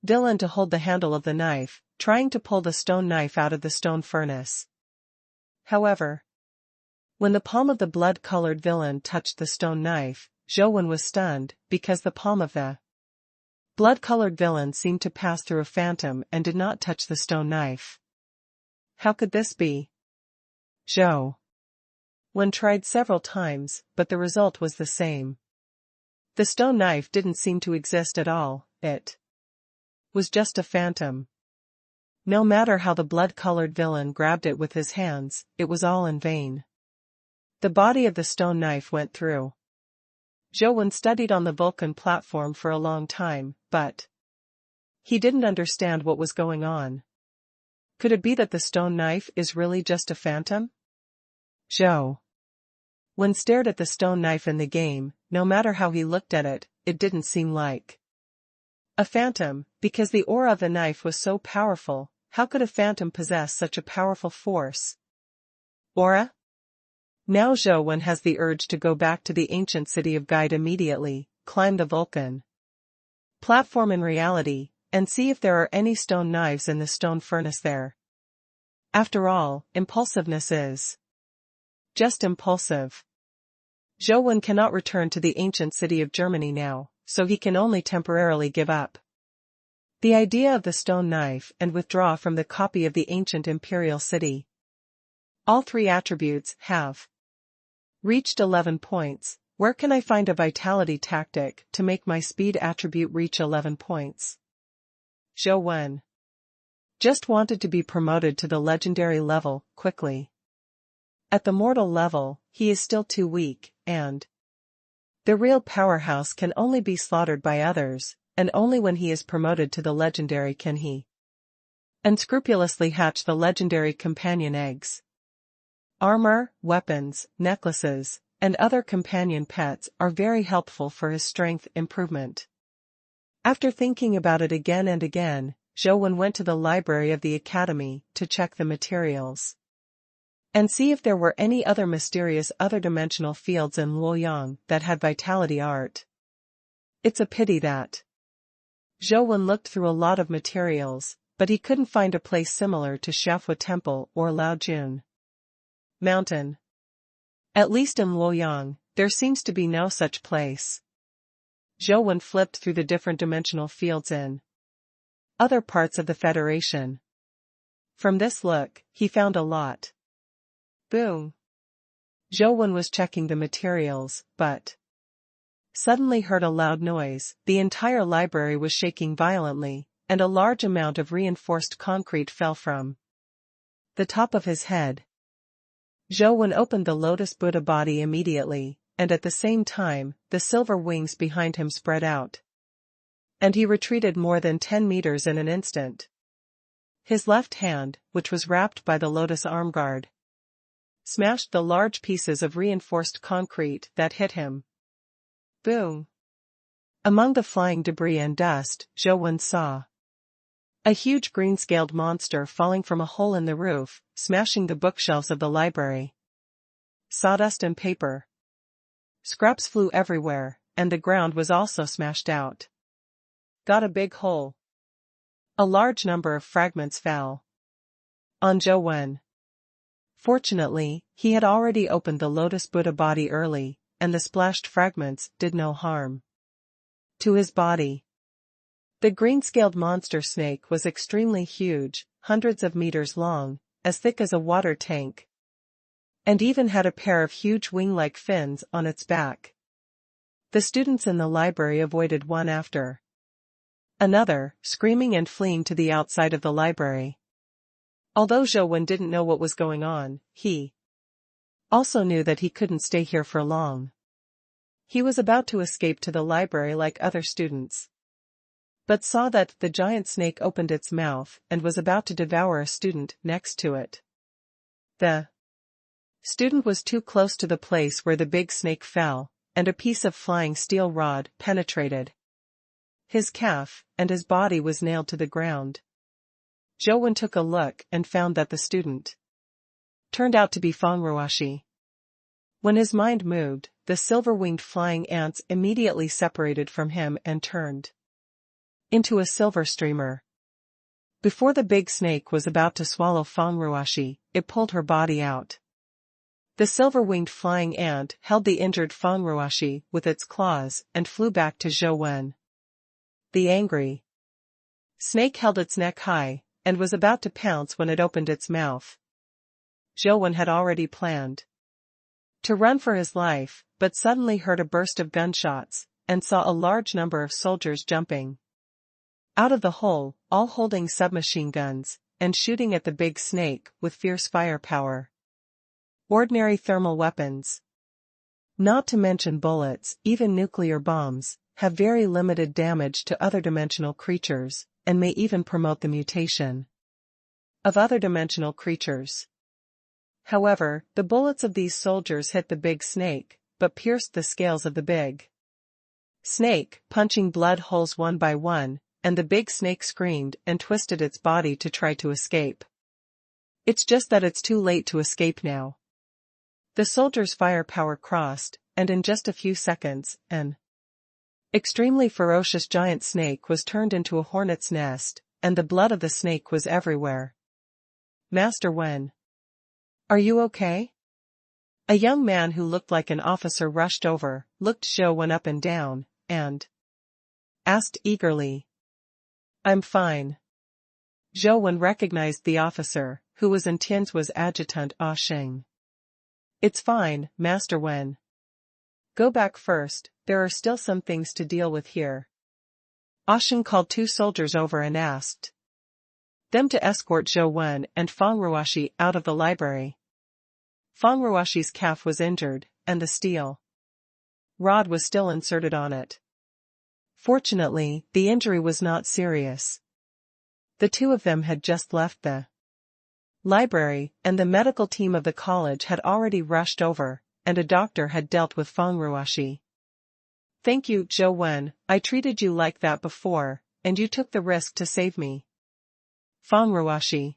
villain to hold the handle of the knife, trying to pull the stone knife out of the stone furnace. However, when the palm of the blood-colored villain touched the stone knife, Zhou Wen was stunned, because the palm of the blood-colored villain seemed to pass through a phantom and did not touch the stone knife. How could this be? Zhou Wen tried several times, but the result was the same. The stone knife didn't seem to exist at all, it was just a phantom. No matter how the blood-colored villain grabbed it with his hands, it was all in vain. The body of the stone knife went through. Zhou Wen studied on the Vulcan platform for a long time, but he didn't understand what was going on. Could it be that the stone knife is really just a phantom? Zhou Wen stared at the stone knife in the game. No matter how he looked at it, it didn't seem like a phantom, because the aura of the knife was so powerful. How could a phantom possess such a powerful force? Aura? Now Zhou Wen has the urge to go back to the ancient city of Guide immediately, climb the Vulcan platform in reality, and see if there are any stone knives in the stone furnace there. After all, impulsiveness is just impulsive. Zhou Wen cannot return to the ancient city of Germany now, so he can only temporarily give up the idea of the stone knife and withdraw from the copy of the ancient imperial city. All three attributes have reached 11 points. Where can I find a vitality tactic to make my speed attribute reach 11 points? Zhou Wen just wanted to be promoted to the legendary level quickly. At the mortal level, he is still too weak, and the real powerhouse can only be slaughtered by others, and only when he is promoted to the legendary can he unscrupulously hatch the legendary companion eggs. Armor, weapons, necklaces, and other companion pets are very helpful for his strength improvement. After thinking about it again and again, Zhou Wen went to the library of the academy to check the materials and see if there were any other mysterious other-dimensional fields in Luoyang that had vitality art. It's a pity that Zhou Wen looked through a lot of materials, but he couldn't find a place similar to Xiaofu Temple or Laojun Mountain. At least in Luoyang, there seems to be no such place. Zhou Wen flipped through the different dimensional fields in other parts of the Federation. From this look, he found a lot. Boom. Zhou Wen was checking the materials, but suddenly heard a loud noise. The entire library was shaking violently, and a large amount of reinforced concrete fell from the top of his head. Zhou Wen opened the Lotus Buddha body immediately, and at the same time, the silver wings behind him spread out. And he retreated more than 10 meters in an instant. His left hand, which was wrapped by the Lotus arm guard, smashed the large pieces of reinforced concrete that hit him. Boom! Among the flying debris and dust, Zhou Wen saw a huge green-scaled monster falling from a hole in the roof, smashing the bookshelves of the library. Sawdust and paper. Scraps flew everywhere, and the ground was also smashed out. Got a big hole. A large number of fragments fell on Zhou Wen. Fortunately, he had already opened the Lotus Buddha body early, and the splashed fragments did no harm to his body. The green-scaled monster snake was extremely huge, hundreds of meters long, as thick as a water tank, and even had a pair of huge wing-like fins on its back. The students in the library avoided one after another, screaming and fleeing to the outside of the library. Although Zhou Wen didn't know what was going on, he also knew that he couldn't stay here for long. He was about to escape to the library like other students, but saw that the giant snake opened its mouth and was about to devour a student next to it. The student was too close to the place where the big snake fell, and a piece of flying steel rod penetrated his calf, and his body was nailed to the ground. Zhou Wen took a look and found that the student turned out to be Feng Ruoxi. When his mind moved, the silver-winged flying ants immediately separated from him and turned into a silver streamer. Before the big snake was about to swallow Feng Ruoxi, it pulled her body out. The silver-winged flying ant held the injured Feng Ruoxi with its claws and flew back to Zhou Wen. The angry snake held its neck high, and was about to pounce when it opened its mouth. Zhou Wen had already planned to run for his life, but suddenly heard a burst of gunshots, and saw a large number of soldiers jumping out of the hole, all holding submachine guns, and shooting at the big snake with fierce firepower. Ordinary thermal weapons, not to mention bullets, even nuclear bombs, have very limited damage to other dimensional creatures, and may even promote the mutation of other dimensional creatures. However, the bullets of these soldiers hit the big snake, but pierced the scales of the big snake, punching blood holes one by one, and the big snake screamed and twisted its body to try to escape. It's just that it's too late to escape now. The soldiers' firepower crossed, and in just a few seconds, an extremely ferocious giant snake was turned into a hornet's nest, and the blood of the snake was everywhere. Master Wen, are you okay? A young man who looked like an officer rushed over, looked Zhou Wen up and down, and asked eagerly. I'm fine. Zhou Wen recognized the officer, who was in Tian's was adjutant Ah Sheng. It's fine, Master Wen. Go back first, there are still some things to deal with here. Ah Sheng called 2 soldiers over and asked them to escort Zhou Wen and Feng Ruoxi out of the library. Feng Ruoxi's calf was injured, and the steel rod was still inserted on it. Fortunately, the injury was not serious. The 2 of them had just left the library, and the medical team of the college had already rushed over, and a doctor had dealt with Feng Ruoxi. Thank you, Zhou Wen, I treated you like that before, and you took the risk to save me. Feng Ruoxi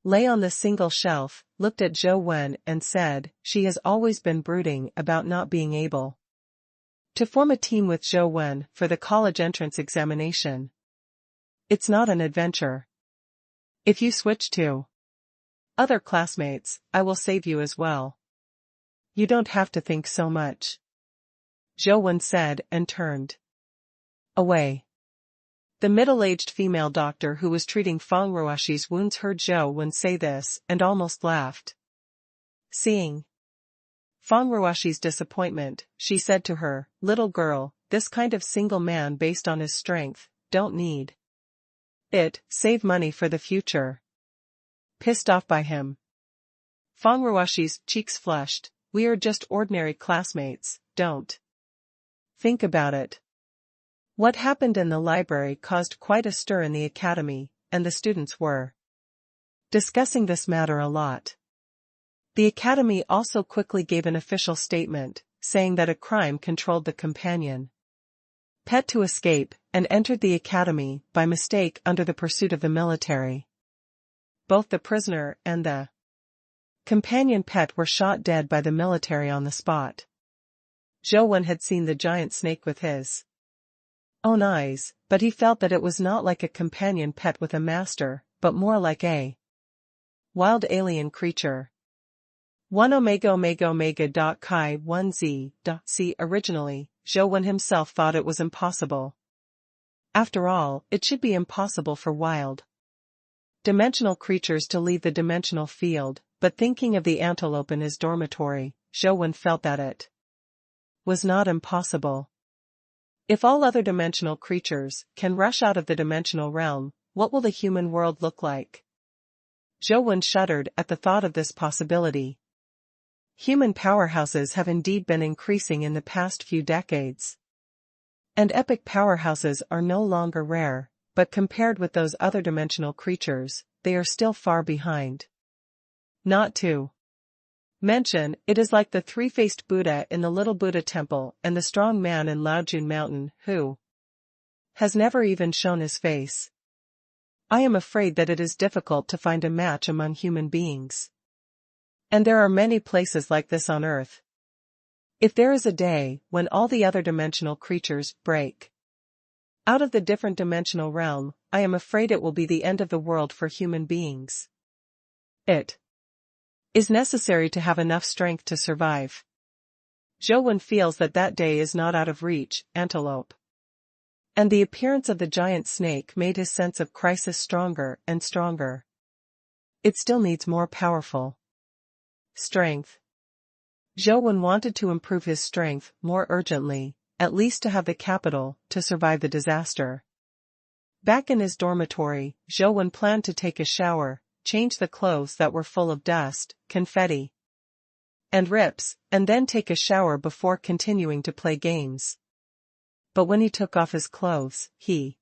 lay on the single shelf, looked at Zhou Wen and said, she has always been brooding about not being able To form a team with Zhou Wen for the college entrance examination. It's not an adventure. If you switch to other classmates, I will save you as well. You don't have to think so much. Zhou Wen said and turned away. The middle-aged female doctor who was treating Feng Ruoxi's wounds heard Zhou Wen say this and almost laughed. Seeing Feng Ruoxi's disappointment, she said to her, "Little girl, this kind of single man based on his strength, don't need it, save money for the future." Pissed off by him, Feng Ruoxi's cheeks flushed. "We are just ordinary classmates, don't think about it." What happened in the library caused quite a stir in the academy, and the students were discussing this matter a lot. The academy also quickly gave an official statement, saying that a crime controlled the companion pet to escape, and entered the academy by mistake under the pursuit of the military. Both the prisoner and the companion pet were shot dead by the military on the spot. Zhou Wen had seen the giant snake with his own eyes, but he felt that it was not like a companion pet with a master, but more like a wild alien creature. 1 Omega Omega Omega. Chi 1Z. C. Originally, Zhou Wen himself thought it was impossible. After all, it should be impossible for wild dimensional creatures to leave the dimensional field, but thinking of the antelope in his dormitory, Zhou Wen felt that it was not impossible. If all other dimensional creatures can rush out of the dimensional realm, what will the human world look like? Zhou Wen shuddered at the thought of this possibility. Human powerhouses have indeed been increasing in the past few decades. And epic powerhouses are no longer rare, but compared with those other dimensional creatures, they are still far behind. Not to mention, it is like the three-faced Buddha in the Little Buddha Temple and the strong man in Laojun Mountain who has never even shown his face. I am afraid that it is difficult to find a match among human beings. And there are many places like this on Earth. If there is a day when all the other dimensional creatures break out of the different dimensional realm, I am afraid it will be the end of the world for human beings. It is necessary to have enough strength to survive. Zhou Wen feels that that day is not out of reach, antelope. And the appearance of the giant snake made his sense of crisis stronger and stronger. It still needs more powerful strength. Zhou Wen wanted to improve his strength more urgently, at least to have the capital to survive the disaster. Back in his dormitory, Zhou Wen planned to take a shower, change the clothes that were full of dust, confetti, and rips, and then take a shower before continuing to play games. But when he took off his clothes, he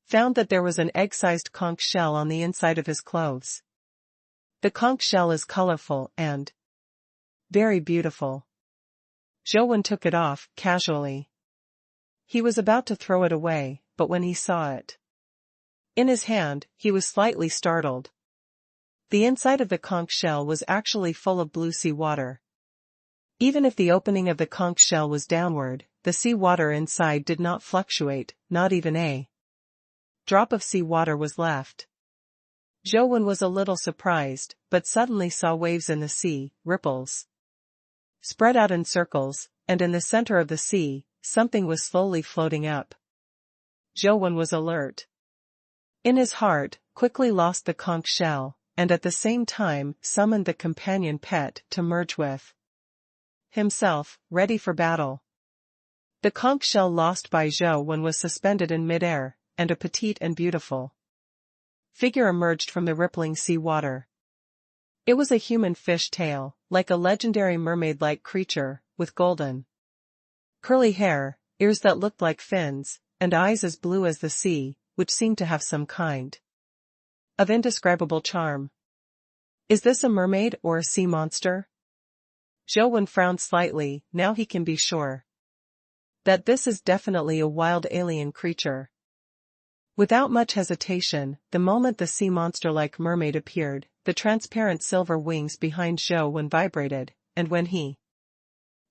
found that there was an egg-sized conch shell on the inside of his clothes. The conch shell is colorful and very beautiful. Zhou Wen took it off, casually. He was about to throw it away, but when he saw it in his hand, he was slightly startled. The inside of the conch shell was actually full of blue sea water. Even if the opening of the conch shell was downward, the sea water inside did not fluctuate, not even a drop of sea water was left. Zhou Wen was a little surprised, but suddenly saw waves in the sea, ripples spread out in circles, and in the center of the sea, something was slowly floating up. Zhou Wen was alert. In his heart, quickly lost the conch shell, and at the same time summoned the companion pet to merge with himself, ready for battle. The conch shell lost by Zhou Wen was suspended in midair, and a petite and beautiful figure emerged from the rippling sea water. It was a human fish tail, like a legendary mermaid-like creature, with golden, curly hair, ears that looked like fins, and eyes as blue as the sea, which seemed to have some kind of indescribable charm. Is this a mermaid or a sea monster? Zhou Wen frowned slightly. Now he can be sure that this is definitely a wild alien creature. Without much hesitation, the moment the sea monster-like mermaid appeared, the transparent silver wings behind Zhou Wen vibrated, and when he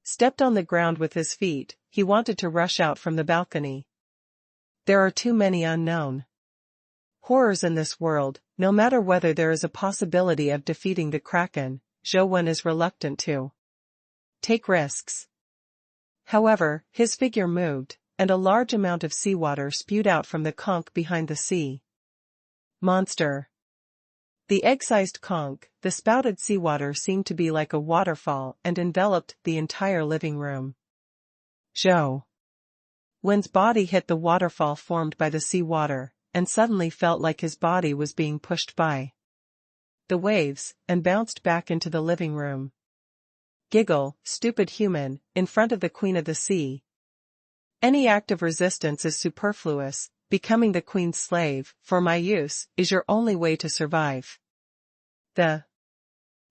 stepped on the ground with his feet. He wanted to rush out from the balcony. There are too many unknown horrors in this world. No matter whether there is a possibility of defeating the Kraken, Zhou Wen is reluctant to take risks. However, his figure moved, and a large amount of seawater spewed out from the conch behind the sea monster. The egg-sized conch, the spouted seawater seemed to be like a waterfall and enveloped the entire living room. Zhou Wen's body hit the waterfall formed by the seawater, and suddenly felt like his body was being pushed by the waves, and bounced back into the living room. Giggle, stupid human, in front of the Queen of the Sea. Any act of resistance is superfluous. Becoming the Queen's slave, for my use, is your only way to survive. The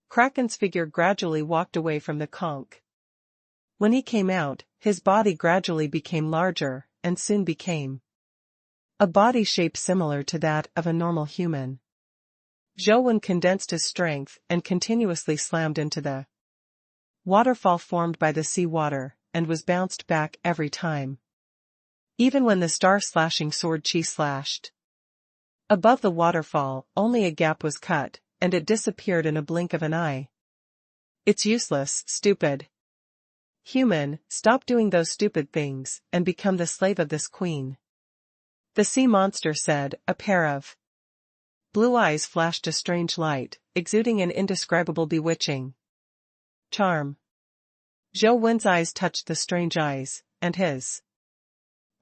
Kraken's figure gradually walked away from the conch. When he came out, his body gradually became larger, and soon became a body shape similar to that of a normal human. Zhou Wen condensed his strength and continuously slammed into the waterfall formed by the seawater, and was bounced back every time. Even when the star-slashing sword Qi slashed above the waterfall, only a gap was cut, and it disappeared in a blink of an eye. It's useless, stupid human, stop doing those stupid things, and become the slave of this queen. The sea monster said. A pair of blue eyes flashed a strange light, exuding an indescribable bewitching charm. Zhou Wen's eyes touched the strange eyes, and his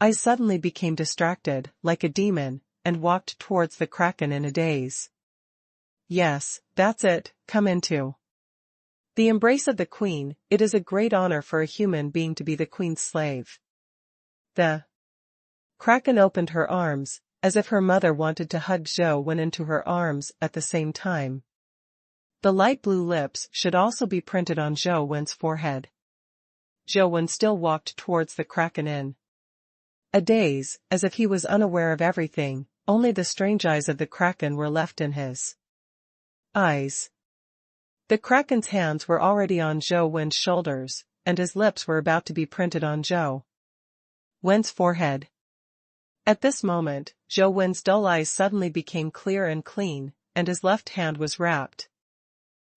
eyes suddenly became distracted, like a demon, and walked towards the Kraken in a daze. Yes, that's it, come into the embrace of the Queen. It is a great honor for a human being to be the Queen's slave. The Kraken opened her arms, as if her mother wanted to hug Zhou Wen into her arms at the same time. The light blue lips should also be printed on Zhou Wen's forehead. Zhou Wen still walked towards the Kraken in a daze, as if he was unaware of everything. Only the strange eyes of the Kraken were left in his eyes. The Kraken's hands were already on Zhou Wen's shoulders, and his lips were about to be printed on Zhou Wen's forehead. At this moment, Zhou Wen's dull eyes suddenly became clear and clean, and his left hand was wrapped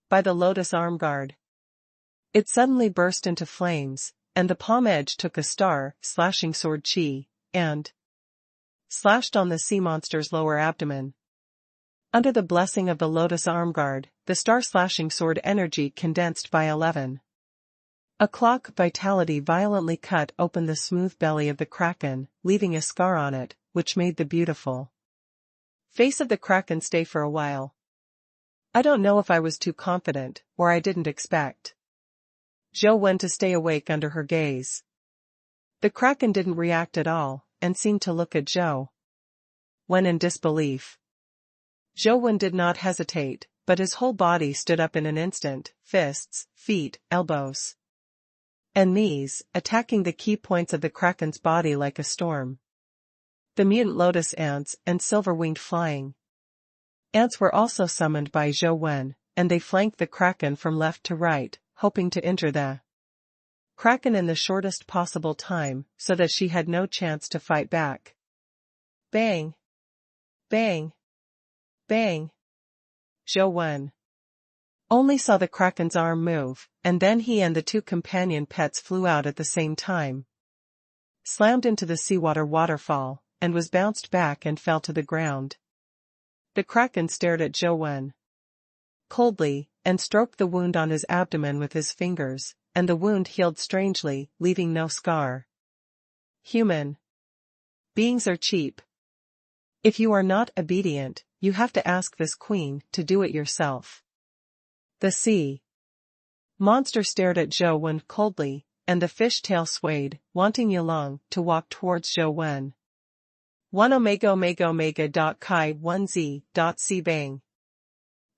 by the lotus arm guard. It suddenly burst into flames, and the palm edge took a star-slashing sword Qi, and slashed on the sea monster's lower abdomen. Under the blessing of the lotus arm guard, the star-slashing sword energy condensed by 11 o'clock vitality violently cut open the smooth belly of the Kraken, leaving a scar on it, which made the beautiful face of the Kraken stay for a while. I don't know if I was too confident, or I didn't expect Zhou Wen to stay awake under her gaze. The Kraken didn't react at all, and seemed to look at Zhou Wen in disbelief. Zhou Wen did not hesitate, but his whole body stood up in an instant, fists, feet, elbows, and knees, attacking the key points of the Kraken's body like a storm. The mutant lotus ants and silver-winged flying ants were also summoned by Zhou Wen, and they flanked the Kraken from left to right, hoping to injure the Kraken in the shortest possible time, so that she had no chance to fight back. Bang! Bang! Bang! Zhou Wen only saw the Kraken's arm move, and then he and the two companion pets flew out at the same time, slammed into the seawater waterfall, and was bounced back and fell to the ground. The Kraken stared at Zhou Wen coldly, and stroked the wound on his abdomen with his fingers, and the wound healed strangely, leaving no scar. Human beings are cheap. If you are not obedient, you have to ask this queen to do it yourself. The sea monster stared at Zhou Wen coldly, and the fish tail swayed, wanting Yulong to walk towards Zhou Wen. 1 omega omega omega dot chi 1 z dot c bang.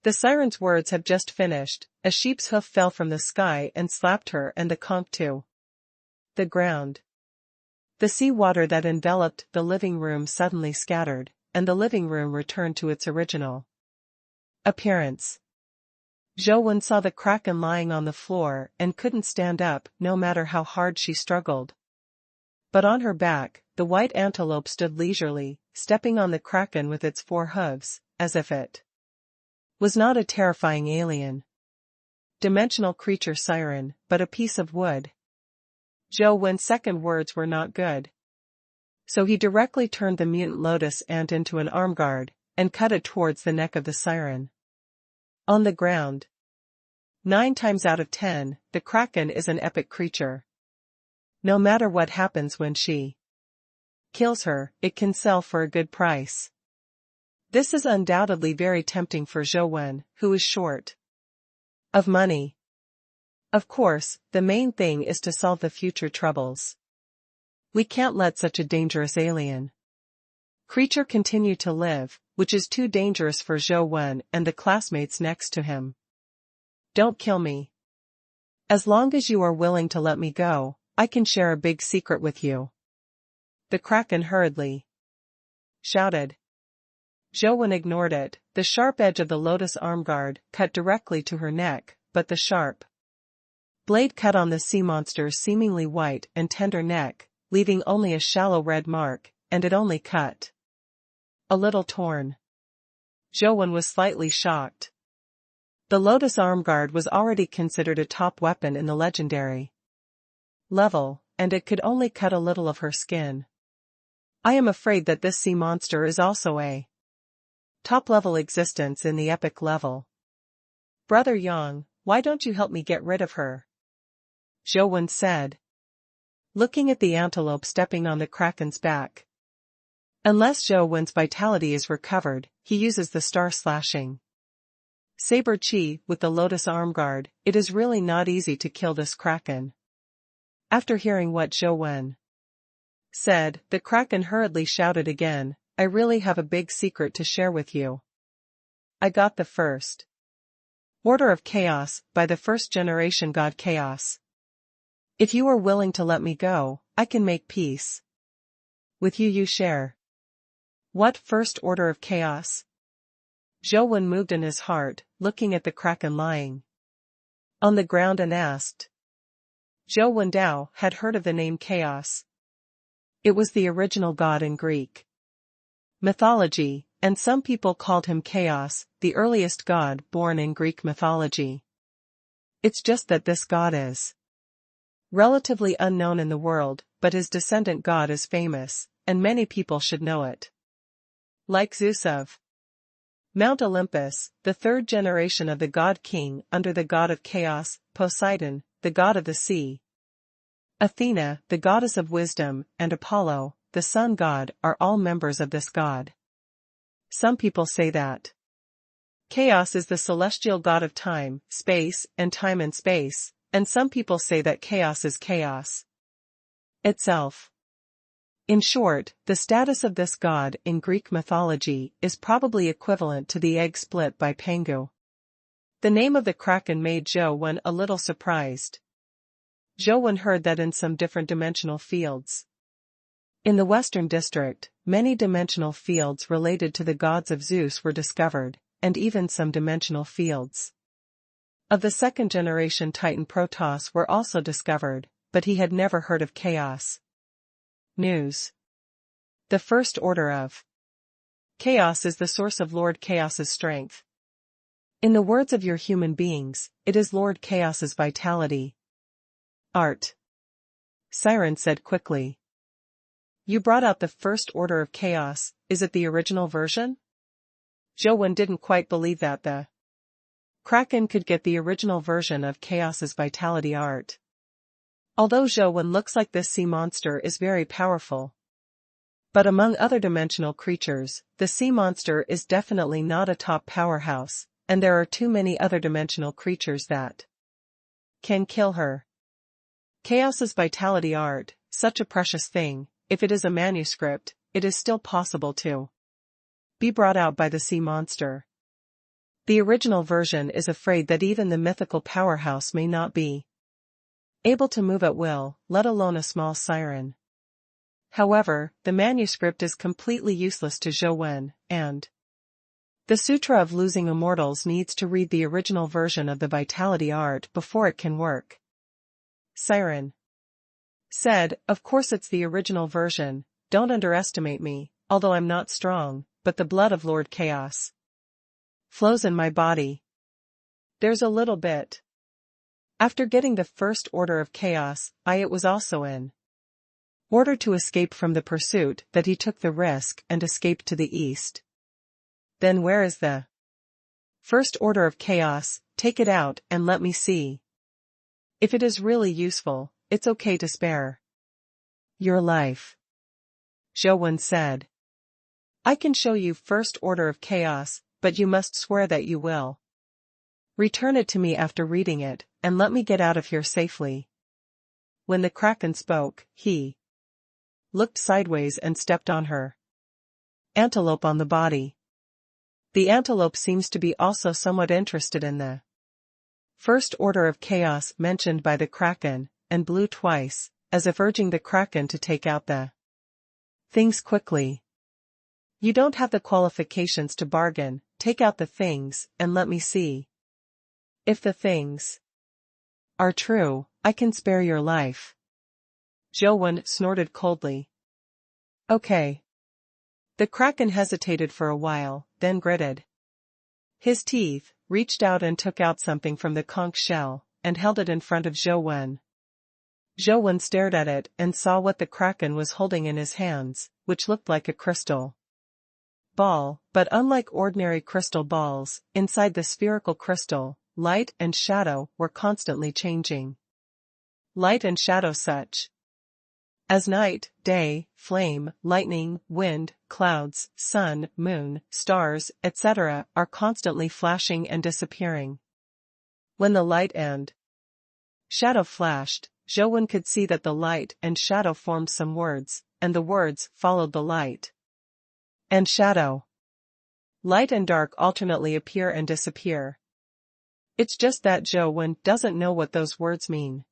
The siren's words had just finished. A sheep's hoof fell from the sky and slapped her and the conch to the ground. The sea water that enveloped the living room suddenly scattered, and the living room returned to its original appearance. Zhou Wen saw the kraken lying on the floor and couldn't stand up no matter how hard she struggled. But on her back, the white antelope stood leisurely, stepping on the kraken with its 4 hooves, as if it was not a terrifying alien dimensional creature siren, but a piece of wood. Zhou Wen's second words were not good. So he directly turned the mutant lotus ant into an arm guard, and cut it towards the neck of the siren. On the ground. 9 times out of 10, the kraken is an epic creature. No matter what happens when she kills her, it can sell for a good price. This is undoubtedly very tempting for Zhou Wen, who is short of money. Of course, the main thing is to solve the future troubles. We can't let such a dangerous alien creature continue to live, which is too dangerous for Zhou Wen and the classmates next to him. Don't kill me. As long as you are willing to let me go, I can share a big secret with you. The kraken hurriedly shouted. Zhou Wen ignored it. The sharp edge of the lotus arm guard cut directly to her neck, but the sharp blade cut on the sea monster's seemingly white and tender neck, leaving only a shallow red mark, and it only cut a little torn. Zhou Wen was slightly shocked. The lotus arm guard was already considered a top weapon in the legendary level, and it could only cut a little of her skin. I am afraid that this sea monster is also a top-level existence in the epic level. Brother Yang, why don't you help me get rid of her? Zhou Wen said, looking at the antelope stepping on the kraken's back. Unless Zhou Wen's vitality is recovered, he uses the star-slashing saber chi with the lotus arm guard. It is really not easy to kill this kraken. After hearing what Zhou Wen said, the kraken hurriedly shouted again, I really have a big secret to share with you. I got the first order of chaos by the first generation god Chaos. If you are willing to let me go, I can make peace with you share. What first order of chaos? Zhou Wen moved in his heart, looking at the kraken lying on the ground and asked. Zhou Wen Dao had heard of the name Chaos. It was the original god in Greek mythology, and some people called him Chaos, the earliest god born in Greek mythology. It's just that this god is relatively unknown in the world, but his descendant god is famous, and many people should know it. Like Zeus of Mount Olympus, the third generation of the god king under the god of chaos, Poseidon, the god of the sea, Athena, the goddess of wisdom, and Apollo, the sun god, are all members of this god. Some people say that Chaos is the celestial god of time, space, and space, and some people say that Chaos is chaos itself. In short, the status of this god in Greek mythology is probably equivalent to the egg split by Pangu. The name of the kraken made Zhou Wen a little surprised. Zhou Wen heard that in some different dimensional fields in the Western District, many dimensional fields related to the gods of Zeus were discovered, and even some dimensional fields of the second generation Titan Protoss were also discovered, but he had never heard of Chaos. News. The first order of Chaos is the source of Lord Chaos's strength. In the words of your human beings, it is Lord Chaos's vitality. Art. Siren said quickly. You brought out the first order of chaos, is it the original version? Zhou Wen didn't quite believe that the kraken could get the original version of chaos's vitality art. Although Zhou Wen looks like this sea monster is very powerful. But among other dimensional creatures, the sea monster is definitely not a top powerhouse, and there are too many other dimensional creatures that can kill her. Chaos's vitality art, such a precious thing, if it is a manuscript, it is still possible to be brought out by the sea monster. The original version is afraid that even the mythical powerhouse may not be able to move at will, let alone a small siren. However, the manuscript is completely useless to Zhou Wen, and The Sutra of Losing Immortals needs to read the original version of the Vitality art before it can work. Siren said, of course it's the original version, don't underestimate me, although I'm not strong, but the blood of Lord Chaos flows in my body. There's a little bit. After getting the first order of chaos, it was also in order to escape from the pursuit that he took the risk and escaped to the east. Then where is the first order of chaos? Take it out and let me see. If it is really useful, it's okay to spare your life. Zhou said. I can show you first order of chaos, but you must swear that you will return it to me after reading it, and let me get out of here safely. When the Kraken spoke, he looked sideways and stepped on her antelope on the body. The antelope seems to be also somewhat interested in the first order of chaos mentioned by the Kraken, and blew twice, as if urging the Kraken to take out the things quickly. You don't have the qualifications to bargain, take out the things, and let me see. If the things are true, I can spare your life. Zhou snorted coldly. Okay. The Kraken hesitated for a while, then gritted his teeth, reached out and took out something from the conch shell, and held it in front of Zhou. Zhou stared at it and saw what the Kraken was holding in his hands, which looked like a crystal ball, but unlike ordinary crystal balls, inside the spherical crystal, light and shadow were constantly changing. Light and shadow such as night, day, flame, lightning, wind, clouds, sun, moon, stars, etc., are constantly flashing and disappearing. When the light and shadow flashed, Zhou could see that the light and shadow formed some words, and the words followed the light and shadow. Light and dark alternately appear and disappear. It's just that Zhou doesn't know what those words mean.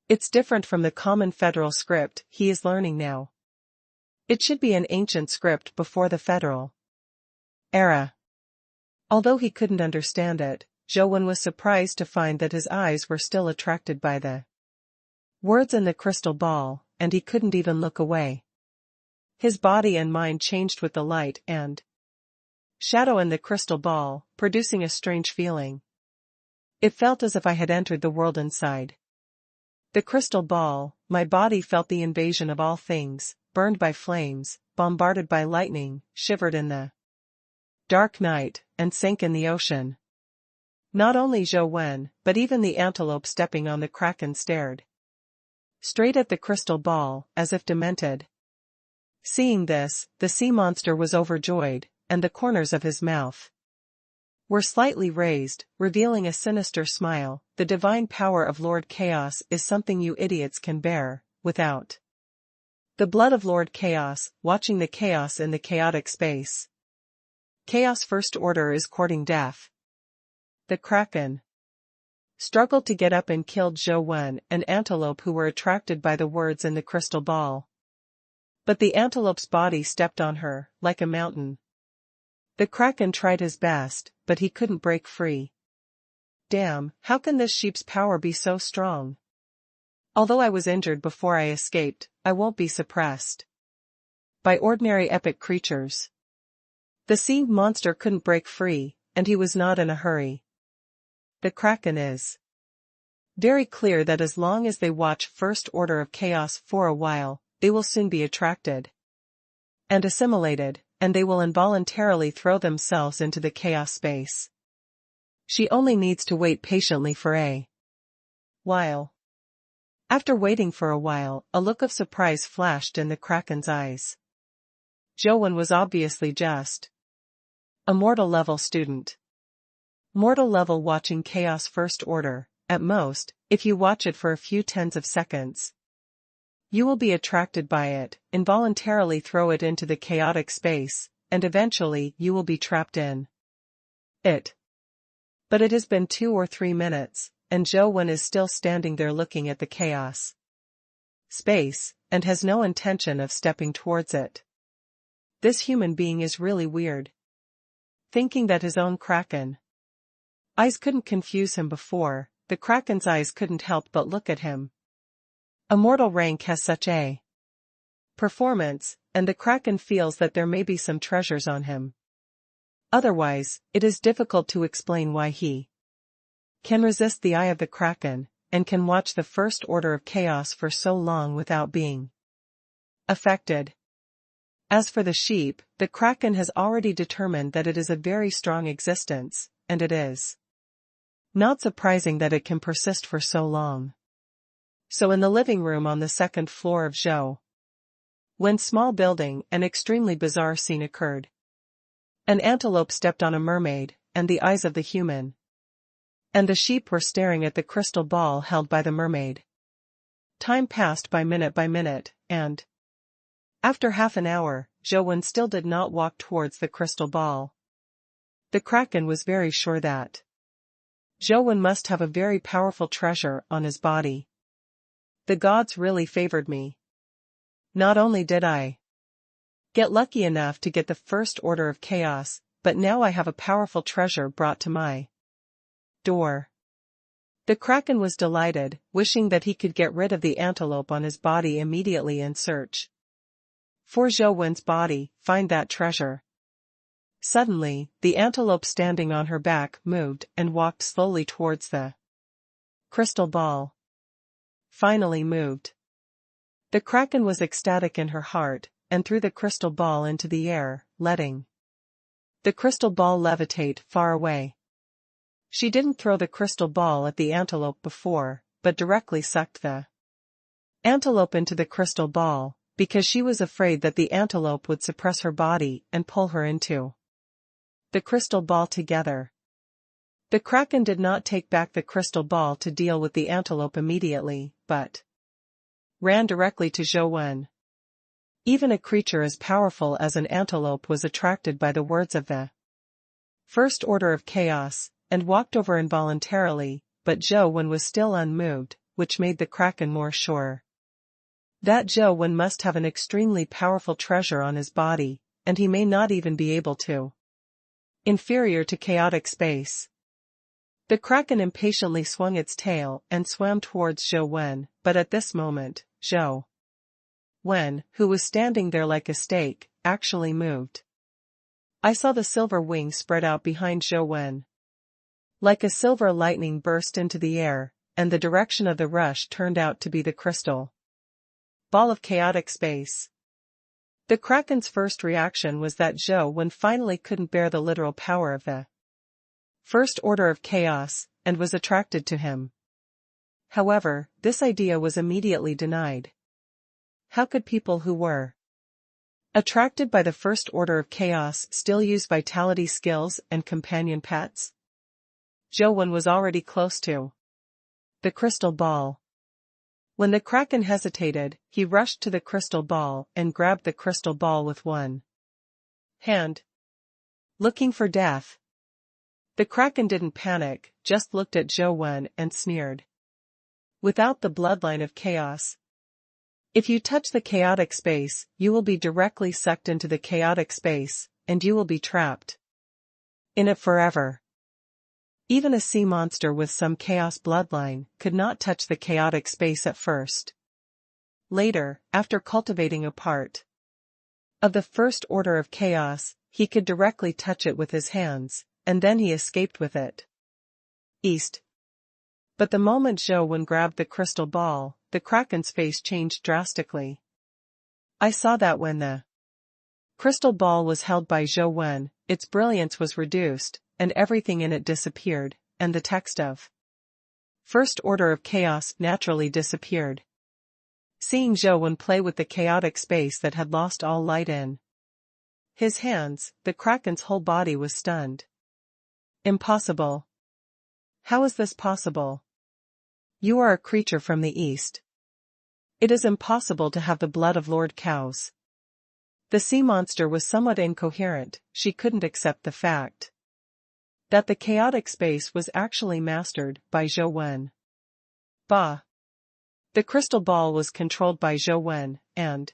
It's different from the common federal script he is learning now. It should be an ancient script before the federal era. Although he couldn't understand it, Zhou was surprised to find that his eyes were still attracted by the words in the crystal ball, and he couldn't even look away. His body and mind changed with the light and shadow in the crystal ball, producing a strange feeling. It felt as if I had entered the world inside the crystal ball. My body felt the invasion of all things, burned by flames, bombarded by lightning, shivered in the dark night, and sank in the ocean. Not only Zhou, but even the antelope stepping on the Kraken stared straight at the crystal ball, as if demented. Seeing this, the sea monster was overjoyed, and the corners of his mouth were slightly raised, revealing a sinister smile. The divine power of Lord Chaos is something you idiots can bear, without the blood of Lord Chaos, watching the chaos in the chaotic space. Chaos First Order is courting death. The Kraken struggled to get up and killed Zhou and Antelope, who were attracted by the words in the crystal ball. But the antelope's body stepped on her, like a mountain. The Kraken tried his best, but he couldn't break free. Damn, how can this sheep's power be so strong? Although I was injured before I escaped, I won't be suppressed by ordinary epic creatures. The sea monster couldn't break free, and he was not in a hurry. The Kraken is very clear that as long as they watch First Order of Chaos for a while, they will soon be attracted and assimilated, and they will involuntarily throw themselves into the chaos space. She only needs to wait patiently for a while. After waiting for a while, a look of surprise flashed in the Kraken's eyes. Zhou was obviously just a mortal level student. Mortal level watching Chaos First Order, at most, if you watch it for a few tens of seconds. You will be attracted by it, involuntarily throw it into the chaotic space, and eventually you will be trapped in it. But it has been 2 or 3 minutes, and Zhou is still standing there looking at the chaos space, and has no intention of stepping towards it. This human being is really weird. thinking that his own kraken eyes couldn't confuse him before. The kraken's eyes couldn't help but look at him. A mortal rank has such a performance, and the kraken feels that there may be some treasures on him. Otherwise, it is difficult to explain why he can resist the eye of the kraken, and can watch the First Order of Chaos for so long without being affected. As for the sheep, the kraken has already determined that it is a very strong existence, and it is not surprising that it can persist for so long. So in the living room on the second floor of Zhou Wen's small building, an extremely bizarre scene occurred. An antelope stepped on a mermaid, and the eyes of the human and the sheep were staring at the crystal ball held by the mermaid. Time passed by minute, and after half an hour, Zhou Wen still did not walk towards the crystal ball. The kraken was very sure that Zhou Wen must have a very powerful treasure on his body. The gods really favored me. Not only did I get lucky enough to get the First Order of Chaos, but now I have a powerful treasure brought to my door. The kraken was delighted, wishing that he could get rid of the antelope on his body immediately and search for Zhou Wen's body, find that treasure. Suddenly, the antelope standing on her back moved and walked slowly towards the crystal ball. Finally moved. The kraken was ecstatic in her heart, and threw the crystal ball into the air, letting the crystal ball levitate far away. She didn't throw the crystal ball at the antelope before, but directly sucked the antelope into the crystal ball, because she was afraid that the antelope would suppress her body and pull her into the crystal ball together. The kraken did not take back the crystal ball to deal with the antelope immediately, but ran directly to Zhou Wen. Even a creature as powerful as an antelope was attracted by the words of the First Order of Chaos, and walked over involuntarily, but Zhou Wen was still unmoved, which made the kraken more sure that Zhou Wen must have an extremely powerful treasure on his body, and he may not even be able to inferior to chaotic space. The kraken impatiently swung its tail and swam towards Zhou Wen, but at this moment, Zhou Wen, who was standing there like a stake, actually moved. I saw the silver wing spread out behind Zhou Wen. Like a silver lightning burst into the air, and the direction of the rush turned out to be the crystal ball of chaotic space. The kraken's first reaction was that Zhou Wen finally couldn't bear the literal power of the First Order of Chaos, and was attracted to him. However, this idea was immediately denied. How could people who were attracted by the First Order of Chaos still use vitality skills and companion pets? Zhou Wen was already close to the crystal ball. When the kraken hesitated, he rushed to the crystal ball and grabbed the crystal ball with one hand, looking for death. The kraken didn't panic, just looked at Zhou Wen and sneered. Without the bloodline of chaos, if you touch the chaotic space, you will be directly sucked into the chaotic space, and you will be trapped in it forever. Even a sea monster with some chaos bloodline could not touch the chaotic space at first. Later, after cultivating a part of the First Order of Chaos, he could directly touch it with his hands, and then he escaped with it east. But the moment Zhou Wen grabbed the crystal ball, the kraken's face changed drastically. I saw that when the crystal ball was held by Zhou Wen, its brilliance was reduced, and everything in it disappeared, and the text of First Order of Chaos naturally disappeared. Seeing Zhou Wen play with the chaotic space that had lost all light in his hands, the kraken's whole body was stunned. Impossible. How is this possible? You are a creature from the east. It is impossible to have the blood of Lord Cows. The sea monster was somewhat incoherent. She couldn't accept the fact that the chaotic space was actually mastered by Zhou Wen. Bah! The crystal ball was controlled by Zhou Wen, and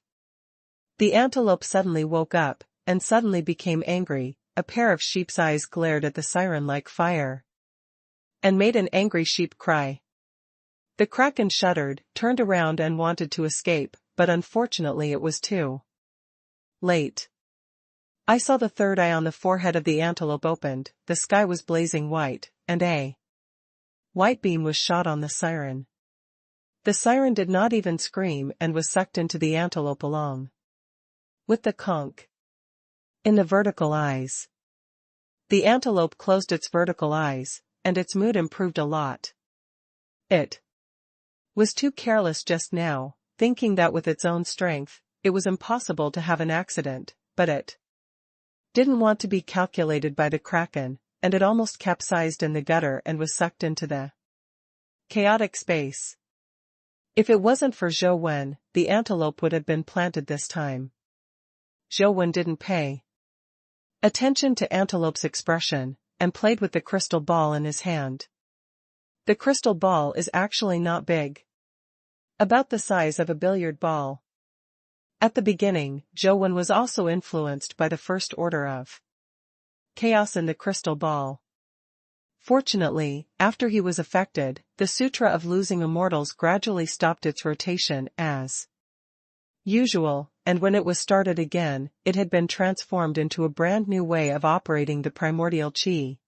the antelope suddenly woke up, and suddenly became angry, a pair of sheep's eyes glared at the siren like fire, and made an angry sheep cry. The kraken shuddered, turned around and wanted to escape, but unfortunately it was too late. I saw the third eye on the forehead of the antelope opened, the sky was blazing white, and a white beam was shot on the siren. The siren did not even scream and was sucked into the antelope along with the conch in the vertical eyes. The antelope closed its vertical eyes, and its mood improved a lot. It was too careless just now, thinking that with its own strength, it was impossible to have an accident, but it didn't want to be calculated by the kraken, and it almost capsized in the gutter and was sucked into the chaotic space. If it wasn't for Zhou Wen, the antelope would have been planted this time. Zhou Wen didn't pay attention to Antelope's expression, and played with the crystal ball in his hand. The crystal ball is actually not big. About the size of a billiard ball. At the beginning, Zhou Wen was also influenced by the first order of chaos in the crystal ball. Fortunately, after he was affected, the Sutra of Losing Immortals gradually stopped its rotation as usual, and when it was started again, it had been transformed into a brand new way of operating the primordial qi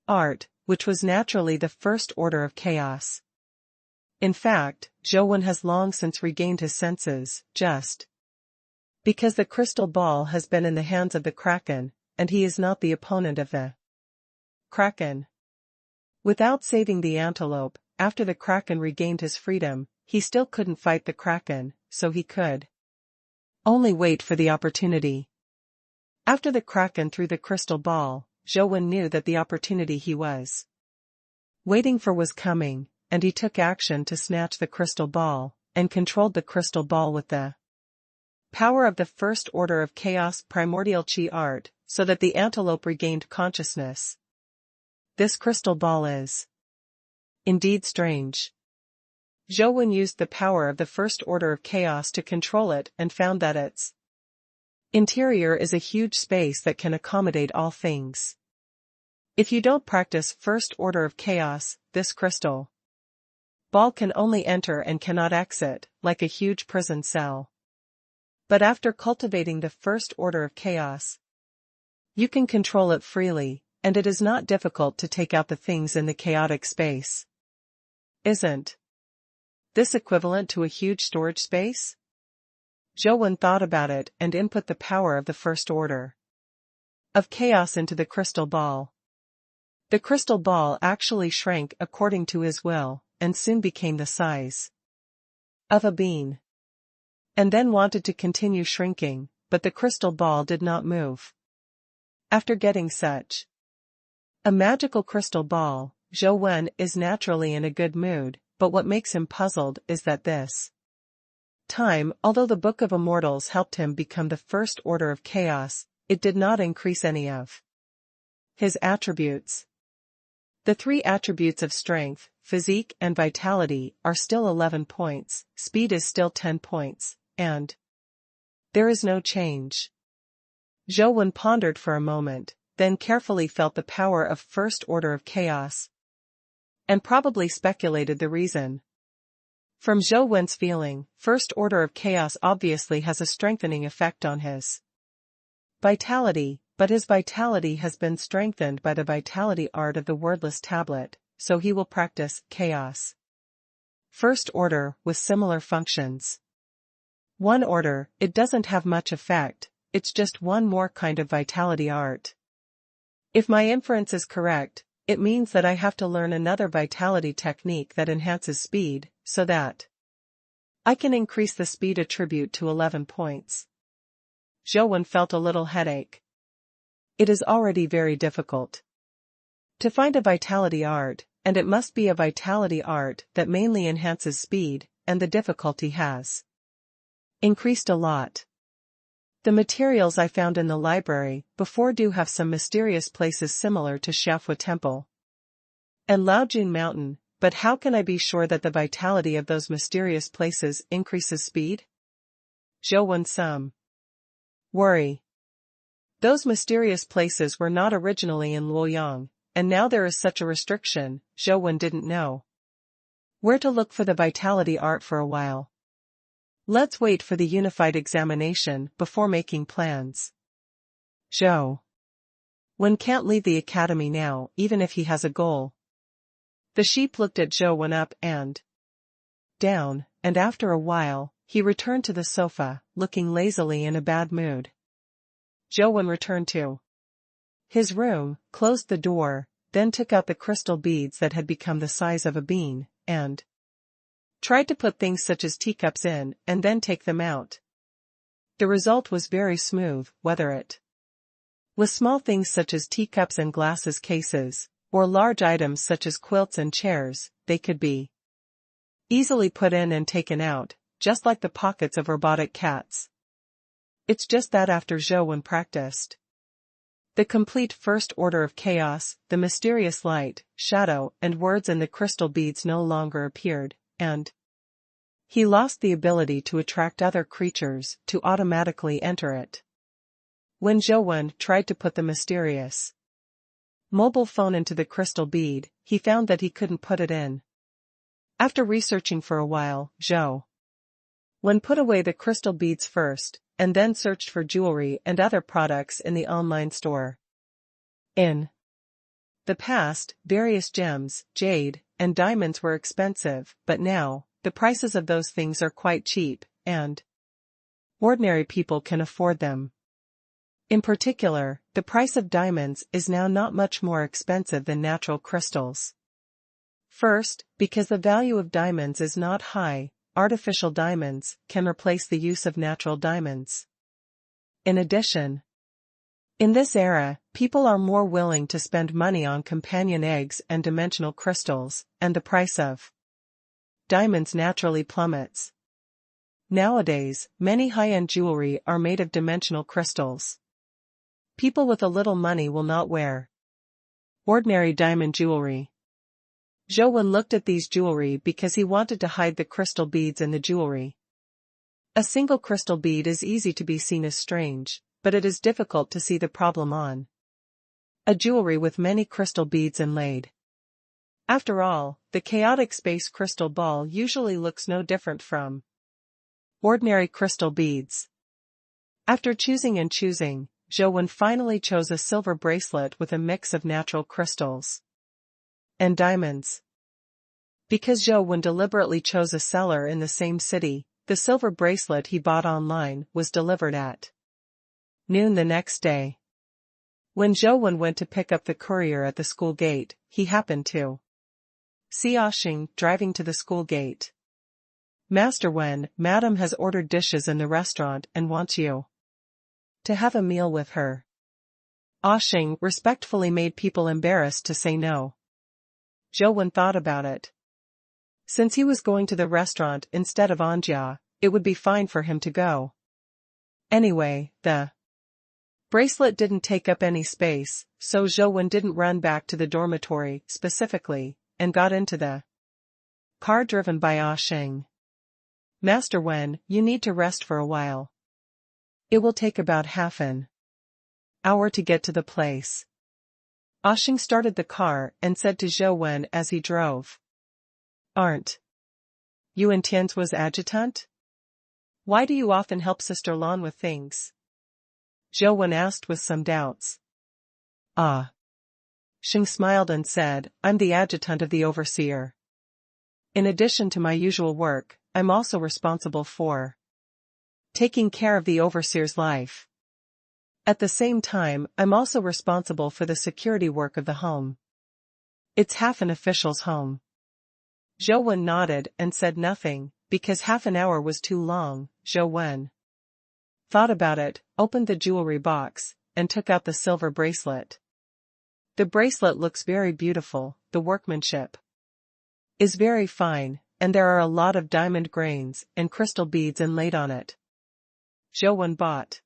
art, which was naturally the first order of chaos. In fact, Zhou Wen has long since regained his senses, just because the crystal ball has been in the hands of the kraken, and he is not the opponent of the kraken. Without saving the antelope, after the kraken regained his freedom, he still couldn't fight the kraken, so he could only wait for the opportunity. After the kraken threw the crystal ball, Zhou Wen knew that the opportunity he was waiting for was coming, and he took action to snatch the crystal ball, and controlled the crystal ball with the power of the first order of chaos primordial qi art, so that the antelope regained consciousness. This crystal ball is indeed strange. Zhou Wen used the power of the first order of chaos to control it and found that its interior is a huge space that can accommodate all things. If you don't practice first order of chaos, this crystal ball can only enter and cannot exit, like a huge prison cell. But after cultivating the first order of chaos, you can control it freely, and it is not difficult to take out the things in the chaotic space. Isn't this equivalent to a huge storage space? Zhou Wen thought about it and input the power of the first order of chaos into the crystal ball. The crystal ball actually shrank according to his will, and soon became the size of a bean. And then wanted to continue shrinking, but the crystal ball did not move. After getting such a magical crystal ball, Zhou Wen is naturally in a good mood, but what makes him puzzled is that this time, although the Book of Immortals helped him become the first order of chaos, it did not increase any of his attributes. The three attributes of strength, physique and vitality are still 11 points, speed is still 10 points, and there is no change. Zhou Wen pondered for a moment, then carefully felt the power of first order of chaos, and probably speculated the reason. From Zhou Wen's feeling, first order of chaos obviously has a strengthening effect on his vitality, but his vitality has been strengthened by the vitality art of the wordless tablet, so he will practice chaos first order with similar functions. One order, it doesn't have much effect, it's just one more kind of vitality art. If my inference is correct, it means that I have to learn another vitality technique that enhances speed, so that I can increase the speed attribute to 11 points. Zhou Wen felt a little headache. It is already very difficult to find a vitality art, and it must be a vitality art that mainly enhances speed, and the difficulty has increased a lot. The materials I found in the library before do have some mysterious places similar to Xiaofo Temple and Laojun Mountain, but how can I be sure that the vitality of those mysterious places increases speed? Zhou Wen some worry. Those mysterious places were not originally in Luoyang, and now there is such a restriction. Zhou Wen didn't know where to look for the vitality art for a while. Let's wait for the unified examination before making plans. Zhou Wen can't leave the academy now, even if he has a goal. The sheep looked at Zhou Wen up and down, and after a while, he returned to the sofa, looking lazily in a bad mood. Zhou Wen returned to his room, closed the door, then took out the crystal beads that had become the size of a bean, and tried to put things such as teacups in, and then take them out. The result was very smooth, whether it was small things such as teacups and glasses cases, or large items such as quilts and chairs, they could be easily put in and taken out, just like the pockets of robotic cats. It's just that after Zhou Wen practiced the complete first order of chaos, the mysterious light, shadow, and words in the crystal beads no longer appeared, and he lost the ability to attract other creatures to automatically enter it. When Zhou Wen tried to put the mysterious mobile phone into the crystal bead, he found that he couldn't put it in. After researching for a while, Zhou Wen put away the crystal beads first, and then searched for jewelry and other products in the online store. In the past, various gems, jade, and diamonds were expensive, but now, the prices of those things are quite cheap, and ordinary people can afford them. In particular, the price of diamonds is now not much more expensive than natural crystals. First, because the value of diamonds is not high, artificial diamonds can replace the use of natural diamonds. In addition, in this era, people are more willing to spend money on companion eggs and dimensional crystals, and the price of diamonds naturally plummets. Nowadays, many high-end jewelry are made of dimensional crystals. People with a little money will not wear ordinary diamond jewelry. Zhou Wen looked at these jewelry because he wanted to hide the crystal beads in the jewelry. A single crystal bead is easy to be seen as strange, but it is difficult to see the problem on a jewelry with many crystal beads inlaid. After all, the chaotic space crystal ball usually looks no different from ordinary crystal beads. After choosing and choosing, Zhou Wen finally chose a silver bracelet with a mix of natural crystals and diamonds. Because Zhou Wen deliberately chose a seller in the same city, the silver bracelet he bought online was delivered at noon the next day. When Zhou Wen went to pick up the courier at the school gate, he happened to see Xing driving to the school gate. Master Wen, Madam has ordered dishes in the restaurant and wants you to have a meal with her. Xing respectfully made people embarrassed to say no. Zhou Wen thought about it. Since he was going to the restaurant instead of Anjia, it would be fine for him to go. Anyway, the bracelet didn't take up any space, so Zhou Wen didn't run back to the dormitory specifically, and got into the car driven by Xing. Master Wen, you need to rest for a while. It will take about half an hour to get to the place. Xing started the car and said to Zhou Wen as he drove. Aren't you and Tian's was adjutant? Why do you often help Sister Lan with things? Zhou Wen asked with some doubts. Xing smiled and said, I'm the adjutant of the overseer. In addition to my usual work, I'm also responsible for taking care of the overseer's life. At the same time, I'm also responsible for the security work of the home. It's half an official's home. Zhou Wen nodded and said nothing, because half an hour was too long. Zhou Wen thought about it, opened the jewelry box, and took out the silver bracelet. The bracelet looks very beautiful, the workmanship is very fine, and there are a lot of diamond grains and crystal beads inlaid on it. Zhou Wen bought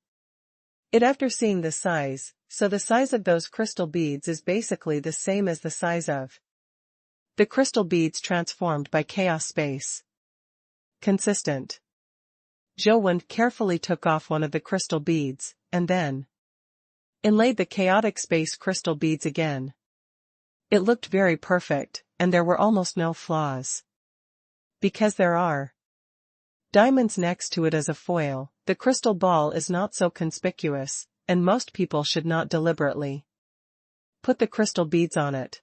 it after seeing the size, so the size of those crystal beads is basically the same as the size of the crystal beads transformed by chaos space. Consistent. Zhou Wen carefully took off one of the crystal beads, and then Inlaid the chaotic space crystal beads again. It looked very perfect, and there were almost no flaws. Because there are diamonds next to it as a foil, the crystal ball is not so conspicuous, and most people should not deliberately put the crystal beads on it.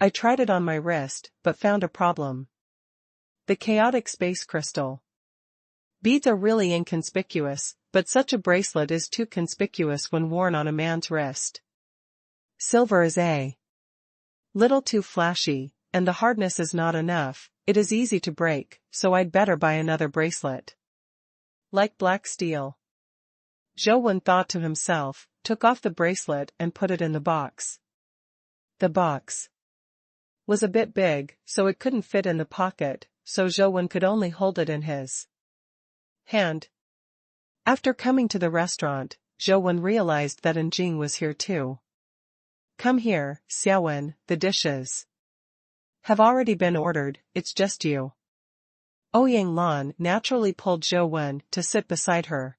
I tried it on my wrist, but found a problem. The chaotic space crystal beads are really inconspicuous, but such a bracelet is too conspicuous when worn on a man's wrist. Silver is a little too flashy, and the hardness is not enough. It is easy to break, so I'd better buy another bracelet. Like black steel. Zhou Wen thought to himself, took off the bracelet and put it in the box. The box was a bit big, so it couldn't fit in the pocket, so Zhou Wen could only hold it in his hand. After coming to the restaurant, Zhou Wen realized that Jing was here too. Come here, Xiaowen, the dishes have already been ordered, it's just you. Ouyang Lan naturally pulled Zhou Wen to sit beside her.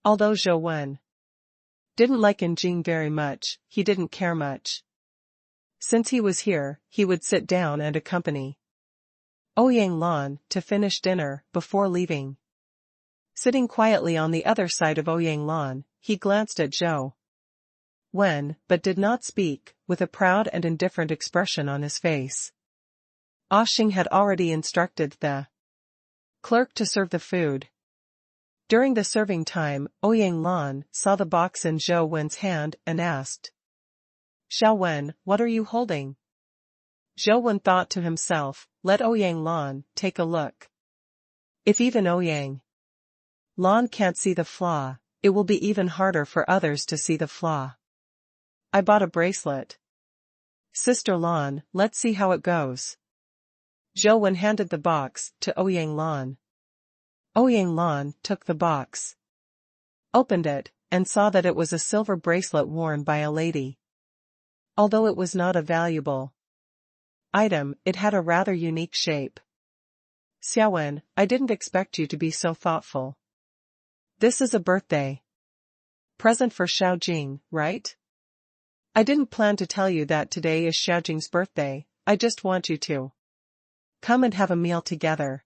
Although Zhou Wen didn't like Jing very much, he didn't care much. Since he was here, he would sit down and accompany Ouyang Lan to finish dinner before leaving. Sitting quietly on the other side of Ouyang Lan, he glanced at Zhou Wen, but did not speak, with a proud and indifferent expression on his face. Ah Xing had already instructed the clerk to serve the food. During the serving time, Ouyang Lan saw the box in Zhou Wen's hand and asked, Xiao Wen, what are you holding? Zhou Wen thought to himself, let Ouyang Lan take a look. If even Ouyang Lan can't see the flaw, it will be even harder for others to see the flaw. I bought a bracelet. Sister Lan, let's see how it goes. Zhou Wen handed the box to Ouyang Lan. Ouyang Lan took the box, opened it, and saw that it was a silver bracelet worn by a lady. Although it was not a valuable item, it had a rather unique shape. Xiaowen, I didn't expect you to be so thoughtful. This is a birthday present for Xiaojing, right? I didn't plan to tell you that today is Xiaojing's birthday, I just want you to come and have a meal together.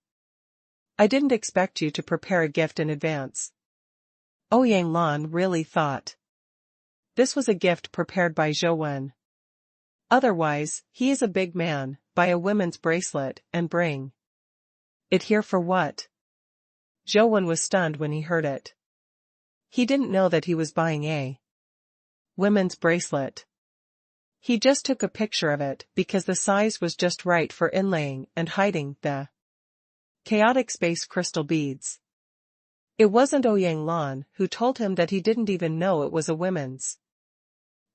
I didn't expect you to prepare a gift in advance. Ouyang Lan really thought this was a gift prepared by Zhou Wen. Otherwise, he is a big man, buy a women's bracelet and bring it here for what? Zhou Wen was stunned when he heard it. He didn't know that he was buying a women's bracelet. He just took a picture of it because the size was just right for inlaying and hiding the chaotic space crystal beads. It wasn't Ouyang Lan who told him that he didn't even know it was a women's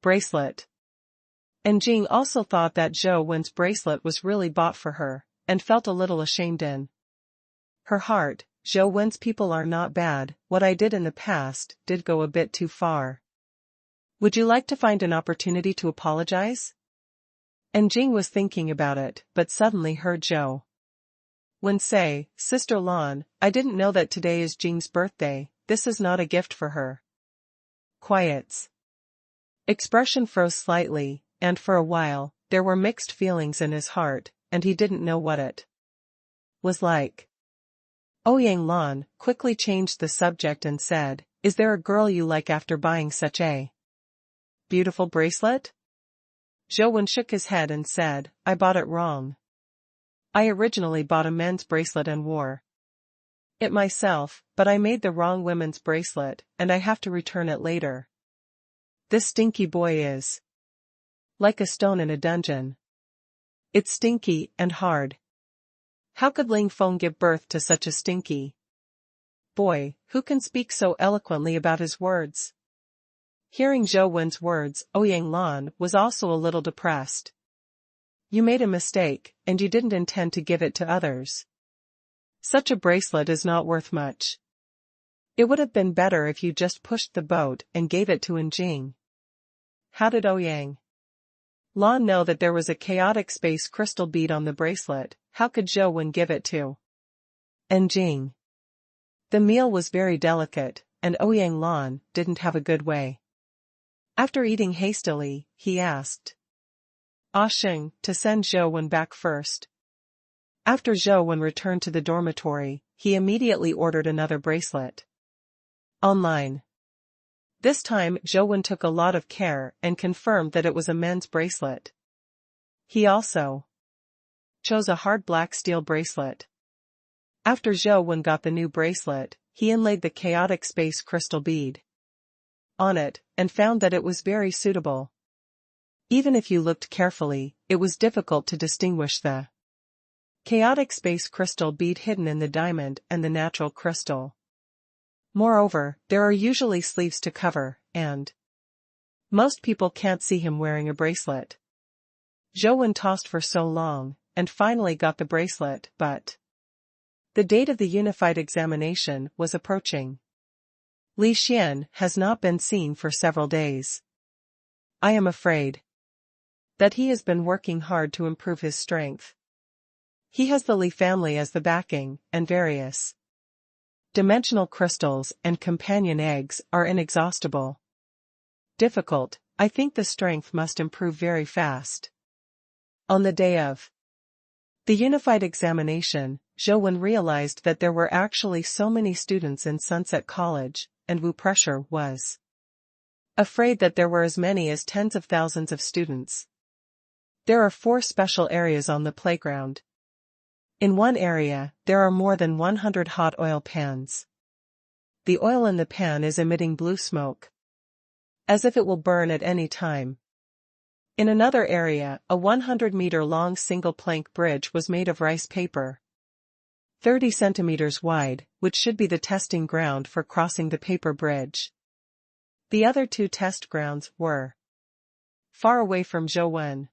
bracelet. And Jing also thought that Zhou Wen's bracelet was really bought for her, and felt a little ashamed in her heart. Zhou Wen's people are not bad, what I did in the past did go a bit too far. Would you like to find an opportunity to apologize? And Jing was thinking about it, but suddenly heard Zhou Wen say, Sister Lan, I didn't know that today is Jing's birthday, this is not a gift for her. Quiet's expression froze slightly, and for a while, there were mixed feelings in his heart, and he didn't know what it was like. Ouyang Lan quickly changed the subject and said, is there a girl you like after buying such a beautiful bracelet? Zhou Wen shook his head and said, I bought it wrong. I originally bought a men's bracelet and wore it myself, but I made the wrong women's bracelet, and I have to return it later. This stinky boy is like a stone in a dungeon. It's stinky and hard. How could Ling Feng give birth to such a stinky boy, who can speak so eloquently about his words? Hearing Zhou Wen's words, Ouyang Lan was also a little depressed. You made a mistake, and you didn't intend to give it to others. Such a bracelet is not worth much. It would have been better if you just pushed the boat and gave it to Jing. How did Ouyang Lan know that there was a chaotic space crystal bead on the bracelet? How could Zhou Wen give it to Jing? The meal was very delicate, and Ouyang Lan didn't have a good way After eating hastily, he asked Sheng to send Zhou Wen back first. After Zhou Wen returned to the dormitory, he immediately ordered another bracelet. Online. This time Zhou Wen took a lot of care and confirmed that it was a men's bracelet. He also chose a hard black steel bracelet. After Zhou Wen got the new bracelet, he inlaid the chaotic space crystal bead on it, and found that it was very suitable. Even if you looked carefully, it was difficult to distinguish the chaotic space crystal bead hidden in the diamond and the natural crystal. Moreover, there are usually sleeves to cover, and most people can't see him wearing a bracelet. Zhou Wen tossed for so long, and finally got the bracelet, but the date of the unified examination was approaching. Li Xian has not been seen for several days. I am afraid that he has been working hard to improve his strength. He has the Li family as the backing, and various dimensional crystals and companion eggs are inexhaustible. Difficult, I think the strength must improve very fast. On the day of the unified examination, Zhou Wen realized that there were actually so many students in Sunset College, and Wu Pressure was afraid that there were as many as tens of thousands of students. There are 4 special areas on the playground. In one area, there are more than 100 hot oil pans. The oil in the pan is emitting blue smoke, as if it will burn at any time. In another area, a 100-meter-long single-plank bridge was made of rice paper, 30 centimeters wide, which should be the testing ground for crossing the paper bridge. The other 2 test grounds were far away from Zhou Wen.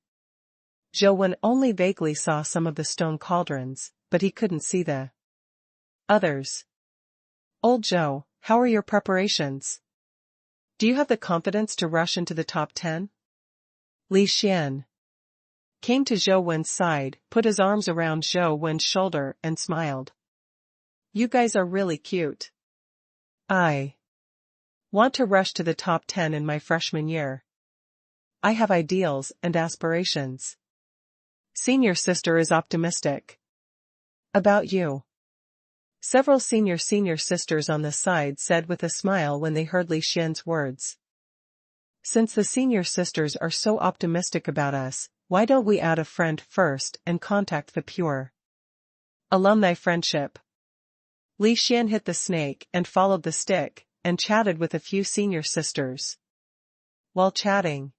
Zhou Wen only vaguely saw some of the stone cauldrons, but he couldn't see the others. Old Zhou, how are your preparations? Do you have the confidence to rush into the top 10? Li Xian came to Zhou Wen's side, put his arms around Zhou Wen's shoulder and smiled. You guys are really cute. I want to rush to the top 10 in my freshman year. I have ideals and aspirations. Senior sister is optimistic. About you. Several senior sisters on the side said with a smile when they heard Li Xian's words. Since the senior sisters are so optimistic about us, why don't we add a friend first and contact the pure alumni friendship? Li Xian hit the snake and followed the stick, and chatted with a few senior sisters. While chatting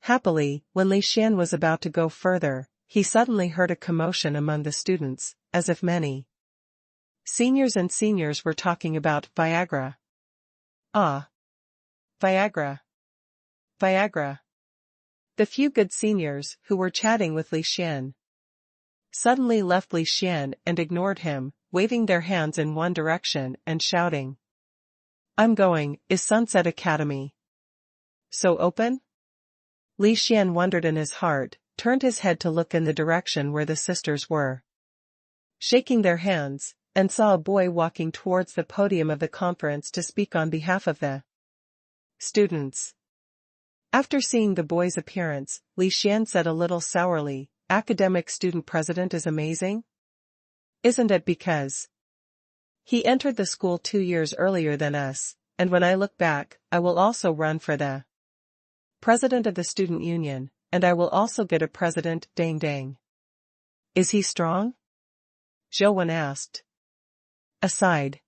happily, when Li Xian was about to go further, he suddenly heard a commotion among the students, as if many seniors were talking about Viagra. Ah! Viagra! Viagra! The few good seniors who were chatting with Li Xian suddenly left Li Xian and ignored him, waving their hands in one direction and shouting. I'm going, is Sunset Academy so open? Li Xian wondered in his heart, turned his head to look in the direction where the sisters were shaking their hands, and saw a boy walking towards the podium of the conference to speak on behalf of the students. After seeing the boy's appearance, Li Xian said a little sourly, academic student president is amazing? Isn't it because he entered the school 2 years earlier than us, and when I look back, I will also run for the president of the student union, and I will also get a president, dang dang. Is he strong? Zhou Wen asked. Aside.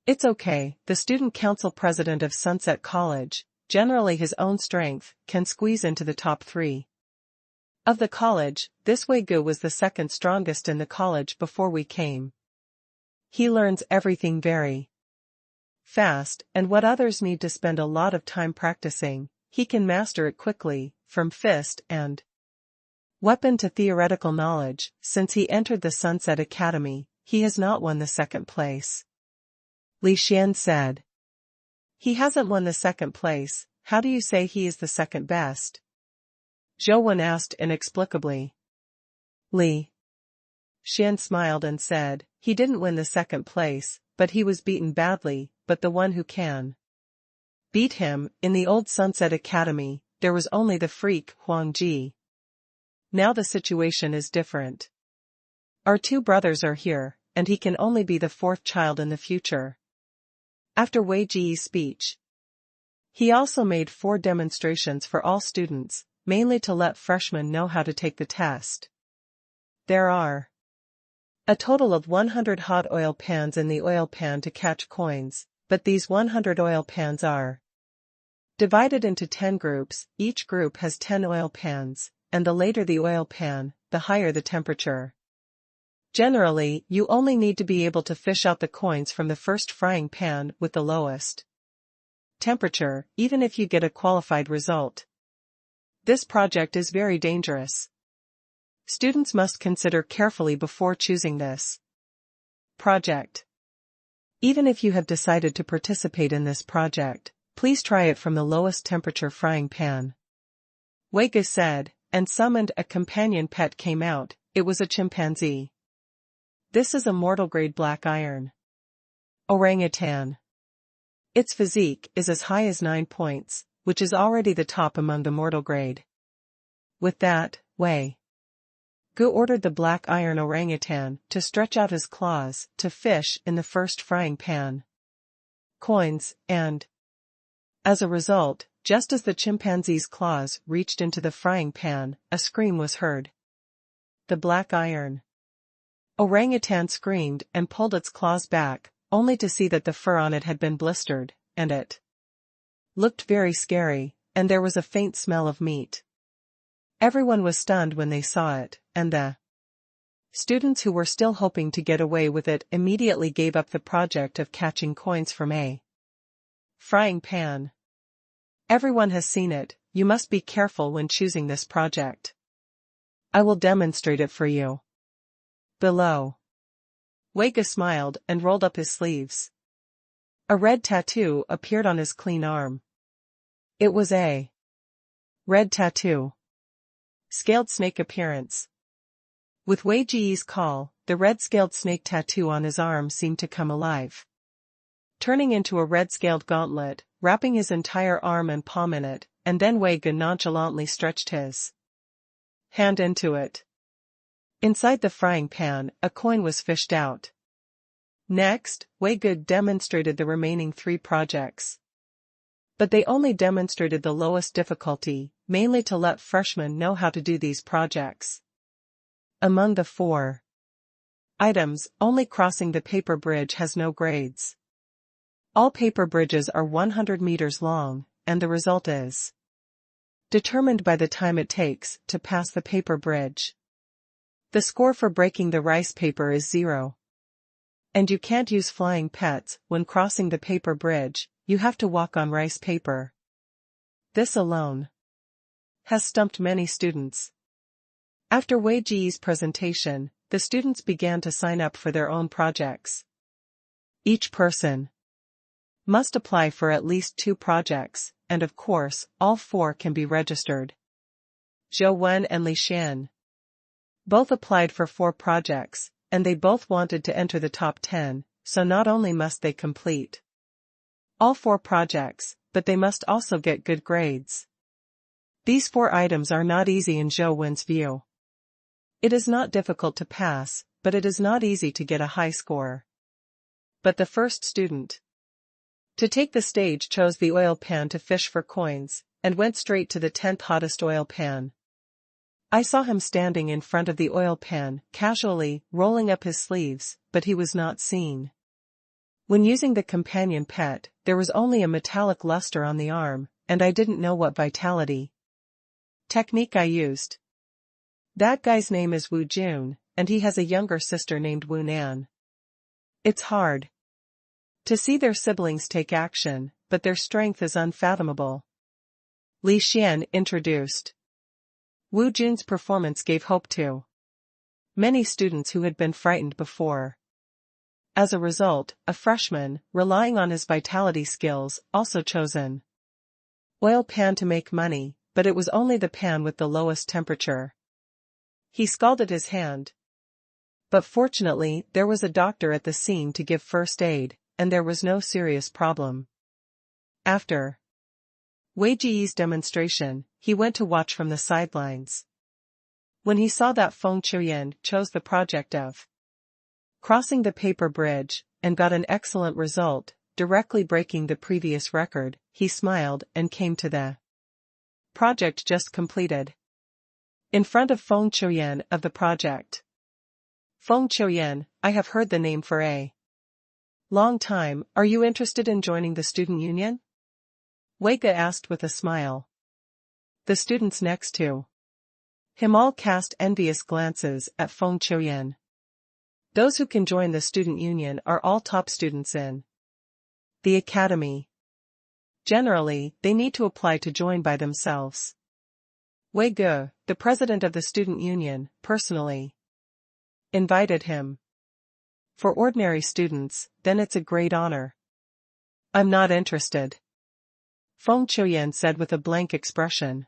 It's okay, the student council president of Sunset College, generally his own strength, can squeeze into the top 3. Of the college, this Wei Gu was the second strongest in the college before we came. He learns everything very fast, and what others need to spend a lot of time practicing, he can master it quickly, from fist and weapon to theoretical knowledge. Since he entered the Sunset Academy, he has not won the second place. Li Xian said. He hasn't won the second place, how do you say he is the second best? Zhou Wen asked inexplicably. Li Xian smiled and said, he didn't win the second place, but he was beaten badly, but the one who can Beat him. In the old Sunset Academy, there was only the freak, Huang Ji. Now the situation is different. Our two brothers are here, and he can only be the fourth child in the future. After Wei Ji's speech, he also made 4 demonstrations for all students, mainly to let freshmen know how to take the test. There are a total of 100 hot oil pans in the oil pan to catch coins, but these 100 oil pans are divided into 10 groups. Each group has 10 oil pans, and the later the oil pan, the higher the temperature. Generally, you only need to be able to fish out the coins from the first frying pan with the lowest temperature, even if you get a qualified result. This project is very dangerous. Students must consider carefully before choosing this project. Even if you have decided to participate in this project, please try it from the lowest temperature frying pan. Wei Ge said, and summoned a companion pet came out. It was a chimpanzee. This is a mortal grade black iron orangutan. Its physique is as high as 9 points, which is already the top among the mortal grade. With that, Wei Ge ordered the black iron orangutan to stretch out his claws to fish in the first frying pan coins, and as a result, just as the chimpanzee's claws reached into the frying pan, a scream was heard. The black iron orangutan screamed and pulled its claws back, only to see that the fur on it had been blistered, and it looked very scary, and there was a faint smell of meat. Everyone was stunned when they saw it, and the students who were still hoping to get away with it immediately gave up the project of catching coins from a frying pan. Everyone has seen it. You must be careful when choosing this project. I will demonstrate it for you. Below. Wei Ge smiled and rolled up his sleeves. A red tattoo appeared on his clean arm. It was a red tattoo. Scaled snake appearance. With Wei Ji's call, the red scaled snake tattoo on his arm seemed to come alive, turning into a red scaled gauntlet, wrapping his entire arm and palm in it, and then Wei Ge nonchalantly stretched his hand into it. Inside the frying pan, a coin was fished out. Next, Wei Ge demonstrated the remaining 3 projects. But they only demonstrated the lowest difficulty, mainly to let freshmen know how to do these projects. Among the 4 items, only crossing the paper bridge has no grades. All paper bridges are 100 meters long, and the result is determined by the time it takes to pass the paper bridge. The score for breaking the rice paper is 0. And you can't use flying pets when crossing the paper bridge. You have to walk on rice paper. This alone has stumped many students. After Wei Ji's presentation, the students began to sign up for their own projects. Each person must apply for at least 2 projects, and of course, all 4 can be registered. Zhou Wen and Li Xian both applied for 4 projects, and they both wanted to enter the top 10, so not only must they complete all 4 projects, but they must also get good grades. These 4 items are not easy in Zhou Wen's view. It is not difficult to pass, but it is not easy to get a high score. But the first student to take the stage chose the oil pan to fish for coins, and went straight to the 10th hottest oil pan. I saw him standing in front of the oil pan, casually, rolling up his sleeves, but he was not seen. When using the companion pet, there was only a metallic luster on the arm, and I didn't know what vitality technique I used. That guy's name is Wu Jun, and he has a younger sister named Wu Nan. It's hard to see their siblings take action, but their strength is unfathomable. Li Xian introduced. Wu Jun's performance gave hope to many students who had been frightened before. As a result, a freshman, relying on his vitality skills, also chose an oil pan to make money, but it was only the pan with the lowest temperature. He scalded his hand. But fortunately, there was a doctor at the scene to give first aid, and there was no serious problem. After Wei Ji's demonstration, he went to watch from the sidelines. When he saw that Feng Qiuyan chose the project of crossing the paper bridge, and got an excellent result, directly breaking the previous record, he smiled and came to the project just completed. In front of Feng Qiuyan of the project. Feng Qiuyan, I have heard the name for a long time. Are you interested in joining the student union? Wei Ge asked with a smile. The students next to him all cast envious glances at Feng Qiuyan. Those who can join the student union are all top students in the academy. Generally, they need to apply to join by themselves. Wei Ge, the president of the student union, personally invited him. For ordinary students, then it's a great honor. I'm not interested, Feng Qiuyan said with a blank expression,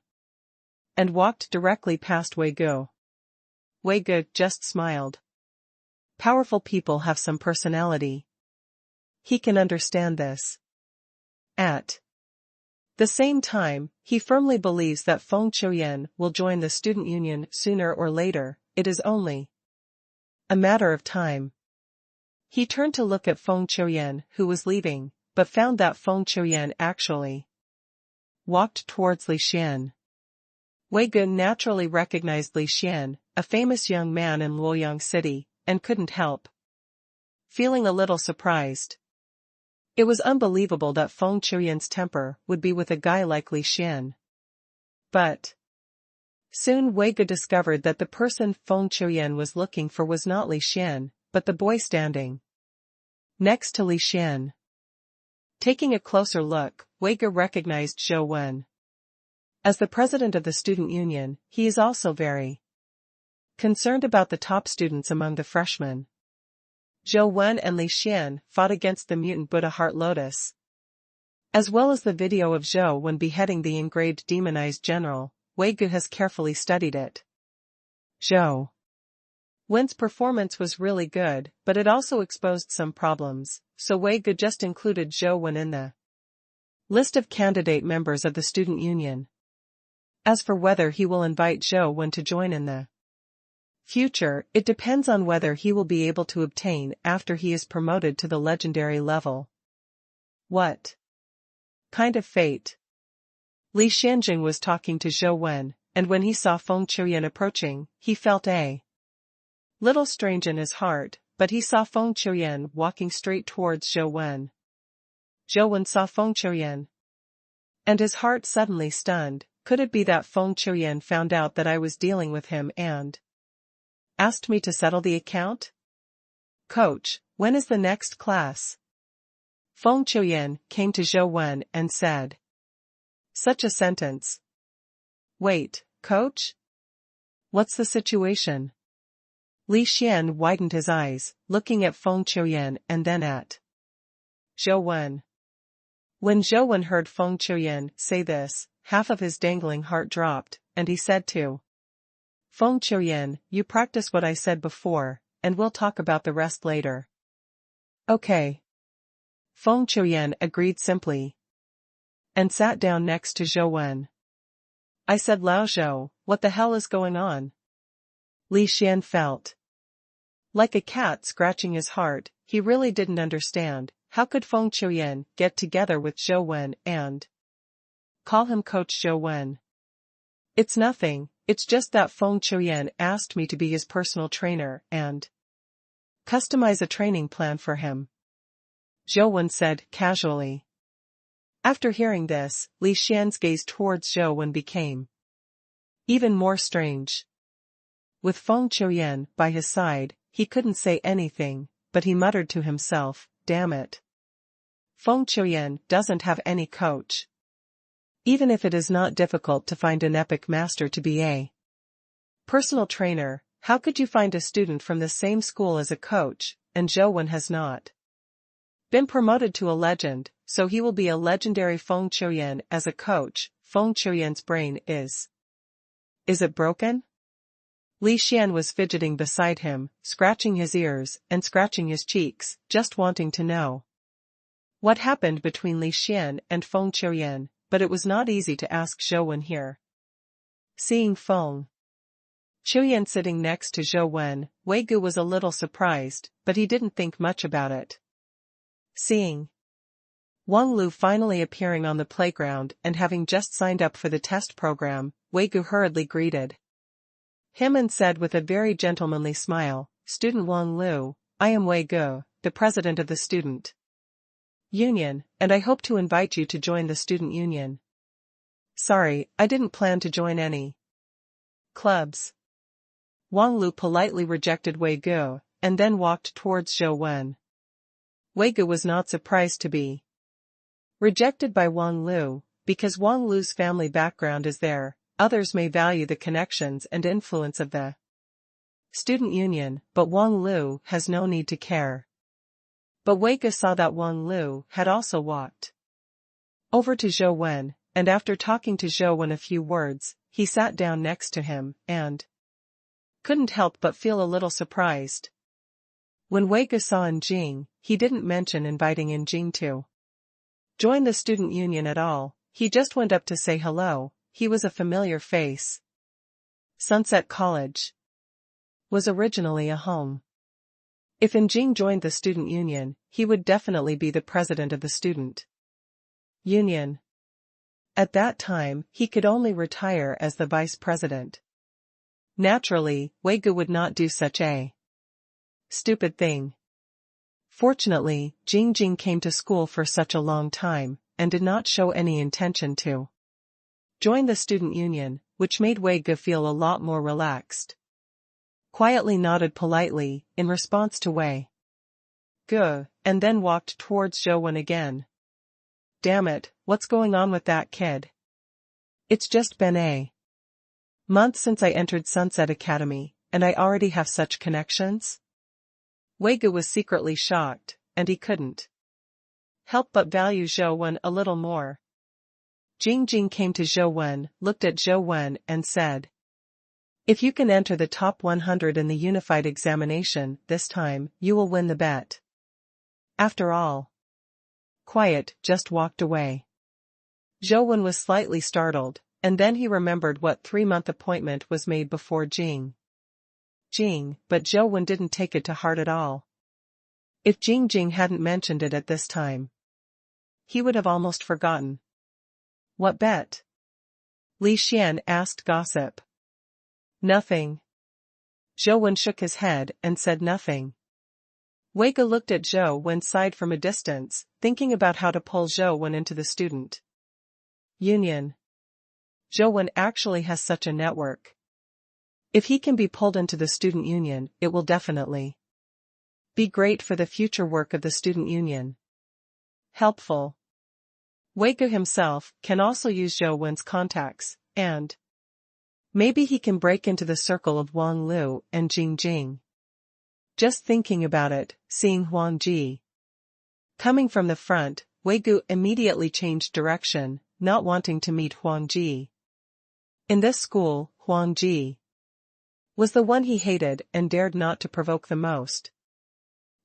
and walked directly past Wei Ge. Wei Ge just smiled. Powerful people have some personality. He can understand this. At the same time, he firmly believes that Feng Qiuyan will join the student union sooner or later. It is only a matter of time. He turned to look at Feng Qiuyan, who was leaving, but found that Feng Qiuyan actually walked towards Li Xian. Wei Ge naturally recognized Li Xian, a famous young man in Luoyang City, and couldn't help feeling a little surprised. It was unbelievable that Feng Qiuyan's temper would be with a guy like Li Xian. But soon Wei Ge discovered that the person Feng Qiuyan was looking for was not Li Xian, but the boy standing next to Li Xian. Taking a closer look, Wei Ge recognized Zhou Wen. As the president of the student union, he is also very concerned about the top students among the freshmen. Zhou Wen and Li Xian fought against the mutant Buddha Heart Lotus. As well as the video of Zhou Wen beheading the engraved demonized general, Wei Ge has carefully studied it. Zhou Wen's performance was really good, but it also exposed some problems, so Wei Ge just included Zhou Wen in the list of candidate members of the student union. As for whether he will invite Zhou Wen to join in the future, it depends on whether he will be able to obtain after he is promoted to the legendary level. What kind of fate? Li Xianjing was talking to Zhou Wen, and when he saw Feng Qiuyan approaching, he felt a little strange in his heart, but he saw Feng Qiuyan walking straight towards Zhou Wen. Zhou Wen saw Feng Qiuyan, and his heart suddenly stunned. Could it be that Feng Qiuyan found out that I was dealing with him and asked me to settle the account? Coach, when is the next class? Feng Qiuyan came to Zhou Wen and said such a sentence. Wait, coach? What's the situation? Li Xian widened his eyes, looking at Feng Qiuyan and then at Zhou Wen. When Zhou Wen heard Feng Qiuyan say this, half of his dangling heart dropped, and he said to Feng Qiuyan, you practice what I said before, and we'll talk about the rest later. Okay. Feng Qiuyan agreed simply, and sat down next to Zhou Wen. I said, Lao Zhou, what the hell is going on? Li Xian felt like a cat scratching his heart. He really didn't understand. How could Feng Qiuyan get together with Zhou Wen and call him Coach Zhou Wen? It's nothing, it's just that Feng Qiuyan asked me to be his personal trainer and customize a training plan for him, Zhou Wen said casually. After hearing this, Li Xian's gaze towards Zhou Wen became even more strange. With Feng Qiuyan by his side, he couldn't say anything, but he muttered to himself, damn it. Feng Qiuyan doesn't have any coach. Even if it is not difficult to find an epic master to be a personal trainer, how could you find a student from the same school as a coach, and Zhou Wen has not been promoted to a legend, so he will be a legendary Feng Qiuyan as a coach. Feng Qiuyan's brain is it broken? Li Xian was fidgeting beside him, scratching his ears and scratching his cheeks, just wanting to know what happened between Li Xian and Feng Qiuyan, but it was not easy to ask Zhou Wen here. Seeing Feng Qiuyan sitting next to Zhou Wen, Wei Gu was a little surprised, but he didn't think much about it. Seeing Wang Lu finally appearing on the playground and having just signed up for the test program, Wei Gu hurriedly greeted him and said with a very gentlemanly smile, "Student Wang Lu, I am Wei Gu, the president of the student union, and I hope to invite you to join the student union." "Sorry, I didn't plan to join any clubs." Wang Lu politely rejected Wei Gu, and then walked towards Zhou Wen. Wei Gu was not surprised to be rejected by Wang Lu, because Wang Lu's family background is there. Others may value the connections and influence of the student union, but Wang Lu has no need to care. But Wei Gu saw that Wang Lu had also walked over to Zhou Wen, and after talking to Zhou Wen a few words, he sat down next to him, and couldn't help but feel a little surprised. When Wei Gu saw in Jing, he didn't mention inviting in Jing to join the student union at all. He just went up to say hello. He was a familiar face. Sunset College was originally a home. If Jing joined the student union, he would definitely be the president of the student union. At that time, he could only retire as the vice president. Naturally, Wei Gu would not do such a stupid thing. Fortunately, Jing came to school for such a long time, and did not show any intention to join the student union, which made Wei Gu feel a lot more relaxed. Quietly nodded politely, in response to Wei Gu, and then walked towards Zhou Wen again. "Damn it, what's going on with that kid? It's just been a month since I entered Sunset Academy, and I already have such connections?" Wei Gu was secretly shocked, and he couldn't help but value Zhou Wen a little more. Jing came to Zhou Wen, looked at Zhou Wen and said, "If you can enter the top 100 in the unified examination this time, you will win the bet." After all, Quiet just walked away. Zhou Wen was slightly startled, and then he remembered what 3-month appointment was made before Jing, but Zhou Wen didn't take it to heart at all. If Jing hadn't mentioned it at this time, he would have almost forgotten. "What bet?" Li Xian asked gossip. "Nothing." Zhou Wen shook his head and said nothing. Wei Gu looked at Zhou Wen's side from a distance, thinking about how to pull Zhou Wen into the student union. Zhou Wen actually has such a network. If he can be pulled into the student union, it will definitely be great for the future work of the student union. Helpful. Wei Gu himself can also use Zhou Wen's contacts, and maybe he can break into the circle of Wang Lu and Jing. Just thinking about it, seeing Huang Ji coming from the front, Wei Gu immediately changed direction, not wanting to meet Huang Ji. In this school, Huang Ji was the one he hated and dared not to provoke the most.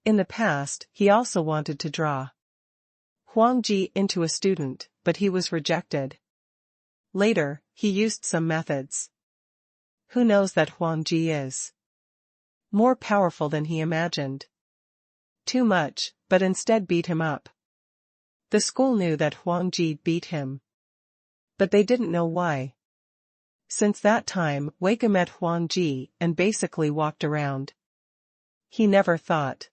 In the past, he also wanted to draw Huang Ji into a student, but he was rejected. Later, he used some methods. Who knows that Huang Ji is more powerful than he imagined. Too much, but instead beat him up. The school knew that Huang Ji beat him, but they didn't know why. Since that time, Wei Gu met Huang Ji and basically walked around. He never thought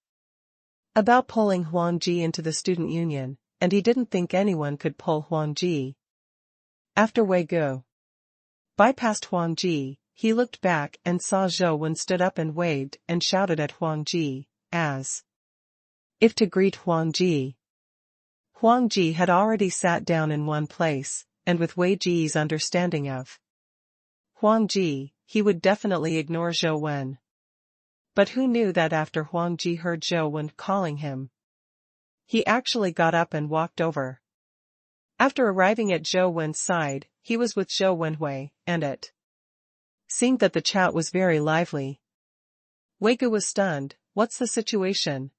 about pulling Huang Ji into the student union, and he didn't think anyone could pull Huang Ji. After Wei Gu bypassed Huang Ji, he looked back and saw Zhou Wen stood up and waved and shouted at Huang Ji, as if to greet Huang Ji. Huang Ji had already sat down in one place, and with Wei Ji's understanding of Huang Ji, he would definitely ignore Zhou Wen. But who knew that after Huang Ji heard Zhou Wen calling him, he actually got up and walked over. After arriving at Zhou Wen's side, he was with Zhou Wenhui, and it seemed that the chat was very lively. Wei Gu was stunned. What's the situation?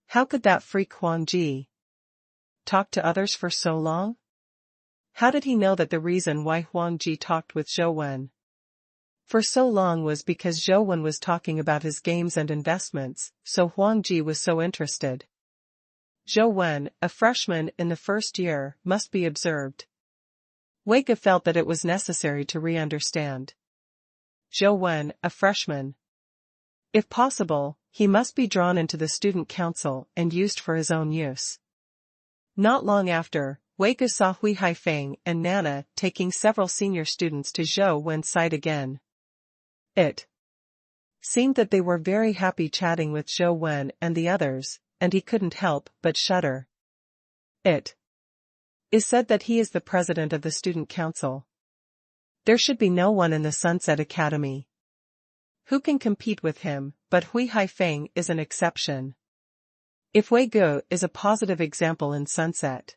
How could that freak Huang Ji talked to others for so long? How did he know that the reason why Huang Ji talked with Zhou Wen for so long was because Zhou Wen was talking about his games and investments, so Huang Ji was so interested? Zhou Wen, a freshman in the first year, must be observed. Wei Ge felt that it was necessary to re-understand. Zhou Wen, a freshman. If possible, he must be drawn into the student council and used for his own use. Not long after, Wei Ge saw Hui Haifeng and Nana taking several senior students to Zhou Wen's side again. It seemed that they were very happy chatting with Zhou Wen and the others, and he couldn't help but shudder. It is said that he is the president of the student council. There should be no one in the Sunset Academy who can compete with him, but Hui Haifeng is an exception. If Wei Ge is a positive example in Sunset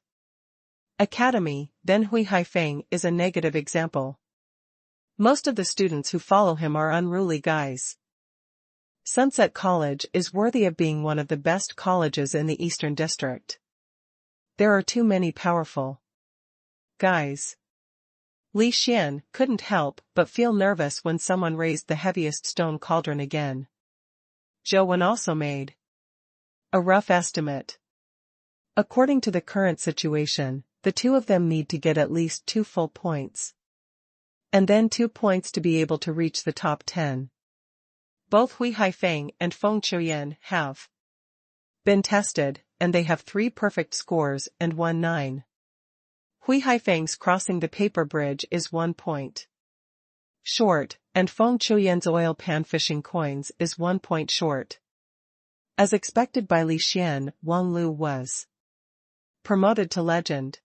Academy, then Hui Haifeng is a negative example. Most of the students who follow him are unruly guys. Sunset College is worthy of being one of the best colleges in the Eastern District. There are too many powerful guys. Li Xian couldn't help but feel nervous when someone raised the heaviest stone cauldron again. Zhou Wen also made a rough estimate. According to the current situation, the two of them need to get at least 2 full points. And then 2 points to be able to reach the top 10. Both Hui Haifeng and Feng Chuyan have been tested, and they have 3 perfect scores and 1 9. Hui Haifeng's crossing the paper bridge is 1 point short, and Feng Chuyan's oil pan fishing coins is 1 point short. As expected by Li Xian, Wang Lu was promoted to legend.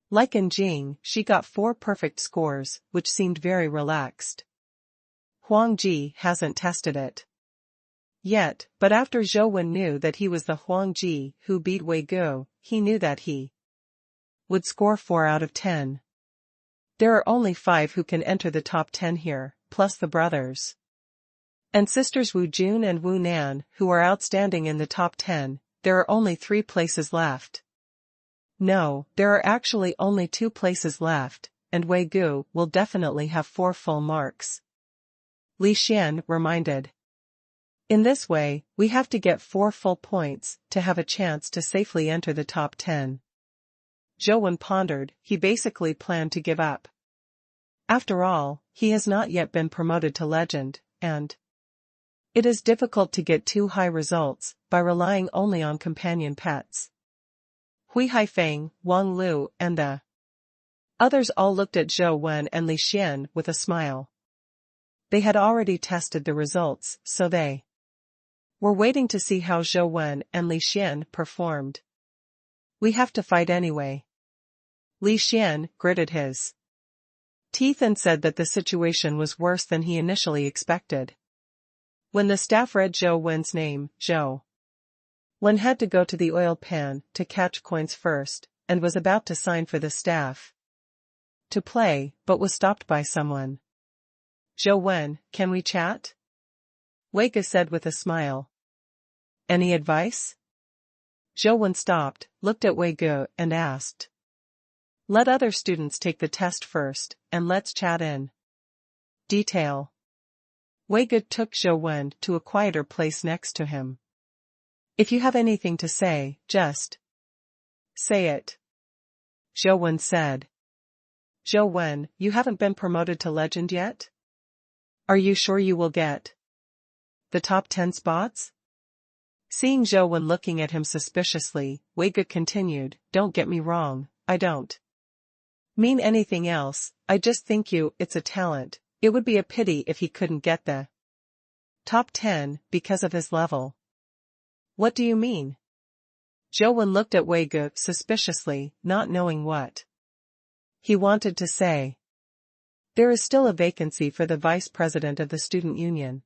Like in Jing, she got 4 perfect scores, which seemed very relaxed. Huang Ji hasn't tested it yet, but after Zhou Wen knew that he was the Huang Ji who beat Wei Ge, he knew that he would score 4 out of 10. There are only 5 who can enter the top 10 here, plus the brothers and sisters Wu Jun and Wu Nan, who are outstanding in the top 10. There are only 3 places left. No, there are actually only 2 places left, and Wei Ge will definitely have 4 full marks. Li Xian reminded. In this way, we have to get 4 full points to have a chance to safely enter the top 10. Zhou Wen pondered. He basically planned to give up. After all, he has not yet been promoted to legend, and it is difficult to get too high results by relying only on companion pets. Hui Haifeng, Wang Lu, and the others all looked at Zhou Wen and Li Xian with a smile. They had already tested the results, so they were waiting to see how Zhou Wen and Li Xian performed. We have to fight anyway. Li Xian gritted his teeth and said that the situation was worse than he initially expected. When the staff read Zhou Wen's name, Zhou Wen had to go to the oil pan to catch coins first, and was about to sign for the staff to play, but was stopped by someone. Zhou Wen, can we chat? Wei Ge said with a smile. Any advice? Zhou Wen stopped, looked at Wei Ge, and asked. Let other students take the test first, and let's chat in detail. Wei Ge took Zhou Wen to a quieter place next to him. If you have anything to say, just say it, Zhou Wen said. Zhou Wen, you haven't been promoted to legend yet? Are you sure you will get the top 10 spots? Seeing Zhou Wen looking at him suspiciously, Wei Ge continued, don't get me wrong, I don't mean anything else, I just think it's a talent. It would be a pity if he couldn't get the top 10 because of his level. What do you mean? Zhou Wen looked at Wei Ge suspiciously, not knowing what he wanted to say. There is still a vacancy for the vice president of the student union.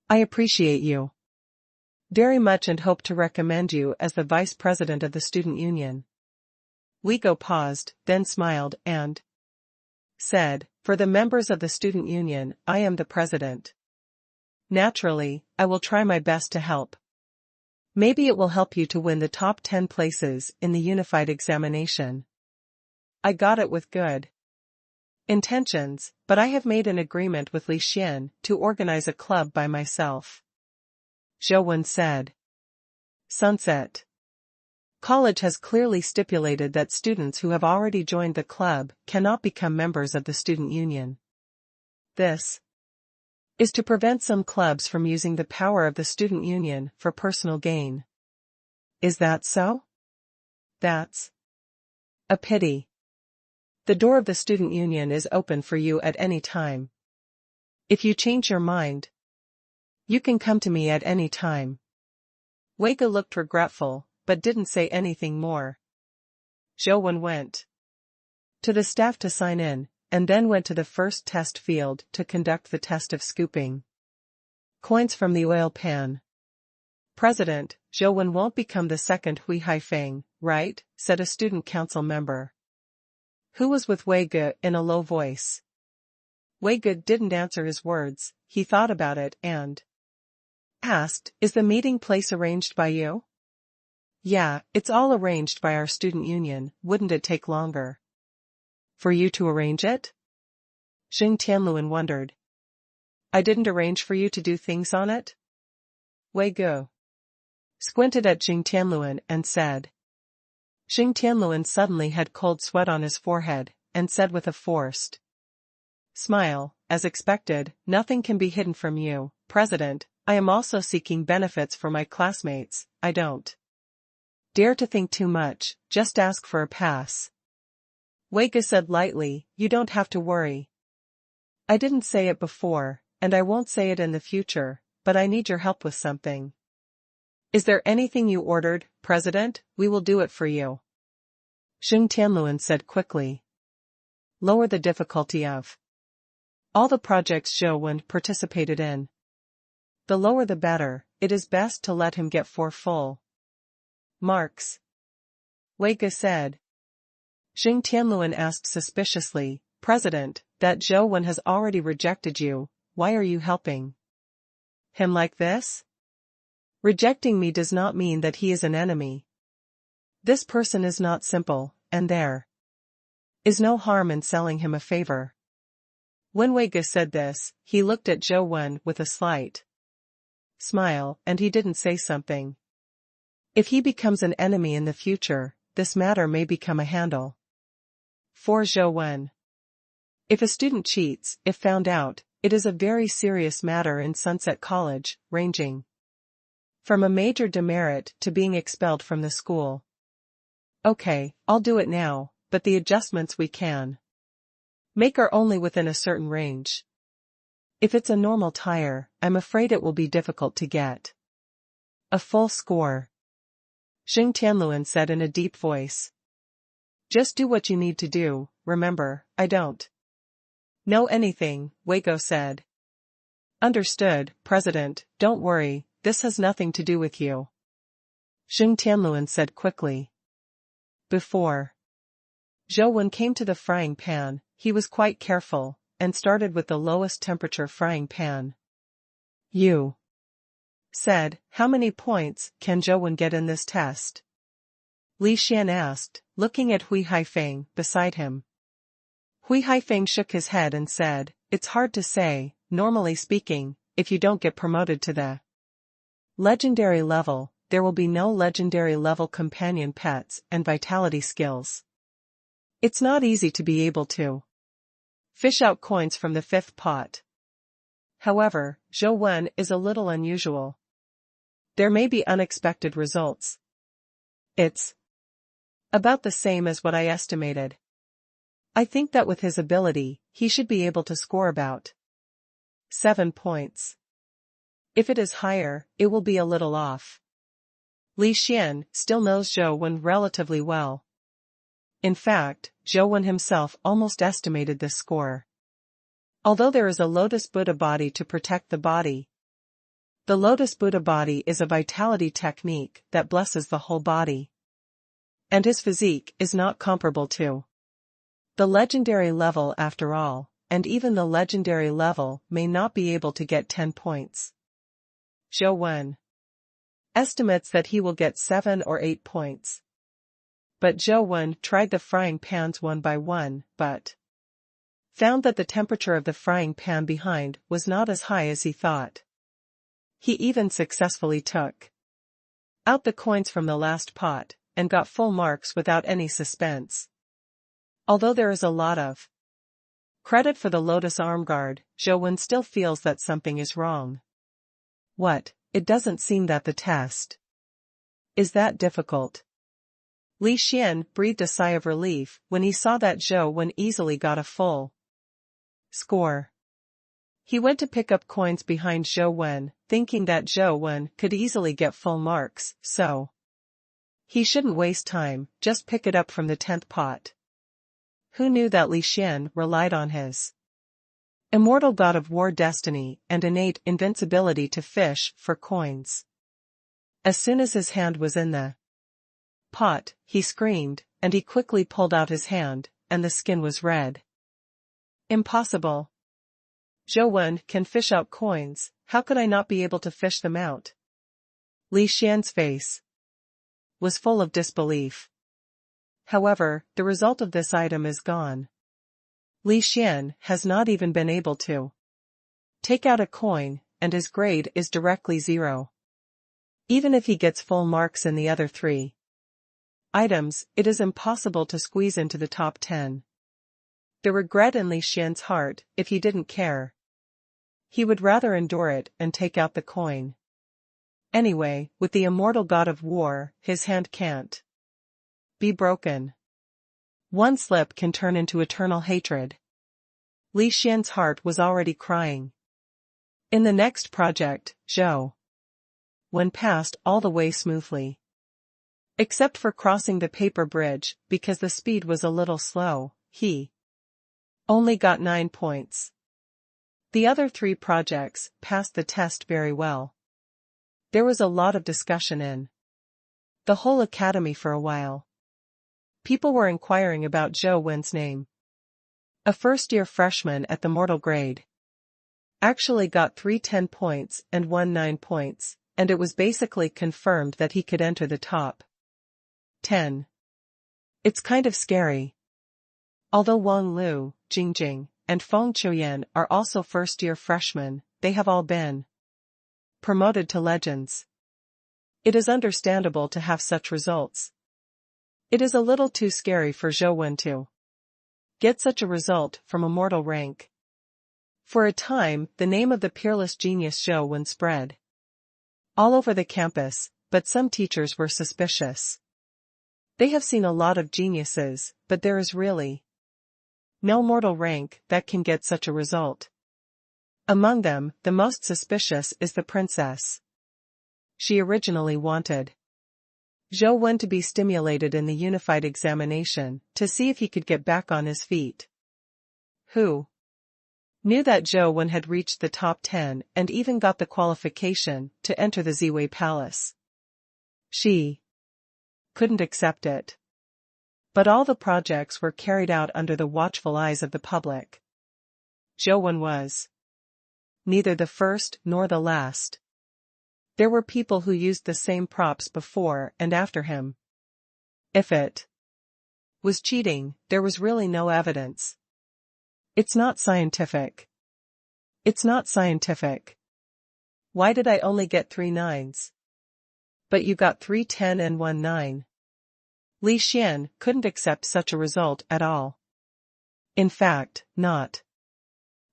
I appreciate you very much and hope to recommend you as the vice president of the student union. Wei Ge paused, then smiled and said, for the members of the student union, I am the president. Naturally, I will try my best to help. Maybe it will help you to win the top 10 places in the unified examination. I got it with good intentions, but I have made an agreement with Li Xian to organize a club by myself. Zhou Wen said. Sunset. College has clearly stipulated that students who have already joined the club cannot become members of the student union. This is to prevent some clubs from using the power of the student union for personal gain. Is that so? That's a pity. The door of the student union is open for you at any time. If you change your mind, you can come to me at any time. Wei Ge looked regretful, but didn't say anything more. Zhou Wen went to the staff to sign in, and then went to the first test field to conduct the test of scooping coins from the oil pan. President, Zhou Wen won't become the second Hui Haifeng, right? Said a student council member, who was with Wei Ge in a low voice. Wei Ge didn't answer his words. He thought about it and asked, is the meeting place arranged by you? Yeah, it's all arranged by our student union. Wouldn't it take longer for you to arrange it? Xing Tianluan wondered. I didn't arrange for you to do things on it? Wei Ge squinted at Xing Tianluan and said. Xing Tianluan suddenly had cold sweat on his forehead, and said with a forced smile, as expected, nothing can be hidden from you, President. I am also seeking benefits for my classmates. I don't dare to think too much, just ask for a pass. Wei Ge said lightly, you don't have to worry. I didn't say it before, and I won't say it in the future, but I need your help with something. Is there anything you ordered, President? We will do it for you. Xing Tianluan said quickly. Lower the difficulty of all the projects Zhou Wen participated in. The lower the better. It is best to let him get 4 full marks. Wei Ge said. Xing Tianluan asked suspiciously, President, that Zhou Wen has already rejected you, why are you helping him like this? Rejecting me does not mean that he is an enemy. This person is not simple, and there is no harm in selling him a favor. When Wei Ge said this, he looked at Zhou Wen with a slight smile, and he didn't say something. If he becomes an enemy in the future, this matter may become a handle for Zhou Wen. If a student cheats, if found out, it is a very serious matter in Sunset College, ranging from a major demerit to being expelled from the school. Okay, I'll do it now, but the adjustments we can make are only within a certain range. If it's a normal tire, I'm afraid it will be difficult to get a full score. Xing Tianluan said in a deep voice. Just do what you need to do, remember, I don't know anything, Wei Ge said. Understood, President, don't worry, this has nothing to do with you. Xing Tianluan said quickly. Before Zhou Wen came to the frying pan, he was quite careful, and started with the lowest temperature frying pan. You said, how many points can Zhou Wen get in this test? Li Xian asked, looking at Hui Haifeng beside him. Hui Haifeng shook his head and said, it's hard to say, normally speaking, if you don't get promoted to the legendary level, there will be no legendary level companion pets and vitality skills. It's not easy to be able to fish out coins from the 5th pot. However, Zhou Wen is a little unusual. There may be unexpected results. It's about the same as what I estimated. I think that with his ability, he should be able to score about 7 points. If it is higher, it will be a little off. Li Xian still knows Zhou Wen relatively well. In fact, Zhou Wen himself almost estimated this score. Although there is a Lotus Buddha body to protect the body, the Lotus Buddha body is a vitality technique that blesses the whole body. And his physique is not comparable to the legendary level after all, and even the legendary level may not be able to get 10 points. Zhou Wen estimates that he will get 7 or 8 points. But Zhou Wen tried the frying pans one by one, but found that the temperature of the frying pan behind was not as high as he thought. He even successfully took out the coins from the last pot, and got full marks without any suspense. Although there is a lot of credit for the Lotus arm guard, Zhou Wen still feels that something is wrong. What? It doesn't seem that the test is that difficult. Li Xian breathed a sigh of relief when he saw that Zhou Wen easily got a full score. He went to pick up coins behind Zhou Wen, thinking that Zhou Wen could easily get full marks, so he shouldn't waste time, just pick it up from the 10th pot. Who knew that Li Xian relied on his immortal god of war destiny and innate invincibility to fish for coins? As soon as his hand was in the pot, he screamed, and he quickly pulled out his hand, and the skin was red. Impossible. Zhou Wen can fish out coins, how could I not be able to fish them out? Li Xian's face was full of disbelief. However, the result of this item is gone. Li Xian has not even been able to take out a coin, and his grade is directly 0. Even if he gets full marks in the other 3 items, it is impossible to squeeze into the top 10. The regret in Li Xian's heart, if he didn't care, he would rather endure it and take out the coin. Anyway, with the immortal god of war, his hand can't be broken. One slip can turn into eternal hatred. Li Xian's heart was already crying. In the next project, Zhou Wen passed all the way smoothly. Except for crossing the paper bridge, because the speed was a little slow, he only got 9 points. The other 3 projects passed the test very well. There was a lot of discussion in the whole academy for a while. People were inquiring about Zhou Wen's name. A first-year freshman at the mortal grade actually got 3 10 points and 1 9 points, and it was basically confirmed that he could enter the top 10. It's kind of scary. Although Wang Lu, Jingjing, and Feng Chuyan are also first-year freshmen, they have all been promoted to legends. It is understandable to have such results. It is a little too scary for Zhou Wen to get such a result from a mortal rank. For a time, the name of the peerless genius Zhou Wen spread all over the campus, but some teachers were suspicious. They have seen a lot of geniuses, but there is really no mortal rank that can get such a result. Among them, the most suspicious is the princess. She originally wanted Zhou Wen to be stimulated in the unified examination, to see if he could get back on his feet. Who knew that Zhou Wen had reached the top 10 and even got the qualification to enter the Ziwei Palace? She couldn't accept it. But all the projects were carried out under the watchful eyes of the public. Zhou Wen was neither the first nor the last. There were people who used the same props before and after him. If it was cheating, there was really no evidence. It's not scientific. It's not scientific. Why did I only get 3 9s? But you got 3 10 and 1 9. Li Xian couldn't accept such a result at all. In fact, not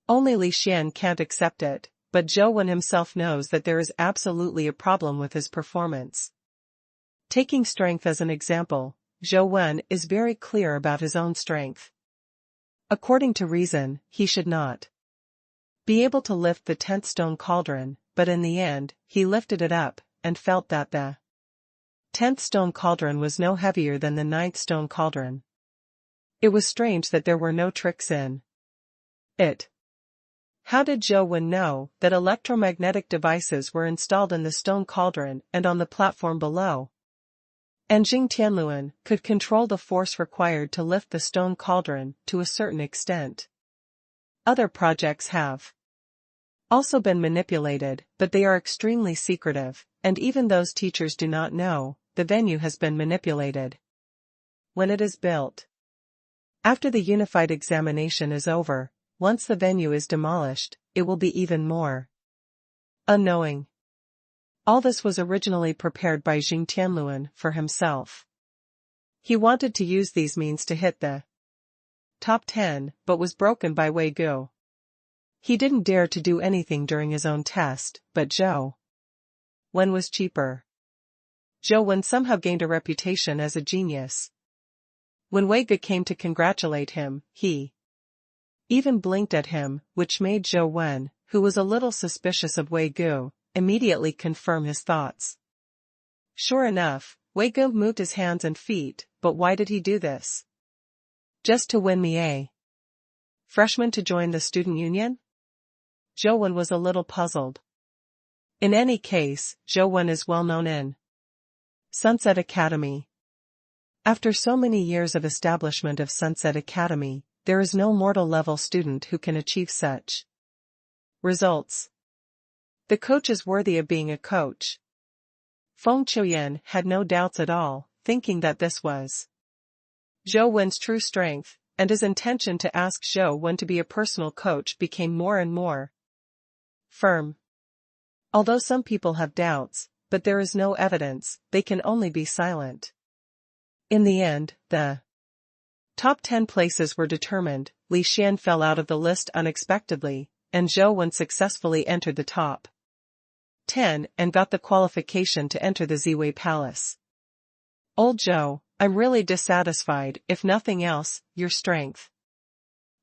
only Li Xian can't accept it, but Zhou Wen himself knows that there is absolutely a problem with his performance. Taking strength as an example, Zhou Wen is very clear about his own strength. According to reason, he should not be able to lift the 10th stone cauldron, but in the end, he lifted it up, and felt that the 10th stone cauldron was no heavier than the 9th stone cauldron. It was strange that there were no tricks in it. How did Zhou Wen know that electromagnetic devices were installed in the stone cauldron and on the platform below? And Jing Tianluan could control the force required to lift the stone cauldron to a certain extent. Other projects have also been manipulated, but they are extremely secretive, and even those teachers do not know, the venue has been manipulated. When it is built. After the unified examination is over, once the venue is demolished, it will be even more unknowing. All this was originally prepared by Jing Tianluan for himself. He wanted to use these means to hit the top 10, but was broken by Wei Gu. He didn't dare to do anything during his own test, but Zhou Wen was cheaper. Zhou Wen somehow gained a reputation as a genius. When Wei Gu came to congratulate him, he even blinked at him, which made Zhou Wen, who was a little suspicious of Wei Gu, immediately confirm his thoughts. Sure enough, Wei Gu moved his hands and feet, but why did he do this? Just to win me a freshman to join the student union? Zhou Wen was a little puzzled. In any case, Zhou Wen is well known in Sunset Academy. After so many years of establishment of Sunset Academy, there is no mortal-level student who can achieve such results. The coach is worthy of being a coach. Feng Qiuyan had no doubts at all, thinking that this was Zhou Wen's true strength, and his intention to ask Zhou Wen to be a personal coach became more and more firm. Although some people have doubts, but there is no evidence, they can only be silent. In the end, the top 10 places were determined. Li Xian fell out of the list unexpectedly, and Zhou Wen successfully entered the top 10 and got the qualification to enter the Ziwei Palace. Old Zhou, I'm really dissatisfied. If nothing else, your strength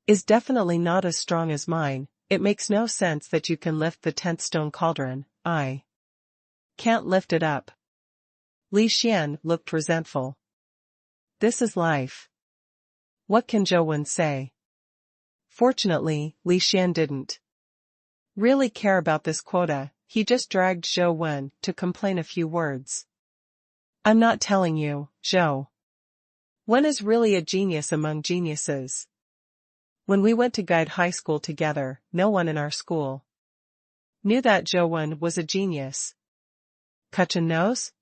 is definitely not as strong as mine. It makes no sense that you can lift the 10th stone cauldron. I can't lift it up. Li Xian looked resentful. This is life. What can Zhou Wen say? Fortunately, Li Xian didn't really care about this quota. He just dragged Zhou Wen to complain a few words. I'm not telling you, Zhou Wen is really a genius among geniuses. When we went to guide high school together, no one in our school knew that Zhou Wen was a genius. Kuchen knows?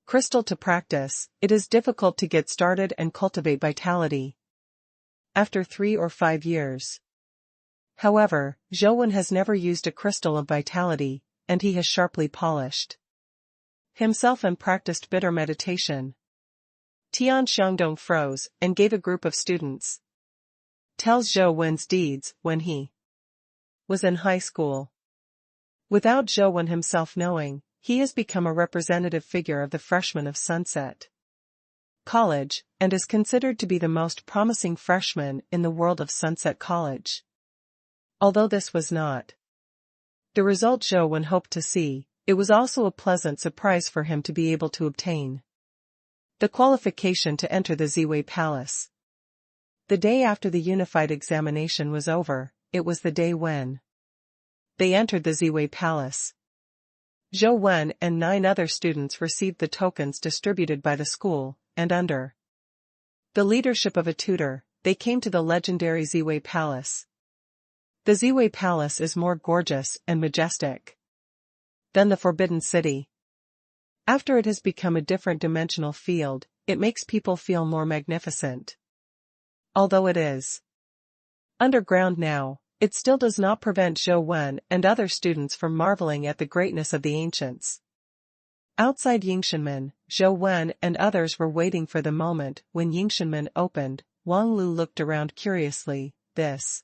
Crystal to practice, it is difficult to get started and cultivate vitality after 3 or 5 years. However, Zhou Wen has never used a crystal of vitality, and he has sharply polished himself and practiced bitter meditation. Tian Xiangdong froze and gave a group of students tells Zhou Wen's deeds when he was in high school. Without Zhou Wen himself knowing, he has become a representative figure of the freshmen of Sunset College, and is considered to be the most promising freshman in the world of Sunset College. Although this was not the result Zhou Wen hoped to see, it was also a pleasant surprise for him to be able to obtain the qualification to enter the Ziwei Palace. The day after the unified examination was over, it was the day when they entered the Ziwei Palace. Zhou Wen and 9 other students received the tokens distributed by the school, and under the leadership of a tutor, they came to the legendary Ziwei Palace. The Ziwei Palace is more gorgeous and majestic than the Forbidden City. After it has become a different dimensional field, it makes people feel more magnificent. Although it is underground now, it still does not prevent Zhou Wen and other students from marveling at the greatness of the ancients. Outside Yingshanmen, Zhou Wen and others were waiting for the moment when Yingshanmen opened. Wang Lu looked around curiously. This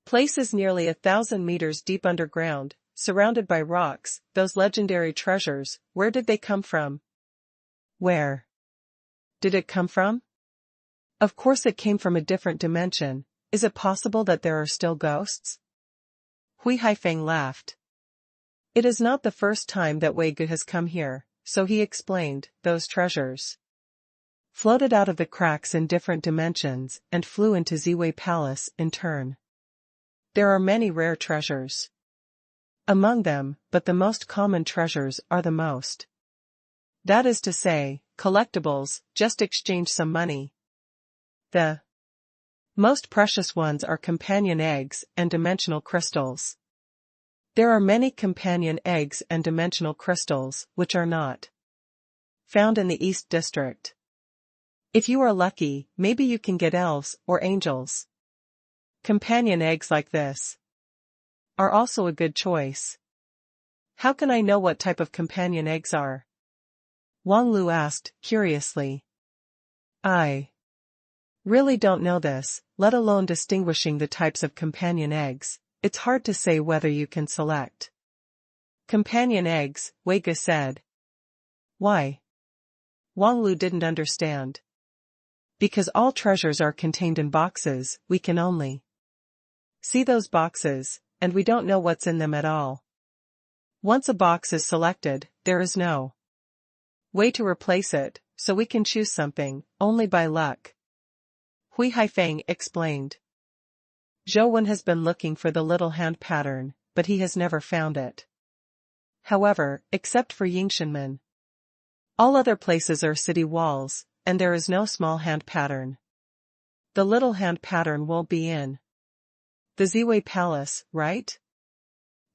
place is nearly 1,000 meters deep underground, surrounded by rocks. Those legendary treasures, where did they come from? Where did it come from? Of course it came from a different dimension. Is it possible that there are still ghosts? Hui Haifeng laughed. It is not the first time that Wei Gu has come here, so he explained. Those treasures floated out of the cracks in different dimensions and flew into Ziwei Palace in turn. There are many rare treasures among them, but the most common treasures are the most. That is to say, collectibles. Just exchange some money. The most precious ones are companion eggs and dimensional crystals. There are many companion eggs and dimensional crystals, which are not found in the East District. If you are lucky, maybe you can get elves or angels. Companion eggs like this are also a good choice. How can I know what type of companion eggs are? Wang Lu asked, curiously. I really don't know this, let alone distinguishing the types of companion eggs. It's hard to say whether you can select companion eggs, Wei Ge said. Why? Wang Lu didn't understand. Because all treasures are contained in boxes, we can only see those boxes, and we don't know what's in them at all. Once a box is selected, there is no way to replace it, so we can choose something, only by luck. Hui Haifeng explained. Zhou Wen has been looking for the little hand pattern, but he has never found it. However, except for Yingshanmen, all other places are city walls, and there is no small hand pattern. The little hand pattern won't be in the Ziwei Palace, right?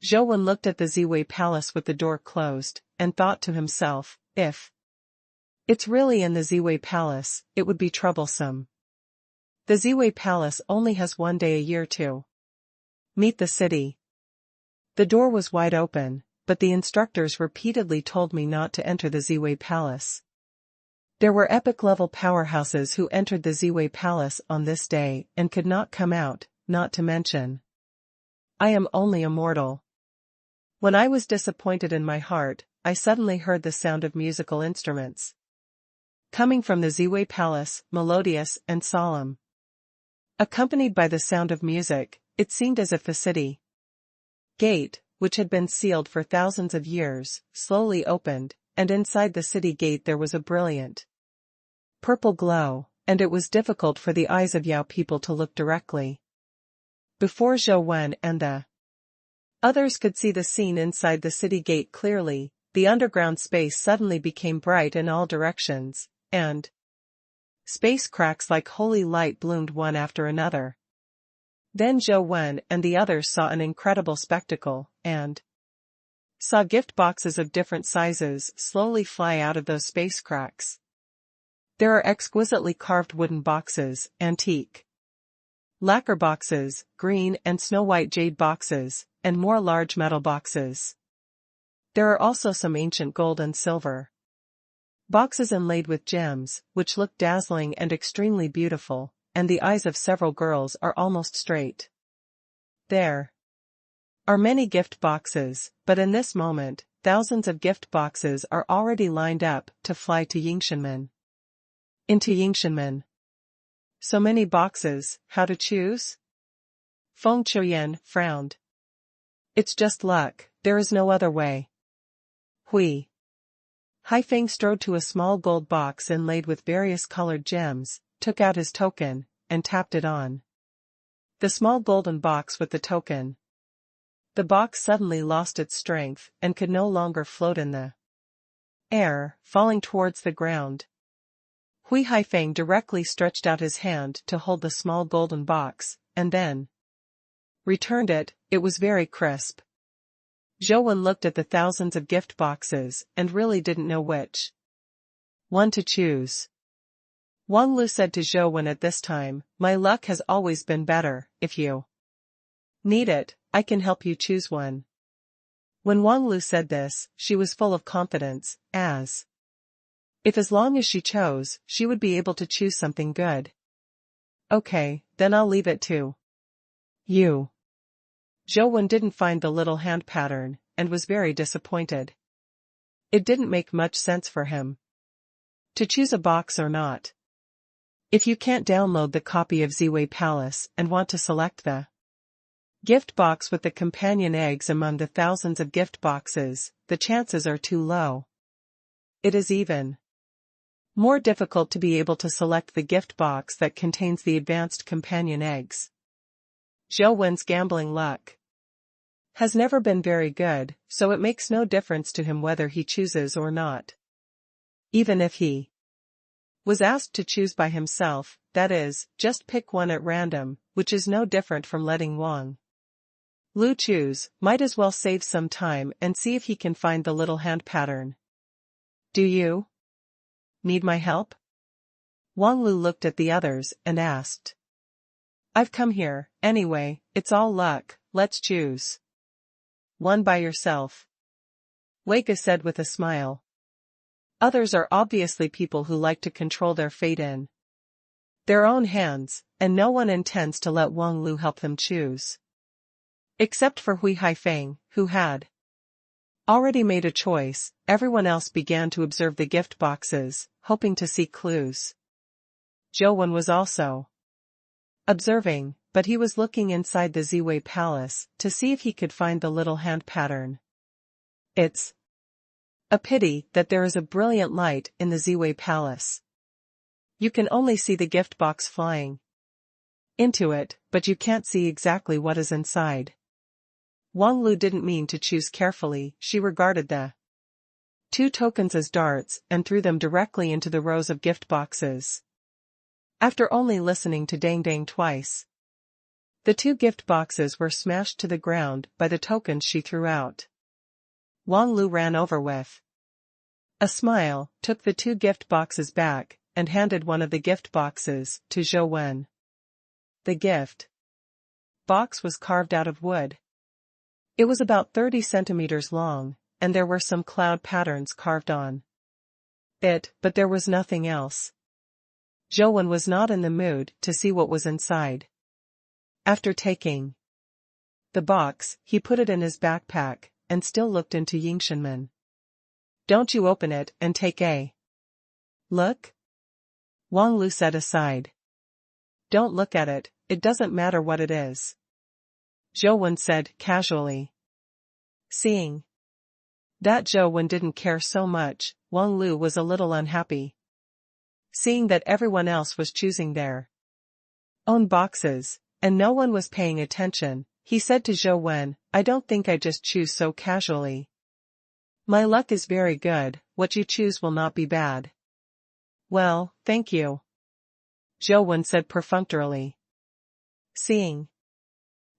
Zhou Wen looked at the Ziwei Palace with the door closed, and thought to himself, if it's really in the Ziwei Palace, it would be troublesome. The Ziwei Palace only has one day a year to meet the city. The door was wide open, but the instructors repeatedly told me not to enter the Ziwei Palace. There were epic-level powerhouses who entered the Ziwei Palace on this day and could not come out, not to mention I am only a mortal. When I was disappointed in my heart, I suddenly heard the sound of musical instruments coming from the Ziwei Palace, melodious and solemn. Accompanied by the sound of music, it seemed as if the city gate, which had been sealed for thousands of years, slowly opened, and inside the city gate there was a brilliant purple glow, and it was difficult for the eyes of Yao people to look directly before Zhou Wen and the others could see the scene inside the city gate clearly. The underground space suddenly became bright in all directions, and space cracks like holy light bloomed one after another. Then Zhou Wen and the others saw an incredible spectacle, and saw gift boxes of different sizes slowly fly out of those space cracks. There are exquisitely carved wooden boxes, antique lacquer boxes, green and snow-white jade boxes, and more large metal boxes. There are also some ancient gold and silver boxes inlaid with gems, which look dazzling and extremely beautiful, and the eyes of several girls are almost straight. There are many gift boxes, but in this moment, thousands of gift boxes are already lined up to fly to Yingshanmen. Into Yingshanmen. So many boxes, how to choose? Feng Qiuyan frowned. It's just luck, there is no other way. Hui Haifeng strode to a small gold box inlaid with various colored gems, took out his token, and tapped it on the small golden box with the token. The box suddenly lost its strength and could no longer float in the air, falling towards the ground. Hui Haifeng directly stretched out his hand to hold the small golden box, and then returned it. It was very crisp. Zhou Wen looked at the thousands of gift boxes and really didn't know which one to choose. Wang Lu said to Zhou Wen at this time, my luck has always been better. If you need it, I can help you choose one. When Wang Lu said this, she was full of confidence, as long as she chose, she would be able to choose something good. Okay, then I'll leave it to you. Zhou Wen didn't find the little hand pattern, and was very disappointed. It didn't make much sense for him to choose a box or not. If you can't download the copy of Ziwei Palace and want to select the gift box with the companion eggs among the thousands of gift boxes, the chances are too low. It is even more difficult to be able to select the gift box that contains the advanced companion eggs. Zhou Wen's gambling luck has never been very good, so it makes no difference to him whether he chooses or not. Even if he was asked to choose by himself, that is, just pick one at random, which is no different from letting Wang Lu chews, might as well save some time and see if he can find the little hand pattern. Do you need my help? Wang Lu looked at the others and asked. I've come here, anyway, it's all luck, let's choose. One by yourself. Wei Ge said with a smile. Others are obviously people who like to control their fate in their own hands, and no one intends to let Wang Lu help them choose. Except for Hui Haifeng, who had already made a choice, everyone else began to observe the gift boxes, hoping to see clues. Zhou Wen was also observing, but he was looking inside the Ziwei Palace to see if he could find the little hand pattern. It's a pity that there is a brilliant light in the Ziwei Palace. You can only see the gift box flying into it, but you can't see exactly what is inside. Wang Lu didn't mean to choose carefully, she regarded the 2 tokens as darts and threw them directly into the rows of gift boxes. After only listening to dang dang twice, the 2 gift boxes were smashed to the ground by the tokens she threw out. Wang Lu ran over with a smile, took the 2 gift boxes back, and handed one of the gift boxes to Zhou Wen. The gift box was carved out of wood. It was about 30 centimeters long, and there were some cloud patterns carved on it, but there was nothing else. Zhou Wen was not in the mood to see what was inside. After taking the box, he put it in his backpack, and still looked into Yingshenmen. Don't you open it and take a look? Wang Lu said aside. Don't look at it, it doesn't matter what it is. Zhou Wen said casually. Seeing that Zhou Wen didn't care so much, Wang Lu was a little unhappy. Seeing that everyone else was choosing their own boxes, and no one was paying attention, he said to Zhou Wen, I don't think I just choose so casually. My luck is very good, what you choose will not be bad. Well, thank you. Zhou Wen said perfunctorily. Seeing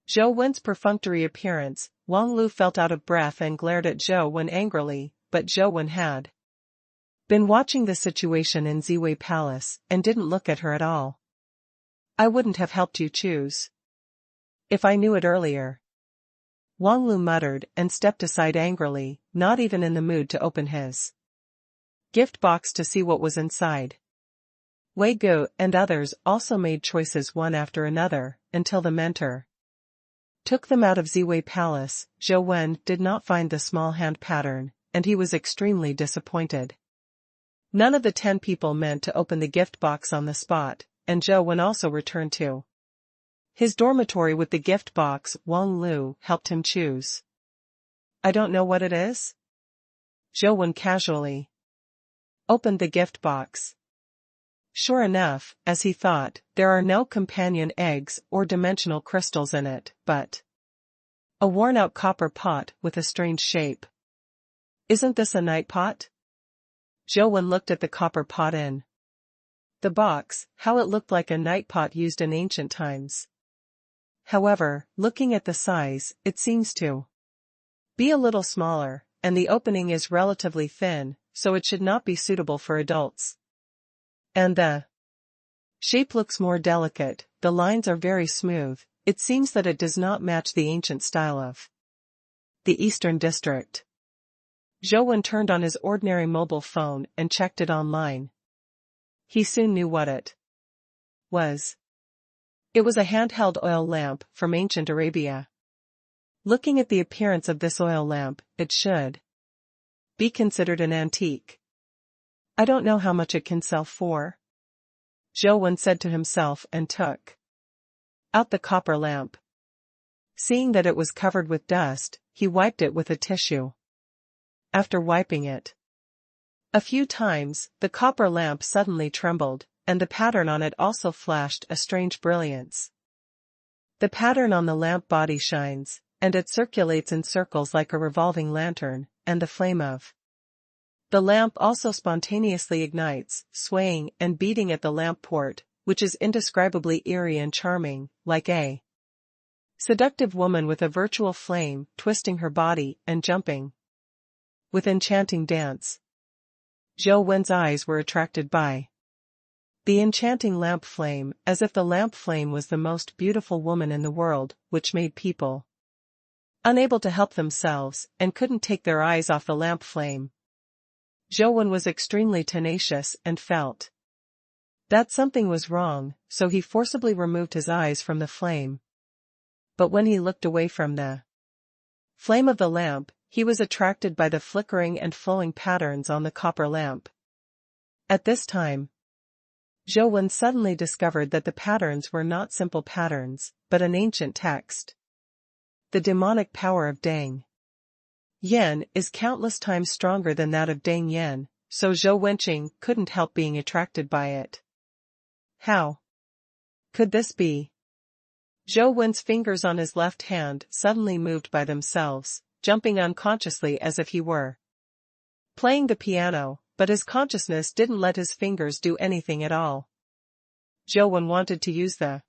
Zhou Wen's perfunctory appearance, Wang Lu felt out of breath and glared at Zhou Wen angrily, but Zhou Wen had been watching the situation in Ziwei Palace and didn't look at her at all. I wouldn't have helped you choose if I knew it earlier. Wang Lu muttered and stepped aside angrily, not even in the mood to open his gift box to see what was inside. Wei Ge and others also made choices one after another, until the mentor took them out of Ziwei Palace. Zhou Wen did not find the small hand pattern, and he was extremely disappointed. None of the 10 people meant to open the gift box on the spot, and Zhou Wen also returned to his dormitory with the gift box. Wang Lu helped him choose. I don't know what it is? Zhou Wen casually opened the gift box. Sure enough, as he thought, there are no companion eggs or dimensional crystals in it, but a worn-out copper pot with a strange shape. Isn't this a night pot? Zhou Wen looked at the copper pot in the box, how it looked like a night pot used in ancient times. However, looking at the size, it seems to be a little smaller, and the opening is relatively thin, so it should not be suitable for adults. And the shape looks more delicate, the lines are very smooth, it seems that it does not match the ancient style of the Eastern District. Zhou Wen turned on his ordinary mobile phone and checked it online. He soon knew what it was. It was a handheld oil lamp from ancient Arabia. Looking at the appearance of this oil lamp, it should be considered an antique. I don't know how much it can sell for, Zhou Wen said to himself and took out the copper lamp. Seeing that it was covered with dust, he wiped it with a tissue. After wiping it a few times, the copper lamp suddenly trembled, and the pattern on it also flashed a strange brilliance. The pattern on the lamp body shines, and it circulates in circles like a revolving lantern, and the flame of the lamp also spontaneously ignites, swaying and beating at the lamp port, which is indescribably eerie and charming, like a Seductive woman with a virtual flame, twisting her body and jumping. With enchanting dance. Zhou Wen's eyes were attracted by the enchanting lamp flame, as if the lamp flame was the most beautiful woman in the world, which made people unable to help themselves, and couldn't take their eyes off the lamp flame. Zhou Wen was extremely tenacious and felt that something was wrong, so he forcibly removed his eyes from the flame. But when he looked away from the flame of the lamp, he was attracted by the flickering and flowing patterns on the copper lamp. At this time, Zhou Wen suddenly discovered that the patterns were not simple patterns, but an ancient text. The demonic power of Dang Yan is countless times stronger than that of Dang Yan, so Zhou Wenqing couldn't help being attracted by it. How could this be? Zhou Wen's fingers on his left hand suddenly moved by themselves, jumping unconsciously as if he were playing the piano, but his consciousness didn't let his fingers do anything at all. Zhou Wen wanted to use the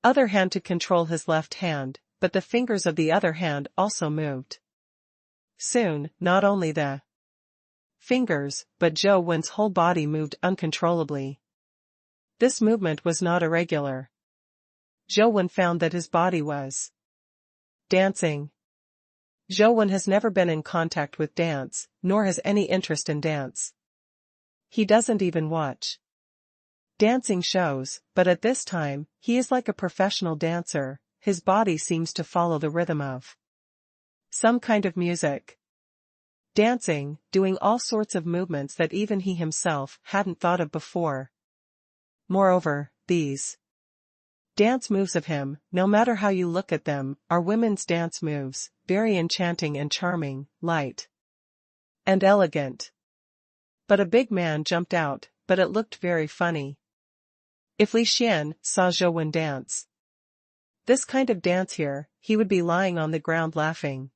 other hand to control his left hand, but the fingers of the other hand also moved. Soon, not only the fingers, but Zhou Wen's whole body moved uncontrollably. This movement was not irregular. Zhou Wen found that his body was dancing. Zhou Wen has never been in contact with dance, nor has any interest in dance. He doesn't even watch dancing shows, but at this time, he is like a professional dancer. His body seems to follow the rhythm of some kind of music. Dancing, doing all sorts of movements that even he himself hadn't thought of before. Moreover, these dance moves of him, no matter how you look at them, are women's dance moves, very enchanting and charming, light and elegant. But a big man jumped out, but it looked very funny. If Li Xian saw Zhou Wen dance this kind of dance here, he would be lying on the ground laughing.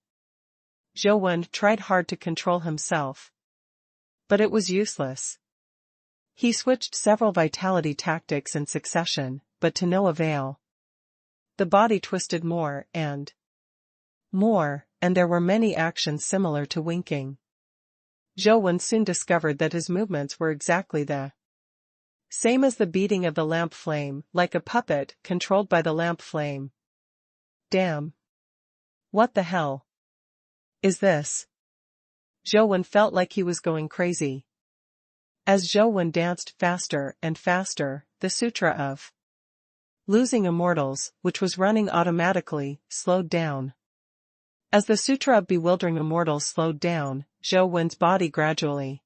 Zhou Wen tried hard to control himself, but it was useless. He switched several vitality tactics in succession, but to no avail. The body twisted more, and there were many actions similar to winking. Zhou Wen soon discovered that his movements were exactly the same as the beating of the lamp flame, like a puppet controlled by the lamp flame. Damn. What the hell is this? Zhou Wen felt like he was going crazy. As Zhou Wen danced faster and faster, the Sutra of Losing Immortals, which was running automatically, slowed down. As the Sutra of Bewildering Immortals slowed down, Zhou Wen's body gradually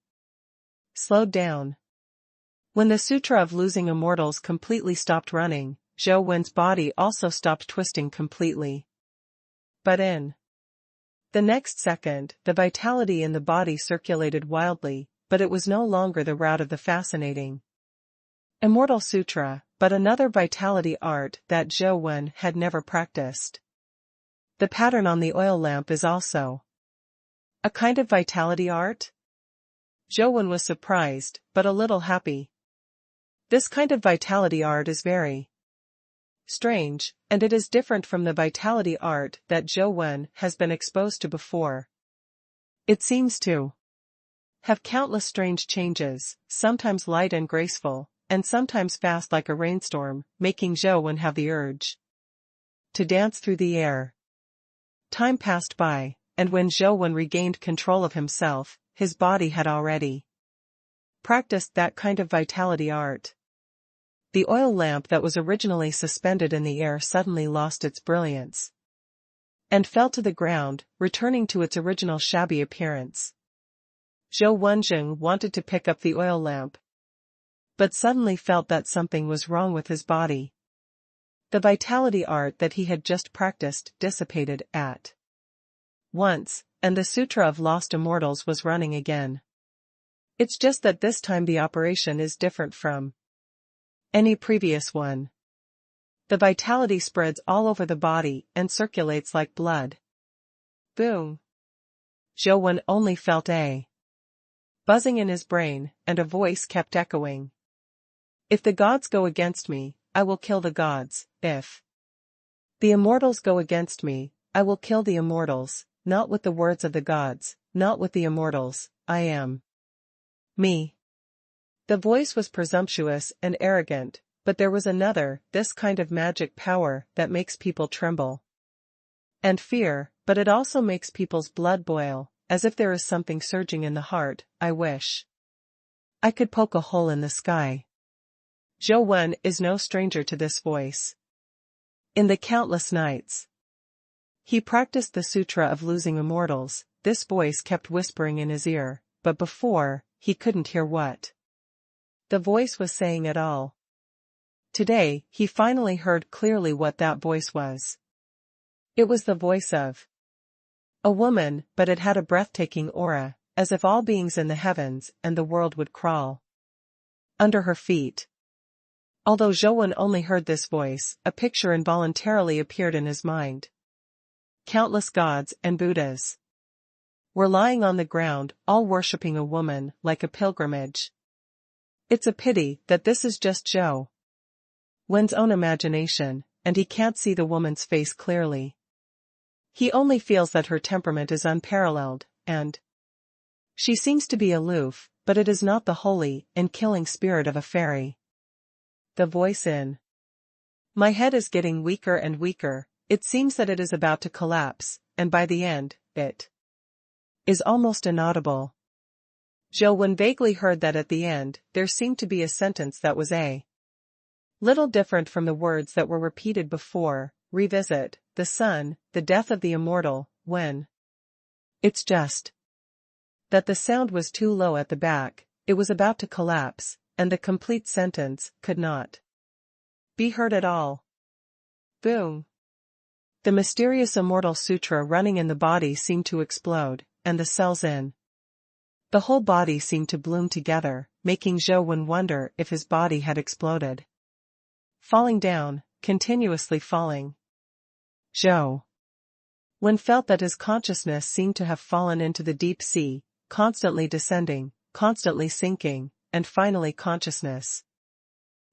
slowed down. When the Sutra of Losing Immortals completely stopped running, Zhou Wen's body also stopped twisting completely. But in the next second, the vitality in the body circulated wildly, but it was no longer the route of the fascinating Immortal Sutra, but another vitality art that Zhou Wen had never practiced. The pattern on the oil lamp is also a kind of vitality art? Zhou Wen was surprised, but a little happy. This kind of vitality art is very strange, and it is different from the vitality art that Zhou Wen has been exposed to before. It seems to have countless strange changes, sometimes light and graceful, and sometimes fast like a rainstorm, making Zhou Wen have the urge to dance through the air. Time passed by, and when Zhou Wen regained control of himself, his body had already practiced that kind of vitality art. The oil lamp that was originally suspended in the air suddenly lost its brilliance and fell to the ground, returning to its original shabby appearance. Zhou Wenjing wanted to pick up the oil lamp, but suddenly felt that something was wrong with his body. The vitality art that he had just practiced dissipated at once, and the Sutra of Lost Immortals was running again. It's just that this time the operation is different from any previous one. The vitality spreads all over the body and circulates like blood. Boom. Zhou Wen only felt a buzzing in his brain, and a voice kept echoing. If the gods go against me, I will kill the gods. If The immortals go against me, I will kill the immortals, not with the words of the gods, not with the immortals, I am me. The voice was presumptuous and arrogant, but there was another, this kind of magic power that makes people tremble and fear, but it also makes people's blood boil, as if there is something surging in the heart. I wish I could poke a hole in the sky. Zhou Wen is no stranger to this voice. In the countless nights he practiced the Sutra of Losing Immortals, this voice kept whispering in his ear, but before, he couldn't hear what the voice was saying at all. Today, he finally heard clearly what that voice was. It was the voice of a woman, but it had a breathtaking aura, as if all beings in the heavens and the world would crawl under her feet. Although Zhou Wen only heard this voice, a picture involuntarily appeared in his mind. Countless gods and Buddhas were lying on the ground, all worshipping a woman, like a pilgrimage. It's a pity that this is just Zhou Wen's own imagination, and he can't see the woman's face clearly. He only feels that her temperament is unparalleled, and she seems to be aloof, but it is not the holy and killing spirit of a fairy. The voice in my head is getting weaker and weaker, it seems that it is about to collapse, and by the end, it is almost inaudible. Zhou Wen vaguely heard that at the end, there seemed to be a sentence that was a little different from the words that were repeated before. Revisit, the sun, the death of the immortal, when it's just that the sound was too low at the back, it was about to collapse, and the complete sentence could not be heard at all. Boom. The mysterious immortal sutra running in the body seemed to explode, and the cells in the whole body seemed to bloom together, making Zhou Wen wonder if his body had exploded. Falling down, continuously falling. Zhou Wen felt that his consciousness seemed to have fallen into the deep sea, constantly descending, constantly sinking, and finally consciousness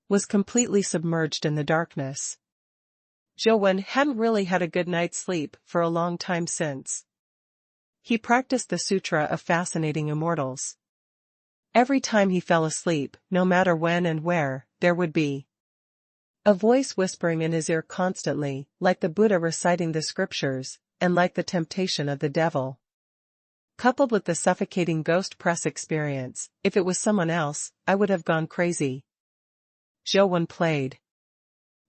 was completely submerged in the darkness. Zhou Wen hadn't really had a good night's sleep for a long time since he practiced the Sutra of Fascinating Immortals. Every time he fell asleep, no matter when and where, there would be a voice whispering in his ear constantly, like the Buddha reciting the scriptures, and like the temptation of the devil. Coupled with the suffocating ghost press experience, if it was someone else, I would have gone crazy. Zhou Wen played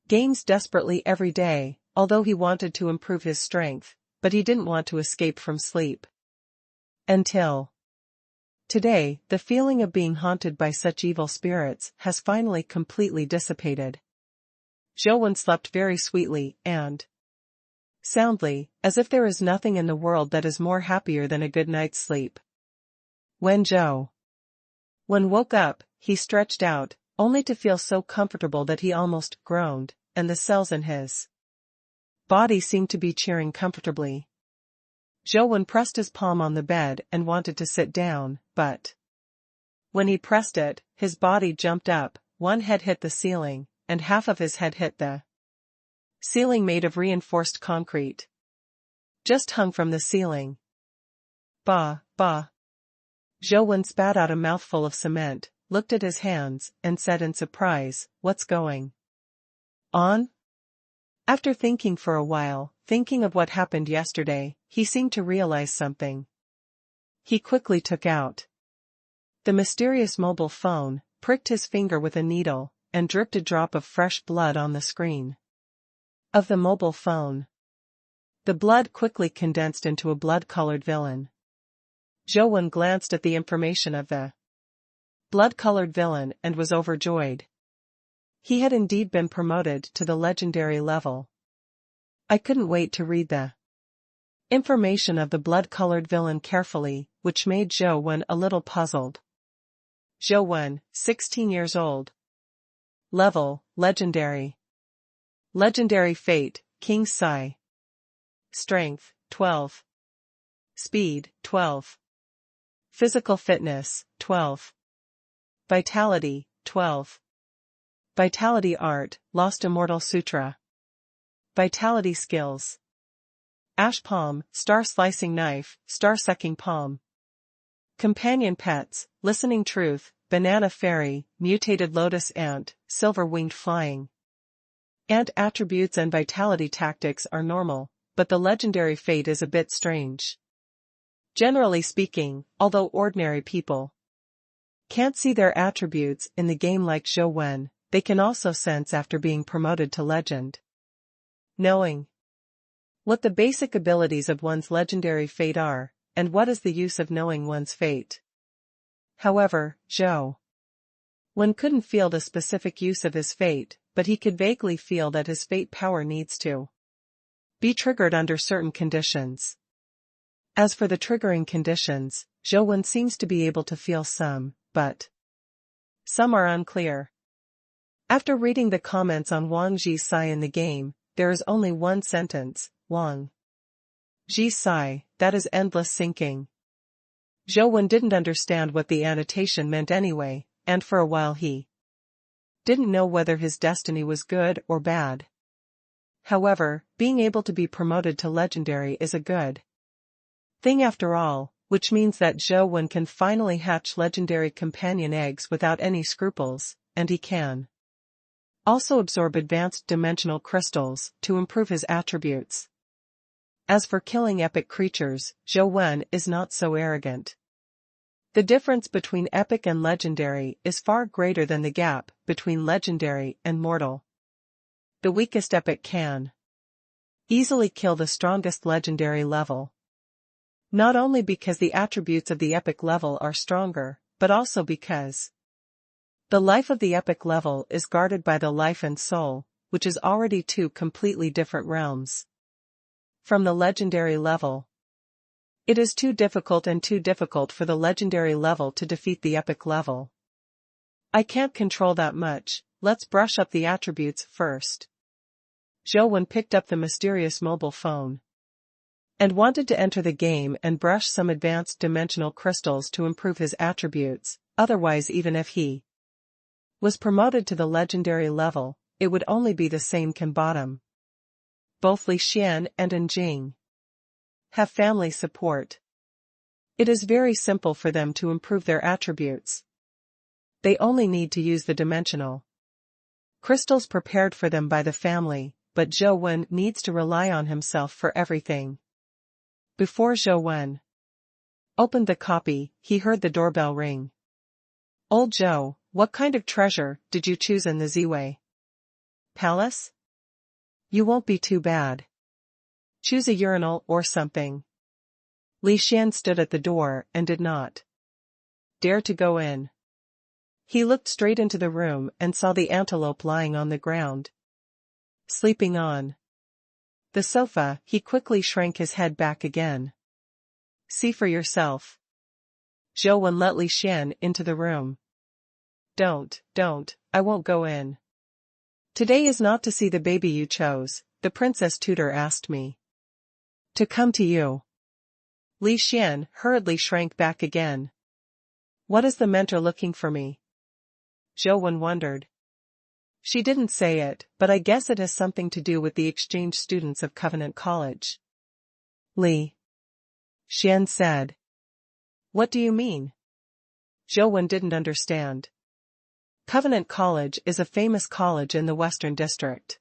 games desperately every day, although he wanted to improve his strength, but he didn't want to escape from sleep. Until today, the feeling of being haunted by such evil spirits has finally completely dissipated. Zhou Wen slept very sweetly and soundly, as if there is nothing in the world that is more happier than a good night's sleep. When Zhou Wen woke up, he stretched out, only to feel so comfortable that he almost groaned, and the cells in his body seemed to be cheering comfortably. Zhou Wen pressed his palm on the bed and wanted to sit down, but when he pressed it, his body jumped up, one head hit the ceiling, and half of his head hit the ceiling made of reinforced concrete. Just hung from the ceiling. Bah, bah. Zhou Wen spat out a mouthful of cement, looked at his hands, and said in surprise, "What's going on?" After thinking for a while, thinking of what happened yesterday, he seemed to realize something. He quickly took out the mysterious mobile phone, pricked his finger with a needle, and dripped a drop of fresh blood on the screen of the mobile phone. The blood quickly condensed into a blood-colored villain. Zhou Wen glanced at the information of the blood-colored villain and was overjoyed. He had indeed been promoted to the legendary level. I couldn't wait to read the information of the blood-colored villain carefully, which made Zhou Wen a little puzzled. Zhou Wen, 16 years old. Level, Legendary. Legendary Fate, King's Sai. Strength, 12. Speed, 12. Physical Fitness, 12. Vitality, 12. Vitality Art, Lost Immortal Sutra. Vitality skills. Ash palm, star slicing knife, star sucking palm. Companion pets, listening truth, banana fairy, mutated lotus ant, silver winged flying. Ant attributes and vitality tactics are normal, but the legendary fate is a bit strange. Generally speaking, although ordinary people can't see their attributes in the game like Zhou Wen, they can also sense after being promoted to legend. Knowing what the basic abilities of one's legendary fate are, and what is the use of knowing one's fate. However, Zhou Wen couldn't field a specific use of his fate, but he could vaguely feel that his fate power needs to be triggered under certain conditions. As for the triggering conditions, Zhou Wen seems to be able to feel some, but some are unclear. After reading the comments on Wang Ji's Sai in the game, there is only one sentence, Wang Ji's Sai, that is endless sinking. Zhou Wen didn't understand what the annotation meant anyway, and for a while he didn't know whether his destiny was good or bad. However, being able to be promoted to legendary is a good thing after all, which means that Zhou Wen can finally hatch legendary companion eggs without any scruples, and he can also absorb advanced dimensional crystals to improve his attributes. As for killing epic creatures, Zhou Wen is not so arrogant. The difference between epic and legendary is far greater than the gap between legendary and mortal. The weakest epic can easily kill the strongest legendary level. Not only because the attributes of the epic level are stronger, but also because the life of the epic level is guarded by the life and soul, which is already two completely different realms from the legendary level. It is too difficult for the legendary level to defeat the epic level. I can't control that much, let's brush up the attributes first. Zhou Wen picked up the mysterious mobile phone and wanted to enter the game and brush some advanced dimensional crystals to improve his attributes, otherwise even if he was promoted to the legendary level, it would only be the same can bottom. Both Li Xian and An Jing have family support. It is very simple for them to improve their attributes. They only need to use the dimensional crystals prepared for them by the family, but Zhou Wen needs to rely on himself for everything. Before Zhou Wen opened the copy, he heard the doorbell ring. Old Zhou, what kind of treasure did you choose in the Ziwei Palace? You won't be too bad. Choose a urinal or something. Li Xian stood at the door and did not dare to go in. He looked straight into the room and saw the antelope lying on the ground, sleeping on the sofa. He quickly shrank his head back again. See for yourself. Zhou Wen let Li Xian into the room. Don't, I won't go in. Today is not to see the baby you chose, the princess tutor asked me to come to you. Li Xian hurriedly shrank back again. What is the mentor looking for me? Zhou Wen wondered. She didn't say it, but I guess it has something to do with the exchange students of Covenant College. Li Xian said. What do you mean? Zhou Wen didn't understand. Covenant College is a famous college in the Western District.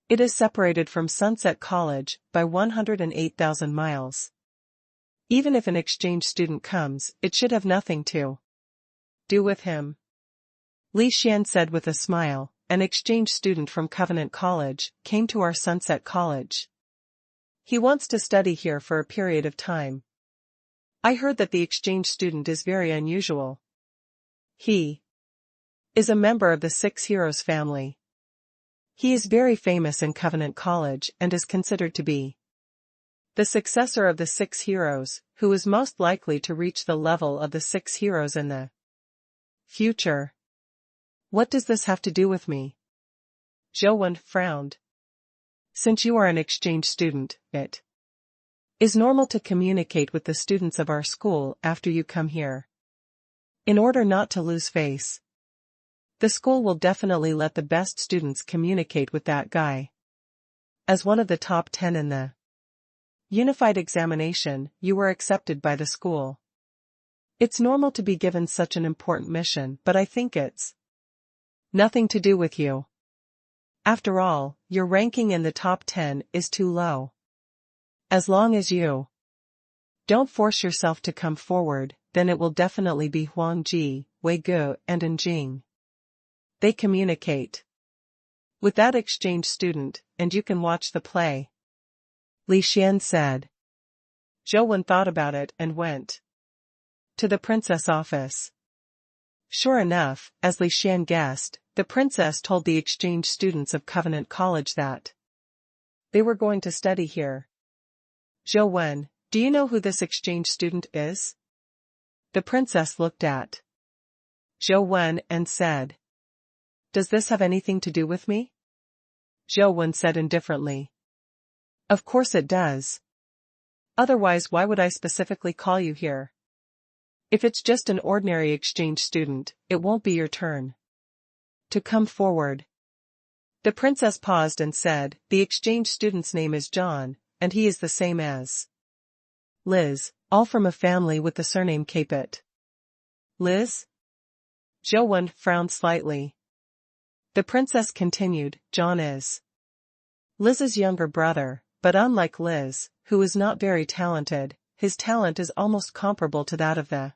It is separated from Sunset College by 108,000 miles. Even if an exchange student comes, it should have nothing to do with him. Li Xian said with a smile, an exchange student from Covenant College came to our Sunset College. He wants to study here for a period of time. I heard that the exchange student is very unusual. He is a member of the Six Heroes family. He is very famous in Covenant College and is considered to be the successor of the Six Heroes, who is most likely to reach the level of the Six Heroes in the future. What does this have to do with me? Zhou Wen frowned. Since you are an exchange student, it is normal to communicate with the students of our school after you come here. In order not to lose face, the school will definitely let the best students communicate with that guy. As one of the top 10 in the unified examination, you were accepted by the school. It's normal to be given such an important mission, but I think it's nothing to do with you. After all, your ranking in the top 10 is too low. As long as you don't force yourself to come forward, then it will definitely be Huangji, Weiguo, and Enjing. They communicate with that exchange student, and you can watch the play. Li Xian said. Zhou Wen thought about it and went to the princess office. Sure enough, as Li Xian guessed, the princess told the exchange students of Covenant College that they were going to study here. Zhou Wen, do you know who this exchange student is? The princess looked at Zhou Wen and said, Does this have anything to do with me? Zhou Wen said indifferently. Of course it does. Otherwise, why would I specifically call you here? If it's just an ordinary exchange student, it won't be your turn to come forward. The princess paused and said, The exchange student's name is John, and he is the same as Liz, all from a family with the surname Capet. Liz? Zhou Wen frowned slightly. The princess continued, John is Liz's younger brother, but unlike Liz, who is not very talented, his talent is almost comparable to that of the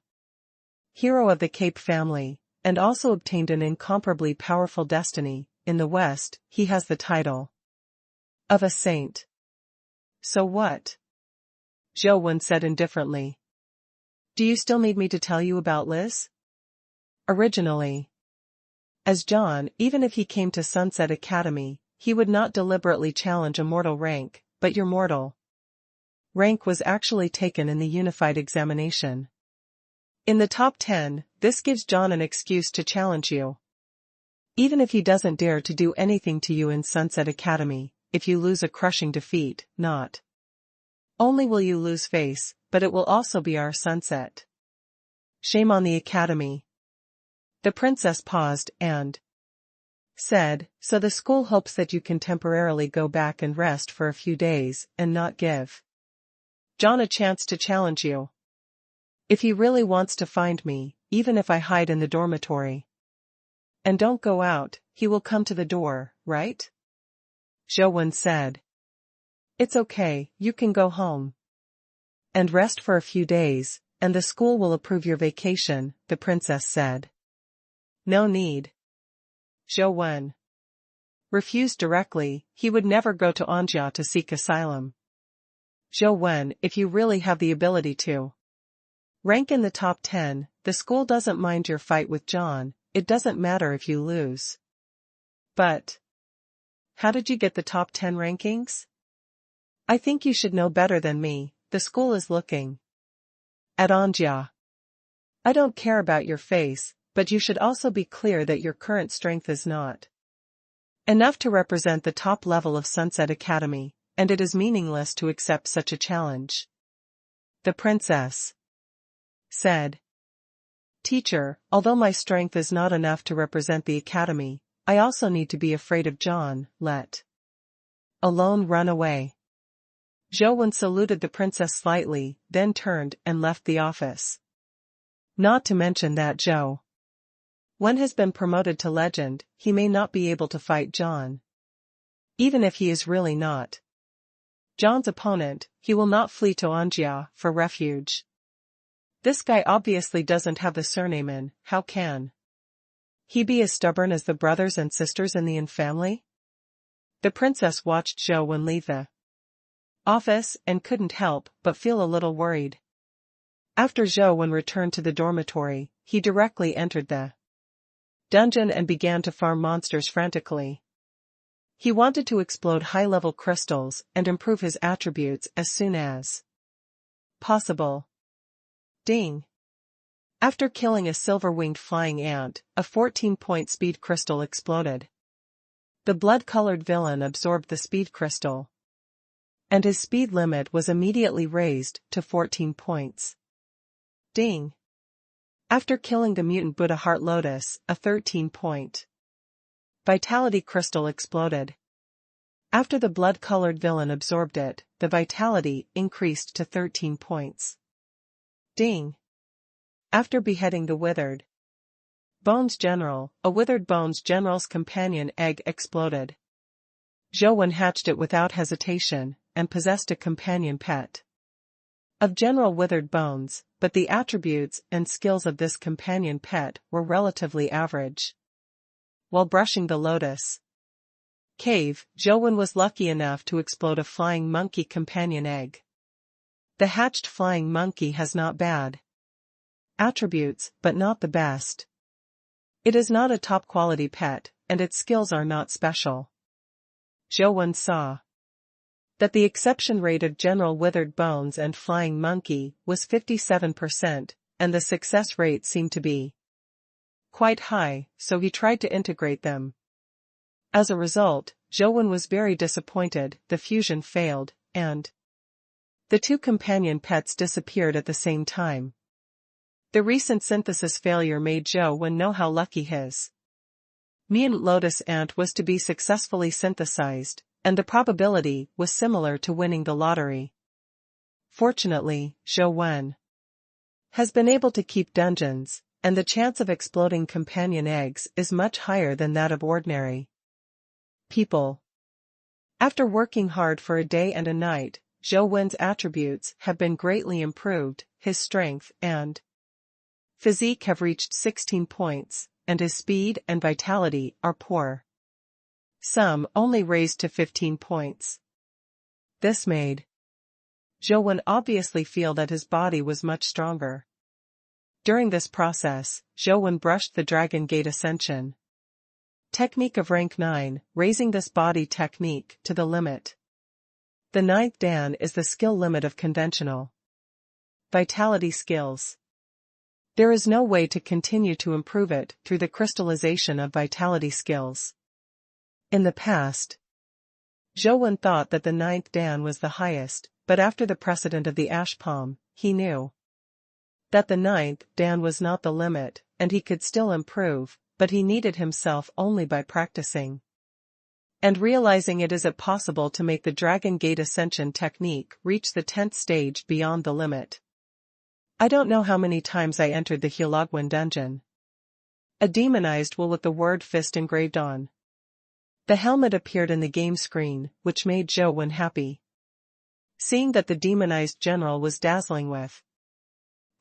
hero of the Cape family, and also obtained an incomparably powerful destiny. In the West, he has the title of a saint. So what? Zhou Wen said indifferently. Do you still need me to tell you about Liz? Originally, as John, even if he came to Sunset Academy, he would not deliberately challenge a mortal rank, but your mortal rank was actually taken in the unified examination. In the top 10, this gives John an excuse to challenge you. Even if he doesn't dare to do anything to you in Sunset Academy, if you lose a crushing defeat, not only will you lose face, but it will also be our sunset. Shame on the Academy. The princess paused and said, So the school hopes that you can temporarily go back and rest for a few days and not give John a chance to challenge you. If he really wants to find me, even if I hide in the dormitory and don't go out, he will come to the door, right? Zhou Wen said. It's okay, you can go home and rest for a few days, and the school will approve your vacation, the princess said. No need. Zhou Wen refused directly. He would never go to Anjia to seek asylum. Zhou Wen, if you really have the ability to rank in the top 10, the school doesn't mind your fight with John, it doesn't matter if you lose. But how did you get the top 10 rankings? I think you should know better than me, the school is looking at Anjia. I don't care about your face, but you should also be clear that your current strength is not enough to represent the top level of Sunset Academy, and it is meaningless to accept such a challenge. The princess said. Teacher, although my strength is not enough to represent the academy, I also need to be afraid of John, let alone run away. Zhou Wen saluted the princess slightly, then turned and left the office. Not to mention that Zhou Wen has been promoted to legend, he may not be able to fight John. Even if he is really not John's opponent, he will not flee to Anjia for refuge. This guy obviously doesn't have the surname in, how can he be as stubborn as the brothers and sisters in the Yin family? The princess watched Zhou Wen leave the office and couldn't help but feel a little worried. After Zhou Wen returned to the dormitory, he directly entered the dungeon and began to farm monsters frantically. He wanted to explode high-level crystals and improve his attributes as soon as possible. Ding! After killing a silver-winged flying ant, a 14-point speed crystal exploded. The blood-colored villain absorbed the speed crystal, and his speed limit was immediately raised to 14 points. Ding! After killing the mutant Buddha Heart Lotus, a 13-point vitality crystal exploded. After the blood-colored villain absorbed it, the vitality increased to 13 points. Ding! After beheading the withered Bones General, a withered Bones General's companion egg exploded. Zhou Wen hatched it without hesitation, and possessed a companion pet of General Withered Bones, but the attributes and skills of this companion pet were relatively average. While brushing the lotus cave, Zhou Wen was lucky enough to explode a flying monkey companion egg. The hatched flying monkey has not bad attributes, but not the best. It is not a top-quality pet, and its skills are not special. Zhou Wen saw that the exception rate of General Withered Bones and Flying Monkey was 57%, and the success rate seemed to be quite high, so he tried to integrate them. As a result, Zhou Wen was very disappointed. The fusion failed, and the two companion pets disappeared at the same time. The recent synthesis failure made Zhou Wen know how lucky his mutant lotus ant was to be successfully synthesized, and the probability was similar to winning the lottery. Fortunately, Zhou Wen has been able to keep dungeons, and the chance of exploding companion eggs is much higher than that of ordinary people. After working hard for a day and a night, Zhou Wen's attributes have been greatly improved. His strength and physique have reached 16 points, and his speed and vitality are poor. Some only raised to 15 points. This made Zhou Wen obviously feel that his body was much stronger. During this process, Zhou Wen brushed the Dragon Gate Ascension technique of rank 9, raising this body technique to the limit. The 9th Dan is the skill limit of conventional vitality skills. There is no way to continue to improve it through the crystallization of vitality skills. In the past, Zhou Wen thought that the 9th Dan was the highest, but after the precedent of the ash palm, he knew that the 9th Dan was not the limit, and he could still improve, but he needed himself only by practicing and realizing it is possible to make the Dragon Gate Ascension technique reach the 10th stage beyond the limit. I don't know how many times I entered the Heologwen dungeon. A demonized wool with the word fist engraved on the helmet appeared in the game screen, which made Zhou Wen happy. Seeing that the demonized general was dazzling with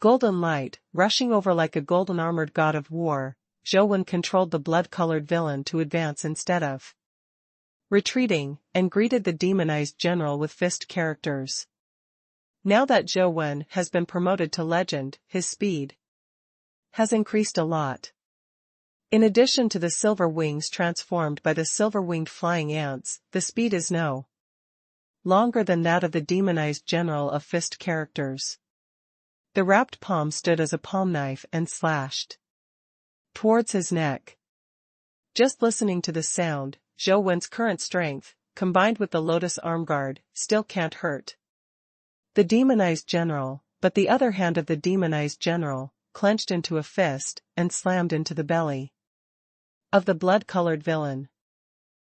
golden light, rushing over like a golden-armored god of war, Zhou Wen controlled the blood-colored villain to advance instead of retreating, and greeted the demonized general with fist characters. Now that Zhou Wen has been promoted to legend, his speed has increased a lot. In addition to the silver wings transformed by the silver-winged flying ants, the speed is no longer than that of the demonized general of fist characters. The wrapped palm stood as a palm knife and slashed towards his neck. Just listening to the sound, Zhou Wen's current strength, combined with the lotus arm guard, still can't hurt the demonized general, but the other hand of the demonized general clenched into a fist and slammed into the belly of the blood-colored villain.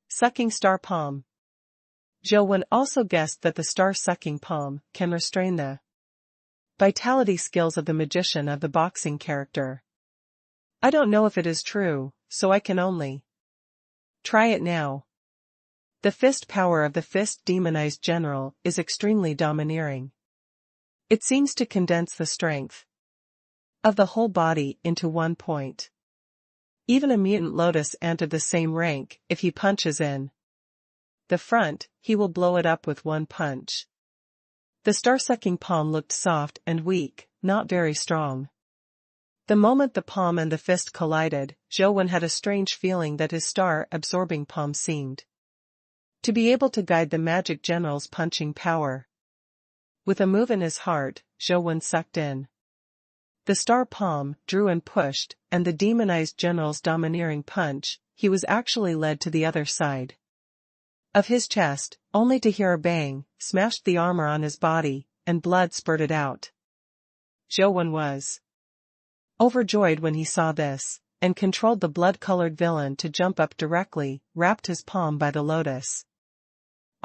Sucking star palm. Zhou Wen also guessed that the star-sucking palm can restrain the vitality skills of the magician of the boxing character. I don't know if it is true, so I can only try it now. The fist power of the fist demonized general is extremely domineering. It seems to condense the strength of the whole body into one point. Even a mutant lotus ant of the same rank, if he punches in the front, he will blow it up with one punch. The star-sucking palm looked soft and weak, not very strong. The moment the palm and the fist collided, Zhou Wen had a strange feeling that his star-absorbing palm seemed to be able to guide the magic general's punching power. With a move in his heart, Zhou Wen sucked in the star palm, drew and pushed, and the demonized general's domineering punch, he was actually led to the other side of his chest, only to hear a bang, smashed the armor on his body, and blood spurted out. Zhou Wen was overjoyed when he saw this, and controlled the blood-colored villain to jump up directly, wrapped his palm by the lotus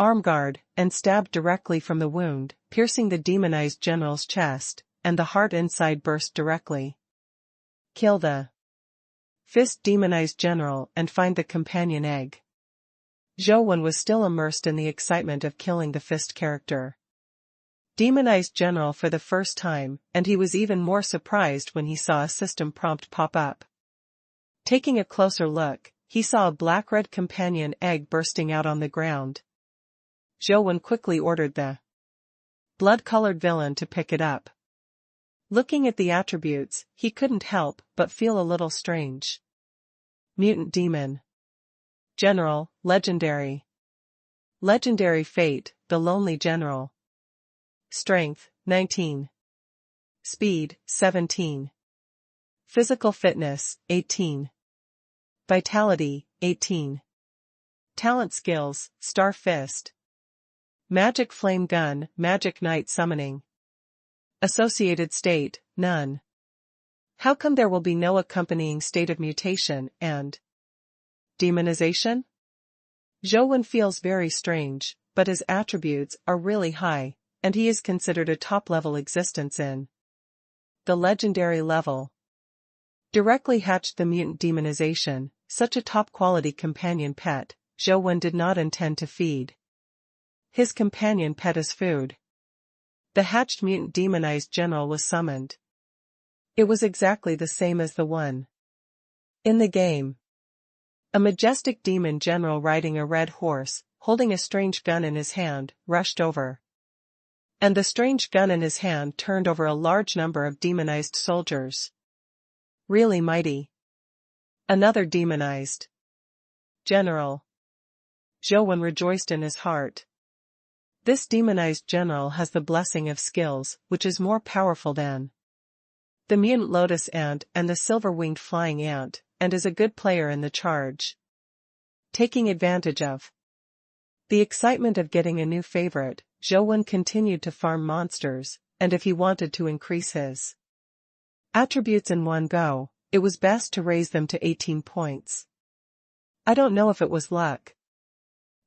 arm guard, and stabbed directly from the wound, piercing the demonized general's chest, and the heart inside burst directly. Kill the fist demonized general and find the companion egg. Zhou Wen was still immersed in the excitement of killing the fist character. Demonized general for the first time, and he was even more surprised when he saw a system prompt pop up. Taking a closer look, he saw a black-red companion egg bursting out on the ground. Zhou Wen quickly ordered the blood-colored villain to pick it up. Looking at the attributes, he couldn't help but feel a little strange. Mutant Demon. General, Legendary. Legendary Fate, the Lonely General. Strength, 19. Speed, 17. Physical Fitness, 18. Vitality, 18. Talent Skills, Star Fist. Magic Flame Gun, Magic Knight Summoning. Associated state, none. How come there will be no accompanying state of mutation and demonization? Zhou Wen feels very strange, but his attributes are really high, and he is considered a top-level existence in the legendary level. Directly hatched the mutant demonization, such a top-quality companion pet, Zhou Wen did not intend to feed his companion pet as food. The hatched mutant demonized general was summoned. It was exactly the same as the one in the game. A majestic demon general riding a red horse, holding a strange gun in his hand, rushed over. And the strange gun in his hand turned over a large number of demonized soldiers. Really mighty. Another demonized general. Zhou Wen rejoiced in his heart. This demonized general has the blessing of skills, which is more powerful than the mutant lotus ant and the silver-winged flying ant, and is a good player in the charge. Taking advantage of the excitement of getting a new favorite, Zhou Wen continued to farm monsters, and if he wanted to increase his attributes in one go, it was best to raise them to 18 points. I don't know if it was luck.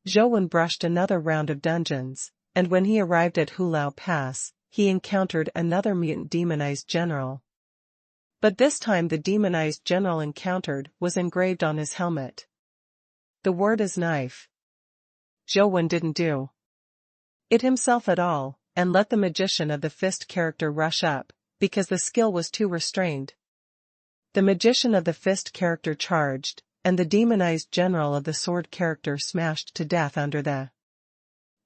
Zhou Wen brushed another round of dungeons, and when he arrived at Hulao Pass, he encountered another mutant demonized general. But this time the demonized general encountered was engraved on his helmet. The word is knife. Zhou Wen didn't do it himself at all, and let the magician of the fist character rush up, because the skill was too restrained. The magician of the fist character charged, and the demonized general of the sword character smashed to death under the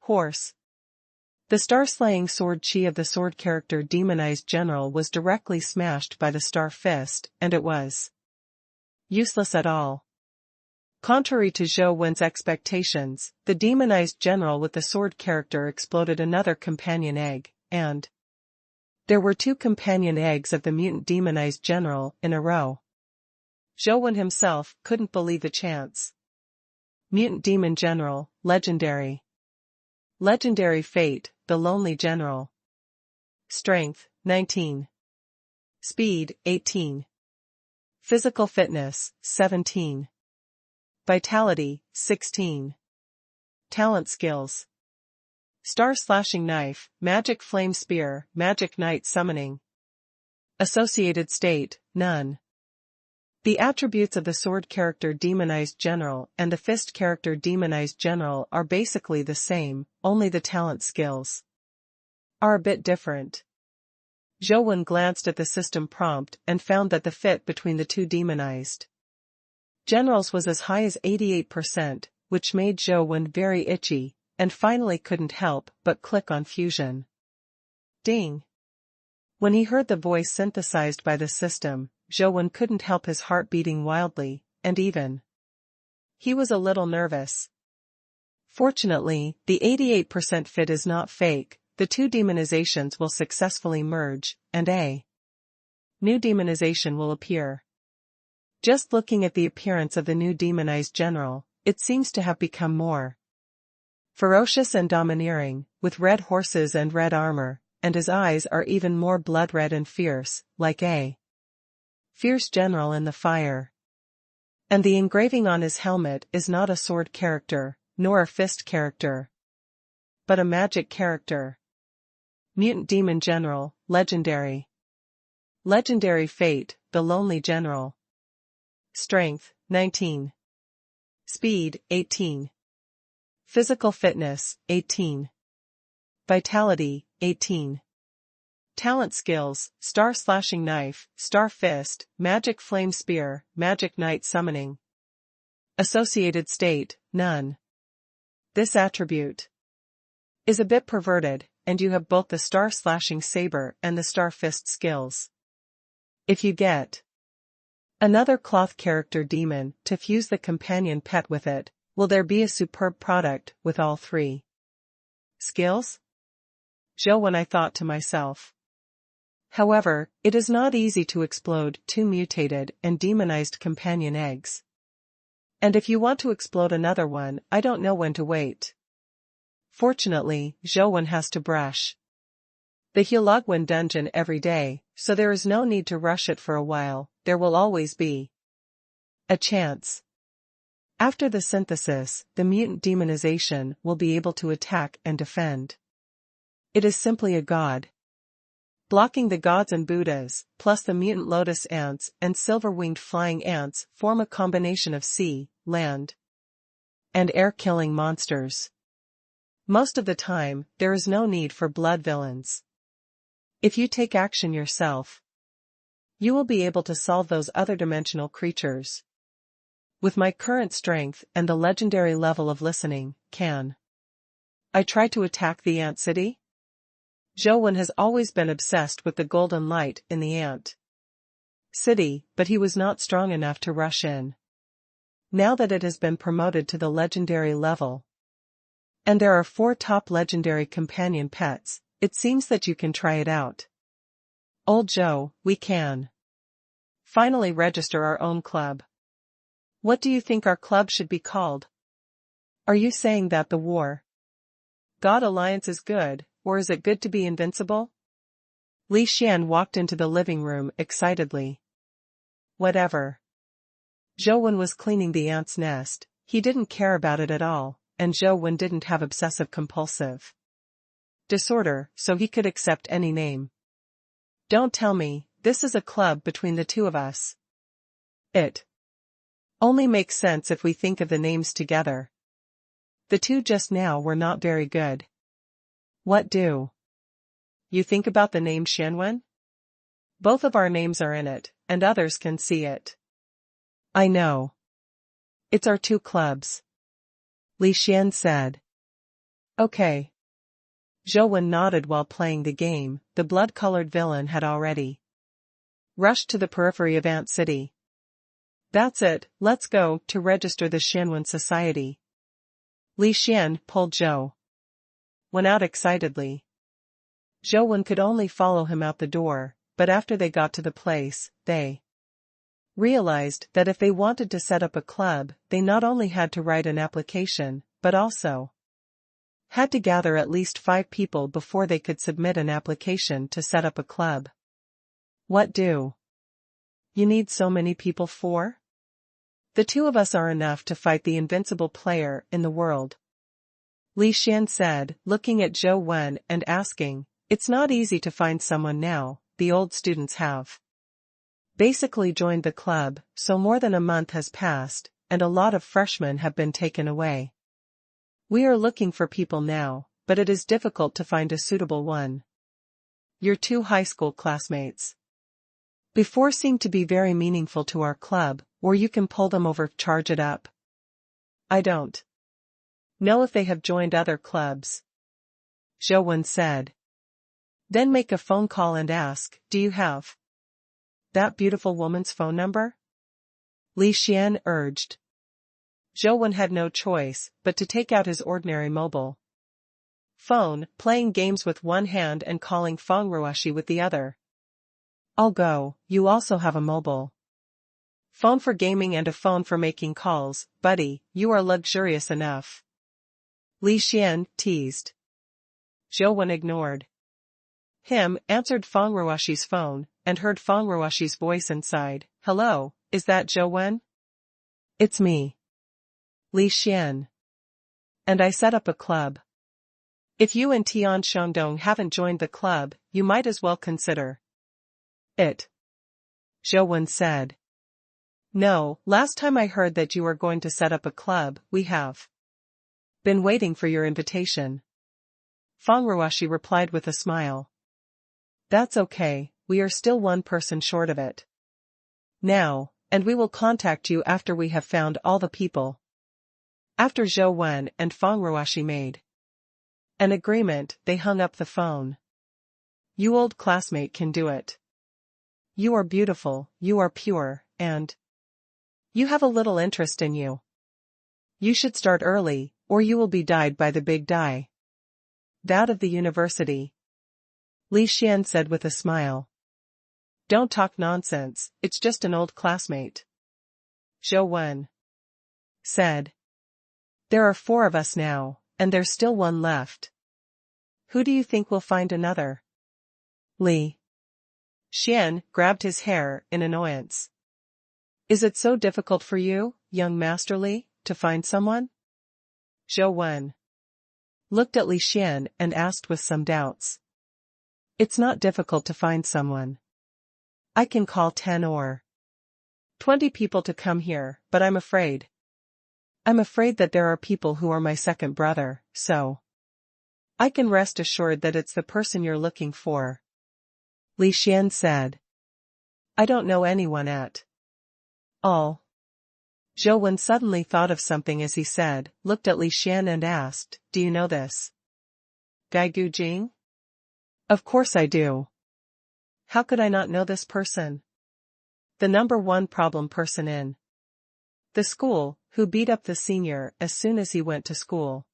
horse. The star-slaying sword chi of the sword character demonized general was directly smashed by the star fist, and it was useless at all. Contrary to Zhou Wen's expectations, the demonized general with the sword character exploded another companion egg, and there were 2 companion eggs of the mutant demonized general in a row. Zhou Wen himself couldn't believe the chance. Mutant Demon General, Legendary. Legendary Fate, the Lonely General. Strength, 19. Speed, 18. Physical Fitness, 17. Vitality, 16. Talent Skills. Star-slashing knife, magic flame spear, magic knight summoning. Associated state, none. The attributes of the sword character demonized general and the fist character demonized general are basically the same, only the talent skills are a bit different. Zhou Wen glanced at the system prompt and found that the fit between the 2 demonized generals was as high as 88%, which made Zhou Wen very itchy, and finally couldn't help but click on fusion. Ding! When he heard the voice synthesized by the system, Zhou Wen couldn't help his heart beating wildly, and even he was a little nervous. Fortunately, the 88% fit is not fake, the 2 demonizations will successfully merge, and a new demonization will appear. Just looking at the appearance of the new demonized general, it seems to have become more ferocious and domineering, with red horses and red armor, and his eyes are even more blood-red and fierce, like a fierce general in the fire. And the engraving on his helmet is not a sword character, nor a fist character. but a magic character. Mutant Demon General, Legendary. Legendary Fate, the Lonely General. Strength, 19. Speed, 18. Physical Fitness, 18. Vitality, 18. Talent Skills, Star Slashing Knife, Star Fist, Magic Flame Spear, Magic Knight Summoning. Associated State, none. This attribute is a bit perverted, and you have both the Star Slashing Saber and the Star Fist skills. If you get another cloth character demon to fuse the companion pet with it, will there be a superb product with all three skills? When I thought to myself. However, it is not easy to explode two mutated and demonized companion eggs. And if you want to explode another one, I don't know when to wait. Fortunately, Zhou has to brush the Hulagwen dungeon every day, so there is no need to rush it for a while. There will always be a chance. After the synthesis, the mutant demonization will be able to attack and defend. It is simply a god. Blocking the gods and Buddhas, plus the mutant lotus ants and silver-winged flying ants form a combination of sea, land, and air-killing monsters. Most of the time, there is no need for blood villains. If you take action yourself, you will be able to solve those other dimensional creatures. With my current strength and the legendary level of listening, can I try to attack the ant city? Zhou has always been obsessed with the golden light in the ant city, but he was not strong enough to rush in. Now that it has been promoted to the legendary level, and there are 4 top legendary companion pets, it seems that you can try it out. Old Zhou, we can finally register our own club. What do you think our club should be called? Are you saying that the War God Alliance is good, or is it good to be invincible? Li Xian walked into the living room excitedly. Whatever. Zhou was cleaning the ant's nest. He didn't care about it at all, and Zhou didn't have obsessive-compulsive disorder, so he could accept any name. Don't tell me, this is a club between the two of us. It only makes sense if we think of the names together. The two just now were not very good. What do you think about the name Xianwen? Both of our names are in it, and others can see it. I know. It's our 2 clubs. Li Xian said. Okay. Zhou nodded while playing the game. The blood-colored villain had already rushed to the periphery of Ant City. That's it, let's go to register the Xianwen Society. Li Xian pulled Zhou out excitedly. Zhou could only follow him out the door, but after they got to the place, they realized that if they wanted to set up a club, they not only had to write an application, but also had to gather at least 5 people before they could submit an application to set up a club. What do you need so many people for? The 2 of us are enough to fight the invincible player in the world. Li Xian said, looking at Zhou and asking, it's not easy to find someone now. The old students have basically joined the club, so more than a month has passed, and a lot of freshmen have been taken away. We are looking for people now, but it is difficult to find a suitable one. Your 2 high school classmates before seemed to be very meaningful to our club, or you can pull them over, charge it up. I don't know if they have joined other clubs. Zhou said. Then make a phone call and ask, do you have that beautiful woman's phone number? Li Xian urged. Zhou had no choice but to take out his ordinary mobile phone, playing games with one hand and calling Feng Ruoshi with the other. I'll go, you also have a mobile phone for gaming and a phone for making calls, buddy, you are luxurious enough. Li Xian teased. Zhou ignored him, answered Feng Ruoshi's phone, and heard Feng Ruoshi's voice inside. Hello, is that Zhou? It's me. Li Xian. And I set up a club. If you and Tian Shandong haven't joined the club, you might as well consider it, Zhou Wen said. No, last time I heard that you were going to set up a club, we have been waiting for your invitation. Feng Ruoxi replied with a smile. That's okay, we are still one person short of it. Now, and we will contact you after we have found all the people. After Zhou Wen and Feng Ruoxi made an agreement, they hung up the phone. You old classmate can do it. You are beautiful, you are pure, and you have a little interest in you. You should start early, or you will be died by the big die. That of the university. Li Xian said with a smile. Don't talk nonsense, it's just an old classmate. Zhou Wen said. There are 4 of us now, and there's still one left. Who do you think will find another? Li Xian grabbed his hair in annoyance. Is it so difficult for you, young Master Li, to find someone? Zhou Wen looked at Li Xian and asked with some doubts. It's not difficult to find someone. I can call 10 or 20 people to come here, but I'm afraid that there are people who are my second brother, so I can rest assured that it's the person you're looking for. Li Xian said. I don't know anyone at all. Zhou Wen suddenly thought of something as he said, looked at Li Xian and asked, do you know this guy Gu Jing? Of course I do. How could I not know this person? The #1 problem person in the school, who beat up the senior as soon as he went to school.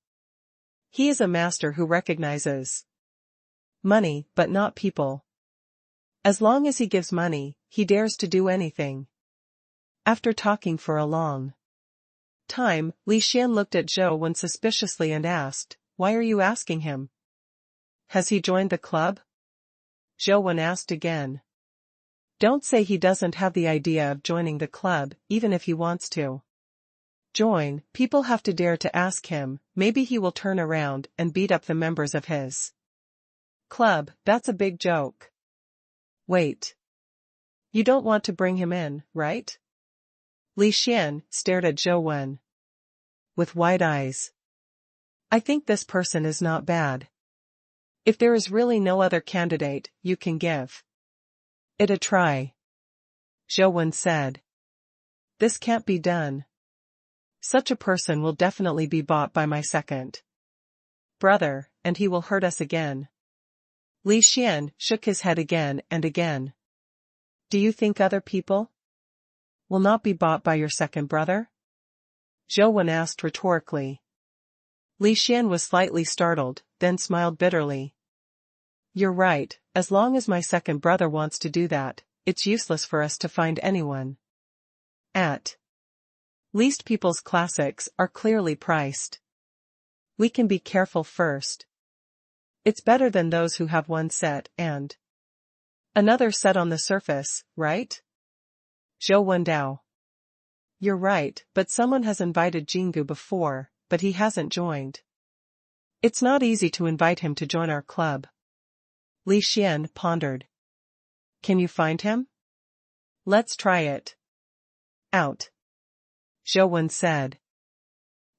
He is a master who recognizes money but not people. As long as he gives money, he dares to do anything. After talking for a long time, Li Xian looked at Zhou Wen suspiciously and asked, why are you asking him? Has he joined the club? Zhou Wen asked again. Don't say he doesn't have the idea of joining the club, even if he wants to join. People have to dare to ask him, maybe he will turn around and beat up the members of his club. That's a big joke. Wait. You don't want to bring him in, right? Li Xian stared at Zhou Wen with wide eyes. I think this person is not bad. If there is really no other candidate, you can give it a try. Zhou Wen said. This can't be done. Such a person will definitely be bought by my second brother, and he will hurt us again. Li Xian shook his head again and again. Do you think other people will not be bought by your second brother? Zhou Wen asked rhetorically. Li Xian was slightly startled, then smiled bitterly. You're right, as long as my second brother wants to do that, it's useless for us to find anyone. At least people's classics are clearly priced. We can be careful first. It's better than those who have one set and another set on the surface, right? Zhou Wendao. You're right, but someone has invited Jingu before, but he hasn't joined. It's not easy to invite him to join our club. Li Xian pondered. Can you find him? Let's try it out. Zhou Wen said.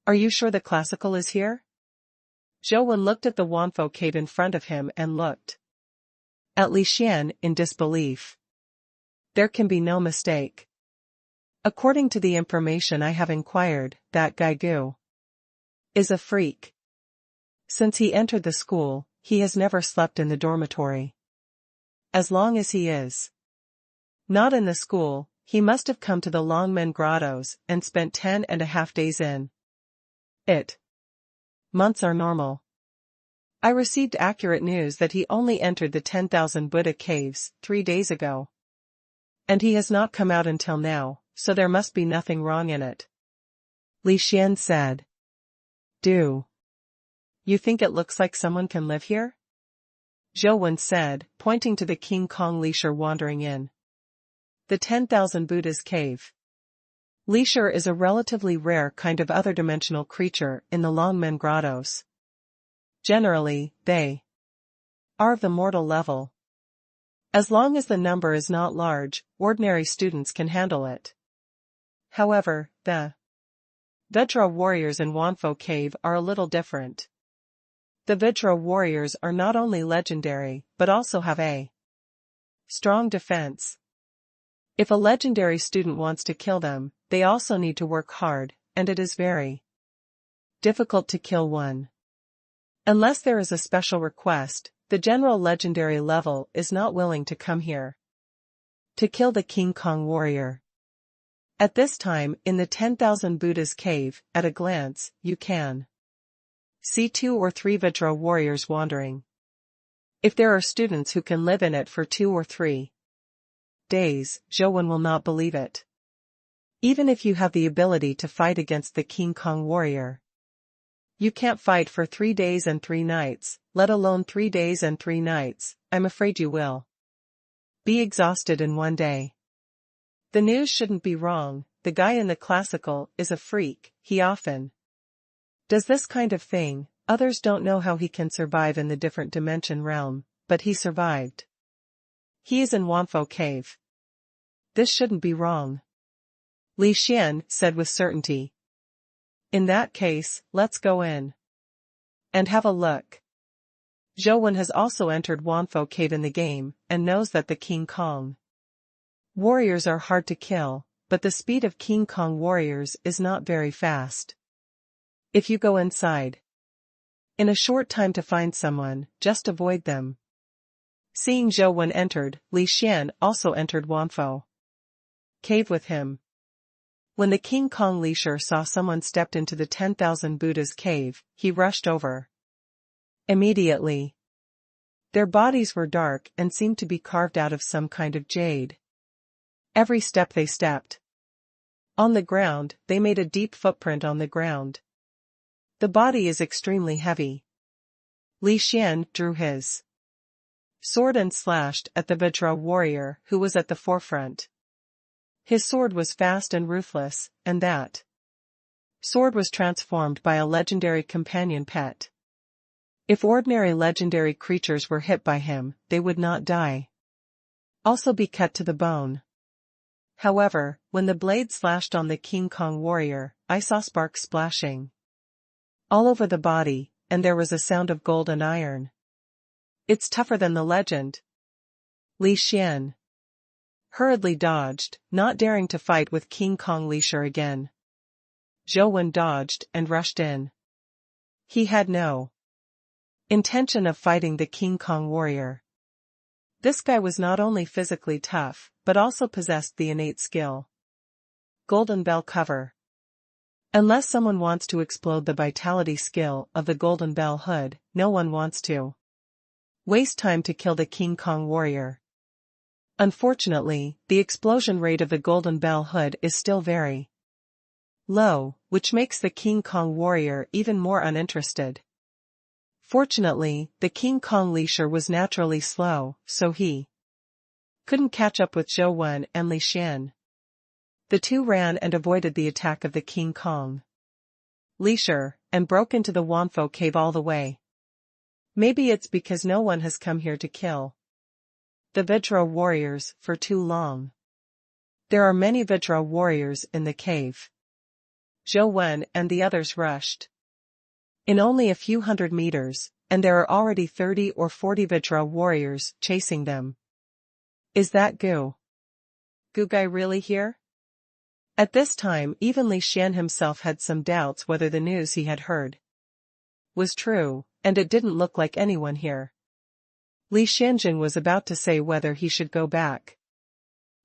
Are you sure the classical is here? Zhou Wen looked at the Wanfo cave in front of him and looked at Li Xian in disbelief. There can be no mistake. According to the information I have inquired, that guy Gu is a freak. Since he entered the school, he has never slept in the dormitory. As long as he is not in the school, he must have come to the Longmen Grottos and spent 10.5 days in it. Months are normal. I received accurate news that he only entered the 10,000 Buddha caves 3 days ago. And he has not come out until now, so there must be nothing wrong in it. Li Xian said. Do you think it looks like someone can live here? Zhou Wen said, pointing to the King Kong leisure wandering in the 10,000 Buddha's cave. Leisure is a relatively rare kind of other-dimensional creature in the Longmen Grottos. Generally, they are of the mortal level. As long as the number is not large, ordinary students can handle it. However, the Vajra warriors in Wanfo Cave are a little different. The Vajra warriors are not only legendary, but also have a strong defense. If a legendary student wants to kill them, they also need to work hard, and it is very difficult to kill one. Unless there is a special request, the general legendary level is not willing to come here to kill the King Kong warrior. At this time, in the 10,000 Buddhas cave, at a glance, you can see 2 or 3 Vajra warriors wandering. If there are students who can live in it for 2 or 3 days, Zhouwen will not believe it. Even if you have the ability to fight against the King Kong warrior, you can't fight for 3 days and 3 nights, let alone 3 days and 3 nights. I'm afraid you will be exhausted in 1 day. The news shouldn't be wrong, the guy in the classical is a freak, he often does this kind of thing. Others don't know how he can survive in the different dimension realm, but he survived. He is in Wanfo Cave. This shouldn't be wrong, Li Xian said with certainty. In that case, let's go in and have a look. Zhouwen has also entered Wanfo Cave in the game, and knows that the King Kong warriors are hard to kill, but the speed of King Kong warriors is not very fast. If you go inside in a short time to find someone, just avoid them. Seeing Zhouwen entered, Li Xian also entered Wanfo Cave with him. When the King Kong leader saw someone stepped into the 10,000 Buddhas cave, he rushed over immediately. Their bodies were dark and seemed to be carved out of some kind of jade. Every step they stepped on the ground, they made a deep footprint on the ground. The body is extremely heavy. Li Xian drew his sword and slashed at the Vajra warrior who was at the forefront. His sword was fast and ruthless, and that sword was transformed by a legendary companion pet. If ordinary legendary creatures were hit by him, they would not die, also be cut to the bone. However, when the blade slashed on the King Kong warrior, I saw sparks splashing all over the body, and there was a sound of gold and iron. It's tougher than the legend. Li Xian hurriedly dodged, not daring to fight with King Kong leader again. Zhouwen dodged and rushed in. He had no intention of fighting the King Kong warrior. This guy was not only physically tough, but also possessed the innate skill. Golden Bell cover. Unless someone wants to explode the vitality skill of the Golden Bell hood, no one wants to waste time to kill the King Kong warrior. Unfortunately, the explosion rate of the Golden Bell hood is still very low, which makes the King Kong warrior even more uninterested. Fortunately, the King Kong leader was naturally slow, so he couldn't catch up with Zhouwen and Li Xian. The two ran and avoided the attack of the King Kong leader, and broke into the Wanfo Cave all the way. Maybe it's because no one has come here to kill the Vajra warriors for too long. There are many Vajra warriors in the cave. Zhouwen and the others rushed in only a few hundred meters, and there are already 30 or 40 Vajra warriors chasing them. Is that Gu guy really here? At this time, even Li Xian himself had some doubts whether the news he had heard was true, and it didn't look like anyone here. Li Xianjin was about to say whether he should go back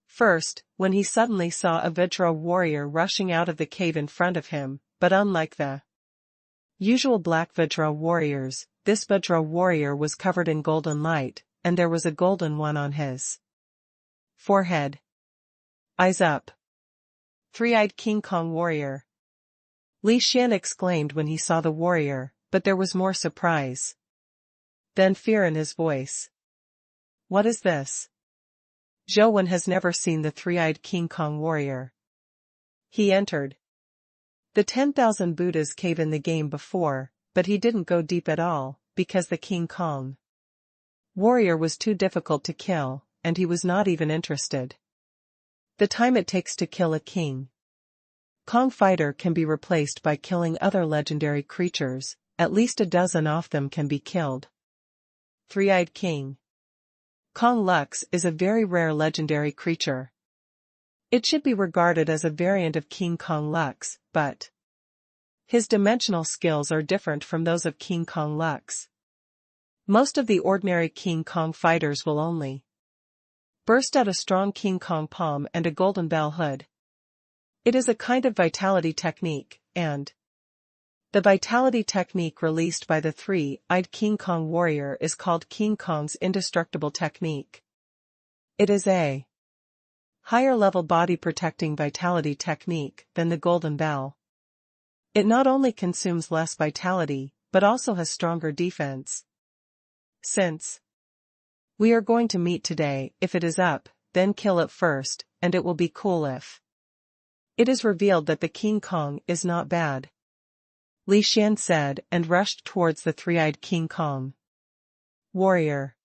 first, when he suddenly saw a Vajra warrior rushing out of the cave in front of him, but unlike the usual black Vajra warriors, this Vajra warrior was covered in golden light, and there was a golden one on his forehead. Eyes up. Three-eyed King Kong warrior. Li Xian exclaimed when he saw the warrior, but there was more surprise than fear in his voice. What is this? Zhouwen has never seen the three-eyed King Kong warrior. He entered the 10,000 Buddhas cave in the game before, but he didn't go deep at all, because the King Kong warrior was too difficult to kill, and he was not even interested. The time it takes to kill a King Kong fighter can be replaced by killing other legendary creatures, at least a dozen of them can be killed. Three-eyed King Kong Lux is a very rare legendary creature. It should be regarded as a variant of King Kong Lux, but his dimensional skills are different from those of King Kong Lux. Most of the ordinary King Kong fighters will only burst out a strong King Kong palm and a golden bell hood. It is a kind of vitality technique, and the vitality technique released by the three-eyed King Kong warrior is called King Kong's indestructible technique. It is a higher-level body-protecting vitality technique than the golden bell. It not only consumes less vitality, but also has stronger defense. Since we are going to meet today, if it is up, then kill it first, and it will be cool if it is revealed that the King Kong is not bad. Li Xian said and rushed towards the three-eyed King Kong warrior.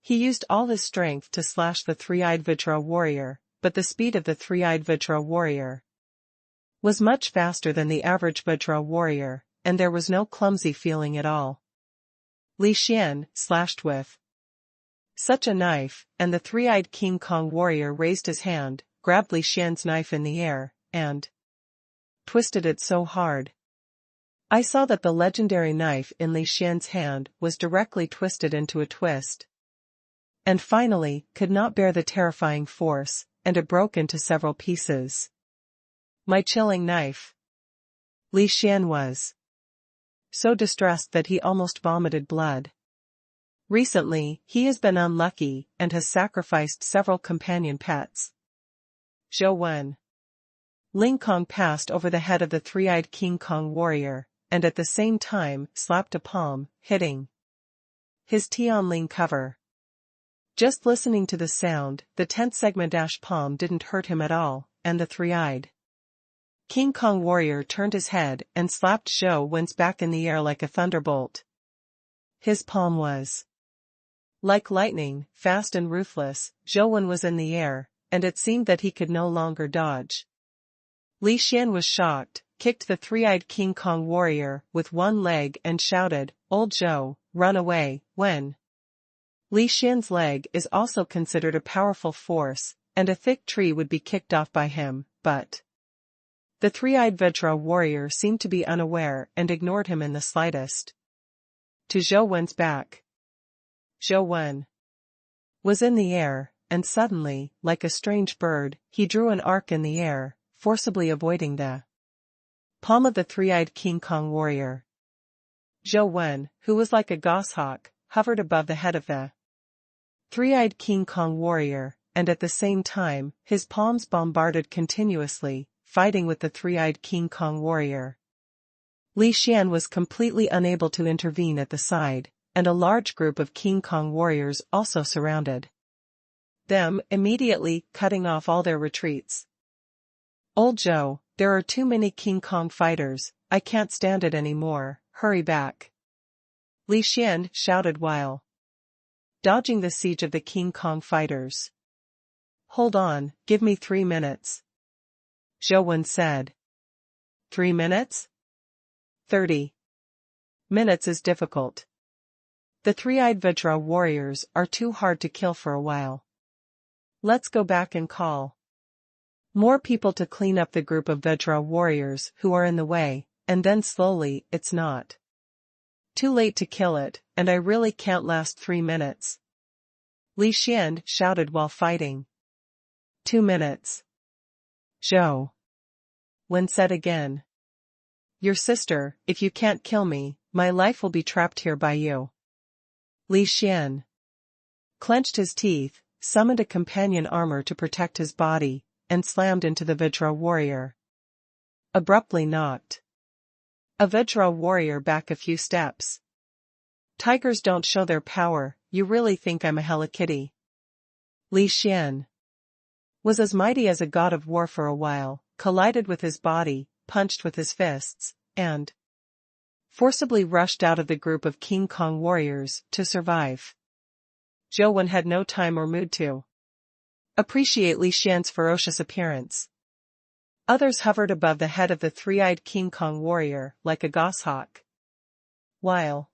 He used all his strength to slash the three-eyed Vajra warrior, but the speed of the three-eyed Vajra warrior was much faster than the average Vajra warrior, and there was no clumsy feeling at all. Li Xian slashed with such a knife, and the three-eyed King Kong warrior raised his hand, grabbed Li Xian's knife in the air, and twisted it so hard. I saw that the legendary knife in Li Xian's hand was directly twisted into a twist, and finally could not bear the terrifying force, and it broke into several pieces. My chilling knife. Li Xian was so distressed that he almost vomited blood. Recently, he has been unlucky and has sacrificed several companion pets. Zhou Wen. Ling Kong passed over the head of the three-eyed King Kong warrior, and at the same time slapped a palm, hitting his Tian Ling cover. Just listening to the sound, the 10th segment palm didn't hurt him at all, and the three-eyed King Kong warrior turned his head and slapped Zhou Wen's back in the air like a thunderbolt. His palm was like lightning, fast and ruthless. Zhou Wen was in the air, and it seemed that he could no longer dodge. Li Xian was shocked, kicked the three-eyed King Kong warrior with one leg and shouted, "Old Zhou, run away." When Li Xian's leg is also considered a powerful force, and a thick tree would be kicked off by him, but the three-eyed Vajra warrior seemed to be unaware and ignored him in the slightest. To Zhou Wen's back. Zhou Wen was in the air, and suddenly, like a strange bird, he drew an arc in the air, forcibly avoiding the palm of the three-eyed King Kong warrior. Zhou Wen, who was like a goshawk, hovered above the head of the three-eyed King Kong warrior, and at the same time, his palms bombarded continuously, fighting with the three-eyed King Kong warrior. Li Xian was completely unable to intervene at the side, and a large group of King Kong warriors also surrounded them, immediately cutting off all their retreats. "Old Zhou, there are too many King Kong fighters, I can't stand it anymore, hurry back," Li Xian shouted while dodging the siege of the King Kong fighters. "Hold on, give me 3 minutes," Zhou Wen said. 3 minutes? 30 minutes is difficult. The three-eyed Vajra warriors are too hard to kill for a while. Let's go back and call more people to clean up the group of Vajra warriors who are in the way, and then slowly, it's not too late to kill it, and I really can't last 3 minutes. Li Xian shouted while fighting. 2 minutes. Zhou Wen said again. Your sister, if you can't kill me, my life will be trapped here by you. Li Xian clenched his teeth, summoned a companion armor to protect his body, and slammed into the Vajra warrior. Abruptly knocked a Vajra warrior back a few steps. Tigers don't show their power, you really think I'm a Hello Kitty? Li Xian was as mighty as a god of war for a while, collided with his body, punched with his fists, and forcibly rushed out of the group of King Kong warriors to survive. Zhou Wen had no time or mood to appreciate Li Xian's ferocious appearance. Others hovered above the head of the three-eyed King Kong warrior like a goshawk. While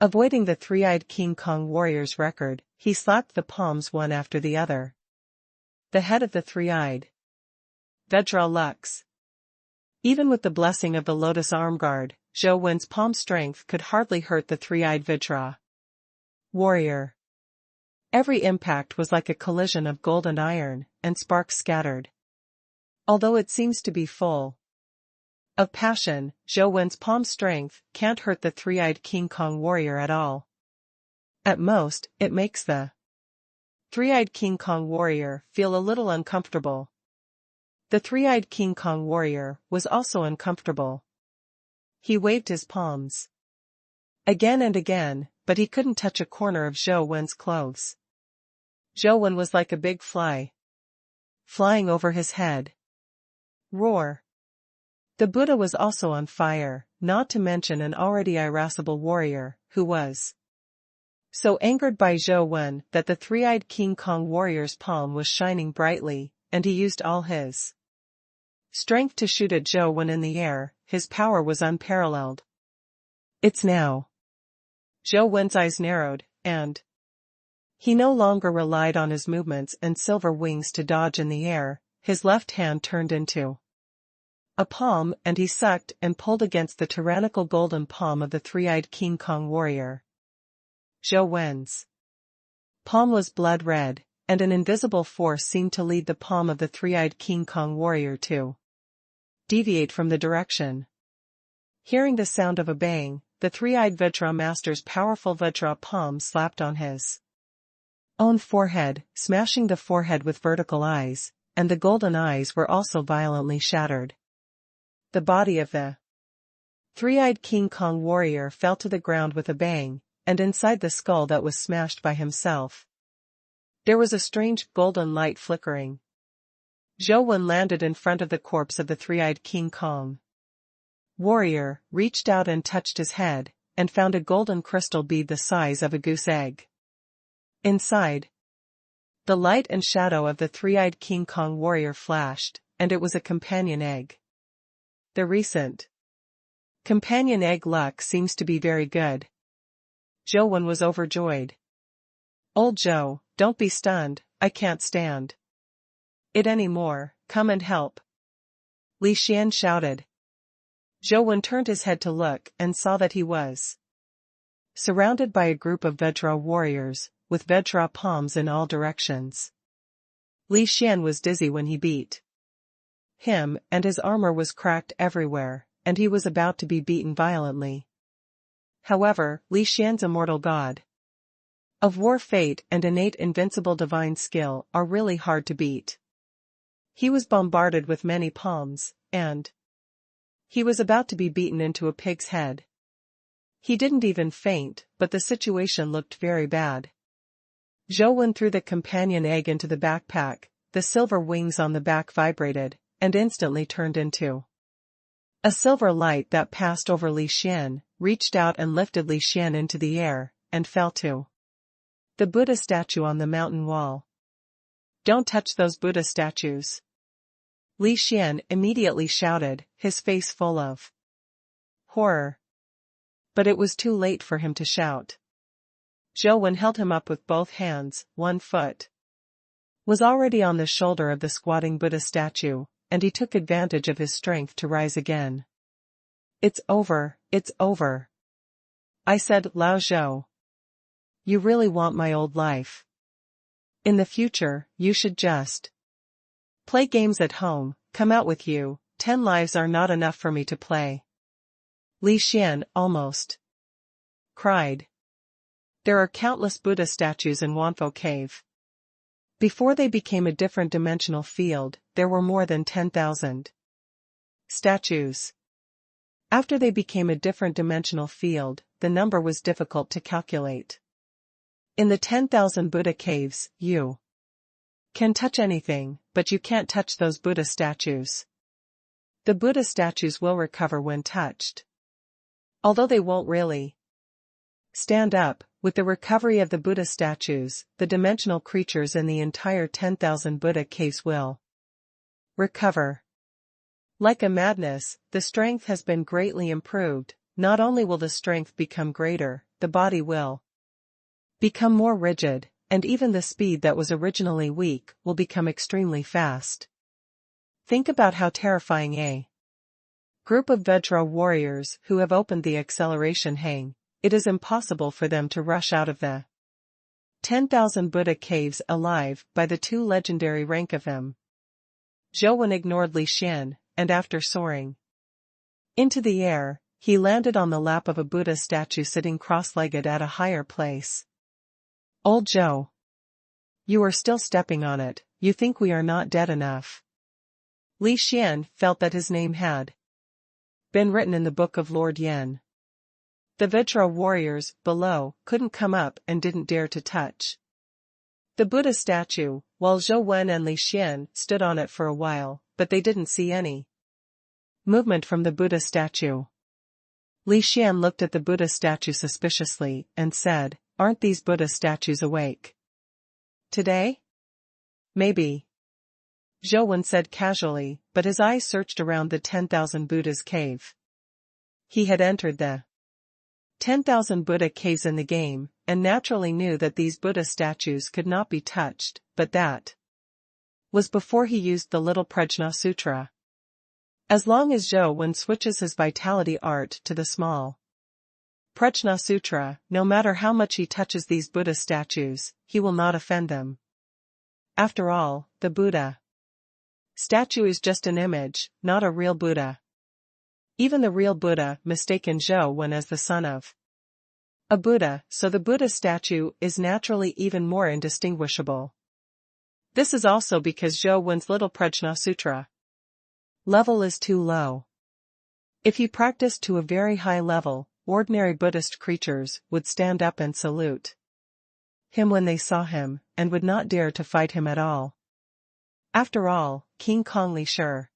avoiding the three-eyed King Kong warrior's record, he slapped the palms one after the other. The head of the three-eyed Vedra Lux. Even with the blessing of the Lotus Arm Guard, Zhou Wen's palm strength could hardly hurt the three-eyed Vedra warrior. Every impact was like a collision of gold and iron, and sparks scattered. Although it seems to be full of passion, Zhou Wen's palm strength can't hurt the three-eyed King Kong warrior at all. At most, it makes the three-eyed King Kong warrior feel a little uncomfortable. The three-eyed King Kong warrior was also uncomfortable. He waved his palms again and again, but he couldn't touch a corner of Zhou Wen's clothes. Zhou Wen was like a big fly flying over his head. Roar! The Buddha was also on fire, not to mention an already irascible warrior, who was so angered by Zhou Wen that the three-eyed King Kong warrior's palm was shining brightly, and he used all his strength to shoot at Zhou Wen in the air. His power was unparalleled. It's now. Zhou Wen's eyes narrowed, and he no longer relied on his movements and silver wings to dodge in the air. His left hand turned into a palm, and he sucked and pulled against the tyrannical golden palm of the three-eyed King Kong warrior. Zhou Wen's palm was blood red, and an invisible force seemed to lead the palm of the three-eyed King Kong warrior to deviate from the direction. Hearing the sound of a bang, the three-eyed Vedra master's powerful Vedra palm slapped on his own forehead, smashing the forehead with vertical eyes, and the golden eyes were also violently shattered. The body of the three-eyed King Kong warrior fell to the ground with a bang, and inside the skull that was smashed by himself, there was a strange golden light flickering. Zhou Wen landed in front of the corpse of the three-eyed King Kong warrior, reached out and touched his head, and found a golden crystal bead the size of a goose egg. Inside, the light and shadow of the three-eyed King Kong warrior flashed, and it was a companion egg. The recent companion egg luck seems to be very good. Zhou Wen was overjoyed. Old Zhou, don't be stunned, I can't stand it anymore, come and help. Li Xian shouted. Zhou Wen turned his head to look and saw that he was surrounded by a group of Vedra warriors, with Vedra palms in all directions. Li Xian was dizzy when he beat him, and his armor was cracked everywhere, and he was about to be beaten violently. However, Li Xian's immortal god of war fate and innate invincible divine skill are really hard to beat. He was bombarded with many palms, and he was about to be beaten into a pig's head. He didn't even faint, but the situation looked very bad. Zhou Wen threw the companion egg into the backpack, the silver wings on the back vibrated, and instantly turned into a silver light that passed over Li Xian, reached out and lifted Li Xian into the air, and fell to the Buddha statue on the mountain wall. Don't touch those Buddha statues. Li Xian immediately shouted, his face full of horror. But it was too late for him to shout. Zhou Wen held him up with both hands. One foot was already on the shoulder of the squatting Buddha statue, and he took advantage of his strength to rise again. It's over, it's over. I said, Lao Zhou. You really want my old life. In the future, you should just play games at home, come out with you, 10 lives are not enough for me to play. Li Xian almost cried. There are countless Buddha statues in Wanfo Cave. Before they became a different dimensional field, there were more than 10,000 statues. After they became a different dimensional field, the number was difficult to calculate. In the 10,000 Buddha caves, you can touch anything, but you can't touch those Buddha statues. The Buddha statues will recover when touched. Although they won't really stand up, with the recovery of the Buddha statues, the dimensional creatures in the entire 10,000 Buddha caves will recover. Like a madness, the strength has been greatly improved. Not only will the strength become greater, the body will become more rigid, and even the speed that was originally weak will become extremely fast. Think about how terrifying a group of Vajra warriors who have opened the acceleration hang. It is impossible for them to rush out of the 10,000 Buddha caves alive by the two legendary rank of them. Zhou ignored Li Xian, and after soaring into the air, he landed on the lap of a Buddha statue sitting cross-legged at a higher place. Old Zhou, you are still stepping on it. You think we are not dead enough? Li Xian felt that his name had been written in the book of Lord Yan. The Vajra warriors below couldn't come up and didn't dare to touch the Buddha statue, while Zhou Wen and Li Xian stood on it for a while, but they didn't see any movement from the Buddha statue. Li Xian looked at the Buddha statue suspiciously and said, "Aren't these Buddha statues awake today?" "Maybe," Zhou Wen said casually, but his eyes searched around the 10,000 Buddha's cave. He had entered the 10,000 Buddha caves in the game, and naturally knew that these Buddha statues could not be touched, but that was before he used the little Prajna Sutra. As long as Zhou Wen switches his vitality art to the small Prajna Sutra, no matter how much he touches these Buddha statues, he will not offend them. After all, the Buddha statue is just an image, not a real Buddha. Even the real Buddha mistaken Zhou Wen as the son of a Buddha, so the Buddha statue is naturally even more indistinguishable. This is also because Zhou Wen's little Prajna Sutra level is too low. If he practiced to a very high level, ordinary Buddhist creatures would stand up and salute him when they saw him, and would not dare to fight him at all. After all, King Kong Li Shi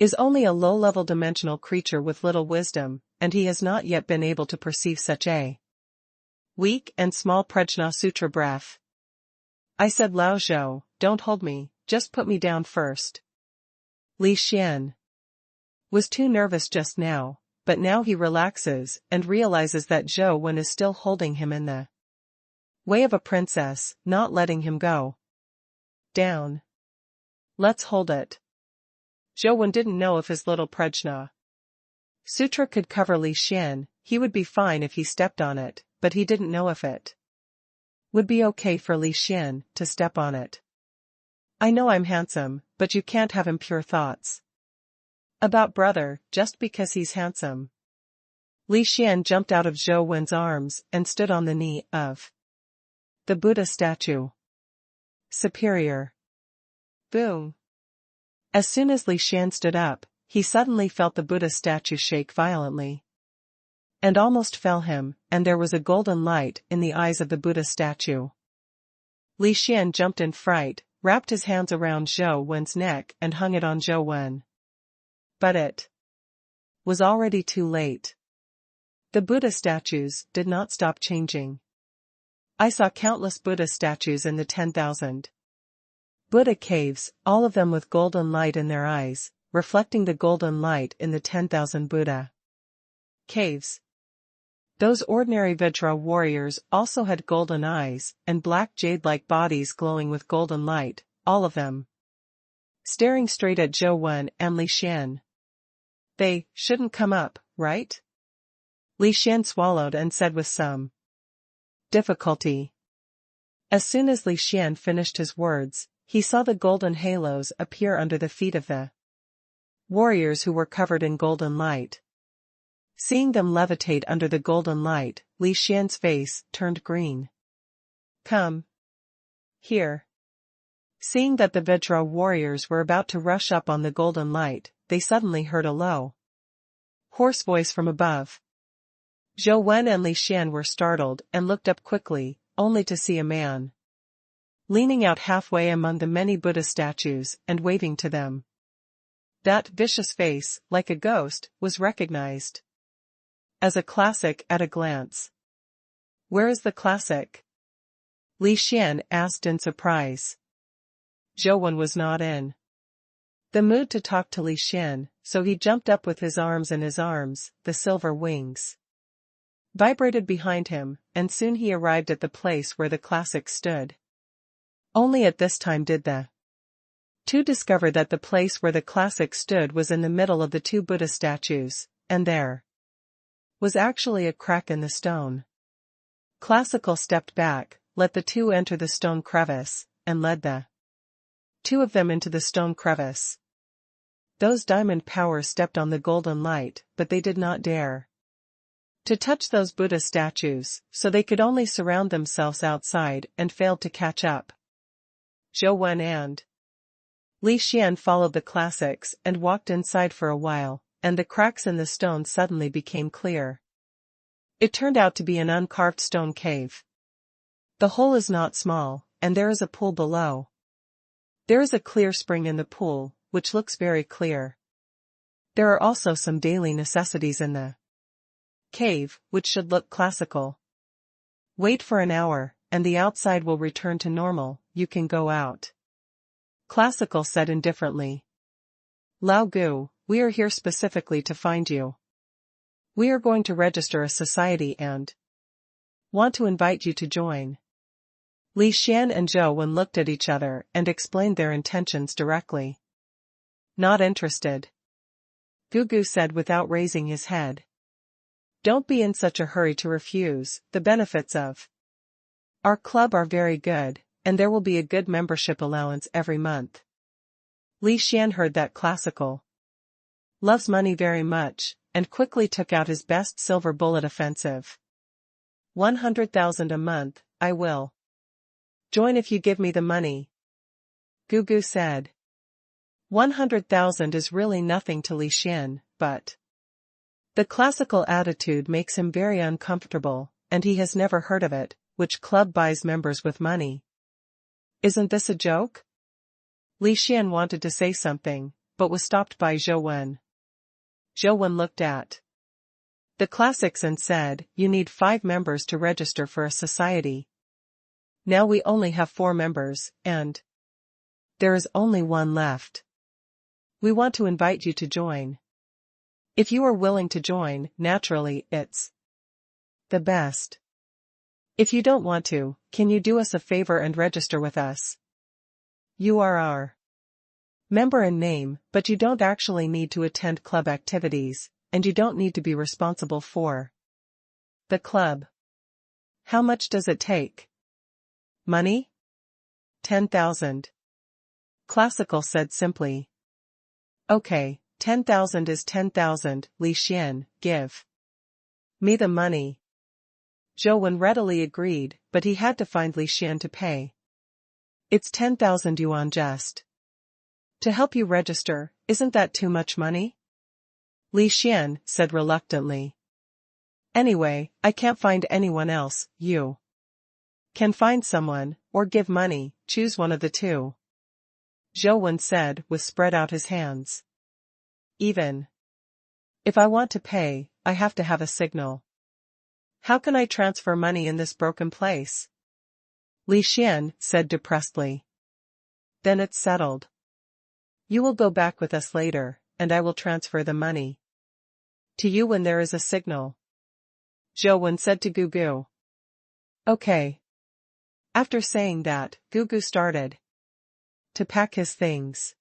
is only a low-level dimensional creature with little wisdom, and he has not yet been able to perceive such a weak and small Prajna Sutra breath. I said, "Lao Zhou, don't hold me, just put me down first." Li Xian was too nervous just now, but now he relaxes and realizes that Zhou Wen is still holding him in the way of a princess, not letting him go down. "Let's hold it." Zhou Wen didn't know if his little Prajna Sutra could cover Li Xian. He would be fine if he stepped on it, but he didn't know if it would be okay for Li Xian to step on it. "I know I'm handsome, but you can't have impure thoughts about brother just because he's handsome." Li Xian jumped out of Zhou Wen's arms and stood on the knee of the Buddha statue. Superior. Boom. As soon as Li Xian stood up, he suddenly felt the Buddha statue shake violently and almost fell him, and there was a golden light in the eyes of the Buddha statue. Li Xian jumped in fright, wrapped his hands around Zhou Wen's neck and hung it on Zhou Wen. But it was already too late. The Buddha statues did not stop changing. I saw countless Buddha statues in the 10,000 Buddha caves, all of them with golden light in their eyes, reflecting the golden light in the 10,000 Buddha caves. Those ordinary Vajra warriors also had golden eyes, and black jade-like bodies glowing with golden light, all of them staring straight at Zhou Wen and Li Xian. "They shouldn't come up, right?" Li Xian swallowed and said with some difficulty. As soon as Li Xian finished his words, he saw the golden halos appear under the feet of the warriors who were covered in golden light. Seeing them levitate under the golden light, Li Xian's face turned green. "Come here." Seeing that the Vajra warriors were about to rush up on the golden light, they suddenly heard a low, hoarse voice from above. Zhou Wen and Li Xian were startled and looked up quickly, only to see a man leaning out halfway among the many Buddha statues and waving to them. That vicious face, like a ghost, was recognized. As a classic at a glance. Where is the classic? Li Xian asked in surprise. Zhou was not in the mood to talk to Li Xian, so he jumped up with his arms in his arms, the silver wings vibrated behind him, and soon he arrived at the place where the classic stood. Only at this time did the two discover that the place where the classic stood was in the middle of the two Buddha statues, and there was actually a crack in the stone. Classical stepped back, let the two enter the stone crevice, and led the two of them into the stone crevice. Those diamond powers stepped on the golden light, but they did not dare to touch those Buddha statues, so they could only surround themselves outside and failed to catch up. Zhou and Li Xian followed the classics and walked inside for a while, and the cracks in the stone suddenly became clear. It turned out to be an uncarved stone cave. The hole is not small, and there is a pool below. There is a clear spring in the pool, which looks very clear. There are also some daily necessities in the cave, which should look classical. Wait for an hour, and the outside will return to normal, you can go out. Classical said indifferently. Lao Gu, we are here specifically to find you. We are going to register a society and want to invite you to join. Li Xian and Zhou looked at each other and explained their intentions directly. Not interested. Gugu said without raising his head. Don't be in such a hurry to refuse, the benefits of our club are very good, and there will be a good membership allowance every month. Li Xian heard that classical loves money very much, and quickly took out his best silver bullet offensive. 100,000 a month, I will join if you give me the money. Gugu said. 100,000 is really nothing to Li Xian, but the classical attitude makes him very uncomfortable, and he has never heard of it, which club buys members with money. Isn't this a joke? Li Xian wanted to say something, but was stopped by Zhou. Zhou looked at the classics and said, you need 5 members to register for a society. Now we only have 4 members, and there is only 1 left. We want to invite you to join. If you are willing to join, naturally, it's the best. If you don't want to, can you do us a favor and register with us? You are our member in name, but you don't actually need to attend club activities, and you don't need to be responsible for the club. How much does it take? Money? 10,000. Classical said simply. Okay, 10,000 is 10,000, Li Xian, give me the money. Zhou readily agreed, but he had to find Li Xian to pay. It's 10,000 yuan just to help you register, isn't that too much money? Li Xian said reluctantly. Anyway, I can't find anyone else, you can find someone, or give money, choose one of the two. Zhou said with spread out his hands. Even if I want to pay, I have to have a signal. How can I transfer money in this broken place? Li Xian said depressedly. Then it's settled. You will go back with us later, and I will transfer the money to you when there is a signal. Zhou said to Gugu. Okay. After saying that, Gugu started to pack his things.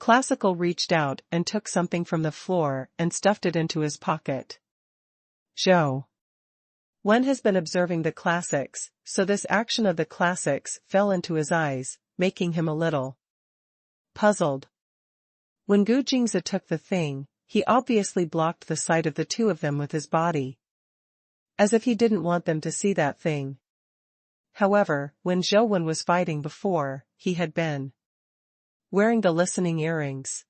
Classical reached out and took something from the floor and stuffed it into his pocket. Zhou has been observing the classics, so this action of the classics fell into his eyes, making him a little puzzled. When Gu Jingzi took the thing, he obviously blocked the sight of the two of them with his body, as if he didn't want them to see that thing. However, when Zhou was fighting before, he had been wearing the listening earrings.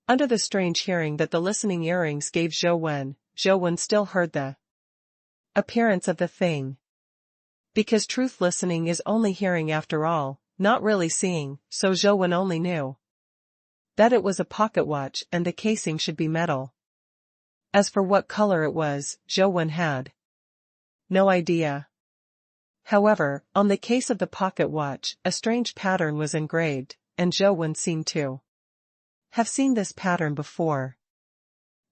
Under the strange hearing that the listening earrings gave Zhou still heard the appearance of the thing. Because truth listening is only hearing after all, not really seeing, so Zhou only knew that it was a pocket watch and the casing should be metal. As for what color it was, Zhou Wen had no idea. However, on the case of the pocket watch, a strange pattern was engraved, and Zhou Wen seemed to have seen this pattern before.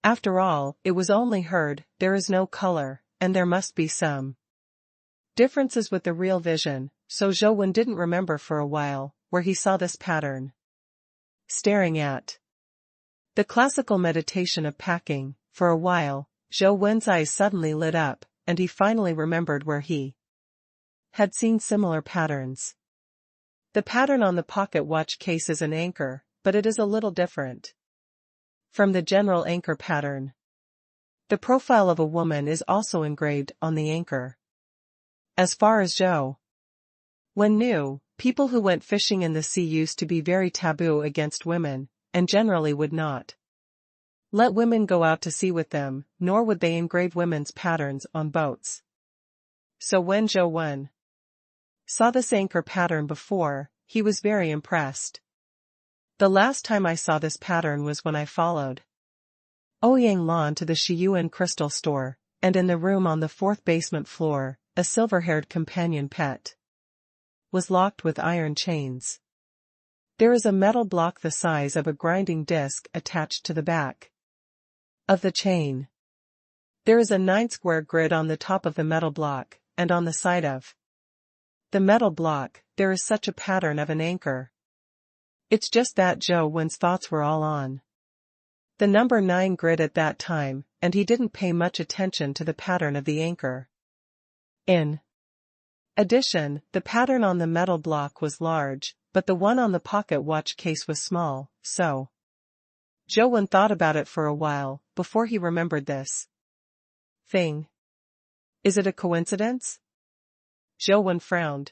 After all, it was only heard, there is no color, and there must be some differences with the real vision, so Zhou Wen didn't remember for a while where he saw this pattern. Staring at the classical meditation of packing, for a while, Zhou Wen's eyes suddenly lit up, and he finally remembered where he had seen similar patterns. The pattern on the pocket watch case is an anchor, but it is a little different from the general anchor pattern. The profile of a woman is also engraved on the anchor. As far as Zhou Wen knew, people who went fishing in the sea used to be very taboo against women, and generally would not let women go out to sea with them, nor would they engrave women's patterns on boats. So when Zhou Wen saw this anchor pattern before, he was very impressed. The last time I saw this pattern was when I followed Ouyang Lan to the Shiyuan crystal store, and in the room on the 4th basement floor, a silver-haired companion pet was locked with iron chains. There is a metal block the size of a grinding disc attached to the back of the chain. There is a 9-square grid on the top of the metal block, and on the side of the metal block, there is such a pattern of an anchor. It's just that Zhou Wen's thoughts were all on the number 9 grid at that time, and he didn't pay much attention to the pattern of the anchor. In addition, the pattern on the metal block was large, but the one on the pocket watch case was small, so Zhou Wen thought about it for a while before he remembered this thing. Is it a coincidence? Zhou Wen frowned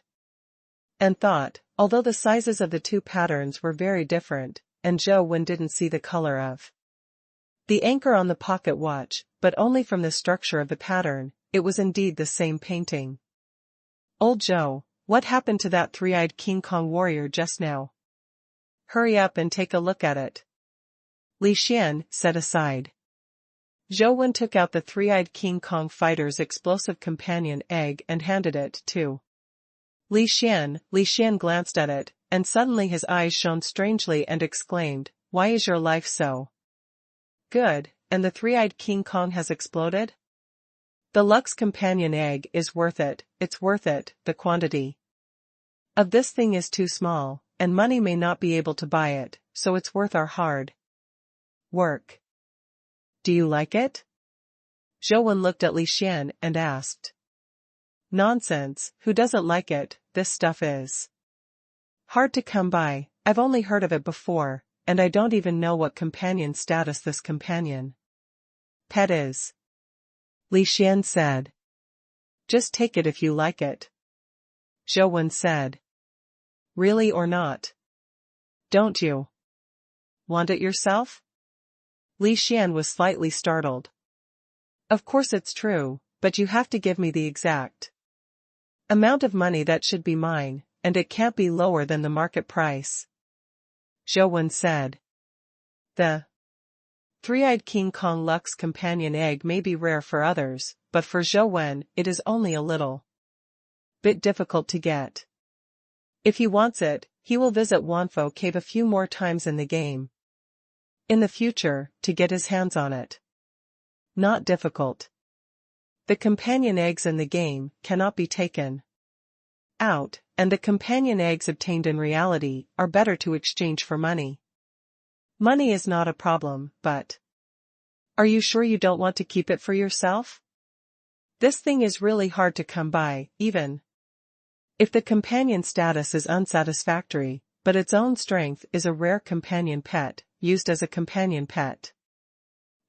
and thought, although the sizes of the two patterns were very different, and Zhou Wen didn't see the color of the anchor on the pocket watch, but only from the structure of the pattern, it was indeed the same painting. Old Zhou, what happened to that three-eyed King Kong warrior just now? Hurry up and take a look at it. Li Xian said aside. Zhou Wen took out the three-eyed King Kong fighter's explosive companion egg and handed it to Li Xian. Li Xian glanced at it, and suddenly his eyes shone strangely and exclaimed, "Why is your life so good, and the three-eyed King Kong has exploded? The Lux companion egg is worth it, it's worth it, the quantity of this thing is too small, and money may not be able to buy it, so it's worth our hard work. Do you like it?" Zhou Wen looked at Li Xian and asked. Nonsense, who doesn't like it? This stuff is hard to come by, I've only heard of it before, and I don't even know what companion status this companion pet is. Li Xian said. Just take it if you like it. Zhou Wen said. Really or not? Don't you want it yourself? Li Xian was slightly startled. Of course it's true, but you have to give me the exact amount of money that should be mine, and it can't be lower than the market price. Zhou Wen said. The three-eyed King Kong Lux companion egg may be rare for others, but for Zhou Wen, it is only a little bit difficult to get. If he wants it, he will visit Wanfo Cave a few more times in the game in the future, to get his hands on it. Not difficult. The companion eggs in the game cannot be taken out, and the companion eggs obtained in reality are better to exchange for money. Money is not a problem, but are you sure you don't want to keep it for yourself? This thing is really hard to come by, even if the companion status is unsatisfactory, but its own strength is a rare companion pet, used as a companion pet.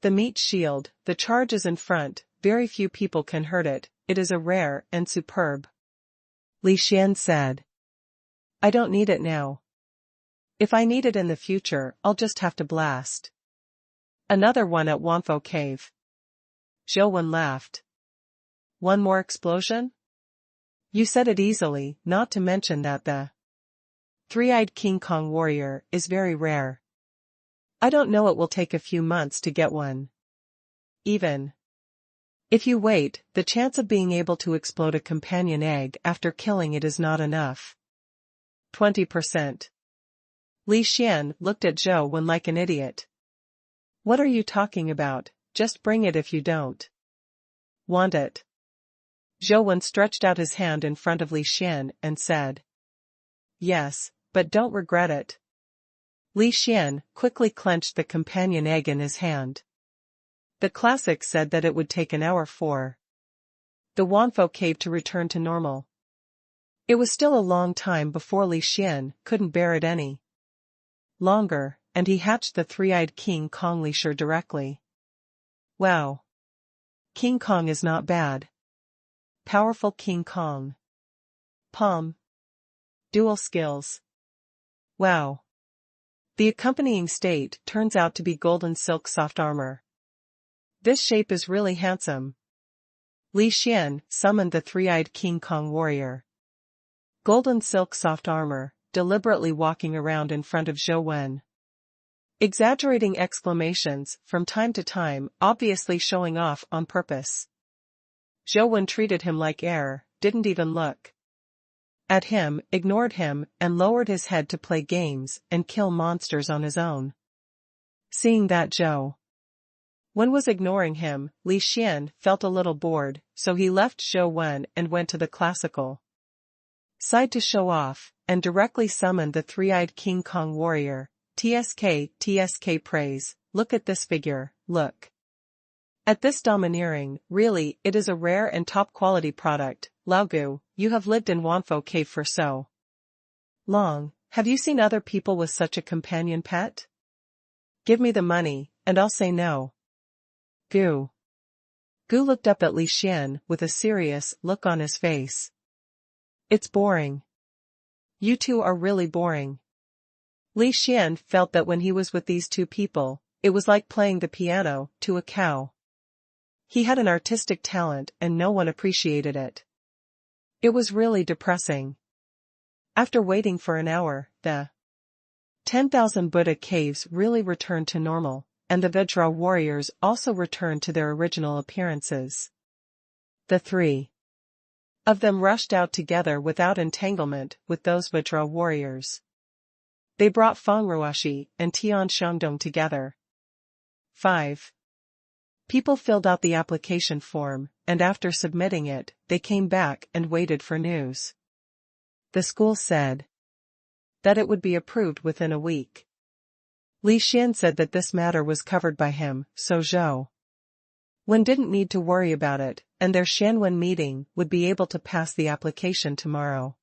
The meat shield, the charge is in front, very few people can hurt it, it is a rare and superb. Li Xian said. I don't need it now. If I need it in the future, I'll just have to blast another one at Wanfo Cave. Zhou Wen laughed. One more explosion? You said it easily, not to mention that the three-eyed King Kong warrior is very rare. I don't know, it will take a few months to get one. even. If you wait, the chance of being able to explode a companion egg after killing it is not enough. 20%. Li Xian looked at Zhou Wen like an idiot. What are you talking about? Just bring it if you don't want it. Zhou Wen stretched out his hand in front of Li Xian and said. Yes, but don't regret it. Li Xian quickly clenched the companion egg in his hand. The classic said that it would take an hour for the Wanfo cave to return to normal. It was still a long time before Li Xian couldn't bear it any longer, and he hatched the three-eyed King Kong Leasher directly. Wow. King Kong is not bad. Powerful King Kong. Palm. Dual skills. Wow. The accompanying state turns out to be golden silk soft armor. This shape is really handsome. Li Xian summoned the three-eyed King Kong warrior. Golden silk soft armor, deliberately walking around in front of Zhou Wen. Exaggerating exclamations from time to time, obviously showing off on purpose. Zhou Wen treated him like air, didn't even look at him, ignored him, and lowered his head to play games and kill monsters on his own. Seeing that Zhou Wen was ignoring him, Li Xian felt a little bored, so he left Zhou Wen and went to the classical side to show off, and directly summoned the three-eyed King Kong warrior. TSK praise, look at this figure, look at this domineering, really, it is a rare and top-quality product. Lao Gu, you have lived in Wanfo Cave for so long, have you seen other people with such a companion pet? Give me the money, and I'll say no. Gu. Gu looked up at Li Xian with a serious look on his face. It's boring. You two are really boring. Li Xian felt that when he was with these two people, it was like playing the piano to a cow. He had an artistic talent and no one appreciated it. It was really depressing. After waiting for an hour, the 10,000 Buddha caves really returned to normal, and the Vajra warriors also returned to their original appearances. The three of them rushed out together without entanglement with those Vajra warriors. They brought Feng Ruoshi and Tian Shangdong together. 5. People filled out the application form, and after submitting it, they came back and waited for news. The school said that it would be approved within a week. Li Xian said that this matter was covered by him, so Zhou Wen didn't need to worry about it, and their Shanwen meeting would be able to pass the application tomorrow.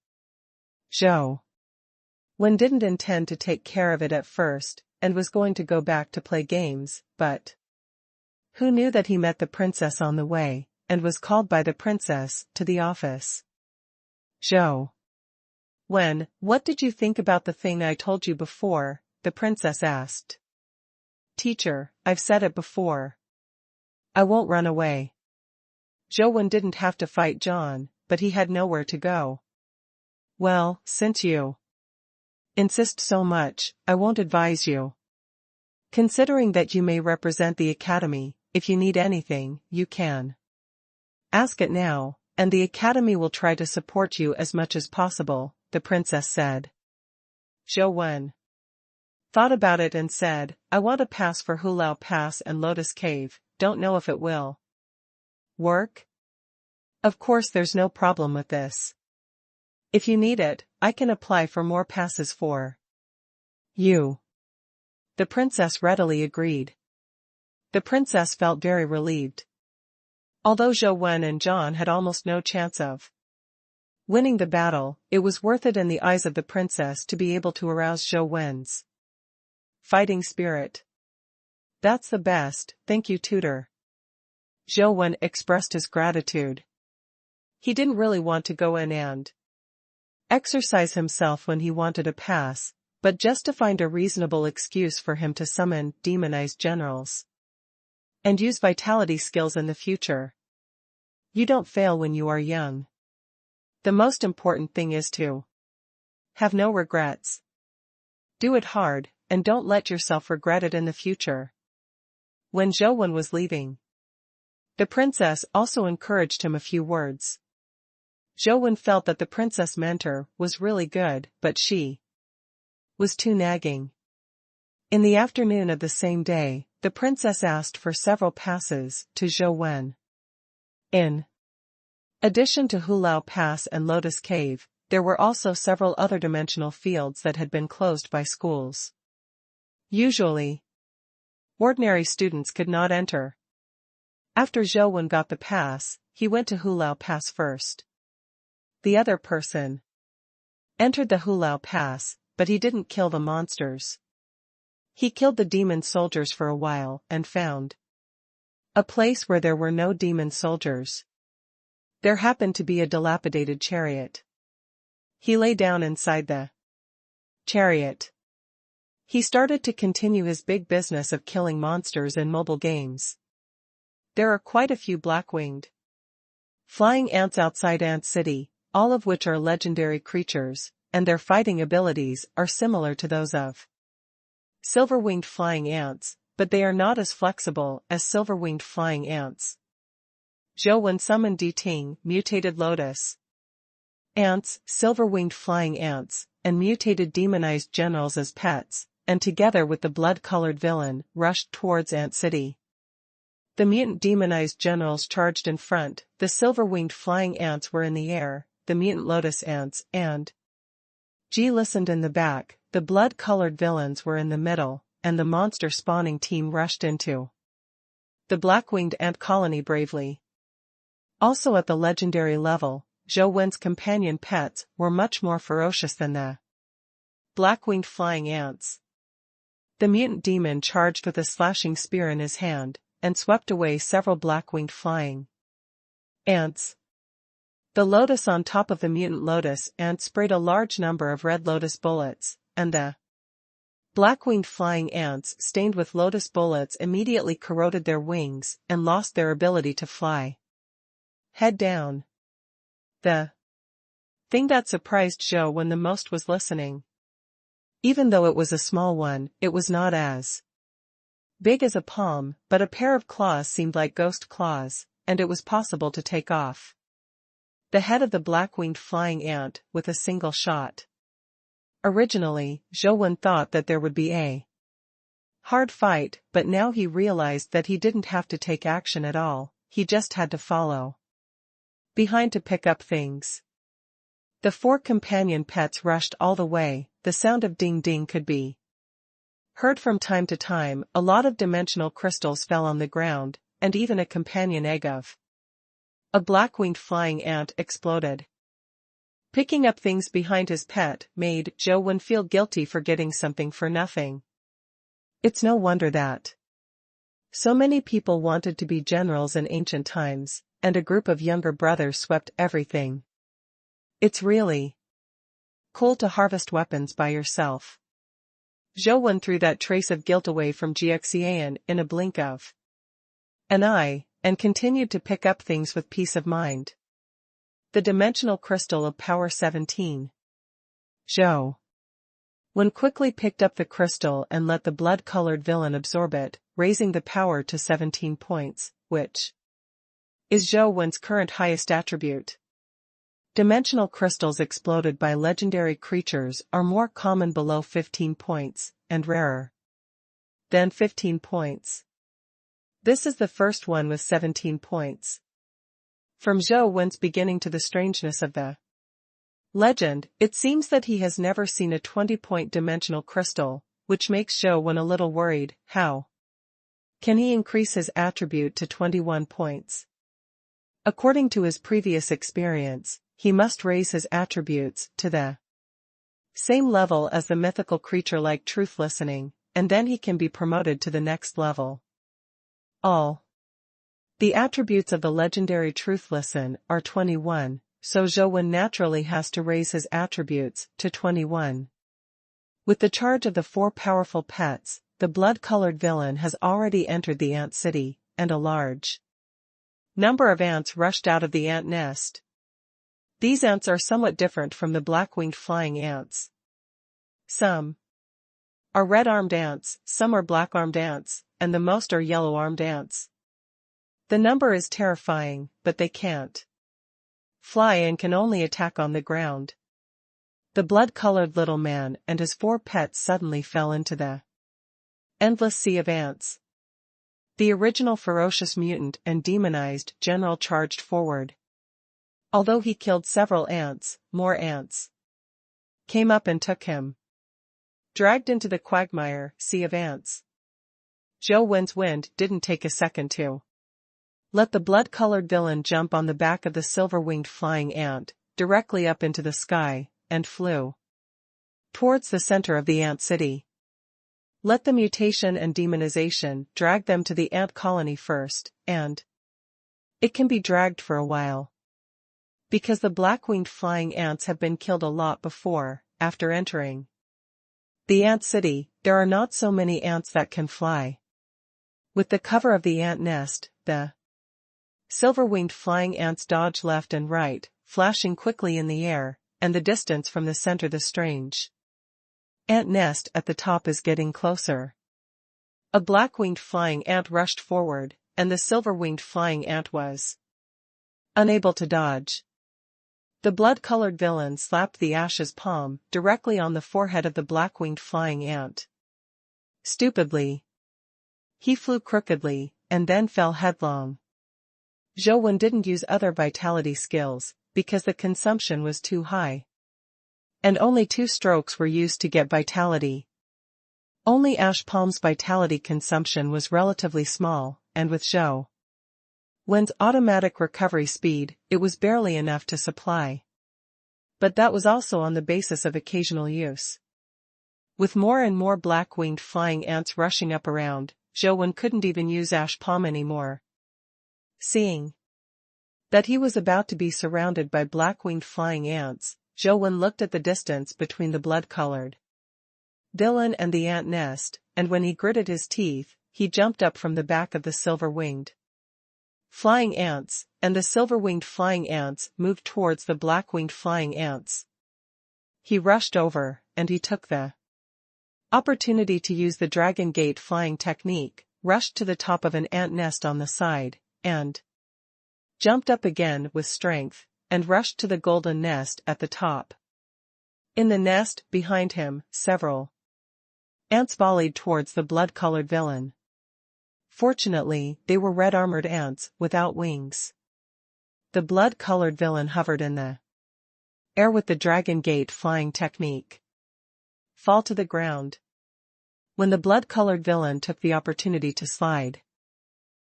Zhou Wen didn't intend to take care of it at first, and was going to go back to play games, but who knew that he met the princess on the way, and was called by the princess to the office. Zhou Wen, what did you think about the thing I told you before? The princess asked. Teacher, I've said it before. I won't run away. Zhou Wen didn't have to fight John, but he had nowhere to go. Well, since you insist so much, I won't advise you. Considering that you may represent the academy, if you need anything, you can ask it now, and the academy will try to support you as much as possible, the princess said. Zhou Wen thought about it and said, I want a pass for Hulao Pass and Lotus Cave, don't know if it will work? Of course there's no problem with this. If you need it, I can apply for more passes for you. The princess readily agreed. The princess felt very relieved. Although Zhou Wen and John had almost no chance of winning the battle, it was worth it in the eyes of the princess to be able to arouse Zhou Wen's fighting spirit. That's the best, thank you tutor. Zhou Wen expressed his gratitude. He didn't really want to go in and exercise himself when he wanted a pass, but just to find a reasonable excuse for him to summon demonized generals and use vitality skills in the future. You don't fail when you are young. The most important thing is to have no regrets. Do it hard, and don't let yourself regret it in the future. When Zhou Wen was leaving, The princess also encouraged him a few words. Zhou felt that the princess mentor was really good, but she was too nagging. In the afternoon of the same day, the princess asked for several passes to Zhou. In addition to Hulao Pass and Lotus Cave, there were also several other dimensional fields that had been closed by schools. Usually, ordinary students could not enter. After Zhou got the pass, he went to Hulao Pass first. The other person entered the Hulao Pass, but he didn't kill the monsters. He killed the demon soldiers for a while and found a place where there were no demon soldiers. There happened to be a dilapidated chariot. He lay down inside the chariot. He started to continue his big business of killing monsters in mobile games. There are quite a few black-winged flying ants outside Ant City, all of which are legendary creatures, and their fighting abilities are similar to those of silver-winged flying ants, but they are not as flexible as silver-winged flying ants. Zhou summoned Ting, mutated lotus ants, silver-winged flying ants, and mutated demonized generals as pets, and together with the blood-colored villain, rushed towards Ant City. The mutant demonized generals charged in front, the silver-winged flying ants were in the air, the mutant lotus ants, and listened in the back, the blood-colored villains were in the middle, and the monster-spawning team rushed into the black-winged ant colony bravely. Also at the legendary level, Zhou companion pets were much more ferocious than the black-winged flying ants. The mutant demon charged with a slashing spear in his hand, and swept away several black-winged flying ants. The lotus on top of the mutant lotus ant sprayed a large number of red lotus bullets, and the black-winged flying ants stained with lotus bullets immediately corroded their wings and lost their ability to fly. Head down. The thing that surprised Zhou the most was listening. Even though it was a small one, it was not as big as a palm, but a pair of claws seemed like ghost claws, and it was possible to take off the head of the black-winged flying ant with a single shot. Originally, Zhou thought that there would be a hard fight, but now he realized that he didn't have to take action at all, he just had to follow behind to pick up things. The 4 companion pets rushed all the way, the sound of ding-ding could be heard from time to time, a lot of dimensional crystals fell on the ground, and even a companion egg of a black-winged flying ant exploded. Picking up things behind his pet made Zhou feel guilty for getting something for nothing. It's no wonder that so many people wanted to be generals in ancient times, and a group of younger brothers swept everything. It's really cool to harvest weapons by yourself. Zhou threw that trace of guilt away from Jiaxian in a blink of an eye, and continued to pick up things with peace of mind. The dimensional crystal of power 17. Zhou quickly picked up the crystal and let the blood-colored villain absorb it, raising the power to 17 points, which is Zhou's current highest attribute. Dimensional crystals exploded by legendary creatures are more common below 15 points, and rarer than 15 points. This is the first one with 17 points. From Zhou's beginning to the strangeness of the legend, it seems that he has never seen a 20-point dimensional crystal, which makes Zhou a little worried. How can he increase his attribute to 21 points? According to his previous experience, he must raise his attributes to the same level as the mythical creature like truth listening, and then he can be promoted to the next level. All the attributes of the legendary truth listen are 21, so Zhou naturally has to raise his attributes to 21. With the charge of the 4 powerful pets, the blood-colored villain has already entered the ant city, and a large number of ants rushed out of the ant nest. These ants are somewhat different from the black-winged flying ants. Some are red-armed ants, some are black-armed ants, and the most are yellow-armed ants. The number is terrifying, but they can't fly and can only attack on the ground. The blood-colored little man and his 4 pets suddenly fell into the endless sea of ants. The original ferocious mutant and demonized general charged forward. Although he killed several ants, more ants came up and took him, dragged into the quagmire sea of ants. Zhou Wen's wind didn't take a second to let the blood-colored villain jump on the back of the silver-winged flying ant, directly up into the sky, and flew towards the center of the ant city. Let the mutation and demonization drag them to the ant colony first, and it can be dragged for a while. Because the black-winged flying ants have been killed a lot before, after entering the ant city, there are not so many ants that can fly. With the cover of the ant nest, the silver-winged flying ants dodge left and right, flashing quickly in the air, and the distance from the center the strange ant nest at the top is getting closer. A black-winged flying ant rushed forward, and the silver-winged flying ant was unable to dodge. The blood-colored villain slapped the ashes palm directly on the forehead of the black-winged flying ant. Stupidly, he flew crookedly, and then fell headlong. Zhou Wen didn't use other vitality skills, because the consumption was too high. And only 2 strokes were used to get vitality. Only Ash Palm's vitality consumption was relatively small, and with Zhou Wen's automatic recovery speed, it was barely enough to supply. But that was also on the basis of occasional use. With more and more black-winged flying ants rushing up around, Zhou Wen couldn't even use Ash Palm anymore. Seeing that he was about to be surrounded by black-winged flying ants, Zhou Wen looked at the distance between the blood-colored villain and the ant nest, and when he gritted his teeth, he jumped up from the back of the silver-winged flying ants, and the silver-winged flying ants moved towards the black-winged flying ants. He rushed over, and he took the opportunity to use the Dragon Gate flying technique, rushed to the top of an ant nest on the side, and jumped up again with strength, and rushed to the golden nest at the top. In the nest, behind him, several ants volleyed towards the blood-colored villain. Fortunately, they were red-armored ants, without wings. The blood-colored villain hovered in the air with the Dragon Gate flying technique. Fall to the ground. When the blood-colored villain took the opportunity to slide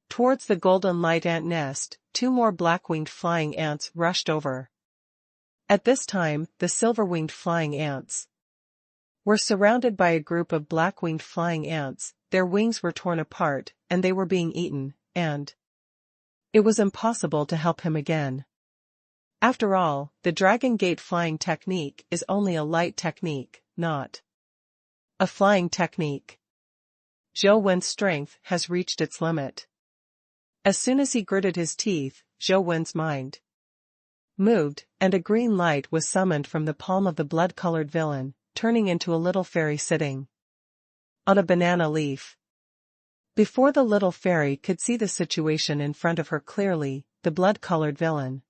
towards the golden light ant nest, 2 more black-winged flying ants rushed over. At this time, the silver-winged flying ants were surrounded by a group of black-winged flying ants. Their wings were torn apart, and they were being eaten, and it was impossible to help him again. After all, the Dragon Gate flying technique is only a light technique, not a flying technique. Zhou Wen's strength has reached its limit. As soon as he gritted his teeth, Zhou Wen's mind moved, and a green light was summoned from the palm of the blood-colored villain, turning into a little fairy sitting on a banana leaf. Before the little fairy could see the situation in front of her clearly, the blood-colored villain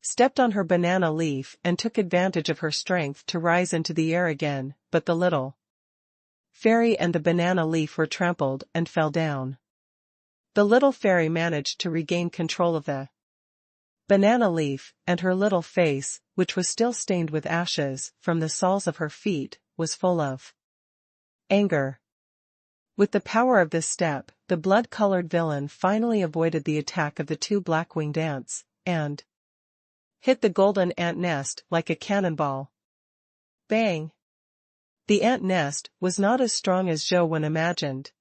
stepped on her banana leaf and took advantage of her strength to rise into the air again, but the little fairy and the banana leaf were trampled and fell down. The little fairy managed to regain control of the banana leaf, and her little face, which was still stained with ashes from the soles of her feet, was full of anger. With the power of this step, the blood-colored villain finally avoided the attack of the 2 black-winged ants, and hit the golden ant nest like a cannonball. Bang! The ant nest was not as strong as Zhou Wen imagined,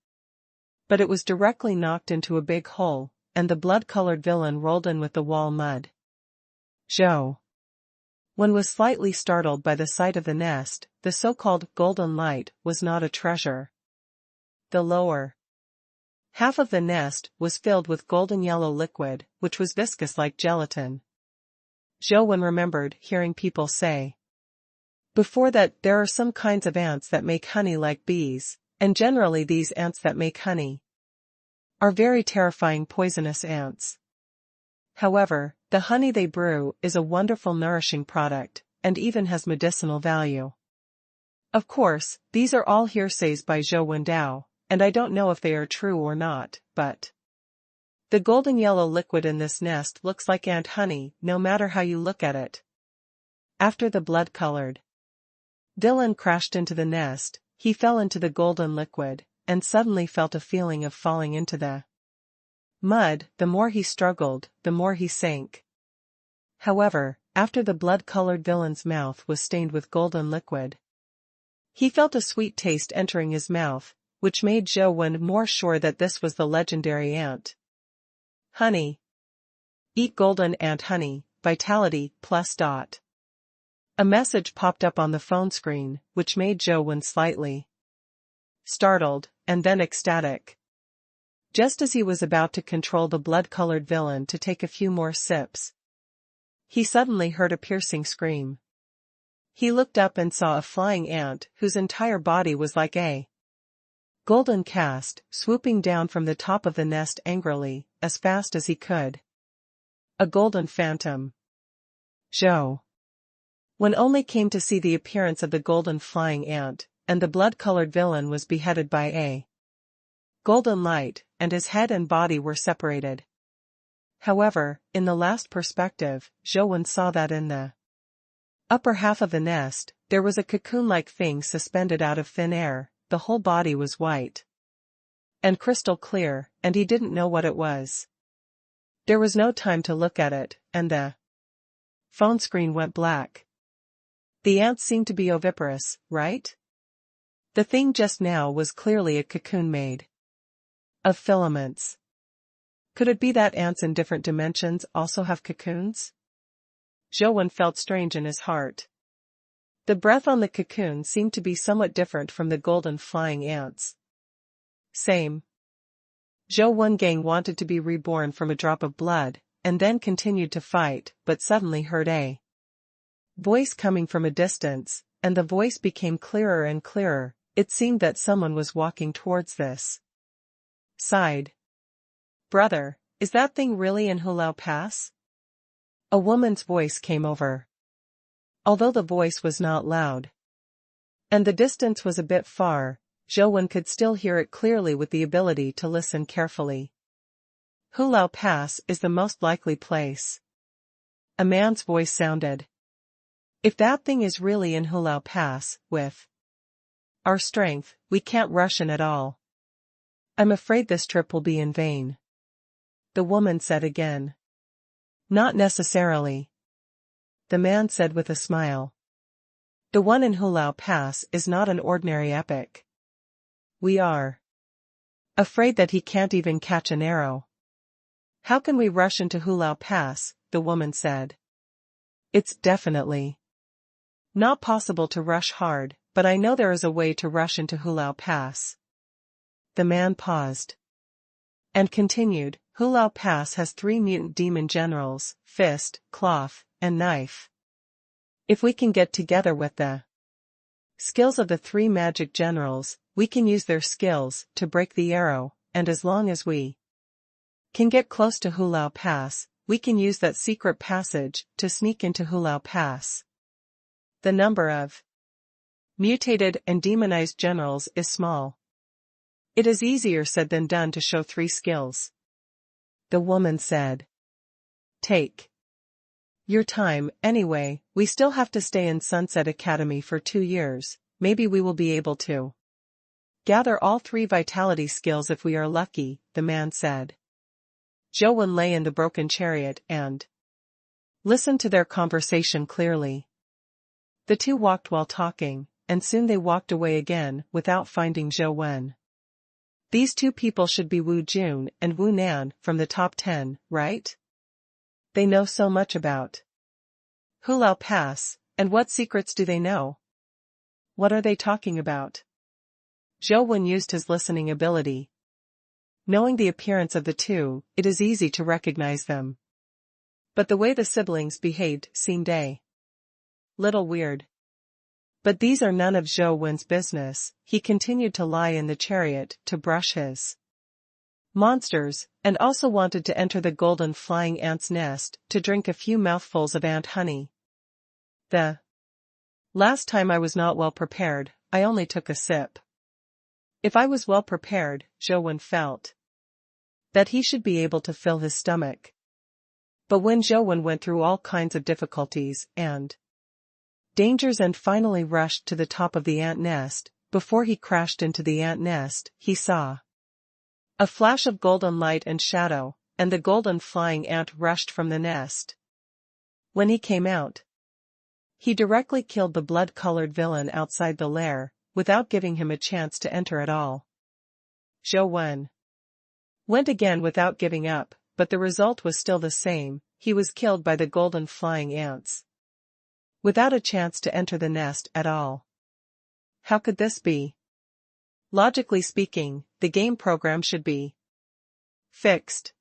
but it was directly knocked into a big hole, and the blood-colored villain rolled in with the wall mud. Zhou Wen was slightly startled by the sight of the nest. The so-called golden light was not a treasure. The lower half of the nest was filled with golden yellow liquid, which was viscous like gelatin. Zhou Wen remembered hearing people say before that there are some kinds of ants that make honey like bees, and generally these ants that make honey are very terrifying poisonous ants. However, the honey they brew is a wonderful nourishing product, and even has medicinal value. Of course, these are all hearsays by Zhou Wendao, and I don't know if they are true or not, but the golden yellow liquid in this nest looks like ant honey, no matter how you look at it. After the blood-colored Dylan crashed into the nest, he fell into the golden liquid, and suddenly felt a feeling of falling into the mud. The more he struggled, the more he sank. However, after the blood-colored villain's mouth was stained with golden liquid, he felt a sweet taste entering his mouth, which made Zhou Wen more sure that this was the legendary ant honey. Eat golden ant honey, vitality plus. A message popped up on the phone screen, which made Zhou Wen slightly startled, and then ecstatic. Just as he was about to control the blood-colored villain to take a few more sips, he suddenly heard a piercing scream. He looked up and saw a flying ant whose entire body was like a golden cast, swooping down from the top of the nest angrily, as fast as he could. A golden phantom. Zhou Wen only came to see the appearance of the golden flying ant, and the blood-colored villain was beheaded by a golden light, and his head and body were separated. However, in the last perspective, Zhou Wen saw that in the upper half of the nest, there was a cocoon-like thing suspended out of thin air. The whole body was white and crystal clear, and he didn't know what it was. There was no time to look at it, and the phone screen went black. The ants seemed to be oviparous, right? The thing just now was clearly a cocoon made of filaments. Could it be that ants in different dimensions also have cocoons? Zhou Wen felt strange in his heart. The breath on the cocoon seemed to be somewhat different from the golden flying ants. Same. Zhou Wengang wanted to be reborn from a drop of blood, and then continued to fight, but suddenly heard a voice coming from a distance, and the voice became clearer and clearer. It seemed that someone was walking towards this side. Brother, is that thing really in Hulao Pass? A woman's voice came over. Although the voice was not loud, and the distance was a bit far, Zhou Wen could still hear it clearly with the ability to listen carefully. Hulao Pass is the most likely place. A man's voice sounded. If that thing is really in Hulao Pass, with our strength, we can't rush in at all. I'm afraid this trip will be in vain. The woman said again. Not necessarily. The man said with a smile. The one in Hulao Pass is not an ordinary epic. We are afraid that he can't even catch an arrow. How can we rush into Hulao Pass? The woman said. It's definitely not possible to rush hard, but I know there is a way to rush into Hulao Pass. The man paused and continued. Hulao Pass has 3 mutant demon generals, fist, cloth, and knife. If we can get together with the skills of the 3 magic generals, we can use their skills to break the arrow, and as long as we can get close to Hulao Pass, we can use that secret passage to sneak into Hulao Pass. The number of mutated and demonized generals is small. It is easier said than done to show 3 skills. The woman said. Take your time. Anyway, we still have to stay in Sunset Academy for 2 years. Maybe we will be able to gather all 3 vitality skills if we are lucky, the man said. Zhou Wen lay in the broken chariot and listened to their conversation clearly. The 2 walked while talking, and soon they walked away again without finding Zhou Wen. These 2 people should be Wu Jun and Wu Nan from the top 10, right? They know so much about Hulao Pass, and what secrets do they know? What are they talking about? Zhou Wen used his listening ability. Knowing the appearance of the 2, it is easy to recognize them. But the way the siblings behaved seemed a little weird. But these are none of Zhou Wen's business. He continued to lie in the chariot to brush his monsters, and also wanted to enter the golden flying ant's nest to drink a few mouthfuls of ant honey. The last time I was not well prepared, I only took a sip. If I was well prepared, Zhou felt that he should be able to fill his stomach. But when Zhou went through all kinds of difficulties and dangers and finally rushed to the top of the ant nest, before he crashed into the ant nest, he saw a flash of golden light and shadow, and the golden flying ant rushed from the nest. When he came out, he directly killed the blood-colored villain outside the lair, without giving him a chance to enter at all. Zhou went again without giving up, but the result was still the same. He was killed by the golden flying ants, without a chance to enter the nest at all. How could this be? Logically speaking, the game program should be fixed.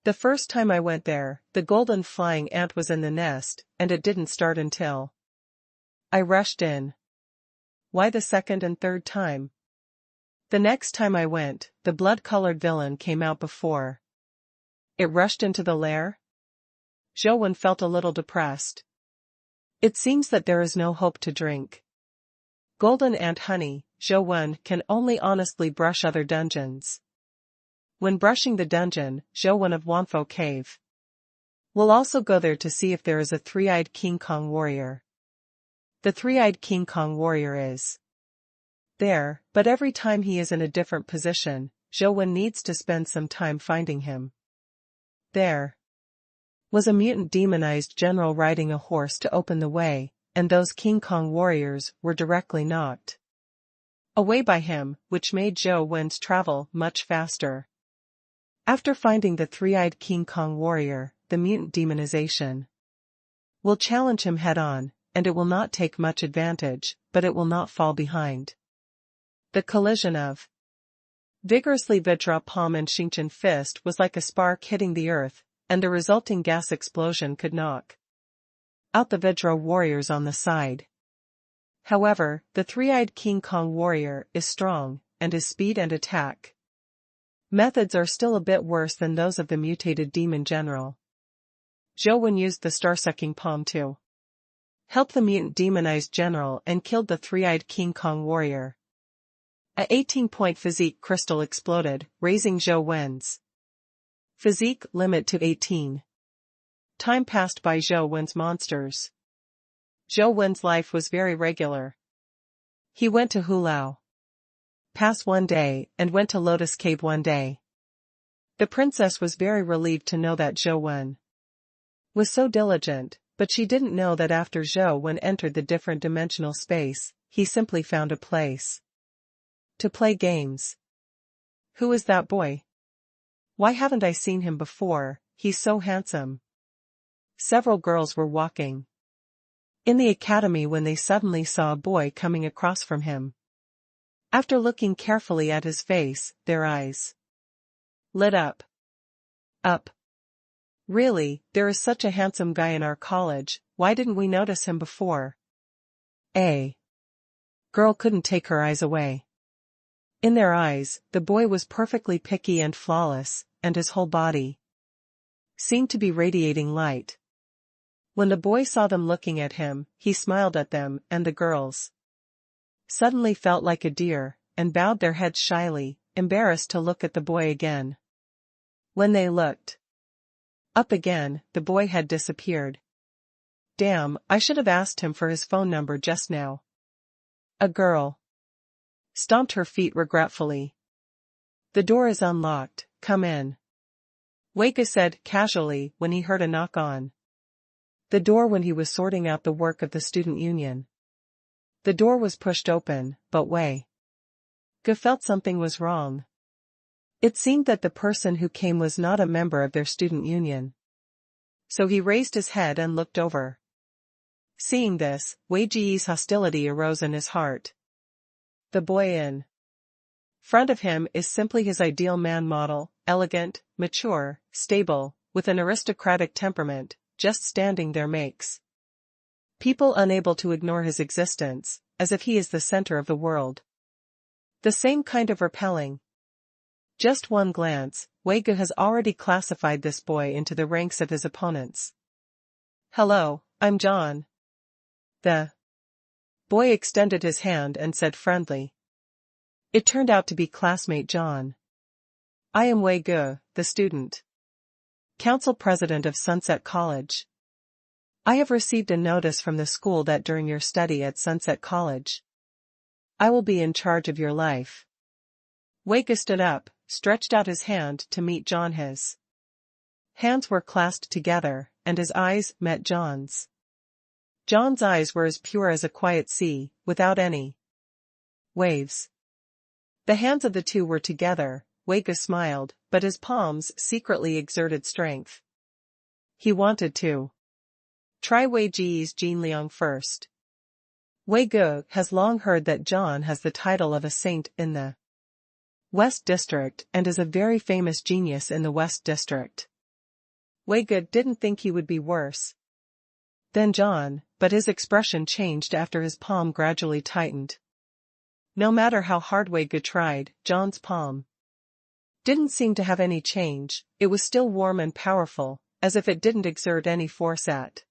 The first time I went there, the golden flying ant was in the nest, and it didn't start until I rushed in. Why the second and third time? The next time I went, the blood-colored villain came out before it rushed into the lair? Zhou felt a little depressed. It seems that there is no hope to drink golden ant honey. Zhou can only honestly brush other dungeons. When brushing the dungeon, Zhou of Wanfo Cave will also go there to see if there is a three-eyed King Kong warrior. The three-eyed King Kong warrior is there, but every time he is in a different position, Zhou needs to spend some time finding him. There was a mutant demonized general riding a horse to open the way, and those King Kong warriors were directly knocked away by him, which made Zhou's travel much faster. After finding the three-eyed King Kong warrior, the mutant demonization will challenge him head-on, and it will not take much advantage, but it will not fall behind. The collision of vigorously Vajra palm and Xingqian fist was like a spark hitting the earth, and the resulting gas explosion could knock out the Vajra warriors on the side. However, the three-eyed King Kong warrior is strong, and his speed and attack methods are still a bit worse than those of the mutated demon general. Zhou used the star-sucking palm to help the mutant demonized general and killed the three-eyed King Kong warrior. A 18-point physique crystal exploded, raising Zhou's physique limit to 18. Time passed by Zhou's monsters. Zhou's life was very regular. He went to Hulao Pass one day, and went to Lotus Cave one day. The princess was very relieved to know that Zhou was so diligent, but she didn't know that after Zhou entered the different dimensional space, he simply found a place to play games. Who is that boy? Why haven't I seen him before? He's so handsome. Several girls were walking in the academy when they suddenly saw a boy coming across from him. After looking carefully at his face, their eyes lit up. Really, there is such a handsome guy in our college, why didn't we notice him before? A girl couldn't take her eyes away. In their eyes, the boy was perfectly picky and flawless, and his whole body seemed to be radiating light. When the boy saw them looking at him, he smiled at them, and the girls suddenly felt like a deer, and bowed their heads shyly, embarrassed to look at the boy again. When they looked up again, the boy had disappeared. Damn, I should have asked him for his phone number just now. A girl stomped her feet regretfully. The door is unlocked, come in. Wega said casually when he heard a knock on the door when he was sorting out the work of the student union. The door was pushed open, but Wega felt something was wrong. It seemed that the person who came was not a member of their student union. So he raised his head and looked over. Seeing this, Wei Ji's hostility arose in his heart. The boy in front of him is simply his ideal man model, elegant, mature, stable, with an aristocratic temperament, just standing there makes people unable to ignore his existence, as if he is the center of the world. The same kind of repelling Just one glance, Wei Ge has already classified this boy into the ranks of his opponents. Hello, I'm John. The boy extended his hand and said friendly. It turned out to be classmate John. I am Wei Ge, the student. Council President of Sunset College. I have received a notice from the school that during your study at Sunset College, I will be in charge of your life. Wei Ge stood up, stretched out his hand to meet John. His hands were clasped together, and his eyes met John's. John's eyes were as pure as a quiet sea, without any waves. The hands of the two were together. Wei Ge smiled, but his palms secretly exerted strength. He wanted to try Wei Ji's Jinliang first. Wei Ge has long heard that John has the title of a saint in the West District and is a very famous genius in the West District. Wei Ge didn't think he would be worse than John, but his expression changed after his palm gradually tightened. No matter how hard Wei Ge tried, John's palm didn't seem to have any change. It was still warm and powerful, as if it didn't exert any force at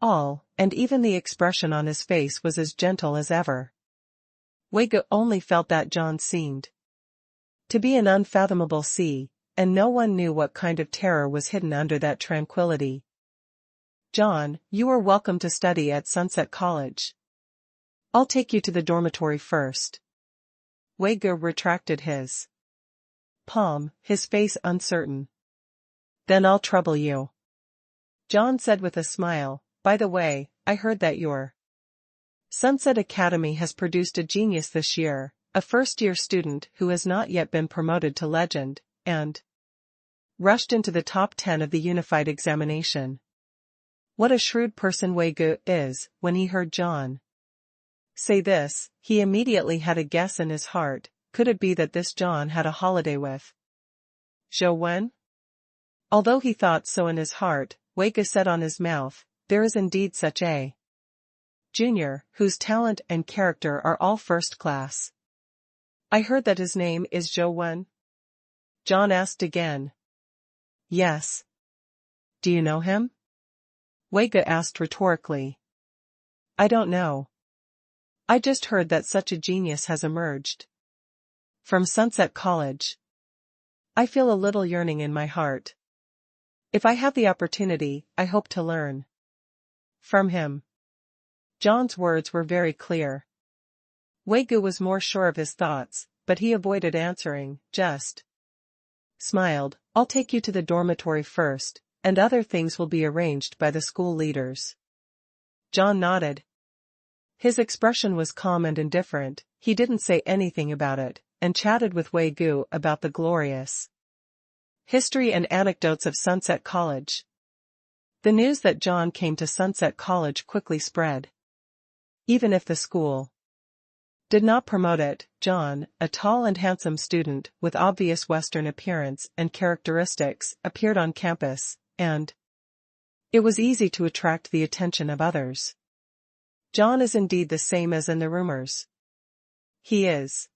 all, and even the expression on his face was as gentle as ever. Wei Ge only felt that John seemed to be an unfathomable sea, and no one knew what kind of terror was hidden under that tranquility. John, you are welcome to study at Sunset College. I'll take you to the dormitory first. Wei Ge retracted his palm, his face uncertain. Then I'll trouble you. John said with a smile, by the way, I heard that your Sunset Academy has produced a genius this year, a first-year student who has not yet been promoted to legend, and rushed into the top 10 of the unified examination. What a shrewd person Wei Ge is. When he heard John say this, he immediately had a guess in his heart. Could it be that this John had a holiday with Zhou Wen? Although he thought so in his heart, Wei Ge said on his mouth, there is indeed such a junior, whose talent and character are all first class. I heard that his name is Zhou Wen? John asked again. Yes. Do you know him? Wei Ge asked rhetorically. I don't know. I just heard that such a genius has emerged from Sunset College. I feel a little yearning in my heart. If I have the opportunity, I hope to learn from him. John's words were very clear. Wei Ge was more sure of his thoughts, but he avoided answering, just smiled. I'll take you to the dormitory first, and other things will be arranged by the school leaders. John nodded. His expression was calm and indifferent. He didn't say anything about it, and chatted with Wei Ge about the glorious history and anecdotes of Sunset College. The news that John came to Sunset College quickly spread. Even if the school did not promote it, John, a tall and handsome student with obvious Western appearance and characteristics, appeared on campus, and it was easy to attract the attention of others. John is indeed the same as in the rumors. He is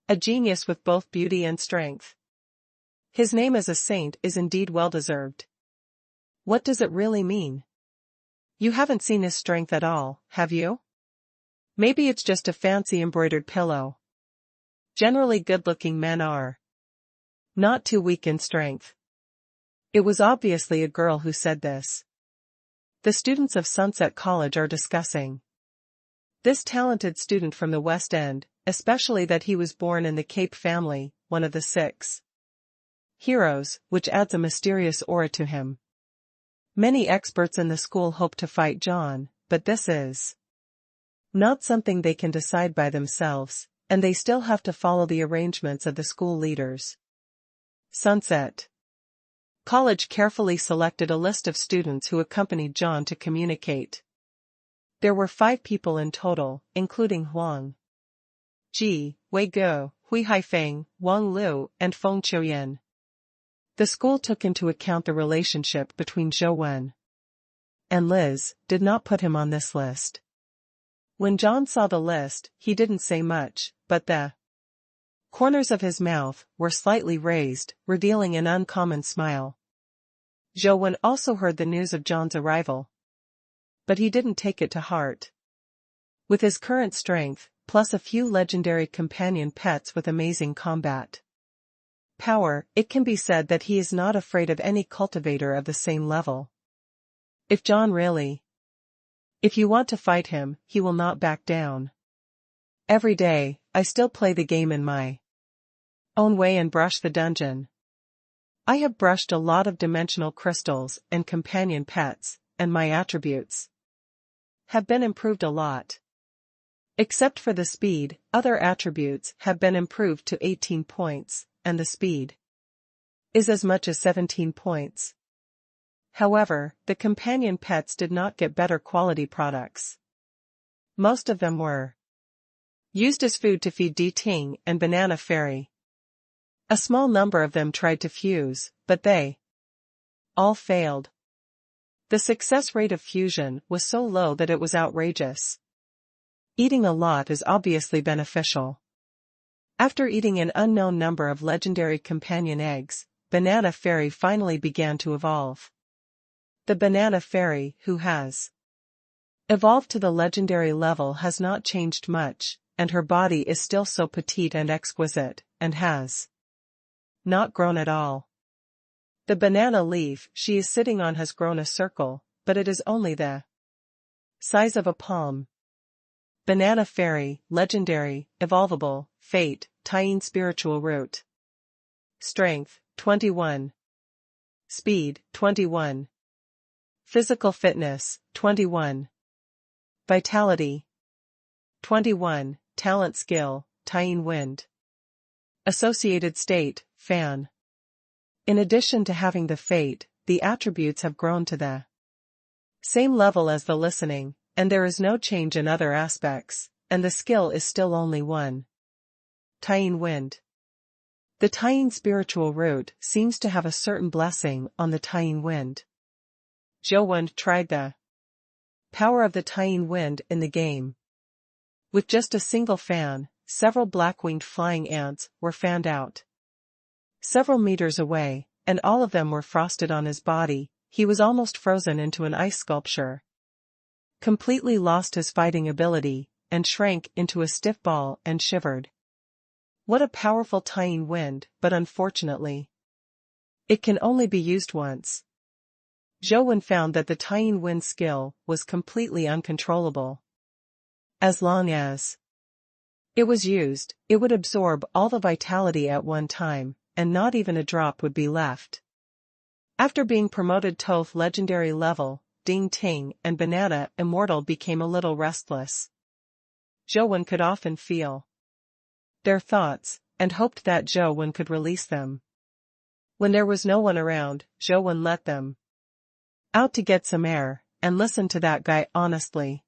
a genius with both beauty and strength. His name as a saint is indeed well-deserved. What does it really mean? You haven't seen his strength at all, have you? Maybe it's just a fancy embroidered pillow. Generally good-looking men are not too weak in strength. It was obviously a girl who said this. The students of Sunset College are discussing this talented student from the West End, especially that he was born in the Cape family, one of the 6 heroes, which adds a mysterious aura to him. Many experts in the school hope to fight John, but this is not something they can decide by themselves, and they still have to follow the arrangements of the school leaders. Sunset College carefully selected a list of students who accompanied John to communicate. There were 5 people in total, including Huang Ji, Wei Ge, Hui Haifeng, Wang Lu, and Feng Qiuyan. The school took into account the relationship between Zhou Wen and Liz, did not put him on this list. When John saw the list, he didn't say much, but the Corners of his mouth were slightly raised, revealing an uncommon smile. Zhou also heard the news of John's arrival. But he didn't take it to heart. With his current strength, plus a few legendary companion pets with amazing combat power, it can be said that he is not afraid of any cultivator of the same level. If you want to fight him, he will not back down. Every day, I still play the game in my own way and brush the dungeon. I have brushed a lot of dimensional crystals and companion pets, and my attributes have been improved a lot. Except for the speed, other attributes have been improved to 18 points, and the speed is as much as 17 points. However, the companion pets did not get better quality products. Most of them were used as food to feed Ting and Banana Fairy. A small number of them tried to fuse, but they all failed. The success rate of fusion was so low that it was outrageous. Eating a lot is obviously beneficial. After eating an unknown number of legendary companion eggs, Banana Fairy finally began to evolve. The Banana Fairy who has evolved to the legendary level has not changed much, and her body is still so petite and exquisite, and has not grown at all. The banana leaf she is sitting on has grown a circle, but it is only the size of a palm. Banana Fairy, Legendary, Evolvable, Fate, Tian Spiritual Root. Strength, 21. Speed, 21. Physical Fitness, 21. Vitality, 21. Talent Skill, Tian Wind. Associated State, Fan. In addition to having the fate, the attributes have grown to the same level as the listening, and there is no change in other aspects, and the skill is still only 1. Tian Wind. The Tian Spiritual Root seems to have a certain blessing on the Tian Wind. Zhou tried the power of the Tian Wind in the game. With just a single fan, several black-winged flying ants were fanned out several meters away, and all of them were frosted on his body. He was almost frozen into an ice sculpture. Completely lost his fighting ability, and shrank into a stiff ball and shivered. What a powerful Tian Wind, but unfortunately, it can only be used once. Zhou found that the Tian Wind skill was completely uncontrollable. As long as it was used, it would absorb all the vitality at one time, and not even a drop would be left. After being promoted to legendary level, Ting and Banana Immortal became a little restless. Zhou could often feel their thoughts, and hoped that Zhou could release them. When there was no one around, Zhou let them out to get some air, and listened to that guy honestly.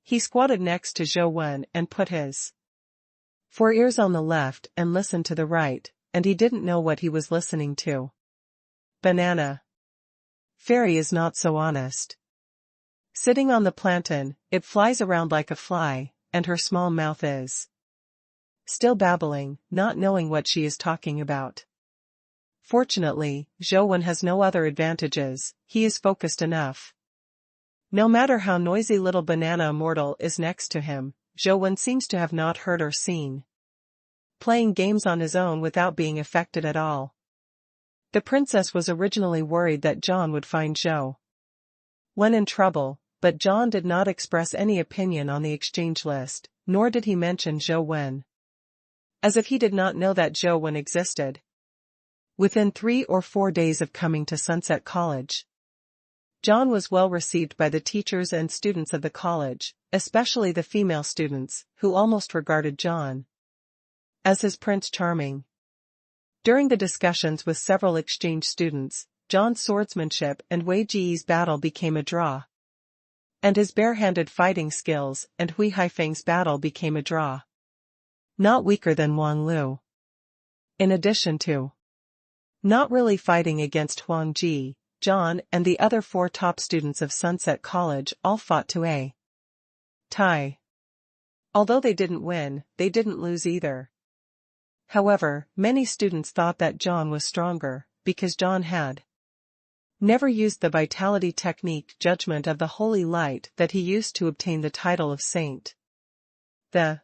He squatted next to Zhou and put his 4 ears on the left and listened to the right, and he didn't know what he was listening to. Banana Fairy is not so honest. Sitting on the plantain, it flies around like a fly, and her small mouth is still babbling, not knowing what she is talking about. Fortunately, Zhou has no other advantages, he is focused enough. No matter how noisy little Banana Immortal is next to him, Zhou seems to have not heard or seen. Playing games on his own without being affected at all. The princess was originally worried that John would find Zhou when in trouble, but John did not express any opinion on the exchange list, nor did he mention Zhou. As if he did not know that Zhou existed. Within 3 or 4 days of coming to Sunset College, John was well received by the teachers and students of the college, especially the female students, who almost regarded John as his Prince Charming. During the discussions with several exchange students, John's swordsmanship and Wei Ji's battle became a draw. And his bare-handed fighting skills and Hui Haifeng's battle became a draw. Not weaker than Wang Lu. In addition to not really fighting against Huang Ji, John and the other 4 top students of Sunset College all fought to a tie. Although they didn't win, they didn't lose either. However, many students thought that John was stronger, because John had never used the vitality technique judgment of the holy light that he used to obtain the title of saint. The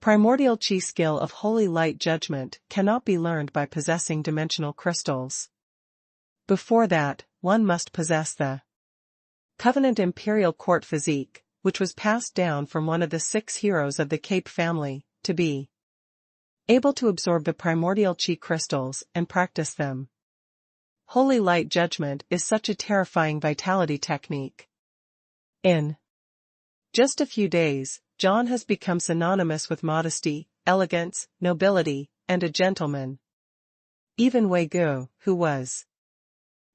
primordial chi skill of holy light judgment cannot be learned by possessing dimensional crystals. Before that, one must possess the Covenant Imperial Court physique, which was passed down from one of the 6 heroes of the Cape family, to be able to absorb the primordial chi crystals and practice them. Holy light judgment is such a terrifying vitality technique. In just a few days, John has become synonymous with modesty, elegance, nobility, and a gentleman. Even Wei Gu, who was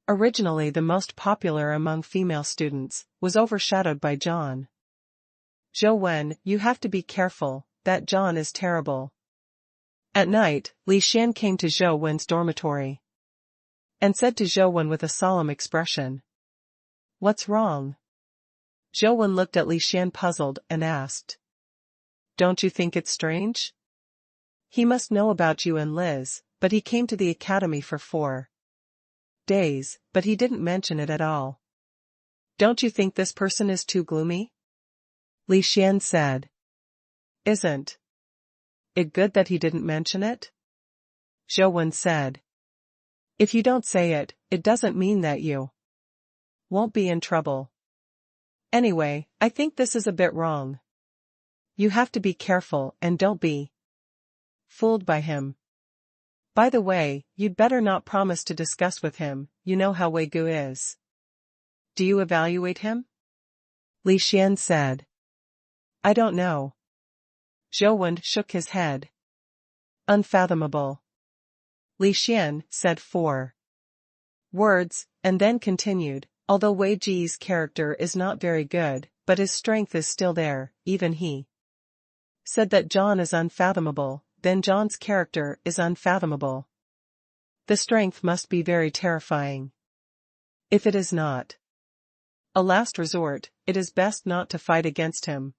originally the most popular among female students, was overshadowed by John. Zhou Wen, you have to be careful, that John is terrible. At night, Li Xian came to Zhou Wen's dormitory and said to Zhou Wen with a solemn expression, "What's wrong?" Zhou Wen looked at Li Xian puzzled and asked, "Don't you think it's strange? He must know about you and Liz, but he came to the academy for 4 days, but he didn't mention it at all. Don't you think this person is too gloomy?" Li Xian said. "Isn't it good that he didn't mention it?" Zhou Wen said. "If you don't say it, it doesn't mean that you won't be in trouble. Anyway, I think this is a bit wrong. You have to be careful and don't be fooled by him. By the way, you'd better not promise to discuss with him, you know how Wei Gu is. Do you evaluate him?" Li Xian said. "I don't know." Zhou Wen shook his head. "Unfathomable." Li Xian said 4 words, and then continued, "Although Wei Ji's character is not very good, but his strength is still there, even he said that John is unfathomable, then John's character is unfathomable. The strength must be very terrifying. If it is not a last resort, it is best not to fight against him."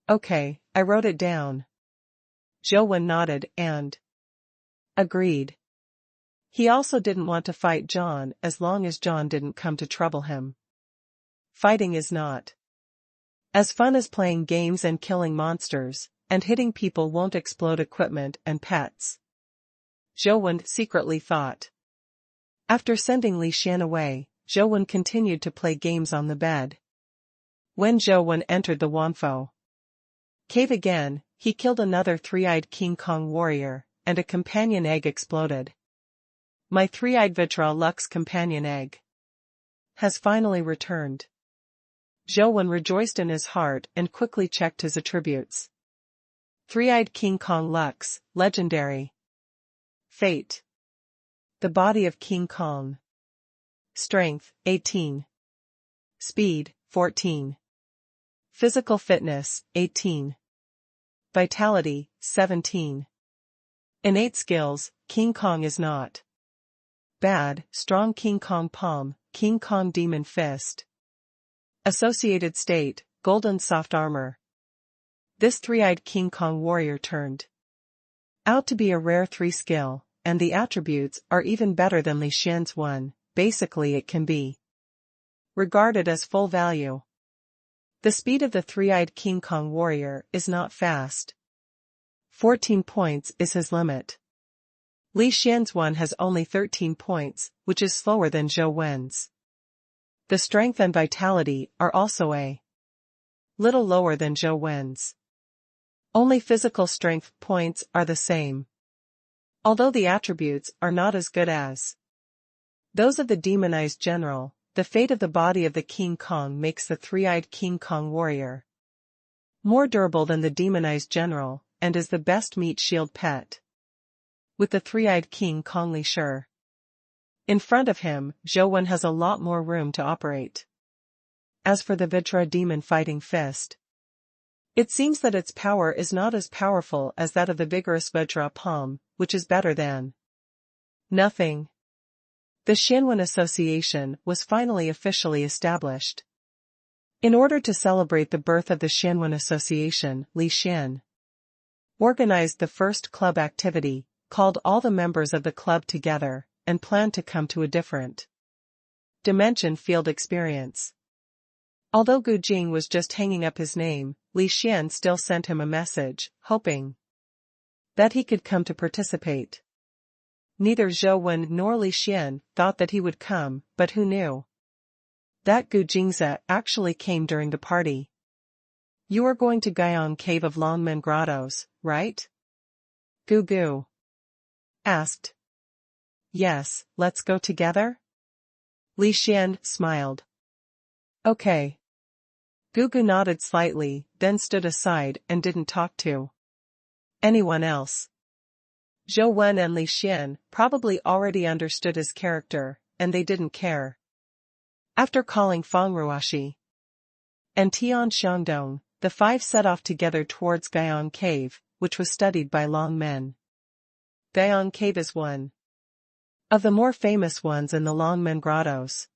"Okay, I wrote it down." Zhou Wen nodded and agreed. He also didn't want to fight John as long as John didn't come to trouble him. Fighting is not as fun as playing games and killing monsters, and hitting people won't explode equipment and pets. Zhou Wen secretly thought. After sending Li Xian away, Zhou Wen continued to play games on the bed. When Zhou Wen entered the Wanfo cave again, he killed another 3-eyed King Kong warrior, and a companion egg exploded. My 3-eyed Vitra Lux companion egg has finally returned. Zhou Wen rejoiced in his heart and quickly checked his attributes. 3-eyed King Kong Lux, legendary. Fate. The body of King Kong. Strength, 18. Speed, 14. Physical fitness, 18. Vitality, 17. Innate skills, King Kong is not bad, strong King Kong palm, King Kong demon fist. Associated state, golden soft armor. This 3-eyed King Kong warrior turned out to be a rare 3 skill, and the attributes are even better than Li Xian's 1, basically it can be regarded as full value. The speed of the 3-eyed King Kong warrior is not fast. 14 points is his limit. Li Xian's 1 has only 13 points, which is slower than Zhou Wen's. The strength and vitality are also a little lower than Zhou Wen's. Only physical strength points are the same. Although the attributes are not as good as those of the demonized general, the fate of the body of the King Kong makes the 3-eyed King Kong warrior more durable than the demonized general, and is the best meat shield pet. With the 3-eyed King Kong Li Shi in front of him, Zhou Wen has a lot more room to operate. As for the Vitra demon fighting fist, it seems that its power is not as powerful as that of the vigorous Vajra palm, which is better than nothing. The Xianwen Association was finally officially established. In order to celebrate the birth of the Xianwen Association, Li Xian organized the first club activity, called all the members of the club together, and planned to come to a different dimension field experience. Although Gu Jing was just hanging up his name, Li Xian still sent him a message, hoping that he could come to participate. Neither Zhou Wen nor Li Xian thought that he would come, but who knew that Gu Jingze actually came during the party. You are going to Guyong Cave of Longmen Grottos, right? Gu Gu asked. Yes, let's go together? Li Xian smiled. Okay. Gu Gu nodded slightly, then stood aside and didn't talk to anyone else. Zhou Wen and Li Xian probably already understood his character, and they didn't care. After calling Feng Ruoxi and Tian Xiangdong, the five set off together towards Guyong Cave, which was studied by Long Men. Guyong Cave is one of the more famous ones in the Longmen Grottos.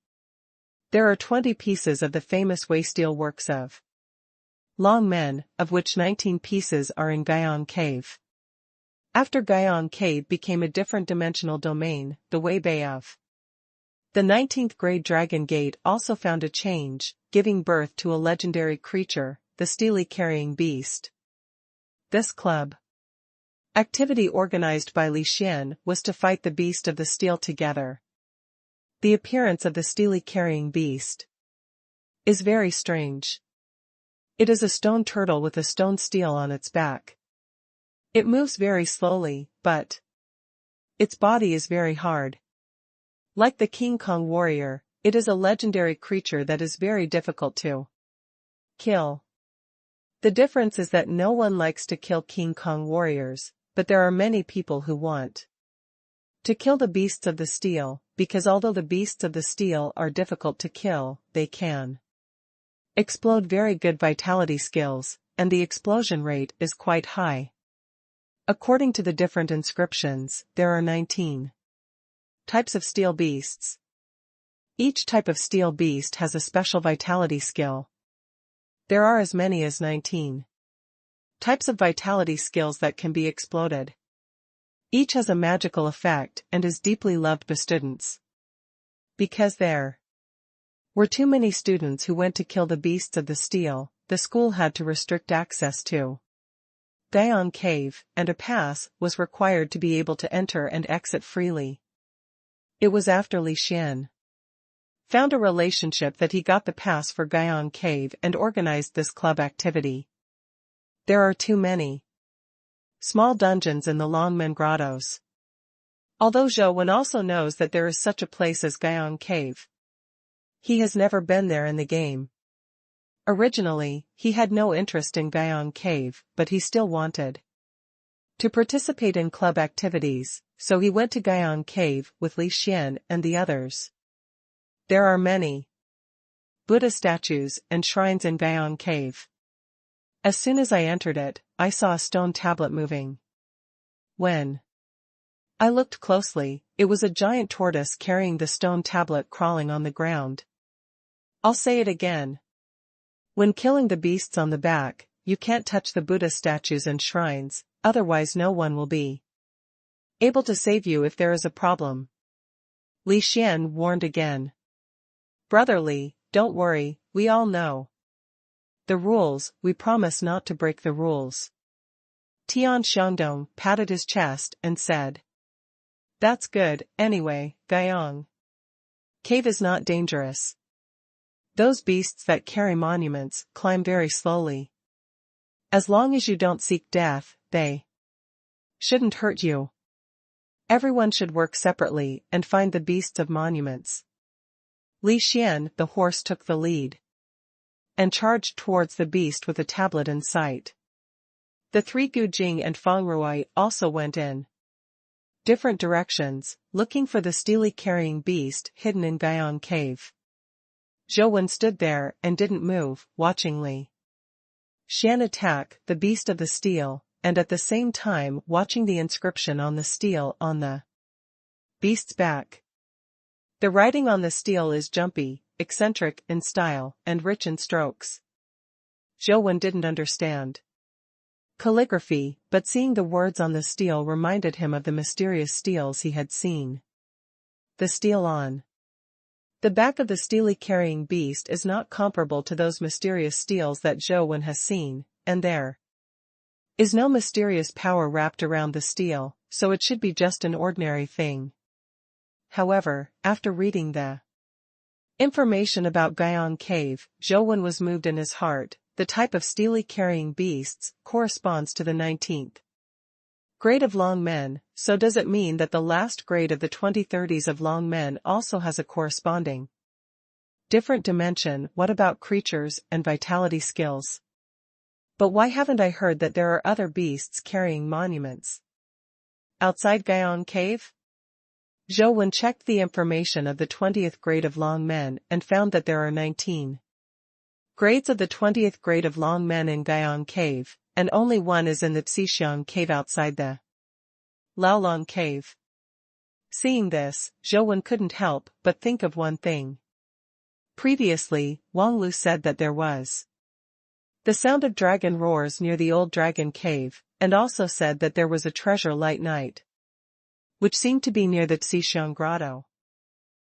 There are 20 pieces of the famous Weisteel works of Long Men, of which 19 pieces are in Guyong Cave. After Guyong Cave became a different dimensional domain, the Weibei of the 19th grade Dragon Gate also found a change, giving birth to a legendary creature, the steely carrying beast. This club activity organized by Li Xian was to fight the beast of the steel together. The appearance of the steely carrying beast is very strange. It is a stone turtle with a stone steel on its back. It moves very slowly, but its body is very hard. Like the King Kong warrior, it is a legendary creature that is very difficult to kill. The difference is that no one likes to kill King Kong warriors, but there are many people who want to kill the beasts of the steel, because although the beasts of the steel are difficult to kill, they can explode very good vitality skills, and the explosion rate is quite high. According to the different inscriptions, there are 19 types of steel beasts. Each type of steel beast has a special vitality skill. There are as many as 19 types of vitality skills that can be exploded. Each has a magical effect and is deeply loved by students. Because there were too many students who went to kill the beasts of the steel, the school had to restrict access to Guyong Cave, and a pass was required to be able to enter and exit freely. It was after Li Xian found a relationship that he got the pass for Guyong Cave and organized this club activity. There are too many small dungeons in the Longmen Grottos. Although Zhou Wen also knows that there is such a place as Guyong Cave, he has never been there in the game. Originally, he had no interest in Guyong Cave, but he still wanted to participate in club activities, so he went to Guyong Cave with Li Xian and the others. There are many Buddha statues and shrines in Guyong Cave. As soon as I entered it, I saw a stone tablet moving. When I looked closely, it was a giant tortoise carrying the stone tablet crawling on the ground. I'll say it again. When killing the beasts on the back, you can't touch the Buddha statues and shrines, otherwise no one will be able to save you if there is a problem. Li Xian warned again. Brother Li, don't worry, we all know the rules, we promise not to break the rules. Tian Xiangdong patted his chest and said. That's good, anyway, Guyong Cave is not dangerous. Those beasts that carry monuments climb very slowly. As long as you don't seek death, they shouldn't hurt you. Everyone should work separately and find the beasts of monuments. Li Xian, the horse, took the lead and charged towards the beast with a tablet in sight. The three Gu Jing and Feng Ruai also went in different directions, looking for the steely carrying beast hidden in Guyong Cave. Zhou Wen stood there and didn't move, watching Li Xian attack the beast of the steel, and at the same time watching the inscription on the steel on the beast's back. The writing on the steel is jumpy, eccentric in style, and rich in strokes. Zhou Wen didn't understand calligraphy, but seeing the words on the stele reminded him of the mysterious steles he had seen. The stele on the back of the stele-carrying beast is not comparable to those mysterious steles that Zhou has seen, and there is no mysterious power wrapped around the stele, so it should be just an ordinary thing. However, after reading the information about Guyong Cave, Zhou was moved in his heart. The type of stele-carrying beasts corresponds to the 19th grade of Long Men, so does it mean that the last grade of the 2030s of Long Men also has a corresponding different dimension? What about creatures and vitality skills? But why haven't I heard that there are other beasts carrying monuments outside Guyong Cave? Zhou checked the information of the 20th grade of Long Men and found that there are 19 grades of the 20th grade of Long Men in Guyong Cave, and only one is in the Xixiang Cave outside the Laolong Cave. Seeing this, Zhou couldn't help but think of one thing. Previously, Wang Lu said that there was the sound of dragon roars near the old dragon cave, and also said that there was a treasure light night, which seemed to be near the Xixiang Grotto.